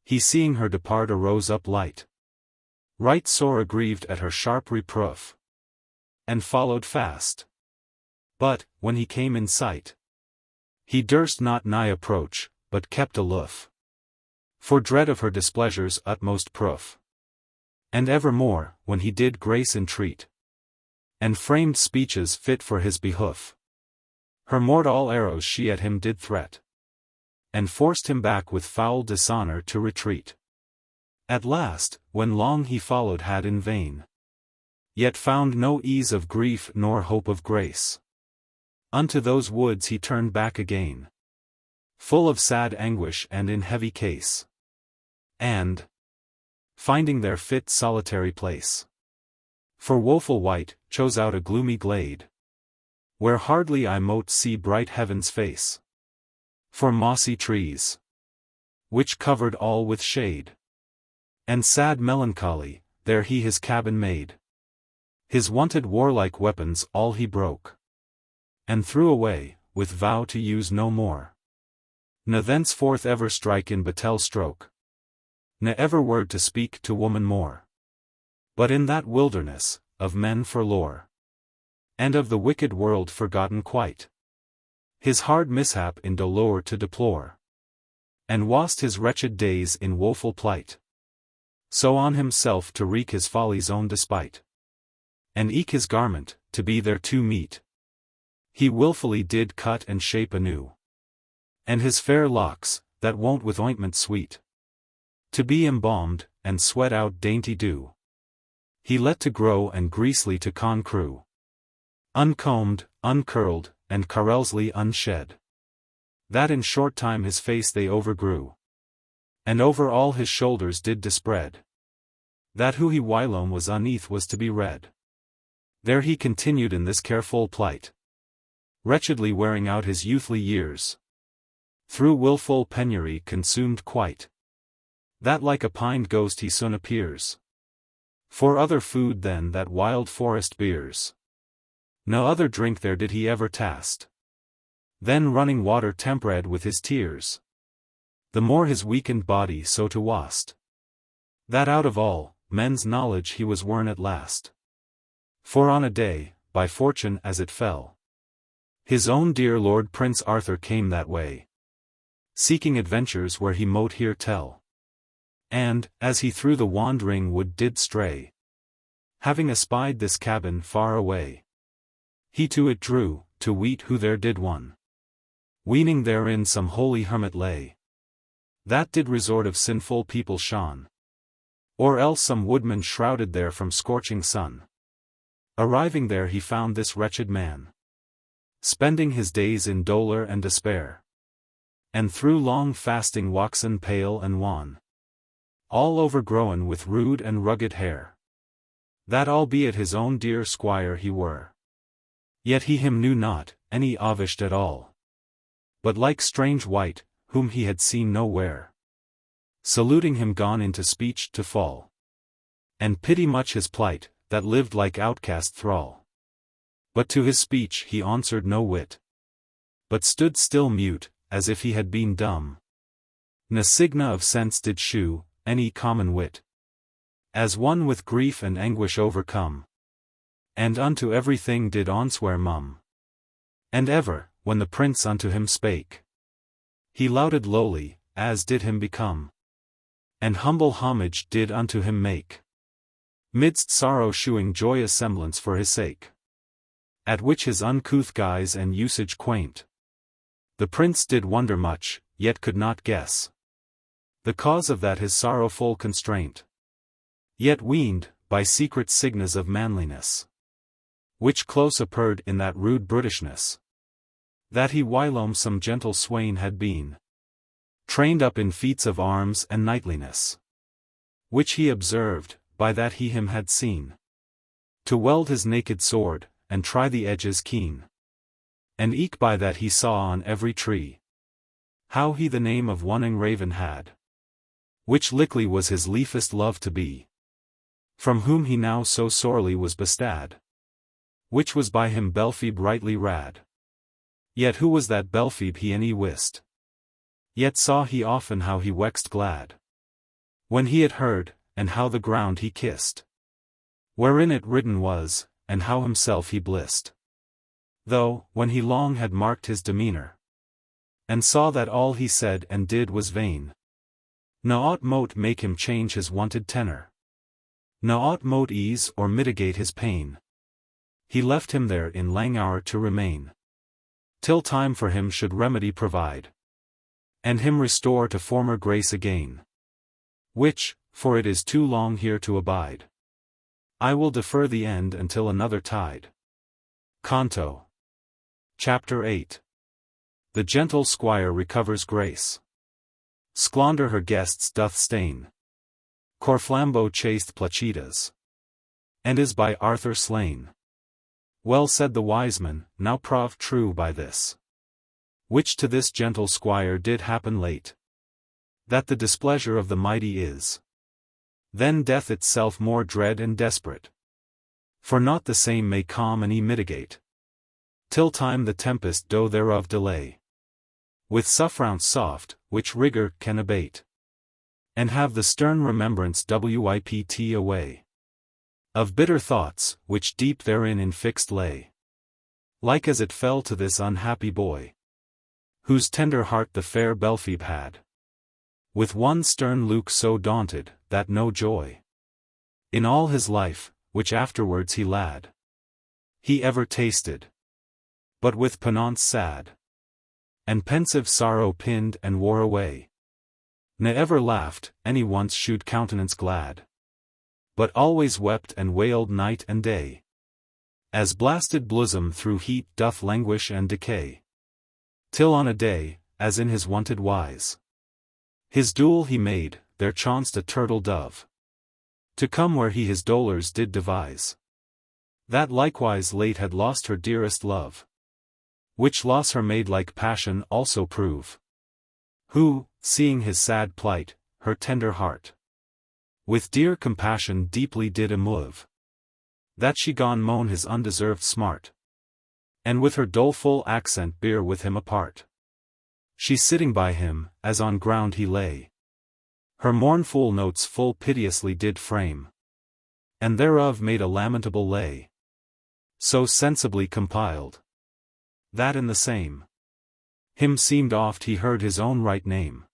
He seeing her depart arose up light, right sore aggrieved at her sharp reproof, and followed fast. But, when he came in sight, he durst not nigh approach, but kept aloof, for dread of her displeasure's utmost proof. And evermore, when he did grace entreat, and framed speeches fit for his behoof, her mortal arrows she at him did threat, and forced him back with foul dishonor to retreat. At last, when long he followed had in vain, yet found no ease of grief nor hope of grace, unto those woods he turned back again, full of sad anguish and in heavy case, and, finding their fit solitary place, for woeful wight, chose out a gloomy glade, where hardly I mote see bright heaven's face, for mossy trees, which covered all with shade, and sad melancholy, there he his cabin made. His wonted warlike weapons all he broke, and threw away, with vow to use no more, ne thenceforth ever strike in battle stroke, ne ever word to speak to woman more, but in that wilderness, of men forlore, and of the wicked world forgotten quite, his hard mishap in dolour to deplore, and wast his wretched days in woeful plight, so on himself to wreak his folly's own despite, and eke his garment, to be thereto meet, he wilfully did cut and shape anew, and his fair locks, that wont with ointment sweet, to be embalmed, and sweat out dainty dew, he let to grow and greasely to concrew, uncombed, uncurled, and carelsely unshed, that in short time his face they overgrew, and over all his shoulders did dispread, that who he whilome was uneath was to be read. There he continued in this careful plight, wretchedly wearing out his youthly years, through wilful penury consumed quite, that like a pined ghost he soon appears, for other food than that wild forest bears, no other drink there did he ever tast, then running water tempered with his tears, the more his weakened body so to wast, that out of all men's knowledge he was worn at last. For on a day, by fortune as it fell, his own dear Lord Prince Arthur came that way, seeking adventures where he mote hear tell, and, as he through the wandering wood did stray, having espied this cabin far away, he to it drew, to weet who there did one, weening therein some holy hermit lay, that did resort of sinful people shone, or else some woodman shrouded there from scorching sun. Arriving there he found this wretched man, spending his days in dolour and despair, and through long fasting waxen pale and wan, all overgrown with rude and rugged hair, that albeit his own dear squire he were, yet he him knew not, any avished at all, but like strange wight, whom he had seen nowhere, saluting him gone into speech to fall, and pity much his plight, that lived like outcast thrall. But to his speech he answered no whit, but stood still mute, as if he had been dumb, ne signa of sense did shew, any common wit, as one with grief and anguish overcome, and unto everything did answer mum. And ever, when the prince unto him spake, he lauded lowly, as did him become, and humble homage did unto him make, midst sorrow shewing joyous semblance for his sake, at which his uncouth guise and usage quaint, the prince did wonder much, yet could not guess the cause of that his sorrowful constraint, yet weened, by secret signs of manliness, which close appeared in that rude brutishness, that he whilome some gentle swain had been, trained up in feats of arms and knightliness, which he observed, by that he him had seen, to weld his naked sword, and try the edges keen, and eke by that he saw on every tree, how he the name of one engraven had, which likely was his liefest love to be, from whom he now so sorely was bestad, which was by him Belphoebe rightly rad. Yet who was that Belphoebe he any wist, Yet saw he often how he wexed glad, when he had heard, and how the ground he kissed, wherein it written was, and how himself he blissed. Though, when he long had marked his demeanor, and saw that all he said and did was vain, naught mote make him change his wonted tenor, naught mote ease or mitigate his pain. He left him there in languor to remain, till time for him should remedy provide, and him restore to former grace again. Which, for it is too long here to abide, I will defer the end until another tide. Canto. Chapter 8. The gentle squire recovers grace. Squander her guests doth stain. Corflambeau chased Placidas, and is by Arthur slain. Well said the wise man, now proved true by this, which to this gentle squire did happen late, that the displeasure of the mighty is then death itself more dread and desperate. For not the same may calm and mitigate, till time the tempest do thereof delay, with suffrance soft, which rigor can abate, and have the stern remembrance whipt away, of bitter thoughts, which deep therein infixed lay, like as it fell to this unhappy boy, whose tender heart the fair Belphoebe had, with one stern Luke so daunted, that no joy in all his life, which afterwards he lad, he ever tasted, but with penance sad, and pensive sorrow pinned and wore away, ne ever laughed, any once shewed countenance glad, but always wept and wailed night and day, as blasted bosom through heat doth languish and decay, till on a day, as in his wonted wise, his duel he made, there chanced a turtle dove to come where he his dolours did devise, that likewise late had lost her dearest love, which loss her made like passion also prove, who, seeing his sad plight, her tender heart with dear compassion deeply did emove, that she gone moan his undeserved smart, and with her doleful accent bear with him apart. She sitting by him, as on ground he lay, her mournful notes full piteously did frame, and thereof made a lamentable lay, so sensibly compiled, that in the same hymn seemed oft he heard his own right name.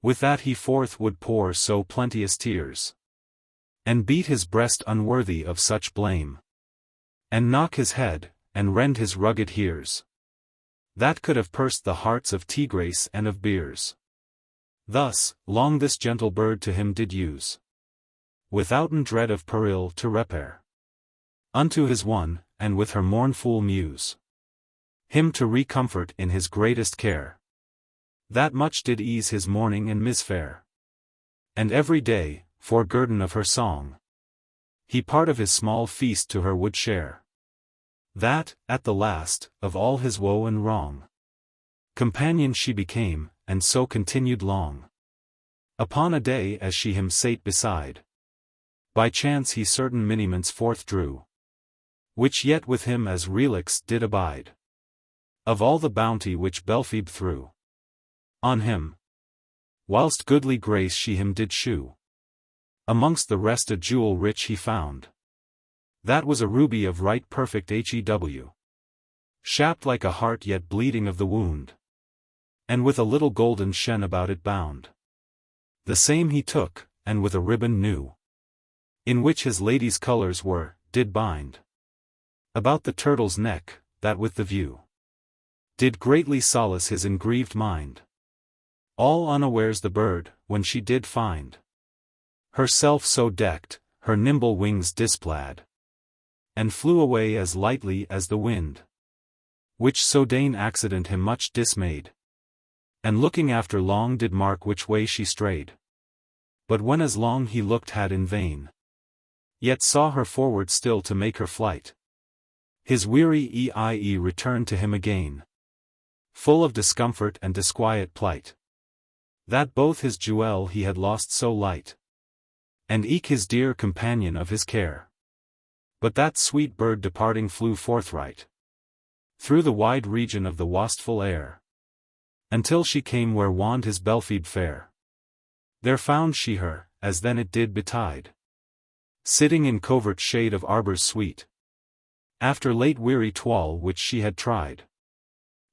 With that he forth would pour so plenteous tears, and beat his breast unworthy of such blame, and knock his head, and rend his rugged hears, that could have pursed the hearts of Tigrace and of Beers. Thus, long this gentle bird to him did use, withouten dread of peril to repair, unto his one, and with her mournful muse, him to recomfort in his greatest care, that much did ease his mourning and misfare. And every day, for guerdon of her song, he part of his small feast to her would share, that, at the last, of all his woe and wrong, companion she became, and so continued long. Upon a day as she him sate beside, by chance he certain miniments forth drew, which yet with him as relics did abide, of all the bounty which Belphoebe threw on him, whilst goodly grace she him did shew. Amongst the rest a jewel rich he found, that was a ruby of right perfect hew, shaped like a heart yet bleeding of the wound, and with a little golden shen about it bound. The same he took, and with a ribbon new, in which his lady's colours were, did bind about the turtle's neck, that with the view did greatly solace his engrieved mind. All unawares the bird, when she did find herself so decked, her nimble wings displaid, and flew away as lightly as the wind, which so dane accident him much dismayed, and looking after long did mark which way she strayed. But when as long he looked had in vain, yet saw her forward still to make her flight, his weary eie returned to him again, full of discomfort and disquiet plight, that both his jewel he had lost so light, and eke his dear companion of his care. But that sweet bird departing flew forthright through the wide region of the wastful air, until she came where wand his belfied fair. There found she her, as then it did betide, sitting in covert shade of arbours sweet, after late weary toil which she had tried,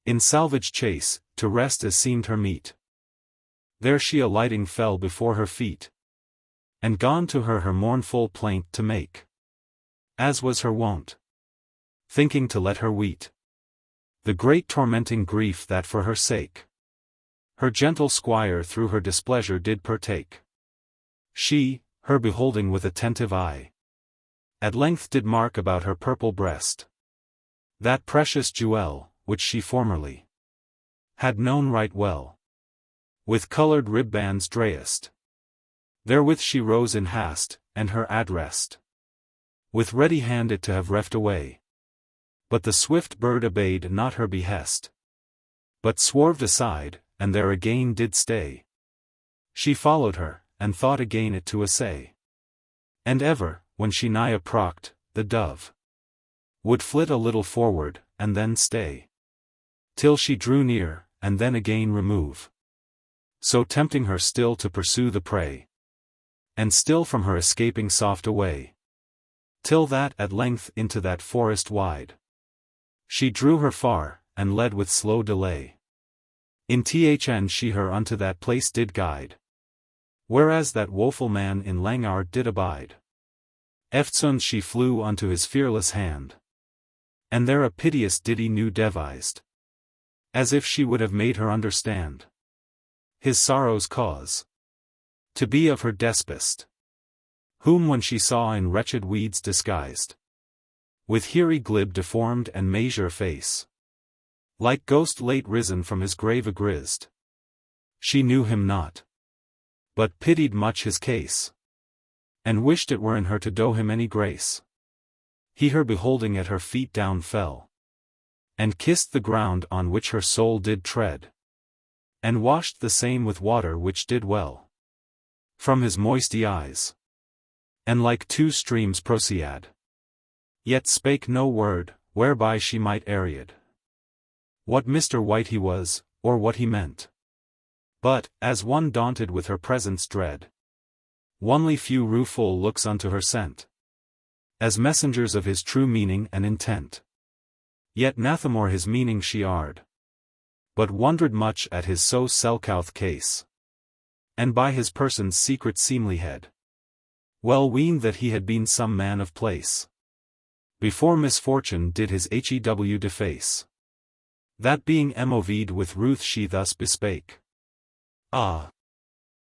in salvage chase, to rest as seemed her meet. There she alighting fell before her feet, and gone to her mournful plaint to make, as was her wont, thinking to let her weet the great tormenting grief that for her sake her gentle squire through her displeasure did partake. She, her beholding with attentive eye, at length did mark about her purple breast that precious jewel, which she formerly had known right well, with coloured ribbands drayest. Therewith she rose in hast, and her addressed, with ready hand it to have reft away. But the swift bird obeyed not her behest, but swerved aside, and there again did stay. She followed her, and thought again it to essay. And ever, when she nigh approached, the dove would flit a little forward, and then stay, till she drew near, and then again remove, so tempting her still to pursue the prey, and still from her escaping soft away, till that at length into that forest wide she drew her far, and led with slow delay. In thn she her unto that place did guide, whereas that woeful man in langour did abide. Eftsoons she flew unto his fearless hand, and there a piteous ditty new devised, as if she would have made her understand his sorrow's cause, to be of her despist, whom when she saw in wretched weeds disguised, with hairy glib deformed and measure face, like ghost late risen from his grave agrized, she knew him not, but pitied much his case, and wished it were in her to do him any grace. He her beholding at her feet down fell, and kissed the ground on which her soul did tread, and washed the same with water which did well from his moisty eyes, and like two streams proceed, yet spake no word, whereby she might aread what Mr. White he was, or what he meant. But, as one daunted with her presence dread, onely few rueful looks unto her sent, as messengers of his true meaning and intent. Yet nathamore his meaning she ard, but wondered much at his so selcouth case, and by his person's secret seemlihead, well weened that he had been some man of place, before misfortune did his hew deface. That being moved with ruth she thus bespake. Ah!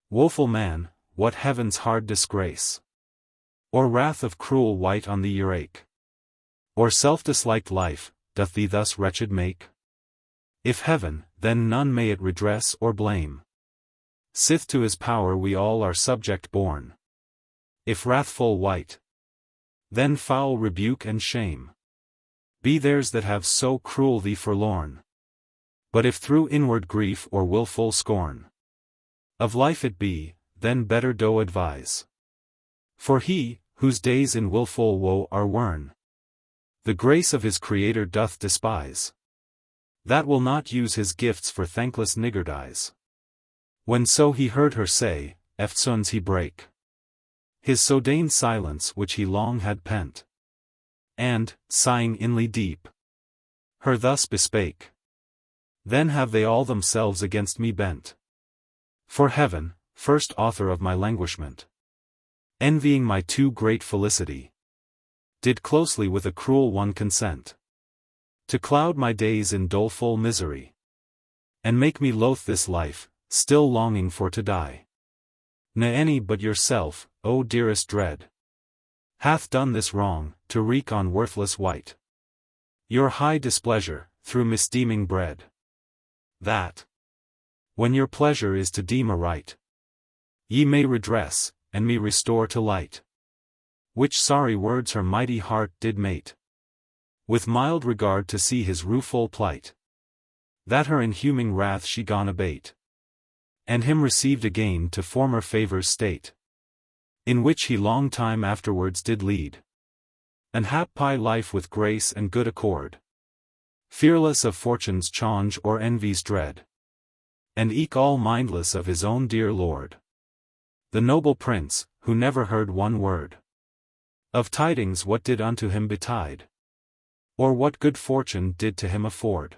Woeful man, what heaven's hard disgrace, or wrath of cruel wight on thee urake, or self-disliked life, doth thee thus wretched make? If heaven, then none may it redress or blame, sith to his power we all are subject born. If wrathful wight, then foul rebuke and shame be theirs that have so cruel thee forlorn. But if through inward grief or wilful scorn of life it be, then better do advise. For he, whose days in wilful woe are worn, the grace of his Creator doth despise, that will not use his gifts for thankless niggardise. When so he heard her say, eftsoons he brake his sodaine silence which he long had pent, and, sighing inly deep, her thus bespake. Then have they all themselves against me bent. For heaven, first author of my languishment, envying my too great felicity, did closely with a cruel one consent, to cloud my days in doleful misery, and make me loath this life, still longing for to die. Ne any but yourself, O dearest dread, hath done this wrong, to wreak on worthless wight your high displeasure, through misdeeming bread, that, when your pleasure is to deem aright, ye may redress, and me restore to light. Which sorry words her mighty heart did mate, with mild regard to see his rueful plight, that her inhuming wrath she gone abate, and him received again to former favours state, in which he long time afterwards did lead an happy life with grace and good accord, fearless of fortune's change or envy's dread. And eke all mindless of his own dear lord. The noble prince, who never heard one word of tidings what did unto him betide, or what good fortune did to him afford,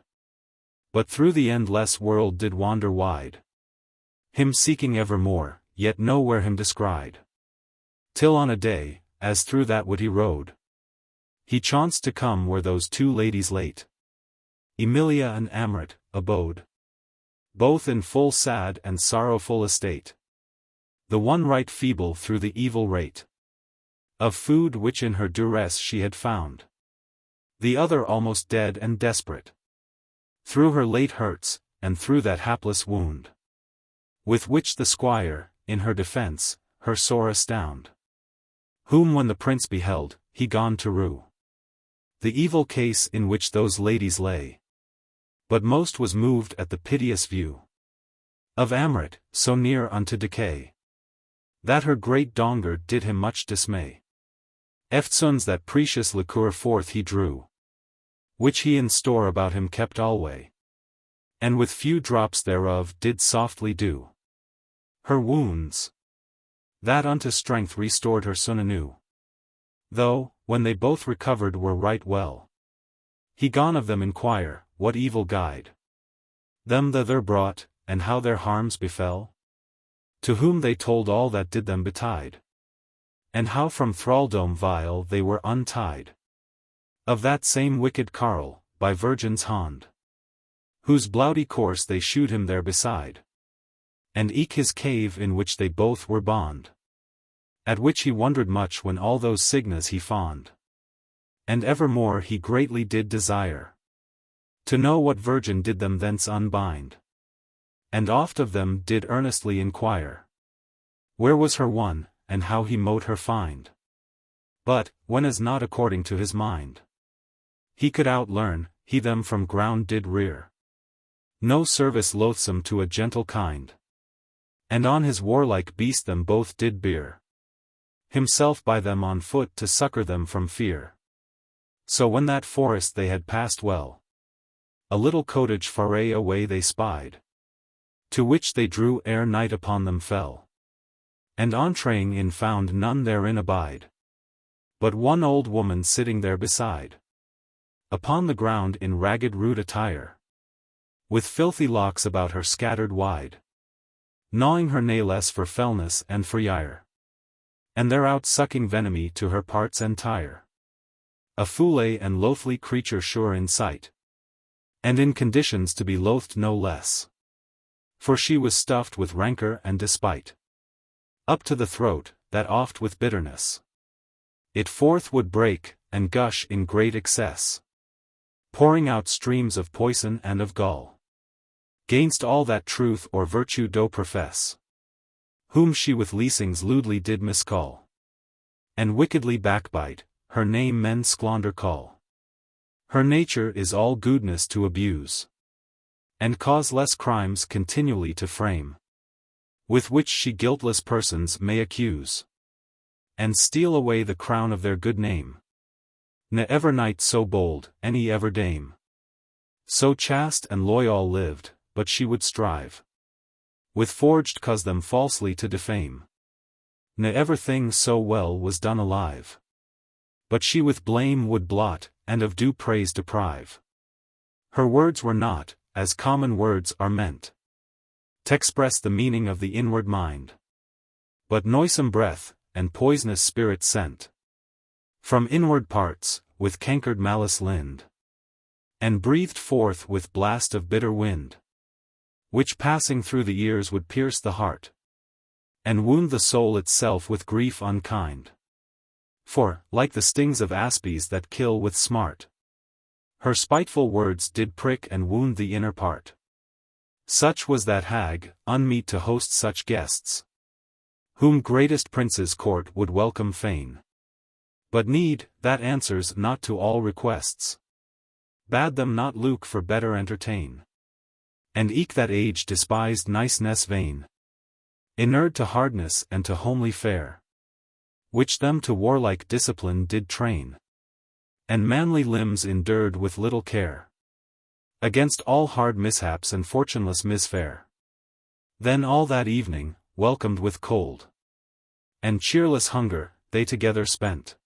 but through the endless world did wander wide, him seeking evermore, yet nowhere him descried. Till on a day, as through that wood he rode, he chanced to come where those two ladies late, Emilia and Amrit, abode, both in full sad and sorrowful estate. The one right feeble through the evil rate of food which in her duress she had found, the other almost dead and desperate, through her late hurts, and through that hapless wound, with which the squire, in her defence, her sore astound. Whom when the prince beheld, he gone to rue the evil case in which those ladies lay, but most was moved at the piteous view of Amrit, so near unto decay, that her great donger did him much dismay. Eftsoons that precious liqueur forth he drew, which he in store about him kept alway, and with few drops thereof did softly dew her wounds, that unto strength restored her soon anew. Though, when they both recovered were right well, he gone of them inquire, what evil guide them thither brought, and how their harms befell, to whom they told all that did them betide, and how from thraldom vile they were untied, of that same wicked carle, by virgin's hand, whose bloody course they shewed him there beside, and eke his cave in which they both were bond, at which he wondered much when all those signas he fond, and evermore he greatly did desire to know what virgin did them thence unbind, and oft of them did earnestly inquire where was her one, and how he mote her find. But, when as not according to his mind he could outlearn, he them from ground did rear, no service loathsome to a gentle kind, and on his warlike beast them both did bear, himself by them on foot to succor them from fear. So when that forest they had passed well, a little cottage far away they spied, to which they drew ere night upon them fell, and entreing in found none therein abide, but one old woman sitting there beside, upon the ground in ragged rude attire, with filthy locks about her scattered wide, gnawing her nails for fellness and for ire, and thereout sucking venomy to her parts entire. A foule and loathly creature sure in sight, and in conditions to be loathed no less, for she was stuffed with rancor and despite, up to the throat, that oft with bitterness it forth would break, and gush in great excess, pouring out streams of poison and of gall, gainst all that truth or virtue do profess, whom she with leasings lewdly did miscall, and wickedly backbite, her name men sclonder call. Her nature is all goodness to abuse, and cause less crimes continually to frame, with which she guiltless persons may accuse, and steal away the crown of their good name. Ne ever knight so bold, any ever dame, so chaste and loyal lived, but she would strive with forged cause them falsely to defame. Ne ever thing so well was done alive, but she with blame would blot, and of due praise deprive. Her words were not, as common words are meant, t'express the meaning of the inward mind, but noisome breath, and poisonous spirit sent from inward parts, with cankered malice lind, and breathed forth with blast of bitter wind, which passing through the ears would pierce the heart, and wound the soul itself with grief unkind. For, like the stings of aspies that kill with smart, her spiteful words did prick and wound the inner part. Such was that hag, unmeet to host such guests, whom greatest princes court would welcome fain. But need, that answers not to all requests, bade them not look for better entertain. And eke that age despised niceness vain, inured to hardness and to homely fare, which them to warlike discipline did train, and manly limbs endured with little care, against all hard mishaps and fortuneless misfare. Then all that evening, welcomed with cold and cheerless hunger, they together spent.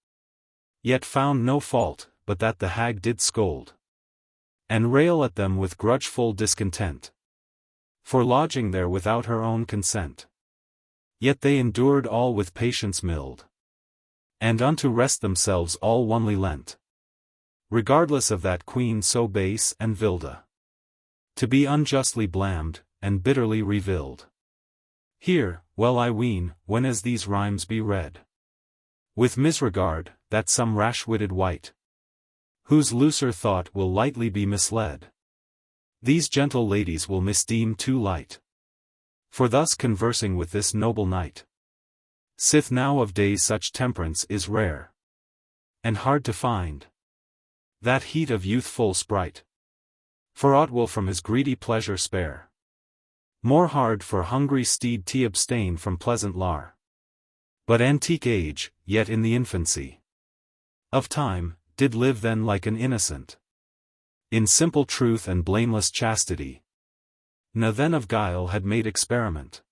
Yet found no fault, but that the hag did scold and rail at them with grudgeful discontent, for lodging there without her own consent. Yet they endured all with patience mild, and unto rest themselves all onely lent, regardless of that queen so base and vilda, to be unjustly blamed, and bitterly reviled. Here, well I ween, when as these rhymes be read, with misregard, that some rash-witted wight, whose looser thought will lightly be misled, these gentle ladies will misdeem too light. For thus conversing with this noble knight, sith now of days such temperance is rare, and hard to find, that heat of youthful sprite, for aught will from his greedy pleasure spare. More hard for hungry steed to abstain from pleasant lar. But antique age, yet in the infancy of time, did live then like an innocent, in simple truth and blameless chastity. Na then of guile had made experiment,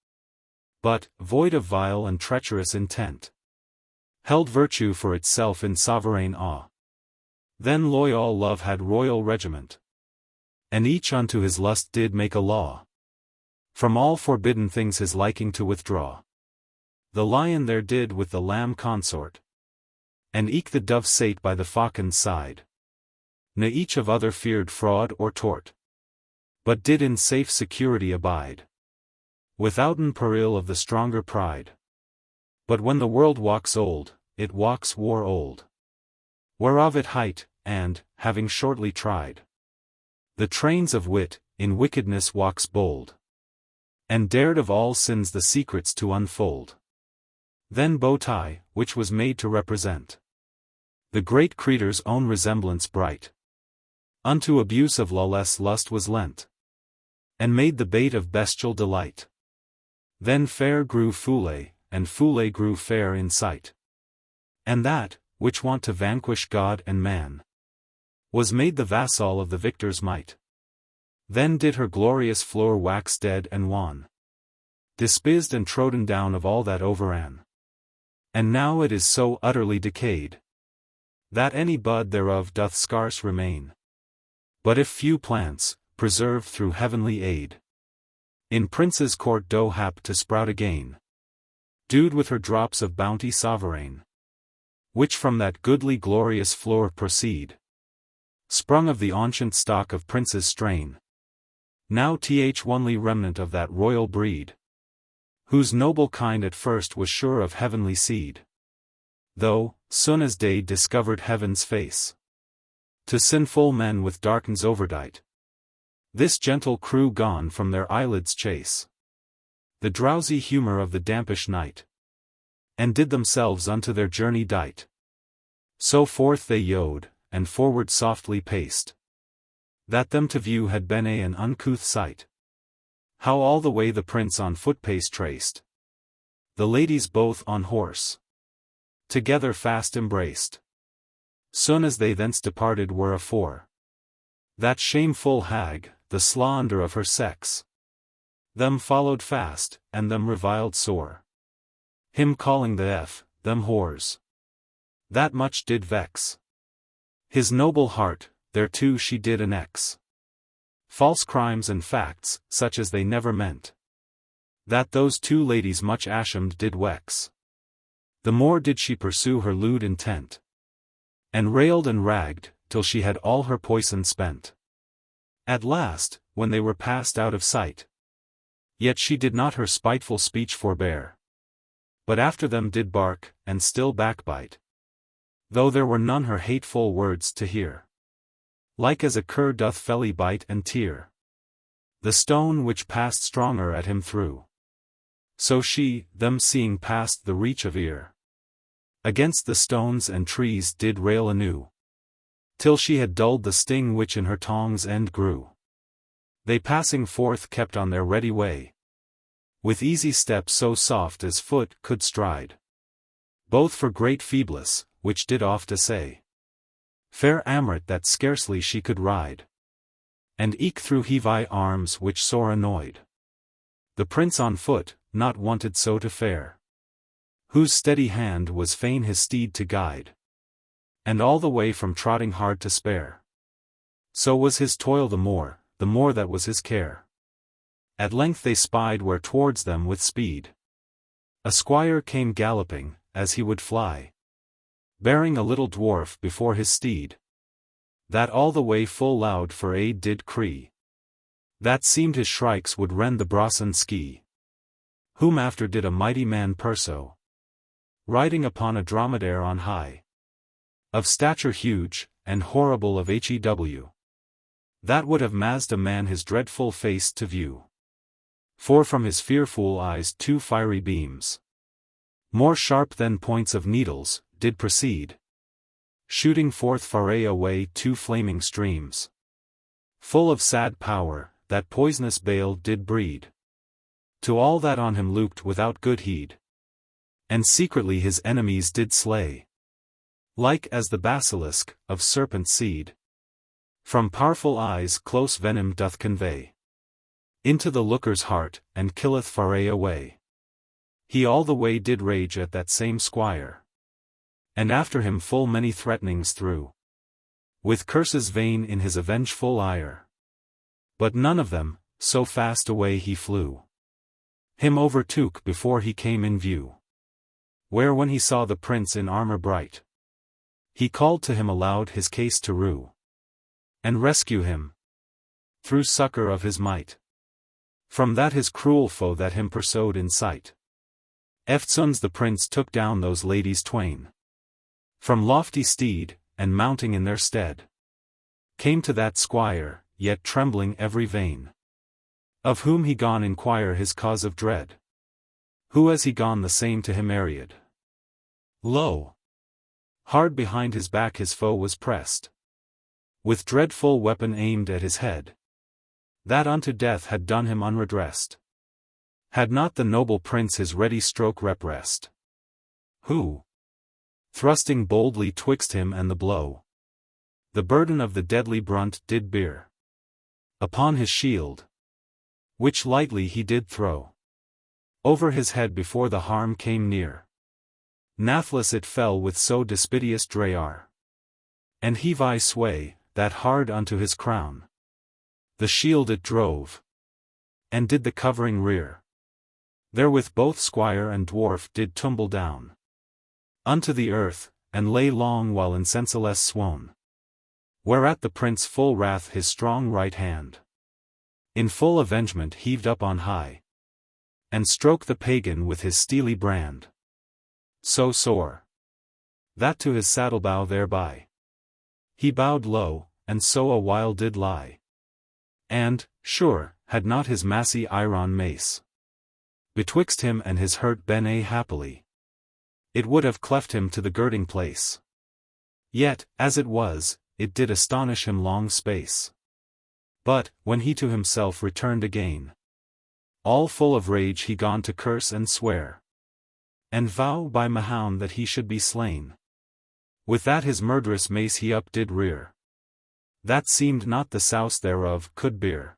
but, void of vile and treacherous intent, held virtue for itself in sovereign awe. Then loyal love had royal regiment, and each unto his lust did make a law, from all forbidden things his liking to withdraw. The lion there did with the lamb consort, and eke the dove sate by the falcon's side. Ne each of other feared fraud or tort, but did in safe security abide, withouten peril of the stronger pride. But when the world walks old, it walks war old, whereof it hight, and, having shortly tried the trains of wit, in wickedness walks bold, and dared of all sins the secrets to unfold. Then bow tie, which was made to represent the great creature's own resemblance bright, unto abuse of lawless lust was lent, and made the bait of bestial delight. Then fair grew foule, and foule grew fair in sight. And that, which wont to vanquish God and man, was made the vassal of the victor's might. Then did her glorious floor wax dead and wan, despised and trodden down of all that overran. And now it is so utterly decayed, that any bud thereof doth scarce remain. But if few plants, preserved through heavenly aid, in prince's court do hap to sprout again, dewed with her drops of bounty sovereign, which from that goodly glorious floor proceed, sprung of the ancient stock of princes strain, now only remnant of that royal breed, whose noble kind at first was sure of heavenly seed, though, soon as day discovered heaven's face, to sinful men with darkens overdight, this gentle crew gone from their eyelids chase the drowsy humor of the dampish night, and did themselves unto their journey dight. So forth they yode, and forward softly paced, that them to view had been an uncouth sight. How all the way the prince on foot pace traced, the ladies both on horse, together fast embraced. Soon as they thence departed were afore that shameful hag, the slander of her sex, them followed fast, and them reviled sore, him calling them whores. That much did vex his noble heart, thereto she did annex false crimes and facts, such as they never meant, that those two ladies much ashamed did wex. The more did she pursue her lewd intent, and railed and ragged, till she had all her poison spent. At last, when they were passed out of sight, yet she did not her spiteful speech forbear, but after them did bark, and still backbite, though there were none her hateful words to hear. Like as a cur doth felly bite and tear the stone which passed stronger at him through, so she, them seeing past the reach of ear, against the stones and trees did rail anew, till she had dulled the sting which in her tongue's end grew. They passing forth kept on their ready way, with easy step so soft as foot could stride, both for great feebless, which did oft assay fair Amrit that scarcely she could ride, and eke through heavy arms which sore annoyed The prince on foot, not wanted so to fare. Whose steady hand was fain his steed to guide. And all the way from trotting hard to spare. So was his toil the more that was his care. At length they spied where towards them with speed a squire came galloping, as he would fly, bearing a little dwarf before his steed, that all the way full loud for aid did cry, that seemed his shrikes would rend the brazen ski. Whom after did a mighty man perso, riding upon a dromedare on high, of stature huge, and horrible of hew, that would have mazed a man his dreadful face to view. For from his fearful eyes two fiery beams, more sharp than points of needles, did proceed, shooting forth far away two flaming streams, full of sad power, that poisonous bale did breed, to all that on him looked without good heed, and secretly his enemies did slay, like as the basilisk, of serpent seed, from powerful eyes close venom doth convey, into the looker's heart, and killeth far away. He all the way did rage at that same squire, and after him full many threatenings threw, with curses vain in his avengeful ire. But none of them, so fast away he flew, him overtook before he came in view. Where when he saw the prince in armor bright, he called to him aloud his case to rue, and rescue him, through succor of his might, from that his cruel foe that him pursued in sight. Eftsoons the prince took down those ladies twain, from lofty steed, and mounting in their stead, came to that squire, yet trembling every vein, of whom he gone inquire his cause of dread. Who as he gone the same to him ariad. Lo! Hard behind his back his foe was pressed, with dreadful weapon aimed at his head, that unto death had done him unredressed, had not the noble prince his ready stroke repressed. Who, thrusting boldly twixt him and the blow, the burden of the deadly brunt did bear upon his shield, which lightly he did throw over his head before the harm came near. Nathless it fell with so dispiteous drear, and heave I sway, that hard unto his crown the shield it drove, and did the covering rear. Therewith both squire and dwarf did tumble down unto the earth, and lay long while in senseless swoon. Whereat the prince full wrath his strong right hand in full avengement heaved up on high, and stroke the pagan with his steely brand, so sore, that to his saddlebow thereby he bowed low, and so a while did lie. And, sure, had not his massy iron mace betwixt him and his hurt been happily, it would have cleft him to the girding place. Yet, as it was, it did astonish him long space. But, when he to himself returned again, all full of rage he gone to curse and swear, and vow by Mahound that he should be slain. With that his murderous mace he up did rear, that seemed not the souse thereof could bear,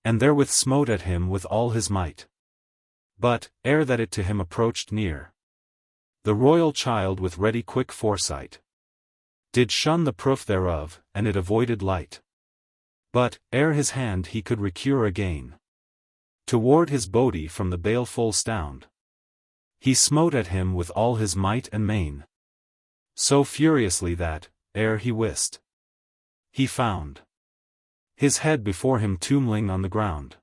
and therewith smote at him with all his might. But, ere that it to him approached near, the royal child with ready quick foresight did shun the proof thereof, and it avoided light. But, ere his hand he could recure again, to ward his body from the baleful stound, he smote at him with all his might and main, so furiously that, ere he wist, he found his head before him tumbling on the ground.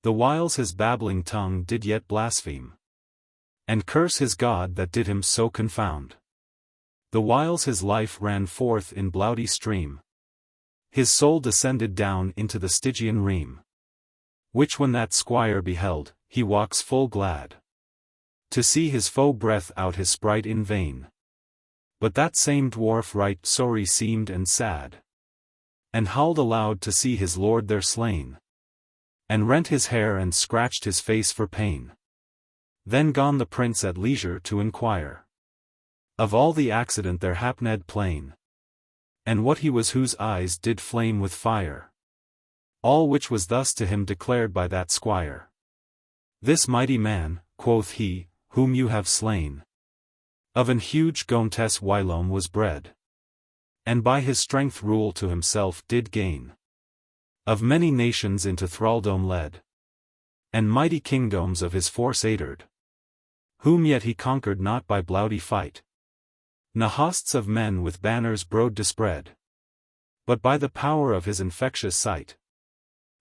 The whiles his babbling tongue did yet blaspheme, and curse his God that did him so confound. The whiles his life ran forth in bloudy stream, his soul descended down into the Stygian ream, which when that squire beheld, he walks full glad to see his foe breath out his sprite in vain. But that same dwarf right sorry seemed and sad, and howled aloud to see his lord there slain, and rent his hair and scratched his face for pain. Then gone the prince at leisure to inquire of all the accident there hapned plain, and what he was whose eyes did flame with fire. All which was thus to him declared by that squire. This mighty man, quoth he, whom you have slain, of an huge Gontes whilome was bred, and by his strength rule to himself did gain, of many nations into thraldom led, and mighty kingdoms of his force aided, whom yet he conquered not by bloody fight, na hosts of men with banners broad dispread, but by the power of his infectious sight,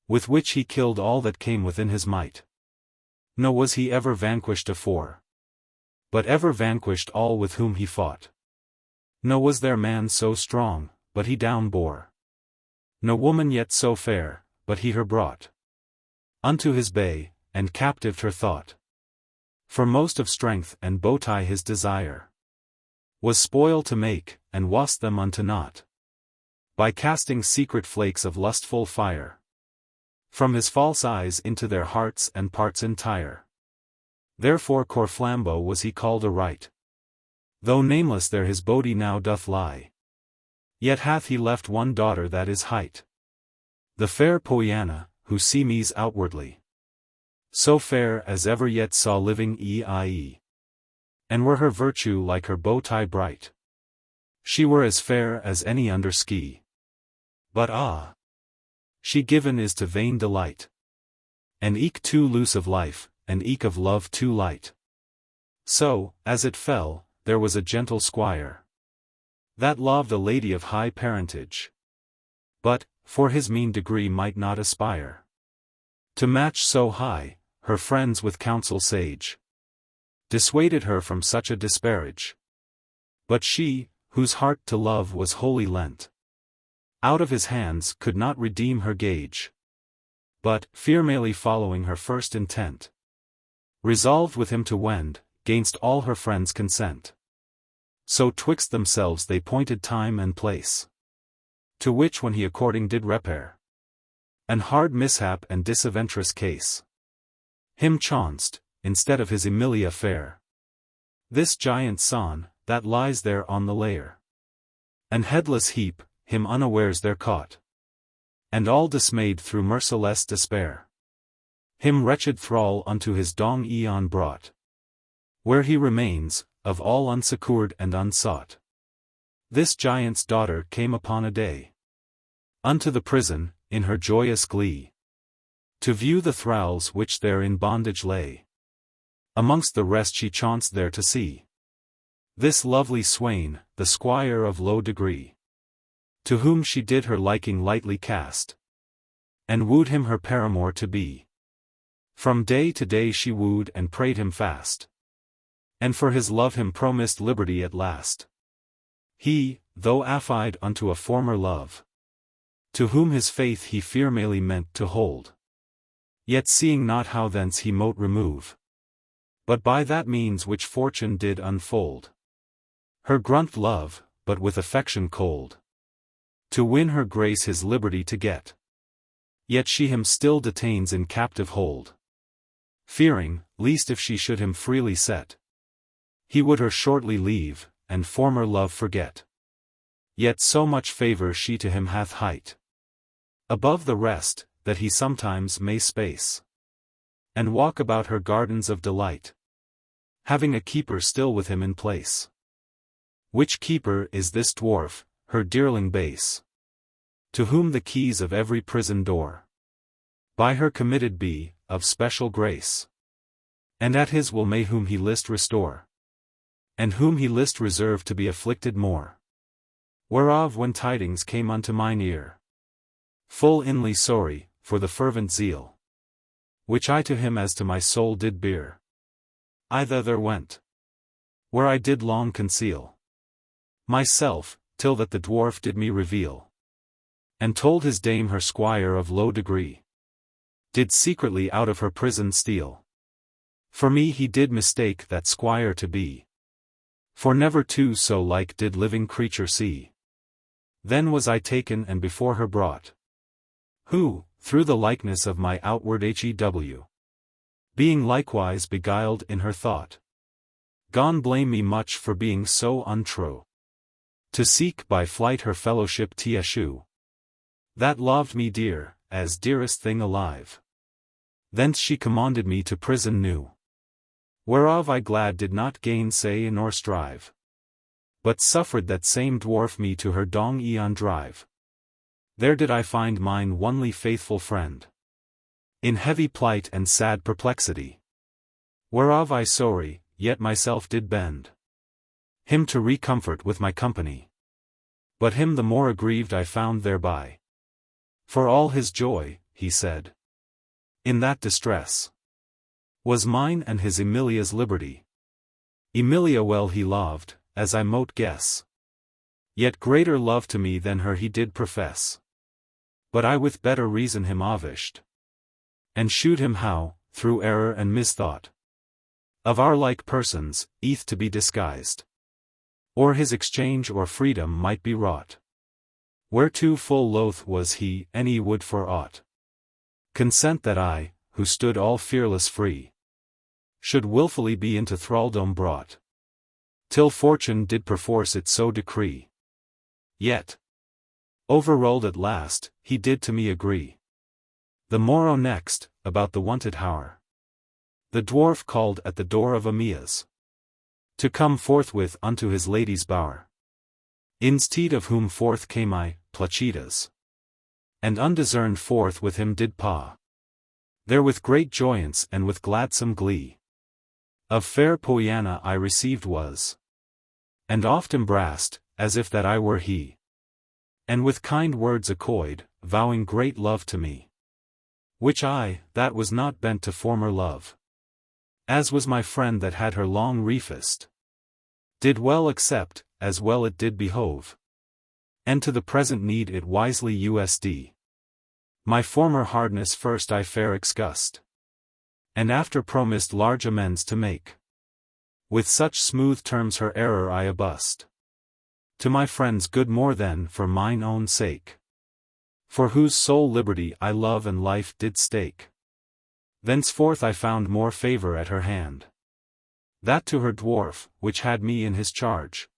with which he killed all that came within his might. No was he ever vanquished afore, but ever vanquished all with whom he fought. No was there man so strong, but he down bore. No woman yet so fair, but he her brought unto his bay, and captived her thought. For most of strength and bowtie his desire was spoil to make, and wast them unto naught, by casting secret flakes of lustful fire from his false eyes into their hearts and parts entire. Therefore Corflambeau was he called aright, though nameless there his body now doth lie. Yet hath he left one daughter that is hight, the fair Poiana, who seemes outwardly so fair as ever yet saw living eie. And were her virtue like her bowtie bright, she were as fair as any under ski. But ah! She given is to vain delight, and eke too loose of life, and eke of love too light. So, as it fell, there was a gentle squire that loved a lady of high parentage, but, for his mean degree might not aspire to match so high. Her friends with counsel sage dissuaded her from such a disparage. But she, whose heart to love was wholly lent, out of his hands could not redeem her gage, but, firmly following her first intent, resolved with him to wend, gainst all her friends' consent. So twixt themselves they pointed time and place, to which when he according did repair, an hard mishap and disaventurous case him chanced, instead of his Emilia fair, this giant son, that lies there on the lair, an headless heap, him unawares there caught, and all dismayed through merciless despair, him wretched thrall unto his dong aeon brought, where he remains, of all unsuccoured and unsought. This giant's daughter came upon a day unto the prison, in her joyous glee, to view the thralls which there in bondage lay. Amongst the rest she chanced there to see this lovely swain, the squire of low degree, to whom she did her liking lightly cast, and wooed him her paramour to be. From day to day she wooed and prayed him fast, and for his love him promised liberty at last. He, though affied unto a former love, to whom his faith he firmly meant to hold, yet seeing not how thence he mote remove, but by that means which fortune did unfold, her grunt love, but with affection cold, to win her grace his liberty to get. Yet she him still detains in captive hold, fearing, least if she should him freely set, he would her shortly leave, and former love forget. Yet so much favour she to him hath hight, above the rest, that he sometimes may space, and walk about her gardens of delight, having a keeper still with him in place. Which keeper is this dwarf, her dearling base, to whom the keys of every prison door by her committed be, of special grace, and at his will may whom he list restore, and whom he list reserve to be afflicted more. Whereof when tidings came unto mine ear, full inly sorry, for the fervent zeal which I to him as to my soul did bear, I thither went, where I did long conceal myself, till that the dwarf did me reveal, and told his dame her squire of low degree did secretly out of her prison steal. For me he did mistake that squire to be, for never two so like did living creature see. Then was I taken and before her brought, who, through the likeness of my outward hew, being likewise beguiled in her thought, gone blame me much for being so untrue, to seek by flight her fellowship to eschew, that loved me dear, as dearest thing alive. Thence she commanded me to prison new, whereof I glad did not gainsay nor strive, but suffered that same dwarf me to her dong eon drive. There did I find mine onely faithful friend, in heavy plight and sad perplexity, whereof I sorry, yet myself did bend him to recomfort with my company. But him the more aggrieved I found thereby, for all his joy, he said, in that distress was mine and his Emilia's liberty. Emilia well he loved, as I mote guess, yet greater love to me than her he did profess. But I with better reason him avished, and shewed him how, through error and misthought of our like persons, eth to be disguised, or his exchange or freedom might be wrought. Whereto full loath was he, any would for aught consent that I, who stood all fearless free, should wilfully be into thraldom brought, till fortune did perforce it so decree. Yet, overruled at last, he did to me agree. The morrow next, about the wonted hour, the dwarf called at the door of Emia's, to come forthwith unto his lady's bower. Instead of whom forth came I, Placidas, and undiscerned forth with him did paw. There with great joyance and with gladsome glee, of fair Poiana I received was, and oft embrassed, as if that I were he, and with kind words accoyed, vowing great love to me, which I, that was not bent to former love, as was my friend that had her long refused, did well accept, as well it did behove, and to the present need it wisely usd. My former hardness first I fair excused, and after promised large amends to make. With such smooth terms her error I abust, to my friend's good more than for mine own sake, for whose sole liberty I love and life did stake. Thenceforth I found more favour at her hand, that to her dwarf, which had me in his charge,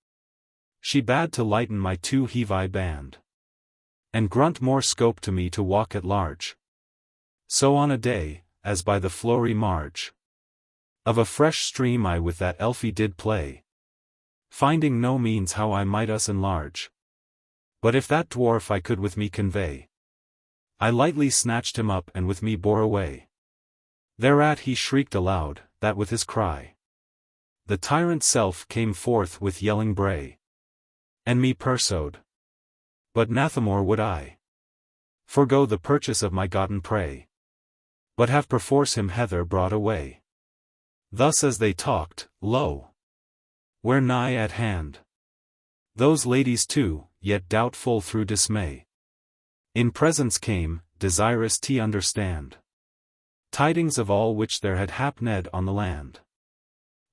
she bade to lighten my too heavy band, and grunt more scope to me to walk at large. So on a day, as by the flowery marge of a fresh stream I with that elfie did play, finding no means how I might us enlarge, but if that dwarf I could with me convey, I lightly snatched him up and with me bore away. Thereat he shrieked aloud, that with his cry the tyrant self came forth with yelling bray, and me pursued. But nathamore would I forego the purchase of my gotten prey, but have perforce him hither brought away. Thus as they talked, lo, where nigh at hand, those ladies too, yet doubtful through dismay, in presence came, desirous to understand tidings of all which there had hapned on the land,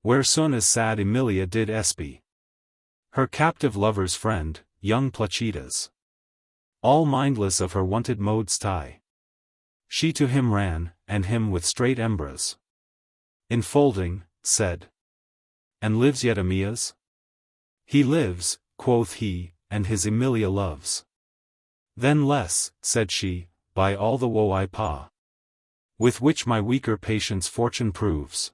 where soon as sad Emilia did espy her captive lover's friend, young Placidas, all mindless of her wonted modes tie. She to him ran, and him with straight embras enfolding, said, and lives yet Emia's? He lives, quoth he, and his Emilia loves. Then less, said she, by all the woe I paw, with which my weaker patience fortune proves.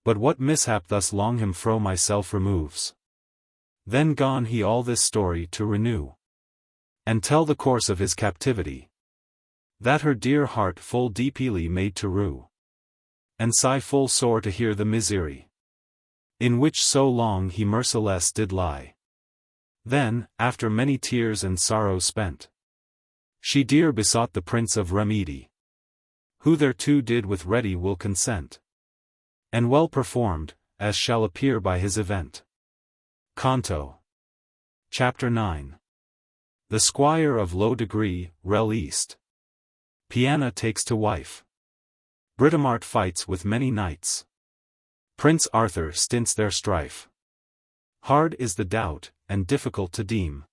But what mishap thus long him fro myself removes? Then gone he all this story to renew, and tell the course of his captivity, that her dear heart full deeply made to rue, and sigh full sore to hear the misery, in which so long he merciless did lie. Then, after many tears and sorrows spent, she dear besought the Prince of Remedy, who thereto did with ready will consent, and well performed, as shall appear by his event. Canto. Chapter 9. The Squire of Low Degree, Rel East. Piana takes to wife. Britomart fights with many knights. Prince Arthur stints their strife. Hard is the doubt, and difficult to deem,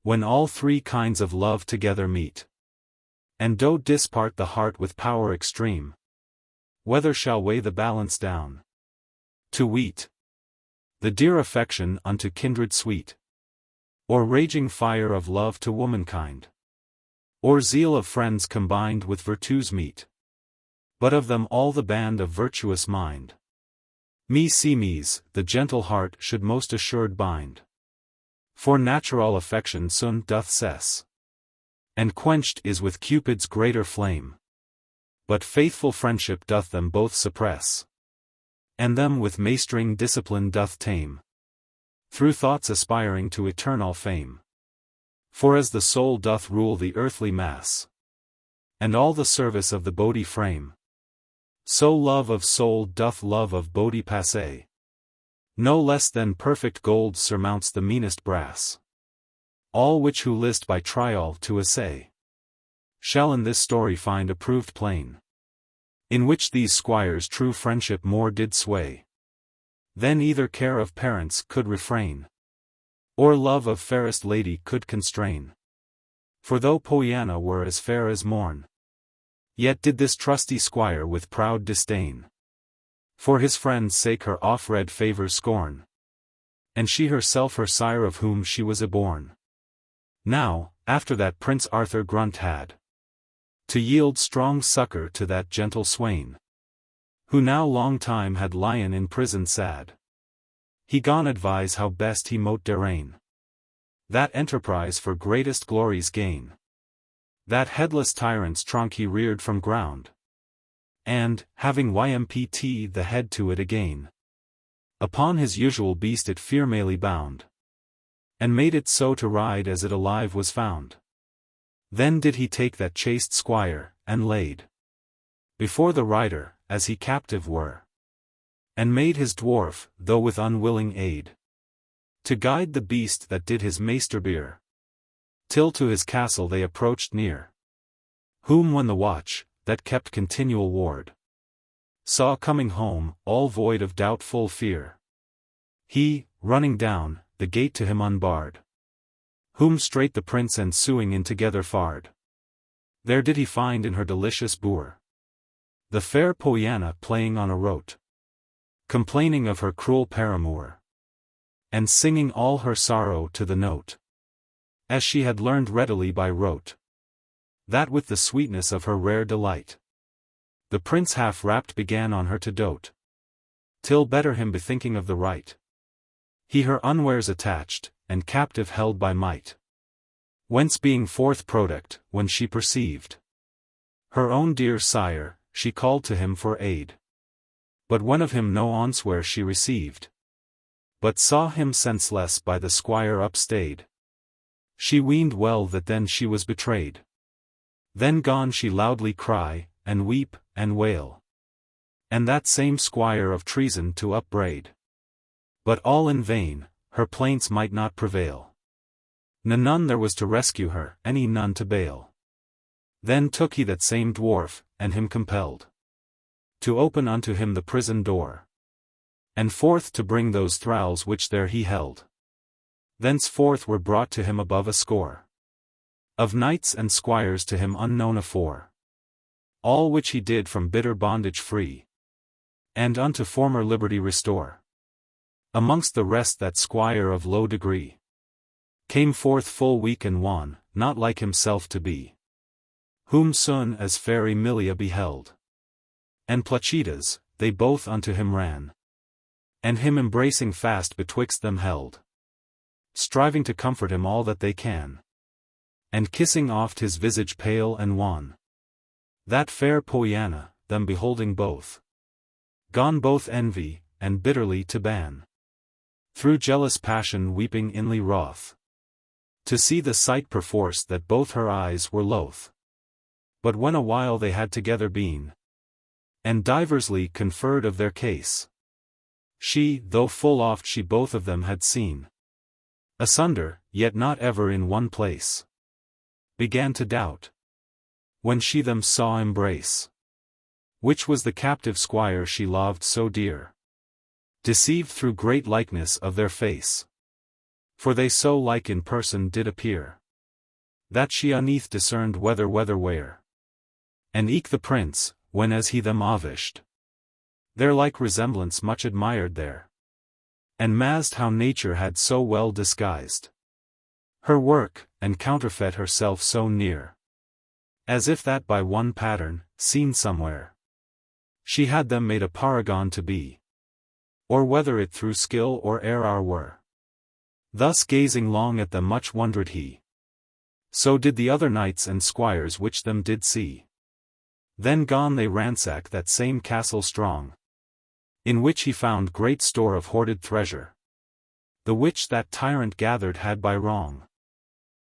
when all three kinds of love together meet, and do dispart the heart with power extreme. Whether shall weigh the balance down to wheat, the dear affection unto kindred sweet, or raging fire of love to womankind, or zeal of friends combined with virtue's meat. but of them all the band of virtuous mind. Meseems, the gentle heart should most assured bind. For natural affection soon doth cess, and quenched is with Cupid's greater flame. But faithful friendship doth them both suppress, and them with maestering discipline doth tame, through thoughts aspiring to eternal fame. For as the soul doth rule the earthly mass, and all the service of the body frame, so love of soul doth love of body passe. No less than perfect gold surmounts the meanest brass. All which who list by trial to assay, shall in this story find approved plain, in which these squires true friendship more did sway, than either care of parents could refrain, or love of fairest lady could constrain. For though Poiana were as fair as morn, yet did this trusty squire with proud disdain, for his friend's sake her off-read favours scorn, and she herself her sire of whom she was yborn. Now, after that Prince Arthur grunt had to yield strong succour to that gentle swain, who now long time had lien in prison sad, he gon advise how best he mote darraign that enterprise for greatest glory's gain. That headless tyrant's trunk he reared from ground, and, having ymt the head to it again, upon his usual beast it firmly bound, and made it so to ride as it alive was found. Then did he take that chaste squire, and laid before the rider, as he captive were, and made his dwarf, though with unwilling aid, to guide the beast that did his maester bear, till to his castle they approached near. Whom when the watch, that kept continual ward, saw coming home, all void of doubtful fear, he, running down, the gate to him unbarred, whom straight the prince ensuing in together fared. There did he find in her delicious boor the fair Poiana playing on a rote, complaining of her cruel paramour, and singing all her sorrow to the note, as she had learned readily by rote, that with the sweetness of her rare delight, the prince half rapt began on her to dote, till better him bethinking of the right, he her unwares attached, and captive held by might. Whence being forth product, when she perceived her own dear sire, she called to him for aid. But when of him no answer she received, but saw him senseless by the squire upstayed, she weened well that then she was betrayed. Then gone she loudly cry, and weep, and wail, and that same squire of treason to upbraid. But all in vain, her plaints might not prevail. None there was to rescue her, any none to bail. Then took he that same dwarf, and him compelled to open unto him the prison door, and forth to bring those thralls which there he held. Thenceforth were brought to him above a score of knights and squires to him unknown afore, all which he did from bitter bondage free, and unto former liberty restore. Amongst the rest that squire of low degree came forth full weak and wan, not like himself to be, whom soon as fair Emilia beheld, and Placidas, they both unto him ran, and him embracing fast betwixt them held, striving to comfort him all that they can, and kissing oft his visage pale and wan. That fair Poiana, them beholding both, gone both envy, and bitterly to ban, through jealous passion weeping inly wroth, to see the sight perforce that both her eyes were loath. But when a while they had together been, and diversly conferred of their case, she, though full oft she both of them had seen asunder, yet not ever in one place, began to doubt, when she them saw embrace, which was the captive squire she loved so dear, deceived through great likeness of their face, for they so like in person did appear, that she uneath discerned whether where, and eke the prince, when as he them avished, their like resemblance much admired there, and mazed how nature had so well disguised her work, and counterfeit herself so near, as if that by one pattern, seen somewhere, She had them made a paragon to be. Or whether it through skill or error were. Thus gazing long at them much wondered he. So did the other knights and squires which them did see. Then gone they ransack that same castle strong, in which he found great store of hoarded treasure, the which that tyrant gathered had by wrong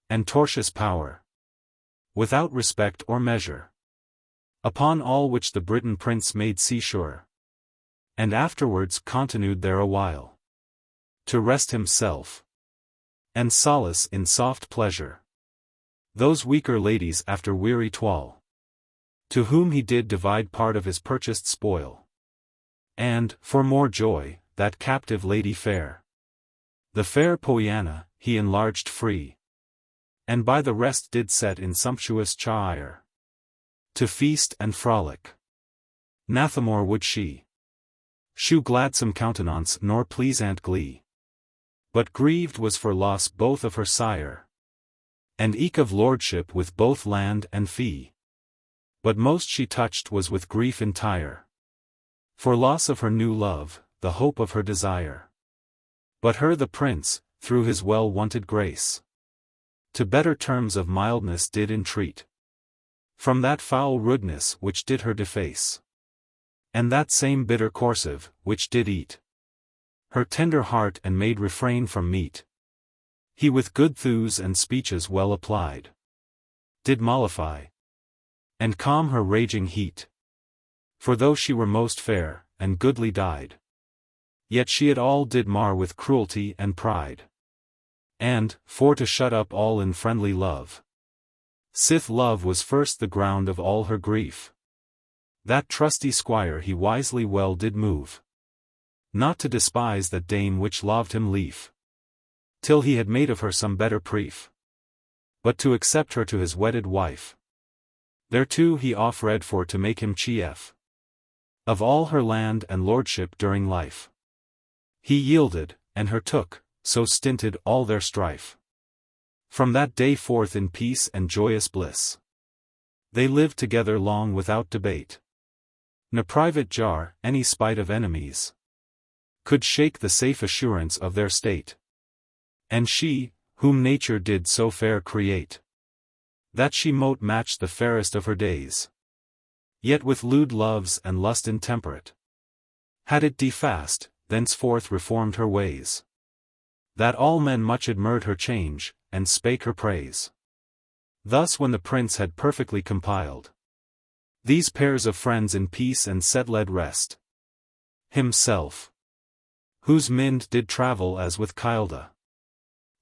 and tortious power, without respect or measure. Upon all which the Briton prince made seasure, and afterwards continued there a while, to rest himself, and solace in soft pleasure those weaker ladies after weary toil, to whom he did divide part of his purchased spoil. And, for more joy, that captive lady fair, the fair Poiana, he enlarged free, and by the rest did set in sumptuous chire, to feast and frolic. Nathamore would she shew gladsome countenance nor pleasant glee, but grieved was for loss both of her sire, and eke of lordship with both land and fee. But most she touched was with grief entire, for loss of her new love, the hope of her desire. But her the prince, through his well-wonted grace, to better terms of mildness did entreat, from that foul rudeness which did her deface, and that same bitter corsive, which did eat her tender heart and made refrain from meat. He with good thews and speeches well applied, did mollify and calm her raging heat. For though she were most fair, and goodly dyed, yet she it all did mar with cruelty and pride. And, for to shut up all in friendly love, sith love was first the ground of all her grief, that trusty squire he wisely well did move, not to despise that dame which loved him lief, till he had made of her some better prief, but to accept her to his wedded wife. Thereto he offred for to make him chief of all her land and lordship during life. He yielded, and her took, so stinted all their strife. From that day forth in peace and joyous bliss, they lived together long without debate. No private jar, any spite of enemies, could shake the safe assurance of their state. And she, whom nature did so fair create, that she mote match the fairest of her days, yet with lewd loves and lust intemperate, had it defast, thenceforth reformed her ways, that all men much admired her change, and spake her praise. Thus when the prince had perfectly compiled these pairs of friends in peace and settled rest, himself, whose mind did travel as with Kilda,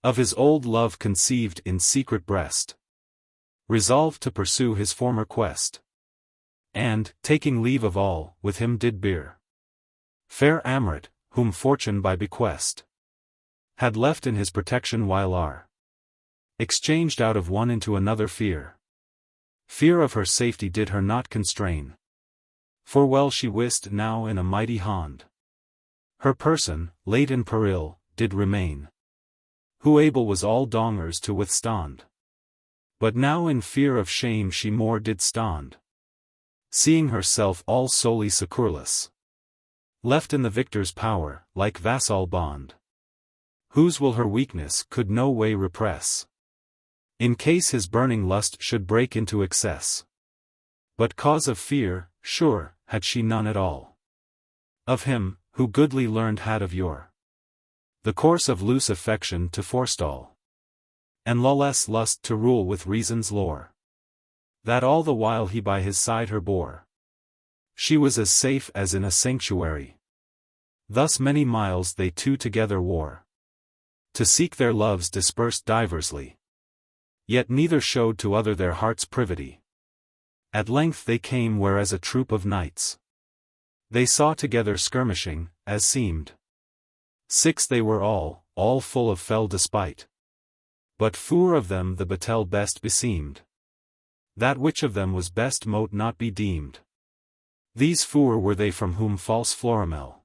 of his old love conceived in secret breast, resolved to pursue his former quest, and, taking leave of all, with him did bear fair Amrit, whom fortune by bequest had left in his protection while are exchanged out of one into another fear. Fear of her safety did her not constrain, for well she wist now in a mighty hond her person, late in peril, did remain, who able was all dongers to withstand. But now in fear of shame she more did stand, seeing herself all solely secureless, left in the victor's power, like vassal bond, whose will her weakness could no way repress, in case his burning lust should break into excess. But cause of fear, sure, had she none at all, of him, who goodly learned had of yore the course of loose affection to forestall, and lawless lust to rule with reason's lore, that all the while he by his side her bore. She was as safe as in a sanctuary. Thus many miles they two together wore, to seek their loves dispersed diversely, yet neither showed to other their heart's privity. At length they came where as a troop of knights they saw together skirmishing, as seemed. 6 they were all full of fell despite. But 4 of them the battle best beseemed. That which of them was best mote not be deemed. These 4 were they from whom false Florimel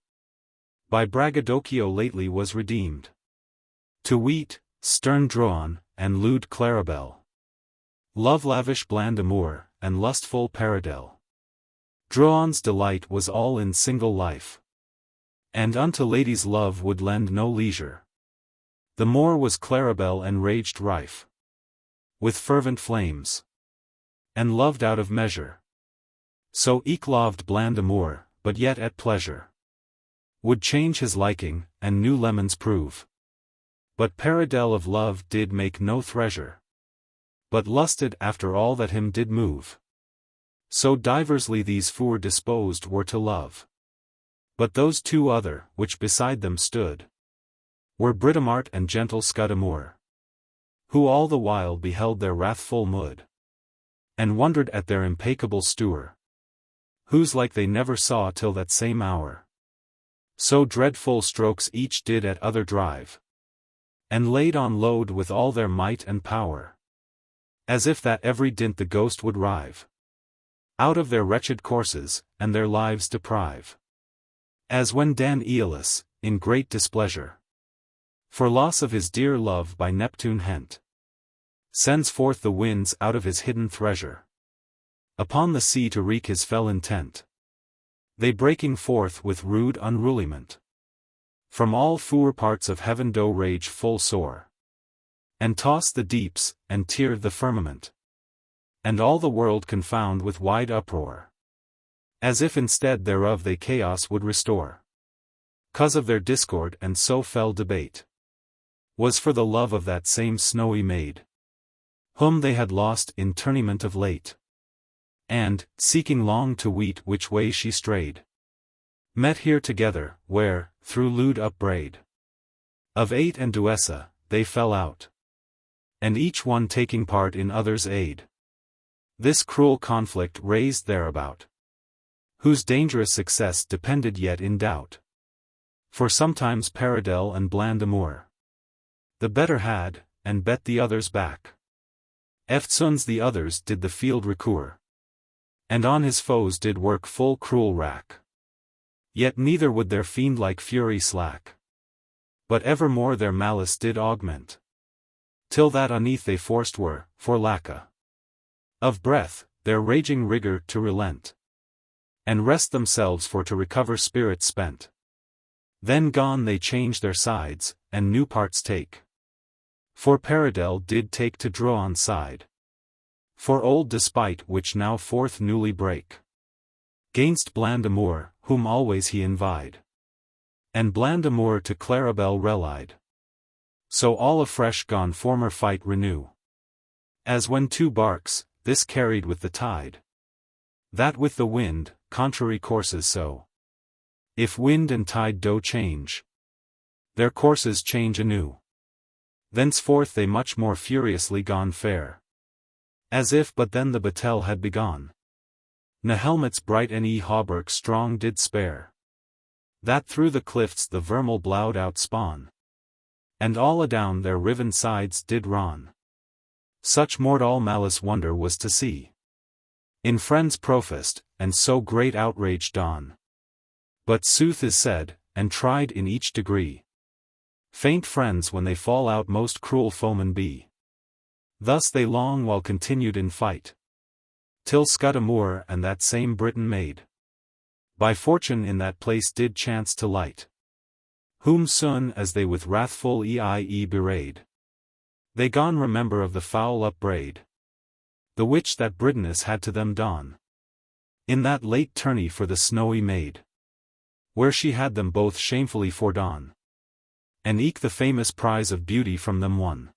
by braggadocio lately was redeemed. To wheat, stern Droan, and lewd Claribel, love lavish Blandamour, and lustful Paradel. Droan's delight was all in single life. And unto ladies love would lend no leisure. The more was Claribel enraged rife with fervent flames, and loved out of measure. So eke loved bland amour, but yet at pleasure would change his liking, and new lemons prove. But Paridel of love did make no threasure, but lusted after all that him did move. So diversly these four disposed were to love. But those two other, which beside them stood, were Britomart and gentle Scudamour, who all the while beheld their wrathful mood, and wondered at their implacable steward, whose like they never saw till that same hour. So dreadful strokes each did at other drive, and laid on load with all their might and power, as if that every dint the ghost would rive out of their wretched courses, and their lives deprive. As when Dan Aeolus, in great displeasure, for loss of his dear love by Neptune hent, sends forth the winds out of his hidden treasure upon the sea to wreak his fell intent. They breaking forth with rude unrulyment from all four parts of heaven do rage full sore, and toss the deeps, and tear the firmament, and all the world confound with wide uproar, as if instead thereof they chaos would restore. 'Cause of their discord and so fell debate was for the love of that same snowy maid, whom they had lost in tournament of late, and, seeking long to weet which way she strayed, met here together, where, through lewd upbraid of Ate and Duessa, they fell out, and each one taking part in other's aid. This cruel conflict raised thereabout, whose dangerous success depended yet in doubt. For sometimes Paridel and bland amour the better had, and bet the others back. Eftsoons the others did the field recour, and on his foes did work full cruel rack. Yet neither would their fiend-like fury slack, but evermore their malice did augment, till that uneath they forced were, for lacka of breath, their raging rigor to relent, and rest themselves for to recover spirit spent. Then gone they change their sides, and new parts take. For Paridel did take to Droan's side, for old despite which now forth newly brake, gainst bland amour, whom always he envied, and bland amour to Claribel relied. So all afresh gone former fight renew, as when two barks, this carried with the tide, that with the wind, contrary courses so. If wind and tide do change, their courses change anew. Thenceforth they much more furiously gone fare, as if but then the battle had begun. Ne helmets bright and hauberks strong did spare, that through the cliffs the vermil blowed out spawn, and all adown their riven sides did ron. Such mortal malice wonder was to see in friends professed, and so great outrage dawn. But sooth is said, and tried in each degree, faint friends when they fall out most cruel foemen be. Thus they long while continued in fight, till Scudamour and that same Briton maid, by fortune in that place did chance to light, whom soon as they with wrathful eie bewrayed, they gone remember of the foul upbraid, the which that Britoness had to them done, in that late tourney for the snowy maid, where she had them both shamefully fordone, and eke the famous prize of beauty from them won.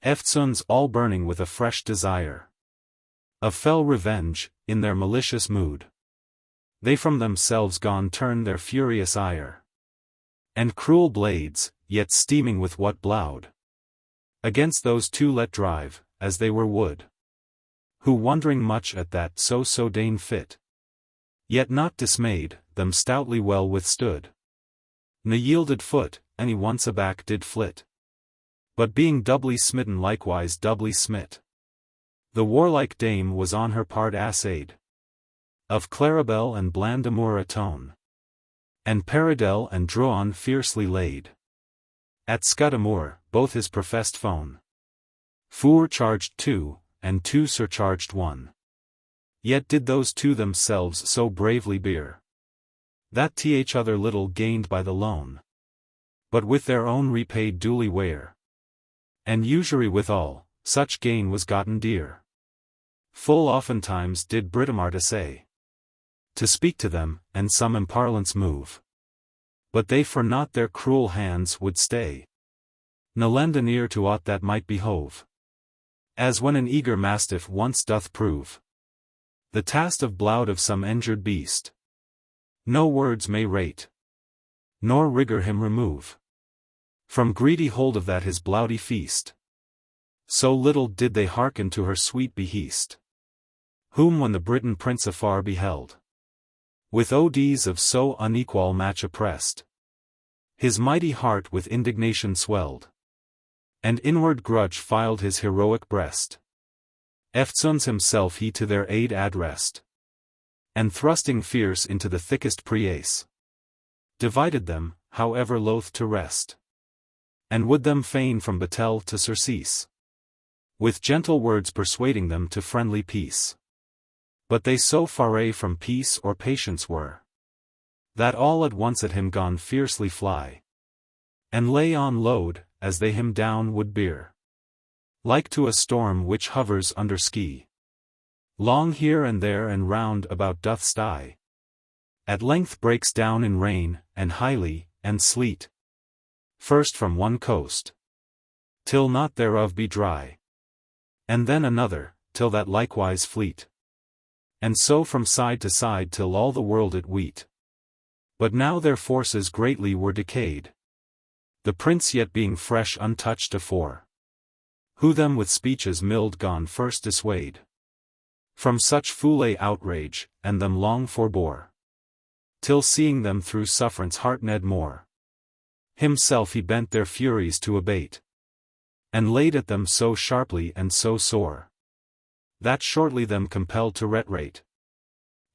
Eftsoons all burning with a fresh desire of fell revenge, in their malicious mood, they from themselves gone turn their furious ire, and cruel blades, yet steaming with what blowed, against those two let drive, as they were wood, who wondering much at that so dane fit, yet not dismayed, them stoutly well withstood. Ne yielded foot, any once aback did flit, but being doubly smitten likewise doubly smit. The warlike dame was on her part assayed, of Claribel and bland amour atone, and Paridel and Droan fiercely laid at Scudamour, both his professed foe. Four charged two, and two surcharged one. Yet did those two themselves so bravely bear, that t'each other little gained by the loan, but with their own repaid duly ware. And usury withal, such gain was gotten dear. Full oftentimes did Britomartis say, to speak to them, and some in parlance move. But they for naught their cruel hands would stay, ne lend an ear to aught that might behove. As when an eager mastiff once doth prove the task of bloud of some injured beast, no words may rate, nor rigour him remove from greedy hold of that his bloudy feast. So little did they hearken to her sweet beheast, whom when the Briton prince afar beheld, with odes of so unequal match oppressed, his mighty heart with indignation swelled, and inward grudge filed his heroic breast. Eftsoons himself he to their aid addressed, and thrusting fierce into the thickest preace, divided them, however loath to rest, and would them fain from battle to surcease, with gentle words persuading them to friendly peace. But they so far from peace or patience were, that all at once at him gone fiercely fly, and lay on load, as they him down would bear, like to a storm which hovers under ski, long here and there and round about doth sty, at length breaks down in rain, and highly, and sleet, first from one coast, till naught thereof be dry, and then another, till that likewise fleet, and so from side to side till all the world it weet. But now their forces greatly were decayed, the prince yet being fresh untouched afore, who them with speeches mild gone first dissuade from such foule outrage, and them long forbore, till seeing them through sufferance heartened more, himself he bent their furies to abate, and laid at them so sharply and so sore, that shortly them compelled to retrate,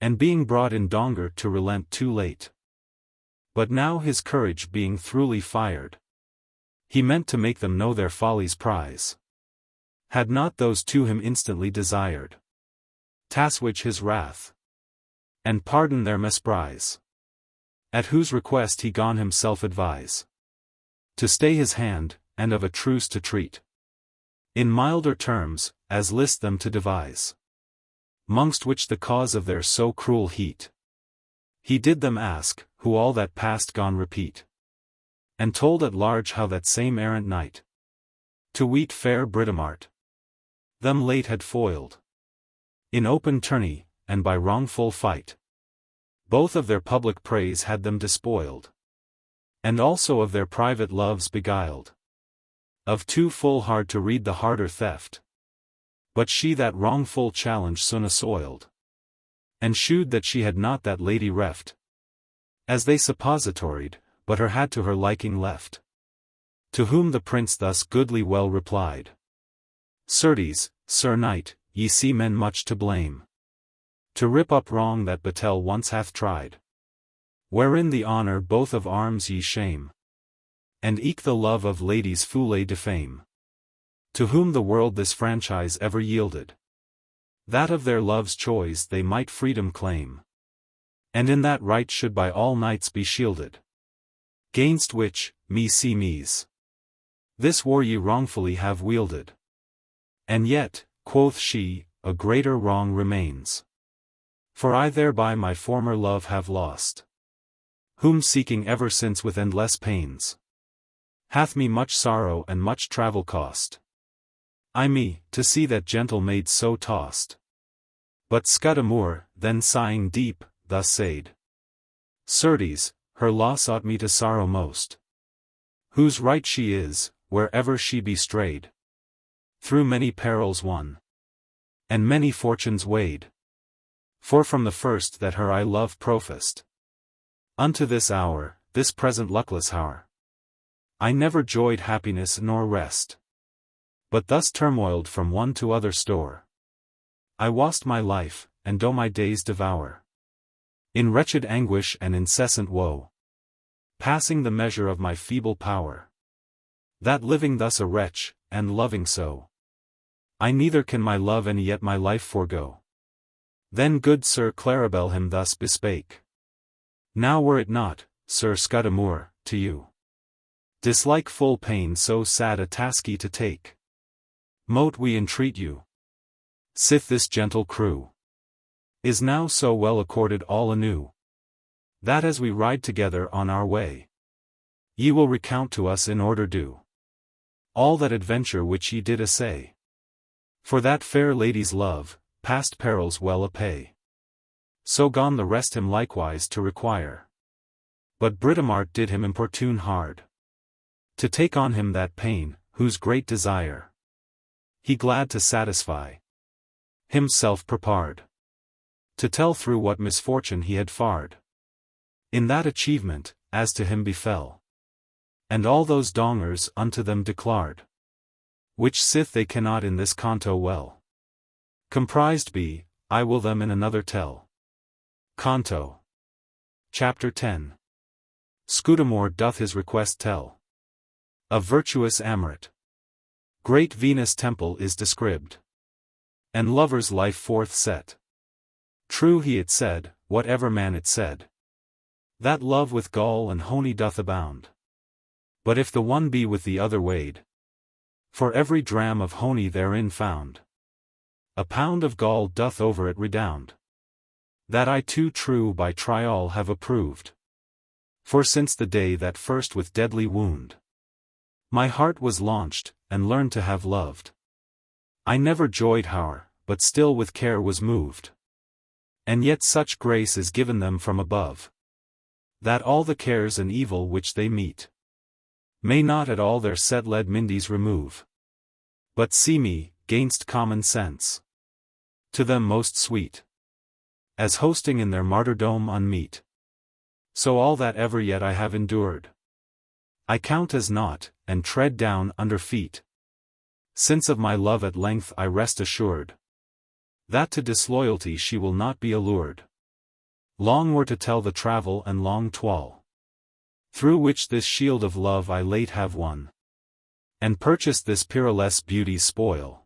and being brought in donger to relent too late. But now his courage being throughly fired, he meant to make them know their folly's prize, had not those two him instantly desired, t'assuage his wrath, and pardon their mesprise, at whose request he gone himself advise, to stay his hand, and of a truce to treat, in milder terms, as list them to devise, mongst which the cause of their so cruel heat, he did them ask, who all that past gone repeat, and told at large how that same errant knight, to weet fair Britomart, them late had foiled, in open tourney, and by wrongful fight, both of their public praise had them despoiled, and also of their private loves beguiled, of two full hard to read the harder theft, but she that wrongful challenge soon assoiled, and shewed that she had not that lady reft, as they suppositoried, but her had to her liking left. To whom the prince thus goodly well replied, Certes, Sir Knight, ye see men much to blame, to rip up wrong that battle once hath tried, wherein the honour both of arms ye shame, and eke the love of ladies foule defame. To whom the world this franchise ever yielded, that of their love's choice they might freedom claim, and in that right should by all knights be shielded. Gainst which, mees, this war ye wrongfully have wielded. And yet, quoth she, a greater wrong remains, for I thereby my former love have lost, whom seeking ever since with endless pains, hath me much sorrow and much travel cost. To see that gentle maid so tossed. But Scudamore, then sighing deep, thus said, Certes, her loss ought me to sorrow most, whose right she is, wherever she be strayed, through many perils won, and many fortunes weighed. For from the first that her I love professed, unto this hour, this present luckless hour, I never joyed happiness nor rest, but thus turmoiled from one to other store, I wast my life, and do my days devour, in wretched anguish and incessant woe, passing the measure of my feeble power, that living thus a wretch, and loving so, I neither can my love and yet my life forego. Then good Sir Claribel him thus bespake. Now were it not, Sir Scudamore, to you dislike full pain so sad a tasky to take. Mote we entreat you, sith this gentle crew is now so well accorded all anew, that as we ride together on our way, ye will recount to us in order due all that adventure which ye did essay. For that fair lady's love, past perils well appay. So gone the rest him likewise to require. But Britomart did him importune hard to take on him that pain, whose great desire he glad to satisfy, himself prepared to tell through what misfortune he had fared in that achievement, as to him befell, and all those dongers unto them declared, which sith they cannot in this canto well comprised be, I will them in another tell. Canto. Chapter 10. Scudamore doth his request tell. A virtuous amoret. Great Venus' temple is described, and lover's life forth set. True he it said, whatever man it said, that love with gall and honey doth abound. But if the one be with the other weighed, for every dram of honey therein found, a pound of gall doth over it redound. That I too true by trial have approved. For since the day that first with deadly wound my heart was launched, and learned to have loved, I never joyed howe'er, but still with care was moved. And yet such grace is given them from above, that all the cares and evil which they meet may not at all their set lead mindes remove, but see me, gainst common sense, to them most sweet, as hosting in their martyrdom unmeet. So all that ever yet I have endured, I count as naught, and tread down under feet, since of my love at length I rest assured, that to disloyalty she will not be allured. Long were to tell the travel and long toil, through which this shield of love I late have won, and purchased this peerless beauty's spoil,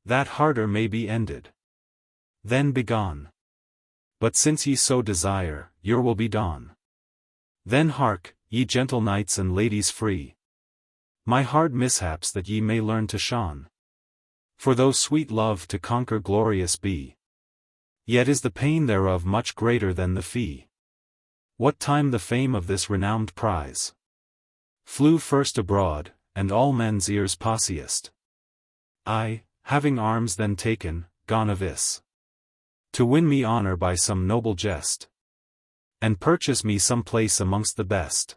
that harder may be ended then begone. But since ye so desire, your will be dawn. Then hark, ye gentle knights and ladies free, my hard mishaps that ye may learn to shun. For though sweet love to conquer glorious be, yet is the pain thereof much greater than the fee. What time the fame of this renowned prize flew first abroad, and all men's ears posseist, I, having arms then taken, gone avis, to win me honor by some noble jest, and purchase me some place amongst the best.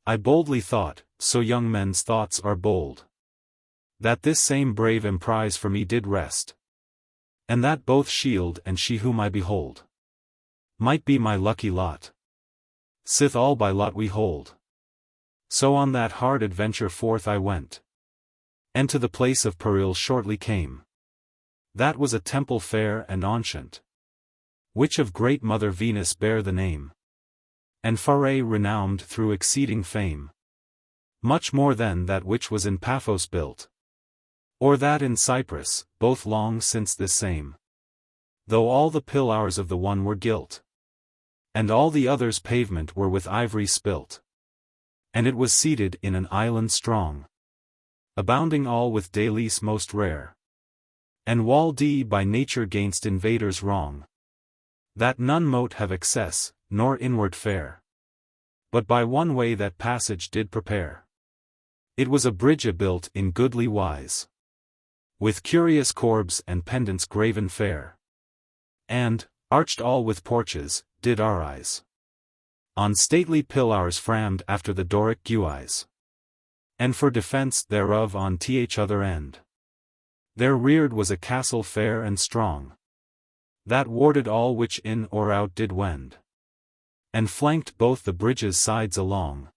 I boldly thought, so young men's thoughts are bold, that this same brave emprise for me did rest, and that both shield and she whom I behold might be my lucky lot, sith all by lot we hold. So on that hard adventure forth I went, and to the place of peril shortly came. That was a temple fair and ancient, which of great Mother Venus bare the name, and Faerie renowned through exceeding fame, much more than that which was in Paphos built, or that in Cyprus, both long since this same, though all the pillars of the one were gilt, and all the others pavement were with ivory spilt, and it was seated in an island strong, abounding all with delice most rare, and walled by nature gainst invaders wrong, that none mote have access, nor inward fare, but by one way that passage did prepare. It was a bridge built in goodly wise, with curious corbs and pendants graven fair, and, arched all with porches, did arise on stately pillars framed after the Doric guise, and for defense thereof on th other end there reared was a castle fair and strong, that warded all which in or out did wend, and flanked both the bridge's sides along,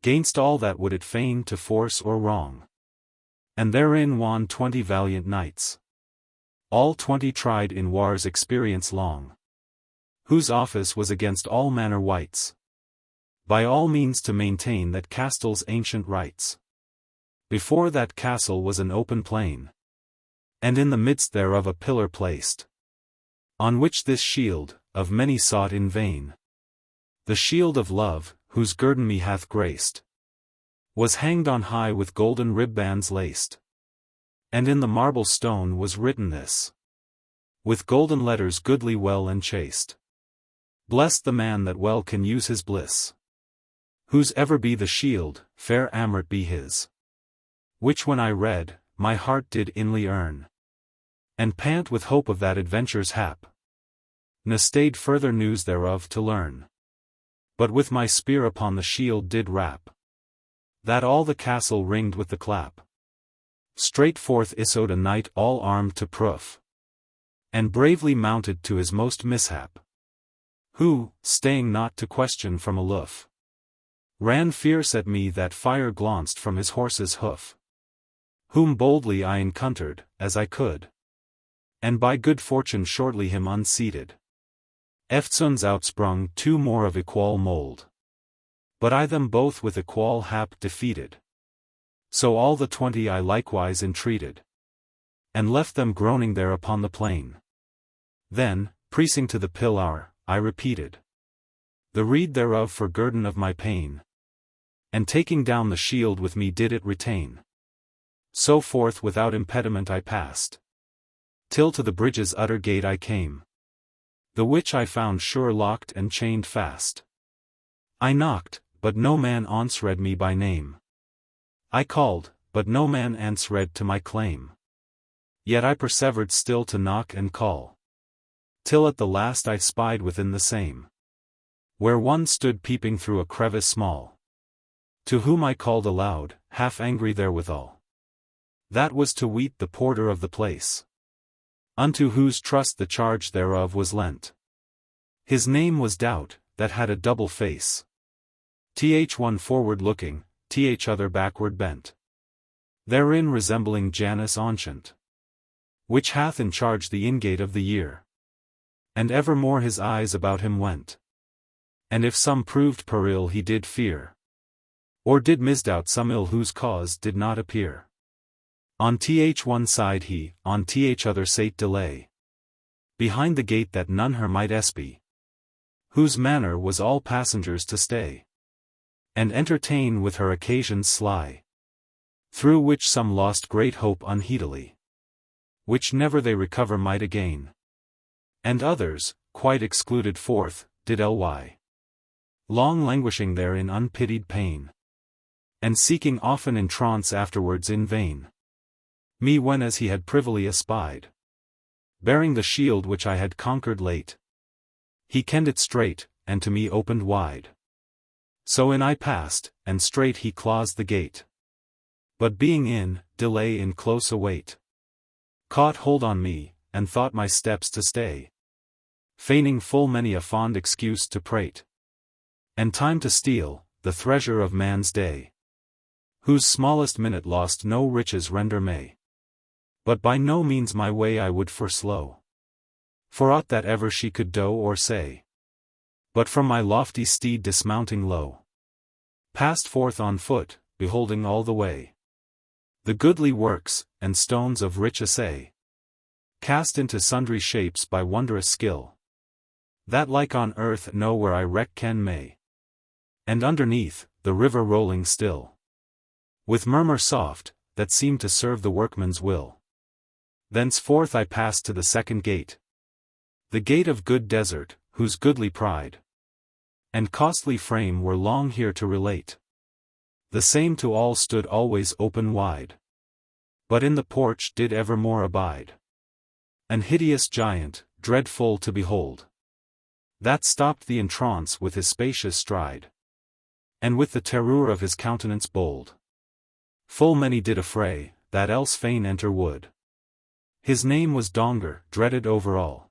gainst all that would it feign to force or wrong. And therein won 20 valiant knights, all 20 tried in war's experience long, whose office was against all manner wights, by all means to maintain that castle's ancient rights. Before that castle was an open plain, and in the midst thereof a pillar placed, On which this shield, of many sought in vain, the shield of love, whose guerdon me hath graced, was hanged on high with golden ribbands laced. And in the marble stone was written this, with golden letters goodly well and chaste. Blessed the man that well can use his bliss, whose ever be the shield, fair Amrit be his. Which when I read, my heart did inly earn, and pant with hope of that adventure's hap. Ne stayed further news thereof to learn, but with my spear upon the shield did rap, that all the castle ringed with the clap. Straight forth issoed a knight all armed to proof, and bravely mounted to his most mishap, who, staying not to question from aloof, ran fierce at me that fire glanced from his horse's hoof. Whom boldly I encountered, as I could, and by good fortune shortly him unseated. Eftsoons outsprung 2 more of equal mould, but I them both with equal hap defeated. So all the 20 I likewise entreated, and left them groaning there upon the plain. Then, pressing to the pillar, I repeated the rede thereof for guerdon of my pain, and taking down the shield with me did it retain. So forth without impediment I passed, till to the bridge's utter gate I came, the which I found sure locked and chained fast. I knocked, but no man answered me by name. I called, but no man answered to my claim. Yet I persevered still to knock and call, till at the last I spied within the same, where one stood peeping through a crevice small, to whom I called aloud, half angry therewithal. That was to weet the porter of the place, unto whose trust the charge thereof was lent. His name was Doubt, that had a double face, one forward looking, other backward bent, therein resembling Janus ancient, which hath in charge the ingate of the year. And evermore his eyes about him went, and if some proved peril he did fear, or did misdoubt some ill whose cause did not appear. On one side he, on other sate delay, behind the gate that none her might espy, whose manner was all passengers to stay, and entertain with her occasions sly, through which some lost great hope unheedily, which never they recover might again. And others, quite excluded forth, did ly long languishing there in unpitied pain, and seeking often in trance afterwards in vain. Me when as he had privily espied, bearing the shield which I had conquered late, he kenned it straight, and to me opened wide. So in I passed, and straight he closed the gate. But being in, delay in close await, caught hold on me, and thought my steps to stay, feigning full many a fond excuse to prate, and time to steal, the treasure of man's day, whose smallest minute lost no riches render may. But by no means my way I would forslow, for aught that ever she could do or say, but from my lofty steed dismounting low, passed forth on foot, beholding all the way the goodly works, and stones of rich assay, cast into sundry shapes by wondrous skill, that like on earth nowhere I reckon may. And underneath, the river rolling still, with murmur soft, that seemed to serve the workman's will. Thenceforth I passed to the second gate, the gate of good desert, whose goodly pride and costly frame were long here to relate. The same to all stood always open wide, but in the porch did evermore abide an hideous giant, dreadful to behold, that stopped the entrance with his spacious stride, and with the terror of his countenance bold, full many did affray, that else fain enter would. His name was Donger, dreaded over all,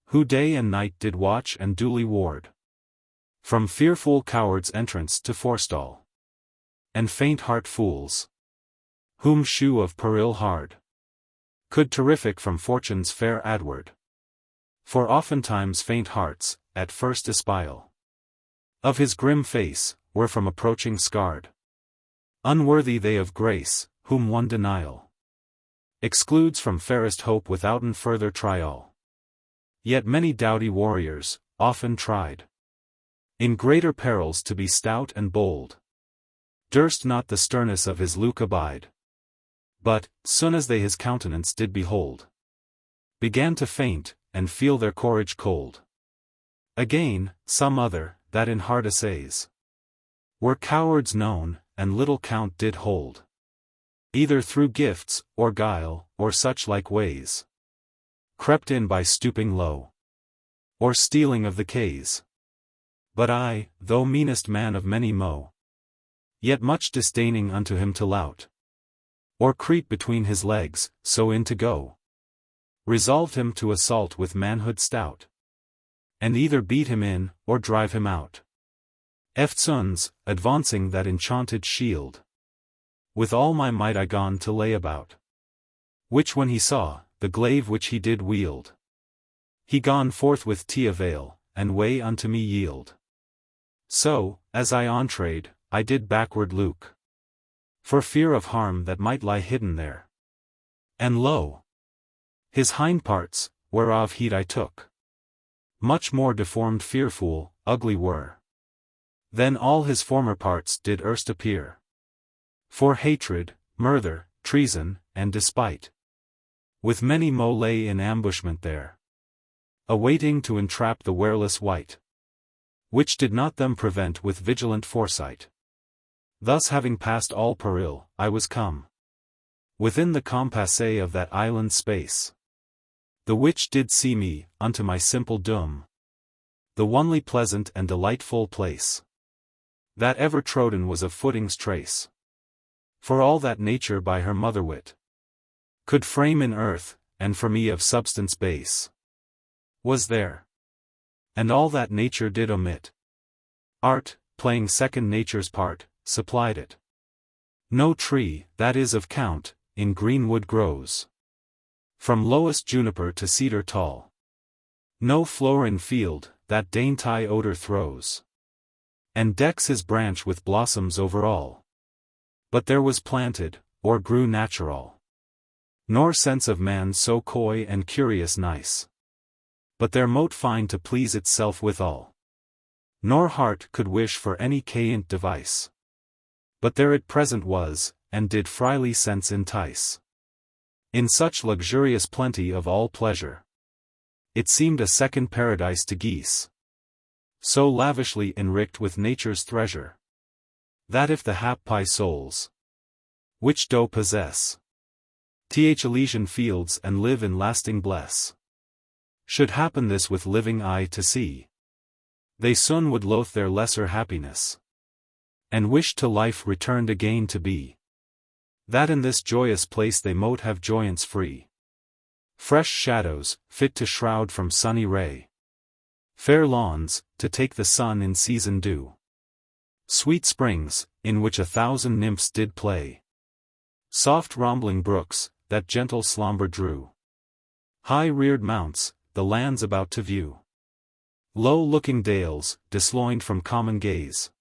who day and night did watch and duly ward, from fearful cowards' entrance to forestall, and faint-heart fools, whom shew of peril hard, could terrific from fortune's fair adward. For oftentimes faint hearts, at first espial of his grim face, were from approaching scarred. Unworthy they of grace, whom one denial excludes from fairest hope withouten further trial. Yet many doughty warriors, often tried in greater perils to be stout and bold, durst not the sternness of his look abide. But, soon as they his countenance did behold, began to faint, and feel their courage cold. Again, some other, that in hard assays were cowards known, and little count did hold, either through gifts, or guile, or such like ways, crept in by stooping low, or stealing of the K's. But I, though meanest man of many mo, yet much disdaining unto him to lout, or creep between his legs, so in to go, resolved him to assault with manhood stout, and either beat him in, or drive him out. Eftsoons, advancing that enchanted shield, with all my might I gone to lay about, which when he saw, the glaive which he did wield, he gone forthwith to avail, and way unto me yield. So, as I entred, I did backward look, for fear of harm that might lie hidden there. And lo! his hind parts, whereof heed I took, much more deformed fearful, ugly were, than all his former parts did erst appear. For hatred, murder, treason, and despite, with many mo lay in ambushment there, awaiting to entrap the wearless wight, which did not them prevent with vigilant foresight. Thus having passed all peril, I was come within the compasse of that island space, the which did see me, unto my simple doom, the onely pleasant and delightful place that ever trodden was of footing's trace. For all that nature by her mother wit could frame in earth, and for me of substance base, was there, and all that nature did omit, art, playing second nature's part, supplied it. No tree, that is of count, in greenwood grows, from lowest juniper to cedar tall. No flower in field, that dainty odor throws, and decks his branch with blossoms over all. But there was planted, or grew natural, nor sense of man so coy and curious nice, but there mote find to please itself withal, nor heart could wish for any cayent device. But there it present was, and did freely sense entice. In such luxurious plenty of all pleasure, it seemed a second paradise to geese, so lavishly enricht with nature's treasure, that if the happy souls, which do possess Elysian fields and live in lasting bless, should happen this with living eye to see, they soon would loathe their lesser happiness, and wish to life returned again to be, that in this joyous place they mote have joyance free, fresh shadows, fit to shroud from sunny ray, fair lawns, to take the sun in season due, sweet springs, in which 1,000 nymphs did play, soft rambling brooks, that gentle slumber drew, high-reared mounts, the lands about to view, low-looking dales, disloined from common gaze,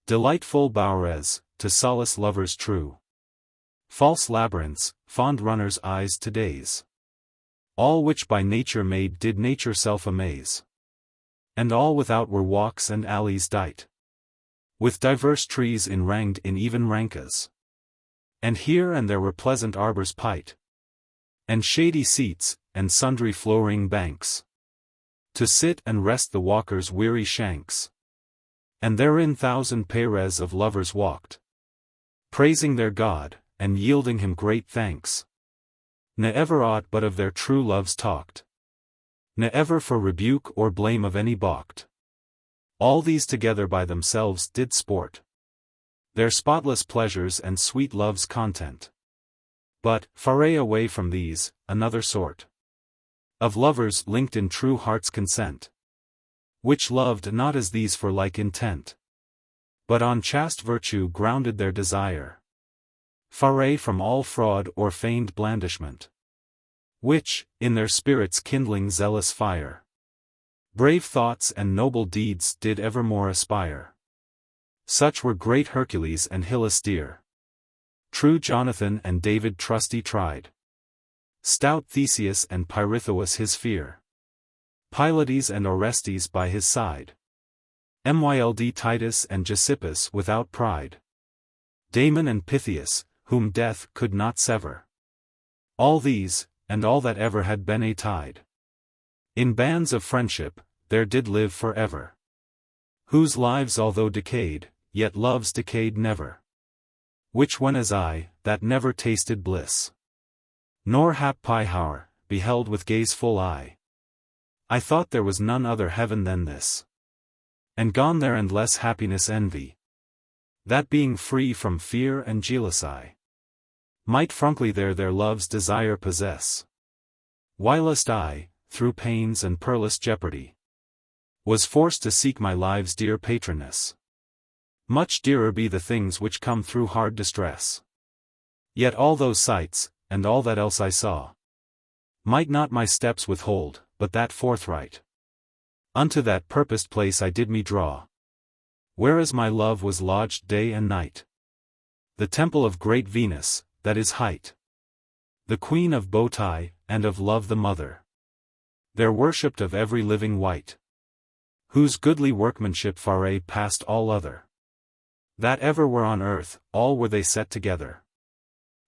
delightful bowers, to solace lovers true, false labyrinths, fond runners' eyes to daze, all which by nature made did nature self amaze, and all without were walks and alleys dight, with diverse trees enranged in even rankas, and here and there were pleasant arbors pight, and shady seats, and sundry flowering banks, to sit and rest the walker's weary shanks. And therein 1,000 pairs of lovers walked, praising their God, and yielding him great thanks. Ne ever aught but of their true loves talked, ne ever for rebuke or blame of any balked. All these together by themselves did sport, their spotless pleasures and sweet love's content. But, far away from these, another sort of lovers linked in true heart's consent, which loved not as these for like intent, but on chaste virtue grounded their desire, far from all fraud or feigned blandishment, which, in their spirits kindling zealous fire, brave thoughts and noble deeds did evermore aspire. Such were great Hercules and Hilastere, true Jonathan and David trusty tried, stout Theseus and Pirithous his fear, Pylades and Orestes by his side. Myld Titus and Gesippus without pride. Damon and Pythias, whom death could not sever. All these, and all that ever had been a tide. In bands of friendship, there did live for ever. Whose lives although decayed, yet loves decayed never. Which when as I, that never tasted bliss, nor hap pyhaur, beheld with gaze full eye, I thought there was none other heaven than this. And gone there and less happiness envy, that being free from fear and jealousy, might frankly there their love's desire possess. Whilst I, through pains and perilous jeopardy, was forced to seek my live's dear patroness. Much dearer be the things which come through hard distress. Yet all those sights, and all that else I saw, might not my steps withhold, but that forthright unto that purposed place I did me draw, whereas my love was lodged day and night. The temple of great Venus, that is Height, the queen of Bowtie, and of Love the mother. There worshipped of every living wight, whose goodly workmanship far past all other that ever were on earth, all were they set together.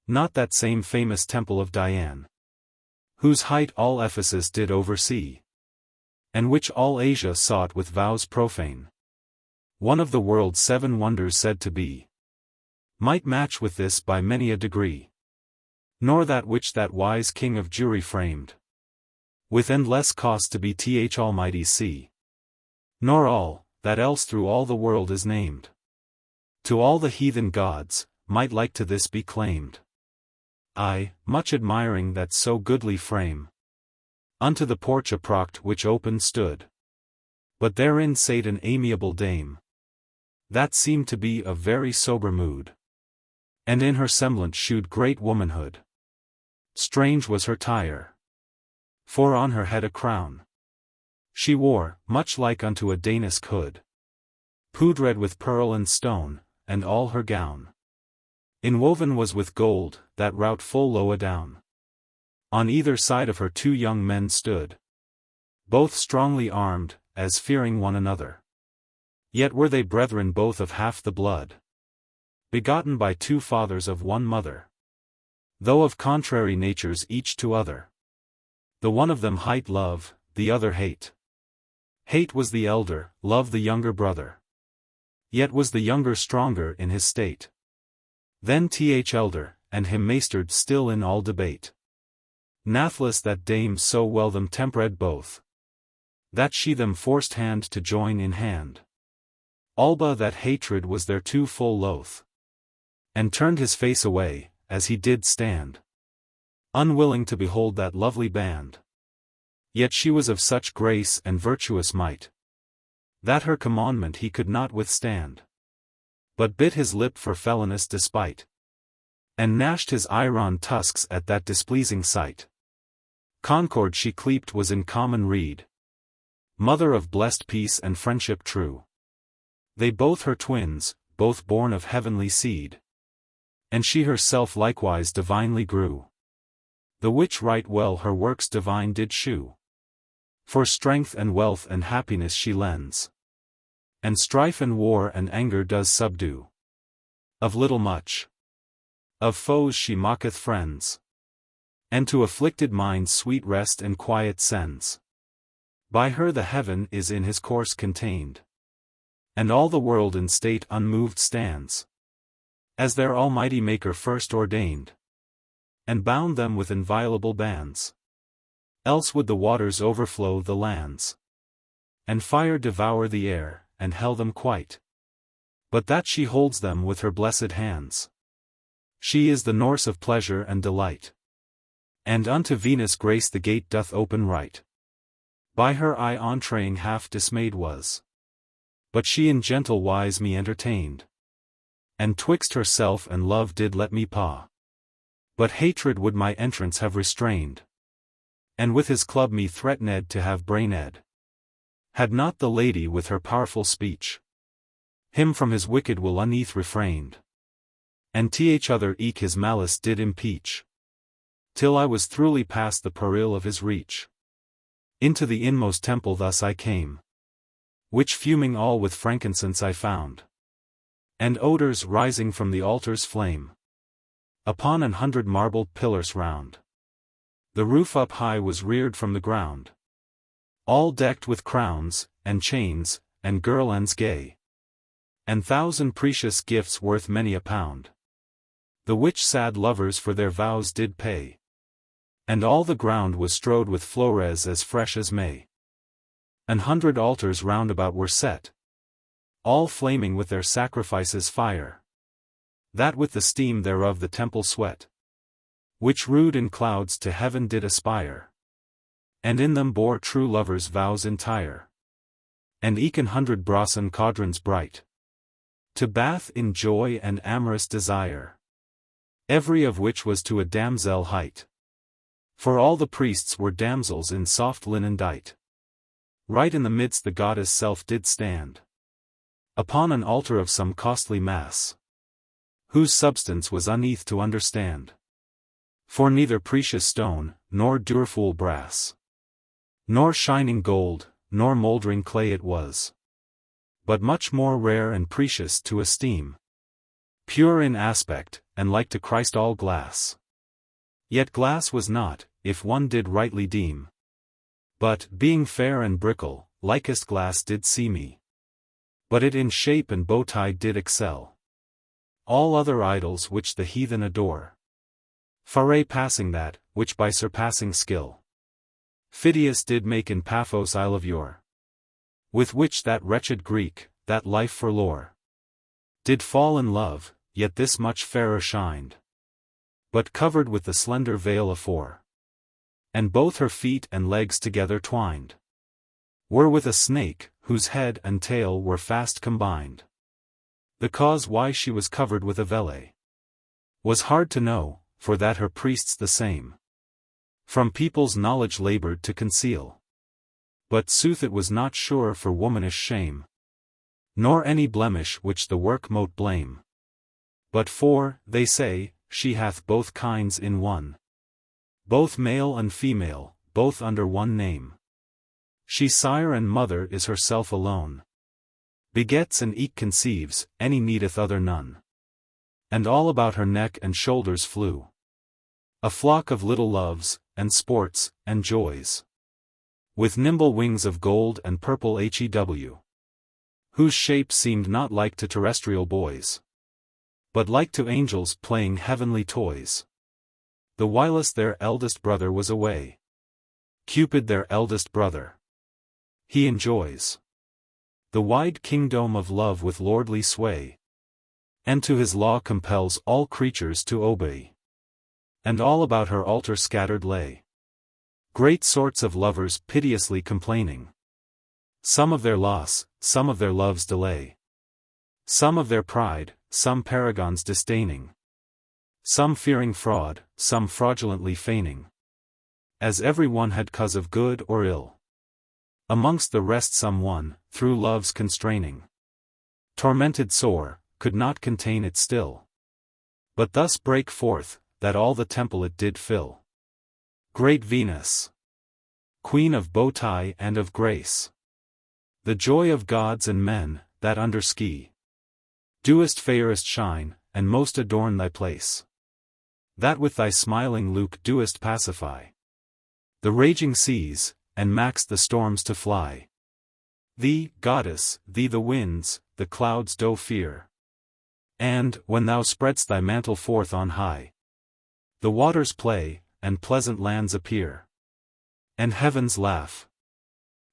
Not that same famous temple of Diane, whose height all Ephesus did oversee, and which all Asia sought with vows profane, one of the world's 7 wonders said to be, might match with this by many a degree. Nor that which that wise king of Jewry framed, with endless cost to be Almighty see. Nor all, that else through all the world is named, to all the heathen gods, might like to this be claimed. I, much admiring that so goodly frame, unto the porch approcht which open stood. But therein sate an amiable dame, that seemed to be of very sober mood, and in her semblance shewed great womanhood. Strange was her tire, for on her head a crown she wore, much like unto a Danisk hood, poudred with pearl and stone, and all her gown inwoven was with gold, that rout full low adown. On either side of her 2 young men stood, both strongly armed, as fearing one another. Yet were they brethren both of half the blood, begotten by 2 fathers of one mother, though of contrary natures each to other. The one of them hight Love, the other Hate. Hate was the elder, Love the younger brother. Yet was the younger stronger in his state than elder, and him mastered still in all debate. Nathless that dame so well them tempered both, that she them forced hand to join in hand. Alba that hatred was thereto full loath, and turned his face away, as he did stand, unwilling to behold that lovely band. Yet she was of such grace and virtuous might, that her commandment he could not withstand, but bit his lip for felonious despite, and gnashed his iron tusks at that displeasing sight. Concord she cleaped was in common rede, mother of blessed peace and friendship true. They both her twins, both born of heavenly seed, and she herself likewise divinely grew, the which right well her works divine did shew. For strength and wealth and happiness she lends, and strife and war and anger does subdue. Of little much, of foes she mocketh friends, and to afflicted minds sweet rest and quiet sends. By her the heaven is in his course contained, and all the world in state unmoved stands, as their almighty Maker first ordained, and bound them with inviolable bands. Else would the waters overflow the lands, and fire devour the air, and hell them quite. But that she holds them with her blessed hands. She is the Norse of pleasure and delight, and unto Venus grace the gate doth open right. By her I entreating half dismayed was, but she in gentle wise me entertained, and twixt herself and love did let me paw. But hatred would my entrance have restrained, and with his club me threatened to have brained, had not the lady with her powerful speech him from his wicked will uneath refrained, and each other eke his malice did impeach, till I was throughly past the peril of his reach. Into the inmost temple thus I came, which fuming all with frankincense I found, and odors rising from the altar's flame, upon 100 marble pillars round. The roof up high was reared from the ground, all decked with crowns, and chains, and girlands gay, and 1,000 precious gifts worth many a pound, the which sad lovers for their vows did pay. And all the ground was strowed with flowers as fresh as May. 100 altars round about were set, all flaming with their sacrifices' fire, that with the steam thereof the temple sweat, which rude in clouds to heaven did aspire, and in them bore true lovers' vows entire, and eke 100 brazen cauldrons bright, to bath in joy and amorous desire, every of which was to a damsel hight. For all the priests were damsels in soft linen dight. Right in the midst the goddess self did stand, upon an altar of some costly mass, whose substance was uneath to understand. For neither precious stone, nor dureful brass, nor shining gold, nor mouldering clay it was, but much more rare and precious to esteem, pure in aspect, and like to Christ all glass. Yet glass was not, if one did rightly deem, but, being fair and brickle, likest glass did see me. But it in shape and bowtie did excel all other idols which the heathen adore, Faerie passing that, which by surpassing skill Phidias did make in Paphos isle of yore, with which that wretched Greek, that life forlore, did fall in love, yet this much fairer shined, but covered with the slender veil afore, and both her feet and legs together twined, were with a snake, whose head and tail were fast combined. The cause why she was covered with a veil was hard to know, for that her priests the same from people's knowledge labored to conceal. But sooth it was not sure for womanish shame, nor any blemish which the work mote blame. But for, they say, she hath both kinds in one, both male and female, both under one name. She sire and mother is herself alone, begets and eke conceives, any needeth other none. And all about her neck and shoulders flew a flock of little loves, and sports, and joys, with nimble wings of gold and purple hew, whose shape seemed not like to terrestrial boys, but like to angels playing heavenly toys. The whilst their eldest brother was away, Cupid their eldest brother, he enjoys the wide kingdom of love with lordly sway, and to his law compels all creatures to obey. And all about her altar scattered lay great sorts of lovers piteously complaining, some of their loss, some of their love's delay, some of their pride, some paragons disdaining, some fearing fraud, some fraudulently feigning, as every one had cause of good or ill. Amongst the rest some one, through love's constraining, tormented sore, could not contain it still, but thus brake forth, that all the temple it did fill. Great Venus, Queen of bowtie and of grace, the joy of gods and men, that under ski, doest fairest shine, and most adorn thy place, that with thy smiling look doest pacify the raging seas, and max the storms to fly. Thee, goddess, thee the winds, the clouds do fear, and, when thou spreadst thy mantle forth on high, the waters play, and pleasant lands appear, and heavens laugh,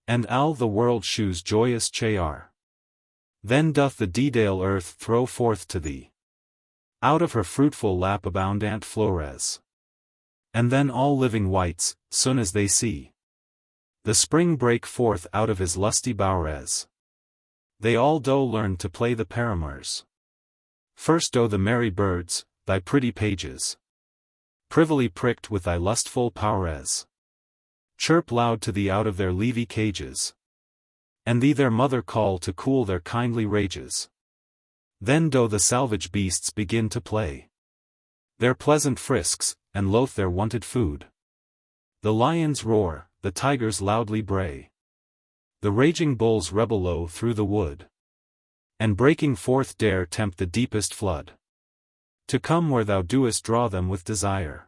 and all the world shews joyous chayar. Then doth the Daedale earth throw forth to thee, out of her fruitful lap abundant flowers, and then all living wights, soon as they see the spring break forth out of his lusty bowers, they all do learn to play the paramours. First do the merry birds, thy pretty pages, privily pricked with thy lustful powers, chirp loud to thee out of their leafy cages, and thee their mother call to cool their kindly rages. Then do the salvage beasts begin to play their pleasant frisks, and loath their wonted food. The lions roar, the tigers loudly bray. The raging bulls rebel low through the wood, and breaking forth dare tempt the deepest flood, to come where thou doest draw them with desire.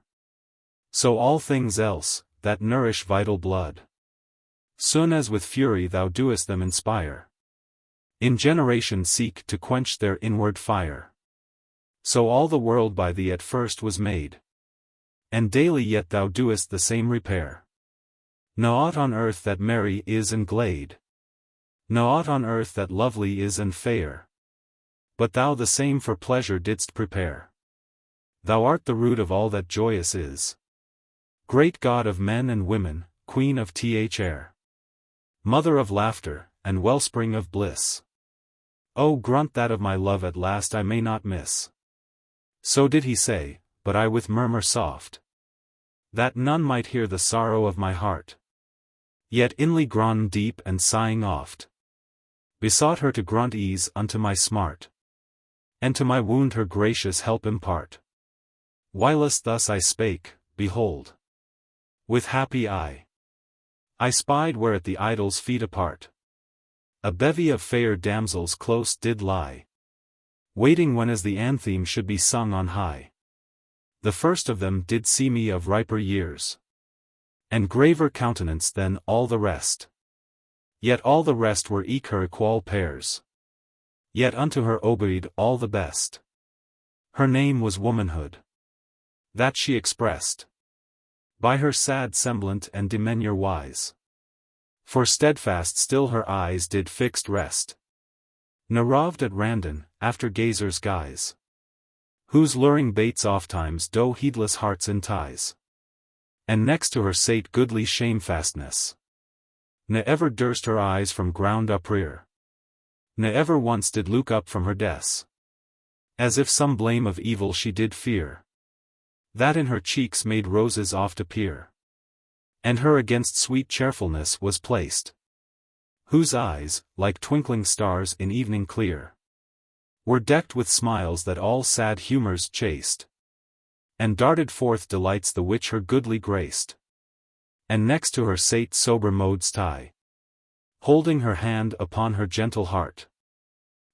So all things else, that nourish vital blood, soon as with fury thou doest them inspire, in generation seek to quench their inward fire. So all the world by thee at first was made, and daily yet thou doest the same repair. No aught on earth that merry is and glad, no aught on earth that lovely is and fair, but thou the same for pleasure didst prepare. Thou art the root of all that joyous is, great God of men and women, Queen of Thr, Mother of laughter, and wellspring of bliss. Oh, grant that of my love at last I may not miss. So did he say, but I with murmur soft, that none might hear the sorrow of my heart, yet inly groan deep and sighing oft, besought her to grant ease unto my smart, and to my wound her gracious help impart. Whilst thus I spake, behold, with happy eye, I spied where at the idol's feet apart, a bevy of fair damsels close did lie, waiting when as the anthem should be sung on high. The first of them did see me of riper years, and graver countenance than all the rest. Yet all the rest were eke her equal pairs, yet unto her obeyed all the best. Her name was womanhood, that she expressed by her sad semblant and demeanour wise, for steadfast still her eyes did fixed rest, ne roved at randon, after gazers' guise, whose luring baits ofttimes do heedless hearts enties. And next to her sate goodly shamefastness, ne ever durst her eyes from ground uprear, ne ever once did look up from her des, as if some blame of evil she did fear, that in her cheeks made roses oft appear, and her against sweet cheerfulness was placed, whose eyes, like twinkling stars in evening clear, were decked with smiles that all sad humours chased, and darted forth delights the which her goodly graced. And next to her sate sober modesty, holding her hand upon her gentle heart,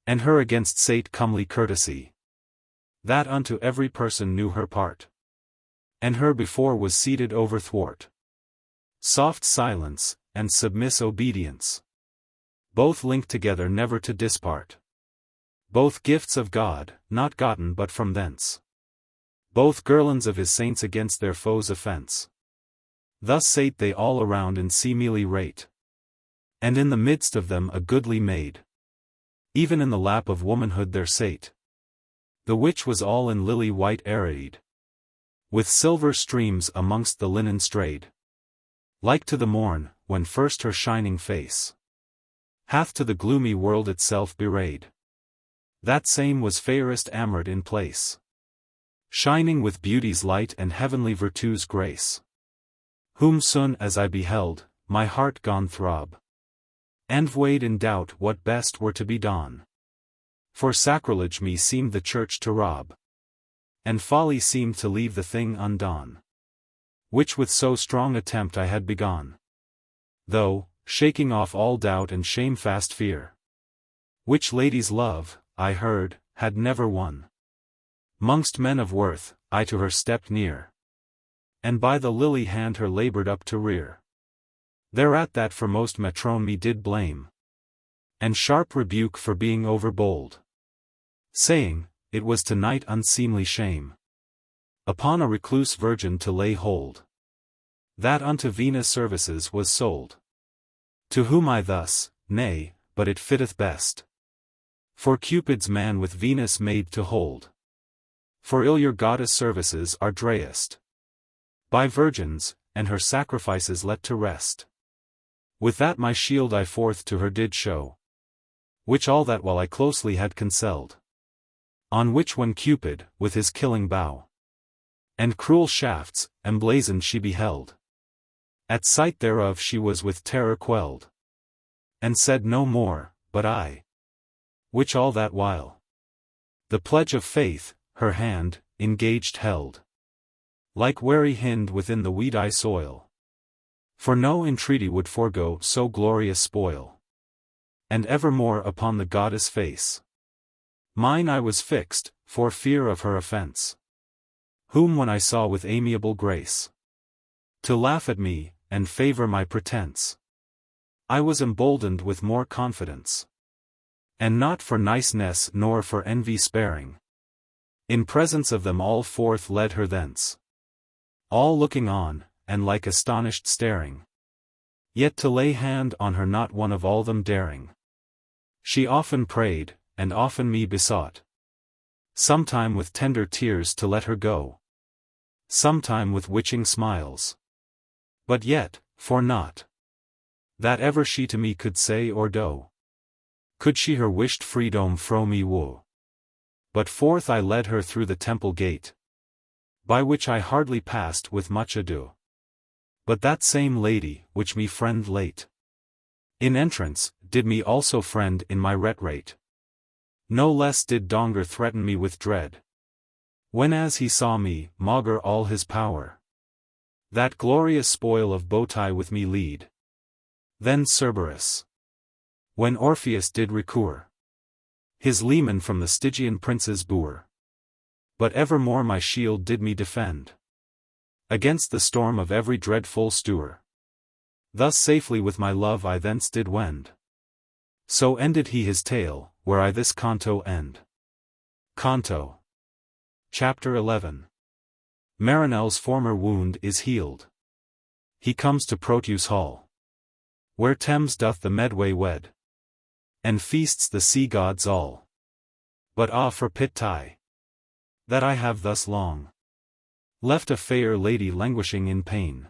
and her against sate comely courtesy, that unto every person knew her part, and her before was seated overthwart. Soft silence, and submiss obedience, both linked together never to dispart. Both gifts of God, not gotten but from thence, both guerlands of his saints against their foes' offence. Thus sate they all around in seemly rate, and in the midst of them a goodly maid, even in the lap of womanhood there sate, the which was all in lily white arrayed, with silver streams amongst the linen strayed, like to the morn, when first her shining face hath to the gloomy world itself bewrayed. That same was fairest Amrod in place, shining with beauty's light and heavenly virtue's grace, whom soon as I beheld, my heart gone throb, and weighed in doubt what best were to be done. For sacrilege me seemed the church to rob, and folly seemed to leave the thing undone, which with so strong attempt I had begun. Though, shaking off all doubt and shamefast fear, which ladies' love, I heard, had never won, 'mongst men of worth, I to her stepped near, and by the lily hand her laboured up to rear. Thereat that foremost matrone me did blame, and sharp rebuke for being overbold, saying, it was tonight unseemly shame, upon a recluse virgin to lay hold, that unto Venus services was sold. To whom I thus, nay, but it fitteth best, for Cupid's man with Venus made to hold, for ill your goddess services are drayest by virgins, and her sacrifices let to rest. With that my shield I forth to her did show, which all that while I closely had conselled, on which when Cupid, with his killing bow, and cruel shafts, emblazoned she beheld, at sight thereof she was with terror quelled, and said no more, but I, which all that while the pledge of faith, her hand, engaged held, like wary hind within the weed-eye soil, For no entreaty would forego so glorious spoil. And evermore upon the goddess' face mine eye was fixed, for fear of her offence. Whom when I saw with amiable grace to laugh at me, and favour my pretence, I was emboldened with more confidence. And not for niceness nor for envy sparing, in presence of them all forth led her thence. All looking on, and like astonished staring. Yet to lay hand on her not one of all them daring. She often prayed, and often me besought. Sometime with tender tears to let her go. Sometime with witching smiles. But yet, for naught that ever she to me could say or do, could she her wished freedom fro me woo. But forth I led her through the temple gate, by which I hardly passed with much ado. But that same lady, which me friend late in entrance, did me also friend in my retrate. No less did Donger threaten me with dread, when as he saw me, maugre all his power, that glorious spoil of bowtie with me lead. Then Cerberus, when Orpheus did recur, his leman from the Stygian prince's boor. But evermore my shield did me defend against the storm of every dreadful stour. Thus safely with my love I thence did wend. So ended he his tale, where I this canto end. Canto. Chapter 11. Marinel's former wound is healed. He comes to Proteus hall, where Thames doth the Medway wed, and feasts the sea gods all. But ah for pity, that I have thus long left a fair lady languishing in pain.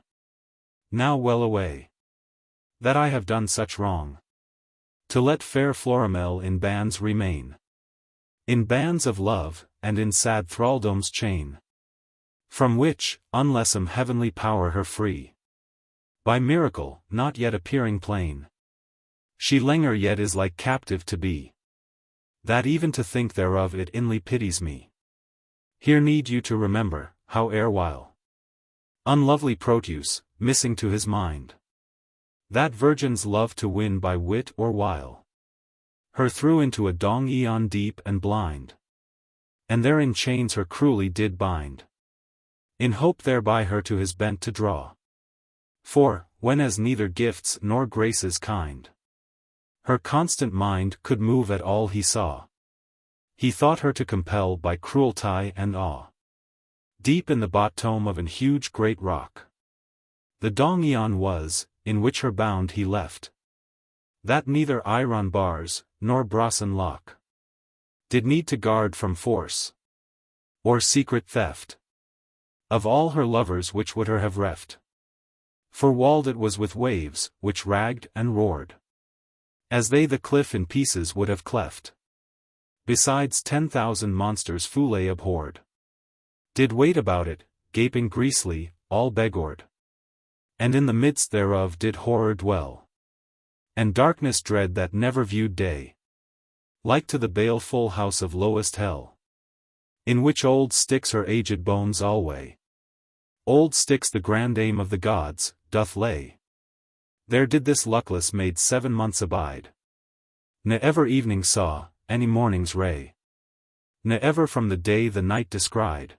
Now well away, that I have done such wrong, to let fair Florimel in bands remain, in bands of love, and in sad thraldom's chain, from which, unless some heavenly power her free, by miracle, not yet appearing plain, she linger yet is like captive to be, that even to think thereof it inly pities me. Here need you to remember, how erewhile unlovely Proteus, missing to his mind that virgin's love to win by wit or wile, her threw into a dong aeon deep and blind, and therein chains her cruelly did bind, in hope thereby her to his bent to draw. For, when as neither gifts nor graces kind, her constant mind could move at all he saw, he thought her to compel by cruelty and awe. Deep in the bottom of an huge great rock, the dong aeon was, in which her bound he left, that neither iron bars, nor brassen lock, did need to guard from force, or secret theft, of all her lovers which would her have reft. For walled it was with waves, which ragged and roared, as they the cliff in pieces would have cleft. Besides 10,000 monsters Foulée abhorred, did wait about it, gaping greasily, all beggored. And in the midst thereof did horror dwell, and darkness dread that never viewed day, like to the baleful house of lowest hell, in which old Styx her aged bones alway, old Styx the grand aim of the gods, doth lay. There did this luckless maid 7 months abide, ne ever evening saw, any morning's ray, ne ever from the day the night descried,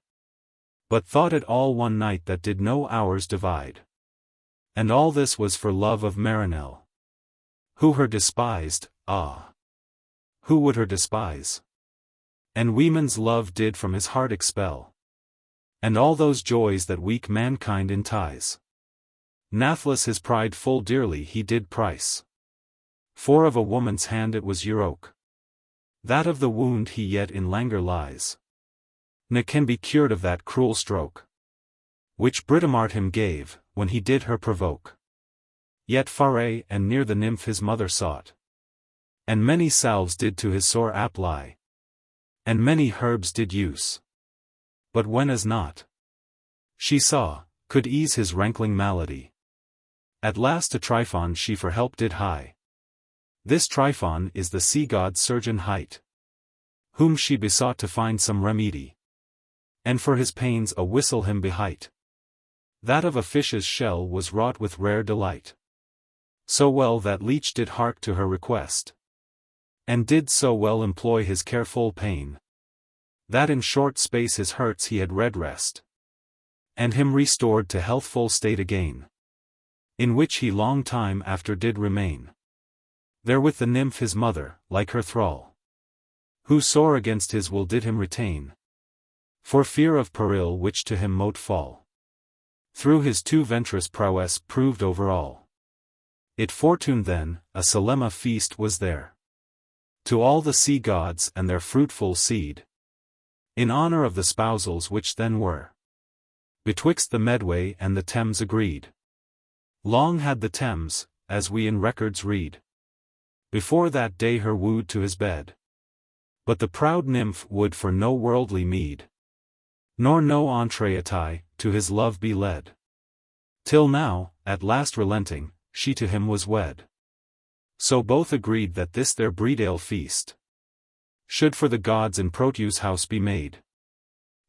but thought it all one night that did no hours divide. And all this was for love of Marinel, who her despised. Ah! Who would her despise? And weeman's love did from his heart expel, and all those joys that weak mankind enties. Nathless his pride full dearly he did price, for of a woman's hand it was Euroke, that of the wound he yet in languor lies, ne can be cured of that cruel stroke, which Britomart him gave, when he did her provoke. Yet Faerie and near the nymph his mother sought, and many salves did to his sore apply, and many herbs did use, but when as naught she saw, could ease his rankling malady. At last to Tryphon she for help did hie. This Tryphon is the sea god surgeon hight, whom she besought to find some remedy, and for his pains a whistle him behight. That of a fish's shell was wrought with rare delight. So well that leech did hark to her request. And did so well employ his careful pain, that in short space his hurts he had redressed, and him restored to healthful state again, in which he long time after did remain. There with the nymph his mother, like her thrall, who sore against his will did him retain, for fear of peril which to him mote fall, through his too venturous prowess proved over all. It fortuned then, a solemn feast was there, to all the sea gods and their fruitful seed, in honor of the spousals which then were, betwixt the Medway and the Thames agreed. Long had the Thames, as we in records read, before that day her wooed to his bed. But the proud nymph would for no worldly meed, nor no entreaty, to his love be led. Till now, at last relenting, she to him was wed. So both agreed that this their Bredale feast should for the gods in Proteus' house be made,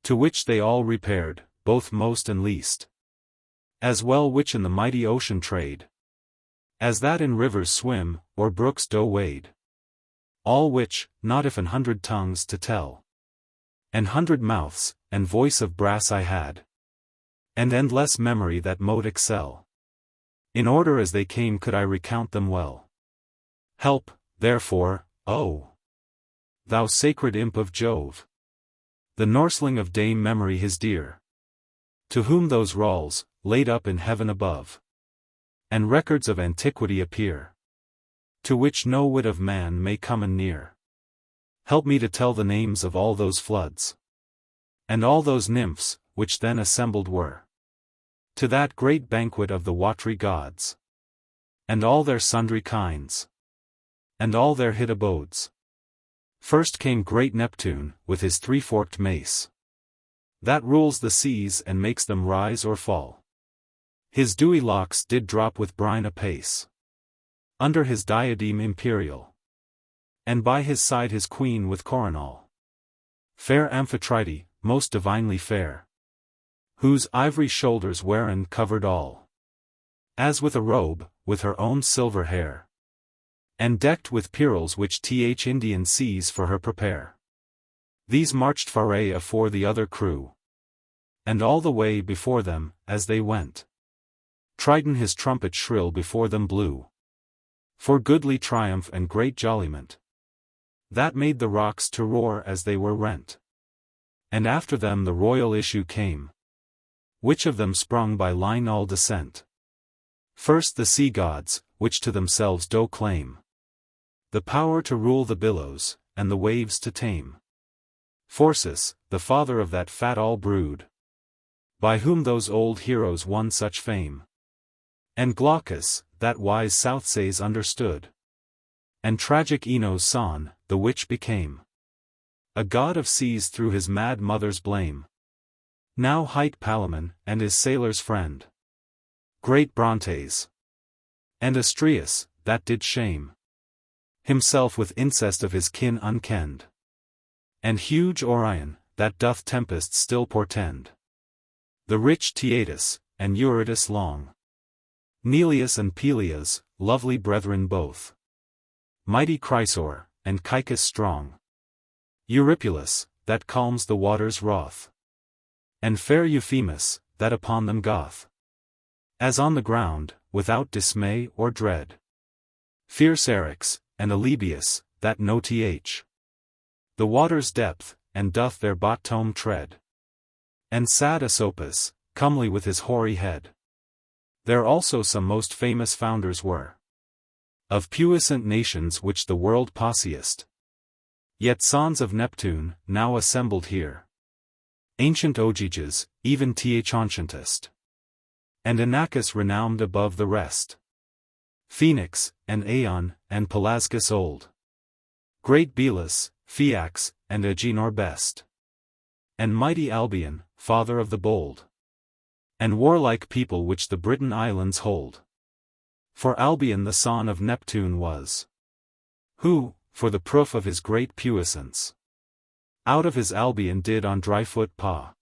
to which they all repaired, both most and least, as well which in the mighty ocean trade, as that in rivers swim, or brooks do wade. All which, not if 100 tongues to tell, and 100 mouths, and voice of brass I had, and endless memory that mote excel. In order as they came could I recount them well. Help, therefore, oh, thou sacred imp of Jove, the Norseling of Dame Memory his dear, to whom those rawls, laid up in heaven above, and records of antiquity appear, to which no wit of man may come near. Help me to tell the names of all those floods, and all those nymphs, which then assembled were, to that great banquet of the watery gods, and all their sundry kinds, and all their hid abodes. First came great Neptune, with his three-forked mace, that rules the seas and makes them rise or fall. His dewy locks did drop with brine apace, under his diadem imperial, and by his side his queen with coronal, fair Amphitrite, most divinely fair, whose ivory shoulders wherein covered all, as with a robe, with her own silver hair, and decked with pearls which Indian seas for her prepare. These marched Faerie afore the other crew, and all the way before them, as they went, Triton his trumpet shrill before them blew, for goodly triumph and great jolliment, that made the rocks to roar as they were rent. And after them the royal issue came, which of them sprung by lineal descent. First the sea gods, which to themselves do claim the power to rule the billows, and the waves to tame. Phorcys, the father of that fat all brood, by whom those old heroes won such fame. And Glaucus, that wise Southsays understood. And tragic Ino's son, the which became a god of seas through his mad mother's blame. Now hight Palamon, and his sailor's friend, great Brontes. And Astraeus, that did shame himself with incest of his kin unkenned. And huge Orion, that doth tempests still portend. The rich Tietus, and Eurytus long. Neleus and Peleus, lovely brethren both. Mighty Chrysor, and Caicus strong. Eurypylus, that calms the waters' wrath. And fair Euphemus, that upon them goth, as on the ground, without dismay or dread. Fierce Eryx, and Alybius, that know the water's depth, and doth their bottom tread. And sad Asopus, comely with his hoary head. There also some most famous founders were, of puissant nations which the world possiest. Yet sons of Neptune, now assembled here. Ancient Ogyges, even ancientest. And Inachus renowned above the rest. Phoenix, and Aeon, and Pelasgus old. Great Belus, Phaeax, and Agenor best. And mighty Albion, father of the bold. And warlike people which the Britain islands hold. For Albion the son of Neptune was, who, for the proof of his great puissance, out of his Albion did on dry foot paw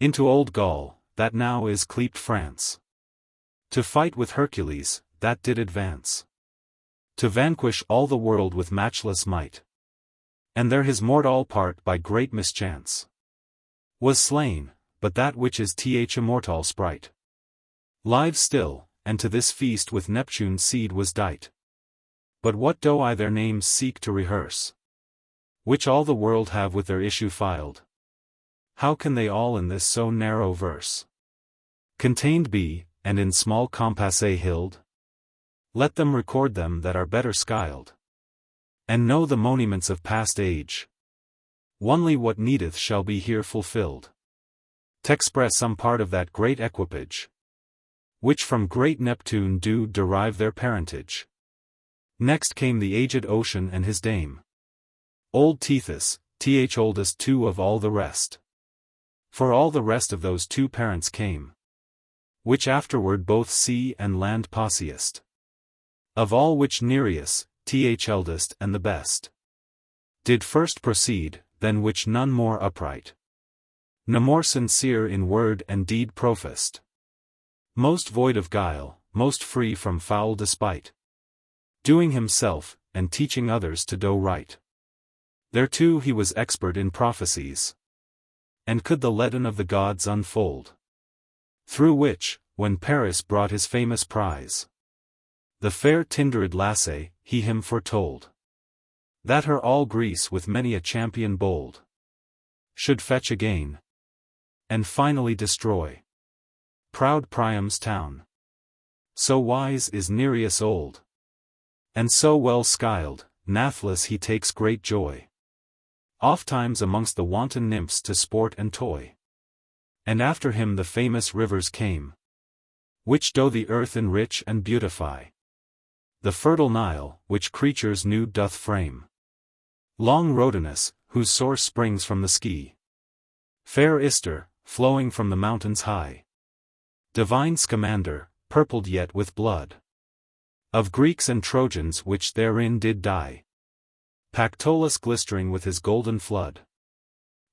into old Gaul, that now is cleaped France. To fight with Hercules, that did advance. To vanquish all the world with matchless might. And there his mortal part by great mischance was slain, but that which is immortal sprite lives still, and to this feast with Neptune's seed was dight. But what do I their names seek to rehearse, which all the world have with their issue filed? How can they all in this so narrow verse contained be, and in small compasse hild? Let them record them that are better skilled, and know the monuments of past age. Only what needeth shall be here fulfilled, t'express some part of that great equipage, which from great Neptune do derive their parentage. Next came the aged Ocean and his dame, old Tethys, oldest too of all the rest. For all the rest of those two parents came, which afterward both sea and land possiest. Of all which Nereus, eldest and the best, did first proceed, than which none more upright, no more sincere in word and deed professed, most void of guile, most free from foul despite, doing himself, and teaching others to do right. Thereto he was expert in prophecies, and could the leaden of the gods unfold, through which, when Paris brought his famous prize, the fair Tyndarid Lasse, he him foretold, that her all Greece with many a champion bold should fetch again, and finally destroy proud Priam's town. So wise is Nereus old, and so well skilled, nathless he takes great joy, ofttimes amongst the wanton nymphs to sport and toy. And after him the famous rivers came, which do the earth enrich and beautify. The fertile Nile, which creatures new doth frame. Long Rhodanus, whose source springs from the ski. Fair Ister, flowing from the mountains high. Divine Scamander, purpled yet with blood of Greeks and Trojans which therein did die. Pactolus glistering with his golden flood.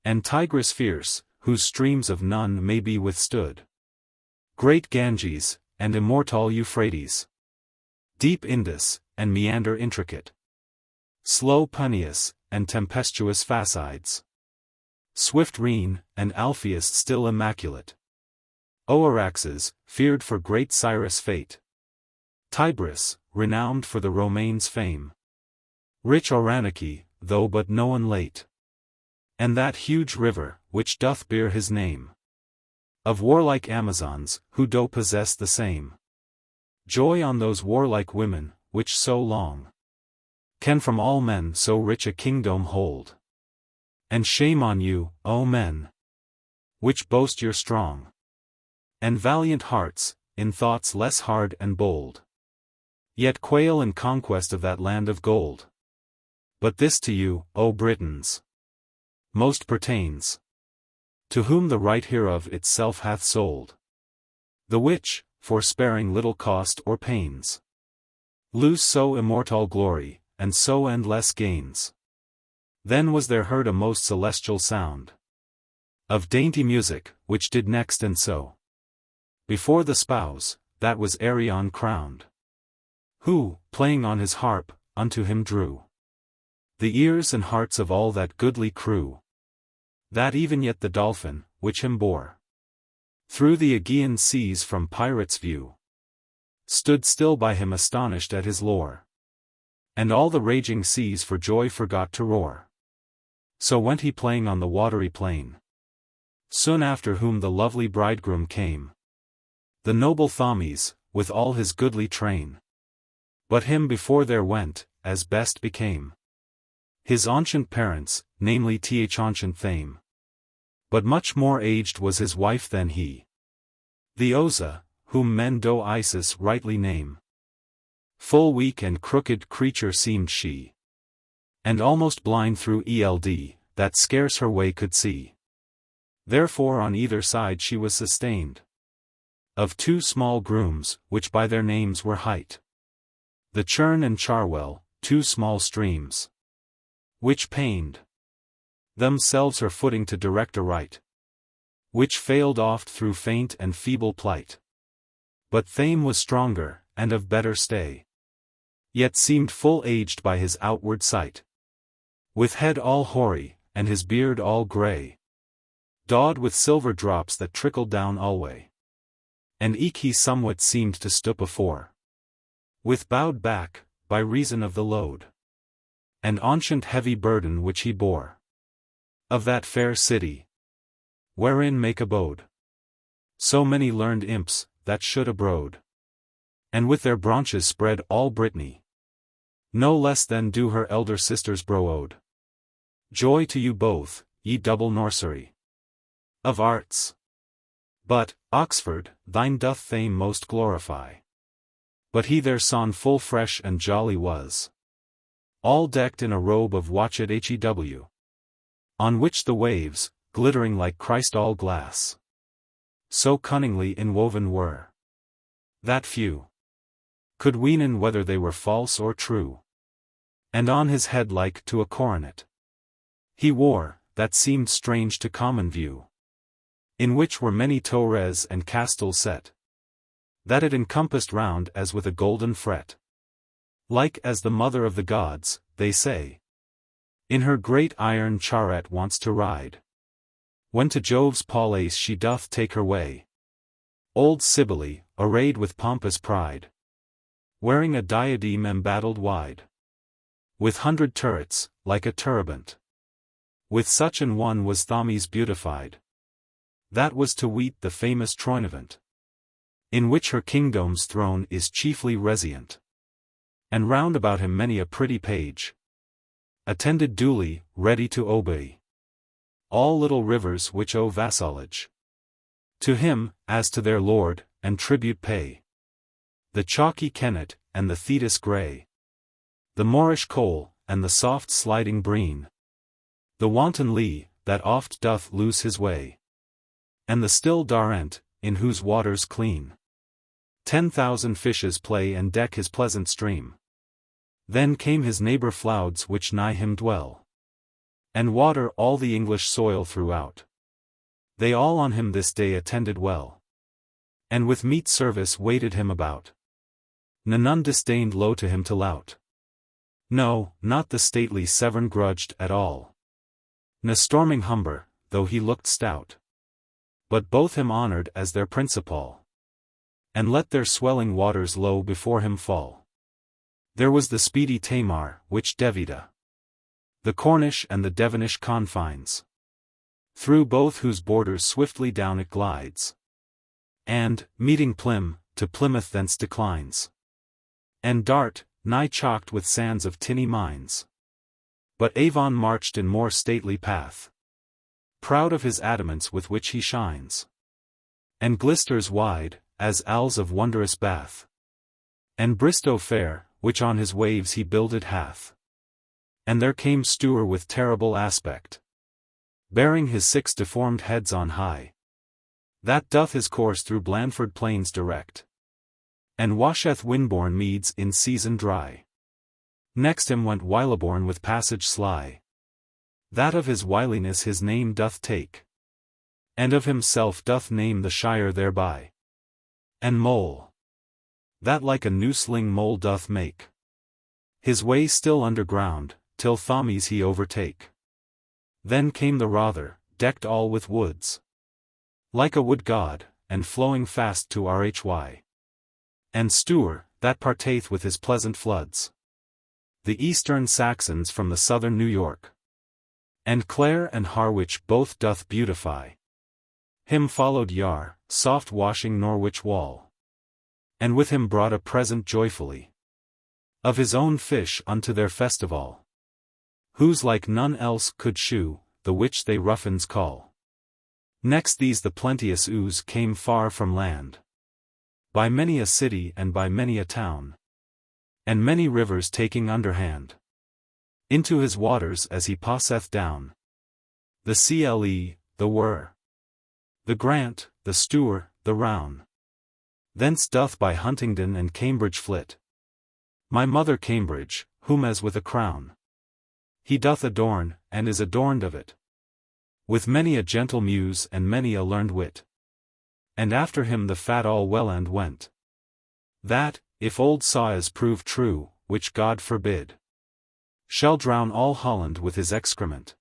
And Tigris fierce, whose streams of none may be withstood. Great Ganges, and immortal Euphrates. Deep Indus, and meander intricate. Slow Peneus, and tempestuous Phasides. Swift Rhene, and Alpheus still immaculate. Oaraxes, feared for great Cyrus' fate. Tibris, renowned for the Romanes' fame. Rich Oranoche, though but known late. And that huge river, which doth bear his name. Of warlike Amazons, who do possess the same. Joy on those warlike women, which so long can from all men so rich a kingdom hold. And shame on you, O men, which boast your strong and valiant hearts, in thoughts less hard and bold. Yet quail in conquest of that land of gold. But this to you, O Britons, most pertains, to whom the right hereof itself hath sold. The which, for sparing little cost or pains, lose so immortal glory, and so endless gains. Then was there heard a most celestial sound of dainty music, which did next and so. Before the spouse, that was Arion crowned, who, playing on his harp, unto him drew the ears and hearts of all that goodly crew. That even yet the dolphin, which him bore through the Aegean seas from pirates' view, stood still by him astonished at his lore. And all the raging seas for joy forgot to roar. So went he playing on the watery plain. Soon after whom the lovely bridegroom came, the noble Thames, with all his goodly train. But him before there went, as best became, his ancient parents, namely ancient Thame. But much more aged was his wife than he. The Oza, whom men do Isis rightly name. Full weak and crooked creature seemed she, and almost blind through eld, that scarce her way could see. Therefore on either side she was sustained of two small grooms, which by their names were Hight, the Churn and Charwell, two small streams, which pained themselves her footing to direct aright. which failed oft through faint and feeble plight. But Thame was stronger, and of better stay. Yet seemed full aged by his outward sight. With head all hoary, and his beard all grey, dawed with silver drops that trickled down alway. And eke he somewhat seemed to stoop afore, with bowed back, by reason of the load and ancient heavy burden which he bore, of that fair city, wherein make abode so many learned imps, that should abroad, and with their branches spread all Brittany, no less than do her elder sisters Broode. Joy to you both, ye double nursery of arts! But, Oxford, thine doth Thame most glorify. But he there son full fresh and jolly was, all decked in a robe of watchet hew, on which the waves, glittering like Christ all glass, so cunningly inwoven were, that few could weenen whether they were false or true. And on his head like to a coronet he wore, that seemed strange to common view, in which were many torres and castles set, that it encompassed round as with a golden fret. Like as the mother of the gods, they say, in her great iron chariot wants to ride, when to Jove's palace she doth take her way. Old Cybele, arrayed with pompous pride, wearing a diadem embattled wide, with 100 turrets, like a turabant. With such an one was Thames beautified. That was to weet the famous Triamond, in which her kingdom's throne is chiefly resident. And round about him many a pretty page, attended duly, ready to obey all little rivers which owe vassalage to him, as to their lord, and tribute pay. The chalky kennet, and the Thetis grey, the Moorish coal, and the soft sliding breen, the wanton Lee, that oft doth lose his way, and the still Darent, in whose waters clean 10,000 fishes play and deck his pleasant stream. Then came his neighbour Flouds which nigh him dwell, and water all the English soil throughout. They all on him this day attended well, and with meet service waited him about. None disdained low to him to lout. No, not the stately Severn grudged at all, ne storming Humber, though he looked stout. But both him honoured as their principal, and let their swelling waters low before him fall. There was the speedy Tamar, which Devida, the Cornish and the Devonish confines, through both whose borders swiftly down it glides, and, meeting Plym, to Plymouth thence declines. And Dart, nigh chalked with sands of tinny mines. But Avon marched in more stately path, proud of his adamants with which he shines, and glisters wide, as owls of wondrous Bath. And Bristow fair, which on his waves he builded hath. And there came Stour with terrible aspect, bearing his 6 deformed heads on high, that doth his course through Blandford plains direct, and washeth Winborne meads in season dry. Next him went Wyleborn with passage sly, that of his wiliness his name doth take, and of himself doth name the shire thereby. And Mole, that like a noosling mole doth make his way still underground, till Thames he overtake. Then came the Rother, decked all with woods, like a wood god, and flowing fast to Rhy. And Stour, that parteth with his pleasant floods the eastern Saxons from the southern New York. And Clare and Harwich both doth beautify. Him followed Yar, soft washing Norwich wall, and with him brought a present joyfully of his own fish unto their festival, whose like none else could shew, the which they ruffins call. Next these the plenteous ooze came far from land, by many a city and by many a town, and many rivers taking underhand into his waters as he passeth down. The Cle, the Wer, the Grant, the Stour, the Rown. Thence doth by Huntingdon and Cambridge flit my mother Cambridge, whom as with a crown he doth adorn, and is adorned of it. with many a gentle muse and many a learned wit. And after him the fat all Welland went. That, if old saws prove true, which God forbid, shall drown all Holland with his excrement,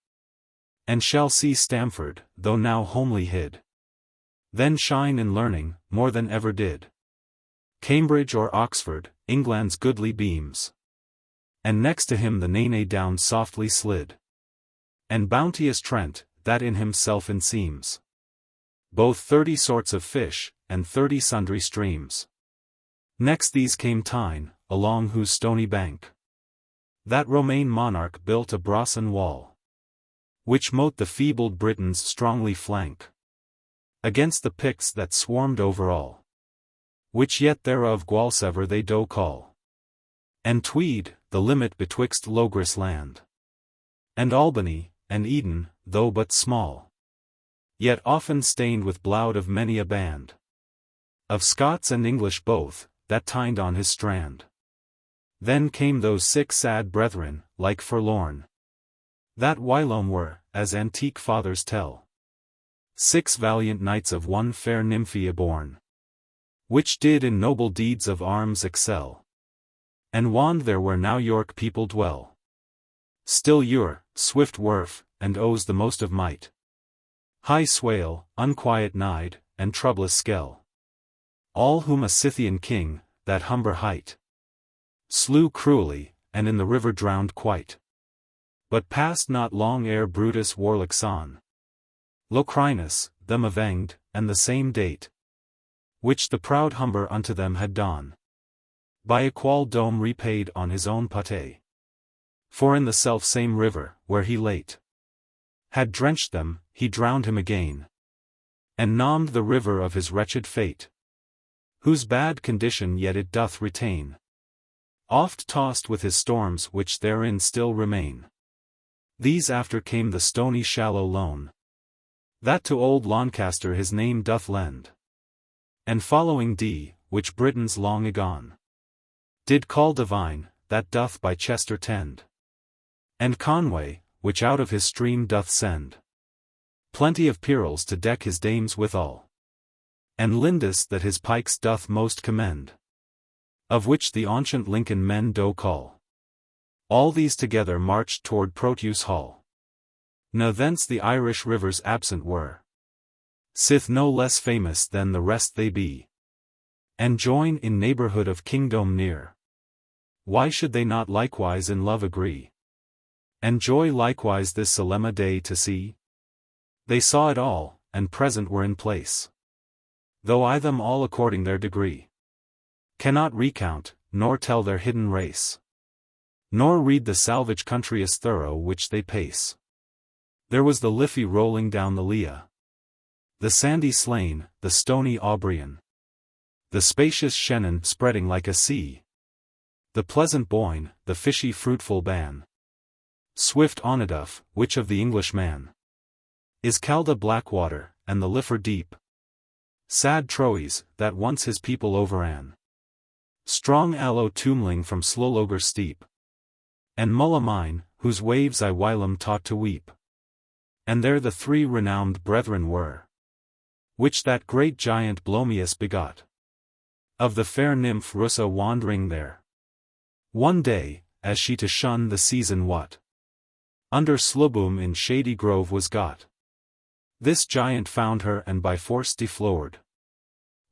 and shall see Stamford, though now homely hid, then shine in learning, more than ever did Cambridge or Oxford, England's goodly beams. And next to him the Nene down softly slid, and bounteous Trent, that in himself enseems both 30 sorts of fish, and 30 sundry streams. Next these came Tyne, along whose stony bank that Romain monarch built a Brossan wall, which mote the feebled Britons strongly flank against the Picts that swarmed over all, which yet thereof Gualsever they do call. And Tweed, the limit betwixt Logris land and Albany, and Eden, though but small, yet often stained with blood of many a band of Scots and English both, that tined on his strand. Then came those 6 sad brethren, like forlorn, that whilome were, as antique fathers tell, 6 valiant knights of one fair Nymphea born, which did in noble deeds of arms excel, and wand there where now York people dwell. Still Ure, swift Werf, and Ows the most of might, High Swale, unquiet Nide, and troublous Skell, all whom a Scythian king, that Humber height, slew cruelly, and in the river drowned quite. But passed not long ere Brutus warlike son, Locrinus, them avenged, and the same date, which the proud Humber unto them had done, by equal dome repaid on his own pate. For in the self-same river, where he late had drenched them, he drowned him again, and nommed the river of his wretched fate, whose bad condition yet it doth retain, oft tossed with his storms which therein still remain. These after came the stony shallow Lone, that to old Lancaster his name doth lend, and following Dee, which Britons long agone did call Divine, that doth by Chester tend, and Conway, which out of his stream doth send plenty of pearls to deck his dames withal, and Lindis that his pikes doth most commend, of which the ancient Lincoln men do call. All these together marched toward Proteus Hall. Now thence the Irish rivers absent were, sith no less famous than the rest they be, and join in neighborhood of kingdom near. Why should they not likewise in love agree, and joy likewise this solemn day to see? They saw it all, and present were in place, though I them all according their degree cannot recount, nor tell their hidden race, nor read the salvage country as thorough which they pace. There was the Liffey rolling down the Lea, the sandy Slane, the stony Aubrian, the spacious Shannon spreading like a sea, the pleasant Boyne, the fishy fruitful Ban, swift Onadaff, which of the Englishman is Calda Blackwater, and the Lifford deep, sad Troyes, that once his people overran, strong Allo Toomling from Slologer steep, and Mulla mine, whose waves I whilom taught to weep. And there the 3 renowned brethren were, which that great giant Blomius begot, of the fair nymph Russa wandering there one day, as she to shun the season what under Slubum in shady grove was got. This giant found her and by force deflowered,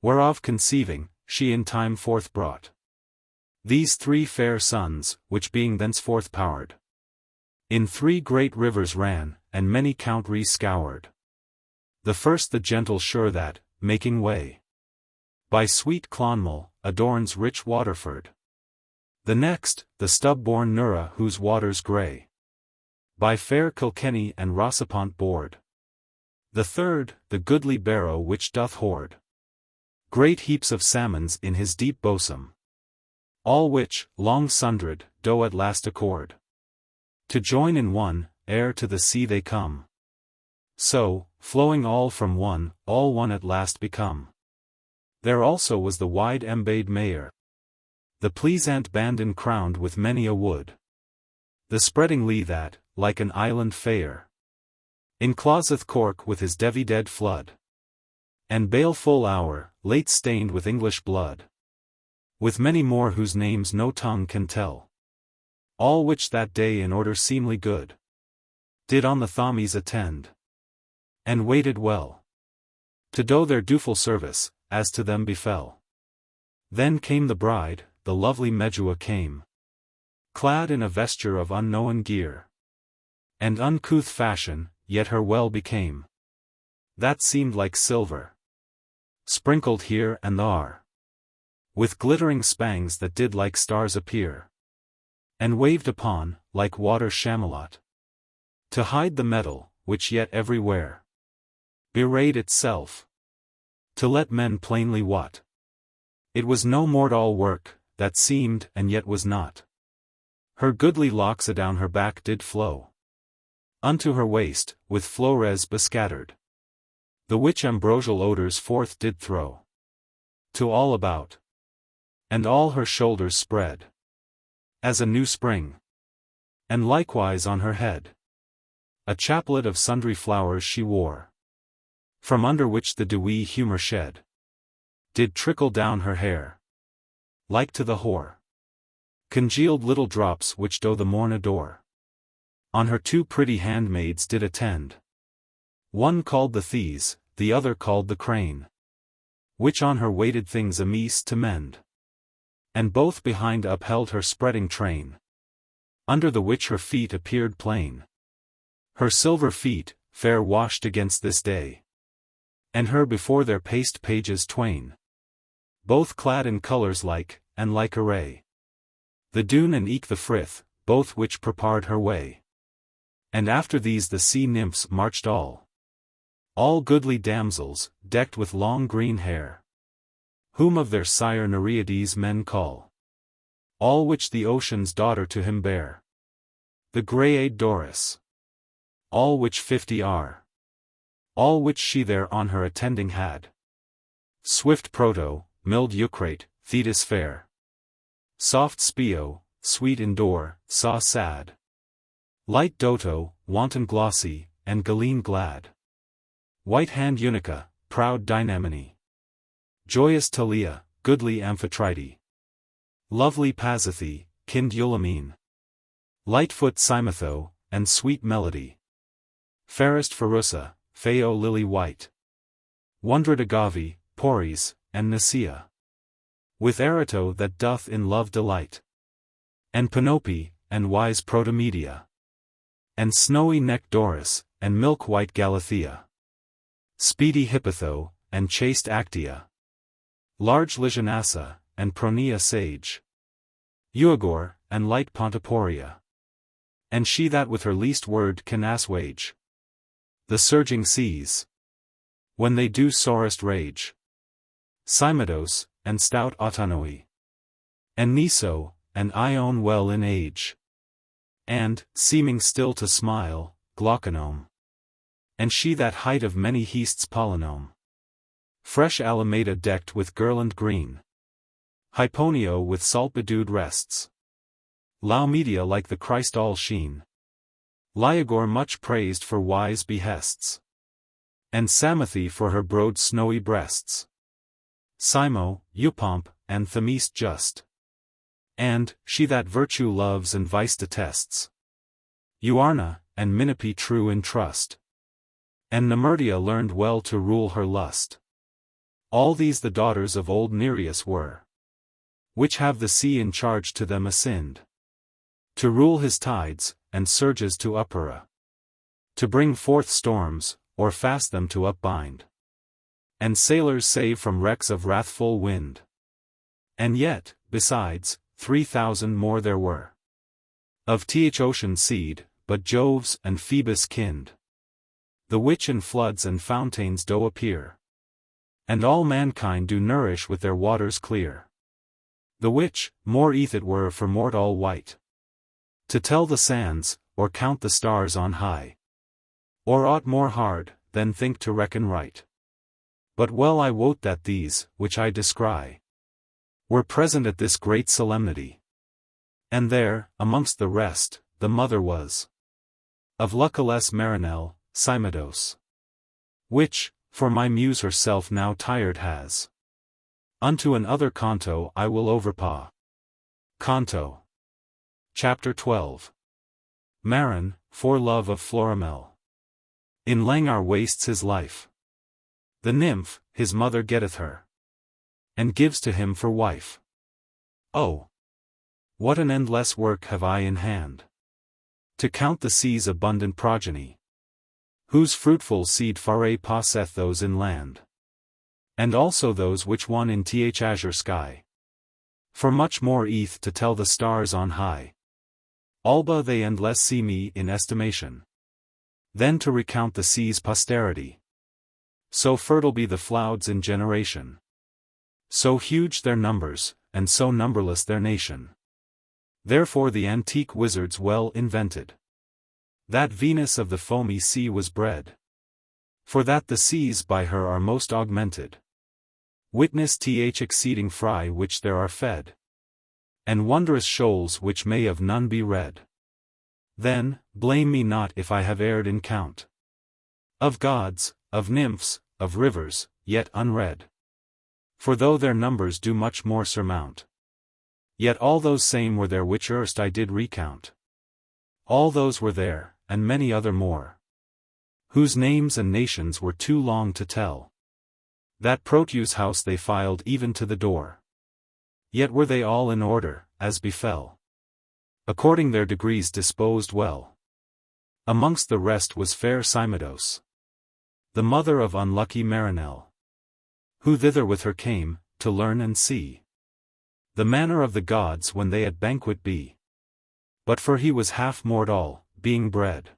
whereof conceiving, she in time forth brought these 3 fair sons, which being thenceforth powered in 3 great rivers ran, and many countries scoured. The first the gentle Sure that, making way by sweet Clonmel, adorns rich Waterford. The next, the stub-born Nura whose waters grey by fair Kilkenny and Rossapont board. The third, the goodly Barrow which doth hoard great heaps of salmons in his deep bosom, all which, long sundered, do at last accord to join in one, ere to the sea they come. So, flowing all from one, all one at last become. There also was the wide embade Mayor, the pleasant Bandon crowned with many a wood, the spreading Lea that, like an island fair, Encloseth Cork with his devy dead flood. And baleful hour, late stained with English blood. With many more whose names no tongue can tell. All which that day in order seemly good. Did on the Thommies attend. And waited well. To do their dewful service, as to them befell. Then came the bride, the lovely Medua came. Clad in a vesture of unknown gear. And uncouth fashion, yet her well became. That seemed like silver. Sprinkled here and thar. With glittering spangs that did like stars appear. And waved upon, like water chamelot. To hide the metal, which yet everywhere bewrayed itself. To let men plainly wot. It was no mortal work, that seemed and yet was not. Her goodly locks adown her back did flow. Unto her waist, with flores bescattered. The which ambrosial odors forth did throw. To all about. And all her shoulders spread. As a new spring. And likewise on her head. A chaplet of sundry flowers she wore. From under which the dewy humour shed. Did trickle down her hair. Like to the hoar. Congealed little drops which do the morn adore. On her two pretty handmaids did attend. One called the These, the other called the Crane. Which on her waited things amice to mend. And both behind upheld her spreading train. Under the which her feet appeared plain. Her silver feet, fair washed against this day. And her before their paced pages twain. Both clad in colours like, and like array. The Doon and eke the Frith, both which prepared her way. And after these the sea nymphs marched all. All goodly damsels, decked with long green hair. Whom of their sire Nereides men call. All which the ocean's daughter to him bear. The grey-eyed Doris. All which 50 are. All which she there on her attending had. Swift Proto, mild Eucrate, Thetis fair. Soft Spio, sweet Endor, saw sad. Light Doto, wanton Glossy, and Galeen glad. White hand Unica, proud Dynamene. Joyous Talia, goodly Amphitrite. Lovely Pasithe, kind Eulamine. Lightfoot Cymotho, and sweet Melody. Fairest Ferussa, Phao lily white. Wondred Agave, Poris, and Nicaea. With Erato that doth in love delight. And Panope, and wise Protomedia. And snowy necked Doris, and milk-white Galathea. Speedy Hippotho, and chaste Actea. Large Lysianassa, and Pronea sage. Euagor, and light Pontoporia. And she that with her least word can assuage the surging seas, when they do sorest rage. Cymodos, and stout Autonoi. And Niso, and Ione well in age. And, seeming still to smile, Glauconome. And she that height of many heasts Polynome. Fresh Alameda decked with girland green. Hyponio with salt-bedewed rests. Laumedia like the Christ all sheen. Liagor much praised for wise behests. And Samathe for her broad snowy breasts. Simo, Eupomp, and Themiste just. And, she that virtue loves and vice detests. Euarna, and Minope true in trust. And Nemertia learned well to rule her lust. All these the daughters of old Nereus were. Which have the sea in charge to them assigned. To rule his tides, and surges to uppera. To bring forth storms, or fast them to upbind. And sailors save from wrecks of wrathful wind. And yet, besides, 3,000 more there were. Of ocean seed, but Jove's and Phoebus kind. The which in floods and fountains do appear. And all mankind do nourish with their waters clear. The which, more eath it were for mortal wight. To tell the sands, or count the stars on high. Or aught more hard, than think to reckon right. But well I wot that these, which I descry, were present at this great solemnity. And there, amongst the rest, the mother was. Of luckless Marinell, Cymodos. Which, for my muse herself now tired has. Unto another canto I will overpaw. Canto. Chapter 12. Marin, for love of Florimel. In Langar wastes his life. The nymph, his mother getteth her. And gives to him for wife. Oh! What an endless work have I in hand! To count the sea's abundant progeny. Whose fruitful seed Faerie posseth those in land. And also those which won in azure sky. For much more eth to tell the stars on high. Alba they endless see me in estimation. Then to recount the sea's posterity. So fertile be the clouds in generation. So huge their numbers, and so numberless their nation. Therefore the antique wizards well invented. That Venus of the foamy sea was bred. For that the seas by her are most augmented. Witness exceeding fry which there are fed. And wondrous shoals which may of none be read. Then, blame me not if I have erred in count. Of gods, of nymphs, of rivers, yet unread. For though their numbers do much more surmount. Yet all those same were there which erst I did recount. All those were there, and many other more. Whose names and nations were too long to tell. That Proteus house they filed even to the door. Yet were they all in order, as befell. According their degrees disposed well. Amongst the rest was fair Cymodos. The mother of unlucky Marinel. Who thither with her came, to learn and see. The manner of the gods when they at banquet be. But for he was half mortal, being bred.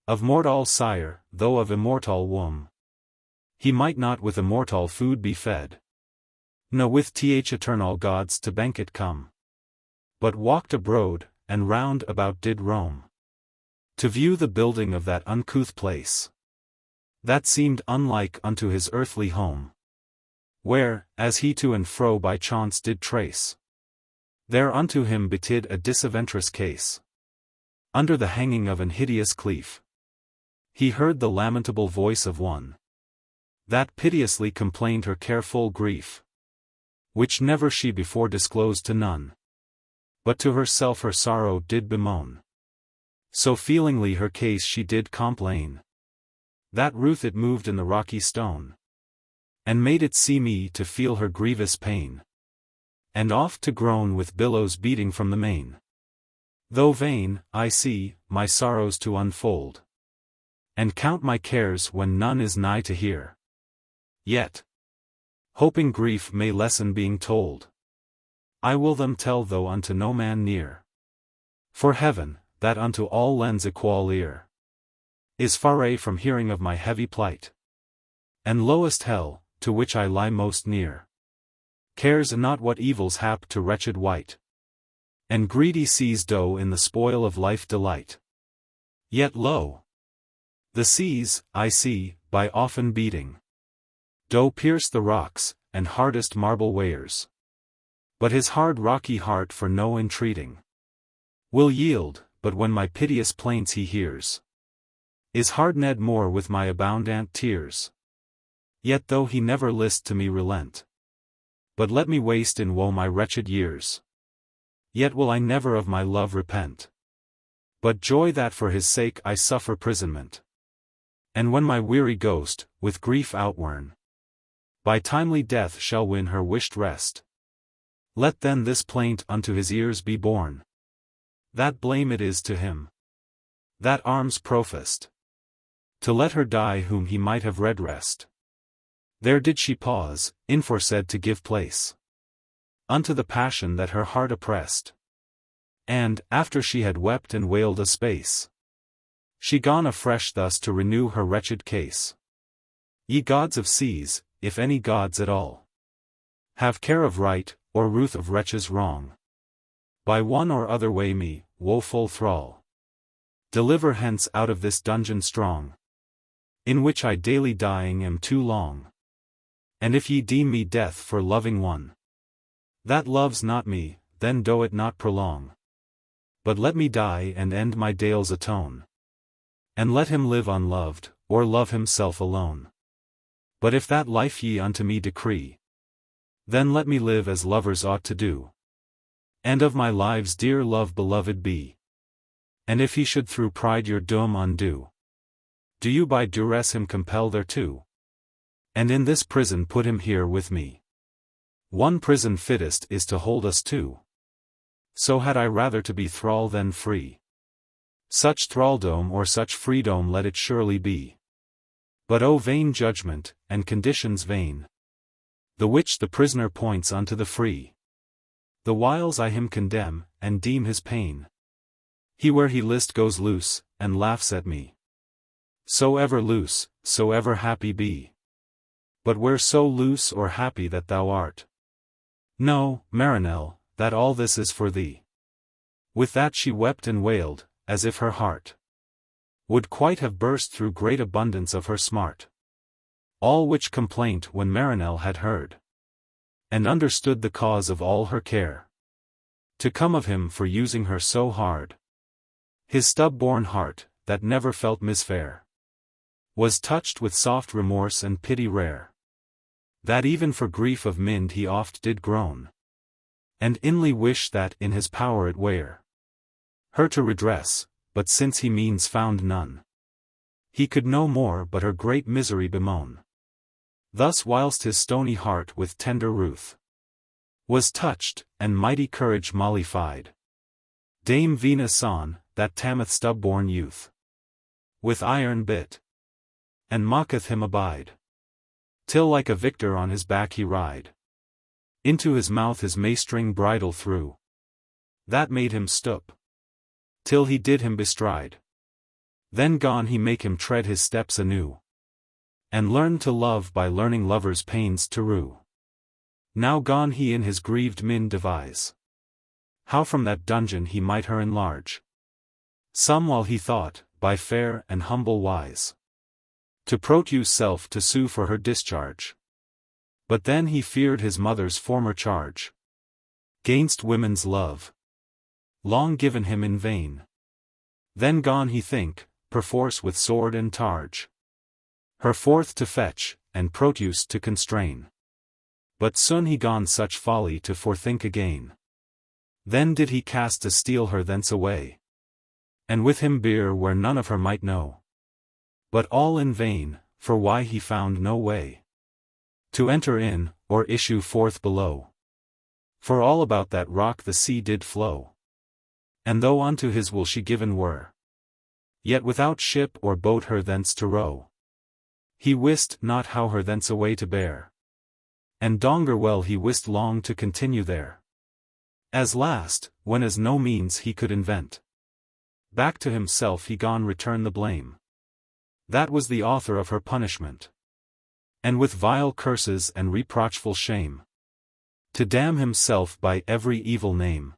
Of mortal sire, though of immortal womb. He might not with immortal food be fed. No with eternal gods to banquet come. But walked abroad, and round about did roam. To view the building of that uncouth place. That seemed unlike unto his earthly home. Where, as he to and fro by chance did trace. There unto him betid a disaventurous case. Under the hanging of an hideous cleaf. He heard the lamentable voice of one. That piteously complained her careful grief. Which never she before disclosed to none. But to herself her sorrow did bemoan. So feelingly her case she did complain. That ruth it moved in the rocky stone. And made it see me to feel her grievous pain. And oft to groan with billows beating from the main. Though vain, I see, my sorrows to unfold. And count my cares when none is nigh to hear. Yet, hoping grief may lessen being told, I will them tell though unto no man near. For heaven, that unto all lends equal ear, is far from hearing of my heavy plight. And lowest hell, to which I lie most near, cares not what evils hap to wretched wight. And greedy seas doe in the spoil of life delight. Yet lo! The seas, I see, by often beating, doe pierce the rocks, and hardest marble weighers. But his hard rocky heart for no entreating will yield, but when my piteous plaints he hears, is hardened more with my abundant tears. Yet though he never list to me relent, but let me waste in woe my wretched years, yet will I never of my love repent, but joy that for his sake I suffer prisonment. And when my weary ghost, with grief outworn, by timely death shall win her wished rest, let then this plaint unto his ears be borne, that blame it is to him, that arms professed, to let her die whom he might have redressed. There did she pause, inforsaid to give place unto the passion that her heart oppressed. And, after she had wept and wailed a space, she gone afresh thus to renew her wretched case. Ye gods of seas, if any gods at all, have care of right, or ruth of wretches wrong. By one or other way me, woeful thrall, deliver hence out of this dungeon strong, in which I daily dying am too long. And if ye deem me death for loving one that loves not me, then do it not prolong, but let me die and end my dales atone. And let him live unloved, or love himself alone. But if that life ye unto me decree, then let me live as lovers ought to do, and of my lives dear love beloved be. And if he should through pride your doom undo, do you by duress him compel thereto, and in this prison put him here with me. One prison fittest is to hold us two. So had I rather to be thrall than free. Such thraldom or such freedom let it surely be. But O vain judgment, and conditions vain, the which the prisoner points unto the free. The whiles I him condemn, and deem his pain. He where he list goes loose, and laughs at me. So ever loose, so ever happy be. But where so loose or happy that thou art? Know, Marinell, that all this is for thee. With that she wept and wailed, as if her heart would quite have burst through great abundance of her smart. All which complaint when Marinell had heard, and understood the cause of all her care, to come of him for using her so hard, his stub-born heart, that never felt misfare, was touched with soft remorse and pity rare, that even for grief of mind he oft did groan, and inly wish that in his power it were her to redress, but since he means found none, he could no more but her great misery bemoan. Thus whilst his stony heart with tender ruth was touched, and mighty courage mollified, Dame Venus on, that tameth stub-born youth with iron bit, and mocketh him abide, till like a victor on his back he ride, into his mouth his maestring bridle threw, that made him stoop, till he did him bestride. Then gone he make him tread his steps anew, and learn to love by learning lovers' pains to rue. Now gone he in his grieved mind devise, how from that dungeon he might her enlarge. Some while he thought, by fair and humble wise, to produce self to sue for her discharge. But then he feared his mother's former charge gainst women's love, long given him in vain. Then gone he think, perforce with sword and targe, her forth to fetch, and produce to constrain. But soon he gone such folly to forethink again. Then did he cast to steal her thence away, and with him bear where none of her might know. But all in vain, for why he found no way to enter in, or issue forth below. For all about that rock the sea did flow, and though unto his will she given were, yet without ship or boat her thence to row, he wist not how her thence away to bear, and donger well he wist long to continue there. As last, when as no means he could invent, back to himself he gone return the blame. That was the author of her punishment, and with vile curses and reproachful shame, to damn himself by every evil name,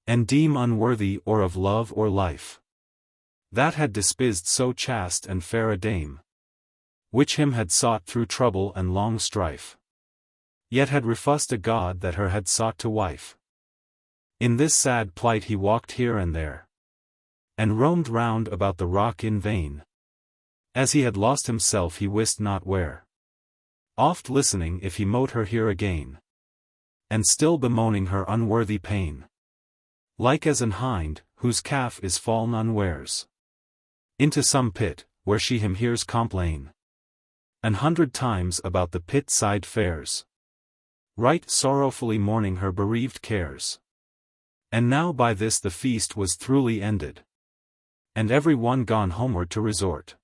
and deem unworthy or of love or life, that had despised so chaste and fair a dame, which him had sought through trouble and long strife, yet had refused a god that her had sought to wife. In this sad plight he walked here and there, and roamed round about the rock in vain, as he had lost himself he wist not where, oft listening if he mote her hear again, and still bemoaning her unworthy pain, like as an hind, whose calf is fall'n unwares into some pit, where she him hears complain 100 times about the pit side fares, right sorrowfully mourning her bereaved cares. And now by this the feast was throughly ended, and every one gone homeward to resort,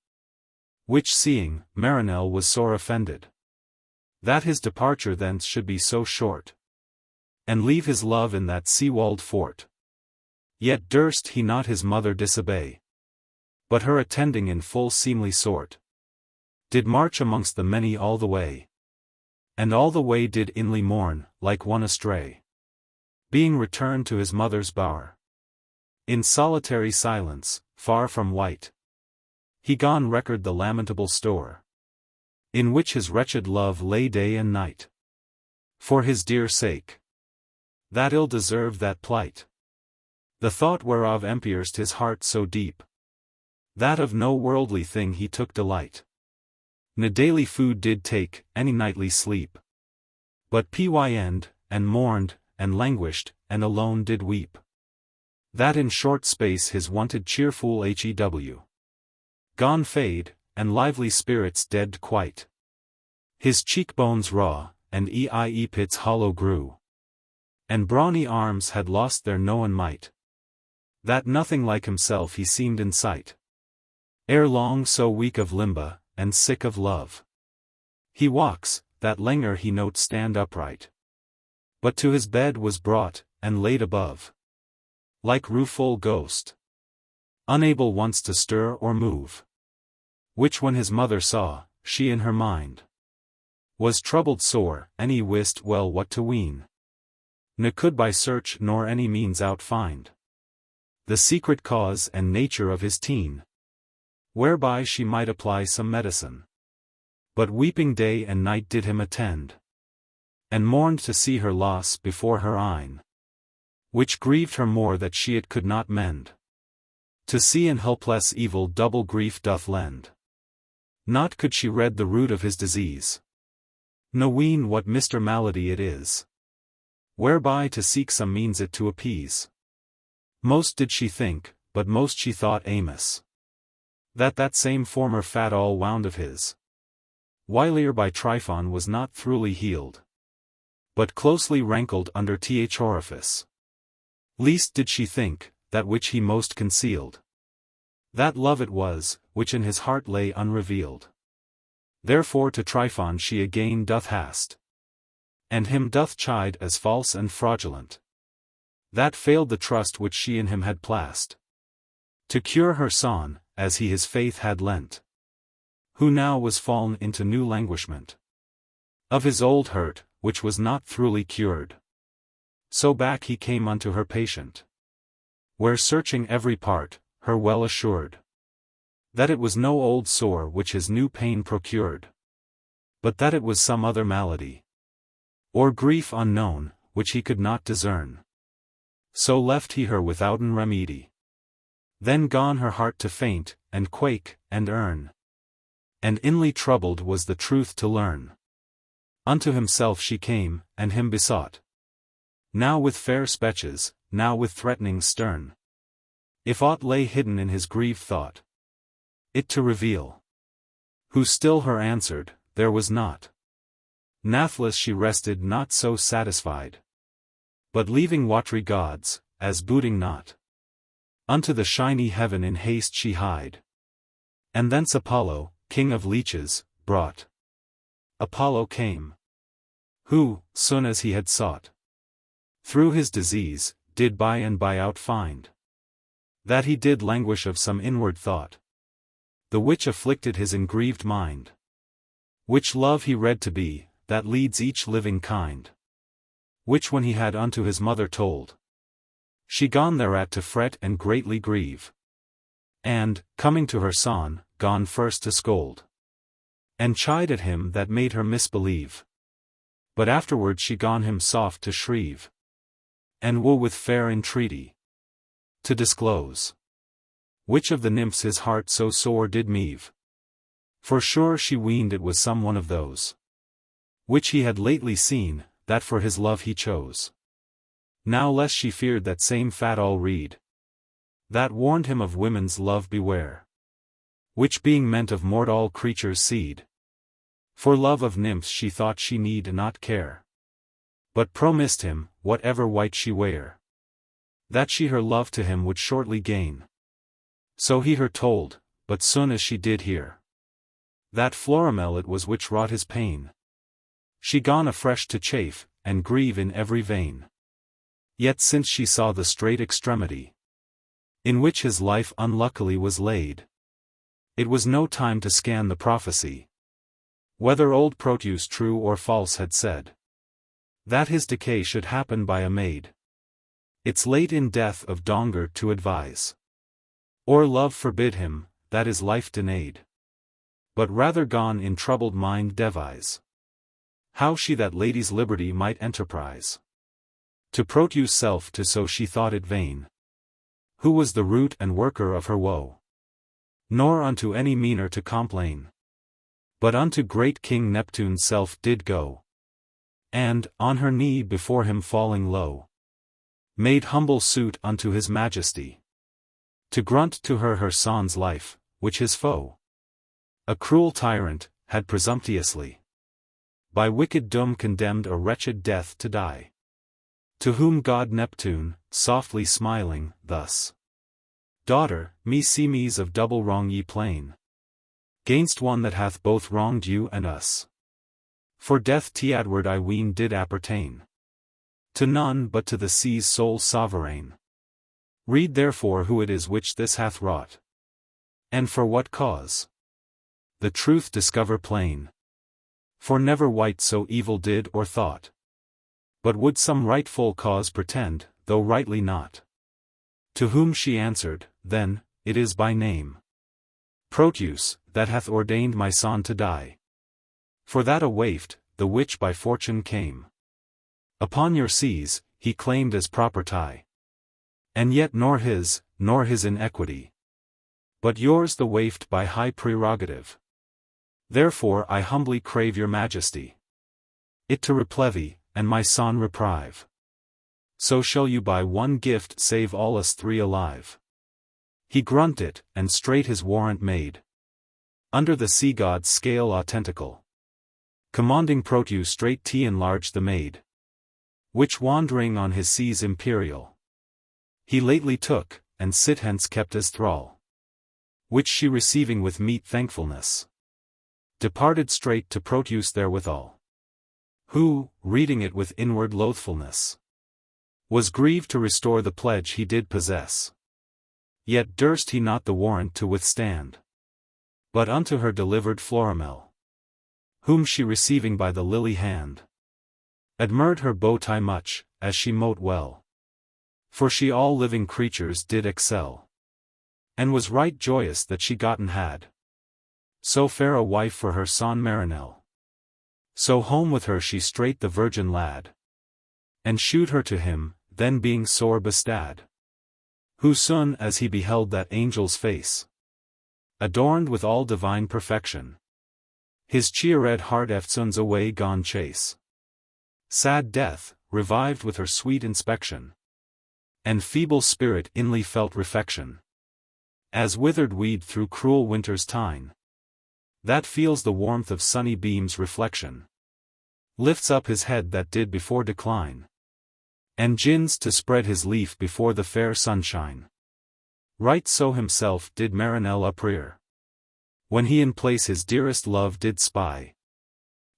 which seeing, Marinell was sore offended, that his departure thence should be so short, and leave his love in that sea-walled fort. Yet durst he not his mother disobey, but her attending in full seemly sort, did march amongst the many all the way, and all the way did inly mourn, like one astray, being returned to his mother's bower. In solitary silence, far from white, he gone record the lamentable store, in which his wretched love lay day and night, for his dear sake, that ill deserved that plight, the thought whereof empierced his heart so deep, That of no worldly thing he took delight. Ne daily food did take, any nightly sleep. But pyned, and mourned, and languished, and alone did weep. That in short space his wonted cheerful hew gone fade, and lively spirits dead quite. His cheekbones raw, and ei pits hollow grew. And brawny arms had lost their known might. That nothing like himself he seemed in sight. Ere long so weak of limba, and sick of love. He walks, that langer he note stand upright. But to his bed was brought, and laid above. Like rueful ghost. Unable once to stir or move. Which when his mother saw, she in her mind was troubled sore, and he wist well what to ween. Ne could by search nor any means outfind the secret cause and nature of his teen, whereby she might apply some medicine. But weeping day and night did him attend, and mourned to see her loss before her eyne, which grieved her more that she it could not mend. To see in helpless evil double grief doth lend. Not could she red the root of his disease, no ween what Mr. malady it is, whereby to seek some means it to appease. Most did she think, but most she thought amiss, that same former fat all wound of his, whilier by Tryphon was not throughly healed, but closely rankled under th orifice. Least did she think, that which he most concealed, that love it was, which in his heart lay unrevealed. Therefore to Tryphon she again doth hast, and him doth chide as false and fraudulent. That failed the trust which she in him had placed, to cure her son, as he his faith had lent, who now was fall'n into new languishment of his old hurt, which was not throughly cured. So back he came unto her patient, where searching every part, her well assured that it was no old sore which his new pain procured, but that it was some other malady, or grief unknown, which he could not discern. So left he her withouten remedy. Then gone her heart to faint, and quake, and earn. And inly troubled was the truth to learn. Unto himself she came, and him besought, now with fair speeches, now with threatenings stern, if aught lay hidden in his grieved thought, it to reveal. Who still her answered, there was not. Nathless she rested not so satisfied, but leaving watery gods, as booting not, unto the shiny heaven in haste she hied. And thence Apollo, king of leeches, brought. Apollo came, who, soon as he had sought, through his disease, did by and by outfind that he did languish of some inward thought, the which afflicted his engrieved mind, which love he read to be, that leads each living kind, which when he had unto his mother told, she gone thereat to fret and greatly grieve, and, coming to her son, gone first to scold, and chide at him that made her misbelieve, but afterward she gone him soft to shrieve, and woo with fair entreaty, to disclose which of the nymphs his heart so sore did meave. For sure she weened it was some one of those which he had lately seen, that for his love he chose. Now lest she feared that same fat all read, that warned him of women's love beware, which being meant of mortal creatures' seed, for love of nymphs she thought she need not care, but promised him, whatever wight she wear, that she her love to him would shortly gain. So he her told, but soon as she did hear that Florimel it was which wrought his pain, she gone afresh to chafe, and grieve in every vein. Yet since she saw the strait extremity, in which his life unluckily was laid, it was no time to scan the prophecy, whether old Proteus true or false had said, that his decay should happen by a maid. It's late in death of Donger to advise, or love forbid him, that is life denied, but rather gone in troubled mind devise, how she that lady's liberty might enterprise, to Proteus' self to so she thought it vain, who was the root and worker of her woe. nor unto any meaner to complain. But unto great King Neptune's self did go, and, on her knee before him falling low, made humble suit unto his majesty, to grunt to her son's life, which his foe, a cruel tyrant, had presumptuously, by wicked doom condemned a wretched death to die. To whom god Neptune, softly smiling, thus: Daughter, meseemes of double wrong ye plain, gainst one that hath both wronged you and us. For death t'adward I ween did appertain to none but to the sea's sole sovereign. Read therefore who it is which this hath wrought, and for what cause. The truth discover plain. For never wight so evil did or thought, but would some rightful cause pretend, though rightly not. To whom she answered, then, it is by name Proteus, that hath ordained my son to die. For that a waif, the which by fortune came upon your seas, he claimed as property. And yet nor his in equity, but yours the waif by high prerogative. Therefore I humbly crave your majesty it to replevy, and my son reprieve. So shall you by one gift save all us three alive. He grunted, and straight his warrant made under the sea god's scale authentical, commanding Proteus straight to enlarge the maid, which wandering on his seas imperial, he lately took, and sit hence kept as thrall, which she receiving with meet thankfulness, departed straight to Proteus therewithal, who, reading it with inward loathfulness, was grieved to restore the pledge he did possess. Yet durst he not the warrant to withstand, but unto her delivered Florimel, whom she receiving by the lily hand, admired her bow tie much, as she mote well. For she all living creatures did excel, and was right joyous that she gotten had so fair a wife for her son Marinel. So home with her she straight the virgin lad, and shewed her to him, then being sore bestad. Who soon as he beheld that angel's face, adorned with all divine perfection, his cheered heart eftsoons away gone chase. Sad death, revived with her sweet inspection, and feeble spirit inly felt refection, as withered weed through cruel winter's tine, that feels the warmth of sunny beams' reflection, lifts up his head that did before decline, and gins to spread his leaf before the fair sunshine. Right so himself did Marinel uprear, when he in place his dearest love did spy,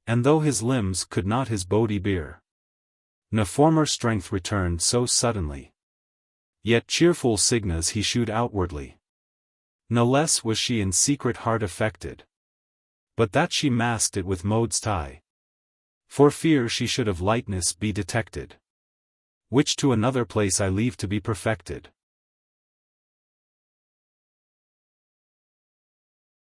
and though his limbs could not his body bear, na former strength returned so suddenly, yet cheerful signas he shewed outwardly. No less was she in secret heart affected, but that she masked it with mode's tie, for fear she should of lightness be detected, which to another place I leave to be perfected.